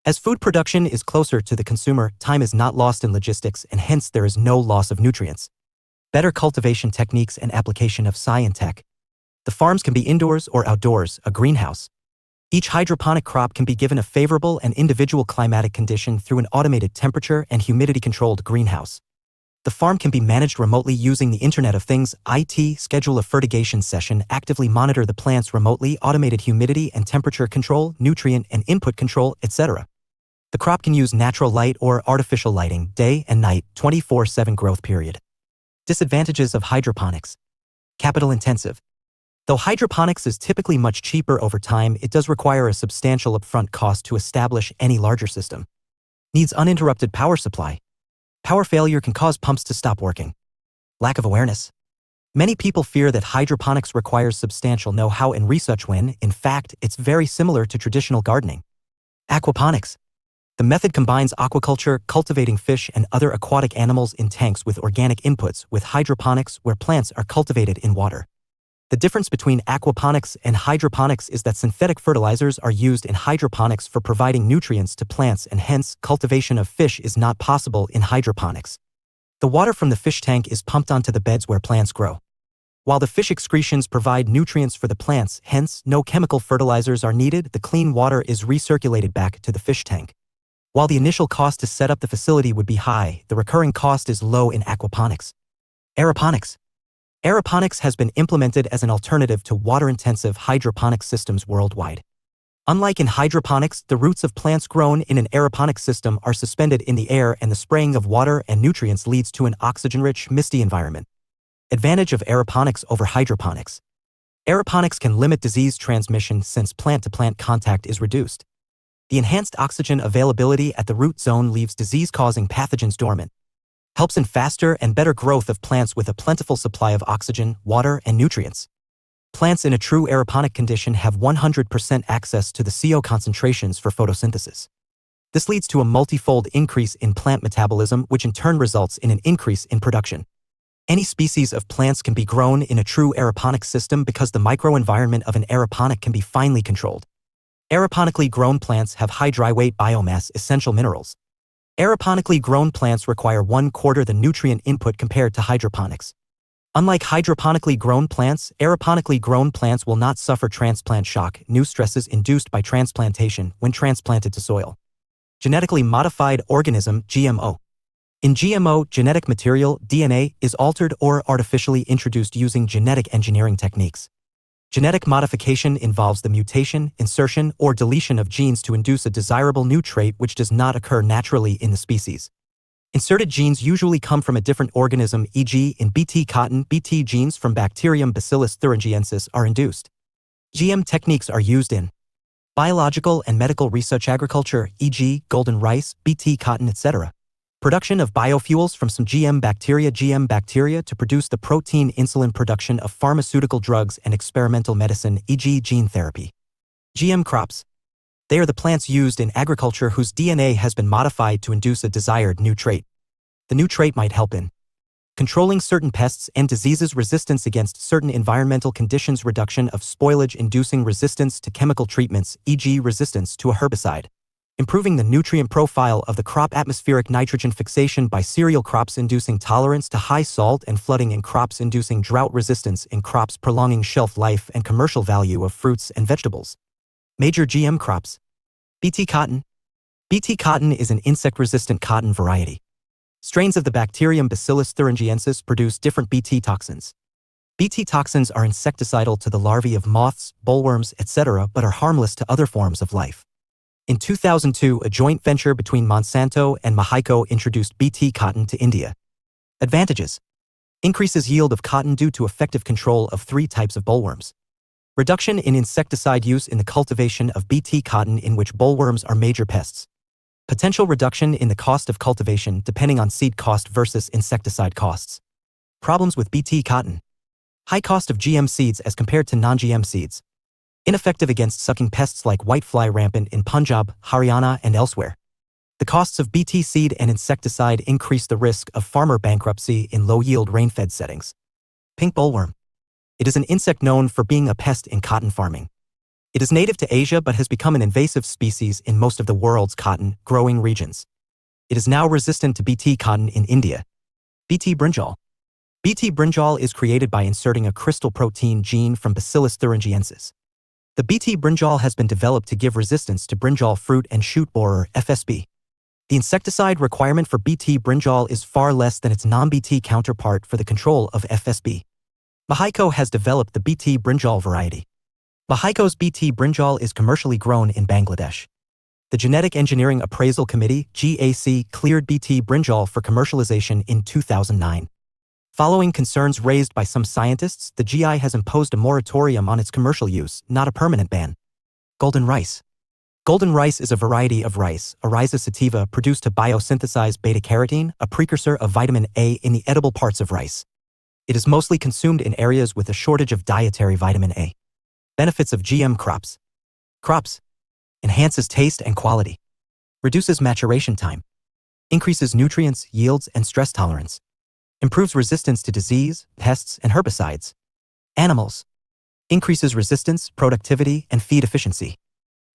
As food production is closer to the consumer, time is not lost in logistics and hence there is no loss of nutrients. Better cultivation techniques and application of science tech. The farms can be indoors or outdoors, a greenhouse. Each hydroponic crop can be given a favorable and individual climatic condition through an automated temperature and humidity controlled greenhouse. The farm can be managed remotely using the Internet of Things, IT, schedule a fertigation session, actively monitor the plants remotely, automated humidity and temperature control, nutrient and input control, etc. The crop can use natural light or artificial lighting, day and night, 24/7 growth period. Disadvantages of hydroponics. Capital intensive. Though hydroponics is typically much cheaper over time, it does require a substantial upfront cost to establish any larger system. Needs uninterrupted power supply. Power failure can cause pumps to stop working. Lack of awareness. Many people fear that hydroponics requires substantial know-how and research when, in fact, it's very similar to traditional gardening. Aquaponics. The method combines aquaculture, cultivating fish and other aquatic animals in tanks with organic inputs, with hydroponics where plants are cultivated in water. The difference between aquaponics and hydroponics is that synthetic fertilizers are used in hydroponics for providing nutrients to plants, and hence, cultivation of fish is not possible in hydroponics. The water from the fish tank is pumped onto the beds where plants grow. While the fish excretions provide nutrients for the plants, hence, no chemical fertilizers are needed, the clean water is recirculated back to the fish tank. While the initial cost to set up the facility would be high, the recurring cost is low in aquaponics. Aeroponics. Aeroponics has been implemented as an alternative to water-intensive hydroponic systems worldwide. Unlike in hydroponics, the roots of plants grown in an aeroponic system are suspended in the air, and the spraying of water and nutrients leads to an oxygen-rich, misty environment. Advantage of aeroponics over hydroponics. Aeroponics can limit disease transmission since plant-to-plant contact is reduced. The enhanced oxygen availability at the root zone leaves disease-causing pathogens dormant. Helps in faster and better growth of plants with a plentiful supply of oxygen, water, and nutrients. Plants in a true aeroponic condition have 100% access to the CO concentrations for photosynthesis. This leads to a multifold increase in plant metabolism, which in turn results in an increase in production. Any species of plants can be grown in a true aeroponic system because the microenvironment of an aeroponic can be finely controlled. Aeroponically grown plants have high dry weight biomass, essential minerals. Aeroponically grown plants require 1/4 the nutrient input compared to hydroponics. Unlike hydroponically grown plants, aeroponically grown plants will not suffer transplant shock, new stresses induced by transplantation when transplanted to soil. Genetically modified organism, GMO. In GMO, genetic material, DNA, is altered or artificially introduced using genetic engineering techniques. Genetic modification involves the mutation, insertion, or deletion of genes to induce a desirable new trait which does not occur naturally in the species. Inserted genes usually come from a different organism, e.g. in Bt cotton, Bt genes from Bacterium Bacillus thuringiensis are induced. GM techniques are used in biological and medical research agriculture, e.g. golden rice, Bt cotton, etc. Production of biofuels from some GM bacteria to produce the protein insulin production of pharmaceutical drugs and experimental medicine, e.g. gene therapy. GM crops. They are the plants used in agriculture whose DNA has been modified to induce a desired new trait. The new trait might help in controlling certain pests and diseases, resistance against certain environmental conditions, reduction of spoilage, inducing resistance to chemical treatments, e.g. resistance to a herbicide. Improving the nutrient profile of the crop, atmospheric nitrogen fixation by cereal crops, inducing tolerance to high salt and flooding in crops, inducing drought resistance in crops, prolonging shelf life and commercial value of fruits and vegetables. Major GM crops. Bt cotton. Bt cotton is an insect-resistant cotton variety. Strains of the Bacterium Bacillus thuringiensis produce different Bt toxins. Bt toxins are insecticidal to the larvae of moths, bollworms, etc., but are harmless to other forms of life. In 2002, a joint venture between Monsanto and Mahiko introduced Bt cotton to India. Advantages. Increases yield of cotton due to effective control of 3 types of bollworms. Reduction in insecticide use in the cultivation of Bt cotton, in which bollworms are major pests. Potential reduction in the cost of cultivation depending on seed cost versus insecticide costs. Problems with Bt cotton. High cost of GM seeds as compared to non-GM seeds. Ineffective against sucking pests like whitefly, rampant in Punjab, Haryana, and elsewhere. The costs of Bt seed and insecticide increase the risk of farmer bankruptcy in low-yield rain-fed settings. Pink bollworm. It is an insect known for being a pest in cotton farming. It is native to Asia but has become an invasive species in most of the world's cotton growing regions. It is now resistant to Bt cotton in India. Bt brinjal. Bt brinjal is created by inserting a crystal protein gene from Bacillus thuringiensis. The Bt brinjal has been developed to give resistance to brinjal fruit and shoot borer, FSB. The insecticide requirement for Bt brinjal is far less than its non-Bt counterpart for the control of FSB. Mexico has developed the Bt brinjal variety. Mexico's Bt brinjal is commercially grown in Bangladesh. The Genetic Engineering Appraisal Committee (GAC) cleared Bt brinjal for commercialization in 2009. Following concerns raised by some scientists, the GI has imposed a moratorium on its commercial use, not a permanent ban. Golden rice. Golden rice is a variety of rice, Oryza sativa, produced to biosynthesize beta-carotene, a precursor of vitamin A in the edible parts of rice. It is mostly consumed in areas with a shortage of dietary vitamin A. Benefits of GM crops. Crops. Enhances taste and quality. Reduces maturation time. Increases nutrients, yields, and stress tolerance. Improves resistance to disease, pests, and herbicides. Animals. Increases resistance, productivity, and feed efficiency.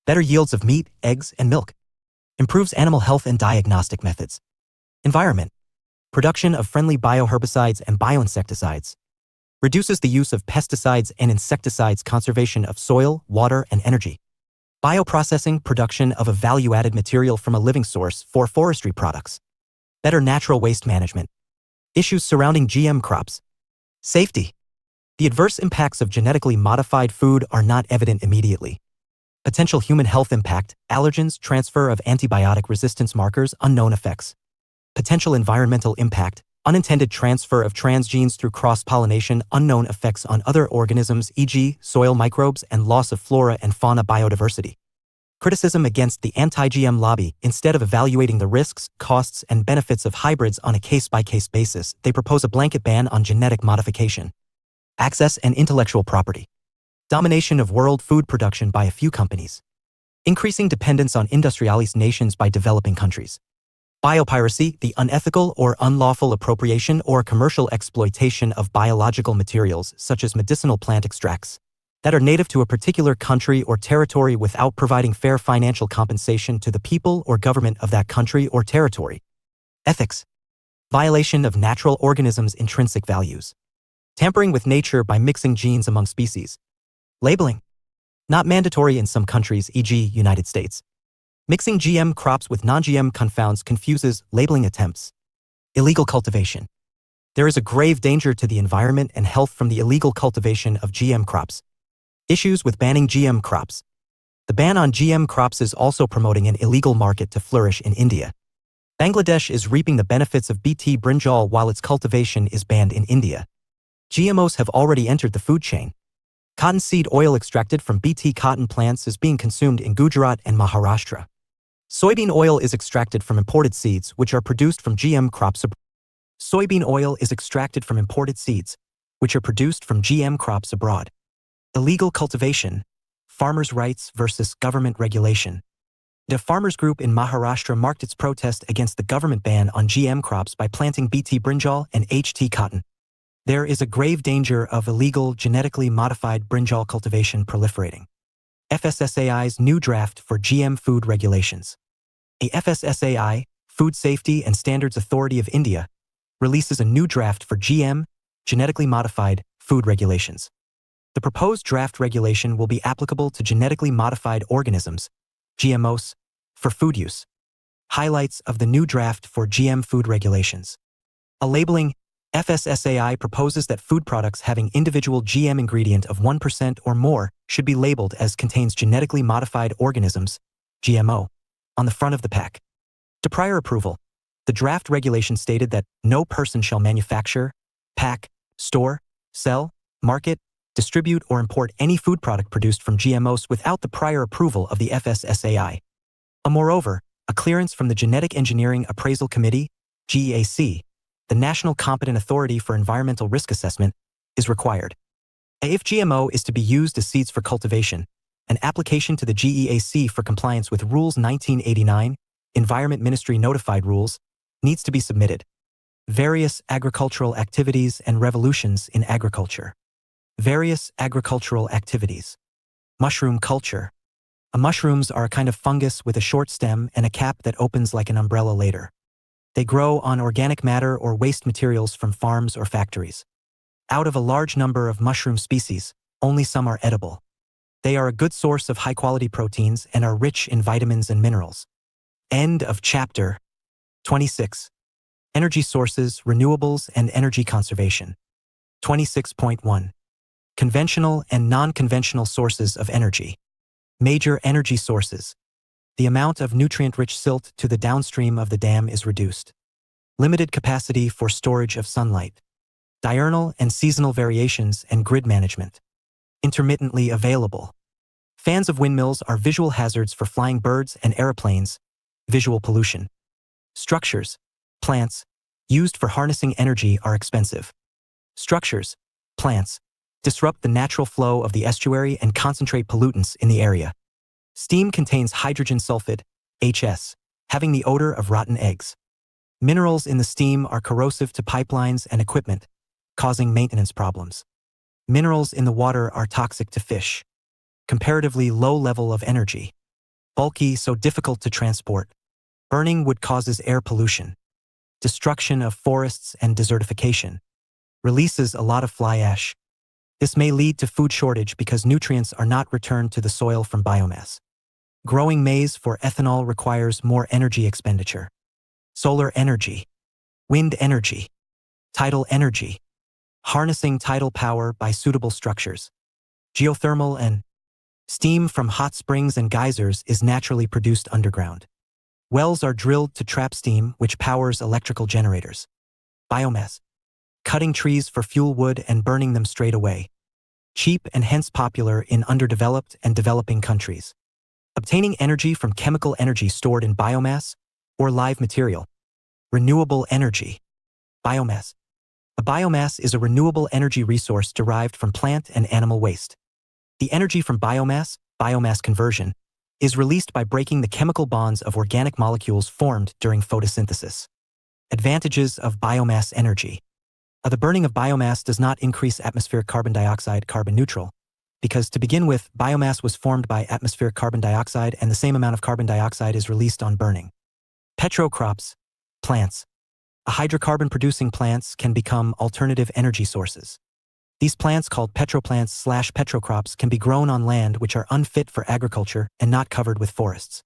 Better yields of meat, eggs, and milk. Improves animal health and diagnostic methods. Environment. Production of friendly bioherbicides and bioinsecticides. Reduces the use of pesticides and insecticides, conservation of soil, water, and energy. Bioprocessing, production of a value-added material from a living source for forestry products. Better natural waste management. Issues surrounding GM crops. Safety. The adverse impacts of genetically modified food are not evident immediately. Potential human health impact, allergens, transfer of antibiotic resistance markers, unknown effects. Potential environmental impact, unintended transfer of transgenes through cross-pollination, unknown effects on other organisms, e.g., soil microbes, and loss of flora and fauna biodiversity. Criticism against the anti-GM lobby. Instead of evaluating the risks, costs, and benefits of hybrids on a case-by-case basis, they propose a blanket ban on genetic modification. Access and intellectual property. Domination of world food production by a few companies. Increasing dependence on industrialized nations by developing countries. Biopiracy, the unethical or unlawful appropriation or commercial exploitation of biological materials such as medicinal plant extracts that are native to a particular country or territory without providing fair financial compensation to the people or government of that country or territory. Ethics. Violation of natural organisms' intrinsic values. Tampering with nature by mixing genes among species. Labeling. Not mandatory in some countries, e.g., United States. Mixing GM crops with non-GM confounds, confuses labeling attempts. Illegal cultivation. There is a grave danger to the environment and health from the illegal cultivation of GM crops. Issues with banning GM crops. The ban on GM crops is also promoting an illegal market to flourish in India. Bangladesh is reaping the benefits of Bt brinjal while its cultivation is banned in India. GMOs have already entered the food chain. Cottonseed oil extracted from Bt cotton plants is being consumed in Gujarat and Maharashtra. Soybean oil is extracted from imported seeds which are produced from GM crops. Soybean oil is extracted from imported seeds which are produced from GM crops abroad. Illegal cultivation. Farmers' rights versus government regulation. The farmers group in Maharashtra marked its protest against the government ban on GM crops by planting Bt brinjal and HT cotton. There is a grave danger of illegal, genetically modified brinjal cultivation proliferating. FSSAI's new draft for GM food regulations. A FSSAI, Food Safety and Standards Authority of India, releases a new draft for GM, genetically modified, food regulations. The proposed draft regulation will be applicable to genetically modified organisms, GMOs, for food use. Highlights of the new draft for GM food regulations. A labeling. FSSAI proposes that food products having individual GM ingredient of 1% or more should be labeled as contains genetically modified organisms, GMO, on the front of the pack. To prior approval, the draft regulation stated that no person shall manufacture, pack, store, sell, market, distribute, or import any food product produced from GMOs without the prior approval of the FSSAI. Moreover, a clearance from the Genetic Engineering Appraisal Committee, GEAC, the National Competent Authority for Environmental Risk Assessment, is required. If GMO is to be used as seeds for cultivation, an application to the GEAC for compliance with Rules 1989, Environment Ministry Notified Rules, needs to be submitted. Various agricultural activities and revolutions in agriculture. Various agricultural activities. Mushroom culture. Mushrooms are a kind of fungus with a short stem and a cap that opens like an umbrella later. They grow on organic matter or waste materials from farms or factories. Out of a large number of mushroom species, only some are edible. They are a good source of high-quality proteins and are rich in vitamins and minerals. End of Chapter 26. Energy Sources, Renewables, and Energy Conservation. 26.1. Conventional and non-conventional sources of energy. Major energy sources. The amount of nutrient-rich silt to the downstream of the dam is reduced. Limited capacity for storage of sunlight. Diurnal and seasonal variations and grid management. Intermittently available. Fans of windmills are visual hazards for flying birds and aeroplanes. Visual pollution. Structures, plants, used for harnessing energy are expensive. Structures, plants, disrupt the natural flow of the estuary and concentrate pollutants in the area. Steam contains hydrogen sulfide, HS, having the odor of rotten eggs. Minerals in the steam are corrosive to pipelines and equipment, causing maintenance problems. Minerals in the water are toxic to fish. Comparatively low level of energy. Bulky, so difficult to transport. Burning wood causes air pollution. Destruction of forests and desertification. Releases a lot of fly ash. This may lead to food shortage because nutrients are not returned to the soil from biomass. Growing maize for ethanol requires more energy expenditure. Solar energy. Wind energy. Tidal energy. Harnessing tidal power by suitable structures. Geothermal and steam from hot springs and geysers is naturally produced underground. Wells are drilled to trap steam, which powers electrical generators. Biomass. Cutting trees for fuel wood and burning them straight away. Cheap and hence popular in underdeveloped and developing countries. Obtaining energy from chemical energy stored in biomass or live material. Renewable energy. Biomass. A biomass is a renewable energy resource derived from plant and animal waste. The energy from biomass conversion, is released by breaking the chemical bonds of organic molecules formed during photosynthesis. Advantages of biomass energy. The burning of biomass does not increase atmospheric carbon dioxide carbon neutral, because to begin with, biomass was formed by atmospheric carbon dioxide and the same amount of carbon dioxide is released on burning. Petrocrops, plants. Hydrocarbon-producing plants can become alternative energy sources. These plants, called petroplants/petrocrops, can be grown on land which are unfit for agriculture and not covered with forests.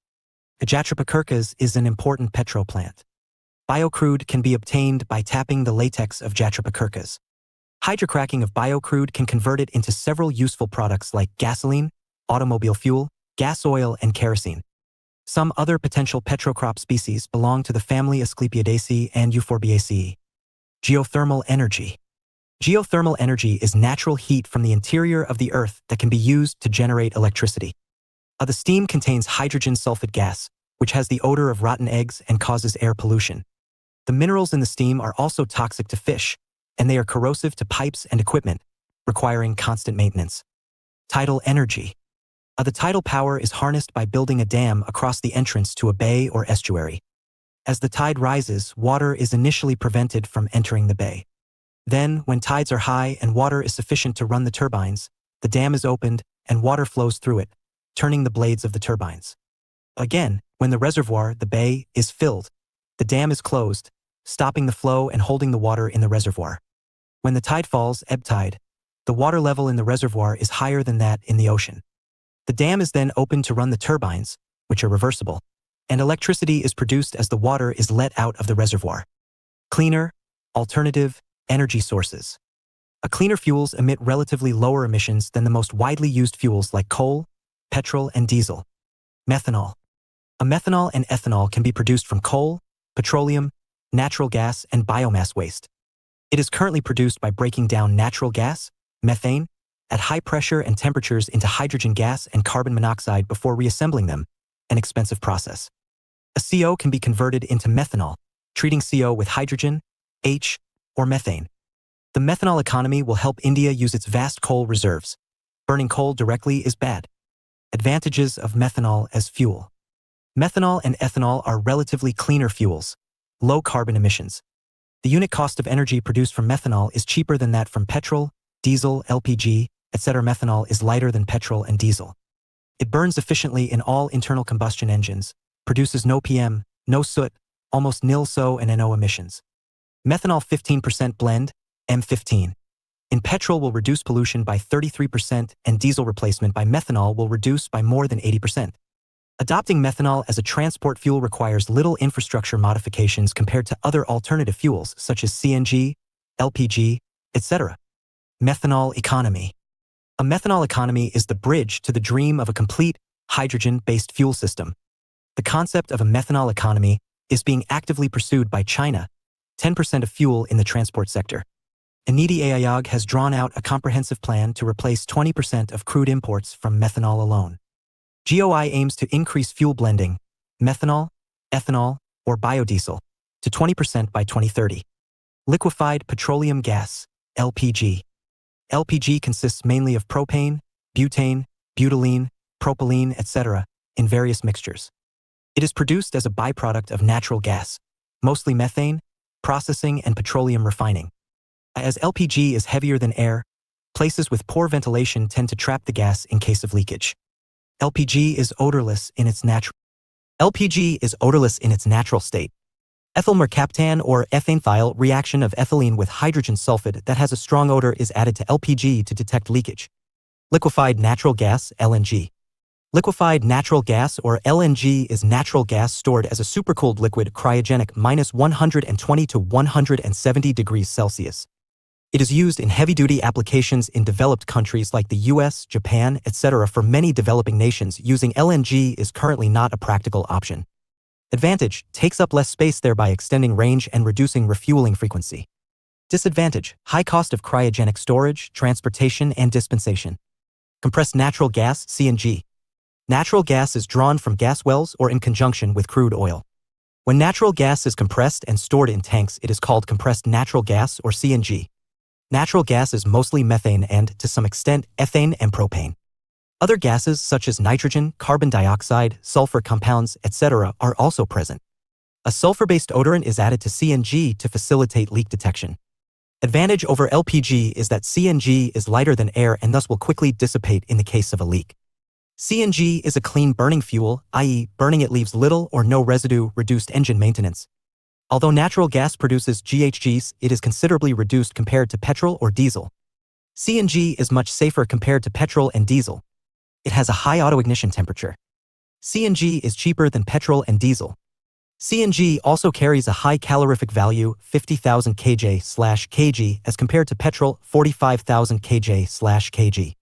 Jatropha is an important petroplant. Biocrude can be obtained by tapping the latex of Jatropha. Hydrocracking of biocrude can convert it into several useful products like gasoline, automobile fuel, gas oil, and kerosene. Some other potential petrocrop species belong to the family Asclepiadaceae and Euphorbiaceae. Geothermal energy. Geothermal energy is natural heat from the interior of the earth that can be used to generate electricity. The steam contains hydrogen sulfide gas, which has the odor of rotten eggs and causes air pollution. The minerals in the steam are also toxic to fish, and they are corrosive to pipes and equipment, requiring constant maintenance. Tidal energy. The tidal power is harnessed by building a dam across the entrance to a bay or estuary. As the tide rises, water is initially prevented from entering the bay. Then, when tides are high and water is sufficient to run the turbines, the dam is opened and water flows through it, turning the blades of the turbines. Again, when the reservoir, the bay, is filled, the dam is closed, stopping the flow and holding the water in the reservoir. When the tide falls, ebb tide, the water level in the reservoir is higher than that in the ocean. The dam is then opened to run the turbines, which are reversible, and electricity is produced as the water is let out of the reservoir. Cleaner, alternative, energy sources. Cleaner fuels emit relatively lower emissions than the most widely used fuels like coal, petrol, and diesel. Methanol. Methanol and ethanol can be produced from coal, petroleum, natural gas, and biomass waste. It is currently produced by breaking down natural gas, methane, at high pressure and temperatures into hydrogen gas and carbon monoxide before reassembling them, an expensive process. CO can be converted into methanol, treating CO with hydrogen, H, or methane. The methanol economy will help India use its vast coal reserves. Burning coal directly is bad. Advantages of methanol as fuel. Methanol and ethanol are relatively cleaner fuels, low carbon emissions. The unit cost of energy produced from methanol is cheaper than that from petrol, diesel, LPG, etc. Methanol is lighter than petrol and diesel. It burns efficiently in all internal combustion engines, produces no PM, no soot, almost nil SO and NO emissions. Methanol 15% blend, M15. In petrol will reduce pollution by 33% and diesel replacement by methanol will reduce by more than 80%. Adopting methanol as a transport fuel requires little infrastructure modifications compared to other alternative fuels such as CNG, LPG, etc. Methanol economy. A methanol economy is the bridge to the dream of a complete, hydrogen-based fuel system. The concept of a methanol economy is being actively pursued by China, 10% of fuel in the transport sector. Niti Aayog has drawn out a comprehensive plan to replace 20% of crude imports from methanol alone. GOI aims to increase fuel blending, methanol, ethanol, or biodiesel, to 20% by 2030. Liquefied petroleum gas, LPG. LPG consists mainly of propane, butane, butylene, propylene, etc., in various mixtures. It is produced as a byproduct of natural gas, mostly methane, processing, and petroleum refining. As LPG is heavier than air, places with poor ventilation tend to trap the gas in case of leakage. LPG is odorless in its natural state. Ethyl mercaptan or ethanethiol reaction of ethylene with hydrogen sulfide that has a strong odor is added to LPG to detect leakage. Liquefied natural gas, LNG. Liquefied natural gas or LNG is natural gas stored as a supercooled liquid cryogenic -120 to 170 degrees Celsius. It is used in heavy-duty applications in developed countries like the US, Japan, etc. For many developing nations, using LNG is currently not a practical option. Advantage: takes up less space, thereby extending range and reducing refueling frequency. Disadvantage: high cost of cryogenic storage, transportation, and dispensation. Compressed natural gas, CNG. Natural gas is drawn from gas wells or in conjunction with crude oil. When natural gas is compressed and stored in tanks, it is called compressed natural gas or CNG. Natural gas is mostly methane and, to some extent, ethane and propane. Other gases such as nitrogen, carbon dioxide, sulfur compounds, etc. are also present. A sulfur-based odorant is added to CNG to facilitate leak detection. Advantage over LPG is that CNG is lighter than air and thus will quickly dissipate in the case of a leak. CNG is a clean burning fuel, i.e., burning it leaves little or no residue, reduced engine maintenance. Although natural gas produces GHGs, it is considerably reduced compared to petrol or diesel. CNG is much safer compared to petrol and diesel. It has a high auto-ignition temperature. CNG is cheaper than petrol and diesel. CNG also carries a high calorific value, 50,000 kJ/kg, as compared to petrol, 45,000 kJ/kg.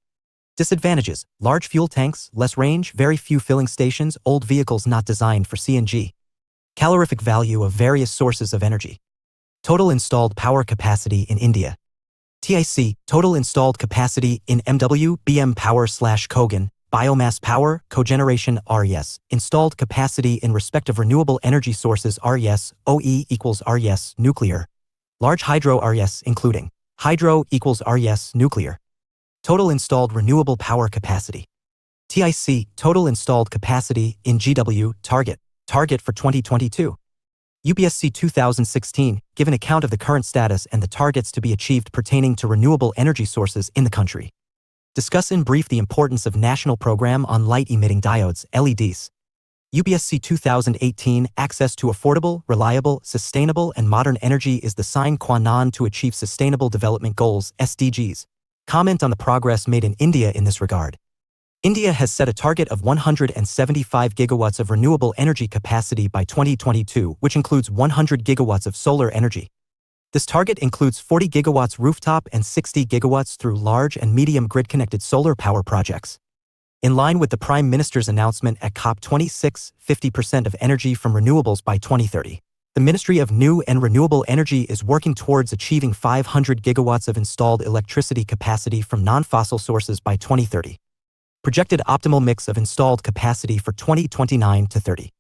Disadvantages: large fuel tanks, less range, very few filling stations, old vehicles not designed for CNG. Calorific value of various sources of energy. Total installed power capacity in India. TIC, total installed capacity in MW, BM power/Kogan, biomass power, cogeneration, RES, installed capacity in respect of renewable energy sources RES, OE equals RES, nuclear. Large hydro RES including hydro equals RES, nuclear. Total installed renewable power capacity. TIC, total installed capacity in GW, target for 2022. UPSC 2016, give an account of the current status and the targets to be achieved pertaining to renewable energy sources in the country. Discuss in brief the importance of National Program on Light-Emitting Diodes, LEDs. UPSC 2018, access to affordable, reliable, sustainable, and modern energy is the sine qua non to achieve Sustainable Development Goals, SDGs. Comment on the progress made in India in this regard. India has set a target of 175 gigawatts of renewable energy capacity by 2022, which includes 100 gigawatts of solar energy. This target includes 40 gigawatts rooftop and 60 gigawatts through large and medium grid-connected solar power projects. In line with the Prime Minister's announcement at COP26, 50% of energy from renewables by 2030. The Ministry of New and Renewable Energy is working towards achieving 500 gigawatts of installed electricity capacity from non-fossil sources by 2030. Projected optimal mix of installed capacity for 2029 to 30.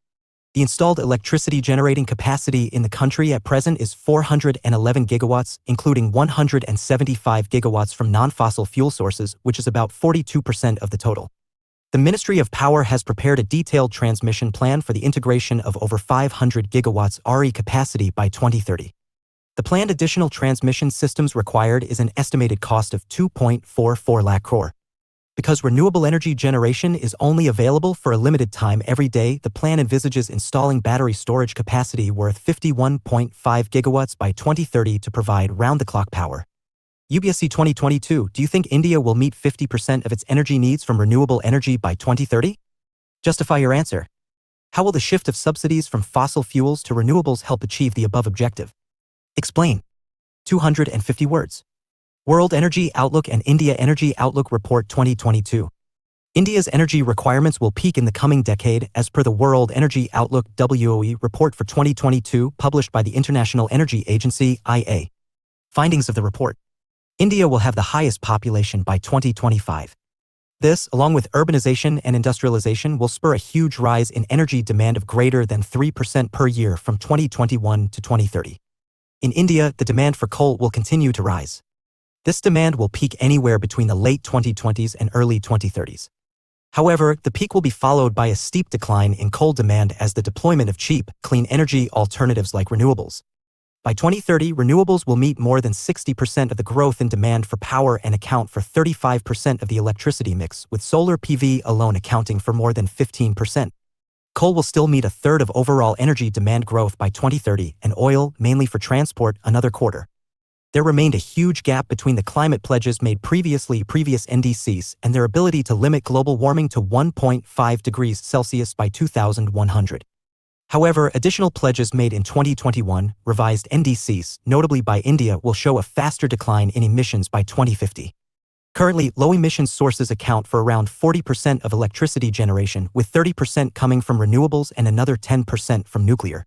The installed electricity generating capacity in the country at present is 411 gigawatts, including 175 gigawatts from non-fossil fuel sources, which is about 42% of the total. The Ministry of Power has prepared a detailed transmission plan for the integration of over 500 gigawatts RE capacity by 2030. The planned additional transmission systems required is an estimated cost of 2.44 lakh crore. Because renewable energy generation is only available for a limited time every day, the plan envisages installing battery storage capacity worth 51.5 gigawatts by 2030 to provide round-the-clock power. UPSC 2022, do you think India will meet 50% of its energy needs from renewable energy by 2030? Justify your answer. How will the shift of subsidies from fossil fuels to renewables help achieve the above objective? Explain. 250 words. World Energy Outlook and India Energy Outlook Report 2022. India's energy requirements will peak in the coming decade as per the World Energy Outlook WOE report for 2022 published by the International Energy Agency IA. Findings of the report. India will have the highest population by 2025. This, along with urbanization and industrialization, will spur a huge rise in energy demand of greater than 3% per year from 2021 to 2030. In India, the demand for coal will continue to rise. This demand will peak anywhere between the late 2020s and early 2030s. However, the peak will be followed by a steep decline in coal demand as the deployment of cheap, clean energy alternatives like renewables. By 2030, renewables will meet more than 60% of the growth in demand for power and account for 35% of the electricity mix, with solar PV alone accounting for more than 15%. Coal will still meet a third of overall energy demand growth by 2030, and oil, mainly for transport, another quarter. There remained a huge gap between the climate pledges made previous NDCs and their ability to limit global warming to 1.5 degrees Celsius by 2100. However, additional pledges made in 2021, revised NDCs, notably by India, will show a faster decline in emissions by 2050. Currently, low-emissions sources account for around 40% of electricity generation, with 30% coming from renewables and another 10% from nuclear.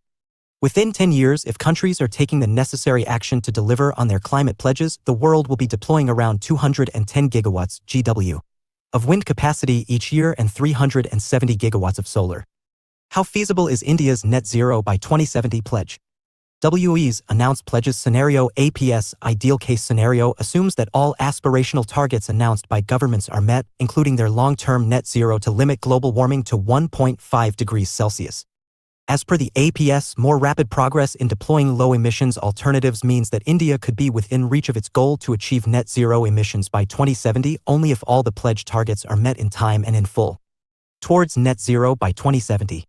Within 10 years, if countries are taking the necessary action to deliver on their climate pledges, the world will be deploying around 210 gigawatts (GW) of wind capacity each year and 370 gigawatts of solar. How feasible is India's net zero by 2070 pledge? WE's announced pledges scenario APS ideal case scenario assumes that all aspirational targets announced by governments are met, including their long-term net zero to limit global warming to 1.5 degrees Celsius. As per the APS, more rapid progress in deploying low-emissions alternatives means that India could be within reach of its goal to achieve net zero emissions by 2070 only if all the pledged targets are met in time and in full. Towards net zero by 2070.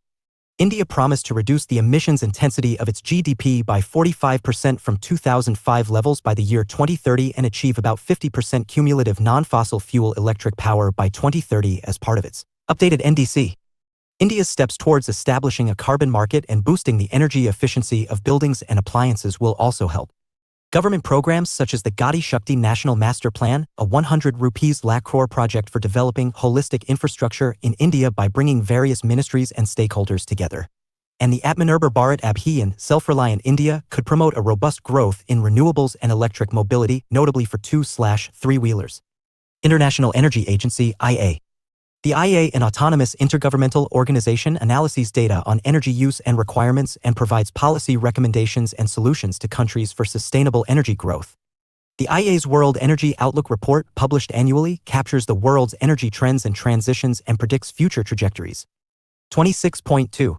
India promised to reduce the emissions intensity of its GDP by 45% from 2005 levels by the year 2030 and achieve about 50% cumulative non-fossil fuel electric power by 2030 as part of its updated NDC. India's steps towards establishing a carbon market and boosting the energy efficiency of buildings and appliances will also help. Government programs such as the Gati Shakti National Master Plan, a 100 rupees lakh crore project for developing holistic infrastructure in India by bringing various ministries and stakeholders together, and the Atmanirbhar Bharat Abhiyan, Self-Reliant India, could promote a robust growth in renewables and electric mobility, notably for 2/3-wheelers. International Energy Agency IA. The IA, an autonomous intergovernmental organization, analyses data on energy use and requirements and provides policy recommendations and solutions to countries for sustainable energy growth. The IA's World Energy Outlook report, published annually, captures the world's energy trends and transitions and predicts future trajectories. 26.2.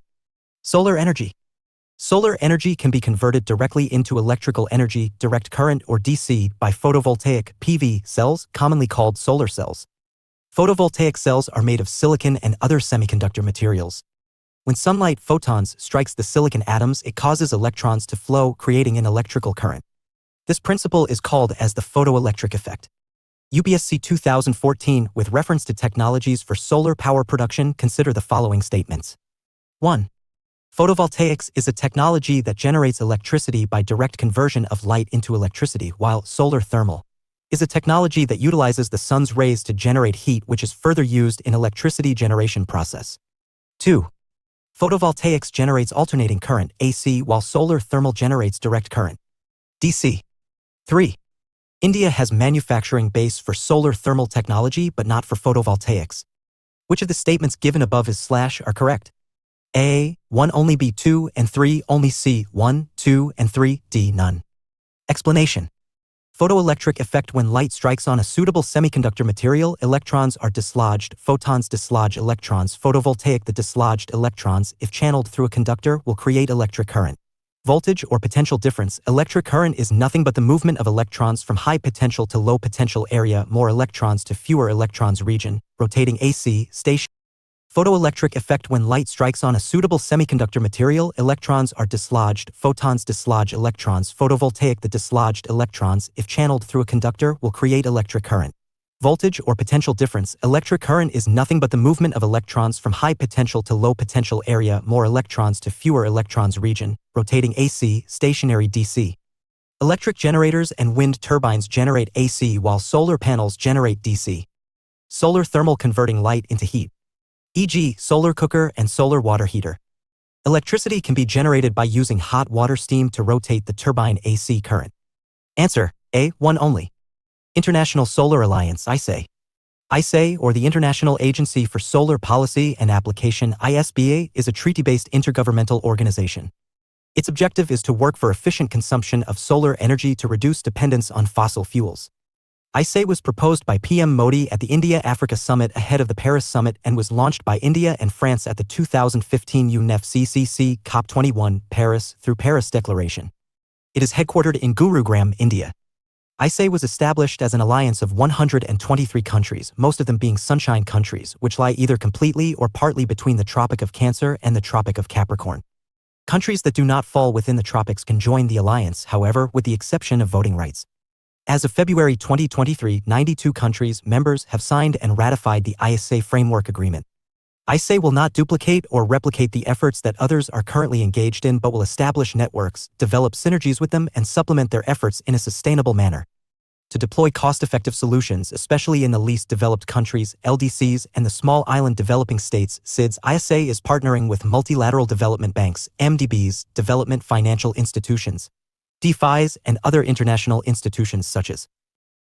Solar energy. Solar energy can be converted directly into electrical energy, direct current or DC, by photovoltaic (PV) cells, commonly called solar cells. Photovoltaic cells are made of silicon and other semiconductor materials. When sunlight photons strikes the silicon atoms, it causes electrons to flow, creating an electrical current. This principle is called as the photoelectric effect. UPSC 2014, with reference to technologies for solar power production, consider the following statements. 1. Photovoltaics is a technology that generates electricity by direct conversion of light into electricity, while solar thermal is a technology that utilizes the sun's rays to generate heat, which is further used in electricity generation process. 2. Photovoltaics generates alternating current, AC, while solar thermal generates direct current, DC. 3. India has manufacturing base for solar thermal technology but not for photovoltaics. Which of the statements given above are correct? A. 1 only, B 2 and 3 only, C 1, 2 and 3, D none. Explanation. Photoelectric effect: when light strikes on a suitable semiconductor material, electrons are dislodged, photons dislodge electrons. Photovoltaic: the dislodged electrons, if channeled through a conductor, will create electric current. Voltage or potential difference: electric current is nothing but the movement of electrons from high potential to low potential area, more electrons to fewer electrons region, rotating AC, station. Photoelectric effect: when light strikes on a suitable semiconductor material, electrons are dislodged, photons dislodge electrons. Photovoltaic: the dislodged electrons, if channeled through a conductor, will create electric current. Voltage or potential difference. Electric current is nothing but the movement of electrons from high potential to low potential area, more electrons to fewer electrons region, rotating AC, stationary DC. Electric generators and wind turbines generate AC while solar panels generate DC. Solar thermal converting light into heat, e.g. solar cooker and solar water heater. Electricity can be generated by using hot water steam to rotate the turbine AC current. Answer: A. One only. International Solar Alliance ISA, or the International Agency for Solar Policy and Application ISBA, is a treaty-based intergovernmental organization. Its objective is to work for efficient consumption of solar energy to reduce dependence on fossil fuels. ISA was proposed by PM Modi at the India-Africa Summit ahead of the Paris Summit and was launched by India and France at the 2015 UNFCCC COP21 Paris through Paris Declaration. It is headquartered in Gurugram, India. ISA was established as an alliance of 123 countries, most of them being sunshine countries, which lie either completely or partly between the Tropic of Cancer and the Tropic of Capricorn. Countries that do not fall within the tropics can join the alliance, however, with the exception of voting rights. As of February 2023, 92 countries members have signed and ratified the ISA Framework Agreement. ISA will not duplicate or replicate the efforts that others are currently engaged in, but will establish networks, develop synergies with them, and supplement their efforts in a sustainable manner. To deploy cost-effective solutions, especially in the least developed countries, LDCs, and the small island developing states, SIDS, ISA is partnering with multilateral development banks, MDBs, development financial institutions, DFIs, and other international institutions such as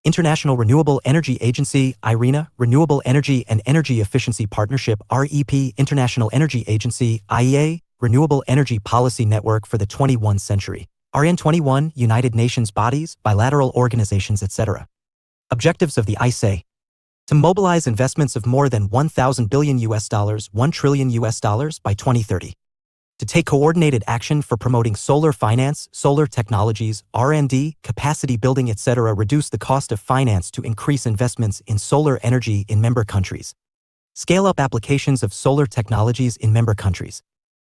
International Renewable Energy Agency, IRENA, Renewable Energy and Energy Efficiency Partnership, REP, International Energy Agency, IEA, Renewable Energy Policy Network for the 21st Century, RN21, United Nations bodies, bilateral organizations, etc. Objectives of the ISA: to mobilize investments of more than $1,000 billion $1 trillion by 2030. To take coordinated action for promoting solar finance, solar technologies, R&D, capacity building, etc. Reduce the cost of finance to increase investments in solar energy in member countries. Scale up applications of solar technologies in member countries.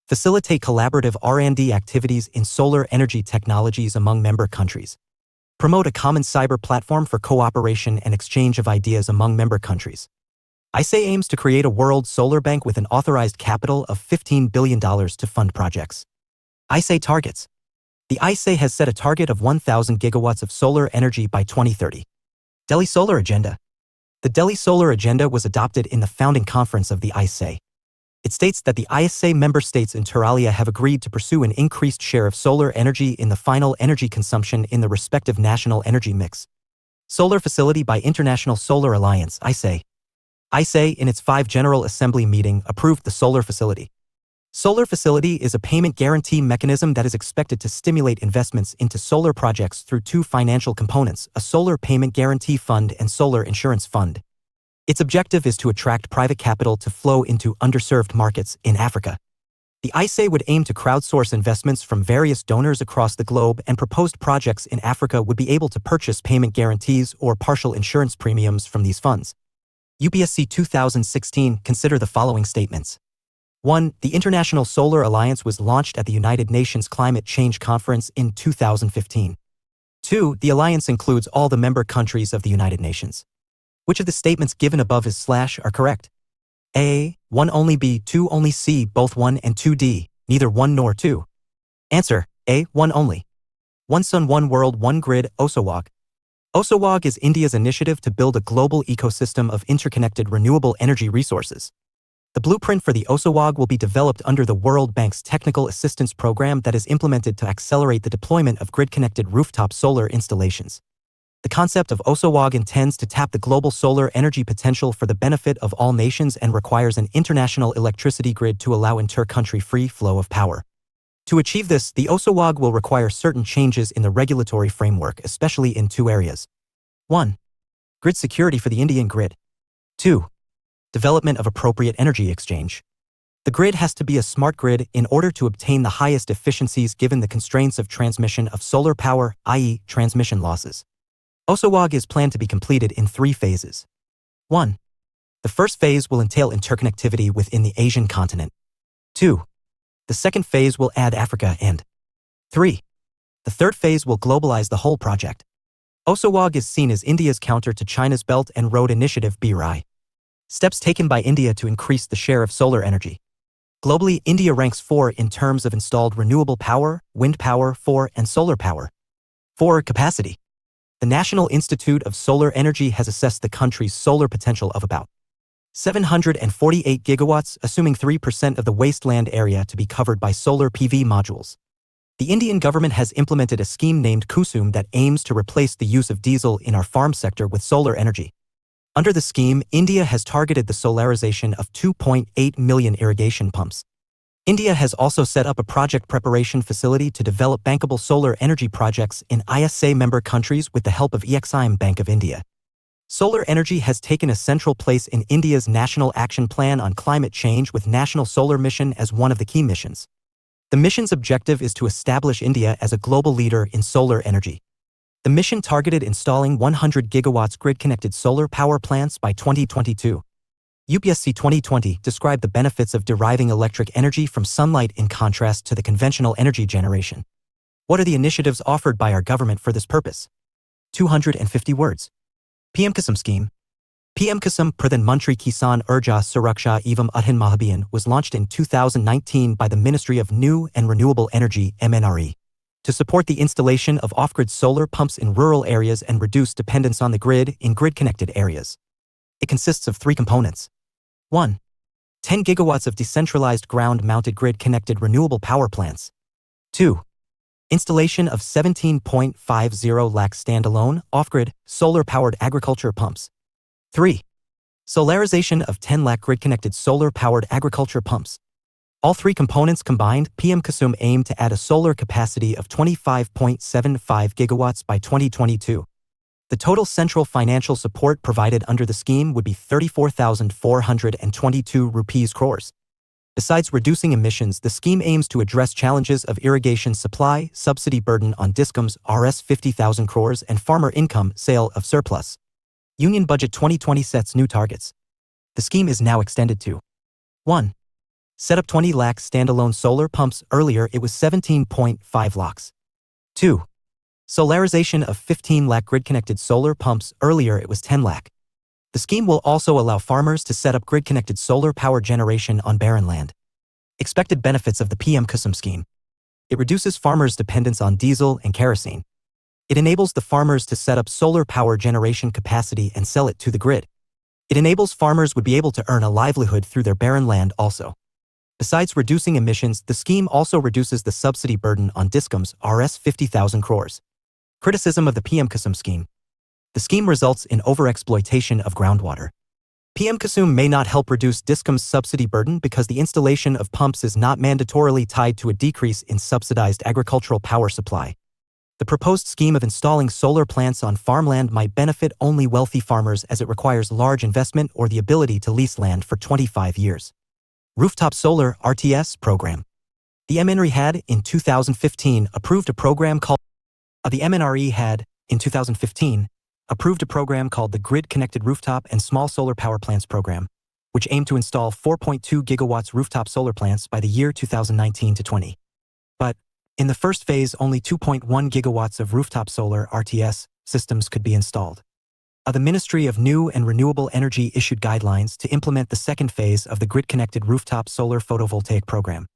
Facilitate collaborative R&D activities in solar energy technologies among member countries. Promote a common cyber platform for cooperation and exchange of ideas among member countries. ISA aims to create a world solar bank with an authorized capital of $15 billion to fund projects. ISA targets. The ISA has set a target of 1,000 gigawatts of solar energy by 2030. Delhi Solar Agenda. The Delhi Solar Agenda was adopted in the founding conference of the ISA. It states that the ISA member states inter alia have agreed to pursue an increased share of solar energy in the final energy consumption in the respective national energy mix. Solar Facility by International Solar Alliance, ISA. ISA, in its 5th General Assembly meeting, approved the Solar Facility. Solar Facility is a payment guarantee mechanism that is expected to stimulate investments into solar projects through 2 financial components: a Solar Payment Guarantee Fund and Solar Insurance Fund. Its objective is to attract private capital to flow into underserved markets in Africa. The ISA would aim to crowdsource investments from various donors across the globe, and proposed projects in Africa would be able to purchase payment guarantees or partial insurance premiums from these funds. UPSC 2016, consider the following statements. 1. The International Solar Alliance was launched at the United Nations Climate Change Conference in 2015. 2. The alliance includes all the member countries of the United Nations. Which of the statements given above are correct? A. 1 only, B. 2 only, C. Both 1 and 2, D. Neither 1 nor 2. Answer: A. 1 only. One Sun, One World, One Grid, OSOWOG. OSOWOG is India's initiative to build a global ecosystem of interconnected renewable energy resources. The blueprint for the OSOWOG will be developed under the World Bank's Technical Assistance Program that is implemented to accelerate the deployment of grid-connected rooftop solar installations. The concept of OSOWOG intends to tap the global solar energy potential for the benefit of all nations and requires an international electricity grid to allow inter-country free flow of power. To achieve this, the OSOWOG will require certain changes in the regulatory framework, especially in 2 areas. 1. Grid security for the Indian grid. 2. Development of appropriate energy exchange. The grid has to be a smart grid in order to obtain the highest efficiencies given the constraints of transmission of solar power, i.e., transmission losses. OSOWOG is planned to be completed in 3 phases. 1. The first phase will entail interconnectivity within the Asian continent. 2. The second phase will add Africa, and 3. The third phase will globalize the whole project. Osawag is seen as India's counter to China's Belt and Road Initiative (BRI). Steps taken by India to increase the share of solar energy. Globally, India ranks 4 in terms of installed renewable power, wind power, 4, and solar power. 4. Capacity. The National Institute of Solar Energy has assessed the country's solar potential of about 748 gigawatts, assuming 3% of the wasteland area to be covered by solar PV modules. The Indian government has implemented a scheme named Kusum that aims to replace the use of diesel in our farm sector with solar energy. Under the scheme, India has targeted the solarization of 2.8 million irrigation pumps. India has also set up a project preparation facility to develop bankable solar energy projects in ISA member countries with the help of Exim Bank of India. Solar energy has taken a central place in India's National Action Plan on Climate Change, with National Solar Mission as one of the key missions. The mission's objective is to establish India as a global leader in solar energy. The mission targeted installing 100 gigawatts grid-connected solar power plants by 2022. UPSC 2020 described the benefits of deriving electric energy from sunlight in contrast to the conventional energy generation. What are the initiatives offered by our government for this purpose? 250 words. PM Kusum Scheme. PM Kusum Pradhan Mantri Kisan Urja Suraksha Evam Uthan Mahabhiyan was launched in 2019 by the Ministry of New and Renewable Energy (MNRE) to support the installation of off-grid solar pumps in rural areas and reduce dependence on the grid in grid-connected areas. It consists of 3 components. 1. 10 gigawatts of decentralized ground-mounted grid-connected renewable power plants. 2. Installation of 17.50 lakh standalone, off-grid, solar-powered agriculture pumps. 3. Solarization of 10 lakh grid-connected solar-powered agriculture pumps. All 3 components combined, PM Kusum aim to add a solar capacity of 25.75 gigawatts by 2022. The total central financial support provided under the scheme would be 34,422 rupees crores. Besides reducing emissions, the scheme aims to address challenges of irrigation supply, subsidy burden on discoms Rs 50,000 crores, and farmer income, sale of surplus. Union Budget 2020 sets new targets. The scheme is now extended to 1. Set up 20 lakh standalone solar pumps. Earlier it was 17.5 lakhs. 2. Solarization of 15 lakh grid-connected solar pumps. Earlier it was 10 lakh. The scheme will also allow farmers to set up grid-connected solar power generation on barren land. Expected benefits of the PM Kusum scheme. It reduces farmers' dependence on diesel and kerosene. It enables the farmers to set up solar power generation capacity and sell it to the grid. It enables farmers would be able to earn a livelihood through their barren land also. Besides reducing emissions, the scheme also reduces the subsidy burden on discoms Rs 50,000 crores. Criticism of the PM Kusum scheme. The scheme results in overexploitation of groundwater. PM Kusum may not help reduce discoms' subsidy burden because the installation of pumps is not mandatorily tied to a decrease in subsidized agricultural power supply. The proposed scheme of installing solar plants on farmland might benefit only wealthy farmers, as it requires large investment or the ability to lease land for 25 years. Rooftop Solar RTS Program. The MNRE had, in 2015, approved a program called the Grid Connected Rooftop and Small Solar Power Plants Program, which aimed to install 4.2 gigawatts rooftop solar plants by the year 2019 to 20. But, in the first phase, only 2.1 gigawatts of rooftop solar RTS systems could be installed. The Ministry of New and Renewable Energy issued guidelines to implement the second phase of the Grid-Connected Rooftop Solar Photovoltaic Program.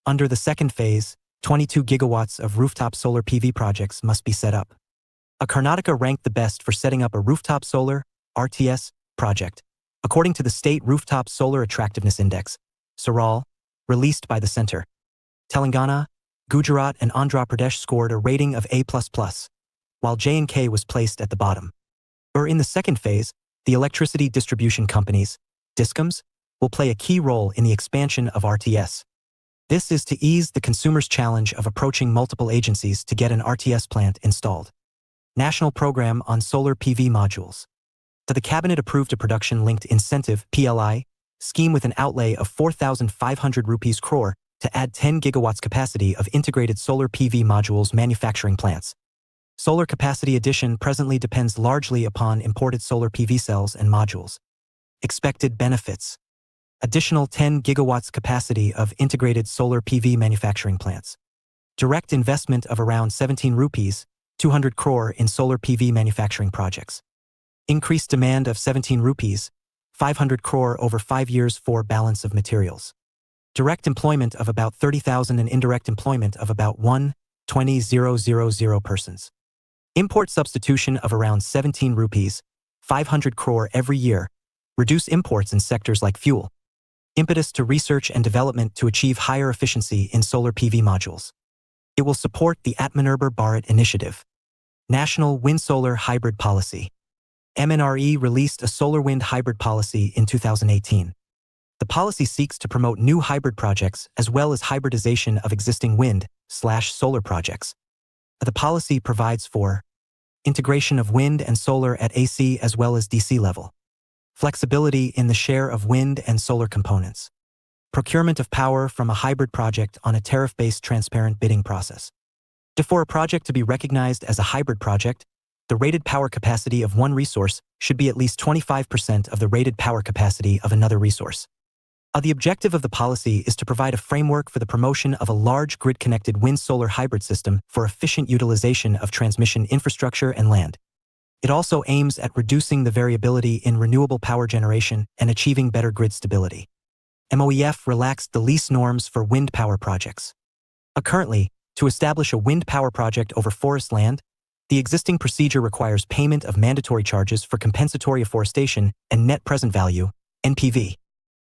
Under the second phase, 22 gigawatts of rooftop solar PV projects must be set up. Karnataka ranked the best for setting up a rooftop solar RTS project, according to the State Rooftop Solar Attractiveness Index, SORAL, released by the Center. Telangana, Gujarat, and Andhra Pradesh scored a rating of A++, while J&K was placed at the bottom. In the second phase, the electricity distribution companies, DISCOMs, will play a key role in the expansion of RTS. This is to ease the consumer's challenge of approaching multiple agencies to get an RTS plant installed. National Program on Solar PV Modules. The Cabinet approved a production-linked incentive (PLI) scheme with an outlay of 4,500 rupees crore to add 10 gigawatts capacity of integrated solar PV modules manufacturing plants. Solar capacity addition presently depends largely upon imported solar PV cells and modules. Expected benefits. Additional 10 gigawatts capacity of integrated solar PV manufacturing plants. Direct investment of around 17 rupees, 200 crore in solar PV manufacturing projects. Increased demand of 17 rupees, 500 crore over 5 years for balance of materials. Direct employment of about 30,000 and indirect employment of about 120,000 persons. Import substitution of around 17 rupees, 500 crore every year. Reduce imports in sectors like fuel. Impetus to research and development to achieve higher efficiency in solar PV modules. It will support the Atmanirbhar Bharat initiative. National Wind-Solar Hybrid Policy. MNRE released a solar wind hybrid policy in 2018. The policy seeks to promote new hybrid projects as well as hybridization of existing wind/solar projects. The policy provides for integration of wind and solar at AC as well as DC level, flexibility in the share of wind and solar components, procurement of power from a hybrid project on a tariff-based transparent bidding process. For a project to be recognized as a hybrid project, the rated power capacity of one resource should be at least 25% of the rated power capacity of another resource. The objective of the policy is to provide a framework for the promotion of a large grid-connected wind-solar hybrid system for efficient utilization of transmission infrastructure and land. It also aims at reducing the variability in renewable power generation and achieving better grid stability. MOEF relaxed the lease norms for wind power projects. Currently, to establish a wind power project over forest land, the existing procedure requires payment of mandatory charges for compensatory afforestation and net present value, NPV.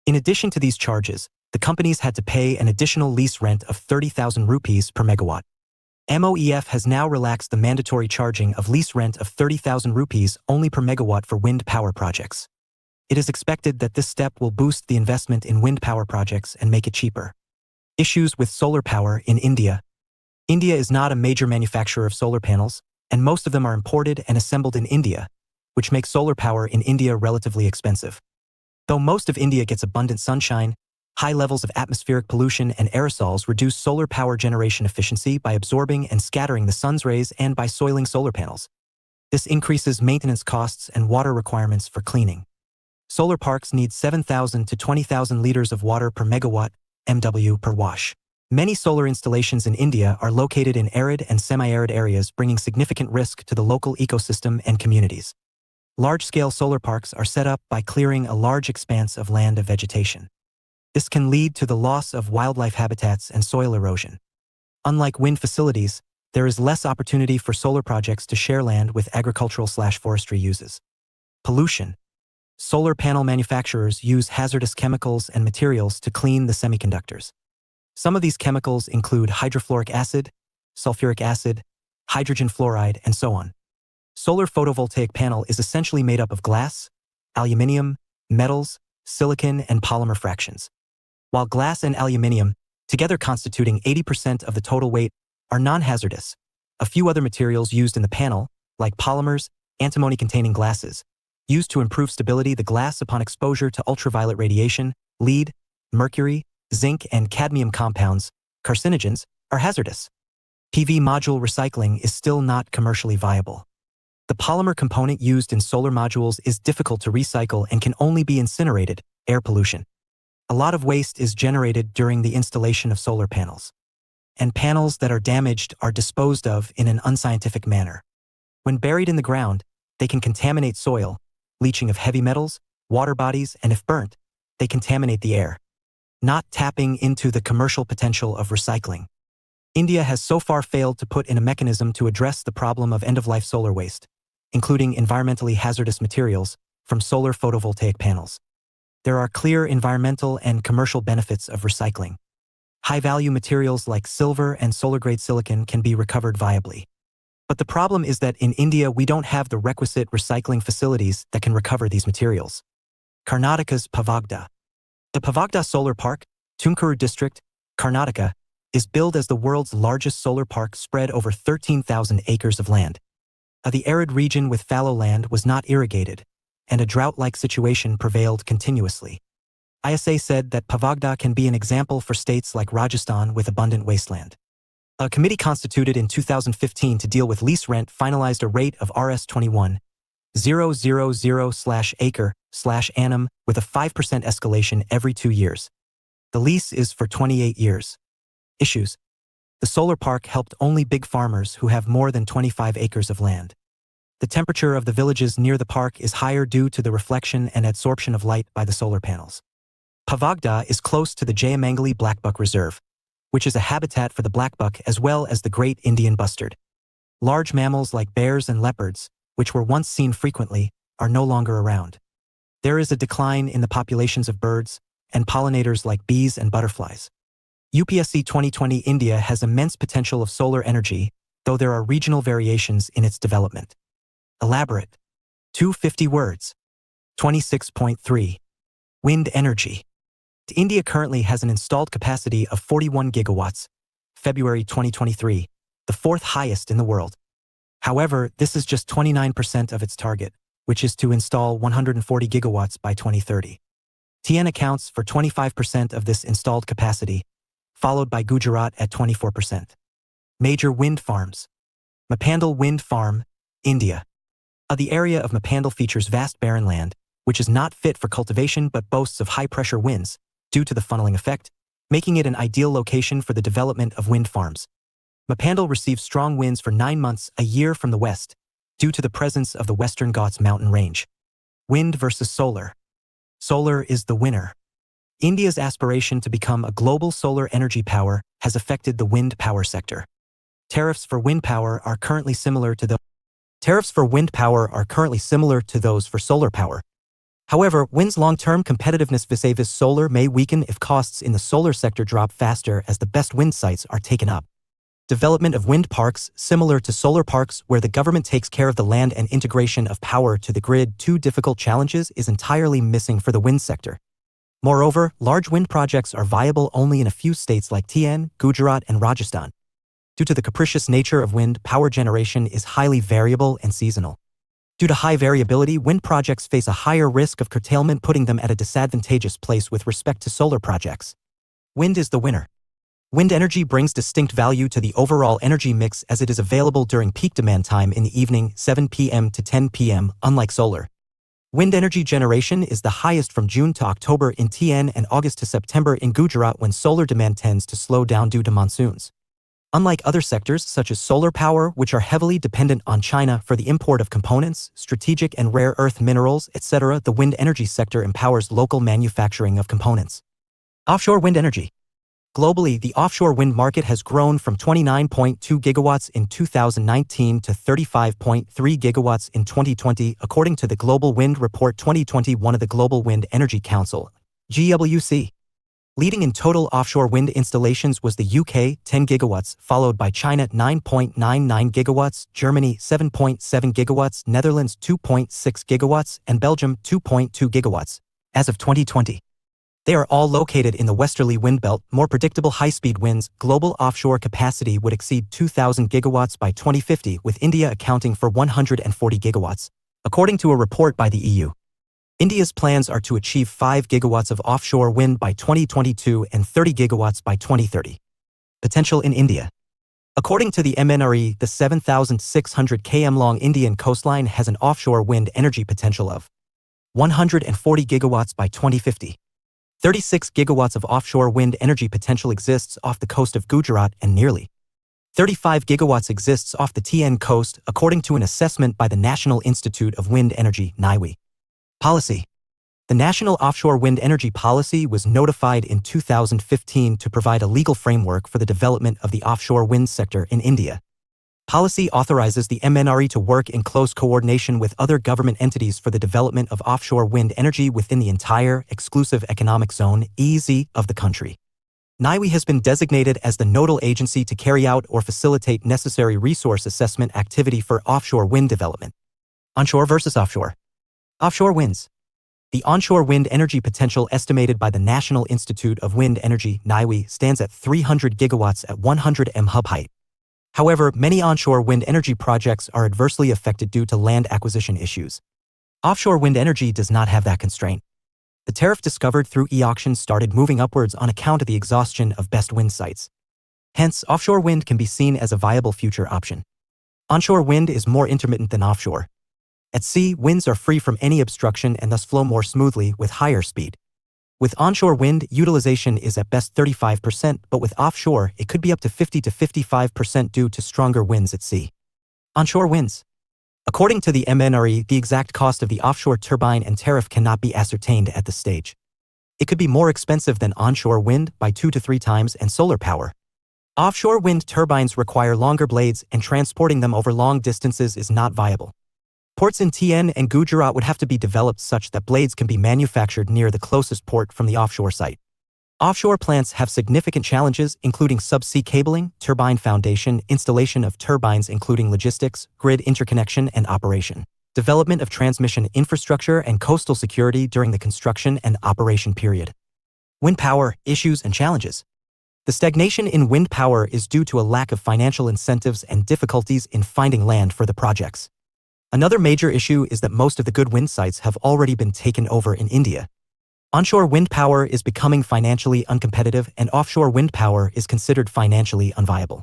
In addition to these charges, the companies had to pay an additional lease rent of 30,000 rupees per megawatt. MOEF has now relaxed the mandatory charging of lease rent of 30,000 rupees only per megawatt for wind power projects. It is expected that this step will boost the investment in wind power projects and make it cheaper. Issues with solar power in India. India is not a major manufacturer of solar panels, and most of them are imported and assembled in India, which makes solar power in India relatively expensive. Though most of India gets abundant sunshine, high levels of atmospheric pollution and aerosols reduce solar power generation efficiency by absorbing and scattering the sun's rays and by soiling solar panels. This increases maintenance costs and water requirements for cleaning. Solar parks need 7,000 to 20,000 liters of water per megawatt, MW per wash. Many solar installations in India are located in arid and semi-arid areas, bringing significant risk to the local ecosystem and communities. Large-scale solar parks are set up by clearing a large expanse of land of vegetation. This can lead to the loss of wildlife habitats and soil erosion. Unlike wind facilities, there is less opportunity for solar projects to share land with agricultural/forestry uses. Pollution. Solar panel manufacturers use hazardous chemicals and materials to clean the semiconductors. Some of these chemicals include hydrofluoric acid, sulfuric acid, hydrogen fluoride, and so on. Solar photovoltaic panel is essentially made up of glass, aluminium, metals, silicon, and polymer fractions. While glass and aluminium, together constituting 80% of the total weight, are non-hazardous, a few other materials used in the panel, like polymers, antimony-containing glasses, used to improve stability the glass upon exposure to ultraviolet radiation, lead, mercury, zinc, and cadmium compounds, carcinogens, are hazardous. PV module recycling is still not commercially viable. The polymer component used in solar modules is difficult to recycle and can only be incinerated, air pollution. A lot of waste is generated during the installation of solar panels. And panels that are damaged are disposed of in an unscientific manner. When buried in the ground, they can contaminate soil, leaching of heavy metals, water bodies, and if burnt, they contaminate the air. Not tapping into the commercial potential of recycling. India has so far failed to put in a mechanism to address the problem of end-of-life solar waste, including environmentally hazardous materials from solar photovoltaic panels. There are clear environmental and commercial benefits of recycling. High-value materials like silver and solar-grade silicon can be recovered viably. But the problem is that in India we don't have the requisite recycling facilities that can recover these materials. Karnataka's Pavagda. The Pavagda Solar Park, Tumakuru District, Karnataka, is billed as the world's largest solar park spread over 13,000 acres of land. The arid region with fallow land was not irrigated, and a drought-like situation prevailed continuously. ISA said that Pavagda can be an example for states like Rajasthan with abundant wasteland. A committee constituted in 2015 to deal with lease rent finalized a rate of Rs 21,000/acre/annum with a 5% escalation every 2 years. The lease is for 28 years. Issues. The solar park helped only big farmers who have more than 25 acres of land. The temperature of the villages near the park is higher due to the reflection and absorption of light by the solar panels. Pavagda is close to the Geoengineering Blackbuck Reserve, which is a habitat for the blackbuck as well as the great Indian bustard. Large mammals like bears and leopards, which were once seen frequently, are no longer around. There is a decline in the populations of birds and pollinators like bees and butterflies. UPSC 2020 India has immense potential of solar energy, though there are regional variations in its development. Elaborate. 250 words. 26.3. Wind energy. India currently has an installed capacity of 41 gigawatts, February 2023, the fourth highest in the world. However, this is just 29% of its target, which is to install 140 gigawatts by 2030. TN accounts for 25% of this installed capacity, followed by Gujarat at 24%. Major wind farms. Mapandal Wind Farm, India. The area of Mapandal features vast barren land, which is not fit for cultivation but boasts of high-pressure winds, due to the funneling effect, making it an ideal location for the development of wind farms. Mapandal receives strong winds for 9 months a year from the west, due to the presence of the Western Ghats mountain range. Wind versus solar. Solar is the winner. India's aspiration to become a global solar energy power has affected the wind power sector. Tariffs for wind power are currently similar to those for solar power. However, wind's long-term competitiveness vis-a-vis solar may weaken if costs in the solar sector drop faster as the best wind sites are taken up. Development of wind parks, similar to solar parks where the government takes care of the land and integration of power to the grid, two difficult challenges is entirely missing for the wind sector. Moreover, large wind projects are viable only in a few states like TN, Gujarat, and Rajasthan. Due to the capricious nature of wind, power generation is highly variable and seasonal. Due to high variability, wind projects face a higher risk of curtailment, putting them at a disadvantageous place with respect to solar projects. Wind is the winner. Wind energy brings distinct value to the overall energy mix as it is available during peak demand time in the evening, 7 p.m. to 10 p.m., unlike solar. Wind energy generation is the highest from June to October in TN and August to September in Gujarat, when solar demand tends to slow down due to monsoons. Unlike other sectors such as solar power, which are heavily dependent on China for the import of components, strategic and rare earth minerals, etc., the wind energy sector empowers local manufacturing of components. Offshore wind energy. Globally, the offshore wind market has grown from 29.2 gigawatts in 2019 to 35.3 gigawatts in 2020, according to the Global Wind Report 2021 of the Global Wind Energy Council, GWC. Leading in total offshore wind installations was the UK, 10 gigawatts, followed by China, 9.99 gigawatts, Germany, 7.7 gigawatts, Netherlands, 2.6 gigawatts, and Belgium, 2.2 gigawatts, as of 2020. They are all located in the westerly wind belt. More predictable high-speed winds, global offshore capacity would exceed 2,000 gigawatts by 2050, with India accounting for 140 gigawatts, according to a report by the EU. India's plans are to achieve 5 gigawatts of offshore wind by 2022 and 30 gigawatts by 2030. Potential in India. According to the MNRE, the 7,600 km long Indian coastline has an offshore wind energy potential of 140 gigawatts by 2050. 36 gigawatts of offshore wind energy potential exists off the coast of Gujarat and nearly 35 gigawatts exists off the TN coast, according to an assessment by the National Institute of Wind Energy, NIWI. Policy. The National Offshore Wind Energy Policy was notified in 2015 to provide a legal framework for the development of the offshore wind sector in India. Policy authorizes the MNRE to work in close coordination with other government entities for the development of offshore wind energy within the entire Exclusive Economic Zone (EEZ) of the country. NIWI has been designated as the nodal agency to carry out or facilitate necessary resource assessment activity for offshore wind development. Onshore versus offshore. Offshore winds. The onshore wind energy potential estimated by the National Institute of Wind Energy (NIWI) stands at 300 gigawatts at 100 m hub height. However, many onshore wind energy projects are adversely affected due to land acquisition issues. Offshore wind energy does not have that constraint. The tariff discovered through e-auctions started moving upwards on account of the exhaustion of best wind sites. Hence, offshore wind can be seen as a viable future option. Onshore wind is more intermittent than offshore. At sea, winds are free from any obstruction and thus flow more smoothly with higher speed. With onshore wind, utilization is at best 35%, but with offshore, it could be up to 50 to 55% due to stronger winds at sea. Onshore winds. According to the MNRE, the exact cost of the offshore turbine and tariff cannot be ascertained at this stage. It could be more expensive than onshore wind by 2 to 3 times and solar power. Offshore wind turbines require longer blades, and transporting them over long distances is not viable. Ports in TN and Gujarat would have to be developed such that blades can be manufactured near the closest port from the offshore site. Offshore plants have significant challenges, including subsea cabling, turbine foundation, installation of turbines including logistics, grid interconnection and operation, development of transmission infrastructure and coastal security during the construction and operation period. Wind power, issues and challenges. The stagnation in wind power is due to a lack of financial incentives and difficulties in finding land for the projects. Another major issue is that most of the good wind sites have already been taken over in India. Onshore wind power is becoming financially uncompetitive, and offshore wind power is considered financially unviable.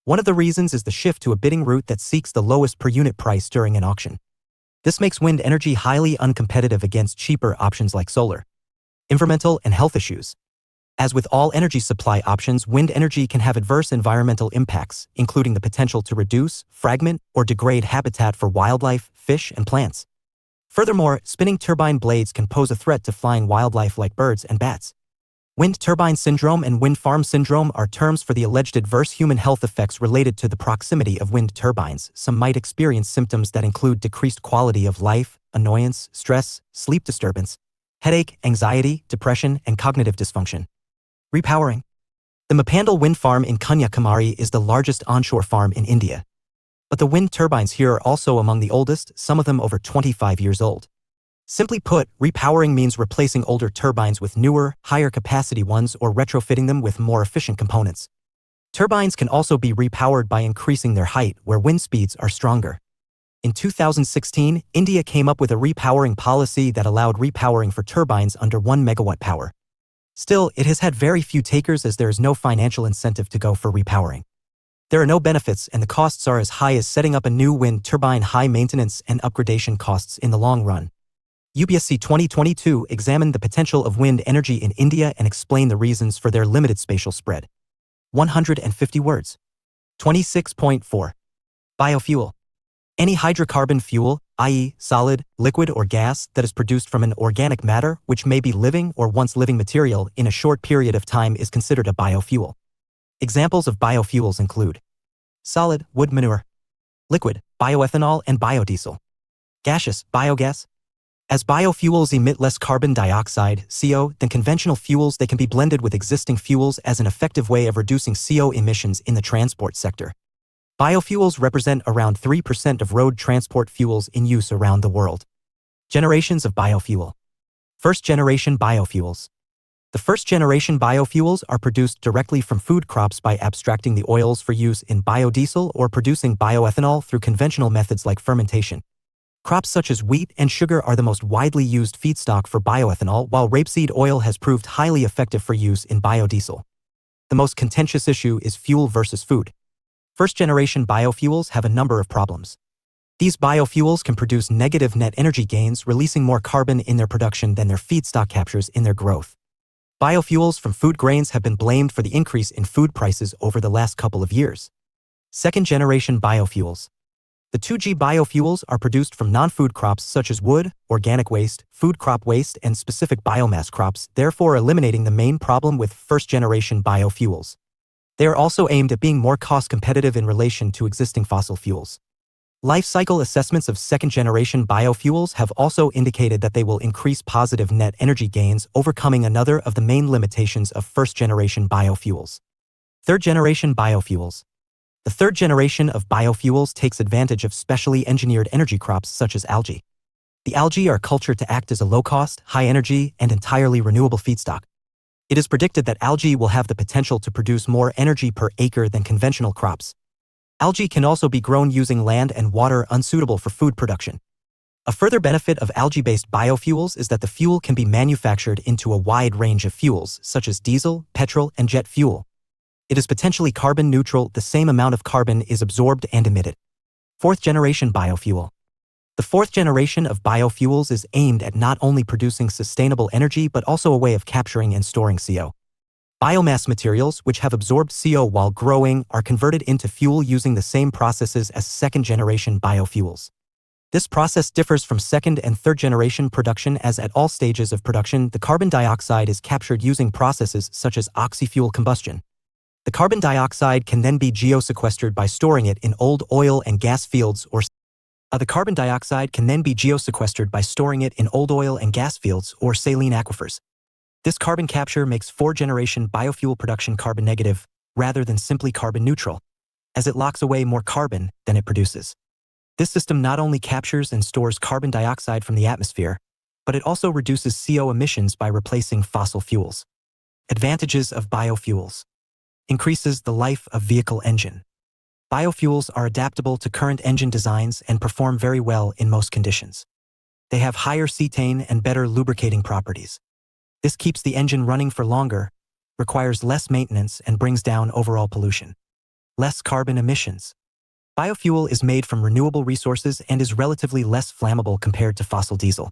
One of the reasons is the shift to a bidding route that seeks the lowest per unit price during an auction. This makes wind energy highly uncompetitive against cheaper options like solar. Environmental and health issues. As with all energy supply options, wind energy can have adverse environmental impacts, including the potential to reduce, fragment, or degrade habitat for wildlife, fish, and plants. Furthermore, spinning turbine blades can pose a threat to flying wildlife like birds and bats. Wind turbine syndrome and wind farm syndrome are terms for the alleged adverse human health effects related to the proximity of wind turbines. Some might experience symptoms that include decreased quality of life, annoyance, stress, sleep disturbance, headache, anxiety, depression, and cognitive dysfunction. Repowering. The Mapandal wind farm in Kanyakumari is the largest onshore farm in India. But the wind turbines here are also among the oldest, some of them over 25 years old. Simply put, repowering means replacing older turbines with newer, higher capacity ones or retrofitting them with more efficient components. Turbines can also be repowered by increasing their height where wind speeds are stronger. In 2016, India came up with a repowering policy that allowed repowering for turbines under 1 megawatt power. Still, it has had very few takers as there is no financial incentive to go for repowering. There are no benefits, and the costs are as high as setting up a new wind turbine. High maintenance and upgradation costs in the long run. UPSC 2022 examined the potential of wind energy in India and explained the reasons for their limited spatial spread. 150 words. 26.4. Biofuel. Any hydrocarbon fuel, i.e., solid, liquid, or gas, that is produced from an organic matter, which may be living or once living material, in a short period of time is considered a biofuel. Examples of biofuels include solid, wood manure; liquid, bioethanol and biodiesel; gaseous, biogas. As biofuels emit less carbon dioxide, CO, than conventional fuels, they can be blended with existing fuels as an effective way of reducing CO emissions in the transport sector. Biofuels represent around 3% of road transport fuels in use around the world. Generations of biofuel. First-generation biofuels. The first-generation biofuels are produced directly from food crops by abstracting the oils for use in biodiesel or producing bioethanol through conventional methods like fermentation. Crops such as wheat and sugar are the most widely used feedstock for bioethanol, while rapeseed oil has proved highly effective for use in biodiesel. The most contentious issue is fuel versus food. First-generation biofuels have a number of problems. These biofuels can produce negative net energy gains, releasing more carbon in their production than their feedstock captures in their growth. Biofuels from food grains have been blamed for the increase in food prices over the last couple of years. Second-generation biofuels. The 2G biofuels are produced from non-food crops such as wood, organic waste, food crop waste, and specific biomass crops, therefore eliminating the main problem with first-generation biofuels. They are also aimed at being more cost-competitive in relation to existing fossil fuels. Life cycle assessments of second-generation biofuels have also indicated that they will increase positive net energy gains, overcoming another of the main limitations of first-generation biofuels. Third-generation biofuels. The third generation of biofuels takes advantage of specially engineered energy crops such as algae. The algae are cultured to act as a low-cost, high-energy, and entirely renewable feedstock. It is predicted that algae will have the potential to produce more energy per acre than conventional crops. Algae can also be grown using land and water unsuitable for food production. A further benefit of algae-based biofuels is that the fuel can be manufactured into a wide range of fuels, such as diesel, petrol, and jet fuel. It is potentially carbon neutral; the same amount of carbon is absorbed and emitted. Fourth-generation biofuel. The fourth generation of biofuels is aimed at not only producing sustainable energy but also a way of capturing and storing CO. Biomass materials, which have absorbed CO while growing, are converted into fuel using the same processes as second-generation biofuels. This process differs from second- and third-generation production, as at all stages of production, the carbon dioxide is captured using processes such as oxy-fuel combustion. The carbon dioxide can then be geosequestered by storing it in old oil and gas fields or saline aquifers. This carbon capture makes fourth-generation biofuel production carbon negative rather than simply carbon neutral, as it locks away more carbon than it produces. This system not only captures and stores carbon dioxide from the atmosphere, but it also reduces CO emissions by replacing fossil fuels. Advantages of biofuels. Increases the life of vehicle engine. Biofuels are adaptable to current engine designs and perform very well in most conditions. They have higher cetane and better lubricating properties. This keeps the engine running for longer, requires less maintenance, and brings down overall pollution. Less carbon emissions. Biofuel is made from renewable resources and is relatively less flammable compared to fossil diesel.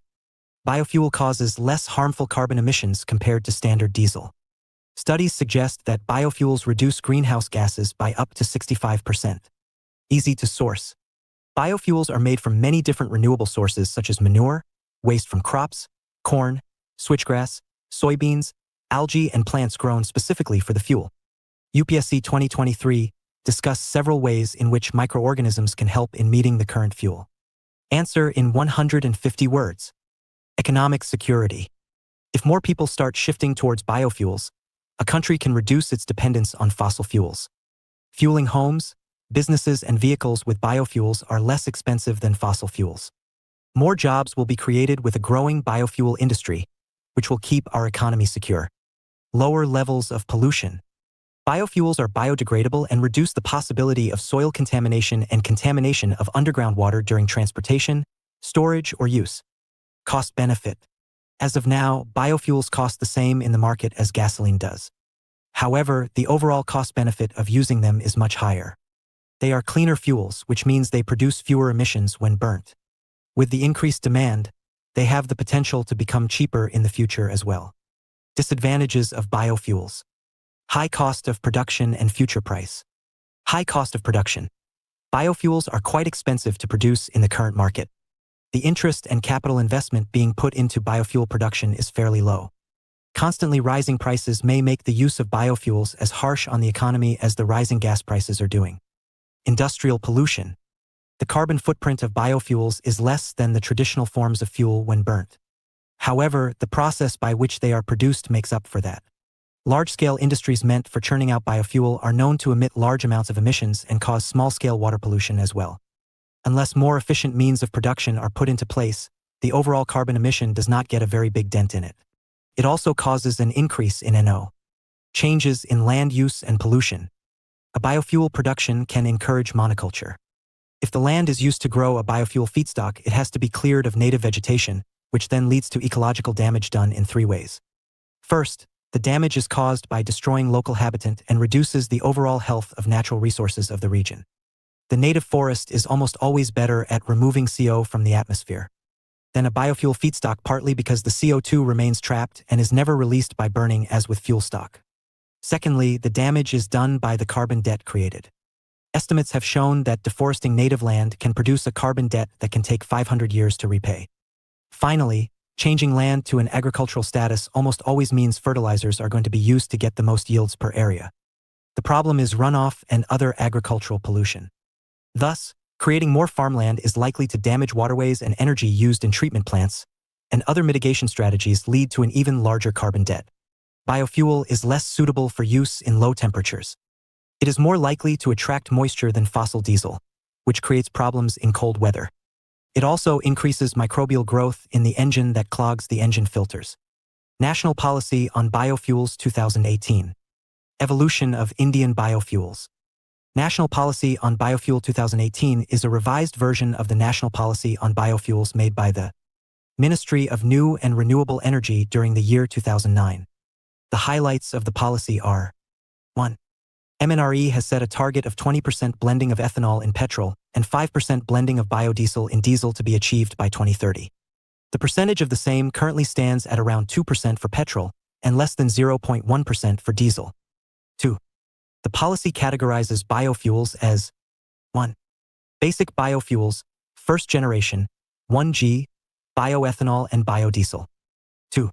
Biofuel causes less harmful carbon emissions compared to standard diesel. Studies suggest that biofuels reduce greenhouse gases by up to 65%. Easy to source. Biofuels are made from many different renewable sources such as manure, waste from crops, corn, switchgrass, soybeans, algae, and plants grown specifically for the fuel. UPSC 2023 discuss several ways in which microorganisms can help in meeting the current fuel. Answer in 150 words. Economic security. If more people start shifting towards biofuels, a country can reduce its dependence on fossil fuels. Fueling homes, businesses, and vehicles with biofuels are less expensive than fossil fuels. More jobs will be created with a growing biofuel industry, which will keep our economy secure. Lower levels of pollution. Biofuels are biodegradable and reduce the possibility of soil contamination and contamination of underground water during transportation, storage, or use. Cost-benefit. As of now, biofuels cost the same in the market as gasoline does. However, the overall cost-benefit of using them is much higher. They are cleaner fuels, which means they produce fewer emissions when burnt. With the increased demand, they have the potential to become cheaper in the future as well. Disadvantages of biofuels. High cost of production and future price. High cost of production. Biofuels are quite expensive to produce in the current market. The interest and capital investment being put into biofuel production is fairly low. Constantly rising prices may make the use of biofuels as harsh on the economy as the rising gas prices are doing. Industrial pollution. The carbon footprint of biofuels is less than the traditional forms of fuel when burnt. However, the process by which they are produced makes up for that. Large-scale industries meant for churning out biofuel are known to emit large amounts of emissions and cause small-scale water pollution as well. Unless more efficient means of production are put into place, the overall carbon emission does not get a very big dent in it. It also causes an increase in NO. Changes in land use and pollution. A biofuel production can encourage monoculture. If the land is used to grow a biofuel feedstock, it has to be cleared of native vegetation, which then leads to ecological damage done in three ways. First, the damage is caused by destroying local habitat and reduces the overall health of natural resources of the region. The native forest is almost always better at removing CO from the atmosphere than a biofuel feedstock, partly because the CO2 remains trapped and is never released by burning as with fuel stock. Secondly, the damage is done by the carbon debt created. Estimates have shown that deforesting native land can produce a carbon debt that can take 500 years to repay. Finally, changing land to an agricultural status almost always means fertilizers are going to be used to get the most yields per area. The problem is runoff and other agricultural pollution. Thus, creating more farmland is likely to damage waterways and energy used in treatment plants, and other mitigation strategies lead to an even larger carbon debt. Biofuel is less suitable for use in low temperatures. It is more likely to attract moisture than fossil diesel, which creates problems in cold weather. It also increases microbial growth in the engine that clogs the engine filters. National Policy on Biofuels 2018. Evolution of Indian Biofuels. National Policy on Biofuel 2018 is a revised version of the National Policy on Biofuels made by the Ministry of New and Renewable Energy during the year 2009. The highlights of the policy are: 1. MNRE has set a target of 20% blending of ethanol in petrol and 5% blending of biodiesel in diesel to be achieved by 2030. The percentage of the same currently stands at around 2% for petrol and less than 0.1% for diesel. 2. The policy categorizes biofuels as 1. Basic biofuels, first generation, 1G, bioethanol and biodiesel. 2.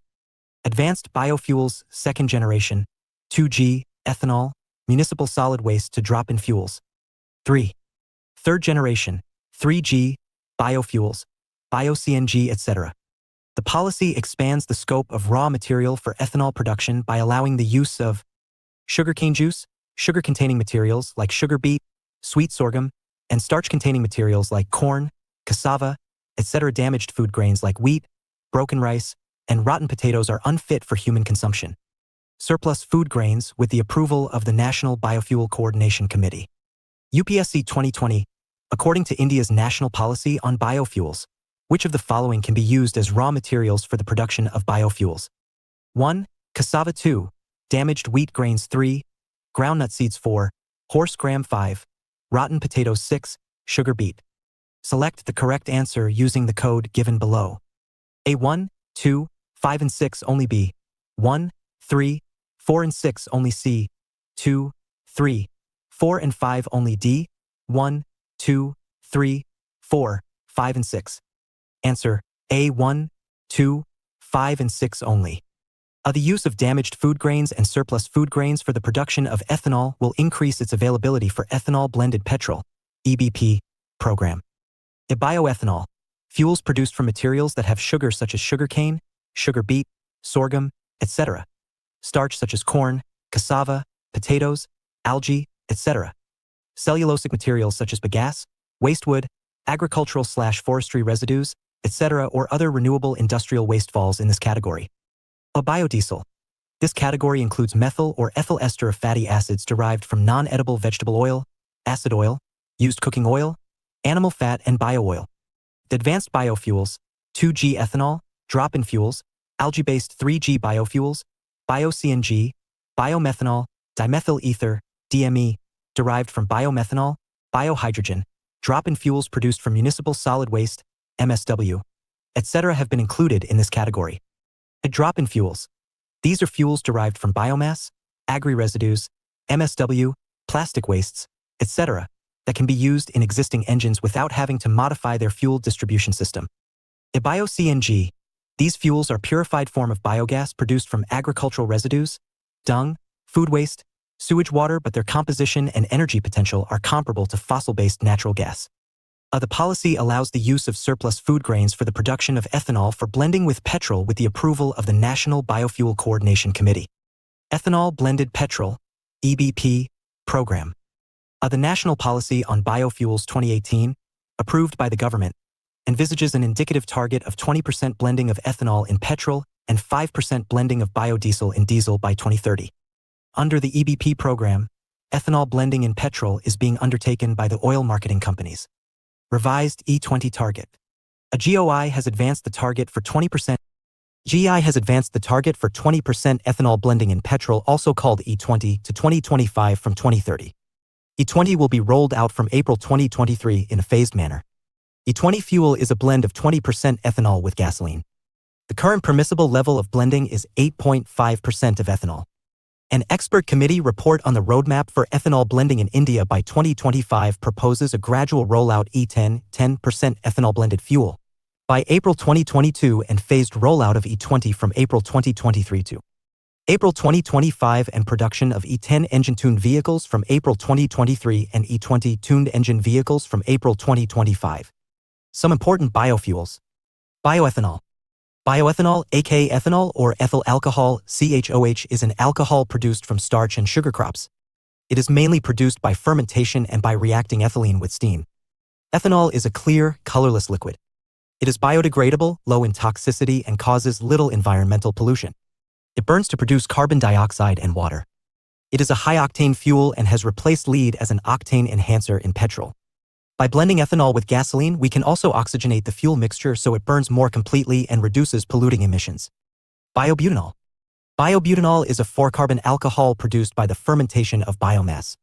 Advanced biofuels, second generation, 2G, ethanol, municipal solid waste to drop-in fuels. 3. Third generation, 3G, biofuels, bio-CNG, etc. The policy expands the scope of raw material for ethanol production by allowing the use of sugarcane juice, sugar-containing materials like sugar beet, sweet sorghum, and starch-containing materials like corn, cassava, etc. Damaged food grains like wheat, broken rice, and rotten potatoes are unfit for human consumption. Surplus food grains with the approval of the National Biofuel Coordination Committee. UPSC 2020, according to India's national policy on biofuels, which of the following can be used as raw materials for the production of biofuels? 1. Cassava 2, damaged wheat grains 3, groundnut seeds 4, horse gram 5, rotten potatoes 6, sugar beet. Select the correct answer using the code given below. A1, 2, 5 and 6 only B, 1, 3, 4 and 6 only C, 2, 3, 4 and 5 only D, 1, 2, 3, 4, 5 and 6. Answer, A1, 2, 5 and 6 only. The use of damaged food grains and surplus food grains for the production of ethanol will increase its availability for ethanol-blended petrol, EBP, program. Bioethanol, fuels produced from materials that have sugar such as sugarcane, sugar beet, sorghum, etc. Starch such as corn, cassava, potatoes, algae, etc. Cellulosic materials such as bagasse, waste wood, agricultural/forestry residues, etc. or other renewable industrial waste falls in this category. Biodiesel. This category includes methyl or ethyl ester of fatty acids derived from non-edible vegetable oil, acid oil, used cooking oil, animal fat and bio-oil. The advanced biofuels, 2G ethanol, drop-in fuels, algae-based 3G biofuels, bio-CNG, biomethanol, dimethyl ether, DME, derived from biomethanol, biohydrogen, drop-in fuels produced from municipal solid waste, MSW, etc. have been included in this category. Drop-in fuels. These are fuels derived from biomass, agri-residues, MSW, plastic wastes, etc. that can be used in existing engines without having to modify their fuel distribution system. Bio-CNG. These fuels are purified form of biogas produced from agricultural residues, dung, food waste, sewage water, but their composition and energy potential are comparable to fossil-based natural gas. The policy allows the use of surplus food grains for the production of ethanol for blending with petrol with the approval of the National Biofuel Coordination Committee. Ethanol Blended Petrol, EBP, program. The National Policy on Biofuels 2018, approved by the government, envisages an indicative target of 20% blending of ethanol in petrol and 5% blending of biodiesel in diesel by 2030. Under the EBP program, ethanol blending in petrol is being undertaken by the oil marketing companies. Revised E20 target. A GOI has advanced the target for 20%. GI has advanced the target for 20% ethanol blending in petrol, also called E20, to 2025 from 2030. E20 will be rolled out from April 2023 in a phased manner. E20 fuel is a blend of 20% ethanol with gasoline. The current permissible level of blending is 8.5% of ethanol. An expert committee report on the roadmap for ethanol blending in India by 2025 proposes a gradual rollout E10, 10% ethanol blended fuel by April 2022 and phased rollout of E20 from April 2023 to April 2025 and production of E10 engine-tuned vehicles from April 2023 and E20 tuned engine vehicles from April 2025. Some important biofuels. Bioethanol. Bioethanol, aka ethanol or ethyl alcohol, CHOH, is an alcohol produced from starch and sugar crops. It is mainly produced by fermentation and by reacting ethylene with steam. Ethanol is a clear, colorless liquid. It is biodegradable, low in toxicity, and causes little environmental pollution. It burns to produce carbon dioxide and water. It is a high-octane fuel and has replaced lead as an octane enhancer in petrol. By blending ethanol with gasoline, we can also oxygenate the fuel mixture so it burns more completely and reduces polluting emissions. Biobutanol. Biobutanol is a 4-carbon alcohol produced by the fermentation of biomass.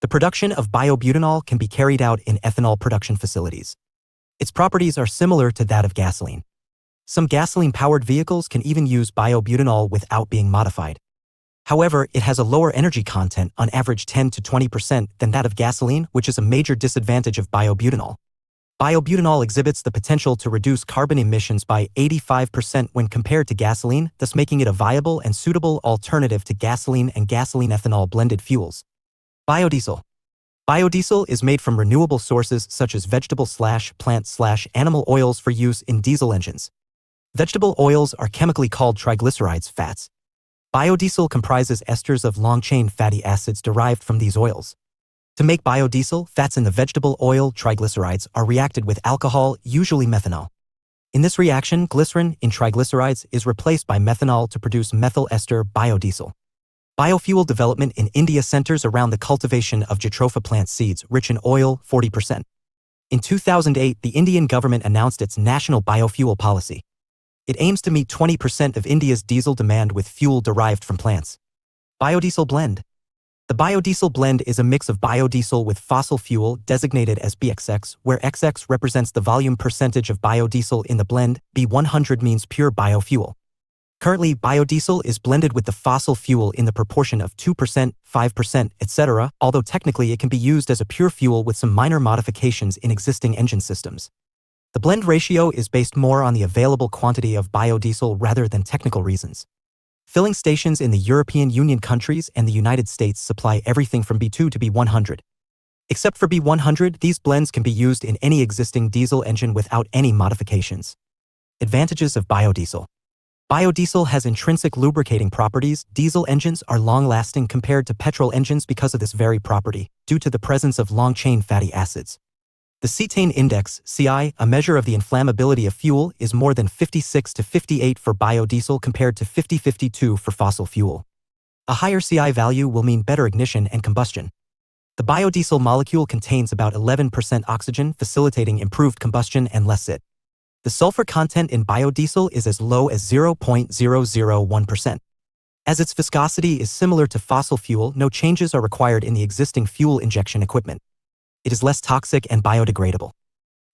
The production of biobutanol can be carried out in ethanol production facilities. Its properties are similar to that of gasoline. Some gasoline-powered vehicles can even use biobutanol without being modified. However, it has a lower energy content, on average 10 to 20%, than that of gasoline, which is a major disadvantage of biobutanol. Biobutanol exhibits the potential to reduce carbon emissions by 85% when compared to gasoline, thus making it a viable and suitable alternative to gasoline and gasoline-ethanol blended fuels. Biodiesel. Biodiesel is made from renewable sources such as vegetable/plant/animal oils for use in diesel engines. Vegetable oils are chemically called triglycerides, fats. Biodiesel comprises esters of long-chain fatty acids derived from these oils. To make biodiesel, fats in the vegetable oil triglycerides are reacted with alcohol, usually methanol. In this reaction, glycerin in triglycerides is replaced by methanol to produce methyl ester biodiesel. Biofuel development in India centers around the cultivation of jatropha plant seeds rich in oil, 40%. In 2008, the Indian government announced its National Biofuel Policy. It aims to meet 20% of India's diesel demand with fuel derived from plants. Biodiesel blend. The biodiesel blend is a mix of biodiesel with fossil fuel designated as BXX, where XX represents the volume percentage of biodiesel in the blend, B100 means pure biofuel. Currently, biodiesel is blended with the fossil fuel in the proportion of 2%, 5%, etc., although technically it can be used as a pure fuel with some minor modifications in existing engine systems. The blend ratio is based more on the available quantity of biodiesel rather than technical reasons. Filling stations in the European Union countries and the United States supply everything from B2 to B100. Except for B100, these blends can be used in any existing diesel engine without any modifications. Advantages of biodiesel. Biodiesel has intrinsic lubricating properties. Diesel engines are long-lasting compared to petrol engines because of this very property, due to the presence of long-chain fatty acids. The cetane index, CI, a measure of the inflammability of fuel, is more than 56 to 58 for biodiesel compared to 50-52 for fossil fuel. A higher CI value will mean better ignition and combustion. The biodiesel molecule contains about 11% oxygen, facilitating improved combustion and less it. The sulfur content in biodiesel is as low as 0.001%. As its viscosity is similar to fossil fuel, no changes are required in the existing fuel injection equipment. It is less toxic and biodegradable.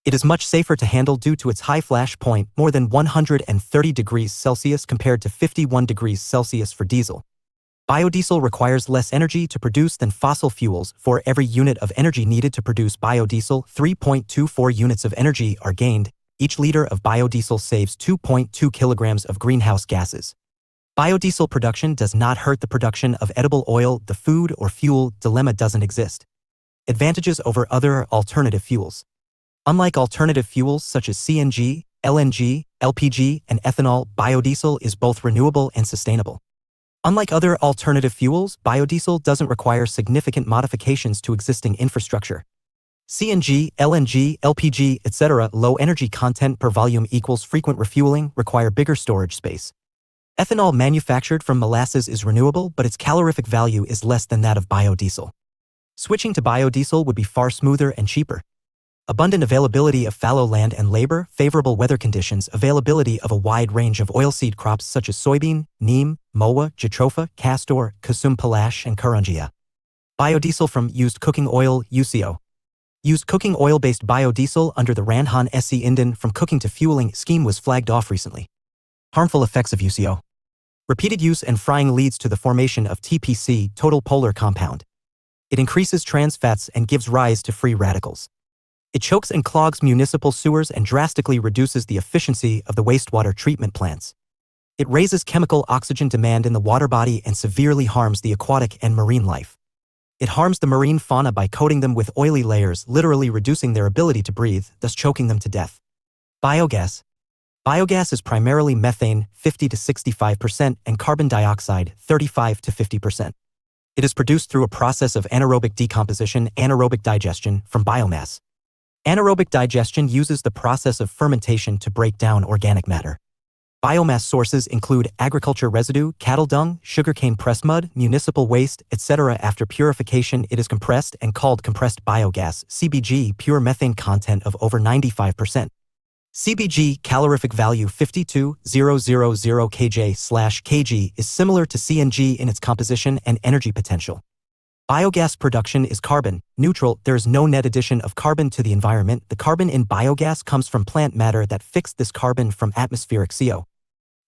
It is much safer to handle due to its high flash point, more than 130 degrees Celsius compared to 51 degrees Celsius for diesel. Biodiesel requires less energy to produce than fossil fuels. For every unit of energy needed to produce biodiesel, 3.24 units of energy are gained. Each liter of biodiesel saves 2.2 kilograms of greenhouse gases. Biodiesel production does not hurt the production of edible oil. The food or fuel dilemma doesn't exist. Advantages over other alternative fuels. Unlike alternative fuels such as CNG, LNG, LPG, and ethanol, biodiesel is both renewable and sustainable. Unlike other alternative fuels, biodiesel doesn't require significant modifications to existing infrastructure. CNG, LNG, LPG, etc. low energy content per volume equals frequent refueling, require bigger storage space. Ethanol manufactured from molasses is renewable, but its calorific value is less than that of biodiesel. Switching to biodiesel would be far smoother and cheaper. Abundant availability of fallow land and labor, favorable weather conditions, availability of a wide range of oilseed crops such as soybean, neem, moa, jatropha, castor, kusum palash, and karangia. Biodiesel from used cooking oil, UCO. Used cooking oil-based biodiesel under the Ranhan SE Indian from cooking to fueling scheme was flagged off recently. Harmful effects of UCO. Repeated use and frying leads to the formation of TPC, total polar compound. It increases trans fats and gives rise to free radicals. It chokes and clogs municipal sewers and drastically reduces the efficiency of the wastewater treatment plants. It raises chemical oxygen demand in the water body and severely harms the aquatic and marine life. It harms the marine fauna by coating them with oily layers, literally reducing their ability to breathe, thus choking them to death. Biogas. Biogas is primarily methane, 50 to 65%, and carbon dioxide, 35 to 50%. It is produced through a process of anaerobic decomposition, anaerobic digestion, from biomass. Anaerobic digestion uses the process of fermentation to break down organic matter. Biomass sources include agriculture residue, cattle dung, sugarcane press mud, municipal waste, etc. After purification, it is compressed and called compressed biogas, CBG, pure methane content of over 95%. CBG calorific value 52,000 kJ/kg is similar to CNG in its composition and energy potential. Biogas production is carbon neutral. There is no net addition of carbon to the environment. The carbon in biogas comes from plant matter that fixed this carbon from atmospheric CO.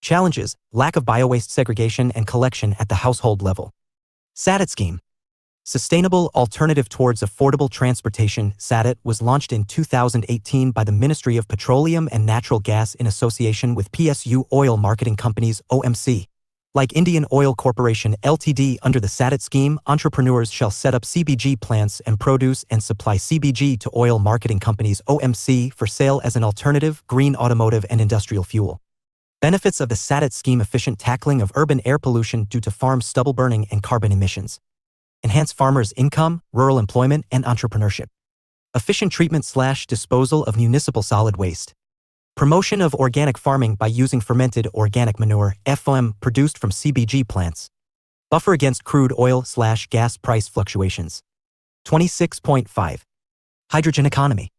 Challenges: lack of biowaste segregation and collection at the household level. SADIT scheme. Sustainable Alternative Towards Affordable Transportation (SADIT) was launched in 2018 by the Ministry of Petroleum and Natural Gas in association with PSU Oil Marketing Companies (OMC). Like Indian Oil Corporation Ltd, under the SADIT scheme, entrepreneurs shall set up CBG plants and produce and supply CBG to oil marketing companies (OMC) for sale as an alternative, green automotive and industrial fuel. Benefits of the SADIT scheme: efficient tackling of urban air pollution due to farm stubble burning and carbon emissions. Enhance farmers' income, rural employment, and entrepreneurship. Efficient treatment/disposal of municipal solid waste. Promotion of organic farming by using fermented organic manure (FOM) produced from CBG plants. Buffer against crude oil/gas price fluctuations. 26.5. Hydrogen economy.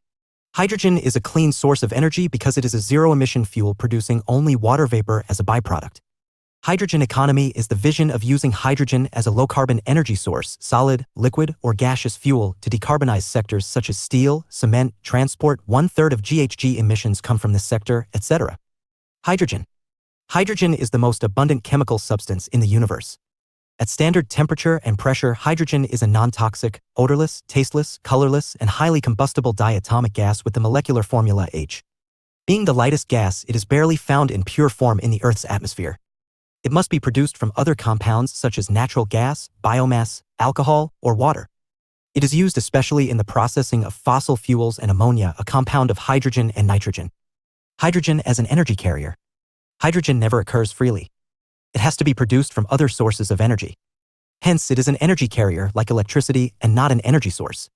Hydrogen is a clean source of energy because it is a zero-emission fuel producing only water vapor as a byproduct. Hydrogen economy is the vision of using hydrogen as a low-carbon energy source, solid, liquid, or gaseous fuel, to decarbonize sectors such as steel, cement, transport. 1/3 of GHG emissions come from this sector, etc. Hydrogen. Hydrogen is the most abundant chemical substance in the universe. At standard temperature and pressure, hydrogen is a non-toxic, odorless, tasteless, colorless, and highly combustible diatomic gas with the molecular formula H. Being the lightest gas, it is barely found in pure form in the Earth's atmosphere. It must be produced from other compounds such as natural gas, biomass, alcohol, or water. It is used especially in the processing of fossil fuels and ammonia, a compound of hydrogen and nitrogen. Hydrogen as an energy carrier. Hydrogen never occurs freely. It has to be produced from other sources of energy. Hence, it is an energy carrier like electricity and not an energy source.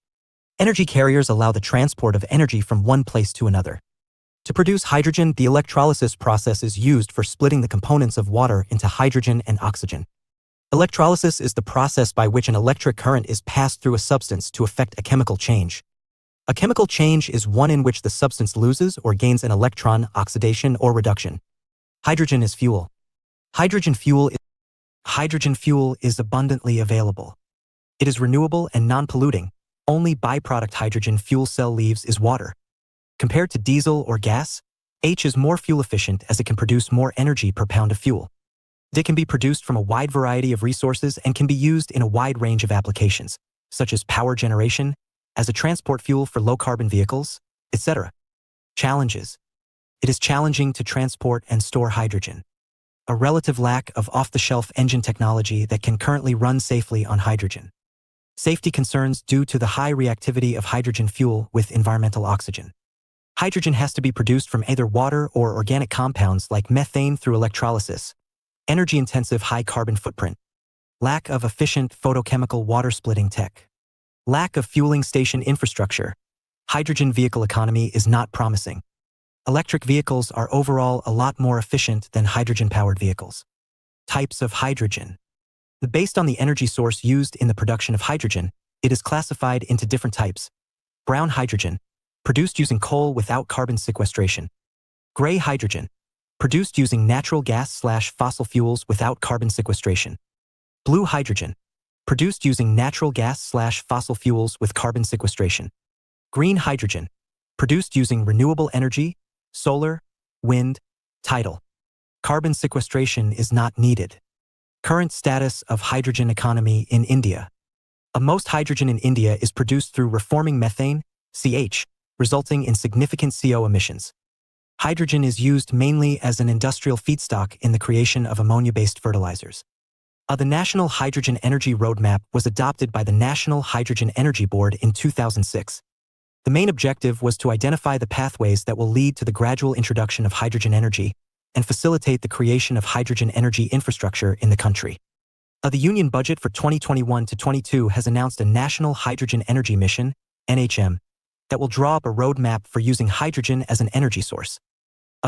Energy carriers allow the transport of energy from one place to another. To produce hydrogen, the electrolysis process is used for splitting the components of water into hydrogen and oxygen. Electrolysis is the process by which an electric current is passed through a substance to effect a chemical change. A chemical change is one in which the substance loses or gains an electron, oxidation or reduction. Hydrogen is fuel. Hydrogen fuel is abundantly available. It is renewable and non-polluting. Only byproduct hydrogen fuel cell leaves is water. Compared to diesel or gas, H is more fuel efficient as it can produce more energy per pound of fuel. It can be produced from a wide variety of resources and can be used in a wide range of applications, such as power generation, as a transport fuel for low-carbon vehicles, etc. Challenges. It is challenging to transport and store hydrogen. A relative lack of off-the-shelf engine technology that can currently run safely on hydrogen. Safety concerns due to the high reactivity of hydrogen fuel with environmental oxygen. Hydrogen has to be produced from either water or organic compounds like methane through electrolysis. Energy-intensive high carbon footprint. Lack of efficient photochemical water splitting tech. Lack of fueling station infrastructure. Hydrogen vehicle economy is not promising. Electric vehicles are overall a lot more efficient than hydrogen-powered vehicles. Types of hydrogen. Based on the energy source used in the production of hydrogen, it is classified into different types. Brown hydrogen, produced using coal without carbon sequestration. Gray hydrogen, produced using natural gas/fossil fuels without carbon sequestration. Blue hydrogen, produced using natural gas/fossil fuels with carbon sequestration. Green hydrogen, produced using renewable energy, solar, wind, tidal. Carbon sequestration is not needed. Current status of hydrogen economy in India. Most hydrogen in India is produced through reforming methane, CH, resulting in significant CO emissions. Hydrogen is used mainly as an industrial feedstock in the creation of ammonia-based fertilizers. The National Hydrogen Energy Roadmap was adopted by the National Hydrogen Energy Board in 2006. The main objective was to identify the pathways that will lead to the gradual introduction of hydrogen energy and facilitate the creation of hydrogen energy infrastructure in the country. The Union budget for 2021 to 22 has announced a National Hydrogen Energy Mission, NHM, that will draw up a roadmap for using hydrogen as an energy source.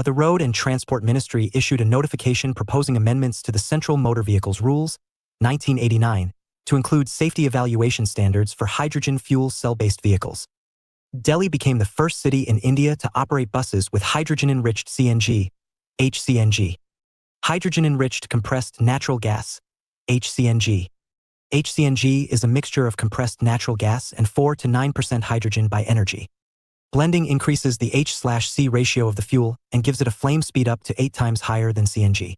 The Road and Transport Ministry issued a notification proposing amendments to the Central Motor Vehicles Rules, 1989, to include safety evaluation standards for hydrogen fuel cell-based vehicles. Delhi became the first city in India to operate buses with hydrogen-enriched CNG, HCNG. Hydrogen-enriched compressed natural gas, HCNG. HCNG is a mixture of compressed natural gas and 4 to 9% hydrogen by energy. Blending increases the H/C ratio of the fuel and gives it a flame speed up to 8 times higher than CNG.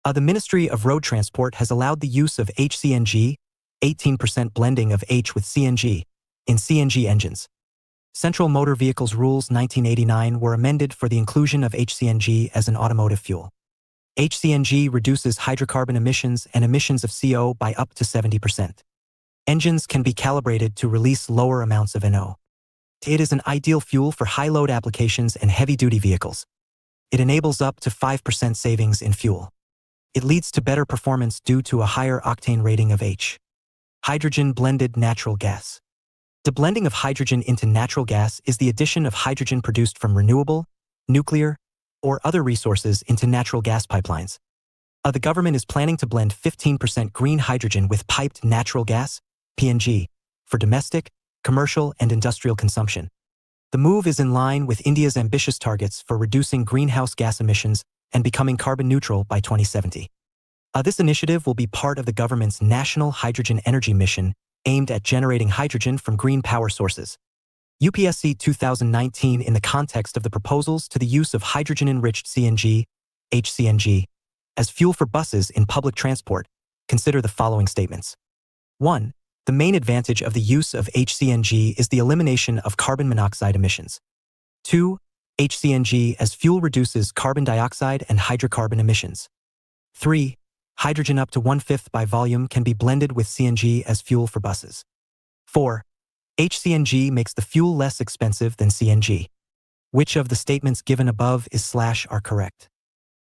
The Ministry of Road Transport has allowed the use of HCNG, 18% blending of H with CNG, in CNG engines. Central Motor Vehicles Rules 1989 were amended for the inclusion of HCNG as an automotive fuel. HCNG reduces hydrocarbon emissions and emissions of CO by up to 70%. Engines can be calibrated to release lower amounts of NO. It is an ideal fuel for high-load applications and heavy-duty vehicles. It enables up to 5% savings in fuel. It leads to better performance due to a higher octane rating of H. Hydrogen-blended natural gas. The blending of hydrogen into natural gas is the addition of hydrogen produced from renewable, nuclear, or other resources into natural gas pipelines. The government is planning to blend 15% green hydrogen with piped natural gas, PNG, for domestic, commercial, and industrial consumption. The move is in line with India's ambitious targets for reducing greenhouse gas emissions and becoming carbon neutral by 2070. This initiative will be part of the government's National Hydrogen Energy Mission aimed at generating hydrogen from green power sources. UPSC 2019 in the context of the proposals to the use of hydrogen-enriched CNG, HCNG, as fuel for buses in public transport, consider the following statements. 1. The main advantage of the use of HCNG is the elimination of carbon monoxide emissions. 2. HCNG as fuel reduces carbon dioxide and hydrocarbon emissions. 3. Hydrogen up to 1/5 by volume can be blended with CNG as fuel for buses. 4. HCNG makes the fuel less expensive than CNG. Which of the statements given above are correct?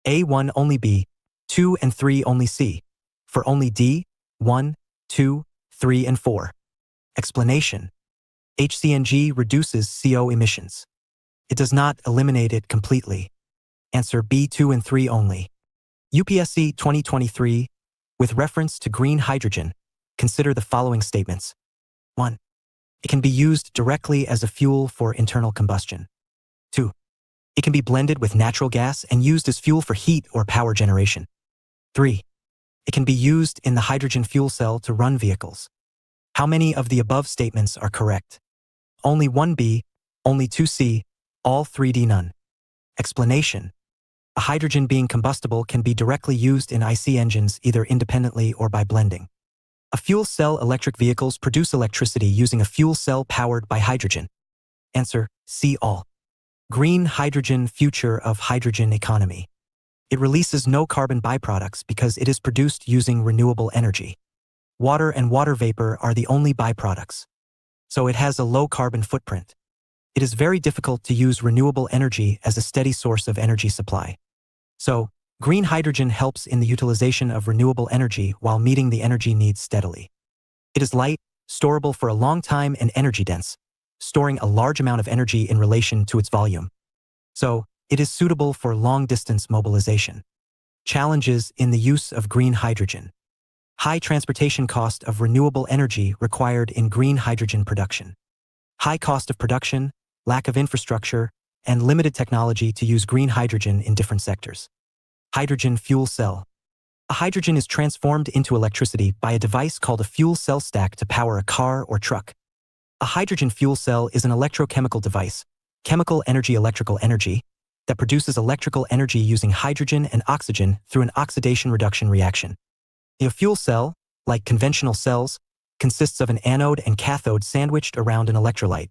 A1 only B, 2 and 3 only C. For only D, 1, 2, 3 and 4. Explanation. HCNG reduces CO emissions. It does not eliminate it completely. Answer B, 2 and 3 only. UPSC 2023, with reference to green hydrogen, consider the following statements. 1. It can be used directly as a fuel for internal combustion. 2. It can be blended with natural gas and used as fuel for heat or power generation. 3. It can be used in the hydrogen fuel cell to run vehicles. How many of the above statements are correct? Only 1B, only 2C, all 3D none. Explanation. A hydrogen being combustible can be directly used in IC engines either independently or by blending. A fuel cell electric vehicles produce electricity using a fuel cell powered by hydrogen. Answer, C all. Green hydrogen future of hydrogen economy. It releases no carbon byproducts because it is produced using renewable energy. Water and water vapor are the only byproducts. So it has a low carbon footprint. It is very difficult to use renewable energy as a steady source of energy supply. So, green hydrogen helps in the utilization of renewable energy while meeting the energy needs steadily. It is light, storable for a long time and energy dense, storing a large amount of energy in relation to its volume. So, it is suitable for long-distance mobilization. Challenges in the use of green hydrogen. High transportation cost of renewable energy required in green hydrogen production. High cost of production, lack of infrastructure, and limited technology to use green hydrogen in different sectors. Hydrogen fuel cell. A hydrogen is transformed into electricity by a device called a fuel cell stack to power a car or truck. A hydrogen fuel cell is an electrochemical device, chemical energy electrical energy, that produces electrical energy using hydrogen and oxygen through an oxidation-reduction reaction. A fuel cell, like conventional cells, consists of an anode and cathode sandwiched around an electrolyte.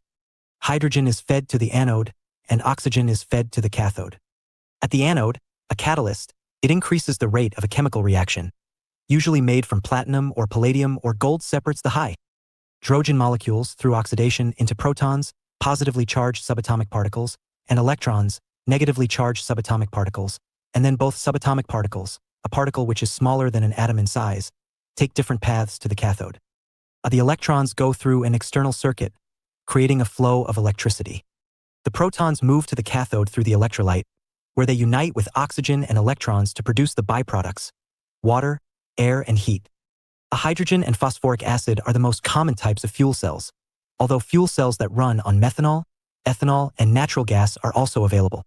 Hydrogen is fed to the anode, and oxygen is fed to the cathode. At the anode, a catalyst, it increases the rate of a chemical reaction. Usually made from platinum or palladium or gold separates the hydrogen molecules through oxidation into protons, positively charged subatomic particles, and electrons, negatively charged subatomic particles, and then both subatomic particles, a particle which is smaller than an atom in size, take different paths to the cathode. The electrons go through an external circuit, creating a flow of electricity. The protons move to the cathode through the electrolyte, where they unite with oxygen and electrons to produce the byproducts, water, air, and heat. A hydrogen and phosphoric acid are the most common types of fuel cells. although fuel cells that run on methanol, ethanol, and natural gas are also available.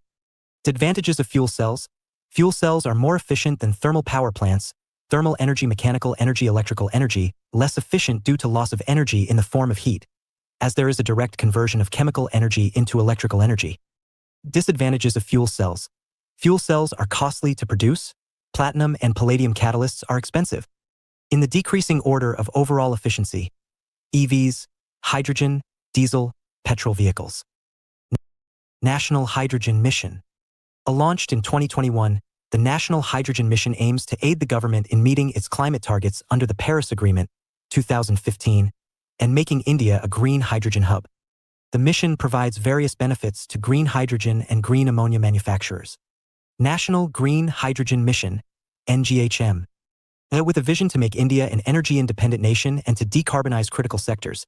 Advantages of fuel cells. Fuel cells are more efficient than thermal power plants, thermal energy, mechanical energy, electrical energy, less efficient due to loss of energy in the form of heat, as there is a direct conversion of chemical energy into electrical energy. Disadvantages of fuel cells. Fuel cells are costly to produce. Platinum and palladium catalysts are expensive. In the decreasing order of overall efficiency, EVs, hydrogen, diesel, petrol vehicles. National Hydrogen Mission. Launched in 2021, the National Hydrogen Mission aims to aid the government in meeting its climate targets under the Paris Agreement, 2015, and making India a green hydrogen hub. The mission provides various benefits to green hydrogen and green ammonia manufacturers. National Green Hydrogen Mission, NGHM. With a vision to make India an energy-independent nation and to decarbonize critical sectors,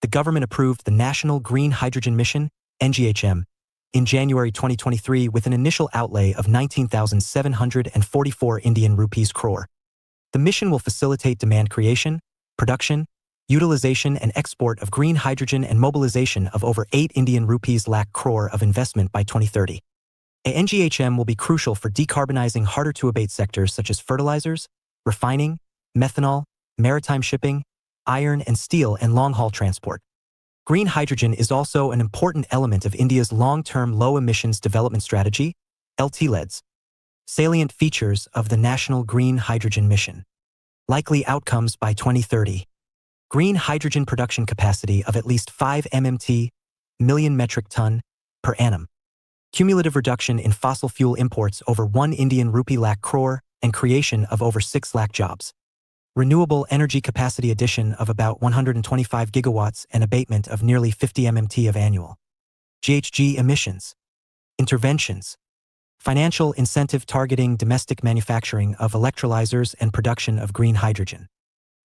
the government approved the National Green Hydrogen Mission, NGHM, in January 2023 with an initial outlay of 19,744 Indian rupees crore. The mission will facilitate demand creation, production, utilization and export of green hydrogen and mobilization of over 8 Indian rupees lakh crore of investment by 2030. NGHM will be crucial for decarbonizing harder-to-abate sectors such as fertilizers, refining, methanol, maritime shipping, iron and steel and long-haul transport. Green hydrogen is also an important element of India's long-term low-emissions development strategy, LTLEDs. Salient features of the National Green Hydrogen Mission. Likely outcomes by 2030. Green hydrogen production capacity of at least 5 MMT, million metric ton, per annum. Cumulative reduction in fossil fuel imports over 1 Indian rupee lakh crore and creation of over 6 lakh jobs. Renewable energy capacity addition of about 125 gigawatts and abatement of nearly 50 MMT of annual GHG emissions. Interventions. Financial incentive targeting domestic manufacturing of electrolyzers and production of green hydrogen.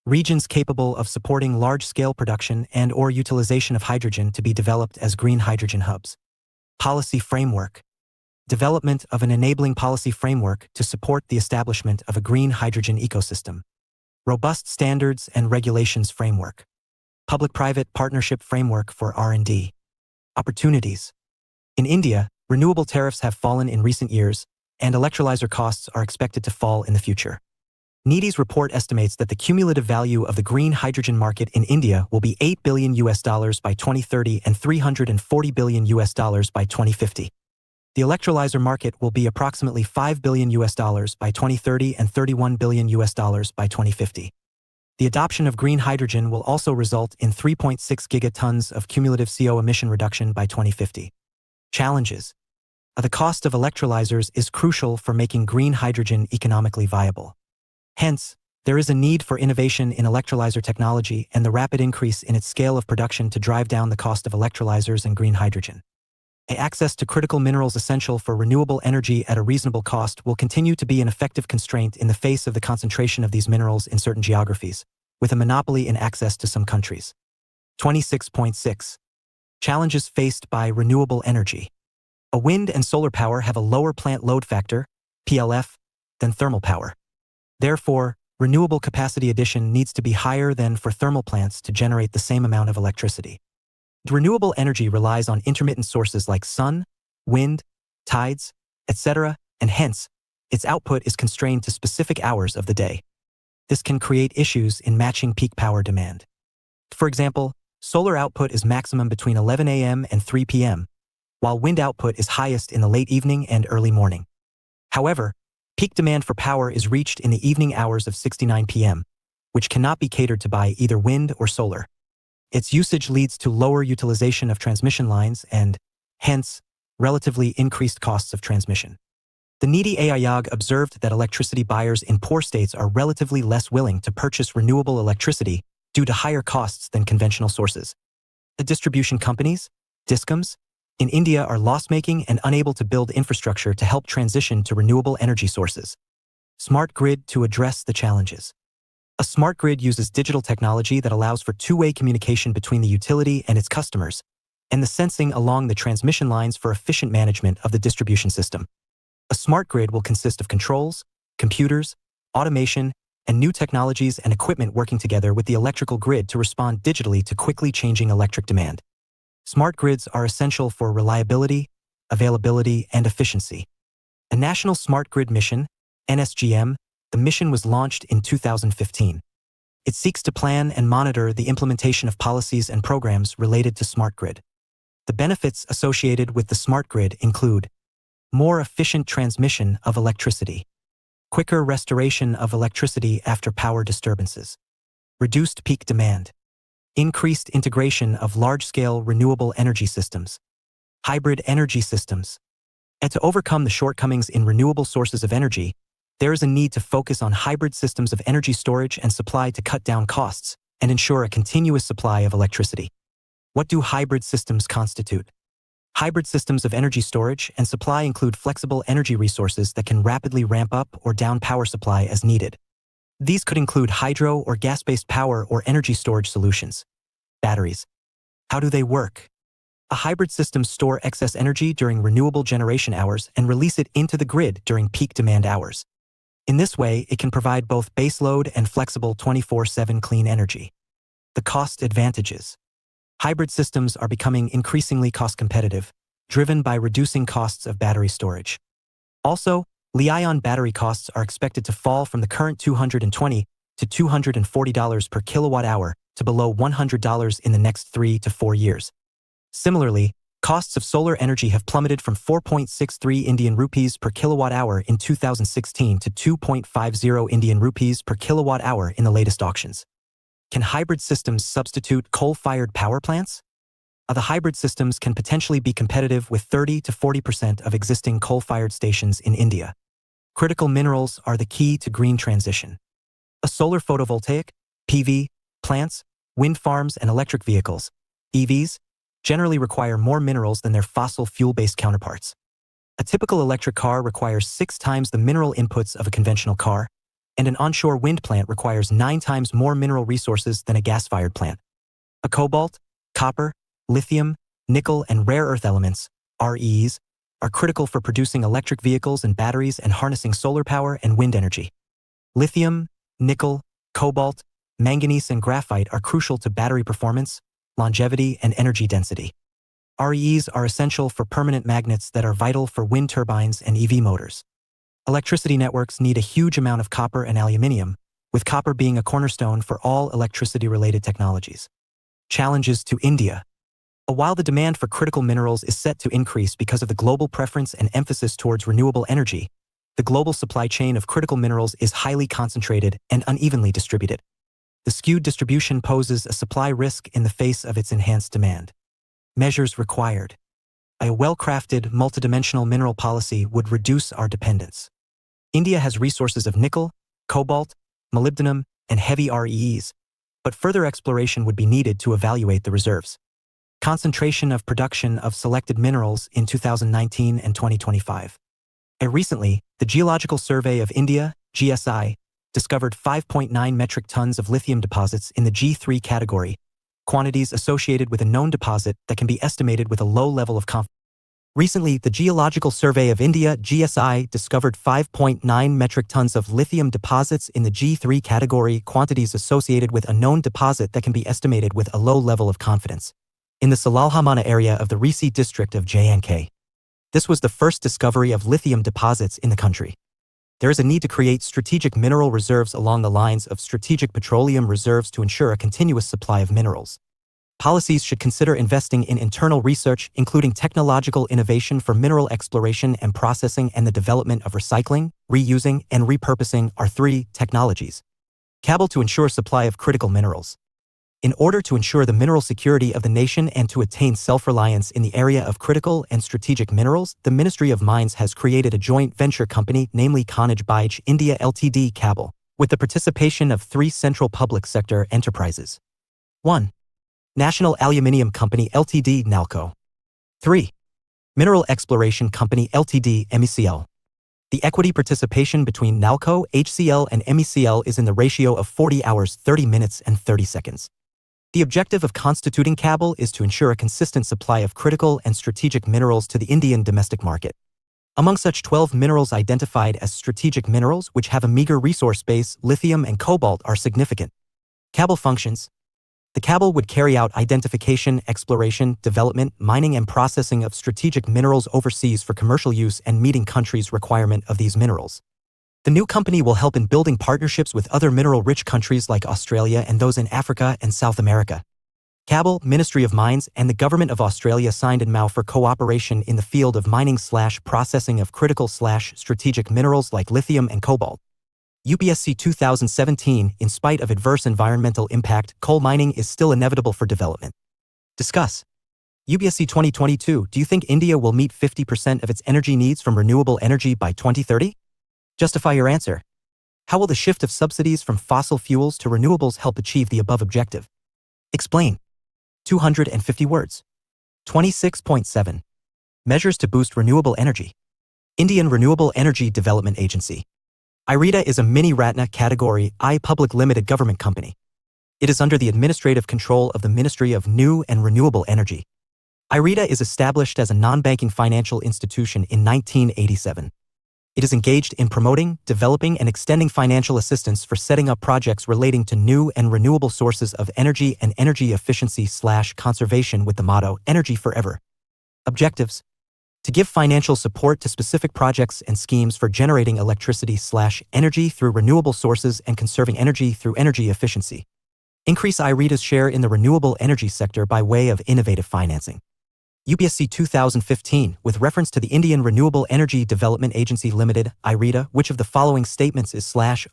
Regions capable of supporting large-scale production and/or utilization of hydrogen to be developed as green hydrogen hubs. Policy framework. Development of an enabling policy framework to support the establishment of a green hydrogen ecosystem. Robust standards and regulations framework. Public-private partnership framework for R&D. Opportunities. In India, renewable tariffs have fallen in recent years, and electrolyzer costs are expected to fall in the future. NEDI's report estimates that the cumulative value of the green hydrogen market in India will be $8 billion by 2030 and $340 billion by 2050. The electrolyzer market will be approximately $5 billion by 2030 and $31 billion by 2050. The adoption of green hydrogen will also result in 3.6 gigatons of cumulative CO emission reduction by 2050. Challenges. The cost of electrolyzers is crucial for making green hydrogen economically viable. Hence, there is a need for innovation in electrolyzer technology and the rapid increase in its scale of production to drive down the cost of electrolyzers and green hydrogen. Access to critical minerals essential for renewable energy at a reasonable cost will continue to be an effective constraint in the face of the concentration of these minerals in certain geographies, with a monopoly in access to some countries. 26.6. Challenges faced by renewable energy. A wind and solar power have a lower plant load factor, PLF, than thermal power. Therefore, renewable capacity addition needs to be higher than for thermal plants to generate the same amount of electricity. Renewable energy relies on intermittent sources like sun, wind, tides, etc., and hence, its output is constrained to specific hours of the day. This can create issues in matching peak power demand. For example, solar output is maximum between 11 a.m. and 3 p.m., while wind output is highest in the late evening and early morning. However, peak demand for power is reached in the evening hours of 69 p.m., which cannot be catered to by either wind or solar. Its usage leads to lower utilization of transmission lines and, hence, relatively increased costs of transmission. The NEDI Aayog observed that electricity buyers in poor states are relatively less willing to purchase renewable electricity due to higher costs than conventional sources. The distribution companies, DISCOMs, in India are loss-making and unable to build infrastructure to help transition to renewable energy sources. Smart grid to address the challenges. A smart grid uses digital technology that allows for two-way communication between the utility and its customers, and the sensing along the transmission lines for efficient management of the distribution system. A smart grid will consist of controls, computers, automation, and new technologies and equipment working together with the electrical grid to respond digitally to quickly changing electric demand. Smart grids are essential for reliability, availability, and efficiency. A National Smart Grid Mission, NSGM, the mission was launched in 2015. It seeks to plan and monitor the implementation of policies and programs related to smart grid. The benefits associated with the smart grid include more efficient transmission of electricity, quicker restoration of electricity after power disturbances, reduced peak demand, increased integration of large-scale renewable energy systems, hybrid energy systems. And to overcome the shortcomings in renewable sources of energy, there is a need to focus on hybrid systems of energy storage and supply to cut down costs and ensure a continuous supply of electricity. What do hybrid systems constitute? Hybrid systems of energy storage and supply include flexible energy resources that can rapidly ramp up or down power supply as needed. These could include hydro or gas-based power or energy storage solutions. Batteries. How do they work? A hybrid system stores excess energy during renewable generation hours and release it into the grid during peak demand hours. In this way, it can provide both baseload and flexible 24/7 clean energy. The cost advantages. Hybrid systems are becoming increasingly cost-competitive, driven by reducing costs of battery storage. Also, Li-ion battery costs are expected to fall from the current $220 to $240 per kilowatt-hour to below $100 in the next 3 to 4 years. Similarly, costs of solar energy have plummeted from 4.63 Indian rupees per kilowatt-hour in 2016 to 2.50 Indian rupees per kilowatt-hour in the latest auctions. Can hybrid systems substitute coal-fired power plants? The hybrid systems can potentially be competitive with 30 to 40% of existing coal-fired stations in India. Critical minerals are the key to green transition. A solar photovoltaic, PV, plants, wind farms, and electric vehicles, EVs, generally require more minerals than their fossil fuel-based counterparts. A typical electric car requires 6 times the mineral inputs of a conventional car, and an onshore wind plant requires 9 times more mineral resources than a gas-fired plant. A cobalt, copper, lithium, nickel, and rare earth elements, REEs, are critical for producing electric vehicles and batteries and harnessing solar power and wind energy. Lithium, nickel, cobalt, manganese, and graphite are crucial to battery performance, longevity, and energy density. REEs are essential for permanent magnets that are vital for wind turbines and EV motors. Electricity networks need a huge amount of copper and aluminium, with copper being a cornerstone for all electricity-related technologies. Challenges to India. While the demand for critical minerals is set to increase because of the global preference and emphasis towards renewable energy, the global supply chain of critical minerals is highly concentrated and unevenly distributed. The skewed distribution poses a supply risk in the face of its enhanced demand. Measures required. A well-crafted, multidimensional mineral policy would reduce our dependence. India has resources of nickel, cobalt, molybdenum, and heavy REEs, but further exploration would be needed to evaluate the reserves. Concentration of production of selected minerals in 2019 and 2025. Recently, the Geological Survey of India, GSI, discovered 5.9 metric tons of lithium deposits in the G3 category, quantities associated with a known deposit that can be estimated with a low level of confidence. Recently, the Geological Survey of India, GSI, discovered 5.9 metric tons of lithium deposits in the G3 category, quantities associated with a known deposit that can be estimated with a low level of confidence, in the Salalhamana area of the Risi district of J&K. This was the first discovery of lithium deposits in the country. There is a need to create strategic mineral reserves along the lines of strategic petroleum reserves to ensure a continuous supply of minerals. Policies should consider investing in internal research, including technological innovation for mineral exploration and processing and the development of recycling, reusing, and repurposing are 3 technologies. Cable to ensure supply of critical minerals. In order to ensure the mineral security of the nation and to attain self-reliance in the area of critical and strategic minerals, the Ministry of Mines has created a joint venture company, namely Khanaj Bige India Ltd Cable, with the participation of 3 central public sector enterprises. 1. National Aluminium Company Ltd NALCO. 3. Mineral Exploration Company Ltd MECL. The equity participation between NALCO, HCL, and MECL is in the ratio of 40 hours, 30 minutes, and 30 seconds. The objective of constituting CABLE is to ensure a consistent supply of critical and strategic minerals to the Indian domestic market. Among such 12 minerals identified as strategic minerals which have a meager resource base, lithium and cobalt are significant. CABLE functions. The CABLE would carry out identification, exploration, development, mining and processing of strategic minerals overseas for commercial use and meeting countries' requirement of these minerals. The new company will help in building partnerships with other mineral-rich countries like Australia and those in Africa and South America. CABLE, Ministry of Mines, and the Government of Australia signed an MoU for cooperation in the field of mining/processing of critical/strategic minerals like lithium and cobalt. UPSC 2017, in spite of adverse environmental impact, coal mining is still inevitable for development. Discuss. UPSC 2022, do you think India will meet 50% of its energy needs from renewable energy by 2030? Justify your answer. How will the shift of subsidies from fossil fuels to renewables help achieve the above objective? Explain. 250 words. 26.7. Measures to boost renewable energy. Indian Renewable Energy Development Agency. IREDA is a mini-RATNA category I public limited government company. It is under the administrative control of the Ministry of New and Renewable Energy. IREDA is established as a non-banking financial institution in 1987. It is engaged in promoting, developing and extending financial assistance for setting up projects relating to new and renewable sources of energy and energy efficiency/conservation with the motto, Energy Forever. Objectives. To give financial support to specific projects and schemes for generating electricity/energy through renewable sources and conserving energy through energy efficiency. Increase IREDA's share in the renewable energy sector by way of innovative financing. UPSC 2015, with reference to the Indian Renewable Energy Development Agency Limited, IREDA, which of the following statements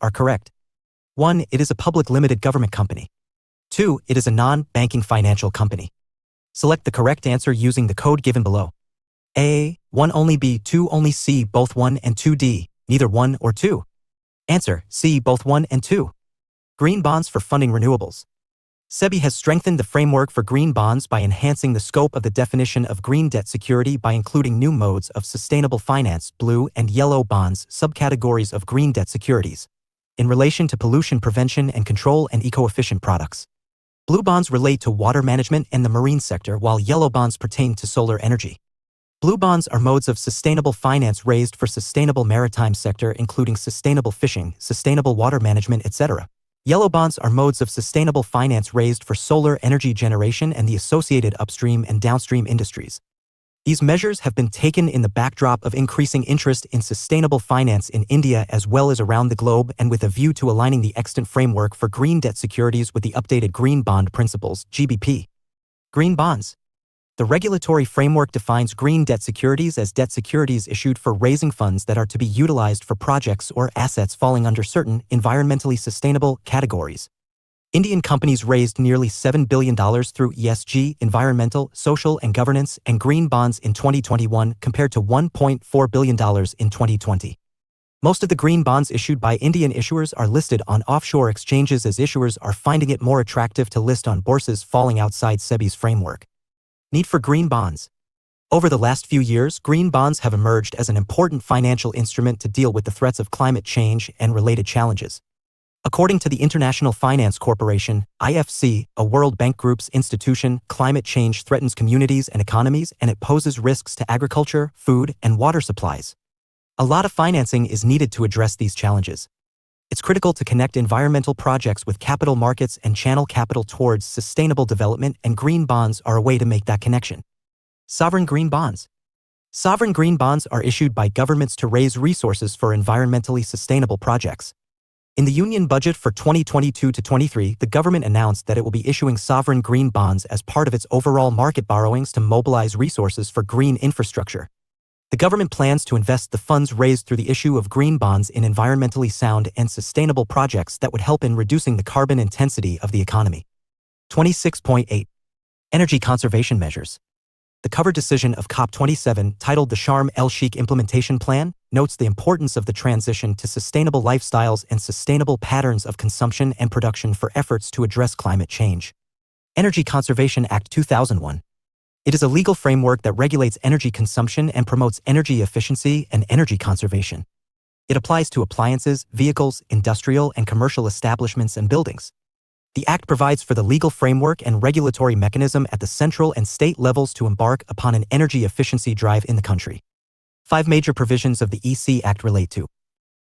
are correct? 1. It is a public limited government company. 2. It is a non-banking financial company. Select the correct answer using the code given below. A. 1 only B. 2 only C. Both 1 and 2 D. Neither 1 or 2. Answer. C. Both 1 and 2. Green bonds for funding renewables. SEBI has strengthened the framework for green bonds by enhancing the scope of the definition of green debt security by including new modes of sustainable finance, blue and yellow bonds, subcategories of green debt securities, in relation to pollution prevention and control and eco-efficient products. Blue bonds relate to water management and the marine sector, while yellow bonds pertain to solar energy. Blue bonds are modes of sustainable finance raised for sustainable maritime sector including sustainable fishing, sustainable water management, etc. Yellow bonds are modes of sustainable finance raised for solar energy generation and the associated upstream and downstream industries. These measures have been taken in the backdrop of increasing interest in sustainable finance in India as well as around the globe and with a view to aligning the extant framework for green debt securities with the updated Green Bond Principles, GBP. Green bonds. The regulatory framework defines green debt securities as debt securities issued for raising funds that are to be utilized for projects or assets falling under certain environmentally sustainable categories. Indian companies raised nearly $7 billion through ESG, environmental, social and governance, and green bonds in 2021 compared to $1.4 billion in 2020. Most of the green bonds issued by Indian issuers are listed on offshore exchanges as issuers are finding it more attractive to list on bourses falling outside SEBI's framework. Need for green bonds. Over the last few years, green bonds have emerged as an important financial instrument to deal with the threats of climate change and related challenges. According to the International Finance Corporation, IFC, a World Bank Group's institution, climate change threatens communities and economies and it poses risks to agriculture, food, and water supplies. A lot of financing is needed to address these challenges. It's critical to connect environmental projects with capital markets and channel capital towards sustainable development, and green bonds are a way to make that connection. Sovereign green bonds. Sovereign green bonds are issued by governments to raise resources for environmentally sustainable projects. In the Union budget for 2022-23, the government announced that it will be issuing sovereign green bonds as part of its overall market borrowings to mobilize resources for green infrastructure. The government plans to invest the funds raised through the issue of green bonds in environmentally sound and sustainable projects that would help in reducing the carbon intensity of the economy. 26.8. Energy conservation measures. The cover decision of COP27, titled the Sharm el-Sheikh Implementation Plan, notes the importance of the transition to sustainable lifestyles and sustainable patterns of consumption and production for efforts to address climate change. Energy Conservation Act 2001. It is a legal framework that regulates energy consumption and promotes energy efficiency and energy conservation. It applies to appliances, vehicles, industrial and commercial establishments and buildings. The Act provides for the legal framework and regulatory mechanism at the central and state levels to embark upon an energy efficiency drive in the country. 5 major provisions of the EC Act relate to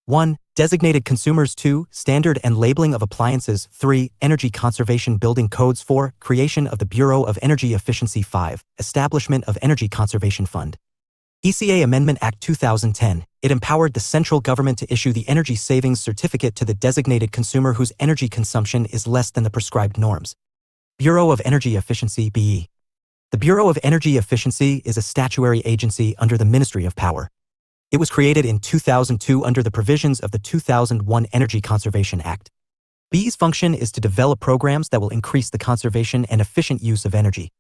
1. Designated consumers. 2. Standard and labeling of appliances. 3. Energy conservation building codes. 4. Creation of the Bureau of Energy Efficiency. 5. Establishment of Energy Conservation Fund. ECA Amendment Act 2010. It empowered the central government to issue the Energy Savings Certificate to the designated consumer whose energy consumption is less than the prescribed norms. Bureau of Energy Efficiency (BE). The Bureau of Energy Efficiency is a statutory agency under the Ministry of Power. It was created in 2002 under the provisions of the 2001 Energy Conservation Act. BE's function is to develop programs that will increase the conservation and efficient use of energy.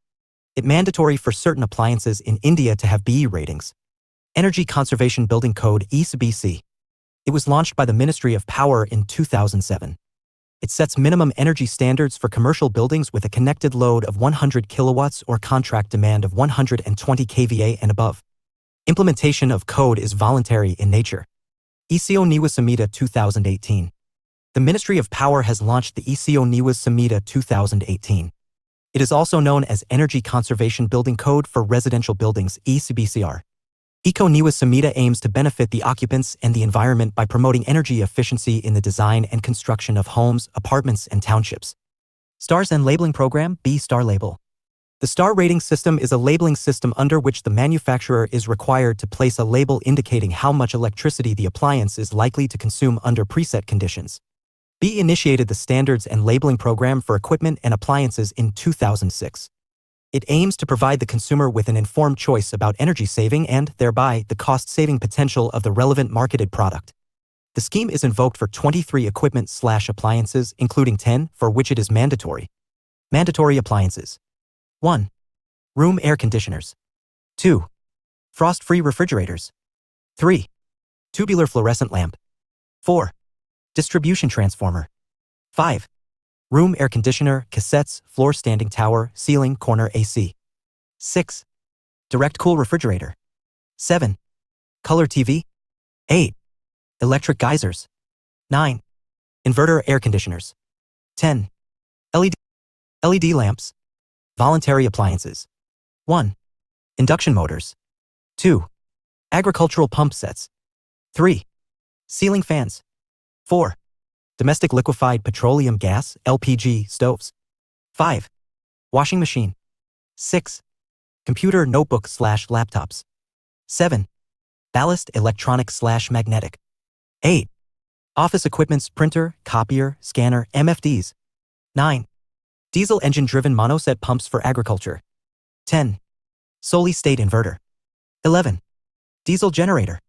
It's mandatory for certain appliances in India to have BE ratings. Energy Conservation Building Code (ECBC). It was launched by the Ministry of Power in 2007. It sets minimum energy standards for commercial buildings with a connected load of 100 kilowatts or contract demand of 120 kVA and above. Implementation of code is voluntary in nature. ECO NIWA Samhita 2018. The Ministry of Power has launched the ECO NIWA Samhita 2018. It is also known as Energy Conservation Building Code for Residential Buildings (ECBCR). ECO NIWA Samhita aims to benefit the occupants and the environment by promoting energy efficiency in the design and construction of homes, apartments, and townships. Stars and Labeling Program (B Star Label). The star rating system is a labeling system under which the manufacturer is required to place a label indicating how much electricity the appliance is likely to consume under preset conditions. B initiated the Standards and Labeling Program for equipment and appliances in 2006. It aims to provide the consumer with an informed choice about energy saving and, thereby, the cost-saving potential of the relevant marketed product. The scheme is invoked for 23 equipment/appliances, including 10 for which it is mandatory. Mandatory appliances. 1. Room air conditioners. 2. Frost-free refrigerators. 3. Tubular fluorescent lamp. 4. Distribution transformer. 5. Room air conditioner, cassettes, floor standing tower, ceiling, corner AC. 6. Direct cool refrigerator. 7. Color TV. 8. Electric geysers. 9. Inverter air conditioners. 10. LED lamps. Voluntary appliances. 1. Induction motors. 2. Agricultural pump sets. 3. Ceiling fans. 4. Domestic liquefied petroleum gas (LPG) stoves. 5. Washing machine. 6. Computer notebook/laptops. 7. Ballast electronic/magnetic. 8. Office equipments printer, copier, scanner, MFDs. 9. Diesel engine-driven monoset pumps for agriculture. 10. Solid-state inverter. 11. Diesel generator.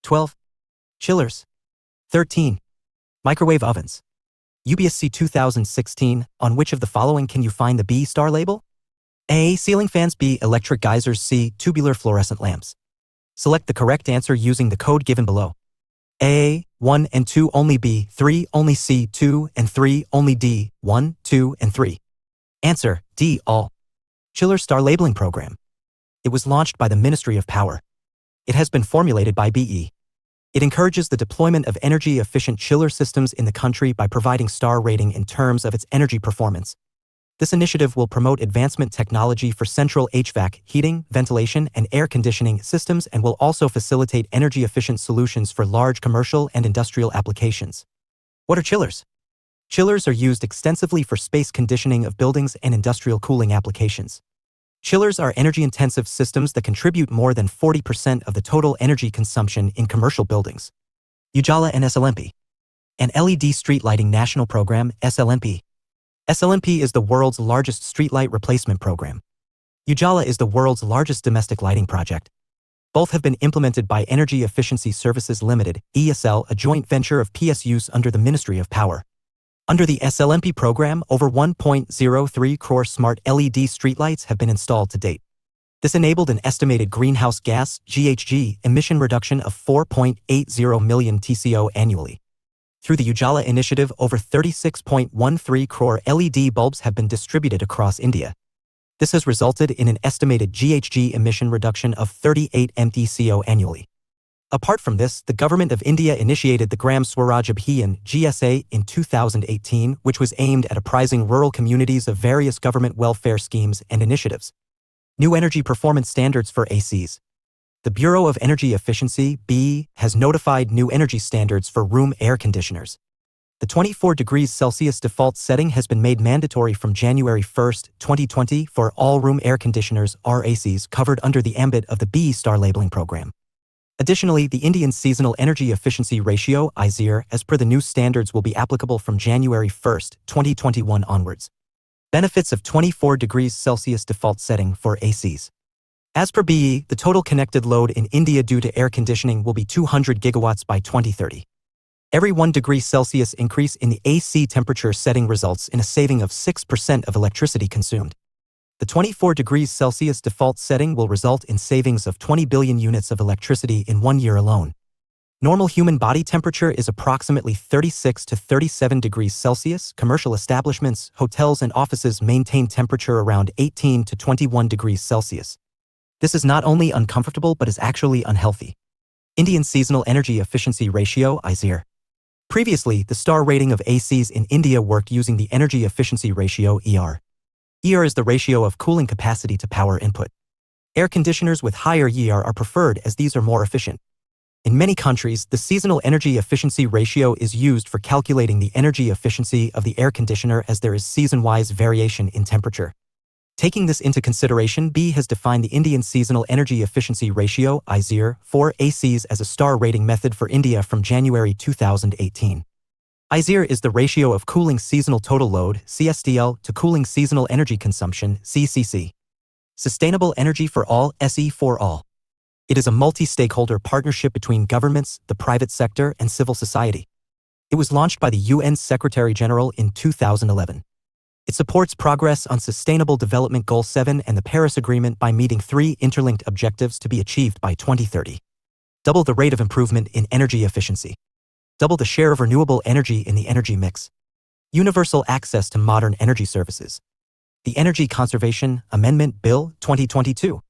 12. Chillers. 13. Microwave ovens. UPSC 2016, on which of the following can you find the B star label? A. Ceiling fans. B. Electric geysers. C. Tubular fluorescent lamps. Select the correct answer using the code given below. A. 1 and 2 only. B. 3 only. C. 2 and 3 only. D. 1, 2 and 3. Answer, D. All. Chiller Star Labeling Program. It was launched by the Ministry of Power. It has been formulated by BE. It encourages the deployment of energy-efficient chiller systems in the country by providing star rating in terms of its energy performance. This initiative will promote advancement technology for central HVAC, heating, ventilation, and air conditioning systems and will also facilitate energy-efficient solutions for large commercial and industrial applications. What are chillers? Chillers are used extensively for space conditioning of buildings and industrial cooling applications. Chillers are energy-intensive systems that contribute more than 40% of the total energy consumption in commercial buildings. Ujala and SLMP. An LED Street Lighting National Program, SLMP. SLMP is the world's largest streetlight replacement program. Ujala is the world's largest domestic lighting project. Both have been implemented by Energy Efficiency Services Limited, ESL, a joint venture of PSUs under the Ministry of Power. Under the SLMP program, over 1.03 crore smart LED streetlights have been installed to date. This enabled an estimated greenhouse gas (GHG) emission reduction of 4.80 million TCO annually. Through the Ujala initiative, over 36.13 crore LED bulbs have been distributed across India. This has resulted in an estimated GHG emission reduction of 38 mTCO annually. Apart from this, the Government of India initiated the Gram Swaraj Abhiyan (GSA) in 2018, which was aimed at apprising rural communities of various government welfare schemes and initiatives. New energy performance standards for ACs. The Bureau of Energy Efficiency, BE, has notified new energy standards for room air conditioners. The 24 degrees Celsius default setting has been made mandatory from January 1, 2020 for all room air conditioners (RACs) covered under the ambit of the BE Star labeling program. Additionally, the Indian Seasonal Energy Efficiency Ratio (ISER), as per the new standards, will be applicable from January 1, 2021 onwards. Benefits of 24 degrees Celsius default setting for ACs. As per BE, the total connected load in India due to air conditioning will be 200 gigawatts by 2030. Every 1 degree Celsius increase in the AC temperature setting results in a saving of 6% of electricity consumed. The 24 degrees Celsius default setting will result in savings of 20 billion units of electricity in 1 year alone. Normal human body temperature is approximately 36 to 37 degrees Celsius. Commercial establishments, hotels, and offices maintain temperature around 18 to 21 degrees Celsius. This is not only uncomfortable but is actually unhealthy. Indian Seasonal Energy Efficiency Ratio (ISER). Previously, the star rating of ACs in India worked using the Energy Efficiency Ratio ER. ER is the ratio of cooling capacity to power input. Air conditioners with higher ER are preferred as these are more efficient. In many countries, the Seasonal Energy Efficiency Ratio is used for calculating the energy efficiency of the air conditioner as there is season-wise variation in temperature. Taking this into consideration, BE has defined the Indian Seasonal Energy Efficiency Ratio (ISER) for ACs as a star rating method for India from January 2018. ISER is the ratio of cooling seasonal total load (CSTL) to cooling seasonal energy consumption (CCC). Sustainable Energy for All (SE for All). It is a multi-stakeholder partnership between governments, the private sector, and civil society. It was launched by the UN Secretary-General in 2011. It supports progress on Sustainable Development Goal 7 and the Paris Agreement by meeting 3 interlinked objectives to be achieved by 2030. Double the rate of improvement in energy efficiency. Double the share of renewable energy in the energy mix. Universal access to modern energy services. The Energy Conservation Amendment Bill 2022.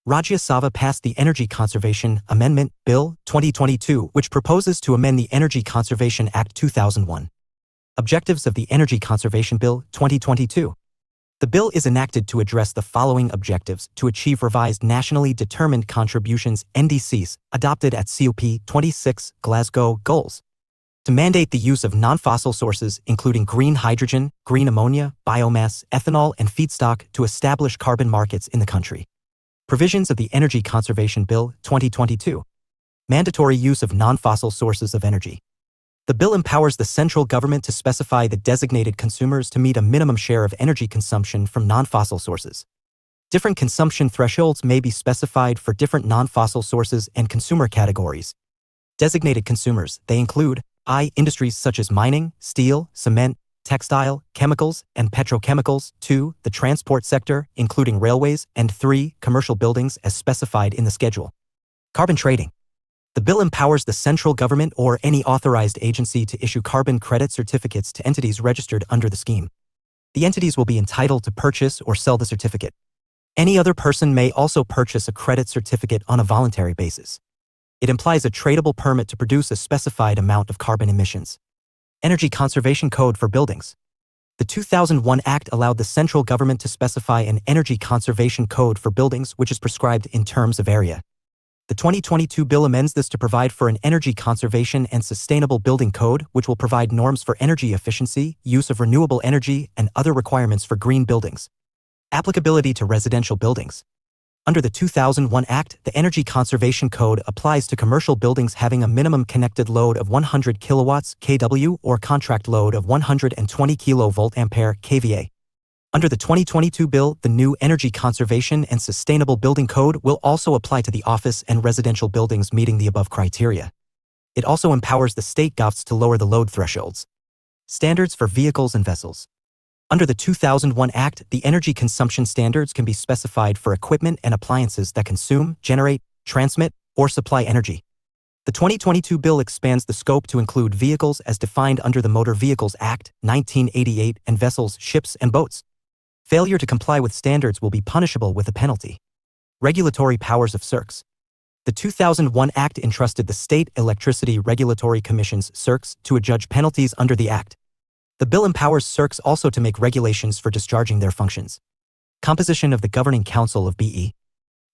Rajya Sabha passed the Energy Conservation Amendment Bill 2022, which proposes to amend the Energy Conservation Act 2001. Objectives of the Energy Conservation Bill 2022. The bill is enacted to address the following objectives to achieve revised nationally determined contributions (NDCs) adopted at COP26 Glasgow goals. To mandate the use of non-fossil sources including green hydrogen, green ammonia, biomass, ethanol, and feedstock to establish carbon markets in the country. Provisions of the Energy Conservation Bill 2022. Mandatory use of non-fossil sources of energy. The bill empowers the central government to specify the designated consumers to meet a minimum share of energy consumption from non-fossil sources. Different consumption thresholds may be specified for different non-fossil sources and consumer categories. Designated consumers, they include I. Industries such as mining, steel, cement, textile, chemicals, and petrochemicals. 2. The transport sector, including railways, and 3. Commercial buildings as specified in the schedule. Carbon trading. The bill empowers the central government or any authorized agency to issue carbon credit certificates to entities registered under the scheme. The entities will be entitled to purchase or sell the certificate. Any other person may also purchase a credit certificate on a voluntary basis. It implies a tradable permit to produce a specified amount of carbon emissions. Energy Conservation Code for Buildings. The 2001 Act allowed the central government to specify an energy conservation code for buildings which is prescribed in terms of area. The 2022 bill amends this to provide for an energy conservation and sustainable building code which will provide norms for energy efficiency, use of renewable energy, and other requirements for green buildings. Applicability to residential buildings. Under the 2001 Act, the Energy Conservation Code applies to commercial buildings having a minimum connected load of 100 kilowatts kW or contract load of 120 kilovolt ampere kVA. Under the 2022 bill, the new Energy Conservation and Sustainable Building Code will also apply to the office and residential buildings meeting the above criteria. It also empowers the state govs to lower the load thresholds. Standards for vehicles and vessels. Under the 2001 Act, the energy consumption standards can be specified for equipment and appliances that consume, generate, transmit, or supply energy. The 2022 bill expands the scope to include vehicles as defined under the Motor Vehicles Act, 1988, and vessels, ships, and boats. Failure to comply with standards will be punishable with a penalty. Regulatory powers of CERCs. The 2001 Act entrusted the State Electricity Regulatory Commissions, CERCs, to adjudge penalties under the Act. The bill empowers CERCs also to make regulations for discharging their functions. Composition of the Governing Council of BE.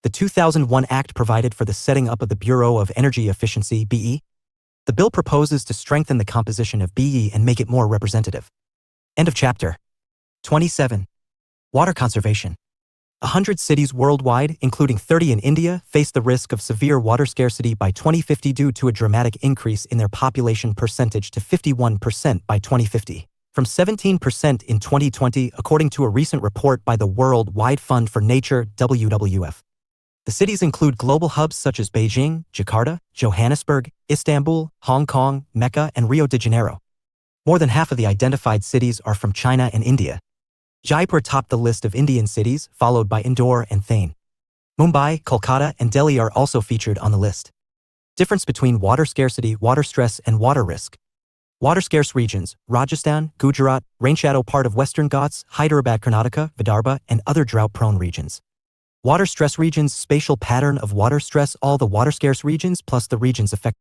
The 2001 Act provided for the setting up of the Bureau of Energy Efficiency (BE). The bill proposes to strengthen the composition of BE and make it more representative. End of chapter. 27. Water conservation. 100 cities worldwide, including 30 in India, face the risk of severe water scarcity by 2050 due to a dramatic increase in their population percentage to 51% by 2050, from 17% in 2020, according to a recent report by the World Wide Fund for Nature (WWF). The cities include global hubs such as Beijing, Jakarta, Johannesburg, Istanbul, Hong Kong, Mecca, and Rio de Janeiro. More than half of the identified cities are from China and India. Jaipur topped the list of Indian cities, followed by Indore and Thane. Mumbai, Kolkata, and Delhi are also featured on the list. Difference between water scarcity, water stress, and water risk. Water-scarce regions: Rajasthan, Gujarat, rainshadow part of Western Ghats, Hyderabad, Karnataka, Vidarbha, and other drought-prone regions. Water-stress regions: spatial pattern of water stress, all the water-scarce regions plus the regions affected.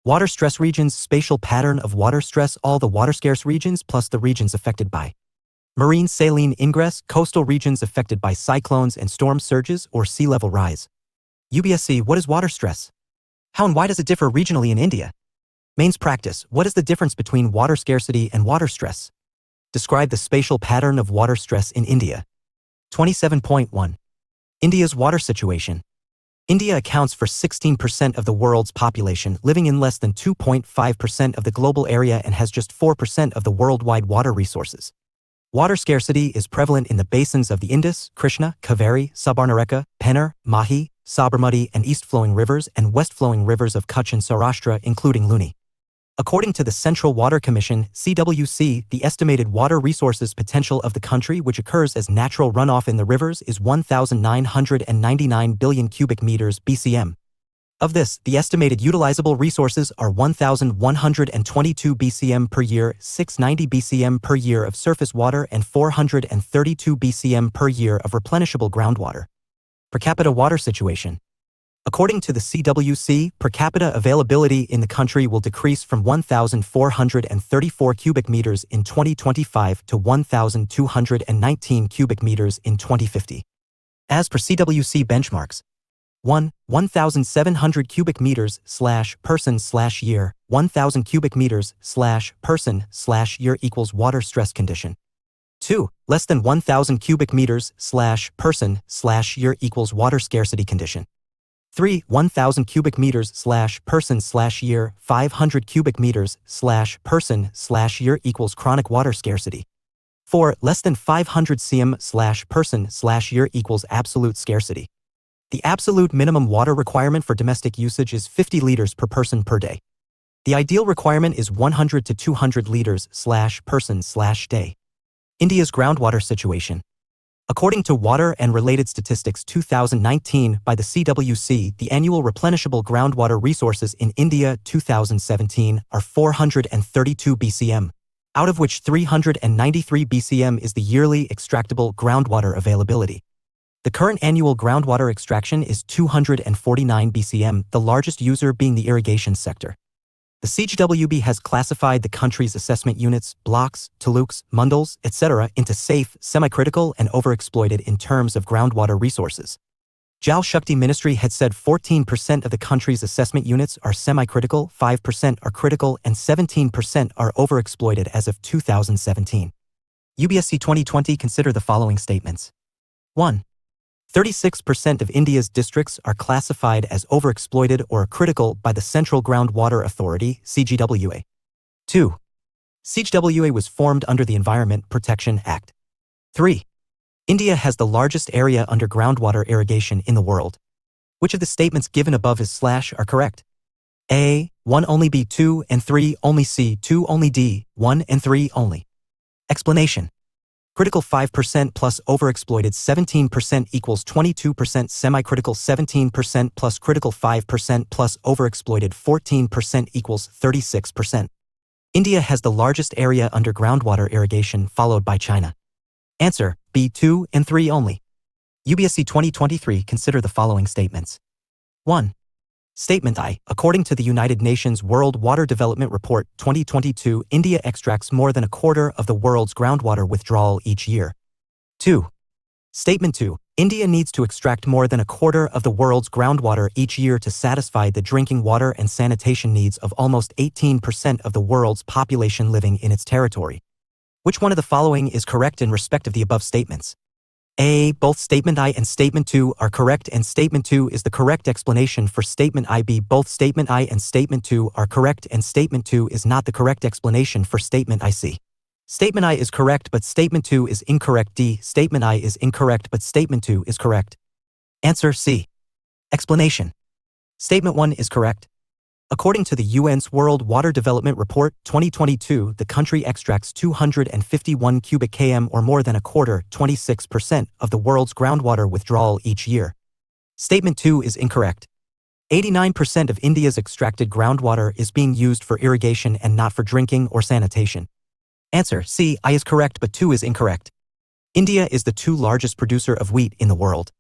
Water-stress regions: spatial pattern of water stress, all the water-scarce regions plus the regions affected by. Marine saline ingress: coastal regions affected by cyclones and storm surges or sea level rise. UPSC: what is water stress? How and why does it differ regionally in India? Mains practice: what is the difference between water scarcity and water stress? Describe the spatial pattern of water stress in India. 27.1. India's water situation. India accounts for 16% of the world's population, living in less than 2.5% of the global area, and has just 4% of the worldwide water resources. Water scarcity is prevalent in the basins of the Indus, Krishna, Kaveri, Subarnarekha, Pennar, Mahi, Sabarmati, and east-flowing rivers and west-flowing rivers of Kutch and Saurashtra, including Luni. According to the Central Water Commission, CWC, the estimated water resources potential of the country, which occurs as natural runoff in the rivers, is 1,999 billion cubic meters (BCM). Of this, the estimated utilizable resources are 1,122 BCM per year, 690 BCM per year of surface water, and 432 BCM per year of replenishable groundwater. Per capita water situation. According to the CWC, per capita availability in the country will decrease from 1,434 cubic meters in 2025 to 1,219 cubic meters in 2050. As per CWC benchmarks, 1,700 cubic meters /person /year, 1,000 cubic meters /person /year equals water stress condition. 2. Less than 1,000 cubic meters /person /year equals water scarcity condition. 3. 1,000 cubic meters /person /year, 500 cubic meters /person /year equals chronic water scarcity. 4. Less than 500 cm /person /year equals absolute scarcity. The absolute minimum water requirement for domestic usage is 50 liters per person per day. The ideal requirement is 100 to 200 liters /person /day. India's groundwater situation. According to Water and Related Statistics 2019 by the CWC, the annual replenishable groundwater resources in India 2017 are 432 BCM, out of which 393 BCM is the yearly extractable groundwater availability. The current annual groundwater extraction is 249 BCM, the largest user being the irrigation sector. The CWB has classified the country's assessment units, blocks, taluks, mandals, etc. into safe, semi-critical, and overexploited in terms of groundwater resources. Jal Shakti Ministry had said 14% of the country's assessment units are semi-critical, 5% are critical, and 17% are overexploited as of 2017. UPSC 2020 consider the following statements. 1. 36% of India's districts are classified as overexploited or critical by the Central Groundwater Authority, CGWA. 2. CGWA was formed under the Environment Protection Act. 3. India has the largest area under groundwater irrigation in the world. Which of the statements given above are correct? A. 1 only, B 2 and 3 only, C 2 only, D 1 and 3 only. Explanation. Critical 5% plus overexploited 17% equals 22%, semi-critical 17% plus critical 5% plus overexploited 14% equals 36%. India has the largest area under groundwater irrigation, followed by China. Answer, B 2 and 3 only. UPSC 2023 consider the following statements. 1. Statement I. According to the United Nations World Water Development Report 2022, India extracts more than a quarter of the world's groundwater withdrawal each year. 2. Statement 2. India needs to extract more than a quarter of the world's groundwater each year to satisfy the drinking water and sanitation needs of almost 18% of the world's population living in its territory. Which one of the following is correct in respect of the above statements? A. Both Statement I and Statement 2 are correct and Statement 2 is the correct explanation for Statement I. B. Both Statement I and Statement 2 are correct and Statement 2 is not the correct explanation for Statement I. C. Statement I is correct but Statement 2 is incorrect. D. Statement I is incorrect but Statement 2 is correct. Answer C. Explanation. Statement 1 is correct. According to the UN's World Water Development Report 2022, the country extracts 251 cubic km or more than a quarter, 26% of the world's groundwater withdrawal each year. Statement 2 is incorrect. 89% of India's extracted groundwater is being used for irrigation and not for drinking or sanitation. Answer C. I is correct but 2 is incorrect. India is the 2nd largest producer of wheat in the world.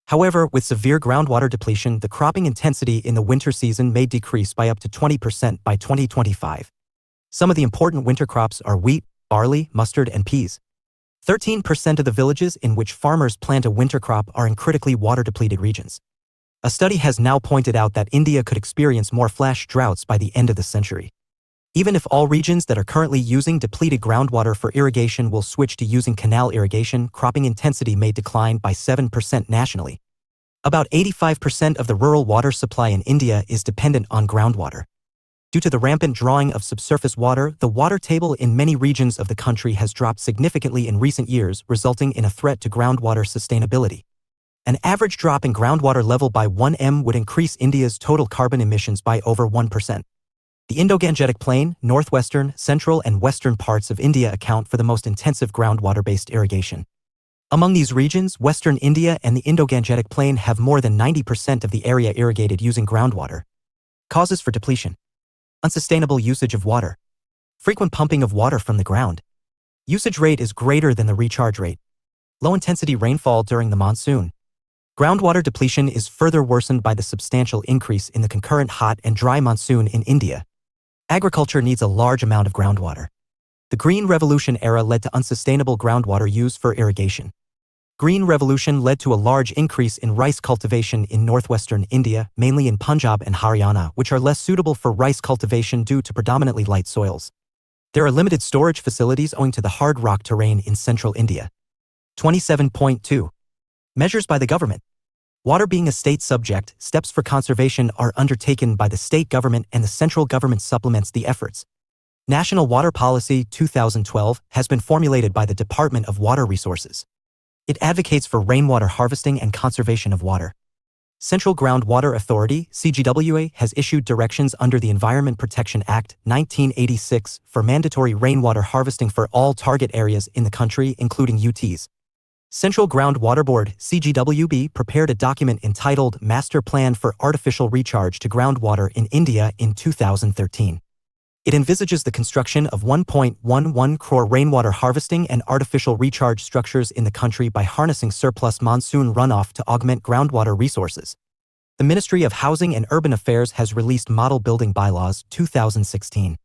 However, with severe groundwater depletion, the cropping intensity in the winter season may decrease by up to 20% by 2025. Some of the important winter crops are wheat, barley, mustard, and peas. 13% of the villages in which farmers plant a winter crop are in critically water-depleted regions. A study has now pointed out that India could experience more flash droughts by the end of the century. Even if all regions that are currently using depleted groundwater for irrigation will switch to using canal irrigation, cropping intensity may decline by 7% nationally. About 85% of the rural water supply in India is dependent on groundwater. Due to the rampant drawing of subsurface water, the water table in many regions of the country has dropped significantly in recent years, resulting in a threat to groundwater sustainability. An average drop in groundwater level by 1 m would increase India's total carbon emissions by over 1%. The Indo-Gangetic Plain, northwestern, central, and western parts of India account for the most intensive groundwater-based irrigation. Among these regions, Western India and the Indo-Gangetic Plain have more than 90% of the area irrigated using groundwater. Causes for depletion: unsustainable usage of water, frequent pumping of water from the ground, usage rate is greater than the recharge rate, low-intensity rainfall during the monsoon. Groundwater depletion is further worsened by the substantial increase in the concurrent hot and dry monsoon in India. Agriculture needs a large amount of groundwater. The Green Revolution era led to unsustainable groundwater use for irrigation. Green Revolution led to a large increase in rice cultivation in northwestern India, mainly in Punjab and Haryana, which are less suitable for rice cultivation due to predominantly light soils. There are limited storage facilities owing to the hard rock terrain in central India. 27.2. Measures by the government. Water being a state subject, steps for conservation are undertaken by the state government and the central government supplements the efforts. National Water Policy 2012 has been formulated by the Department of Water Resources. It advocates for rainwater harvesting and conservation of water. Central Groundwater Authority (CGWA) has issued directions under the Environment Protection Act 1986 for mandatory rainwater harvesting for all target areas in the country, including UTs. Central Groundwater Board (CGWB) prepared a document entitled Master Plan for Artificial Recharge to Groundwater in India in 2013. It envisages the construction of 1.11 crore rainwater harvesting and artificial recharge structures in the country by harnessing surplus monsoon runoff to augment groundwater resources. The Ministry of Housing and Urban Affairs has released Model Building Bylaws 2016.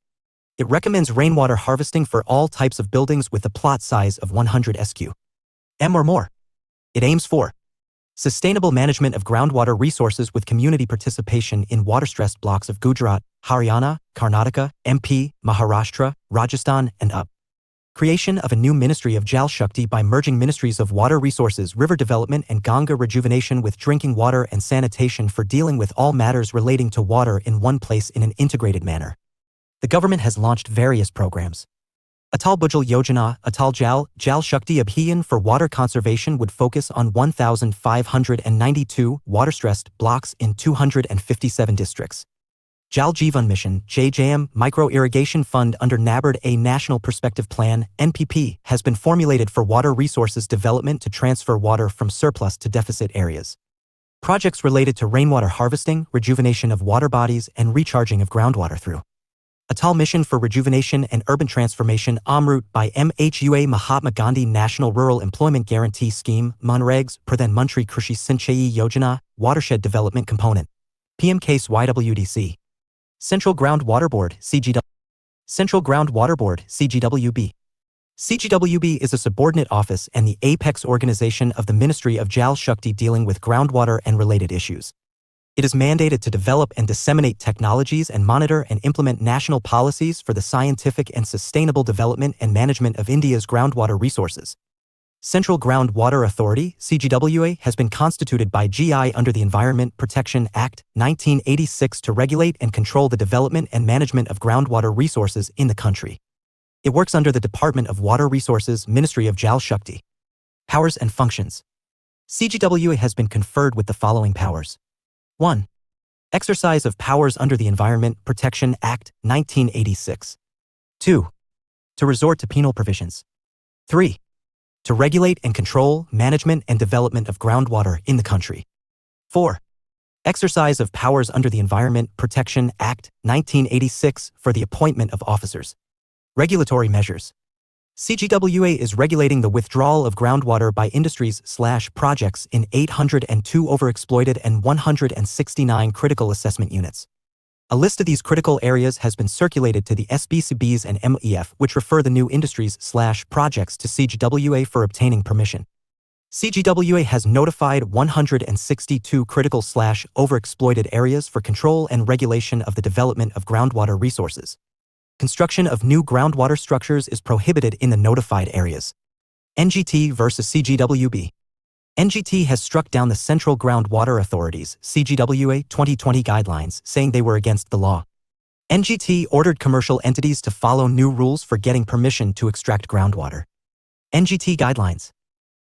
It recommends rainwater harvesting for all types of buildings with a plot size of 100 sq m or more. It aims for sustainable management of groundwater resources with community participation in water-stressed blocks of Gujarat, Haryana, Karnataka, MP, Maharashtra, Rajasthan, and UP. Creation of a new Ministry of Jal Shakti by merging Ministries of Water Resources, River Development, and Ganga Rejuvenation with drinking water and sanitation for dealing with all matters relating to water in one place in an integrated manner. The government has launched various programs. Atal Bhujal Yojana, Atal Jal Shakti Abhiyan for water conservation would focus on 1,592 water-stressed blocks in 257 districts. Jal Jeevan Mission, JJM, Micro-Irrigation Fund under NABARD, a National Perspective Plan, NPP, has been formulated for water resources development to transfer water from surplus to deficit areas. Projects related to rainwater harvesting, rejuvenation of water bodies, and recharging of groundwater through Atal Mission for Rejuvenation and Urban Transformation AMRUT by MHUA Mahatma Gandhi National Rural Employment Guarantee Scheme MNREGS Pradhan Mantri Krishi Sinchayi Yojana Watershed Development Component PMKS YWDC Central Groundwater Board CGW Central Groundwater Board CGWB CGWB is a subordinate office and the apex organization of the Ministry of Jal Shakti dealing with groundwater and related issues. It is mandated to develop and disseminate technologies and monitor and implement national policies for the scientific and sustainable development and management of India's groundwater resources. Central Groundwater Authority (CGWA) has been constituted by GI under the Environment Protection Act, 1986 to regulate and control the development and management of groundwater resources in the country. It works under the Department of Water Resources, Ministry of Jal Shakti. Powers and functions. CGWA has been conferred with the following powers. 1. Exercise of powers under the Environment Protection Act, 1986. 2. To resort to penal provisions. 3. To regulate and control management and development of groundwater in the country. 4. Exercise of powers under the Environment Protection Act, 1986 for the appointment of officers. Regulatory measures. CGWA is regulating the withdrawal of groundwater by industries/projects in 802 overexploited and 169 critical assessment units. A list of these critical areas has been circulated to the SBCBs and MEF, which refer the new industries/projects to CGWA for obtaining permission. CGWA has notified 162 critical/overexploited areas for control and regulation of the development of groundwater resources. Construction of new groundwater structures is prohibited in the notified areas. NGT versus CGWB. NGT has struck down the Central Groundwater Authority's CGWA 2020 guidelines, saying they were against the law. NGT ordered commercial entities to follow new rules for getting permission to extract groundwater. NGT guidelines.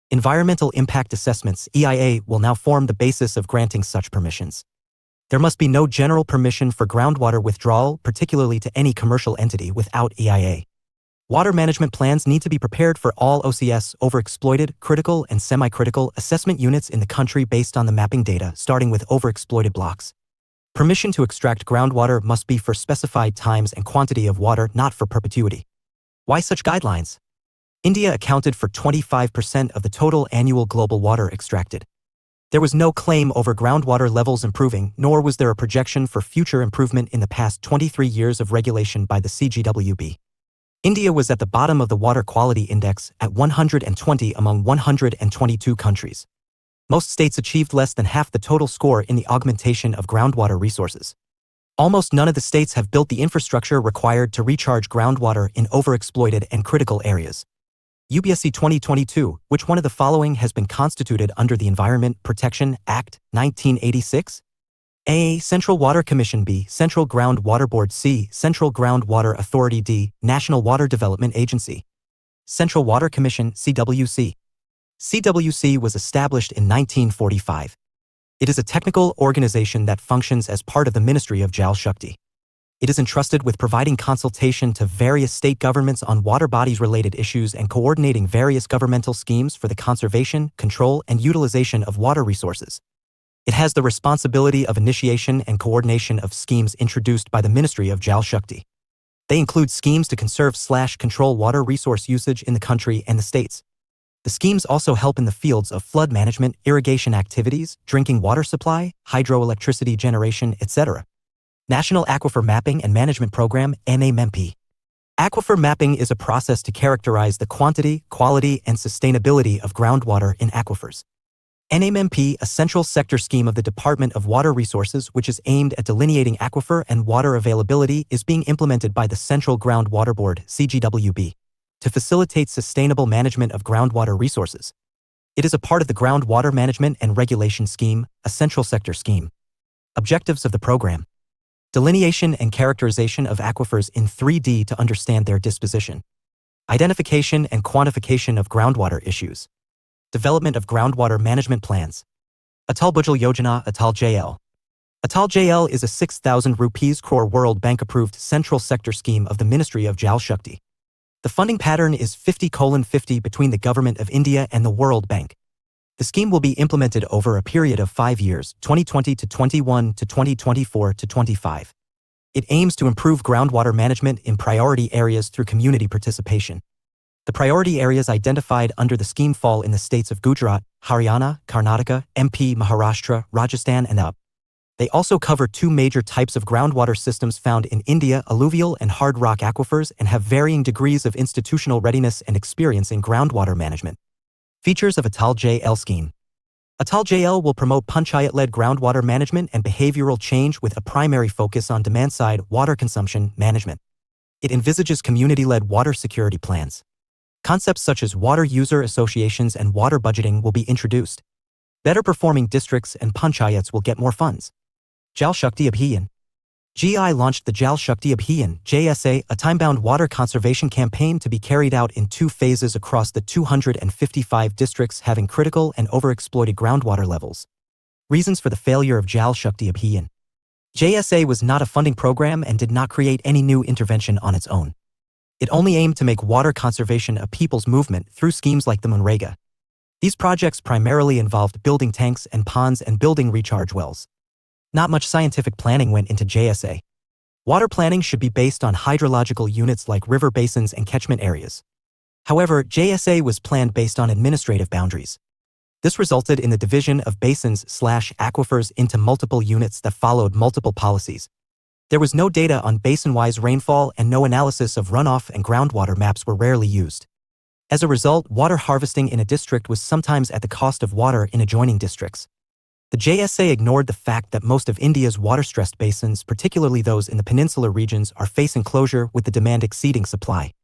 Environmental Impact Assessments (EIA) will now form the basis of granting such permissions. There must be no general permission for groundwater withdrawal, particularly to any commercial entity, without EIA. Water management plans need to be prepared for all OCS, overexploited, critical, and semi-critical assessment units in the country based on the mapping data, starting with overexploited blocks. Permission to extract groundwater must be for specified times and quantity of water, not for perpetuity. Why such guidelines? India accounted for 25% of the total annual global water extracted. There was no claim over groundwater levels improving, nor was there a projection for future improvement in the past 23 years of regulation by the CGWB. India was at the bottom of the Water Quality Index at 120 among 122 countries. Most states achieved less than half the total score in the augmentation of groundwater resources. Almost none of the states have built the infrastructure required to recharge groundwater in overexploited and critical areas. UPSC 2022, which one of the following has been constituted under the Environment Protection Act, 1986? A. Central Water Commission. B. Central Groundwater Board. C. Central Groundwater Authority. D. National Water Development Agency. Central Water Commission, CWC. CWC was established in 1945. It is a technical organization that functions as part of the Ministry of Jal Shakti. It is entrusted with providing consultation to various state governments on water bodies-related issues and coordinating various governmental schemes for the conservation, control, and utilization of water resources. It has the responsibility of initiation and coordination of schemes introduced by the Ministry of Jal Shakti. They include schemes to conserve/control water resource usage in the country and the states. The schemes also help in the fields of flood management, irrigation activities, drinking water supply, hydroelectricity generation, etc. National Aquifer Mapping and Management Program, NAMP. Aquifer mapping is a process to characterize the quantity, quality, and sustainability of groundwater in aquifers. NAMP, a central sector scheme of the Department of Water Resources which is aimed at delineating aquifer and water availability, is being implemented by the Central Groundwater Board, CGWB, to facilitate sustainable management of groundwater resources. It is a part of the Groundwater Management and Regulation Scheme, a central sector scheme. Objectives of the program. Delineation and characterization of aquifers in 3D to understand their disposition. Identification and quantification of groundwater issues. Development of groundwater management plans. Atal Bhujal Yojana, Atal JL. Atal JL is a 6,000 rupees crore World Bank approved central sector scheme of the Ministry of Jal Shakti. The funding pattern is 50:50 between the Government of India and the World Bank. The scheme will be implemented over a period of 5 years, 2020 to 21 to 2024 to 25. It aims to improve groundwater management in priority areas through community participation. The priority areas identified under the scheme fall in the states of Gujarat, Haryana, Karnataka, MP, Maharashtra, Rajasthan, and UP. They also cover two major types of groundwater systems found in India: alluvial and hard rock aquifers, and have varying degrees of institutional readiness and experience in groundwater management. Features of Atal JL scheme. Atal JL will promote panchayat-led groundwater management and behavioral change with a primary focus on demand-side water consumption management. It envisages community-led water security plans. Concepts such as water user associations and water budgeting will be introduced. Better-performing districts and panchayats will get more funds. Jal Shakti Abhiyan. GI launched the Jal Shakti Abhiyan (JSA), a time-bound water conservation campaign to be carried out in 2 phases across the 255 districts having critical and overexploited groundwater levels. Reasons for the failure of Jal Shakti Abhiyan. JSA was not a funding program and did not create any new intervention on its own. It only aimed to make water conservation a people's movement through schemes like the Munrega. These projects primarily involved building tanks and ponds and building recharge wells. Not much scientific planning went into JSA. Water planning should be based on hydrological units like river basins and catchment areas. However, JSA was planned based on administrative boundaries. This resulted in the division of basins/aquifers into multiple units that followed multiple policies. There was no data on basin-wise rainfall, and no analysis of runoff, and groundwater maps were rarely used. As a result, water harvesting in a district was sometimes at the cost of water in adjoining districts. The JSA ignored the fact that most of India's water-stressed basins, particularly those in the peninsular regions, are facing closure with the demand exceeding supply.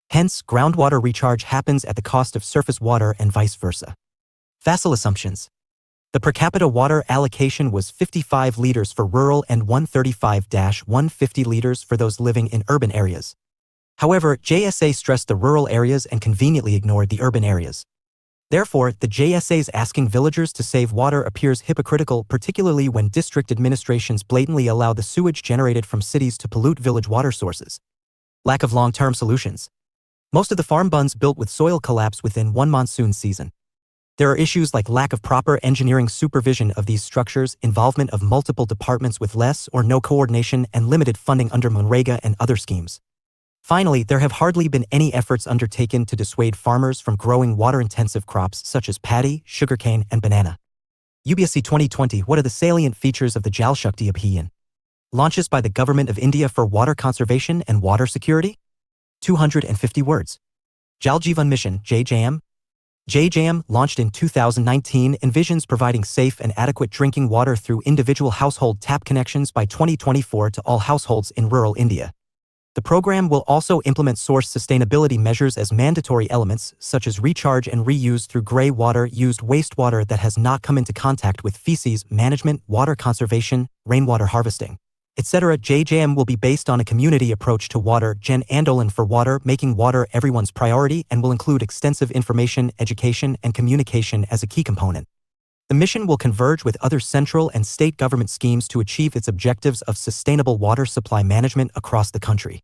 Hence, groundwater recharge happens at the cost of surface water and vice versa. Facile assumptions. The per capita water allocation was 55 liters for rural and 135-150 liters for those living in urban areas. However, JSA stressed the rural areas and conveniently ignored the urban areas. Therefore, the JSA's asking villagers to save water appears hypocritical, particularly when district administrations blatantly allow the sewage generated from cities to pollute village water sources. Lack of long-term solutions. Most of the farm bunds built with soil collapse within one monsoon season. There are issues like lack of proper engineering supervision of these structures, involvement of multiple departments with less or no coordination, and limited funding under Munrega and other schemes. Finally, there have hardly been any efforts undertaken to dissuade farmers from growing water-intensive crops such as paddy, sugarcane, and banana. UPSC 2020. What are the salient features of the Jal Shakti Abhiyan? Launches by the Government of India for water conservation and water security? 250 words. Jal Jeevan Mission (JJM). JJM, launched in 2019, envisions providing safe and adequate drinking water through individual household tap connections by 2024 to all households in rural India. The program will also implement source sustainability measures as mandatory elements, such as recharge and reuse through grey water used wastewater that has not come into contact with feces management, water conservation, rainwater harvesting, etc. JJM will be based on a community approach to water, Jan Andolan for water, making water everyone's priority, and will include extensive information, education, and communication as a key component. The mission will converge with other central and state government schemes to achieve its objectives of sustainable water supply management across the country.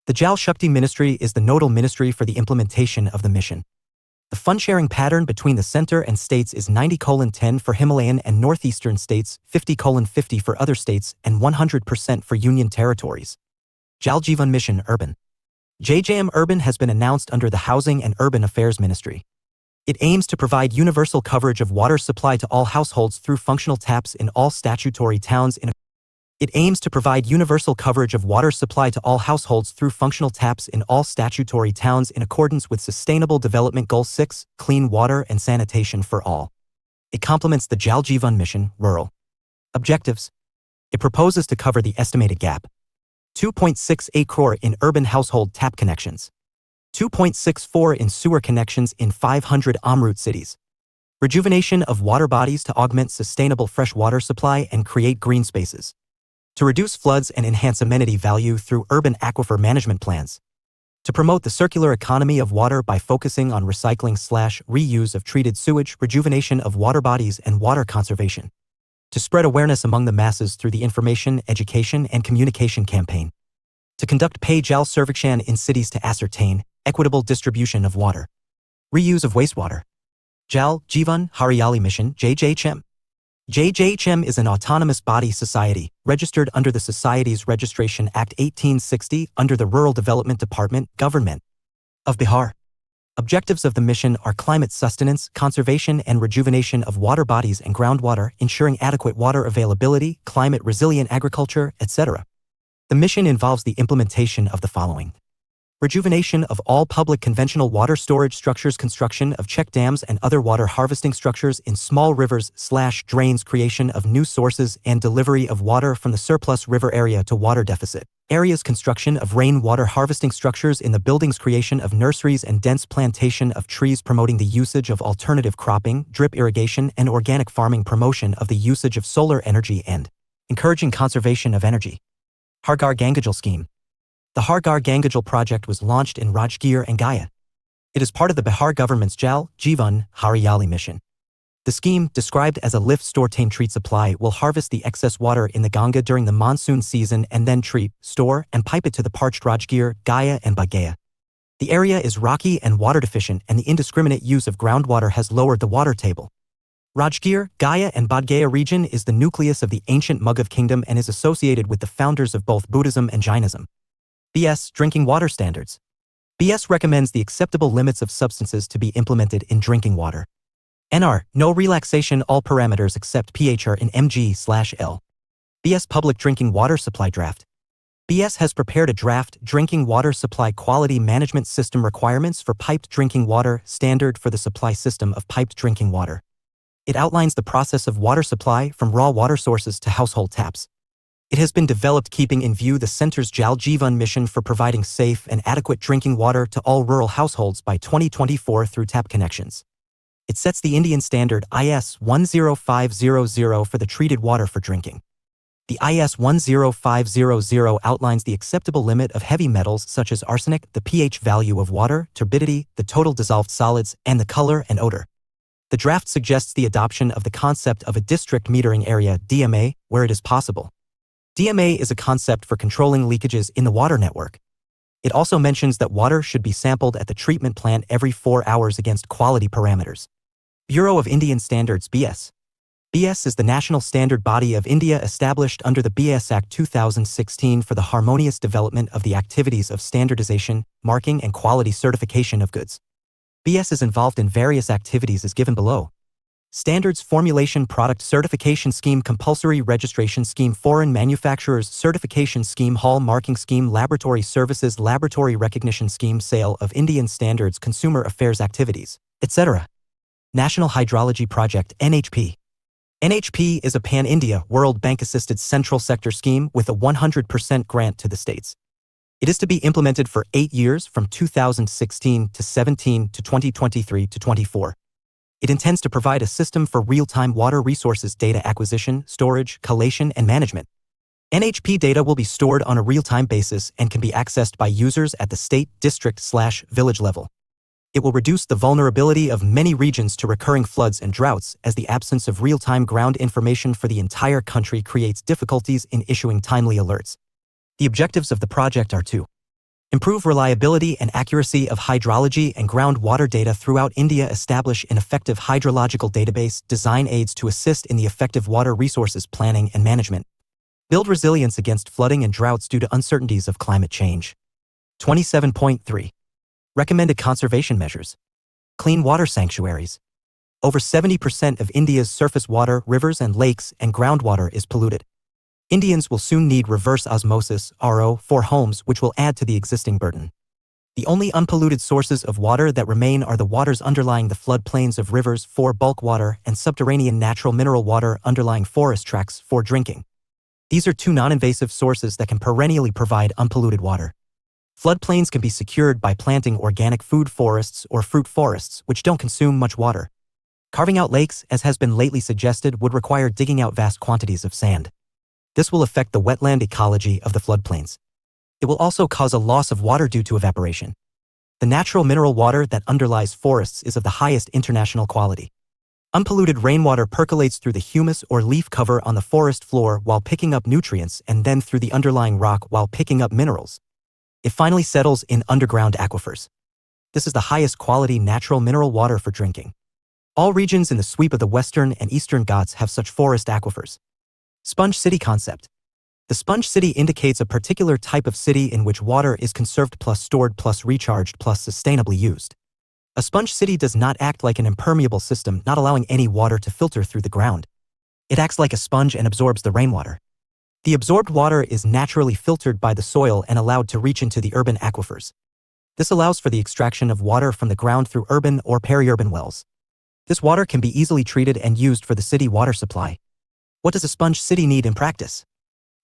The Jal Shakti Ministry is the nodal ministry for the implementation of the mission. The fund-sharing pattern between the center and states is 90:10 for Himalayan and northeastern states, 50:50 for other states, and 100% for union territories. Jal Jeevan Mission Urban. JJM Urban has been announced under the Housing and Urban Affairs Ministry. It aims to provide universal coverage of water supply to all households through functional taps in all statutory towns in accordance with Sustainable Development Goal 6, Clean Water and Sanitation for All. It complements the Jal Jeevan Mission, Rural. Objectives. It proposes to cover the estimated gap. 2.68 crore in urban household tap connections. 2.64 in sewer connections in 500 en route cities. Rejuvenation of water bodies to augment sustainable fresh water supply and create green spaces. To reduce floods and enhance amenity value through urban aquifer management plans. To promote the circular economy of water by focusing on recycling/reuse of treated sewage, rejuvenation of water bodies, and water conservation. To spread awareness among the masses through the information, education, and communication campaign. To conduct Pay Jal Survekshan in cities to ascertain equitable distribution of water. Reuse of wastewater. Jal Jeevan Haryali Mission (JJHM). JJHM is an autonomous body society, registered under the Societies Registration Act 1860 under the Rural Development Department, Government of Bihar. Objectives of the mission are climate sustenance, conservation and rejuvenation of water bodies and groundwater, ensuring adequate water availability, climate-resilient agriculture, etc. The mission involves the implementation of the following: rejuvenation of all public conventional water storage structures, construction of check dams and other water harvesting structures in small rivers/drains, creation of new sources and delivery of water from the surplus river area to water deficit areas, construction of rainwater harvesting structures in the buildings, creation of nurseries and dense plantation of trees, promoting the usage of alternative cropping, drip irrigation and organic farming, promotion of the usage of solar energy and encouraging conservation of energy. Har Ghar Gangajal Scheme. The Har Ghar Gangajal project was launched in Rajgir and Gaya. It is part of the Bihar government's Jal Jeevan Hariyali mission. The scheme, described as a lift, store, tame, treat supply, will harvest the excess water in the Ganga during the monsoon season and then treat, store, and pipe it to the parched Rajgir, Gaya and Badgaya. The area is rocky and water deficient, and the indiscriminate use of groundwater has lowered the water table. Rajgir, Gaya and Badgaya region is the nucleus of the ancient Mughal kingdom and is associated with the founders of both Buddhism and Jainism. BS Drinking Water Standards. BS recommends the acceptable limits of substances to be implemented in drinking water. NR, no relaxation, all parameters except pH are in mg/L. BS Public Drinking Water Supply Draft. BS has prepared a draft Drinking Water Supply Quality Management System requirements for piped drinking water standard for the supply system of piped drinking water. It outlines the process of water supply from raw water sources to household taps. It has been developed keeping in view the Centre's Jal Jeevan mission for providing safe and adequate drinking water to all rural households by 2024 through tap connections. It sets the Indian standard IS 10500 for the treated water for drinking. The IS 10500 outlines the acceptable limit of heavy metals such as arsenic, the pH value of water, turbidity, the total dissolved solids, and the color and odor. The draft suggests the adoption of the concept of a district metering area (DMA) where it is possible. DMA is a concept for controlling leakages in the water network. It also mentions that water should be sampled at the treatment plant every 4 hours against quality parameters. Bureau of Indian Standards (BS). BS is the national standard body of India established under the BS Act 2016 for the harmonious development of the activities of standardization, marking and quality certification of goods. BS is involved in various activities as given below: Standards Formulation, Product Certification Scheme, Compulsory Registration Scheme, Foreign Manufacturers Certification Scheme, Hall Marking Scheme, Laboratory Services, Laboratory Recognition Scheme, Sale of Indian Standards, Consumer Affairs Activities, etc. National Hydrology Project (NHP). NHP is a pan-India, World Bank-assisted central sector scheme with a 100% grant to the states. It is to be implemented for 8 years from 2016 to 17 to 2023 to 24. It intends to provide a system for real-time water resources data acquisition, storage, collation, and management. NHP data will be stored on a real-time basis and can be accessed by users at the state, district/village level. It will reduce the vulnerability of many regions to recurring floods and droughts, as the absence of real-time ground information for the entire country creates difficulties in issuing timely alerts. The objectives of the project are to improve reliability and accuracy of hydrology and groundwater data throughout India, establish an effective hydrological database, design aids to assist in the effective water resources planning and management, build resilience against flooding and droughts due to uncertainties of climate change. 27.3. Recommended conservation measures. Clean water sanctuaries. Over 70% of India's surface water, rivers and lakes, and groundwater is polluted. Indians will soon need reverse osmosis (RO) for homes, which will add to the existing burden. The only unpolluted sources of water that remain are the waters underlying the floodplains of rivers for bulk water and subterranean natural mineral water underlying forest tracts for drinking. These are two non-invasive sources that can perennially provide unpolluted water. Floodplains can be secured by planting organic food forests or fruit forests, which don't consume much water. Carving out lakes, as has been lately suggested, would require digging out vast quantities of sand. This will affect the wetland ecology of the floodplains. It will also cause a loss of water due to evaporation. The natural mineral water that underlies forests is of the highest international quality. Unpolluted rainwater percolates through the humus or leaf cover on the forest floor while picking up nutrients, and then through the underlying rock while picking up minerals. It finally settles in underground aquifers. This is the highest quality natural mineral water for drinking. All regions in the sweep of the Western and Eastern Ghats have such forest aquifers. Sponge city concept. The sponge city indicates a particular type of city in which water is conserved plus stored plus recharged plus sustainably used. A sponge city does not act like an impermeable system, not allowing any water to filter through the ground. It acts like a sponge and absorbs the rainwater. The absorbed water is naturally filtered by the soil and allowed to reach into the urban aquifers. This allows for the extraction of water from the ground through urban or peri-urban wells. This water can be easily treated and used for the city water supply. What does a sponge city need in practice?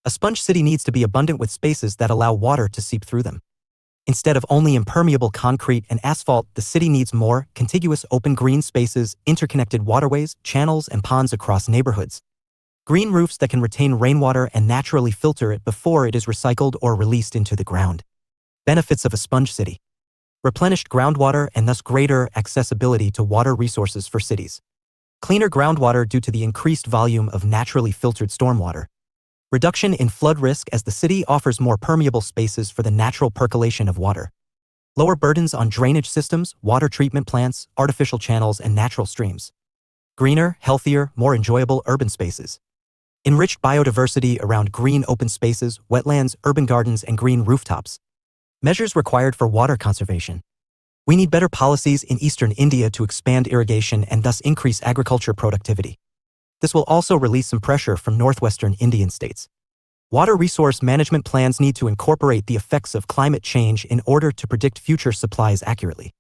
A sponge city needs to be abundant with spaces that allow water to seep through them. Instead of only impermeable concrete and asphalt, the city needs more contiguous open green spaces, interconnected waterways, channels, and ponds across neighborhoods. Green roofs that can retain rainwater and naturally filter it before it is recycled or released into the ground. Benefits of a sponge city. Replenished groundwater and thus greater accessibility to water resources for cities. Cleaner groundwater due to the increased volume of naturally filtered stormwater. Reduction in flood risk as the city offers more permeable spaces for the natural percolation of water. Lower burdens on drainage systems, water treatment plants, artificial channels, and natural streams. Greener, healthier, more enjoyable urban spaces. Enriched biodiversity around green open spaces, wetlands, urban gardens, and green rooftops. Measures required for water conservation. We need better policies in eastern India to expand irrigation and thus increase agriculture productivity. This will also release some pressure from northwestern Indian states. Water resource management plans need to incorporate the effects of climate change in order to predict future supplies accurately.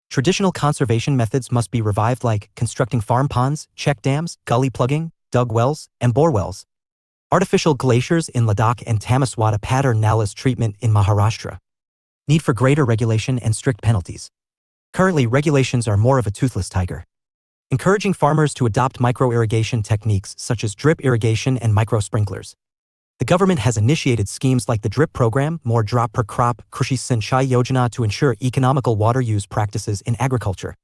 Traditional conservation methods must be revived, like constructing farm ponds, check dams, gully plugging, dug wells, and bore wells. Artificial glaciers in Ladakh and Tamaswada pattern nalas treatment in Maharashtra. Need for greater regulation and strict penalties. Currently, regulations are more of a toothless tiger. Encouraging farmers to adopt micro-irrigation techniques such as drip irrigation and micro-sprinklers. The government has initiated schemes like the DRIP program, More Drop Per Crop, Krishi Sinchai Yojana to ensure economical water use practices in agriculture.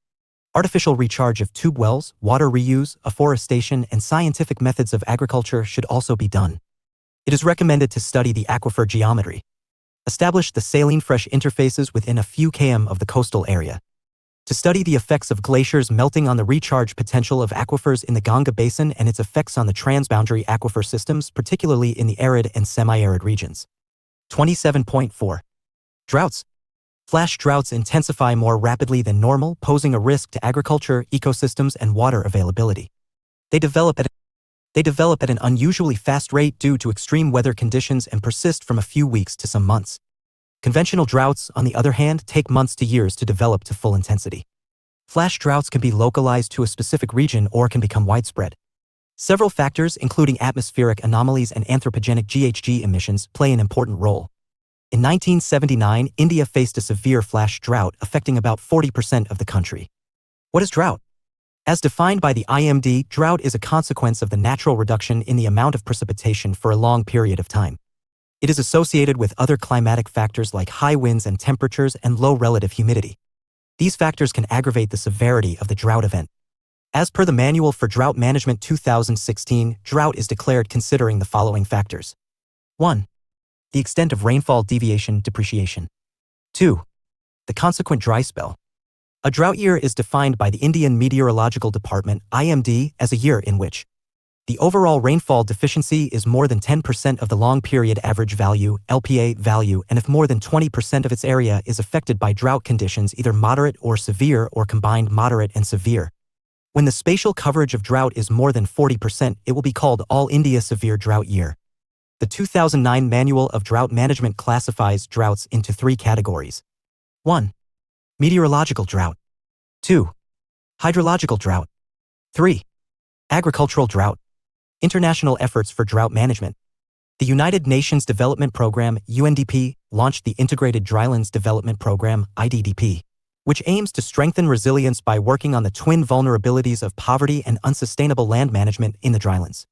Artificial recharge of tube wells, water reuse, afforestation, and scientific methods of agriculture should also be done. It is recommended to study the aquifer geometry. Establish the saline fresh interfaces within a few km of the coastal area. To study the effects of glaciers melting on the recharge potential of aquifers in the Ganga Basin and its effects on the transboundary aquifer systems, particularly in the arid and semi-arid regions. 27.4. Droughts. Flash droughts intensify more rapidly than normal, posing a risk to agriculture, ecosystems, and water availability. They develop at an unusually fast rate due to extreme weather conditions and persist from a few weeks to some months. Conventional droughts, on the other hand, take months to years to develop to full intensity. Flash droughts can be localized to a specific region or can become widespread. Several factors, including atmospheric anomalies and anthropogenic GHG emissions, play an important role. In 1979, India faced a severe flash drought affecting about 40% of the country. What is drought? As defined by the IMD, drought is a consequence of the natural reduction in the amount of precipitation for a long period of time. It is associated with other climatic factors like high winds and temperatures and low relative humidity. These factors can aggravate the severity of the drought event. As per the Manual for Drought Management 2016, drought is declared considering the following factors. 1. The extent of rainfall deviation depreciation. 2. The consequent dry spell. A drought year is defined by the Indian Meteorological Department, IMD, as a year in which the overall rainfall deficiency is more than 10% of the long period average value, LPA value, and if more than 20% of its area is affected by drought conditions, either moderate or severe or combined moderate and severe. When the spatial coverage of drought is more than 40%, it will be called All India Severe Drought Year. The 2009 Manual of Drought Management classifies droughts into 3 categories. 1. Meteorological drought. 2. Hydrological drought. 3. Agricultural drought. International efforts for drought management. The United Nations Development Programme, UNDP, launched the Integrated Drylands Development Programme, IDDP, which aims to strengthen resilience by working on the twin vulnerabilities of poverty and unsustainable land management in the drylands.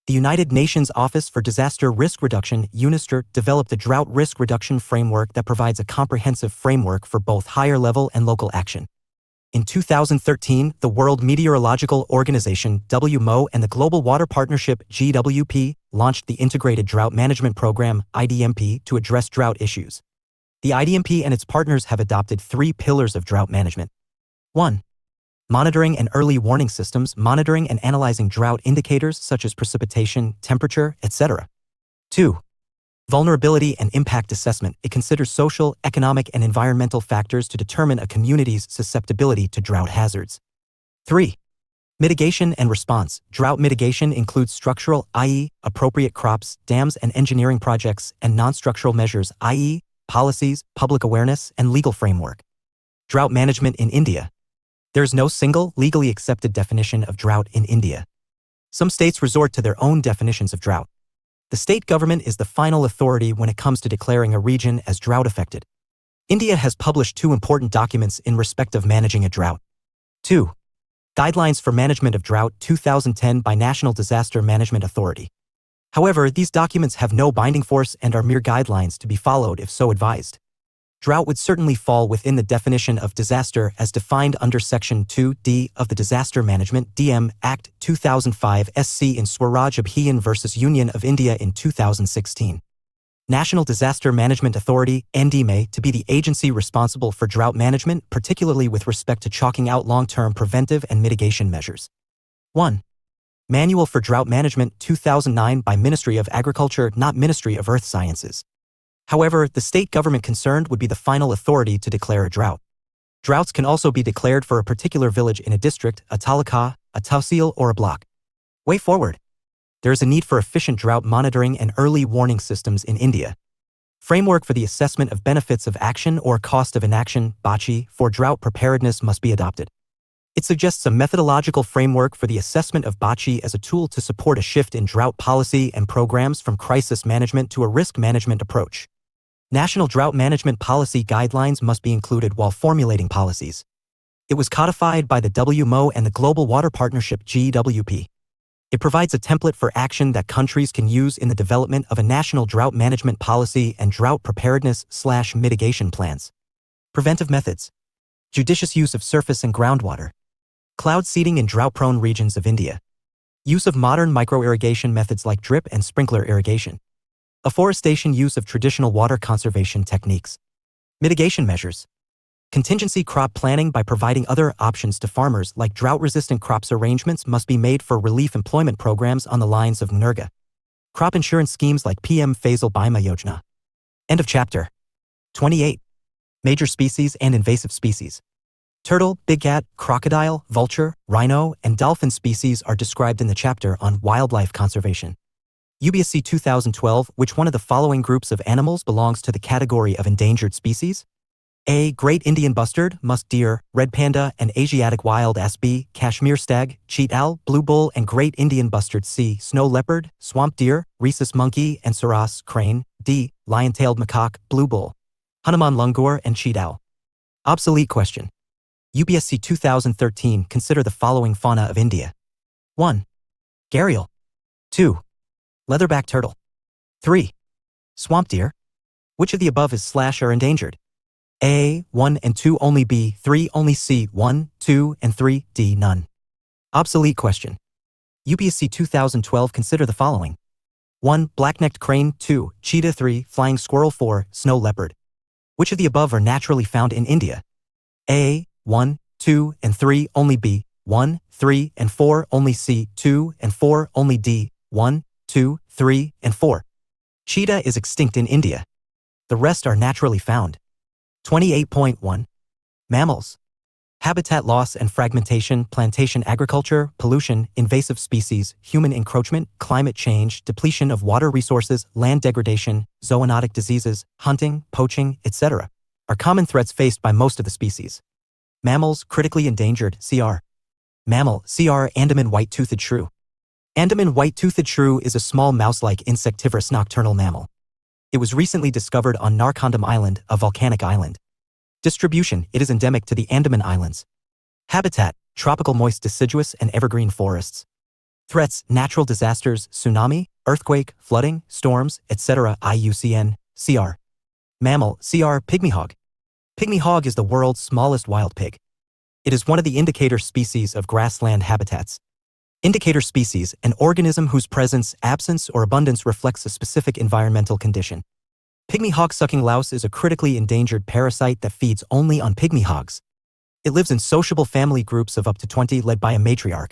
The United Nations Office for Disaster Risk Reduction, UNISTR, developed a drought risk reduction framework that provides a comprehensive framework for both higher-level and local action. In 2013, the World Meteorological Organization, WMO, and the Global Water Partnership, GWP, launched the Integrated Drought Management Program, IDMP, to address drought issues. The IDMP and its partners have adopted 3 pillars of drought management. 1. Monitoring and early warning systems, monitoring and analyzing drought indicators such as precipitation, temperature, etc. 2. Vulnerability and impact assessment. It considers social, economic, and environmental factors to determine a community's susceptibility to drought hazards. 3. Mitigation and response. Drought mitigation includes structural, i.e., appropriate crops, dams and engineering projects, and non-structural measures, i.e., policies, public awareness, and legal framework. Drought management in India. There is no single, legally accepted definition of drought in India. Some states resort to their own definitions of drought. The state government is the final authority when it comes to declaring a region as drought-affected. India has published 2 important documents in respect of managing a drought. 2. Guidelines for Management of Drought 2010 by National Disaster Management Authority. However, these documents have no binding force and are mere guidelines to be followed if so advised. Drought would certainly fall within the definition of disaster as defined under Section 2D of the Disaster Management (DM) Act 2005 SC in Swaraj Abhiyan v. Union of India in 2016. National Disaster Management Authority (NDMA) to be the agency responsible for drought management, particularly with respect to chalking out long-term preventive and mitigation measures. 1. Manual for Drought Management 2009 by Ministry of Agriculture, not Ministry of Earth Sciences. However, the state government concerned would be the final authority to declare a drought. Droughts can also be declared for a particular village in a district, a talukah, a tahsil, or a block. Way forward. There is a need for efficient drought monitoring and early warning systems in India. Framework for the assessment of benefits of action or cost of inaction (BACI) for drought preparedness must be adopted. It suggests a methodological framework for the assessment of BACI as a tool to support a shift in drought policy and programs from crisis management to a risk management approach. National Drought Management Policy Guidelines must be included while formulating policies. It was codified by the WMO and the Global Water Partnership (GWP). It provides a template for action that countries can use in the development of a national drought management policy and drought preparedness/mitigation plans. Preventive methods. Judicious use of surface and groundwater. Cloud seeding in drought-prone regions of India. Use of modern micro-irrigation methods like drip and sprinkler irrigation. Afforestation use of traditional water conservation techniques. Mitigation measures. Contingency crop planning by providing other options to farmers like drought-resistant crops. Arrangements must be made for relief employment programs on the lines of NREGA. Crop insurance schemes like PM Fasal Bima Yojana. End of chapter. 28. Major species and invasive species. Turtle, big cat, crocodile, vulture, rhino, and dolphin species are described in the chapter on wildlife conservation. UPSC 2012. Which one of the following groups of animals belongs to the category of endangered species? A. Great Indian bustard, musk deer, red panda, and Asiatic wild ass. B. Kashmir stag, cheat owl, blue bull, and Great Indian bustard. C. Snow leopard, swamp deer, rhesus monkey, and sarus crane. D. Lion-tailed macaque, blue bull, Hanuman langur, and cheat owl. Obsolete question. UPSC 2013. Consider the following fauna of India. 1. Gharial. 2. Leatherback turtle. 3. Swamp deer. Which of the above is / are endangered? A. 1 and 2 only. B. 3 only. C. 1, 2, and 3. D. None. Obsolete question. UPSC 2012. Consider the following. 1. Black-necked crane. 2. Cheetah. 3. Flying squirrel. 4. Snow leopard. Which of the above are naturally found in India? A. 1, 2, and 3 only. B. 1, 3, and 4 only. C. 2 and 4 only. D. 1, 2, 3, and 4. Cheetah is extinct in India. The rest are naturally found. 28.1. Mammals. Habitat loss and fragmentation, plantation agriculture, pollution, invasive species, human encroachment, climate change, depletion of water resources, land degradation, zoonotic diseases, hunting, poaching, etc. are common threats faced by most of the species. Mammals critically endangered. CR. Mammal. CR. Andaman white-toothed shrew. Andaman white-toothed shrew is a small mouse-like insectivorous nocturnal mammal. It was recently discovered on Narcondam Island, a volcanic island. Distribution. It is endemic to the Andaman Islands. Habitat. Tropical moist deciduous and evergreen forests. Threats. Natural disasters, tsunami, earthquake, flooding, storms, etc. IUCN. CR. Mammal. CR. Pygmy hog. Pygmy hog is the world's smallest wild pig. It is one of the indicator species of grassland habitats. Indicator species, an organism whose presence, absence, or abundance reflects a specific environmental condition. Pygmy hog-sucking louse is a critically endangered parasite that feeds only on pygmy hogs. It lives in sociable family groups of up to 20 led by a matriarch.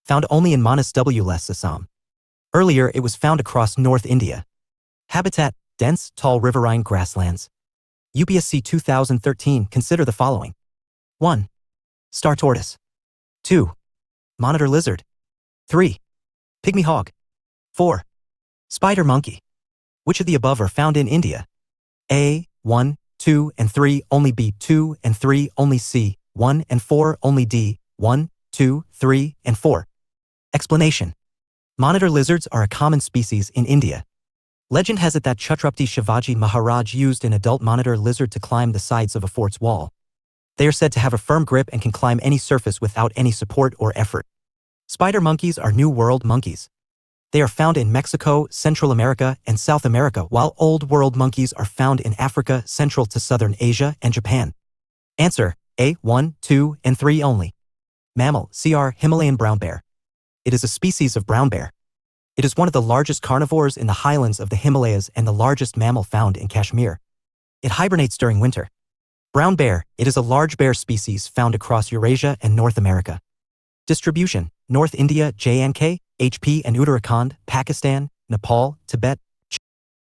Found only in Manas W. Assam. Earlier, it was found across North India. Habitat. dense, tall riverine grasslands. UPSC 2013, consider the following. 1. Star tortoise. 2. Monitor lizard. 3. Pygmy hog. 4. Spider monkey. Which of the above are found in India? A. 1, 2, and 3, only B. 2 and 3, only C. 1 and 4, only D. 1, 2, 3, and 4. Explanation. Monitor lizards are a common species in India. Legend has it that Chhatrapati Shivaji Maharaj used an adult monitor lizard to climb the sides of a fort's wall. They are said to have a firm grip and can climb any surface without any support or effort. Spider monkeys are New World monkeys. They are found in Mexico, Central America, and South America, while Old World monkeys are found in Africa, Central to Southern Asia, and Japan. Answer: A. 1, 2, and 3 only. Mammal: CR Himalayan brown bear. It is a species of brown bear. It is one of the largest carnivores in the highlands of the Himalayas and the largest mammal found in Kashmir. It hibernates during winter. Brown bear: it is a large bear species found across Eurasia and North America. Distribution: North India, J&K, HP and Uttarakhand, Pakistan, Nepal, Tibet.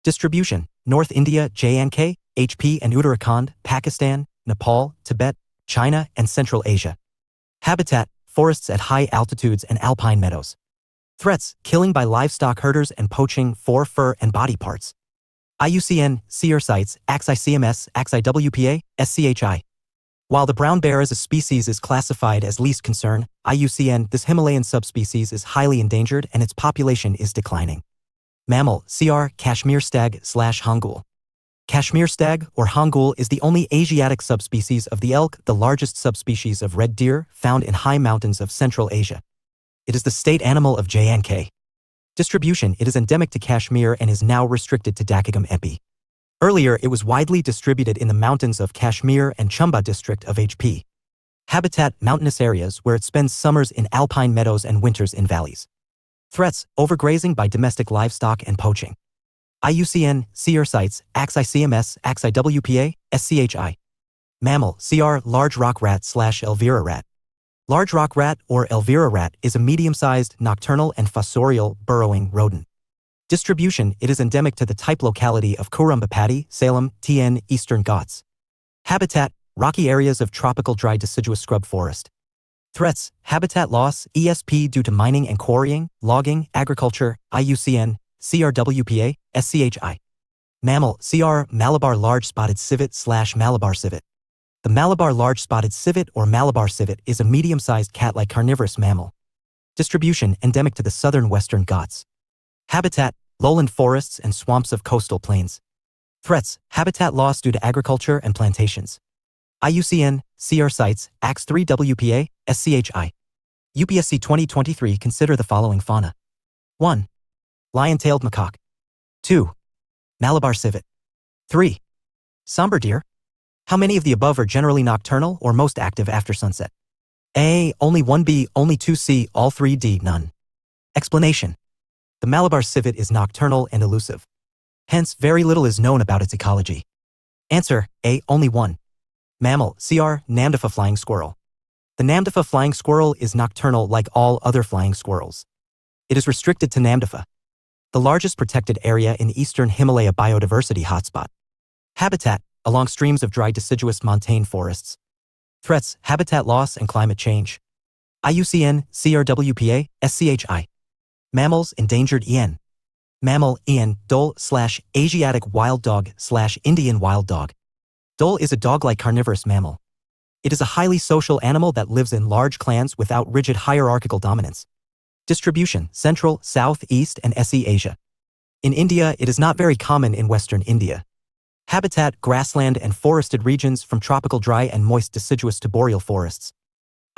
Distribution: North India, J&K, HP and Uttarakhand, Pakistan, Nepal, Tibet, China, and Central Asia. Habitat: forests at high altitudes and alpine meadows. Threats: killing by livestock herders and poaching for fur and body parts. IUCN, Seer Sites, AXI-CMS, AXI-WPA, SCHI. While the brown bear as a species is classified as least concern, IUCN, this Himalayan subspecies is highly endangered and its population is declining. Mammal: CR Kashmir stag/hangul. Kashmir stag, or hangul, is the only Asiatic subspecies of the elk, the largest subspecies of red deer, found in high mountains of Central Asia. It is the state animal of J&K. Distribution: it is endemic to Kashmir and is now restricted to Dakigam MP. Earlier, it was widely distributed in the mountains of Kashmir and Chumba district of HP. Habitat: mountainous areas where it spends summers in alpine meadows and winters in valleys. Threats: overgrazing by domestic livestock and poaching. IUCN, Seer Sites, AXI-CMS, AXI-WPA, SCHI. Mammal: CR Large rock rat/Elvira rat. Large rock rat, or Elvira rat, is a medium-sized, nocturnal and fossorial, burrowing rodent. Distribution: it is endemic to the type locality of Kurumbapati, Salem, TN, Eastern Ghats. Habitat: rocky areas of tropical dry deciduous scrub forest. Threats: habitat loss, ESP due to mining and quarrying, logging, agriculture. IUCN, CRWPA, SCHI. Mammal: CR Malabar large spotted civet/Malabar civet. The Malabar large spotted civet or Malabar civet is a medium-sized cat-like carnivorous mammal. Distribution: endemic to the southern Western Ghats. Habitat: lowland forests and swamps of coastal plains. Threats: habitat loss due to agriculture and plantations. IUCN, CR Sites, AX3WPA, SCHI. UPSC 2023, consider the following fauna. 1. Lion-tailed macaque. 2. Malabar civet. 3. Somber deer. How many of the above are generally nocturnal or most active after sunset? A. Only 1. B. Only 2. C. All 3. D. None. Explanation. The Malabar civet is nocturnal and elusive. Hence, very little is known about its ecology. Answer: A. Only 1. Mammal: CR Namdapha flying squirrel. The Namdapha flying squirrel is nocturnal like all other flying squirrels. It is restricted to Namdapha, the largest protected area in eastern Himalaya biodiversity hotspot. Habitat: along streams of dry deciduous montane forests. Threats: habitat loss and climate change. IUCN, CRWPA, SCHI. Mammals: endangered EN. Mammal: EN, dhole/Asiatic wild dog/Indian wild dog. Dhole is a dog-like carnivorous mammal. It is a highly social animal that lives in large clans without rigid hierarchical dominance. Distribution: Central, South, East, and SE Asia. In India, it is not very common in Western India. Habitat: grassland and forested regions from tropical dry and moist deciduous to boreal forests.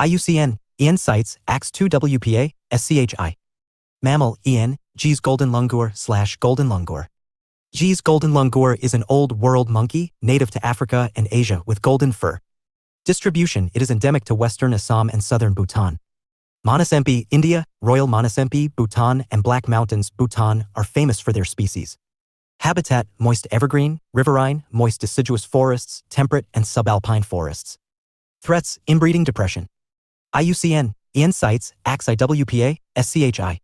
IUCN, EN Sites, AX2WPA, SCHI. Mammal: EN, Gee's golden langur/golden langur. Gee's golden langur is an old world monkey, native to Africa and Asia with golden fur. Distribution: it is endemic to western Assam and southern Bhutan. Monasempi, India, Royal Monasempi, Bhutan, and Black Mountains, Bhutan, are famous for their species. Habitat: moist evergreen, riverine, moist deciduous forests, temperate and subalpine forests. Threats: inbreeding depression. IUCN, EN Sites, AXI-WPA, SCHI.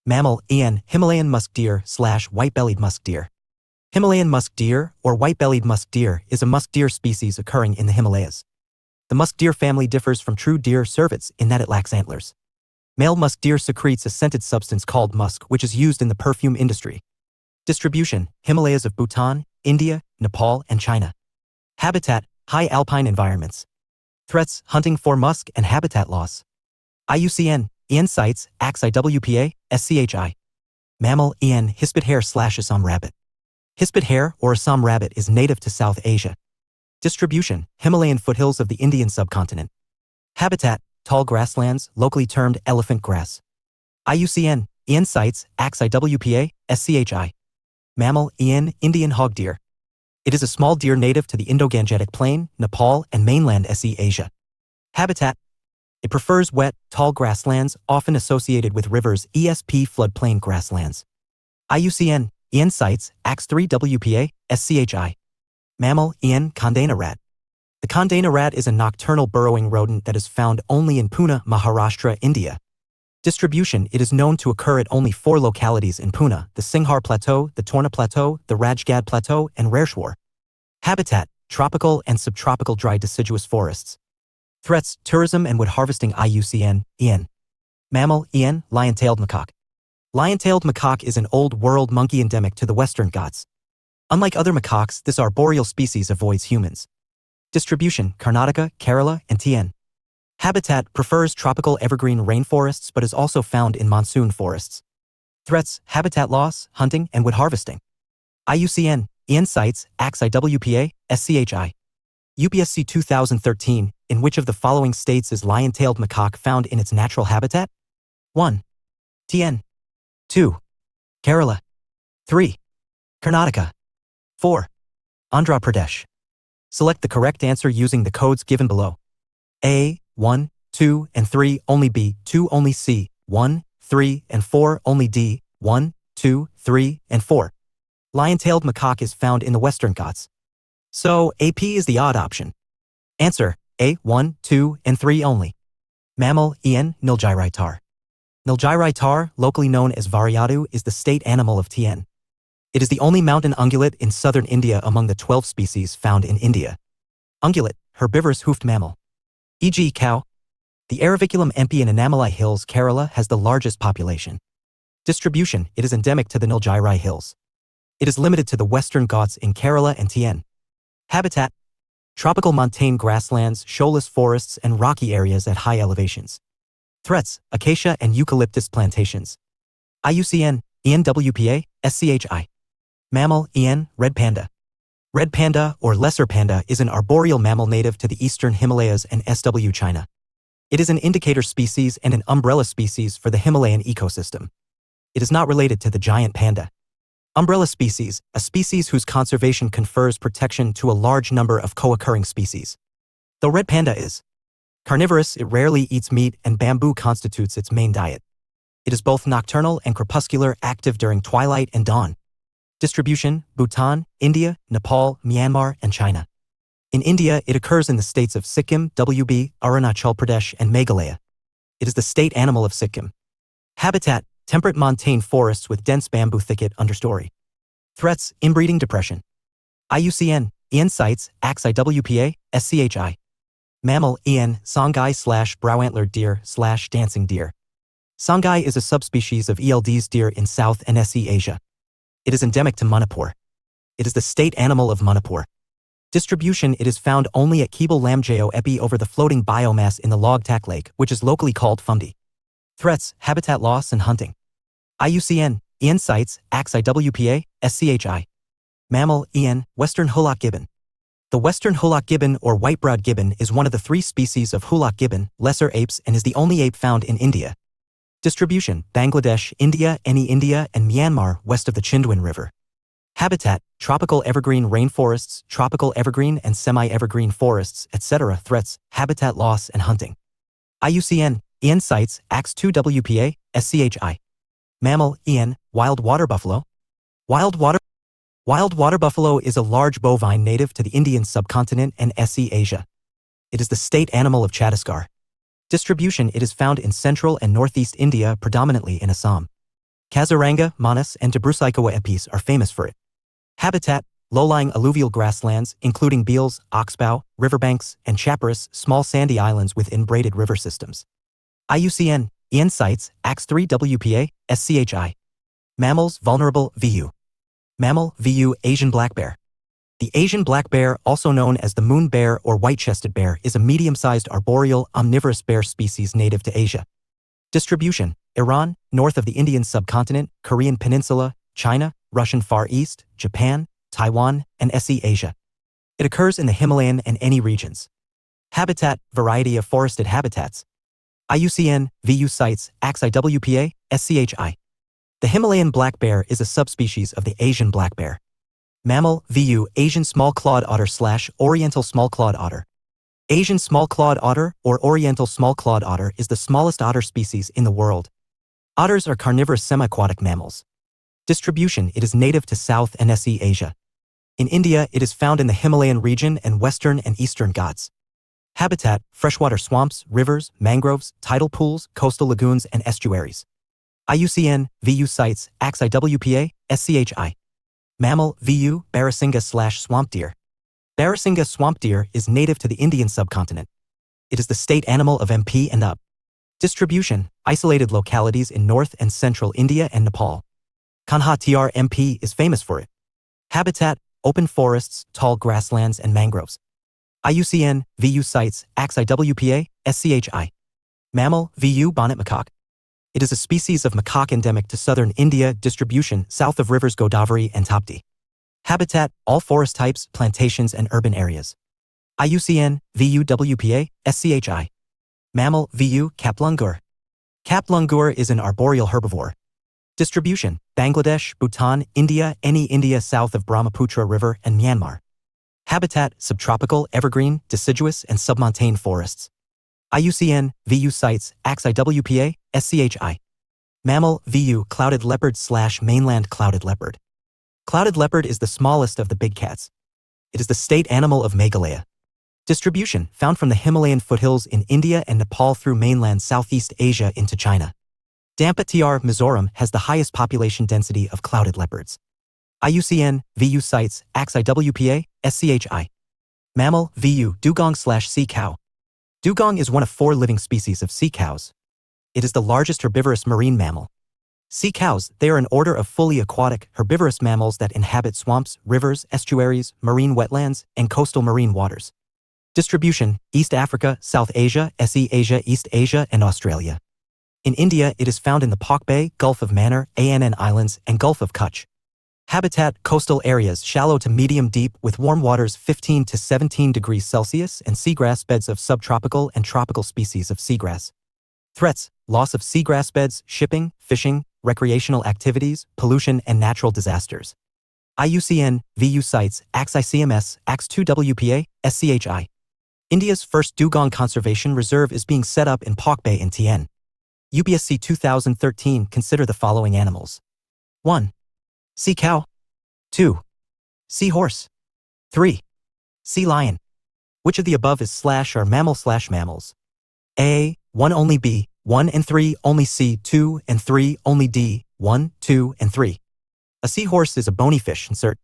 Mammal: EN, Himalayan musk deer/white-bellied musk deer. Himalayan musk deer, or white-bellied musk deer, is a musk deer species occurring in the Himalayas. The musk deer family differs from true deer cervids in that it lacks antlers. Male musk deer secretes a scented substance called musk, which is used in the perfume industry. Distribution: Himalayas of Bhutan, India, Nepal, and China. Habitat: high alpine environments. Threats: hunting for musk and habitat loss. IUCN: EN CITES, ACS IWPA, SCHI. Mammal: EN hispid hare/Assam rabbit. Hispid hare, or Assam rabbit, is native to South Asia. Distribution: Himalayan foothills of the Indian subcontinent. Habitat: tall grasslands, locally termed elephant grass. IUCN: EN CITES, ACS IWPA, SCHI. Mammal: EN Indian hog deer. It is a small deer native to the Indo-Gangetic Plain, Nepal, and mainland SE Asia. Habitat: it prefers wet, tall grasslands, often associated with rivers, ESP floodplain grasslands. IUCN: EN CITES, ACS 3WPA, SCHI. Mammal: EN Kandana rat. The Kandana rat is a nocturnal burrowing rodent that is found only in Pune, Maharashtra, India. Distribution: it is known to occur at only 4 localities in Pune: the Singhar Plateau, the Torna Plateau, the Rajgad Plateau, and Rareshwar. Habitat: tropical and subtropical dry deciduous forests. Threats: tourism and wood harvesting. IUCN: EN. Mammal: EN lion-tailed macaque. Lion-tailed macaque is an old world monkey endemic to the Western Ghats. Unlike other macaques, this arboreal species avoids humans. Distribution: Karnataka, Kerala, and TN. Habitat: prefers tropical evergreen rainforests but is also found in monsoon forests. Threats: habitat loss, hunting, and wood harvesting. IUCN: EN CITES, ACS IWPA, SCHI. UPSC 2013, in which of the following states is lion-tailed macaque found in its natural habitat? 1. TN. 2. Kerala. 3. Karnataka. 4. Andhra Pradesh. Select the correct answer using the codes given below. A, 1, 2, and 3, only B, 2, only C, 1, 3, and 4, only D, 1, 2, 3, and 4. Lion-tailed macaque is found in the Western Ghats. So, AP is the odd option. Answer: A, 1, 2, and 3 only. Mammal: EN Nilgiri tar. Nilgiri tar, locally known as variadu, is the state animal of TN. It is the only mountain ungulate in southern India among the 12 species found in India. Ungulate, herbivorous hoofed mammal. E.g. cow. The Araviculum MP in Annamalai Hills, Kerala, has the largest population. Distribution: it is endemic to the Nilgiri Hills. It is limited to the Western Ghats in Kerala and TN. Habitat: tropical montane grasslands, shoaless forests, and rocky areas at high elevations. Threats: acacia and eucalyptus plantations. IUCN: ENWPA, SCHI. Mammal: EN red panda. Red panda, or lesser panda, is an arboreal mammal native to the eastern Himalayas and SW China. It is an indicator species and an umbrella species for the Himalayan ecosystem. It is not related to the giant panda. Umbrella species, a species whose conservation confers protection to a large number of co-occurring species. Though red panda is carnivorous, it rarely eats meat, and bamboo constitutes its main diet. It is both nocturnal and crepuscular, active during twilight and dawn. Distribution: Bhutan, India, Nepal, Myanmar, and China. In India, it occurs in the states of Sikkim, WB, Arunachal Pradesh, and Meghalaya. It is the state animal of Sikkim. Habitat: temperate montane forests with dense bamboo thicket understory. Threats: inbreeding depression. IUCN: EN CITES, ACS IWPA, SCHI. Mammal: EN Songhai/brow-antlered deer/dancing deer. Songhai is a subspecies of ELD's deer in South and SE Asia. It is endemic to Manipur. It is the state animal of Manipur. Distribution: it is found only at Kebul Lamjao Epi over the floating biomass in the Logtak Lake, which is locally called Fumdi. Threats: habitat loss and hunting. IUCN: EN CITES, ACS IWPA, SCHI. Mammal: EN Western Hulak gibbon. The Western Hulak gibbon, or white-browed gibbon, is one of the 3 species of Hulak gibbon, lesser apes, and is the only ape found in India. Distribution: Bangladesh, India, India, and Myanmar west of the Chindwin River. Habitat: tropical evergreen rainforests, tropical evergreen and semi-evergreen forests, etc. Threats: habitat loss and hunting. IUCN: EN CITES, ACS 2WPA, SCHI. Mammal: EN wild water buffalo. Wild water buffalo is a large bovine native to the Indian subcontinent and SE Asia. It is the state animal of Chhattisgarh. Distribution: it is found in central and northeast India, predominantly in Assam. Kaziranga, Manas, and Dabrusaikawa epis are famous for it. Habitat: low-lying alluvial grasslands, including beals, oxbow, riverbanks, and chaparral, small sandy islands within braided river systems. IUCN, IN Sites, AX3 WPA, SCHI. Mammals vulnerable, VU. Mammal, VU, Asian black bear. The Asian black bear, also known as the moon bear or white-chested bear, is a medium-sized arboreal, omnivorous bear species native to Asia. Distribution: Iran, north of the Indian subcontinent, Korean peninsula, China, Russian Far East, Japan, Taiwan, and SE Asia. It occurs in the Himalayan and Any regions. Habitat: variety of forested habitats. IUCN, VU Sites, AXIWPA, SCHI. The Himalayan black bear is a subspecies of the Asian black bear. Mammal, VU, Asian small-clawed otter / Oriental small-clawed otter. Asian small-clawed otter or Oriental small-clawed otter is the smallest otter species in the world. Otters are carnivorous semi-aquatic mammals. Distribution: it is native to South and SE Asia. In India, it is found in the Himalayan region and western and eastern Ghats. Habitat: freshwater swamps, rivers, mangroves, tidal pools, coastal lagoons, and estuaries. IUCN, VU Sites, AXIWPA, SCHI. Mammal, VU, Barasinga / swamp deer. Barasinga swamp deer is native to the Indian subcontinent. It is the state animal of MP and UP. Distribution: isolated localities in north and central India and Nepal. Kanha TR MP is famous for it. Habitat: open forests, tall grasslands, and mangroves. IUCN, VU Sites, AXIWPA, SCHI. Mammal, VU, bonnet macaque. It is a species of macaque endemic to southern India. Distribution: south of rivers Godavari and Tapti. Habitat: all forest types, plantations, and urban areas. IUCN, VU WPA, SCHI. Mammal, VU, Kaplungur. Kaplungur is an arboreal herbivore. Distribution: Bangladesh, Bhutan, India, Any India south of Brahmaputra River, and Myanmar. Habitat: subtropical, evergreen, deciduous, and submontane forests. IUCN, VU Sites, AXIWPA, SCHI. Mammal, VU, clouded leopard / mainland clouded leopard. Clouded leopard is the smallest of the big cats. It is the state animal of Meghalaya. Distribution: found from the Himalayan foothills in India and Nepal through mainland Southeast Asia into China. Dampa TR, Mizoram, has the highest population density of clouded leopards. IUCN, VU Sites, AXIWPA, SCHI. Mammal, VU, dugong / sea cow. Dugong is one of 4 living species of sea cows. It is the largest herbivorous marine mammal. Sea cows, they are an order of fully aquatic, herbivorous mammals that inhabit swamps, rivers, estuaries, marine wetlands, and coastal marine waters. Distribution: East Africa, South Asia, SE Asia, East Asia, and Australia. In India, it is found in the Pak Bay, Gulf of Mannar, ANN Islands, and Gulf of Kutch. Habitat: coastal areas shallow to medium deep with warm waters 15 to 17 degrees Celsius and seagrass beds of subtropical and tropical species of seagrass. Threats: loss of seagrass beds, shipping, fishing, recreational activities, pollution, and natural disasters. IUCN, VU Sites, AXICMS, AX2WPA, SCHI. India's first dugong conservation reserve is being set up in Pak Bay in TN. UPSC 2013. Consider the following animals. 1. Sea cow. 2. Seahorse. 3. Sea lion. Which of the above is / or mammal / mammals? A. 1 only B, 1 and 3 only C, 2 and 3 only D, 1, 2, and 3. A seahorse is a bony fish. Insert.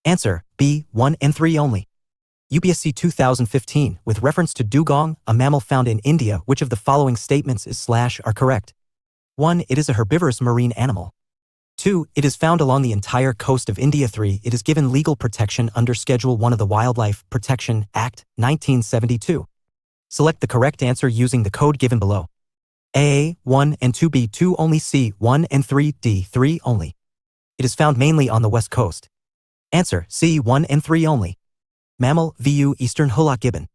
Answer: B, 1 and 3 only. UPSC 2015. With reference to dugong, a mammal found in India, which of the following statements is / are correct? 1. It is a herbivorous marine animal. 2. It is found along the entire coast of India. 3. It is given legal protection under Schedule 1 of the Wildlife Protection Act, 1972. Select the correct answer using the code given below. A, 1 and 2, B, 2 only, C, 1 and 3, D, 3 only. It is found mainly on the west coast. Answer: C, 1 and 3 only. Mammal, VU, Eastern Hulak gibbon.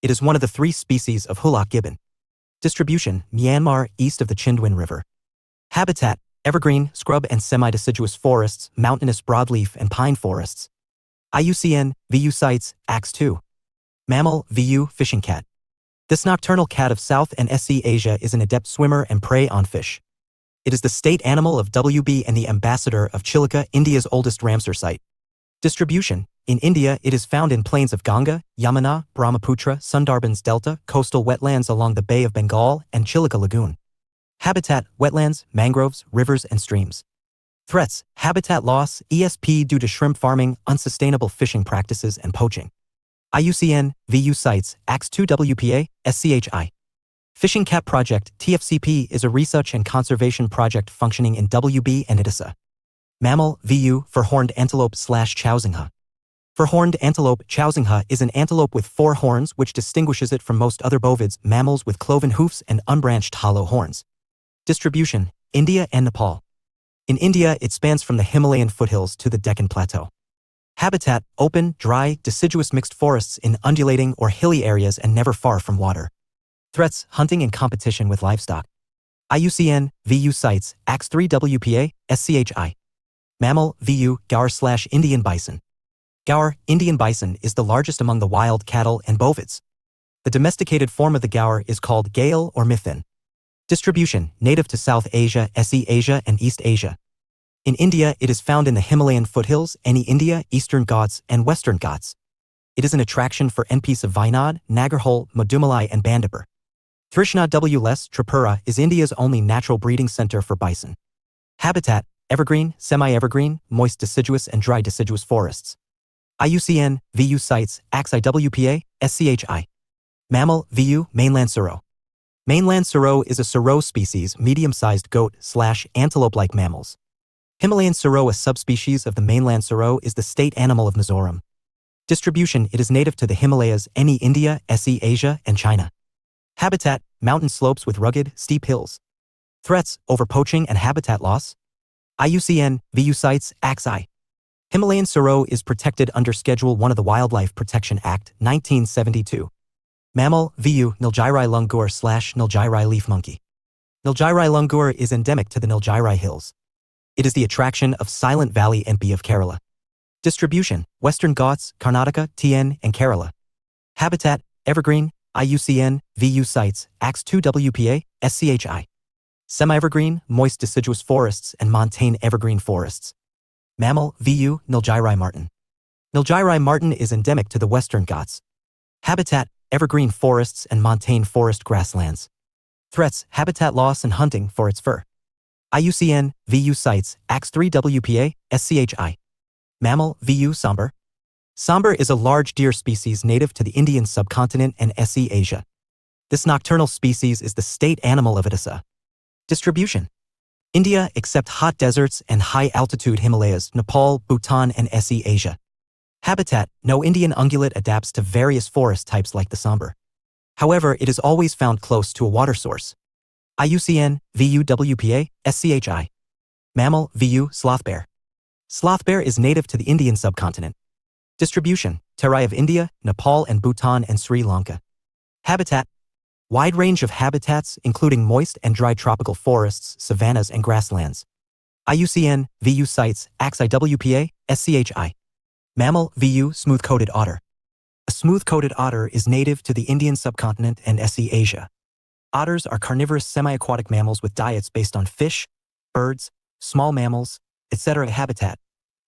It is one of the 3 species of Hulak gibbon. Distribution: Myanmar, east of the Chindwin River. Habitat: evergreen, scrub and semi-deciduous forests, mountainous broadleaf and pine forests. IUCN, VU Sites, AX2. Mammal, VU, fishing cat. This nocturnal cat of South and SE Asia is an adept swimmer and prey on fish. It is the state animal of WB and the ambassador of Chilika, India's oldest Ramsar site. Distribution: in India, it is found in plains of Ganga, Yamuna, Brahmaputra, Sundarbans Delta, coastal wetlands along the Bay of Bengal, and Chilika Lagoon. Habitat: wetlands, mangroves, rivers, and streams. Threats: habitat loss, ESP due to shrimp farming, unsustainable fishing practices, and poaching. IUCN, VU Sites, AX2WPA, SCHI. Fishing Cap Project, TFCP, is a research and conservation project functioning in WB and IDISA. Mammal, VU, for horned antelope/Chausingha. For horned antelope, Chausingha is an antelope with 4 horns which distinguishes it from most other bovids, mammals with cloven hoofs and unbranched hollow horns. Distribution: India and Nepal. In India, it spans from the Himalayan foothills to the Deccan Plateau. Habitat: open, dry, deciduous mixed forests in undulating or hilly areas and never far from water. Threats: hunting and competition with livestock. IUCN, VU Sites, AX3WPA, SCHI. Mammal, VU, gaur/Indian bison. Gaur, Indian bison, is the largest among the wild cattle and bovids. The domesticated form of the gaur is called gale or mithin. Distribution: native to South Asia, SE Asia, and East Asia. In India, it is found in the Himalayan foothills, NE India, Eastern Ghats, and Western Ghats. It is an attraction for NPs of Wayanad, Nagarhole, Mudumalai, and Bandipur. Trishna W. Tripura is India's only natural breeding center for bison. Habitat: evergreen, semi-evergreen, moist deciduous and dry deciduous forests. IUCN, VU Sites, AXIWPA, SCHI. Mammal, VU, mainland serow. Mainland serow is a serow species, medium-sized goat/antelope-like mammals. Himalayan serow, a subspecies of the mainland serow, is the state animal of Mizoram. Distribution: it is native to the Himalayas, NE India, SE Asia, and China. Habitat: mountain slopes with rugged, steep hills. Threats: overpoaching and habitat loss. IUCN, VU Sites, AXI. Himalayan serow is protected under Schedule 1 of the Wildlife Protection Act, 1972. Mammal, VU, Nilgiri langur/Nilgiri leaf monkey. Nilgiri langur is endemic to the Nilgiri Hills. It is the attraction of Silent Valley MP of Kerala. Distribution: Western Ghats, Karnataka, TN, and Kerala. Habitat: evergreen. IUCN, VU Sites, AX2WPA, SCHI. Semi-evergreen, moist deciduous forests and montane evergreen forests. Mammal, VU, Nilgiri marten. Nilgiri marten is endemic to the Western Ghats. Habitat: evergreen forests and montane forest grasslands. Threats: habitat loss and hunting for its fur. IUCN, VU Sites, AX3WPA, SCHI. Mammal, VU sambar. Sambar is a large deer species native to the Indian subcontinent and SE Asia. This nocturnal species is the state animal of Odisha. Distribution: India except hot deserts and high-altitude Himalayas, Nepal, Bhutan, and SE Asia. Habitat: no Indian ungulate adapts to various forest types like the sambar. However, it is always found close to a water source. IUCN, VU WPA, SCHI. Mammal, VU, sloth bear. Sloth bear is native to the Indian subcontinent. Distribution: Terai of India, Nepal, and Bhutan, and Sri Lanka. Habitat: wide range of habitats including moist and dry tropical forests, savannas, and grasslands. IUCN, VU Sites, AXIWPA, SCHI. Mammal, VU, smooth-coated otter. A smooth-coated otter is native to the Indian subcontinent and SE Asia. Otters are carnivorous semi-aquatic mammals with diets based on fish, birds, small mammals, etc. Habitat: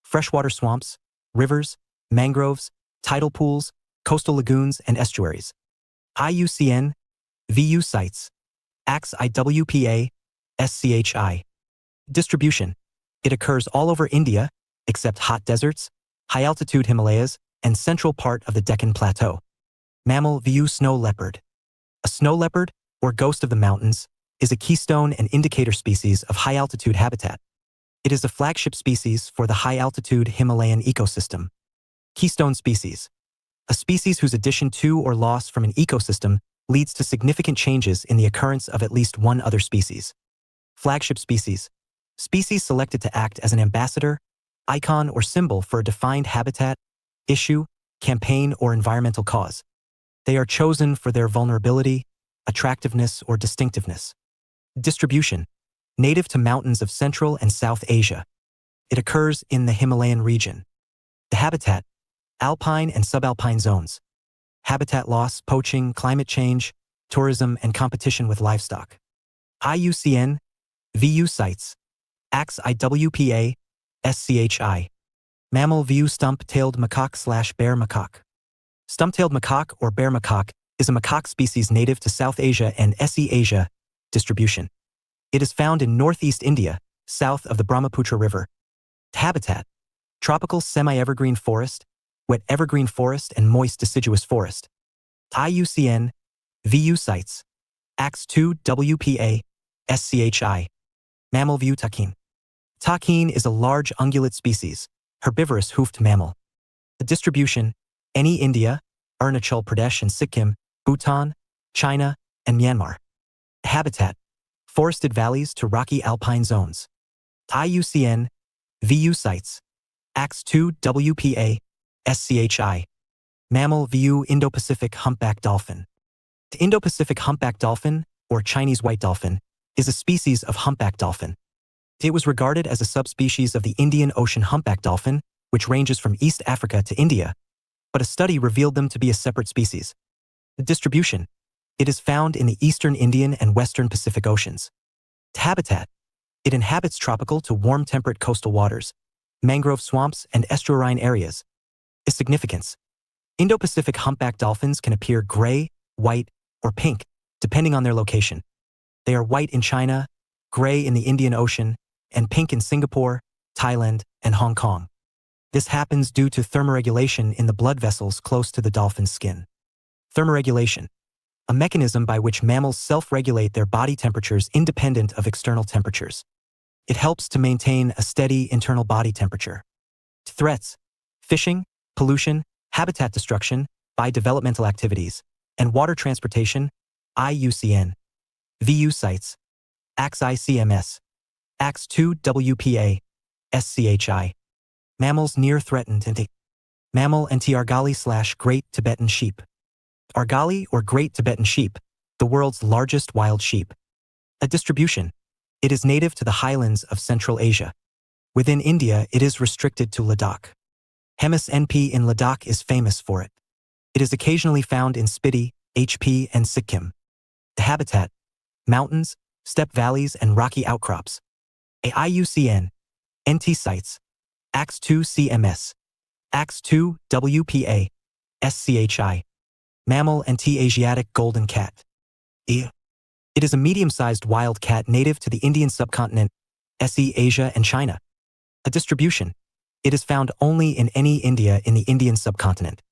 freshwater swamps, rivers, mangroves, tidal pools, coastal lagoons, and estuaries. IUCN, VU Sites, AXIWPA, SCHI. Distribution: it occurs all over India, except hot deserts, high-altitude Himalayas, and central part of the Deccan Plateau. Mammal, VU snow leopard. A snow leopard, or ghost of the mountains, is a keystone and indicator species of high-altitude habitat. It is a flagship species for the high-altitude Himalayan ecosystem. Keystone species: a species whose addition to or loss from an ecosystem leads to significant changes in the occurrence of at least one other species. Flagship species: species selected to act as an ambassador, icon, or symbol for a defined habitat, issue, campaign, or environmental cause. They are chosen for their vulnerability, attractiveness, or distinctiveness. Distribution: native to mountains of Central and South Asia. It occurs in the Himalayan region. The habitat: alpine and subalpine zones. Habitat loss, poaching, climate change, tourism, and competition with livestock. IUCN, VU Sites, AXIWPA, SCHI. Mammal, VU stump-tailed macaque/bear macaque. Stump-tailed macaque or bear macaque is a macaque species native to South Asia and SE Asia. Distribution: it is found in northeast India, south of the Brahmaputra River. Habitat: tropical semi-evergreen forest, wet evergreen forest and moist deciduous forest. IUCN VU sites: AX2 WPA SCHI. Mammal view takin. Takin is a large ungulate species, herbivorous hoofed mammal. The distribution: any India, Arunachal Pradesh and Sikkim, Bhutan, China, and Myanmar. Habitat: forested valleys to rocky alpine zones. IUCN VU sites: AX2 WPA SCHI. Mammal view Indo-Pacific humpback dolphin. The Indo-Pacific humpback dolphin, or Chinese white dolphin, is a species of humpback dolphin. It was regarded as a subspecies of the Indian Ocean humpback dolphin, which ranges from East Africa to India, but a study revealed them to be a separate species. The distribution: it is found in the eastern Indian and western Pacific Oceans. Habitat: it inhabits tropical to warm temperate coastal waters, mangrove swamps, and estuarine areas. Significance: Indo-Pacific humpback dolphins can appear gray, white, or pink, depending on their location. They are white in China, gray in the Indian Ocean, and pink in Singapore, Thailand, and Hong Kong. This happens due to thermoregulation in the blood vessels close to the dolphin's skin. Thermoregulation: a mechanism by which mammals self-regulate their body temperatures independent of external temperatures. It helps to maintain a steady internal body temperature. Threats: fishing, pollution, habitat destruction by developmental activities, and water transportation. IUCN VU sites: AX-ICMS, AX-2 WPA, SCHI. Mammals near threatened and Mammal and Argali/Great Tibetan sheep. Argali or Great Tibetan sheep, the world's largest wild sheep. A distribution: it is native to the highlands of Central Asia. Within India, it is restricted to Ladakh. Hemis NP in Ladakh is famous for it. It is occasionally found in Spiti, HP, and Sikkim. The habitat: mountains, steppe valleys, and rocky outcrops. IUCN NT sites: AX2 CMS, AX2 WPA, SCHI. Mammal and Asiatic golden cat. It is a medium-sized wild cat native to the Indian subcontinent, SE Asia, and China. A distribution: it is found only in any India in the Indian subcontinent.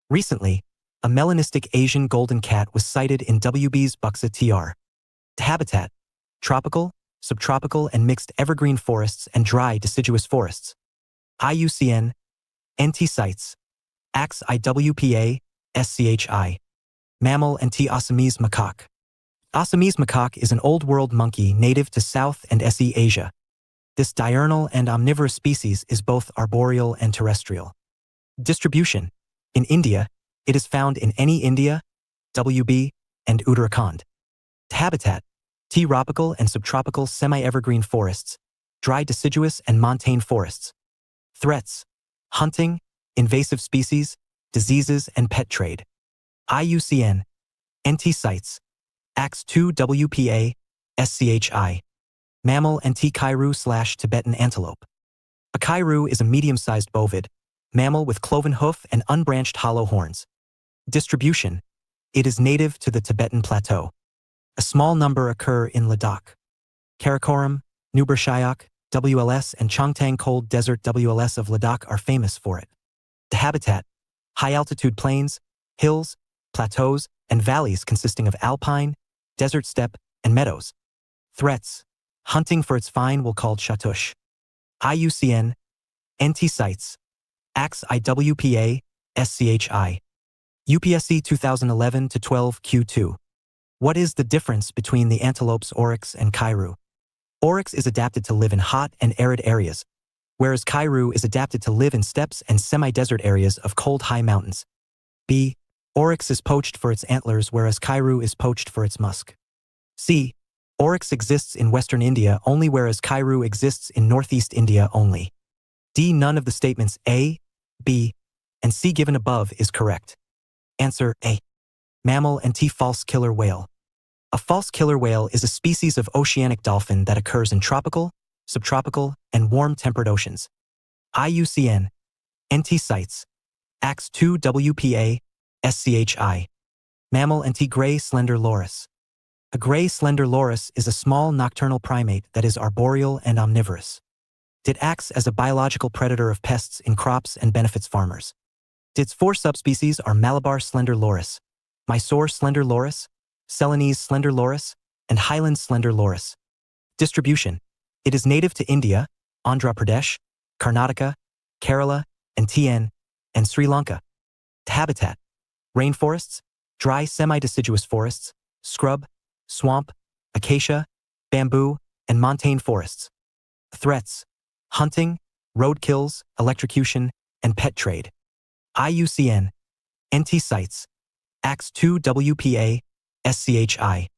Recently, a melanistic Asian golden cat was sighted in WB's Buxa TR. Habitat: tropical, subtropical, and mixed evergreen forests and dry deciduous forests. IUCN NT sites: AX-IWPA, SCHI. Mammal and Assamese macaque. Assamese macaque is an Old World monkey native to South and SE Asia. This diurnal and omnivorous species is both arboreal and terrestrial. Distribution: in India, it is found in any India, WB, and Uttarakhand. Habitat: tropical and subtropical semi-evergreen forests, dry deciduous and montane forests. Threats: hunting, invasive species, diseases, and pet trade. IUCN NT sites: AX2 WPA, SCHI. Mammal and Kairu/Tibetan antelope. A kairu is a medium-sized bovid, mammal with cloven hoof and unbranched hollow horns. Distribution: it is native to the Tibetan Plateau. A small number occur in Ladakh. Karakoram, Nubar-Shayok, WLS, and Chongtang Cold Desert WLS of Ladakh are famous for it. The habitat: high-altitude plains, hills, plateaus, and valleys consisting of alpine, desert steppe, and meadows. Threats: hunting for its fine wool called shatush. IUCN NT sites: AX-IWPA, SCHI. UPSC 2011-12 Q2. What is the difference between the antelopes oryx and kairu? Oryx is adapted to live in hot and arid areas, whereas kairu is adapted to live in steppes and semi-desert areas of cold high mountains. B. Oryx is poached for its antlers, whereas kairu is poached for its musk. C. Oryx exists in western India only, whereas kairu exists in northeast India only. D. None of the statements A, B, and C given above is correct. Answer A. Mammal and false killer whale. A false killer whale is a species of oceanic dolphin that occurs in tropical, subtropical, and warm temperate oceans. IUCN NT sites: AX2 WPA, SCHI. Mammal and gray slender loris. A gray slender loris is a small nocturnal primate that is arboreal and omnivorous. It acts as a biological predator of pests in crops and benefits farmers. Its 4 subspecies are Malabar slender loris, Mysore slender loris, Ceylonese slender loris, and Highland slender loris. Distribution. It is native to India, Andhra Pradesh, Karnataka, Kerala, and TN, and Sri Lanka. Habitat. Rainforests, dry semi-deciduous forests, scrub, swamp, acacia, bamboo, and montane forests. Threats. Hunting, roadkills, electrocution, and pet trade. IUCN. NT sites. AX 2 WPA, SCHI.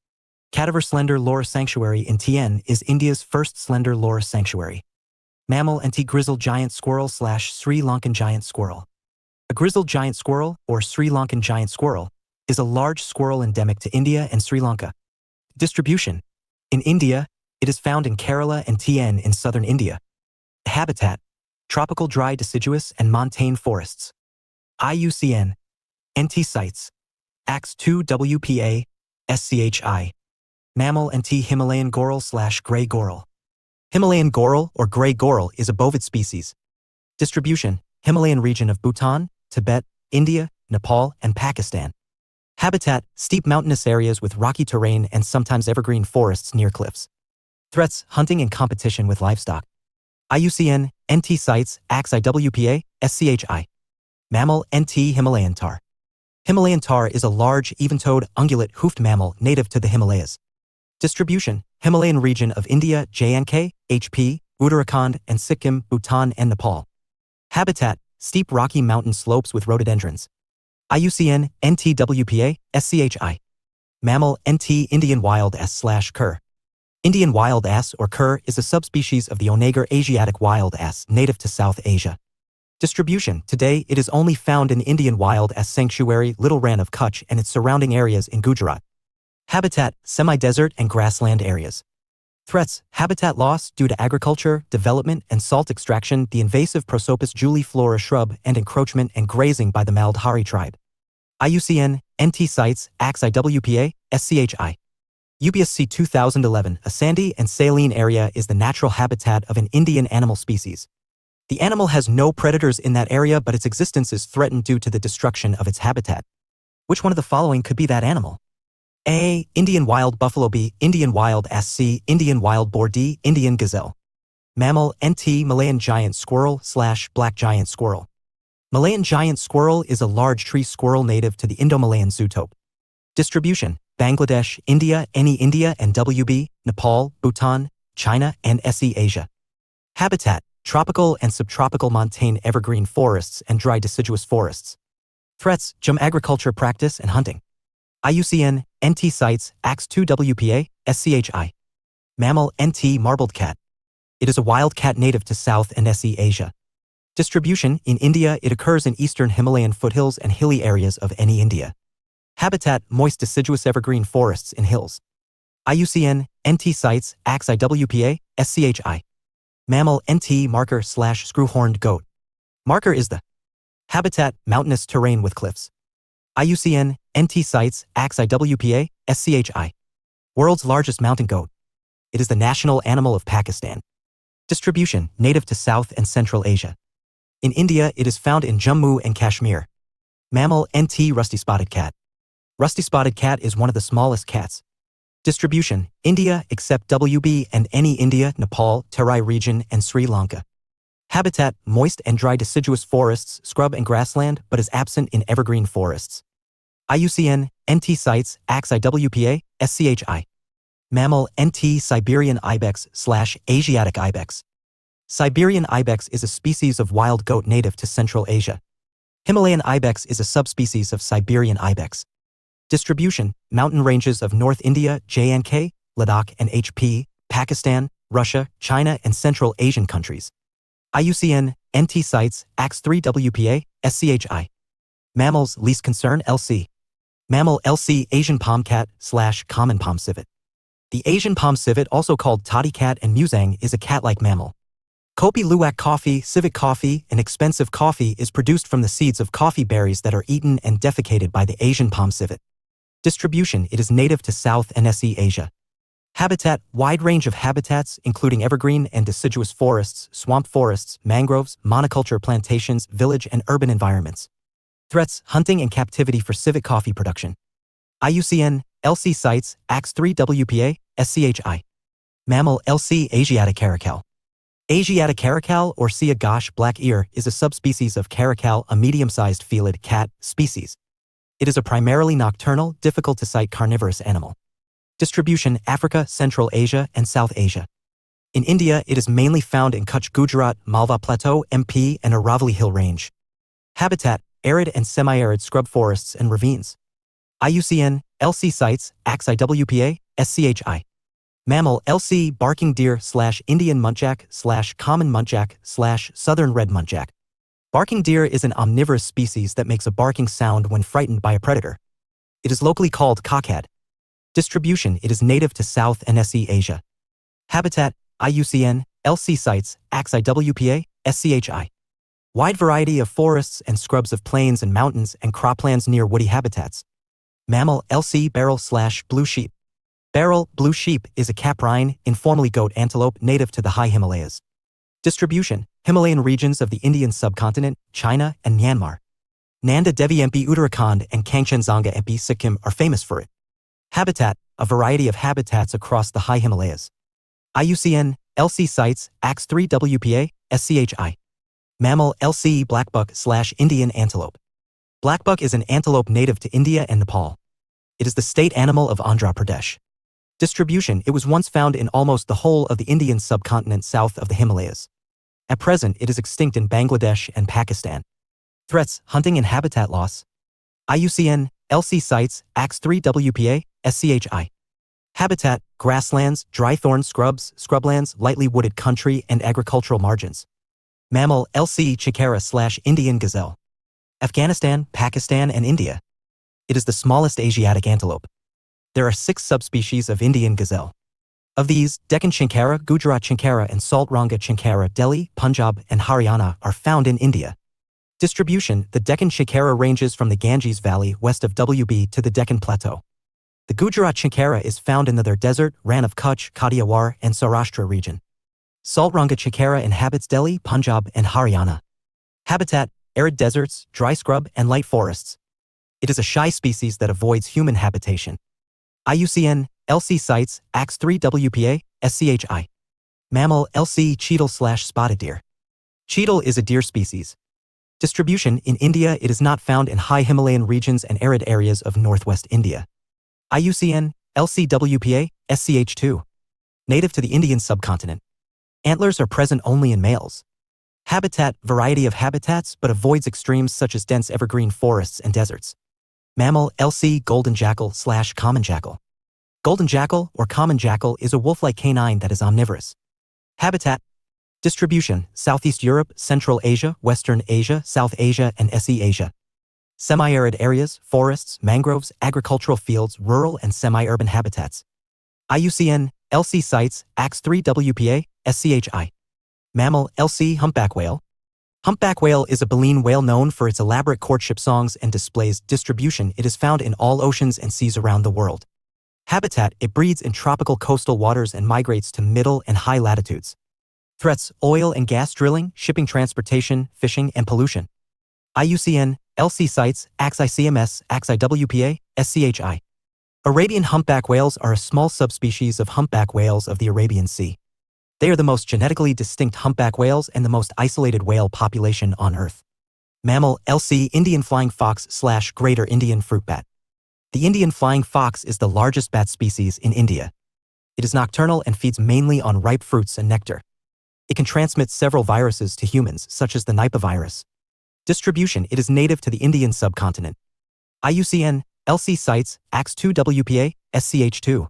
Cadaver Slender Loris Sanctuary in TN is India's first slender loris sanctuary. Mammal NT Grizzled Giant Squirrel / Sri Lankan Giant Squirrel. A grizzled giant squirrel, or Sri Lankan giant squirrel, is a large squirrel endemic to India and Sri Lanka. Distribution. In India, it is found in Kerala and TN in southern India. Habitat. Tropical dry deciduous and montane forests. IUCN. NT sites. AX 2 WPA, SCHI. Mammal NT Himalayan goral / gray goral. Himalayan goral or gray goral is a bovid species. Distribution. Himalayan region of Bhutan, Tibet, India, Nepal, and Pakistan. Habitat. Steep mountainous areas with rocky terrain and sometimes evergreen forests near cliffs. Threats. Hunting and competition with livestock. IUCN. NT sites. AX IWPA, SCHI. Mammal NT Himalayan tahr. Himalayan tahr is a large, even-toed, ungulate-hoofed mammal native to the Himalayas. Distribution. Himalayan region of India, JNK, HP, Uttarakhand, and Sikkim, Bhutan, and Nepal. Habitat. Steep rocky mountain slopes with rhododendrons. IUCN. NT-WPA, SCHI. Mammal NT Indian wild ass / cur. Indian wild ass or cur is a subspecies of the onager Asiatic wild ass native to South Asia. Distribution. Today, it is only found in the Indian wild ass sanctuary Little Rann of Kutch and its surrounding areas in Gujarat. Habitat. Semi-desert and grassland areas. Threats. Habitat loss due to agriculture, development, and salt extraction, the invasive Prosopis juliflora shrub, and encroachment and grazing by the Maldhari tribe. IUCN. NT sites. AX IWPA, SCHI. UPSC 2011. A sandy and saline area is the natural habitat of an Indian animal species. The animal has no predators in that area, but its existence is threatened due to the destruction of its habitat. Which one of the following could be that animal? A. Indian wild buffalo. B. Indian wild ass. C. Indian wild boar. D. Indian gazelle. Mammal NT Malayan giant squirrel / black giant squirrel. Malayan giant squirrel is a large tree squirrel native to the Indo-Malayan zootope. Distribution. Bangladesh, India, NE India, and WB, Nepal, Bhutan, China, and SE Asia. Habitat. Tropical and subtropical montane evergreen forests and dry deciduous forests. Threats. Agriculture practice and hunting. IUCN. NT sites. AX 2 WPA, SCHI. Mammal NT marbled cat. It is a wild cat native to South and SE Asia. Distribution. In India, it occurs in eastern Himalayan foothills and hilly areas of NE India. Habitat. Moist deciduous evergreen forests in hills. IUCN. NT sites. AX IWPA, SCHI. Mammal NT marker / screw-horned goat. Marker is the habitat. Mountainous terrain with cliffs. IUCN. NT sites. AX IWPA, SCHI. World's largest mountain goat. It is the national animal of Pakistan. Distribution. Native to South and Central Asia. In India, it is found in Jammu and Kashmir. Mammal NT rusty-spotted cat. Rusty-spotted cat is one of the smallest cats. Distribution. India except WB and NE India, Nepal, Terai region, and Sri Lanka. Habitat. Moist and dry deciduous forests, scrub and grassland, but is absent in evergreen forests. IUCN. NT sites. AX IWPA, SCHI. Mammal NT Siberian ibex / Asiatic ibex. Siberian ibex is a species of wild goat native to Central Asia. Himalayan ibex is a subspecies of Siberian ibex. Distribution. Mountain ranges of North India, JNK, Ladakh, and HP, Pakistan, Russia, China, and Central Asian countries. IUCN. NT sites. AX 3 WPA, SCHI. Mammals least concern LC. Mammal LC Asian palm cat / common palm civet. The Asian palm civet, also called toddy cat and musang, is a cat-like mammal. Kopi Luwak coffee, civet coffee, and expensive coffee is produced from the seeds of coffee berries that are eaten and defecated by the Asian palm civet. Distribution: it is native to South and SE Asia. Habitat: wide range of habitats including evergreen and deciduous forests, swamp forests, mangroves, monoculture plantations, village and urban environments. Threats: hunting and captivity for civet coffee production. IUCN: LC sites, AX3 WPA, SCHI. Mammal: LC Asiatic caracal. Asiatic caracal or Sia Gosh black ear is a subspecies of caracal, a medium-sized felid cat species. It is a primarily nocturnal, difficult-to-sight carnivorous animal. Distribution: Africa, Central Asia, and South Asia. In India, it is mainly found in Kutch, Gujarat, Malwa Plateau, MP, and Aravalli Hill Range. Habitat: arid and semi-arid scrub forests and ravines. IUCN: LC sites, AXIWPA, SCHI. Mammal: LC barking deer / Indian muntjac / common muntjac / southern red muntjac. Barking deer is an omnivorous species that makes a barking sound when frightened by a predator. It is locally called cockad. Distribution: it is native to South and SE Asia. Habitat: IUCN, LC sites, AXIWPA, SCHI. Wide variety of forests and scrubs of plains and mountains and croplands near woody habitats. Mammal: LC beryl / blue sheep. Beryl, blue sheep, is a caprine, informally goat antelope native to the high Himalayas. Distribution: Himalayan regions of the Indian subcontinent, China, and Myanmar. Nanda Devi MP Uttarakhand and Kangchenjunga MP Sikkim are famous for it. Habitat: a variety of habitats across the high Himalayas. IUCN, LC sites, AX3 WPA, SCHI. Mammal: LC blackbuck / Indian antelope. Blackbuck is an antelope native to India and Nepal. It is the state animal of Andhra Pradesh. Distribution: it was once found in almost the whole of the Indian subcontinent south of the Himalayas. At present, it is extinct in Bangladesh and Pakistan. Threats: hunting and habitat loss. IUCN, LC sites, AX3 WPA, SCHI. Habitat: grasslands, dry thorn scrubs, scrublands, lightly wooded country, and agricultural margins. Mammal: LC chikara / Indian gazelle. Afghanistan, Pakistan, and India. It is the smallest Asiatic antelope. There are 6 subspecies of Indian gazelle. Of these, Deccan chinkara, Gujarat chinkara, and Saltranga chinkara, Delhi, Punjab, and Haryana are found in India. Distribution: the Deccan chinkara ranges from the Ganges Valley west of WB to the Deccan Plateau. The Gujarat chinkara is found in the desert, Rann of Kutch, Kathiawar, and Saurashtra region. Saltranga chinkara inhabits Delhi, Punjab, and Haryana. Habitat: arid deserts, dry scrub, and light forests. It is a shy species that avoids human habitation. IUCN, LC sites, AX3 WPA, SCHI. Mammal: LC cheetal / spotted deer. Cheetal is a deer species. Distribution: in India, it is not found in high Himalayan regions and arid areas of northwest India. IUCN, LC WPA, SCH2. Native to the Indian subcontinent. Antlers are present only in males. Habitat: variety of habitats but avoids extremes such as dense evergreen forests and deserts. Mammal: LC golden jackal / common jackal. Golden jackal or common jackal is a wolf-like canine that is omnivorous. Habitat: distribution: Southeast Europe, Central Asia, Western Asia, South Asia, and SE Asia. Semi-arid areas, forests, mangroves, agricultural fields, rural and semi-urban habitats. IUCN, LC sites, AX3 WPA, SCHI. Mammal: LC humpback whale. Humpback whale is a baleen whale known for its elaborate courtship songs and displays. Distribution: it is found in all oceans and seas around the world. Habitat: it breeds in tropical coastal waters and migrates to middle and high latitudes. Threats: oil and gas drilling, shipping transportation, fishing, and pollution. IUCN, LC sites, AXICMS, AXIWPA, SCHI. Arabian humpback whales are a small subspecies of humpback whales of the Arabian Sea. They are the most genetically distinct humpback whales and the most isolated whale population on Earth. Mammal: LC Indian flying fox / greater Indian fruit bat. The Indian flying fox is the largest bat species in India. It is nocturnal and feeds mainly on ripe fruits and nectar. It can transmit several viruses to humans, such as the Nipah virus. Distribution: it is native to the Indian subcontinent. IUCN, LC sites, AX2 WPA, SCH2.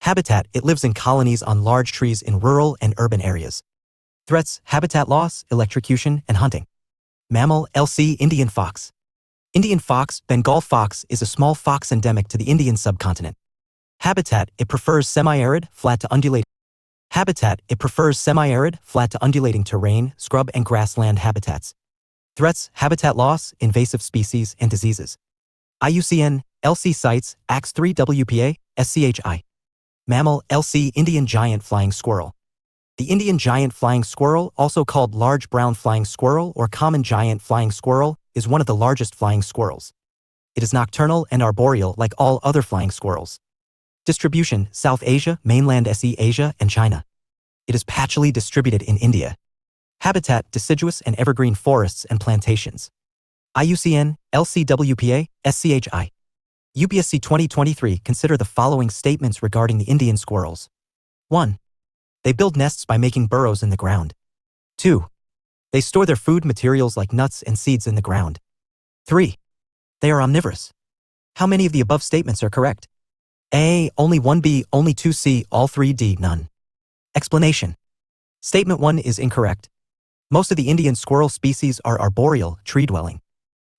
Habitat: it lives in colonies on large trees in rural and urban areas. Threats: habitat loss, electrocution, and hunting. Mammal: LC Indian fox. Indian fox, Bengal fox, is a small fox endemic to the Indian subcontinent. Habitat: it prefers semi-arid, flat to undulating. Habitat: it prefers semi-arid, flat to undulating terrain, scrub and grassland habitats. Threats: habitat loss, invasive species, and diseases. IUCN, LC sites, AX 3 WPA, SCHI. Mammal, LC Indian giant flying squirrel. The Indian giant flying squirrel, also called large brown flying squirrel or common giant flying squirrel, is one of the largest flying squirrels. It is nocturnal and arboreal like all other flying squirrels. Distribution, South Asia, mainland SE Asia, and China. It is patchily distributed in India. Habitat, deciduous and evergreen forests and plantations. IUCN, LCWPA, SCHI. UPSC 2023. Consider the following statements regarding the Indian squirrels. 1. They build nests by making burrows in the ground. 2. They store their food materials like nuts and seeds in the ground. 3. They are omnivorous. How many of the above statements are correct? A. Only 1. B. Only 2. C. All 3. D. None. Explanation. Statement 1 is incorrect. Most of the Indian squirrel species are arboreal, tree-dwelling.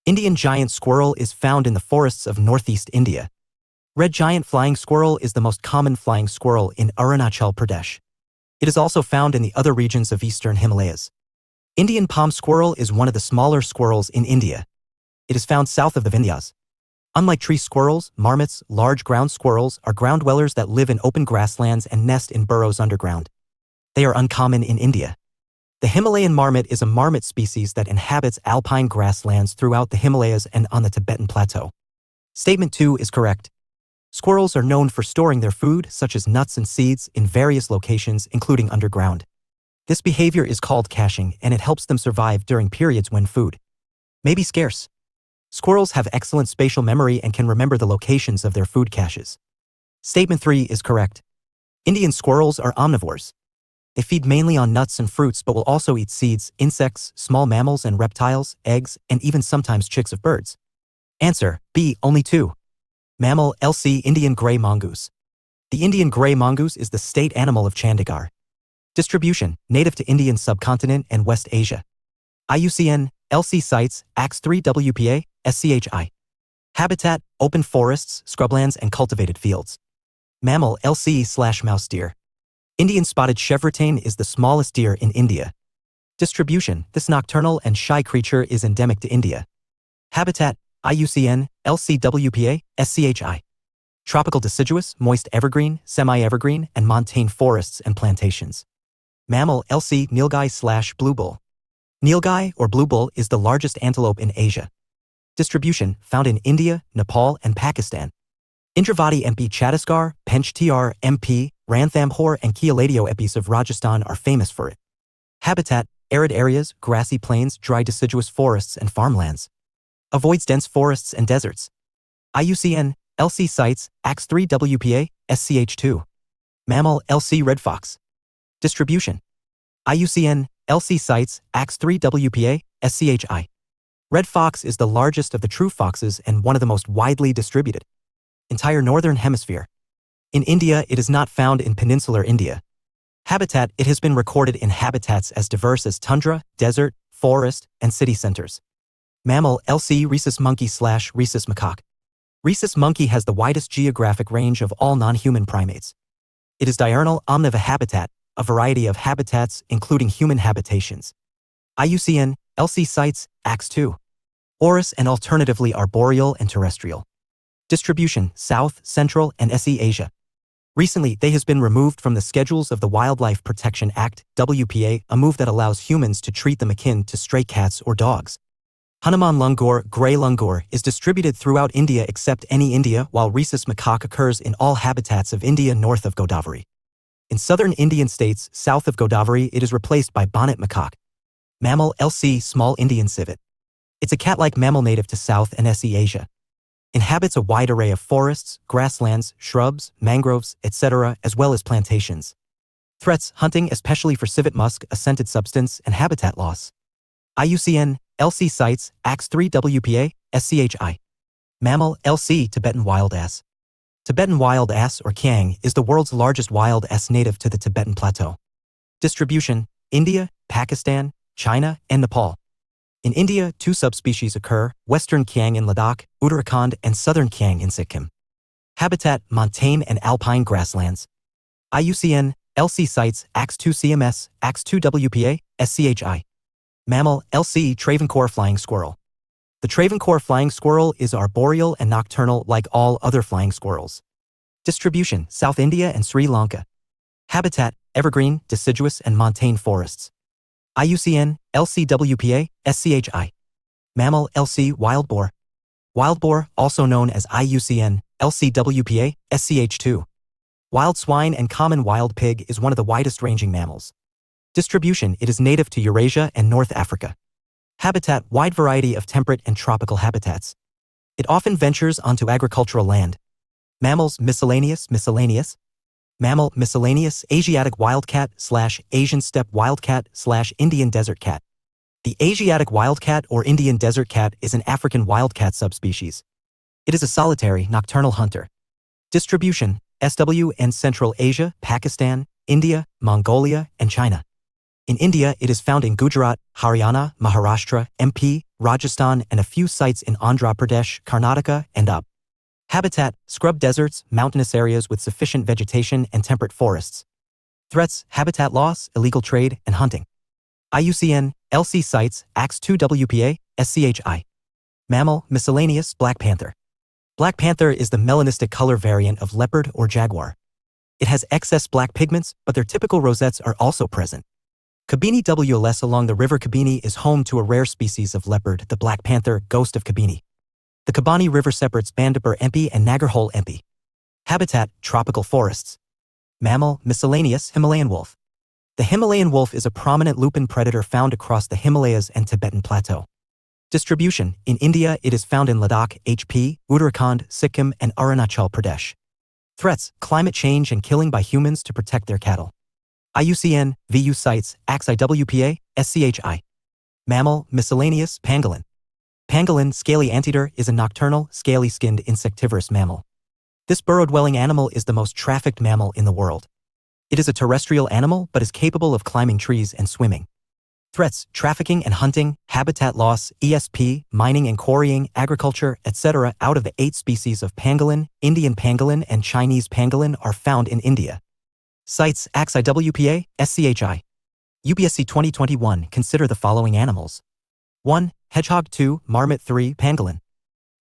Indian giant squirrel is found in the forests of northeast India. Red giant flying squirrel is the most common flying squirrel in Arunachal Pradesh. It is also found in the other regions of eastern Himalayas. Indian palm squirrel is one of the smaller squirrels in India. It is found south of the Vindhyas. Unlike tree squirrels, marmots, large ground squirrels are ground dwellers that live in open grasslands and nest in burrows underground. They are uncommon in India. The Himalayan marmot is a marmot species that inhabits alpine grasslands throughout the Himalayas and on the Tibetan Plateau. Statement 2 is correct. Squirrels are known for storing their food, such as nuts and seeds, in various locations, including underground. This behavior is called caching, and it helps them survive during periods when food may be scarce. Squirrels have excellent spatial memory and can remember the locations of their food caches. Statement 3 is correct. Indian squirrels are omnivores. They feed mainly on nuts and fruits but will also eat seeds, insects, small mammals and reptiles, eggs, and even sometimes chicks of birds. Answer, B. Only 2. Mammal, LC Indian grey mongoose. The Indian grey mongoose is the state animal of Chandigarh. Distribution, native to Indian subcontinent and West Asia. IUCN, LC sites, AX 3 WPA, SCHI. Habitat, open forests, scrublands and cultivated fields. Mammal, LC/mouse deer. Indian spotted chevrotain is the smallest deer in India. Distribution, this nocturnal and shy creature is endemic to India. Habitat, IUCN, LCWPA, SCHI. Tropical deciduous, moist evergreen, semi-evergreen, and montane forests and plantations. Mammal, LC Nilgai/bluebull. Nilgai, or bluebull, is the largest antelope in Asia. Distribution, found in India, Nepal, and Pakistan. Indravati MP Chhattisgarh, Pench TR MP, Ranthambore and Kealadio Epis of Rajasthan are famous for it. Habitat, arid areas, grassy plains, dry deciduous forests and farmlands. Avoids dense forests and deserts. IUCN, LC sites, AX 3 WPA, SCH2. Mammal, LC red fox. Distribution. IUCN, LC sites, AX 3 WPA, SCHI. Red fox is the largest of the true foxes and one of the most widely distributed. Entire northern hemisphere. In India, it is not found in peninsular India. Habitat, it has been recorded in habitats as diverse as tundra, desert, forest, and city centers. Mammal, LC rhesus monkey/rhesus macaque. Rhesus monkey has the widest geographic range of all non-human primates. It is diurnal, omnivorous habitat, a variety of habitats, including human habitations. IUCN, LC sites, AX 2. Orus and alternatively arboreal and terrestrial. Distribution, South, Central, and SE Asia. Recently, they has been removed from the schedules of the Wildlife Protection Act, WPA, a move that allows humans to treat them akin to stray cats or dogs. Hanuman langur, grey langur, is distributed throughout India except any India, while rhesus macaque occurs in all habitats of India north of Godavari. In southern Indian states, south of Godavari, it is replaced by bonnet macaque. Mammal, LC small Indian civet. It's a cat-like mammal native to South and SE Asia. Inhabits a wide array of forests, grasslands, shrubs, mangroves, etc., as well as plantations. Threats, hunting especially for civet musk, a scented substance, and habitat loss. IUCN, LC sites, AX 3 WPA, SCHI. Mammal, LC Tibetan wild ass. Tibetan wild ass or kyang is the world's largest wild ass native to the Tibetan Plateau. Distribution, India, Pakistan, China, and Nepal. In India, 2 subspecies occur, Western kyang in Ladakh, Uttarakhand, and Southern kyang in Sikkim. Habitat, montane and alpine grasslands. IUCN, LC sites, AX 2 CMS, AX 2 WPA, SCHI. Mammal, LC Travancore flying squirrel. The Travancore flying squirrel is arboreal and nocturnal like all other flying squirrels. Distribution: South India and Sri Lanka. Habitat: evergreen, deciduous and montane forests. IUCN: LCWPA, SCHI. Mammal: LC wild boar. Wild boar, also known as IUCN, LCWPA, SCH2. Wild swine and common wild pig is one of the widest-ranging mammals. Distribution: it is native to Eurasia and North Africa. Habitat: wide variety of temperate and tropical habitats. It often ventures onto agricultural land. Mammals: miscellaneous. Mammal: miscellaneous, Asiatic wildcat / Asian steppe wildcat / Indian desert cat. The Asiatic wildcat or Indian desert cat is an African wildcat subspecies. It is a solitary, nocturnal hunter. Distribution: SW and Central Asia, Pakistan, India, Mongolia, and China. In India, it is found in Gujarat, Haryana, Maharashtra, MP, Rajasthan, and a few sites in Andhra Pradesh, Karnataka, and UP. Habitat: scrub deserts, mountainous areas with sufficient vegetation and temperate forests. Threats: habitat loss, illegal trade, and hunting. IUCN: LC sites, AX2WPA, SCHI. Mammal: miscellaneous, black panther. Black panther is the melanistic color variant of leopard or jaguar. It has excess black pigments, but their typical rosettes are also present. Kabini WLS along the river Kabini is home to a rare species of leopard, the black panther, ghost of Kabini. The Kabani River separates Bandipur MP and Nagarhole MP. Habitat: tropical forests. Mammal: miscellaneous, Himalayan wolf. The Himalayan wolf is a prominent lupin predator found across the Himalayas and Tibetan Plateau. Distribution: in India, it is found in Ladakh, HP, Uttarakhand, Sikkim, and Arunachal Pradesh. Threats: climate change and killing by humans to protect their cattle. IUCN: VU sites, AXIWPA, SCHI. Mammal: miscellaneous, pangolin. Pangolin, scaly anteater, is a nocturnal, scaly-skinned insectivorous mammal. This burrow-dwelling animal is the most trafficked mammal in the world. It is a terrestrial animal but is capable of climbing trees and swimming. Threats: trafficking and hunting, habitat loss, ESP, mining and quarrying, agriculture, etc. Out of the 8 species of pangolin, Indian pangolin and Chinese pangolin are found in India. Sites: AXIWPA, SCHI. UPSC 2021. Consider the following animals. 1. Hedgehog. 2. Marmot. 3. Pangolin.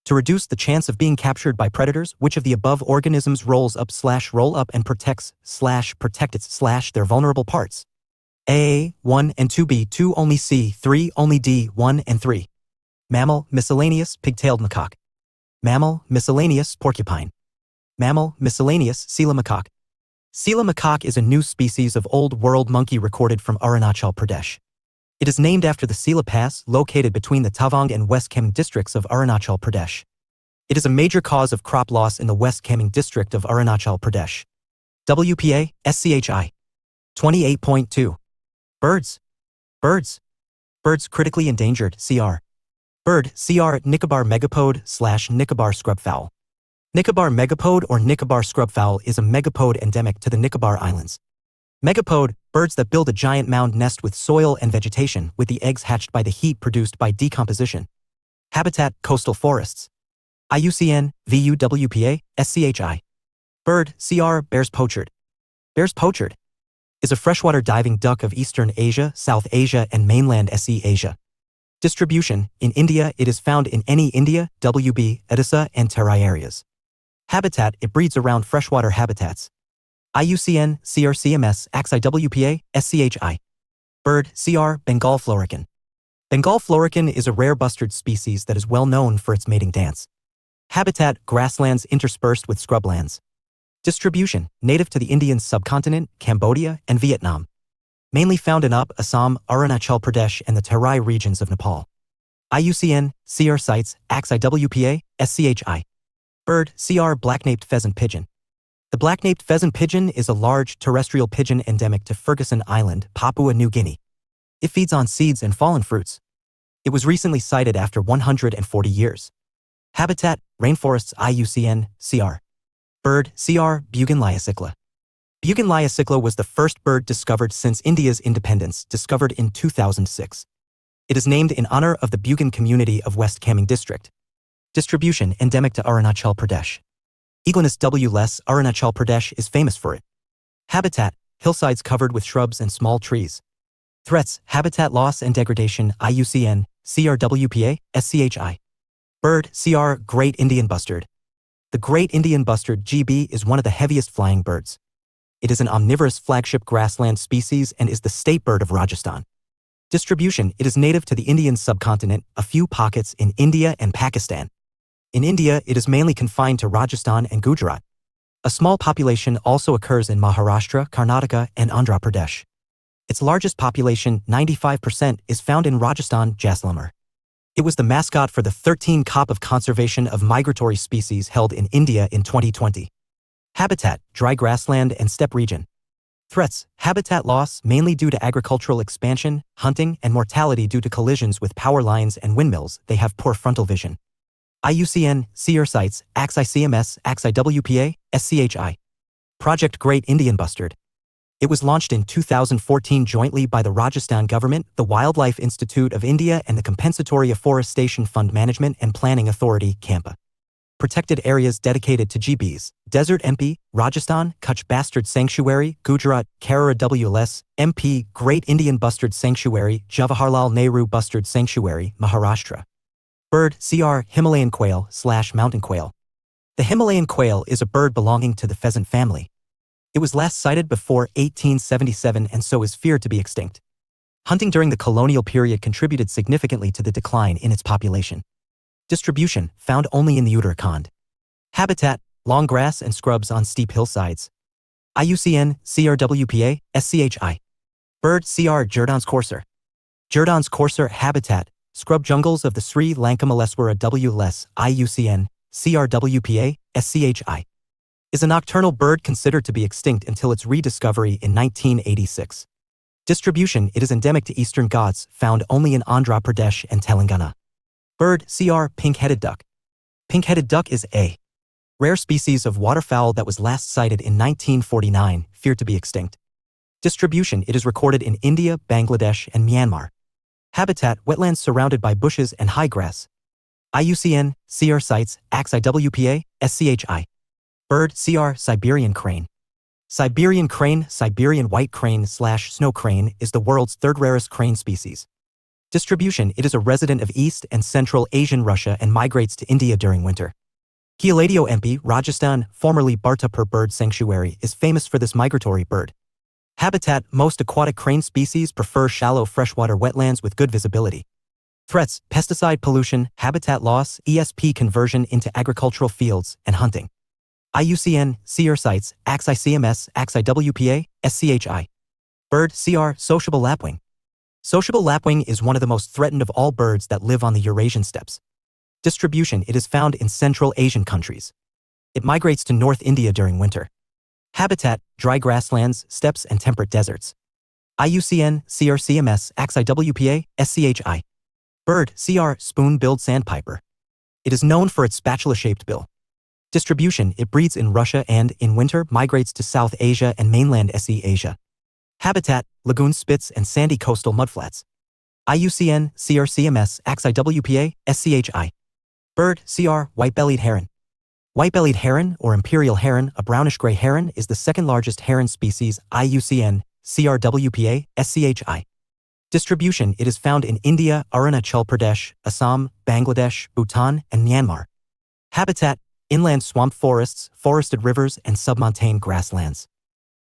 To reduce the chance of being captured by predators, which of the above organisms rolls up / roll up and protect its / their vulnerable parts? A. 1 and 2. B. 2 only. C. 3 only. D. 1 and 3. Mammal: miscellaneous, pig-tailed macaque. Mammal: miscellaneous, porcupine. Mammal: miscellaneous, Sela macaque. Sela macaque is a new species of Old World monkey recorded from Arunachal Pradesh. It is named after the Sela Pass, located between the Tawang and West Kaméng districts of Arunachal Pradesh. It is a major cause of crop loss in the West Kaméng district of Arunachal Pradesh. WPA, SCHI. 28.2. Birds. Birds critically endangered, CR. Bird, CR, Nicobar megapode / Nicobar scrubfowl. Nicobar megapode or Nicobar scrubfowl is a megapode endemic to the Nicobar Islands. Megapode, birds that build a giant mound nest with soil and vegetation, with the eggs hatched by the heat produced by decomposition. Habitat: coastal forests. IUCN: VUWPA, SCHI. Bird, CR, Bear's pochard. Bear's pochard is a freshwater diving duck of Eastern Asia, South Asia, and mainland SE Asia. Distribution: in India, it is found in any India, WB, Odisha, and Terai areas. Habitat: it breeds around freshwater habitats. IUCN: CRCMS, AXIWPA, SCHI. Bird, CR, Bengal florican. Bengal florican is a rare bustard species that is well known for its mating dance. Habitat: grasslands interspersed with scrublands. Distribution: native to the Indian subcontinent, Cambodia, and Vietnam. Mainly found in UP, Assam, Arunachal Pradesh, and the Terai regions of Nepal. IUCN: CR sites, AXIWPA, SCHI. Bird, CR, black-naped pheasant pigeon. The black-naped pheasant pigeon is a large terrestrial pigeon endemic to Ferguson Island, Papua New Guinea. It feeds on seeds and fallen fruits. It was recently sighted after 140 years. Habitat: rainforests. IUCN: CR. Bird, CR, Bugan lyocicla. Bugan lyocicla was the first bird discovered since India's independence, discovered in 2006. It is named in honor of the Bugan community of West Kaméng district. Distribution: endemic to Arunachal Pradesh. Eaglenus W. less, Arunachal Pradesh is famous for it. Habitat: hillsides covered with shrubs and small trees. Threats: habitat loss and degradation. IUCN: CRWPA, SCHI. Bird, CR, Great Indian Bustard. The Great Indian Bustard GB is one of the heaviest flying birds. It is an omnivorous flagship grassland species and is the state bird of Rajasthan. Distribution: it is native to the Indian subcontinent, a few pockets in India and Pakistan. In India, it is mainly confined to Rajasthan and Gujarat. A small population also occurs in Maharashtra, Karnataka, and Andhra Pradesh. Its largest population, 95%, is found in Rajasthan, Jaisalmer. It was the mascot for the 13 COP of Conservation of Migratory Species held in India in 2020. Habitat: dry grassland and steppe region. Threats: habitat loss mainly due to agricultural expansion, hunting, and mortality due to collisions with power lines and windmills. They have poor frontal vision. IUCN, SEER sites, AXI-CMS, AXI-WPA, SCHI. Project Great Indian Bustard. It was launched in 2014 jointly by the Rajasthan government, the Wildlife Institute of India, and the Compensatory Afforestation Fund Management and Planning Authority, Campa. Protected areas dedicated to GBs: Desert MP, Rajasthan, Kutch Bastard Sanctuary, Gujarat, Kerala WLS, MP, Great Indian Bustard Sanctuary, Jawaharlal Nehru Bustard Sanctuary, Maharashtra. Bird, CR, Himalayan quail / mountain quail. The Himalayan quail is a bird belonging to the pheasant family. It was last sighted before 1877 and so is feared to be extinct. Hunting during the colonial period contributed significantly to the decline in its population. Distribution: found only in the Uttarakhand. Habitat: long grass and scrubs on steep hillsides. IUCN, CRWPA, SCHI. Bird, CR, Jerdon's courser. Jerdon's courser. Habitat: scrub jungles of the Sri Lankamaleswara WLS, IUCN, CRWPA, SCHI. Is a nocturnal bird considered to be extinct until its rediscovery in 1986. Distribution: it is endemic to eastern Ghats, found only in Andhra Pradesh and Telangana. Bird, CR, pink-headed duck. Pink-headed duck is a rare species of waterfowl that was last sighted in 1949, feared to be extinct. Distribution: it is recorded in India, Bangladesh, and Myanmar. Habitat: wetlands surrounded by bushes and high grass. IUCN, CR sites, AXI-WPA, SCHI. Bird, CR, Siberian crane. Siberian crane, Siberian white crane / snow crane, is the world's third rarest crane species. Distribution: it is a resident of East and Central Asian Russia and migrates to India during winter. Keoladeo MP, Rajasthan, formerly Bartapur Bird Sanctuary, is famous for this migratory bird. Habitat: most aquatic crane species prefer shallow freshwater wetlands with good visibility. Threats: pesticide pollution, habitat loss, ESP conversion into agricultural fields, and hunting. IUCN, SEER sites, AXI-CMS, AXI-WPA, SCHI. Bird, CR, sociable lapwing. Sociable lapwing is one of the most threatened of all birds that live on the Eurasian steppes. Distribution: it is found in Central Asian countries. It migrates to North India during winter. Habitat: dry grasslands, steppes, and temperate deserts. IUCN, CRCMS, AXI-WPA, SCHI. Bird, CR, spoon-billed sandpiper. It is known for its spatula-shaped bill. Distribution: it breeds in Russia and, in winter, migrates to South Asia and mainland SE Asia. Habitat: lagoon spits and sandy coastal mudflats. IUCN, CRCMS, AXI-WPA, SCHI. Bird, CR, white-bellied heron. White-bellied heron, or imperial heron, a brownish-gray heron, is the second largest heron species. IUCN, CRWPA, SCHI. Distribution: it is found in India, Arunachal Pradesh, Assam, Bangladesh, Bhutan, and Myanmar. Habitat: inland swamp forests, forested rivers, and submontane grasslands.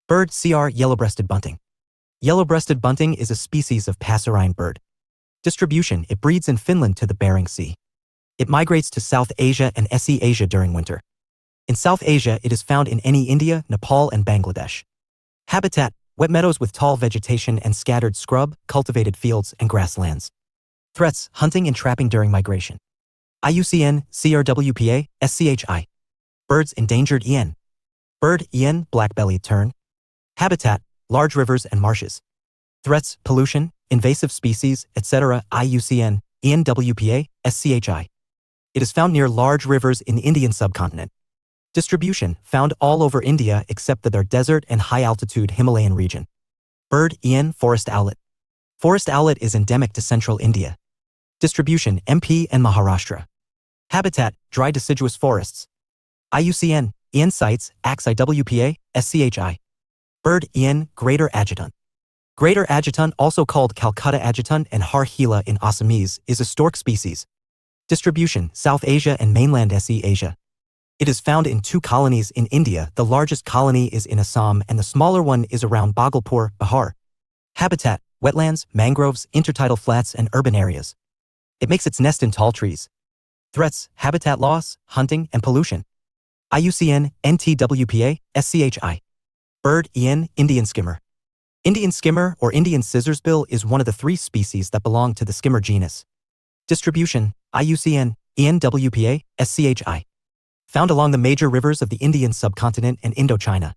Bird, CR, yellow-breasted bunting. Yellow-breasted bunting is a species of passerine bird. Distribution: it breeds in Finland to the Bering Sea. It migrates to South Asia and SE Asia during winter. In South Asia, it is found in any India, Nepal, and Bangladesh. Habitat: wet meadows with tall vegetation and scattered scrub, cultivated fields, and grasslands. Threats: hunting and trapping during migration. IUCN, CRWPA, SCHI. Birds, endangered EN. Bird, EN, black-bellied tern. Habitat: large rivers and marshes. Threats: pollution, invasive species, etc. IUCN, ENWPA, SCHI. It is found near large rivers in the Indian subcontinent. Distribution: found all over India except the desert and high-altitude Himalayan region. Bird, EN, forest owlet. Forest owlet is endemic to central India. Distribution: MP and Maharashtra. Habitat: dry deciduous forests. IUCN, EN sites, AXI-WPA, SCHI. Bird, EN, greater adjutant. Greater adjutant, also called Calcutta adjutant and har hila in Assamese, is a stork species. Distribution: South Asia and mainland SE Asia. It is found in 2 colonies in India. The largest colony is in Assam and the smaller one is around Bhagalpur, Bihar. Habitat: wetlands, mangroves, intertidal flats and urban areas. It makes its nest in tall trees. Threats: habitat loss, hunting, and pollution. IUCN, NTWPA, SCHI. Bird, EN, Indian skimmer. Indian skimmer or Indian scissorsbill is one of the 3 species that belong to the skimmer genus. Distribution: IUCN, ENWPA, SCHI. Found along the major rivers of the Indian subcontinent and Indochina.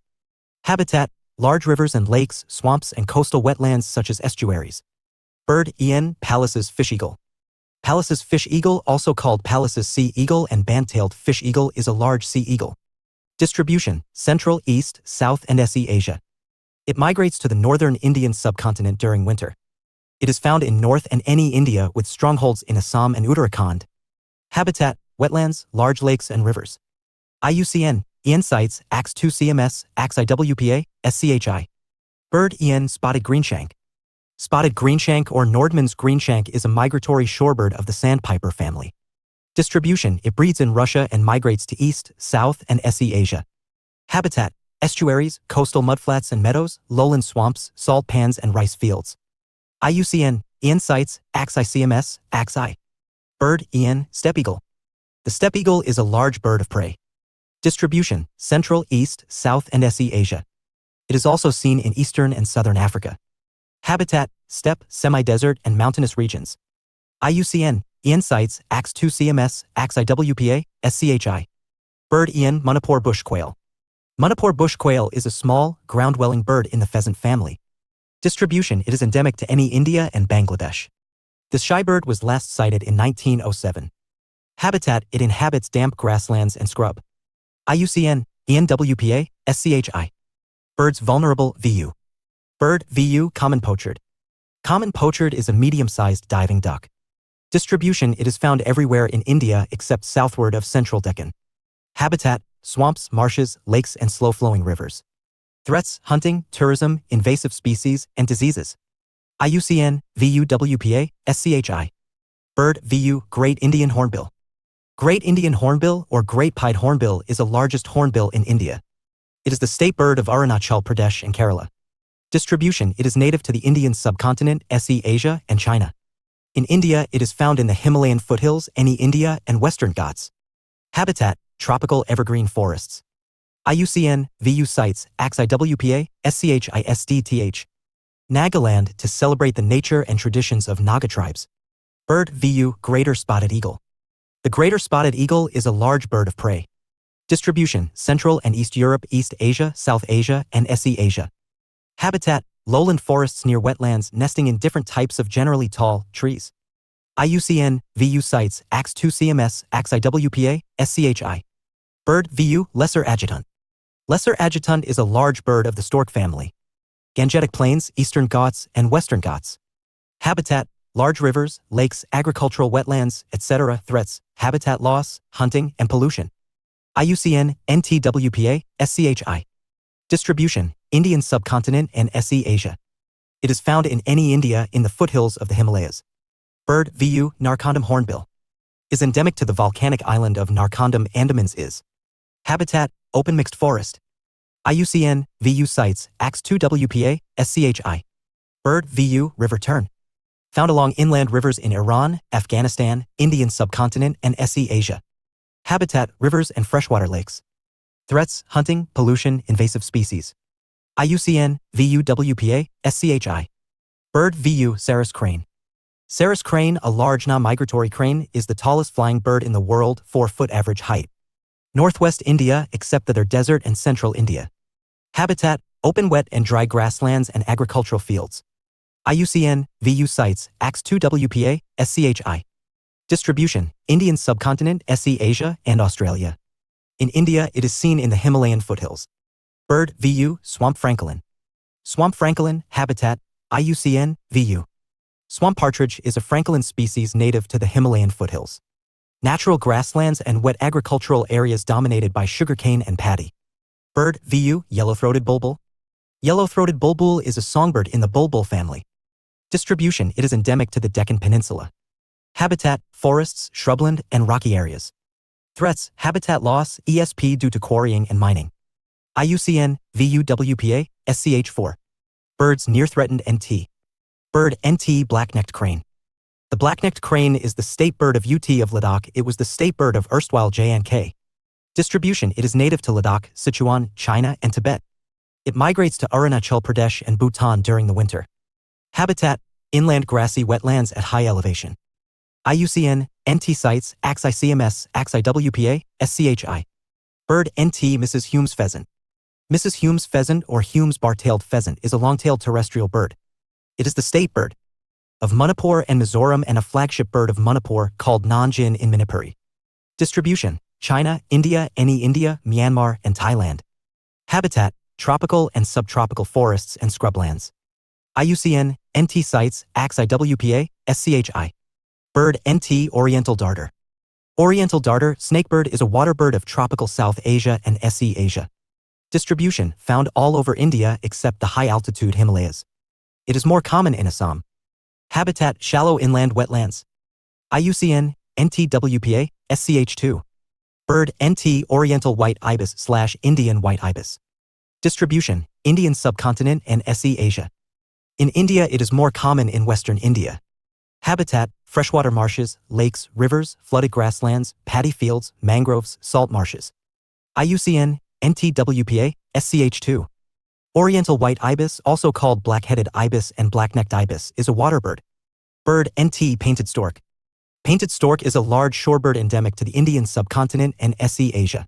Habitat: large rivers and lakes, swamps and coastal wetlands such as estuaries. Bird, EN, Pallas's fish eagle. Pallas's fish eagle, also called Pallas's sea eagle and band-tailed fish eagle, is a large sea eagle. Distribution: Central, East, South and SE Asia. It migrates to the northern Indian subcontinent during winter. It is found in North and NE India with strongholds in Assam and Uttarakhand. Habitat: wetlands, large lakes and rivers. IUCN, EN sites, AX2 CMS, AX-IWPA, SCHI. Bird, EN, spotted greenshank. Spotted greenshank or Nordmann's greenshank is a migratory shorebird of the sandpiper family. Distribution: it breeds in Russia and migrates to East, South and SE Asia. Habitat: estuaries, coastal mudflats and meadows, lowland swamps, salt pans and rice fields. IUCN, EN sites, AX-ICMS, AX-I. Bird, EN, steppe eagle. The steppe eagle is a large bird of prey. Distribution: Central, East, South and SE Asia. It is also seen in eastern and southern Africa. Habitat: steppe, semi-desert and mountainous regions. IUCN, EN sites, AX2 CMS, AX-IWPA, SCHI. Bird, EN, Manipur bush quail. Manipur bush quail is a small, ground-dwelling bird in the pheasant family. Distribution: it is endemic to NE India and Bangladesh. This shy bird was last sighted in 1907. Habitat: it inhabits damp grasslands and scrub. IUCN, ENWPA, SCHI. Birds vulnerable, VU. Bird, VU, common pochard. Common pochard is a medium-sized diving duck. Distribution: it is found everywhere in India except southward of central Deccan. Habitat: swamps, marshes, lakes and slow-flowing rivers. Threats: hunting, tourism, invasive species, and diseases. IUCN, VUWPA, SCHI. Bird, VU, Great Indian Hornbill. Great Indian Hornbill or Great Pied Hornbill is the largest hornbill in India. It is the state bird of Arunachal Pradesh and Kerala. Distribution: it is native to the Indian subcontinent, SE Asia, and China. In India, it is found in the Himalayan foothills, NE India, and Western Ghats. Habitat: tropical evergreen forests. IUCN, VU sites, AX-IWPA, SCHISDTH. Nagaland to celebrate the nature and traditions of Naga tribes. Bird, VU, greater spotted eagle. The greater spotted eagle is a large bird of prey. Distribution: Central and East Europe, East Asia, South Asia, and SE Asia. Habitat: lowland forests near wetlands, nesting in different types of generally tall trees. IUCN, VU sites, AX2 CMS, AX-IWPA, SCHI. Bird, VU, lesser adjutant. Lesser adjutant is a large bird of the stork family. Gangetic Plains, Eastern Ghats, and Western Ghats. Habitat: large rivers, lakes, agricultural wetlands, etc. Threats: habitat loss, hunting, and pollution. IUCN, NTWPA, SCHI. Distribution: Indian subcontinent and SE Asia. It is found in NE India in the foothills of the Himalayas. Bird, VU, Narcondam hornbill. Is endemic to the volcanic island of Narcondam, Andamans is. Habitat: open mixed forest. IUCN, VU sites, AX2WPA, SCHI. Bird, VU, river tern. Found along inland rivers in Iran, Afghanistan, Indian subcontinent, and SE Asia. Habitat: rivers and freshwater lakes. Threats: hunting, pollution, invasive species. IUCN, VUWPA, SCHI. Bird, VU, Sarus crane. Sarus crane, a large non-migratory crane, is the tallest flying bird in the world, 4-foot average height. Northwest India except for their desert and central India. Habitat: open wet and dry grasslands and agricultural fields. IUCN, VU sites, AX2WPA, SCHI. Distribution: Indian subcontinent, SE Asia, and Australia. In India, it is seen in the Himalayan foothills. Bird, VU, swamp francolin. Swamp francolin, habitat, IUCN, VU. Swamp partridge is a francolin species native to the Himalayan foothills. Natural grasslands and wet agricultural areas dominated by sugarcane and paddy. Bird, VU, yellow-throated bulbul. Yellow-throated bulbul is a songbird in the bulbul family. Distribution: it is endemic to the Deccan Peninsula. Habitat, forests, shrubland, and rocky areas. Threats, habitat loss, ESP due to quarrying and mining. IUCN, VUWPA, SCH4. Birds near threatened NT. Bird NT black-necked crane. The black-necked crane is the state bird of UT of Ladakh. It was the state bird of erstwhile J&K. Distribution, it is native to Ladakh, Sichuan, China, and Tibet. It migrates to Arunachal Pradesh and Bhutan during the winter. Habitat, inland grassy wetlands at high elevation. IUCN, NT sites, AXI CMS, AXI WPA, SCHI. Bird NT Mrs. Hume's pheasant. Mrs. Hume's pheasant or Hume's bar-tailed pheasant is a long-tailed terrestrial bird. It is the state bird of Manipur and Mizoram and a flagship bird of Manipur called Nanjin in Manipuri. Distribution, China, India, India, Myanmar, and Thailand. Habitat, tropical and subtropical forests and scrublands. IUCN, NT sites, AXI WPA, SCHI. Bird NT Oriental darter. Oriental darter, snakebird is a water bird of tropical South Asia and SE Asia. Distribution, found all over India except the high-altitude Himalayas. It is more common in Assam. Habitat, shallow inland wetlands. IUCN, NT-WPA, SCH2. Bird NT Oriental white ibis / Indian white ibis. Distribution, Indian subcontinent and SE Asia. In India it is more common in western India. Habitat, freshwater marshes, lakes, rivers, flooded grasslands, paddy fields, mangroves, salt marshes. IUCN, NT-WPA, SCH2. Oriental white ibis, also called black-headed ibis and black-necked ibis, is a water bird. Bird NT painted stork. Painted stork is a large shorebird endemic to the Indian subcontinent and SE Asia.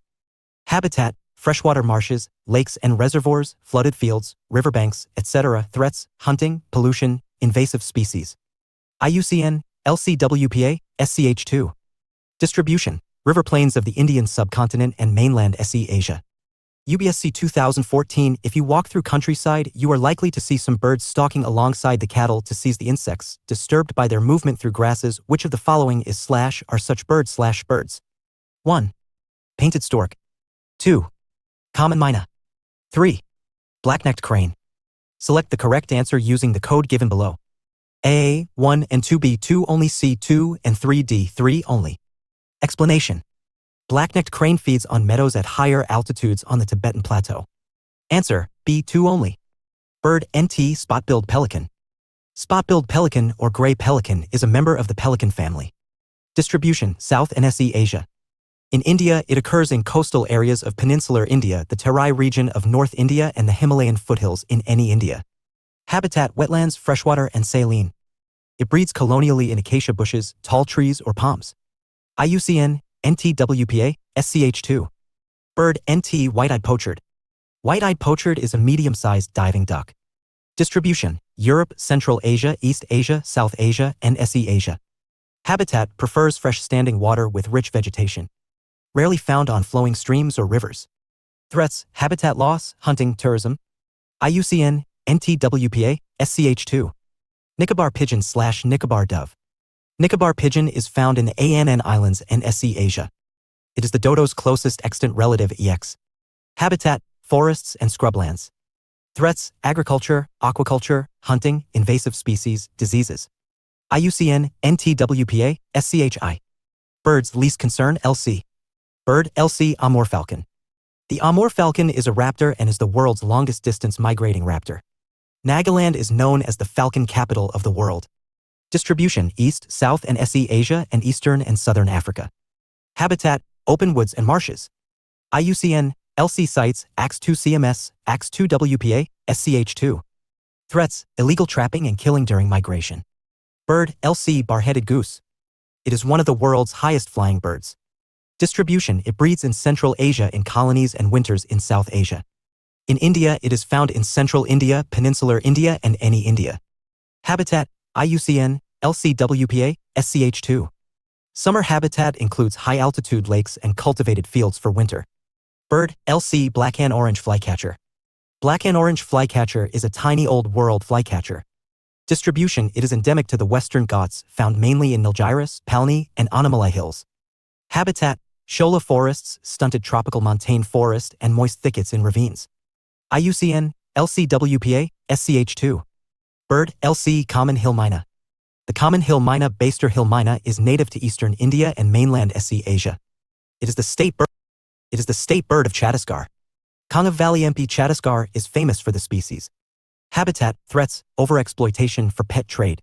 Habitat, freshwater marshes, lakes and reservoirs, flooded fields, riverbanks, etc. Threats, hunting, pollution, invasive species. IUCN, LCWPA, SCH2. Distribution, river plains of the Indian subcontinent and mainland SE Asia. UPSC 2014. If you walk through countryside, you are likely to see some birds stalking alongside the cattle to seize the insects, disturbed by their movement through grasses. Which of the following is / are such birds / birds? 1. Painted stork. 2. Common myna. 3. Black-necked crane. Select the correct answer using the code given below. A, 1 and 2, B, 2 only, C, 2 and 3, D, 3 only. Explanation. Black-necked crane feeds on meadows at higher altitudes on the Tibetan Plateau. Answer, B, 2 only. Bird NT spot-billed pelican. Spot-billed pelican or gray pelican is a member of the pelican family. Distribution, South and SE Asia. In India, it occurs in coastal areas of peninsular India, the Terai region of North India and the Himalayan foothills in any India. Habitat, wetlands, freshwater, and saline. It breeds colonially in acacia bushes, tall trees, or palms. IUCN, NT-WPA, SCH2. Bird NT white-eyed pochard. White-eyed pochard is a medium-sized diving duck. Distribution, Europe, Central Asia, East Asia, South Asia, and SE Asia. Habitat, prefers fresh standing water with rich vegetation. Rarely found on flowing streams or rivers. Threats, habitat loss, hunting, tourism. IUCN, NT-WPA, SCH2. Nicobar pigeon / Nicobar dove. Nicobar pigeon is found in the ANN Islands and SE Asia. It is the dodo's closest extant relative EX. Habitat, forests and scrublands. Threats, agriculture, aquaculture, hunting, invasive species, diseases. IUCN, NT-WPA, SCHI. Birds least concern, LC. Bird, LC Amur falcon. The Amur falcon is a raptor and is the world's longest distance migrating raptor. Nagaland is known as the falcon capital of the world. Distribution, East, South and SE Asia and Eastern and Southern Africa. Habitat, open woods and marshes. IUCN, LC sites, AX2 CMS, AX2 WPA, SCH2. Threats, illegal trapping and killing during migration. Bird, LC bar-headed goose. It is one of the world's highest flying birds. Distribution, it breeds in Central Asia in colonies and winters in South Asia. In India, it is found in Central India, Peninsular India, and any India. Habitat, IUCN, LCWPA, SCH2. Summer habitat includes high-altitude lakes and cultivated fields for winter. Bird, LC Blackhand orange flycatcher. Blackhand orange flycatcher is a tiny old world flycatcher. Distribution, it is endemic to the Western Ghats, found mainly in Nilgiris, Palni, and Annamalai hills. Habitat, shola forests, stunted tropical montane forest, and moist thickets in ravines. IUCN, LCWPA, SCH2. Bird, LC common hill myna. The common hill myna, Baster hill myna, is native to eastern India and mainland SC Asia. It is the state bird of Chhattisgarh. Kangav Valley MP Chhattisgarh is famous for the species. Habitat, threats, overexploitation for pet trade.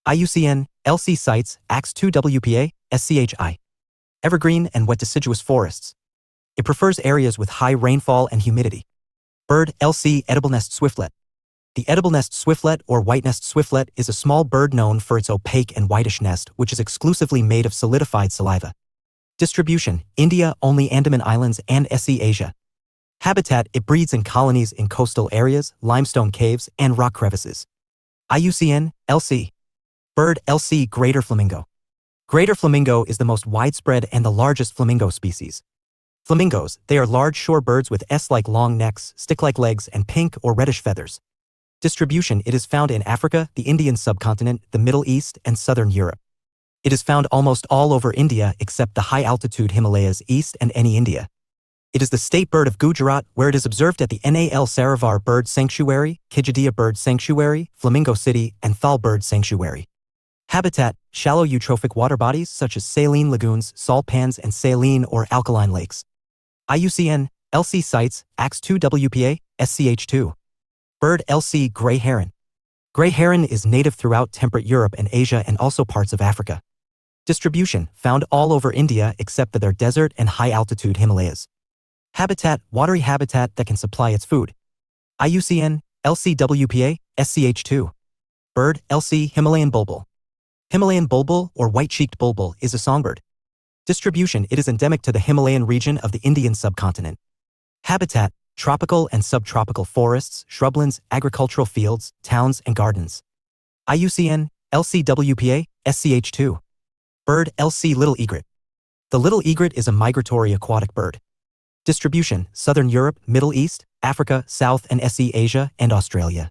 IUCN, LC sites, AX 2 WPA, SCHI. Evergreen and wet deciduous forests. It prefers areas with high rainfall and humidity. Bird, LC edible nest swiftlet. The edible nest swiftlet or white-nest swiftlet is a small bird known for its opaque and whitish nest, which is exclusively made of solidified saliva. Distribution, India, only Andaman Islands and SC Asia. Habitat, it breeds in colonies in coastal areas, limestone caves, and rock crevices. IUCN, LC. Bird, LC greater flamingo. Greater flamingo is the most widespread and the largest flamingo species. Flamingos, they are large shorebirds with S-like long necks, stick-like legs, and pink or reddish feathers. Distribution, it is found in Africa, the Indian subcontinent, the Middle East, and southern Europe. It is found almost all over India except the high-altitude Himalayas east and any India. It is the state bird of Gujarat, where it is observed at the NAL Saravar Bird Sanctuary, Kijadia Bird Sanctuary, Flamingo City, and Thal Bird Sanctuary. Habitat, shallow eutrophic water bodies such as saline lagoons, salt pans, and saline or alkaline lakes. IUCN, LC sites, AX 2 WPA, SCH2. Bird, LC gray heron. Gray heron is native throughout temperate Europe and Asia and also parts of Africa. Distribution, found all over India except for their desert and high-altitude Himalayas. Habitat, watery habitat that can supply its food. IUCN, LCWPA, SCH2. Bird, LC Himalayan bulbul. Himalayan bulbul or white-cheeked bulbul is a songbird. Distribution, it is endemic to the Himalayan region of the Indian subcontinent. Habitat, tropical and subtropical forests, shrublands, agricultural fields, towns, and gardens. IUCN, LCWPA, SCH2. Bird, LC little egret. The little egret is a migratory aquatic bird. Distribution, southern Europe, Middle East, Africa, South and SC Asia, and Australia.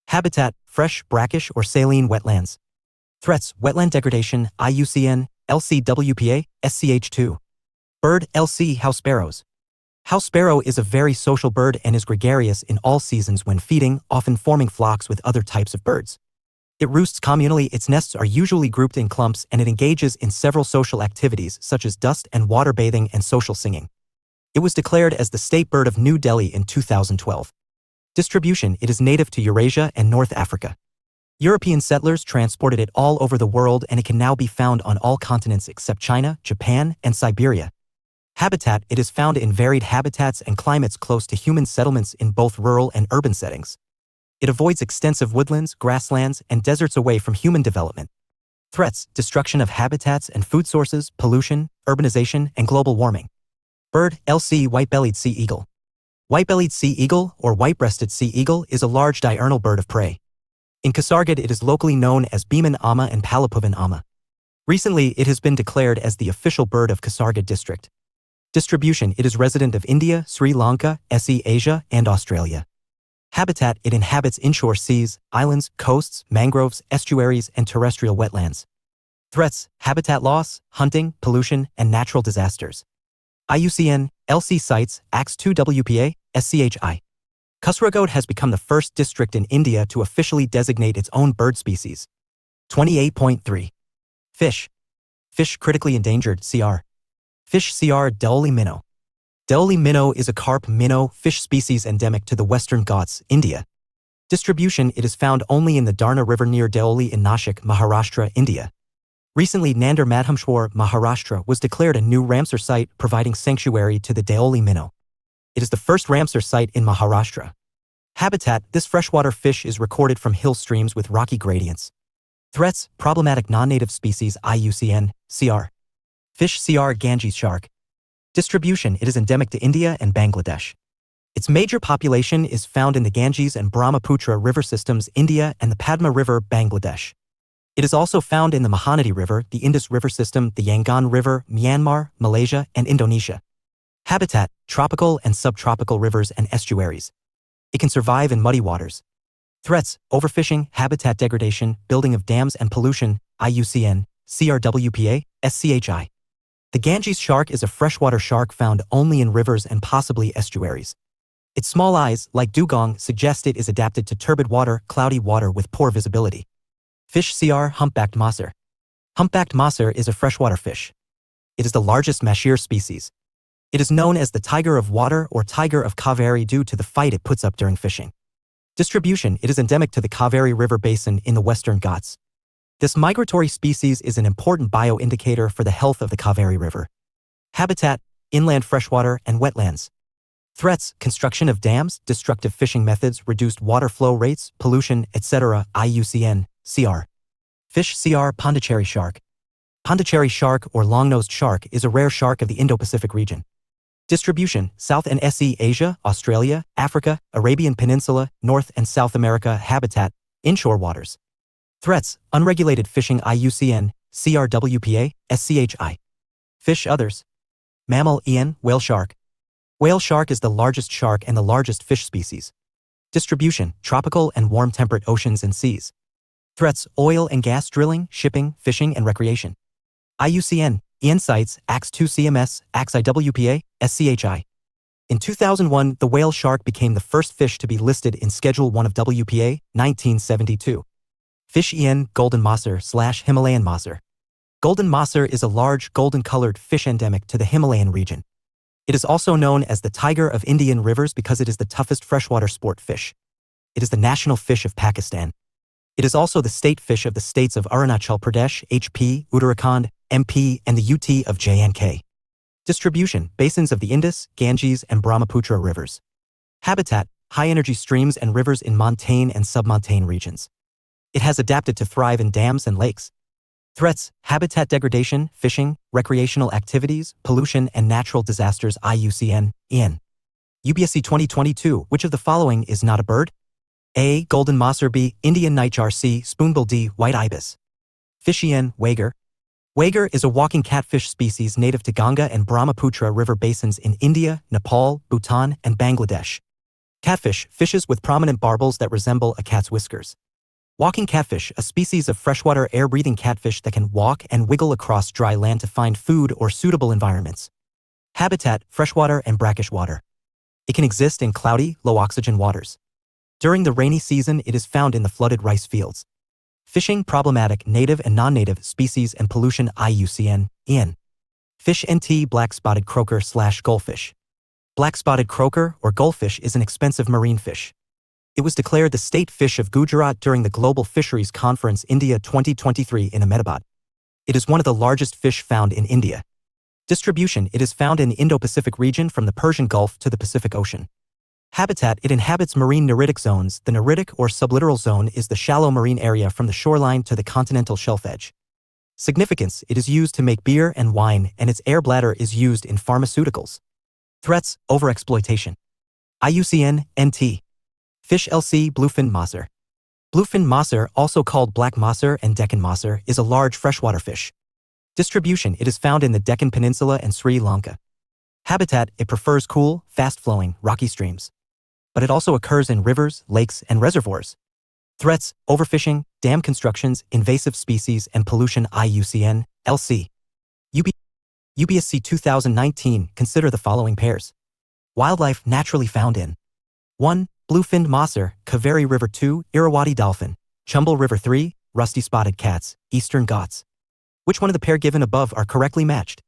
Habitat, fresh, brackish, or saline wetlands. Threats, wetland degradation, IUCN, LCWPA, SCH2. Bird, LC house sparrows. House sparrow is a very social bird and is gregarious in all seasons when feeding, often forming flocks with other types of birds. It roosts communally, its nests are usually grouped in clumps, and it engages in several social activities such as dust and water bathing and social singing. It was declared as the state bird of New Delhi in 2012. Distribution, it is native to Eurasia and North Africa. European settlers transported it all over the world, and it can now be found on all continents except China, Japan, and Siberia. Habitat, it is found in varied habitats and climates close to human settlements in both rural and urban settings. It avoids extensive woodlands, grasslands, and deserts away from human development. Threats, destruction of habitats and food sources, pollution, urbanization, and global warming. Bird, LC white-bellied sea eagle. White-bellied sea eagle, or white-breasted sea eagle, is a large diurnal bird of prey. In Kasargod, it is locally known as Biman Amma and Palapuvan Amma. Recently, it has been declared as the official bird of Kasargod district. Distribution, it is resident of India, Sri Lanka, SE Asia, and Australia. Habitat, it inhabits inshore seas, islands, coasts, mangroves, estuaries, and terrestrial wetlands. Threats, habitat loss, hunting, pollution, and natural disasters. IUCN, LC sites, AX 2 WPA, SCHI. Kasargod has become the first district in India to officially designate its own bird species. 28.3. Fish. Fish critically endangered, CR. Fish CR Deoli minnow. Deoli minnow is a carp minnow fish species endemic to the Western Ghats, India. Distribution, it is found only in the Darna River near Deoli in Nashik, Maharashtra, India. Recently, Nander Madhamshwar, Maharashtra was declared a new Ramsar site providing sanctuary to the Deoli minnow. It is the first Ramsar site in Maharashtra. Habitat, this freshwater fish is recorded from hill streams with rocky gradients. Threats, problematic non-native species IUCN, CR. Fish CR Ganges shark. Distribution, it is endemic to India and Bangladesh. Its major population is found in the Ganges and Brahmaputra river systems, India, and the Padma River, Bangladesh. It is also found in the Mahanadi River, the Indus River system, the Yangon River, Myanmar, Malaysia, and Indonesia. Habitat, tropical and subtropical rivers and estuaries. It can survive in muddy waters. Threats, overfishing, habitat degradation, building of dams and pollution, IUCN, CRWPA, SCHI. The Ganges shark is a freshwater shark found only in rivers and possibly estuaries. Its small eyes, like dugong, suggest it is adapted to turbid water, cloudy water with poor visibility. Fish CR Humpbacked Maser. Humpbacked maser is a freshwater fish. It is the largest maser species. It is known as the tiger of water or tiger of Kaveri due to the fight it puts up during fishing. Distribution: it is endemic to the Kaveri River basin in the Western Ghats. This migratory species is an important bioindicator for the health of the Kaveri River. Habitat: inland freshwater and wetlands. Threats: construction of dams, destructive fishing methods, reduced water flow rates, pollution, etc. IUCN, CR. Fish CR Pondicherry shark. Pondicherry shark or long-nosed shark is a rare shark of the Indo-Pacific region. Distribution: South and SE Asia, Australia, Africa, Arabian Peninsula, North and South America. Habitat: inshore waters. Threats: unregulated fishing IUCN, CRWPA, SCHI. Fish others. Mammal EN, whale shark. Whale shark is the largest shark and the largest fish species. Distribution: tropical and warm temperate oceans and seas. Threats: oil and gas drilling, shipping, fishing and recreation. IUCN, EN sites, AX2 CMS, AXIWPA, SCHI. In 2001, the whale shark became the first fish to be listed in Schedule 1 of WPA, 1972. Fish EN, golden maser/Himalayan maser. Golden maser is a large, golden-colored fish endemic to the Himalayan region. It is also known as the tiger of Indian rivers because it is the toughest freshwater sport fish. It is the national fish of Pakistan. It is also the state fish of the states of Arunachal Pradesh, HP, Uttarakhand, MP, and the UT of J&K. Distribution: basins of the Indus, Ganges, and Brahmaputra rivers. Habitat: high-energy streams and rivers in montane and submontane regions. It has adapted to thrive in dams and lakes. Threats: habitat degradation, fishing, recreational activities, pollution, and natural disasters. IUCN, EN. UPSC 2022, which of the following is not a bird? A. Golden maser. B. Indian nightjar. C. Spoonbill. D. White ibis. Fish EN, wager. Wager is a walking catfish species native to Ganga and Brahmaputra river basins in India, Nepal, Bhutan, and Bangladesh. Catfish, fishes with prominent barbels that resemble a cat's whiskers. Walking catfish, a species of freshwater air-breathing catfish that can walk and wiggle across dry land to find food or suitable environments. Habitat: freshwater and brackish water. It can exist in cloudy, low-oxygen waters. During the rainy season, it is found in the flooded rice fields. Fishing: problematic native and non-native species and pollution. IUCN, EN. Fish NT, black-spotted croaker/goldfish. Black-spotted croaker or goldfish is an expensive marine fish. It was declared the state fish of Gujarat during the Global Fisheries Conference India 2023 in Ahmedabad. It is one of the largest fish found in India. Distribution: it is found in the Indo-Pacific region from the Persian Gulf to the Pacific Ocean. Habitat: it inhabits marine neritic zones. The neritic or sublittoral zone is the shallow marine area from the shoreline to the continental shelf edge. Significance: it is used to make beer and wine, and its air bladder is used in pharmaceuticals. Threats: overexploitation. IUCN, NT. Fish LC, bluefin maser. Bluefin maser, also called black maser and Deccan maser, is a large freshwater fish. Distribution: it is found in the Deccan Peninsula and Sri Lanka. Habitat: it prefers cool, fast-flowing, rocky streams. But it also occurs in rivers, lakes, and reservoirs. Threats: overfishing, dam constructions, invasive species, and pollution. IUCN, LC. UPSC 2019, consider the following pairs. Wildlife naturally found in 1. Bluefin maser, Kaveri River. 2. Irrawaddy dolphin, Chumble River. 3. Rusty spotted cats, Eastern Ghats. Which one of the pair given above are correctly matched?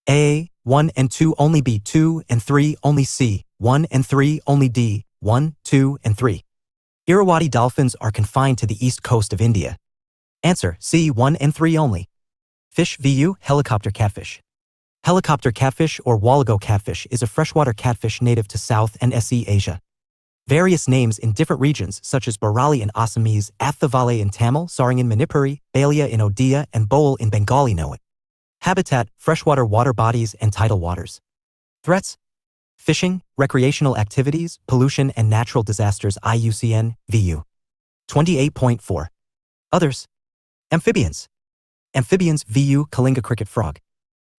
A. 1 and 2 only. B. 2 and 3 only. C. 1 and 3 only. D. 1, 2, and 3. Irrawaddy dolphins are confined to the east coast of India. Answer: C. 1 and 3 only. Fish VU, helicopter catfish. Helicopter catfish or wallago catfish is a freshwater catfish native to South and SE Asia. Various names in different regions such as Barali in Assamese, Athavale in Tamil, Saring in Manipuri, Balia in Odia, and Boal in Bengali know it. Habitat: freshwater water bodies and tidal waters. Threats: fishing, recreational activities, pollution, and natural disasters. IUCN, VU. 28.4. Others. Amphibians. Amphibians. VU, Kalinga cricket frog.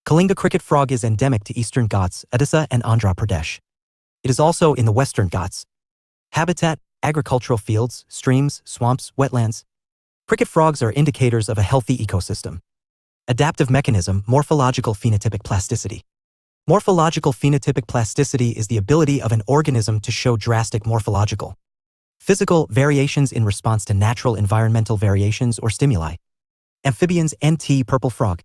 Kalinga cricket frog is endemic to Eastern Ghats, Odisha, and Andhra Pradesh. It is also in the Western Ghats. Habitat: agricultural fields, streams, swamps, wetlands. Cricket frogs are indicators of a healthy ecosystem. Adaptive mechanism: morphological phenotypic plasticity. Morphological phenotypic plasticity is the ability of an organism to show drastic morphological Physical variations in response to natural environmental variations or stimuli. Amphibians. NT. Purple frog.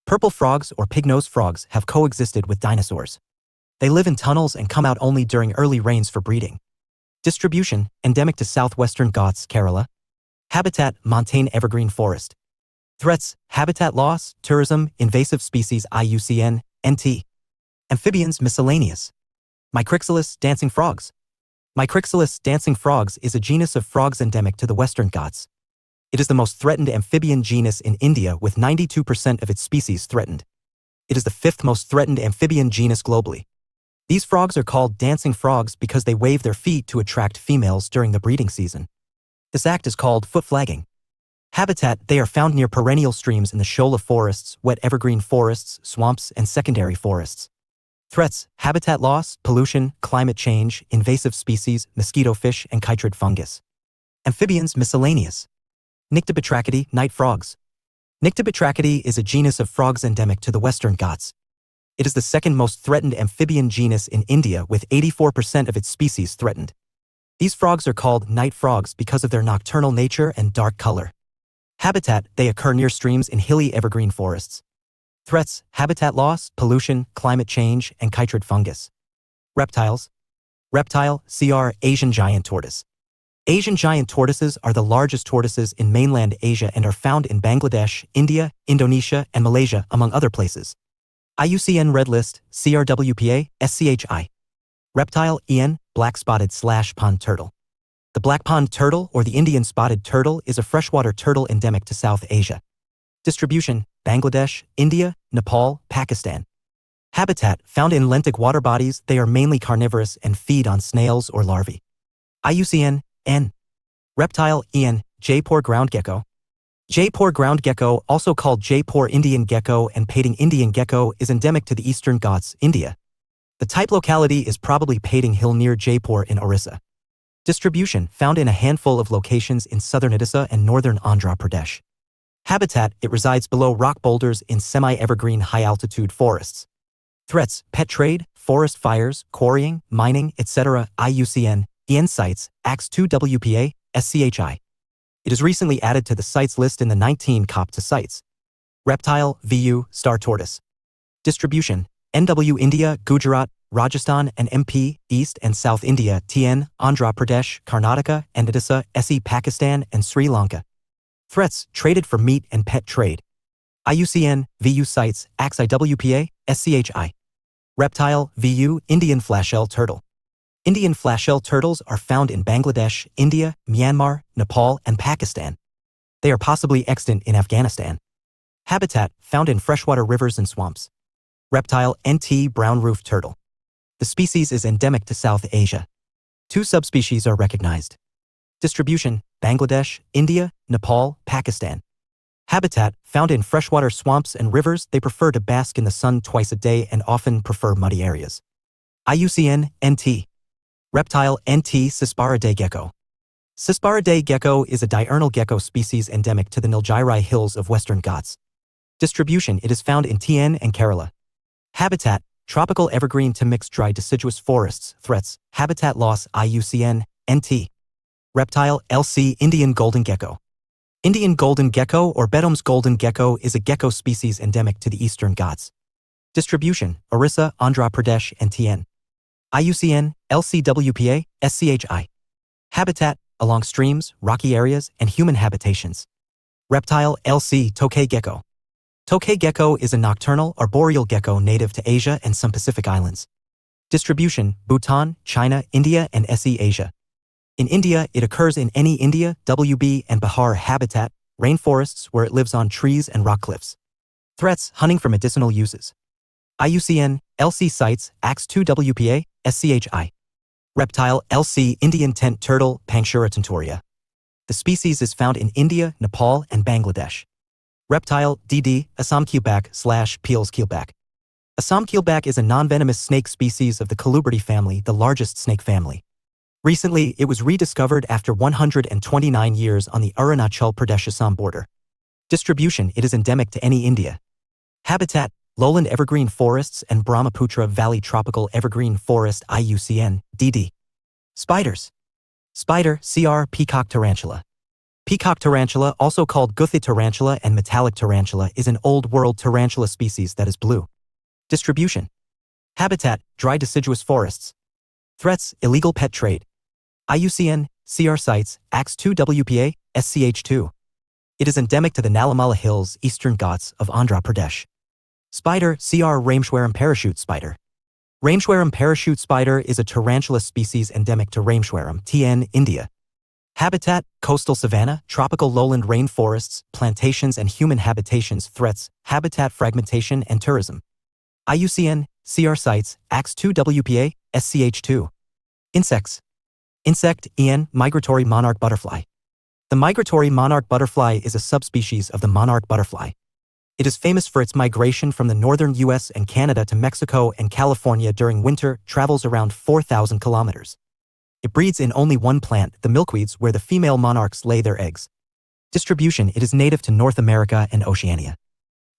Purple frogs or pig-nosed frogs have coexisted with dinosaurs. They live in tunnels and come out only during early rains for breeding. Distribution, endemic to southwestern Ghats, Kerala. Habitat, montane evergreen forest. Threats, habitat loss, tourism, invasive species. IUCN, NT. Amphibians. Miscellaneous. Micryxylus, dancing frogs. Micryxylus, dancing frogs is a genus of frogs endemic to the Western Ghats. It is the most threatened amphibian genus in India with 92% of its species threatened. It is the fifth most threatened amphibian genus globally. These frogs are called dancing frogs because they wave their feet to attract females during the breeding season. This act is called foot flagging. Habitat, they are found near perennial streams in the shola forests, wet evergreen forests, swamps, and secondary forests. Threats, habitat loss, pollution, climate change, invasive species, mosquito fish, and chytrid fungus. Amphibians. Miscellaneous. Nyctobatrachidae, night frogs. Nyctobatrachidae is a genus of frogs endemic to the Western Ghats. It is the second most threatened amphibian genus in India with 84% of its species threatened. These frogs are called night frogs because of their nocturnal nature and dark color. Habitat, they occur near streams in hilly evergreen forests. Threats, habitat loss, pollution, climate change, and chytrid fungus. Reptiles. Reptile, CR, Asian giant tortoise. Asian giant tortoises are the largest tortoises in mainland Asia and are found in Bangladesh, India, Indonesia, and Malaysia, among other places. IUCN Red List, CRWPA, SCHI. Reptile, EN, black-spotted/pond turtle. The black pond turtle or the Indian spotted turtle is a freshwater turtle endemic to South Asia. Distribution, Bangladesh, India, Nepal, Pakistan. Habitat, found in lentic water bodies, they are mainly carnivorous and feed on snails or larvae. IUCN, N. Reptile, EN, Jaipur ground gecko. Jaipur ground gecko, also called Jaipur Indian gecko and Pading Indian gecko, is endemic to the Eastern Ghats, India. The type locality is probably Pading Hill near Jaipur in Orissa. Distribution, found in a handful of locations in southern Odisha and northern Andhra Pradesh. Habitat, it resides below rock boulders in semi-evergreen high-altitude forests. Threats, pet trade, forest fires, quarrying, mining, etc. IUCN, EN sites, AX2WPA, SCHI. It is recently added to the sites list in the 19 COP2 sites. Reptile, VU, star tortoise. Distribution, NW India, Gujarat, Rajasthan and MP, East and South India, TN, Andhra Pradesh, Karnataka, and Odisha, SE Pakistan, and Sri Lanka. Threats, traded for meat and pet trade. IUCN, VU sites, AXIWPA, SCHI. Reptile, VU, Indian flashshell turtle. Indian flashshell turtles are found in Bangladesh, India, Myanmar, Nepal, and Pakistan. They are possibly extant in Afghanistan. Habitat, found in freshwater rivers and swamps. Reptile, NT brown-roofed turtle. The species is endemic to South Asia. 2 subspecies are recognized. Distribution, Bangladesh, India, Nepal, Pakistan. Habitat, found in freshwater swamps and rivers, they prefer to bask in the sun twice a day and often prefer muddy areas. IUCN, NT. Reptile, NT Cisparidae gecko. Cisparidae gecko is a diurnal gecko species endemic to the Nilgiri Hills of Western Ghats. Distribution, it is found in TN and Kerala. Habitat, tropical evergreen to mixed dry deciduous forests. Threats, habitat loss. IUCN, NT. Reptile, LC Indian golden gecko. Indian golden gecko or Bedom's golden gecko is a gecko species endemic to the Eastern Ghats. Distribution, Orissa, Andhra Pradesh, and TN. IUCN, LCWPA, SCHI. Habitat, along streams, rocky areas, and human habitations. Reptile, LC tokay gecko. Tokay gecko is a nocturnal, arboreal gecko native to Asia and some Pacific islands. Distribution, Bhutan, China, India, and SE Asia. In India, it occurs in any India, WB, and Bihar habitat, rainforests where it lives on trees and rock cliffs. Threats, hunting for medicinal uses. IUCN, LC sites, AX2WPA, SCHI. Reptile, LC Indian tent turtle, Panksura tentoria. The species is found in India, Nepal, and Bangladesh. Reptile, DD, Assam keelback/Peel's keelback. Assam keelback is a non-venomous snake species of the colubridae family, the largest snake family. Recently, it was rediscovered after 129 years on the Arunachal Pradesh-Assam border. Distribution, it is endemic to any India. Habitat, lowland evergreen forests and Brahmaputra Valley tropical evergreen forest. IUCN, DD. Spiders. Spider, CR, peacock tarantula. Peacock tarantula, also called Guthi tarantula and metallic tarantula, is an old-world tarantula species that is blue. Distribution. Habitat, dry deciduous forests. Threats, illegal pet trade. IUCN, CR sites, AX2 WPA, SCH2. It is endemic to the Nalamala Hills, Eastern Ghats of Andhra Pradesh. Spider, CR Rameshwaram parachute spider. Rameshwaram parachute spider is a tarantula species endemic to Rameshwaram, TN, India. Habitat, coastal savanna, tropical lowland rainforests, plantations and human habitations. Threats, habitat fragmentation and tourism. IUCN, CR sites, AX2 WPA, SCH2. Insects. Insect, EN, migratory monarch butterfly. The migratory monarch butterfly is a subspecies of the monarch butterfly. It is famous for its migration from the northern US and Canada to Mexico and California during winter, travels around 4,000 kilometers. It breeds in only one plant, the milkweeds, where the female monarchs lay their eggs. Distribution. It is native to North America and Oceania.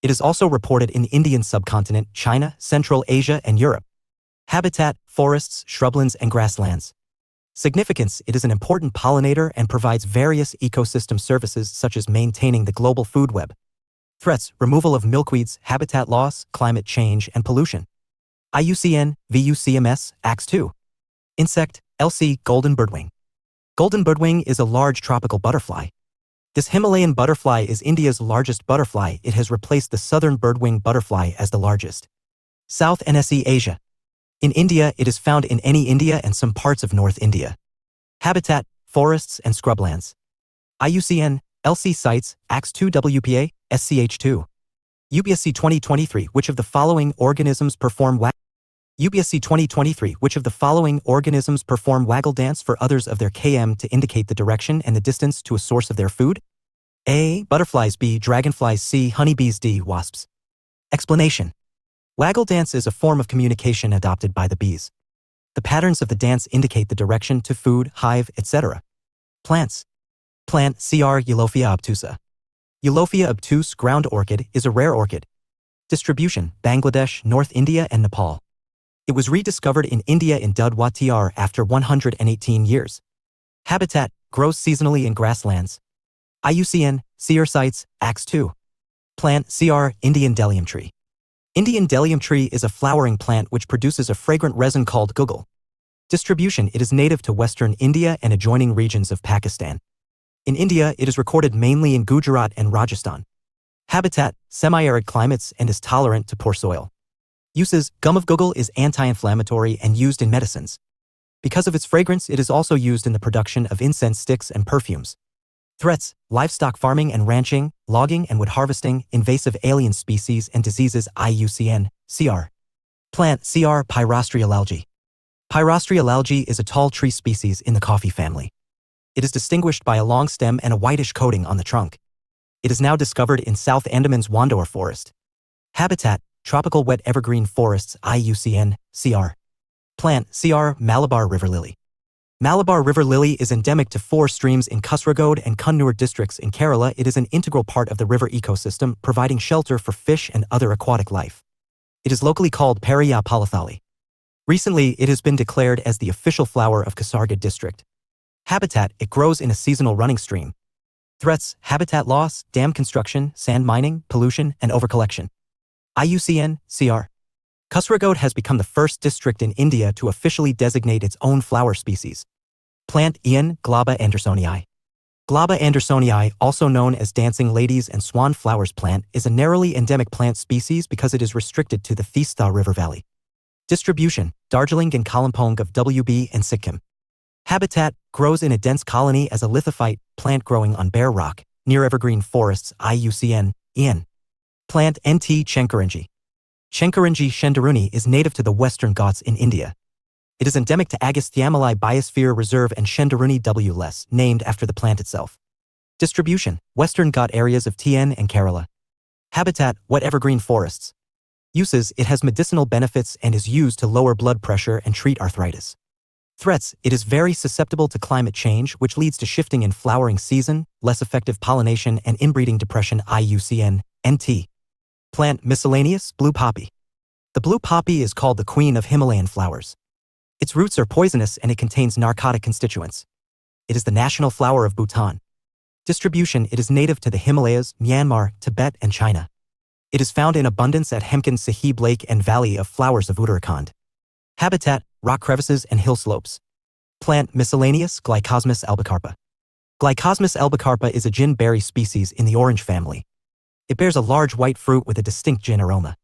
It is also reported in the Indian subcontinent, China, Central Asia and Europe. Habitat, forests, shrublands and grasslands. Significance. It is an important pollinator and provides various ecosystem services such as maintaining the global food web. Threats, removal of milkweeds, habitat loss, climate change and pollution. IUCN, VUCMS, AX2. Insect, LC, golden birdwing. Golden birdwing is a large tropical butterfly. This Himalayan butterfly is India's largest butterfly. It has replaced the southern birdwing butterfly as the largest. South NSE Asia. In India, it is found in any India and some parts of North India. Habitat, forests and scrublands. IUCN, LC sites, AX2 WPA, SCH2. UPSC 2023. Which of the following organisms perform UPSC 2023. Which of the following organisms perform waggle dance for others of their KM to indicate the direction and the distance to a source of their food? A. Butterflies. B. Dragonflies. C. Honeybees. D. Wasps. Explanation. Waggle dance is a form of communication adopted by the bees. The patterns of the dance indicate the direction to food, hive, etc. Plants. Plant, CR Eulophia obtusa. Eulophia obtuse ground orchid is a rare orchid. Distribution, Bangladesh, North India and Nepal. It was rediscovered in India in Dudwatr after 118 years. Habitat, grows seasonally in grasslands. IUCN, CR sites, AX2. Plant, CR Indian Delium tree. Indian Delium tree is a flowering plant which produces a fragrant resin called guggul. Distribution, it is native to western India and adjoining regions of Pakistan. In India, it is recorded mainly in Gujarat and Rajasthan. Habitat, semi-arid climates and is tolerant to poor soil. Uses, gum of guggul is anti-inflammatory and used in medicines. Because of its fragrance, it is also used in the production of incense sticks and perfumes. Threats, livestock farming and ranching, logging and wood harvesting, invasive alien species and diseases. IUCN, CR. Plant, CR Pyrostria algae. Pyrostria algae is a tall tree species in the coffee family. It is distinguished by a long stem and a whitish coating on the trunk. It is now discovered in South Andaman's Wandoor forest. Habitat, tropical wet evergreen forests. IUCN, CR. Plant, CR Malabar river lily. Malabar river lily is endemic to 4 streams in Kasaragod and Kannur districts in Kerala. It is an integral part of the river ecosystem, providing shelter for fish and other aquatic life. It is locally called Periya Palathali. Recently, it has been declared as the official flower of Kasaragod district. Habitat, it grows in a seasonal running stream. Threats, habitat loss, dam construction, sand mining, pollution, and overcollection. IUCN, CR. Kasaragod has become the first district in India to officially designate its own flower species. Plant, Ian, Glaba andersonii. Glaba andersonii, also known as dancing ladies and swan flowers plant, is a narrowly endemic plant species because it is restricted to the Teesta River Valley. Distribution, Darjeeling and Kalimpong of WB and Sikkim. Habitat, grows in a dense colony as a lithophyte, plant growing on bare rock, near evergreen forests. IUCN, Ian. Plant, NT Chenkarangi. Chenkarangi shendaruni is native to the Western Ghats in India. It is endemic to Agastyamalai Biosphere Reserve and Shendaruni WLS, named after the plant itself. Distribution, Western Ghat areas of TN and Kerala. Habitat, wet evergreen forests. Uses, it has medicinal benefits and is used to lower blood pressure and treat arthritis. Threats, it is very susceptible to climate change, which leads to shifting in flowering season, less effective pollination and inbreeding depression. IUCN, NT. Plant, miscellaneous, blue poppy. The blue poppy is called the queen of Himalayan flowers. Its roots are poisonous and it contains narcotic constituents. It is the national flower of Bhutan. Distribution: it is native to the Himalayas, Myanmar, Tibet, and China. It is found in abundance at Hemkin Sahib Lake and Valley of Flowers of Uttarakhand. Habitat: rock crevices and hill slopes. Plant: miscellaneous, Glycosmus albicarpa. Glycosmus albicarpa is a gin berry species in the orange family. It bears a large white fruit with a distinct gin aroma.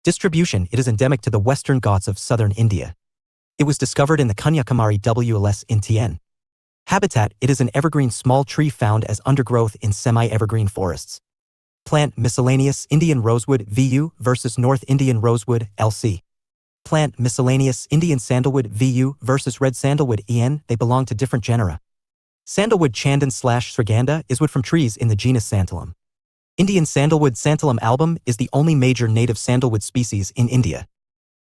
Distribution: it is endemic to the western Ghats of southern India. It was discovered in the Kanyakumari WLS in TN. Habitat: it is an evergreen small tree found as undergrowth in semi-evergreen forests. Plant: miscellaneous, Indian rosewood VU versus North Indian rosewood LC. Plant: miscellaneous, Indian sandalwood VU versus red sandalwood EN. They belong to different genera. Sandalwood Chandan/Sriganda is wood from trees in the genus Santalum. Indian sandalwood Santalum album is the only major native sandalwood species in India.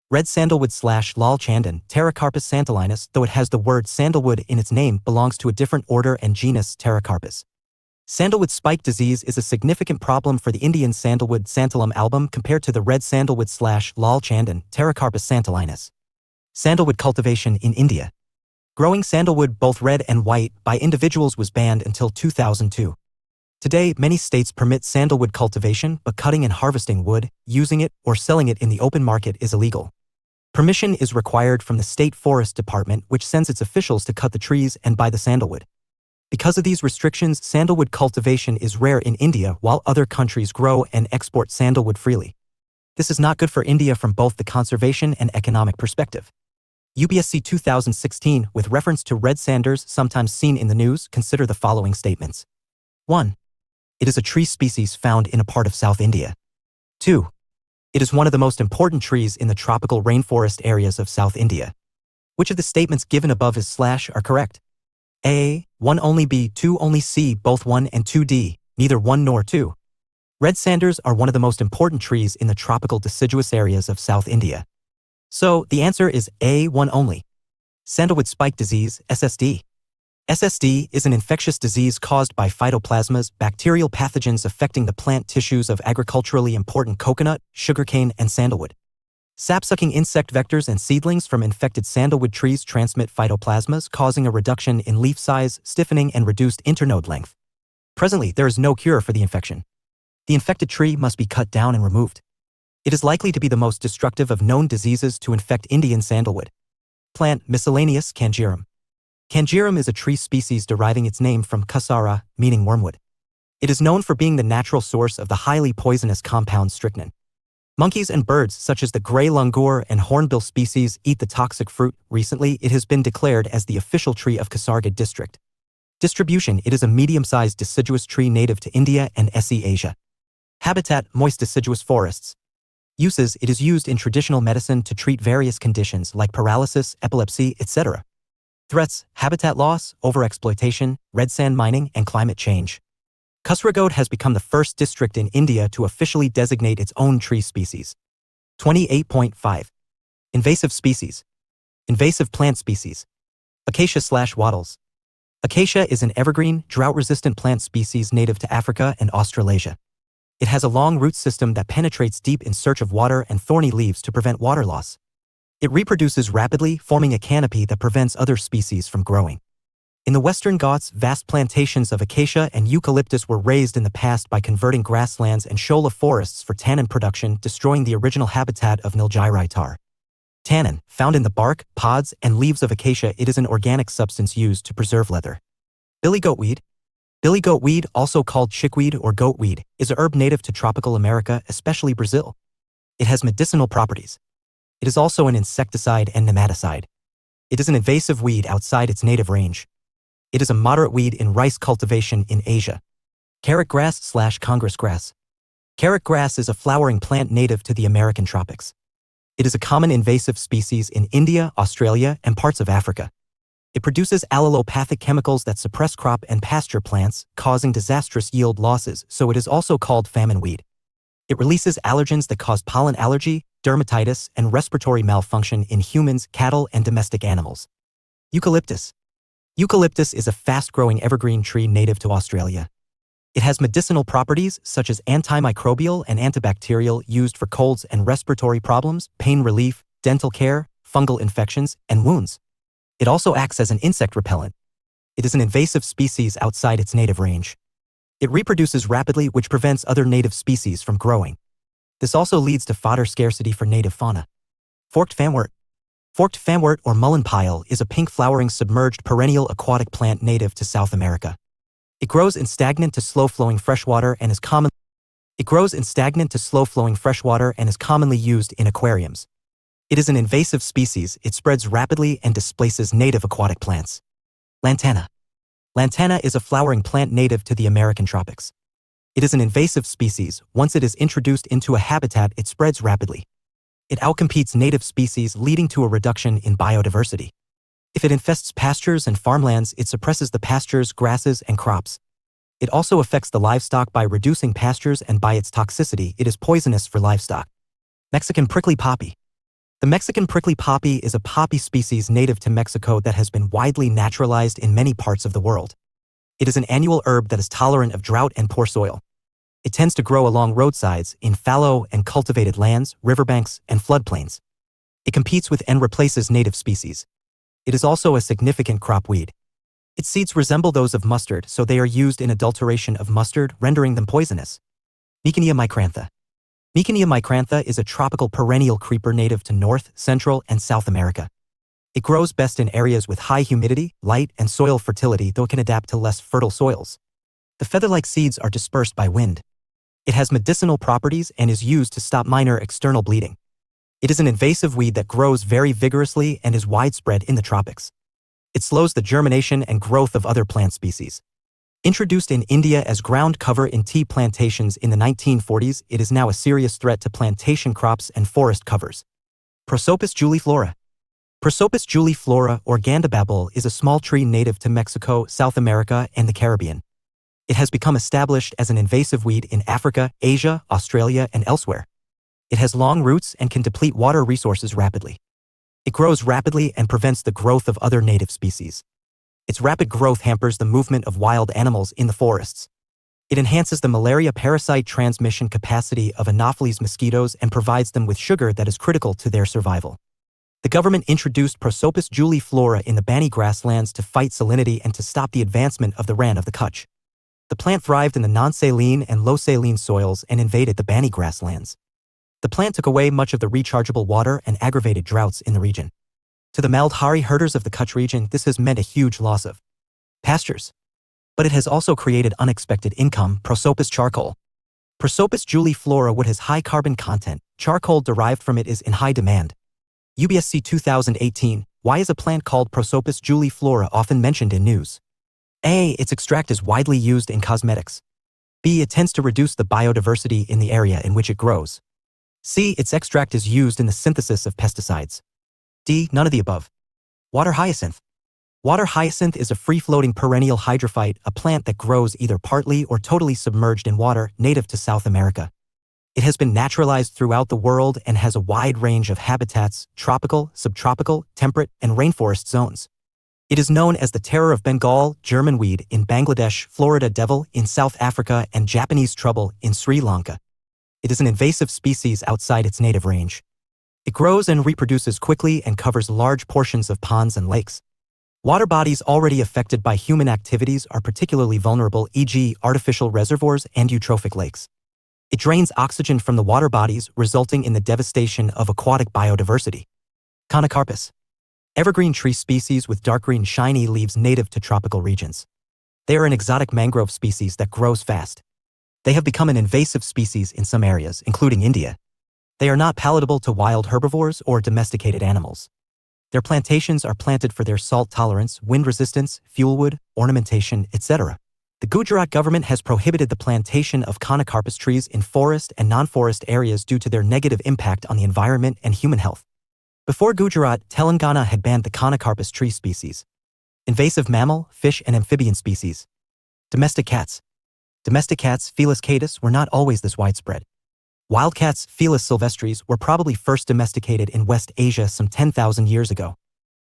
Red sandalwood/Lal Chandan, Pterocarpus santalinus, though it has the word sandalwood in its name, belongs to a different order and genus, Pterocarpus. Sandalwood spike disease is a significant problem for the Indian sandalwood Santalum album compared to the red sandalwood/Lal Chandan, Pterocarpus santalinus. Sandalwood cultivation in India. Growing sandalwood, both red and white, by individuals was banned until 2002. Today, many states permit sandalwood cultivation, but cutting and harvesting wood, using it, or selling it in the open market is illegal. Permission is required from the State Forest Department, which sends its officials to cut the trees and buy the sandalwood. Because of these restrictions, sandalwood cultivation is rare in India while other countries grow and export sandalwood freely. This is not good for India from both the conservation and economic perspective. UPSC 2016, with reference to red sanders sometimes seen in the news, consider the following statements. 1. It is a tree species found in a part of South India. 2. It is one of the most important trees in the tropical rainforest areas of South India. Which of the statements given above is / are correct? A. 1 only B, 2 only C, both 1 and 2D, neither 1 nor 2. Red sanders are one of the most important trees in the tropical deciduous areas of South India. So, the answer is A. 1 only. Sandalwood spike disease, SSD. SSD is an infectious disease caused by phytoplasmas, bacterial pathogens affecting the plant tissues of agriculturally important coconut, sugarcane, and sandalwood. Sap-sucking insect vectors and seedlings from infected sandalwood trees transmit phytoplasmas, causing a reduction in leaf size, stiffening, and reduced internode length. Presently, there is no cure for the infection. The infected tree must be cut down and removed. It is likely to be the most destructive of known diseases to infect Indian sandalwood. Plant: miscellaneous, Cangerum. Cangerum is a tree species deriving its name from Kasara, meaning wormwood. It is known for being the natural source of the highly poisonous compound strychnine. Monkeys and birds such as the gray langur and hornbill species eat the toxic fruit. Recently, it has been declared as the official tree of Kasaragod district. Distribution: it is a medium-sized deciduous tree native to India and SE Asia. Habitat: moist deciduous forests. Uses: it is used in traditional medicine to treat various conditions like paralysis, epilepsy, etc. Threats: habitat loss, overexploitation, red sand mining, and climate change. Kasaragod has become the first district in India to officially designate its own tree species. 28.5. Invasive species. Invasive plant species. Acacia/wattles. Acacia is an evergreen, drought-resistant plant species native to Africa and Australasia. It has a long root system that penetrates deep in search of water and thorny leaves to prevent water loss. It reproduces rapidly, forming a canopy that prevents other species from growing. In the Western Ghats, vast plantations of acacia and eucalyptus were raised in the past by converting grasslands and shola forests for tannin production, destroying the original habitat of Nilgiri tar. Tannin, found in the bark, pods, and leaves of acacia, it is an organic substance used to preserve leather. Billy goatweed. Billy goatweed, also called chickweed or goatweed, is a herb native to tropical America, especially Brazil. It has medicinal properties. It is also an insecticide and nematicide. It is an invasive weed outside its native range. It is a moderate weed in rice cultivation in Asia. Carrot grass/Congress grass. Carrot grass is a flowering plant native to the American tropics. It is a common invasive species in India, Australia, and parts of Africa. It produces allelopathic chemicals that suppress crop and pasture plants, causing disastrous yield losses, so it is also called famine weed. It releases allergens that cause pollen allergy, dermatitis, and respiratory malfunction in humans, cattle, and domestic animals. Eucalyptus. Eucalyptus is a fast-growing evergreen tree native to Australia. It has medicinal properties such as antimicrobial and antibacterial used for colds and respiratory problems, pain relief, dental care, fungal infections, and wounds. It also acts as an insect repellent. It is an invasive species outside its native range. It reproduces rapidly, which prevents other native species from growing. This also leads to fodder scarcity for native fauna. Forked fanwort. Forked fanwort or mullen pile is a pink-flowering submerged perennial aquatic plant native to South America. It grows in stagnant to slow-flowing freshwater and is commonly used in aquariums. It is an invasive species. It spreads rapidly and displaces native aquatic plants. Lantana. Lantana is a flowering plant native to the American tropics. It is an invasive species. Once it is introduced into a habitat, it spreads rapidly. It outcompetes native species, leading to a reduction in biodiversity. If it infests pastures and farmlands, it suppresses the pastures, grasses, and crops. It also affects the livestock by reducing pastures, and by its toxicity, it is poisonous for livestock. Mexican prickly poppy. The Mexican prickly poppy is a poppy species native to Mexico that has been widely naturalized in many parts of the world. It is an annual herb that is tolerant of drought and poor soil. It tends to grow along roadsides, in fallow and cultivated lands, riverbanks, and floodplains. It competes with and replaces native species. It is also a significant crop weed. Its seeds resemble those of mustard, so they are used in adulteration of mustard, rendering them poisonous. Mecania micrantha. Mecania micrantha is a tropical perennial creeper native to North, Central, and South America. It grows best in areas with high humidity, light, and soil fertility, though it can adapt to less fertile soils. The feather-like seeds are dispersed by wind. It has medicinal properties and is used to stop minor external bleeding. It is an invasive weed that grows very vigorously and is widespread in the tropics. It slows the germination and growth of other plant species. Introduced in India as ground cover in tea plantations in the 1940s, it is now a serious threat to plantation crops and forest covers. Prosopis juliflora. Prosopis juliflora or gandababul is a small tree native to Mexico, South America, and the Caribbean. It has become established as an invasive weed in Africa, Asia, Australia, and elsewhere. It has long roots and can deplete water resources rapidly. It grows rapidly and prevents the growth of other native species. Its rapid growth hampers the movement of wild animals in the forests. It enhances the malaria parasite transmission capacity of Anopheles mosquitoes and provides them with sugar that is critical to their survival. The government introduced Prosopis juliflora in the Bani grasslands to fight salinity and to stop the advancement of the Ran of the Kutch. The plant thrived in the non-saline and low-saline soils and invaded the Bani grasslands. The plant took away much of the rechargeable water and aggravated droughts in the region. To the Maldhari herders of the Kutch region, this has meant a huge loss of pastures. But it has also created unexpected income. Prosopis charcoal. Prosopis juliflora wood has high carbon content. Charcoal derived from it is in high demand. UPSC 2018, why is a plant called Prosopis juliflora often mentioned in news? A. Its extract is widely used in cosmetics. B. It tends to reduce the biodiversity in the area in which it grows. C. Its extract is used in the synthesis of pesticides. D. None of the above. Water hyacinth. Water hyacinth is a free-floating perennial hydrophyte, a plant that grows either partly or totally submerged in water, native to South America. It has been naturalized throughout the world and has a wide range of habitats, tropical, subtropical, temperate, and rainforest zones. It is known as the terror of Bengal, German weed in Bangladesh, Florida devil in South Africa, and Japanese trouble in Sri Lanka. It is an invasive species outside its native range. It grows and reproduces quickly and covers large portions of ponds and lakes. Water bodies already affected by human activities are particularly vulnerable, e.g., artificial reservoirs and eutrophic lakes. It drains oxygen from the water bodies, resulting in the devastation of aquatic biodiversity. Conocarpus. Evergreen tree species with dark green shiny leaves native to tropical regions. They are an exotic mangrove species that grows fast. They have become an invasive species in some areas, including India. They are not palatable to wild herbivores or domesticated animals. Their plantations are planted for their salt tolerance, wind resistance, fuelwood, ornamentation, etc. The Gujarat government has prohibited the plantation of Conocarpus trees in forest and non-forest areas due to their negative impact on the environment and human health. Before Gujarat, Telangana had banned the Conocarpus tree species. Invasive mammal, fish, and amphibian species. Domestic cats. Domestic cats, Felis catus, were not always this widespread. Wildcats, Felis sylvestris, were probably first domesticated in West Asia some 10,000 years ago.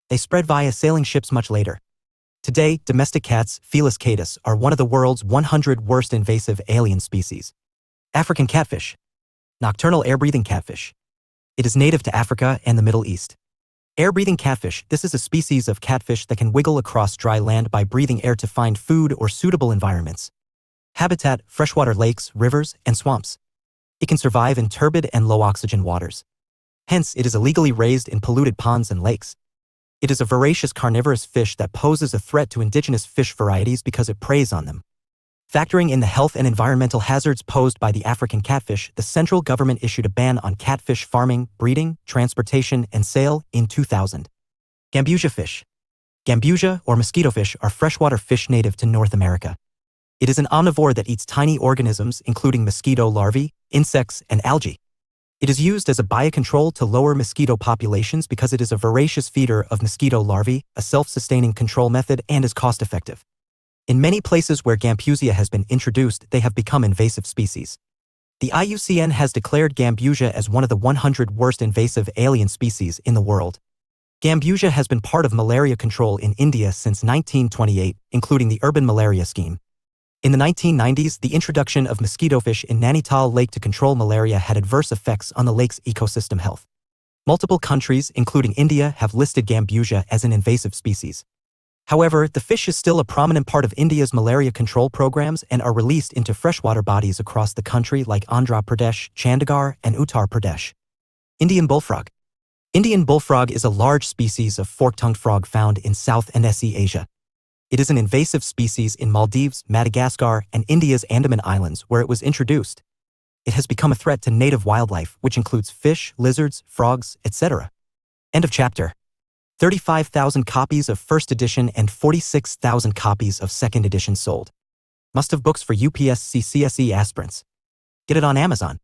They spread via sailing ships much later. Today, domestic cats, Felis catus, are one of the world's 100 worst invasive alien species. African catfish. Nocturnal air-breathing catfish. It is native to Africa and the Middle East. Air-breathing catfish. This is a species of catfish that can wiggle across dry land by breathing air to find food or suitable environments. Habitat: freshwater lakes, rivers, and swamps. It can survive in turbid and low-oxygen waters. Hence, it is illegally raised in polluted ponds and lakes. It is a voracious carnivorous fish that poses a threat to indigenous fish varieties because it preys on them. Factoring in the health and environmental hazards posed by the African catfish, the central government issued a ban on catfish farming, breeding, transportation, and sale in 2000. Gambusia fish. Gambusia, or mosquito fish, are freshwater fish native to North America. It is an omnivore that eats tiny organisms, including mosquito larvae, insects, and algae. It is used as a biocontrol to lower mosquito populations because it is a voracious feeder of mosquito larvae, a self-sustaining control method, and is cost-effective. In many places where Gambusia has been introduced, they have become invasive species. The IUCN has declared Gambusia as one of the 100 worst invasive alien species in the world. Gambusia has been part of malaria control in India since 1928, including the urban malaria scheme. In the 1990s, the introduction of mosquito fish in Nainital Lake to control malaria had adverse effects on the lake's ecosystem health. Multiple countries, including India, have listed Gambusia as an invasive species. However, the fish is still a prominent part of India's malaria control programs and are released into freshwater bodies across the country like Andhra Pradesh, Chandigarh, and Uttar Pradesh. Indian bullfrog. Indian bullfrog is a large species of fork-tongued frog found in South and SE Asia. It is an invasive species in Maldives, Madagascar, and India's Andaman Islands where it was introduced. It has become a threat to native wildlife, which includes fish, lizards, frogs, etc. End of chapter. 35,000 copies of first edition and 46,000 copies of second edition sold. Must-have books for UPSC CSE aspirants. Get it on Amazon.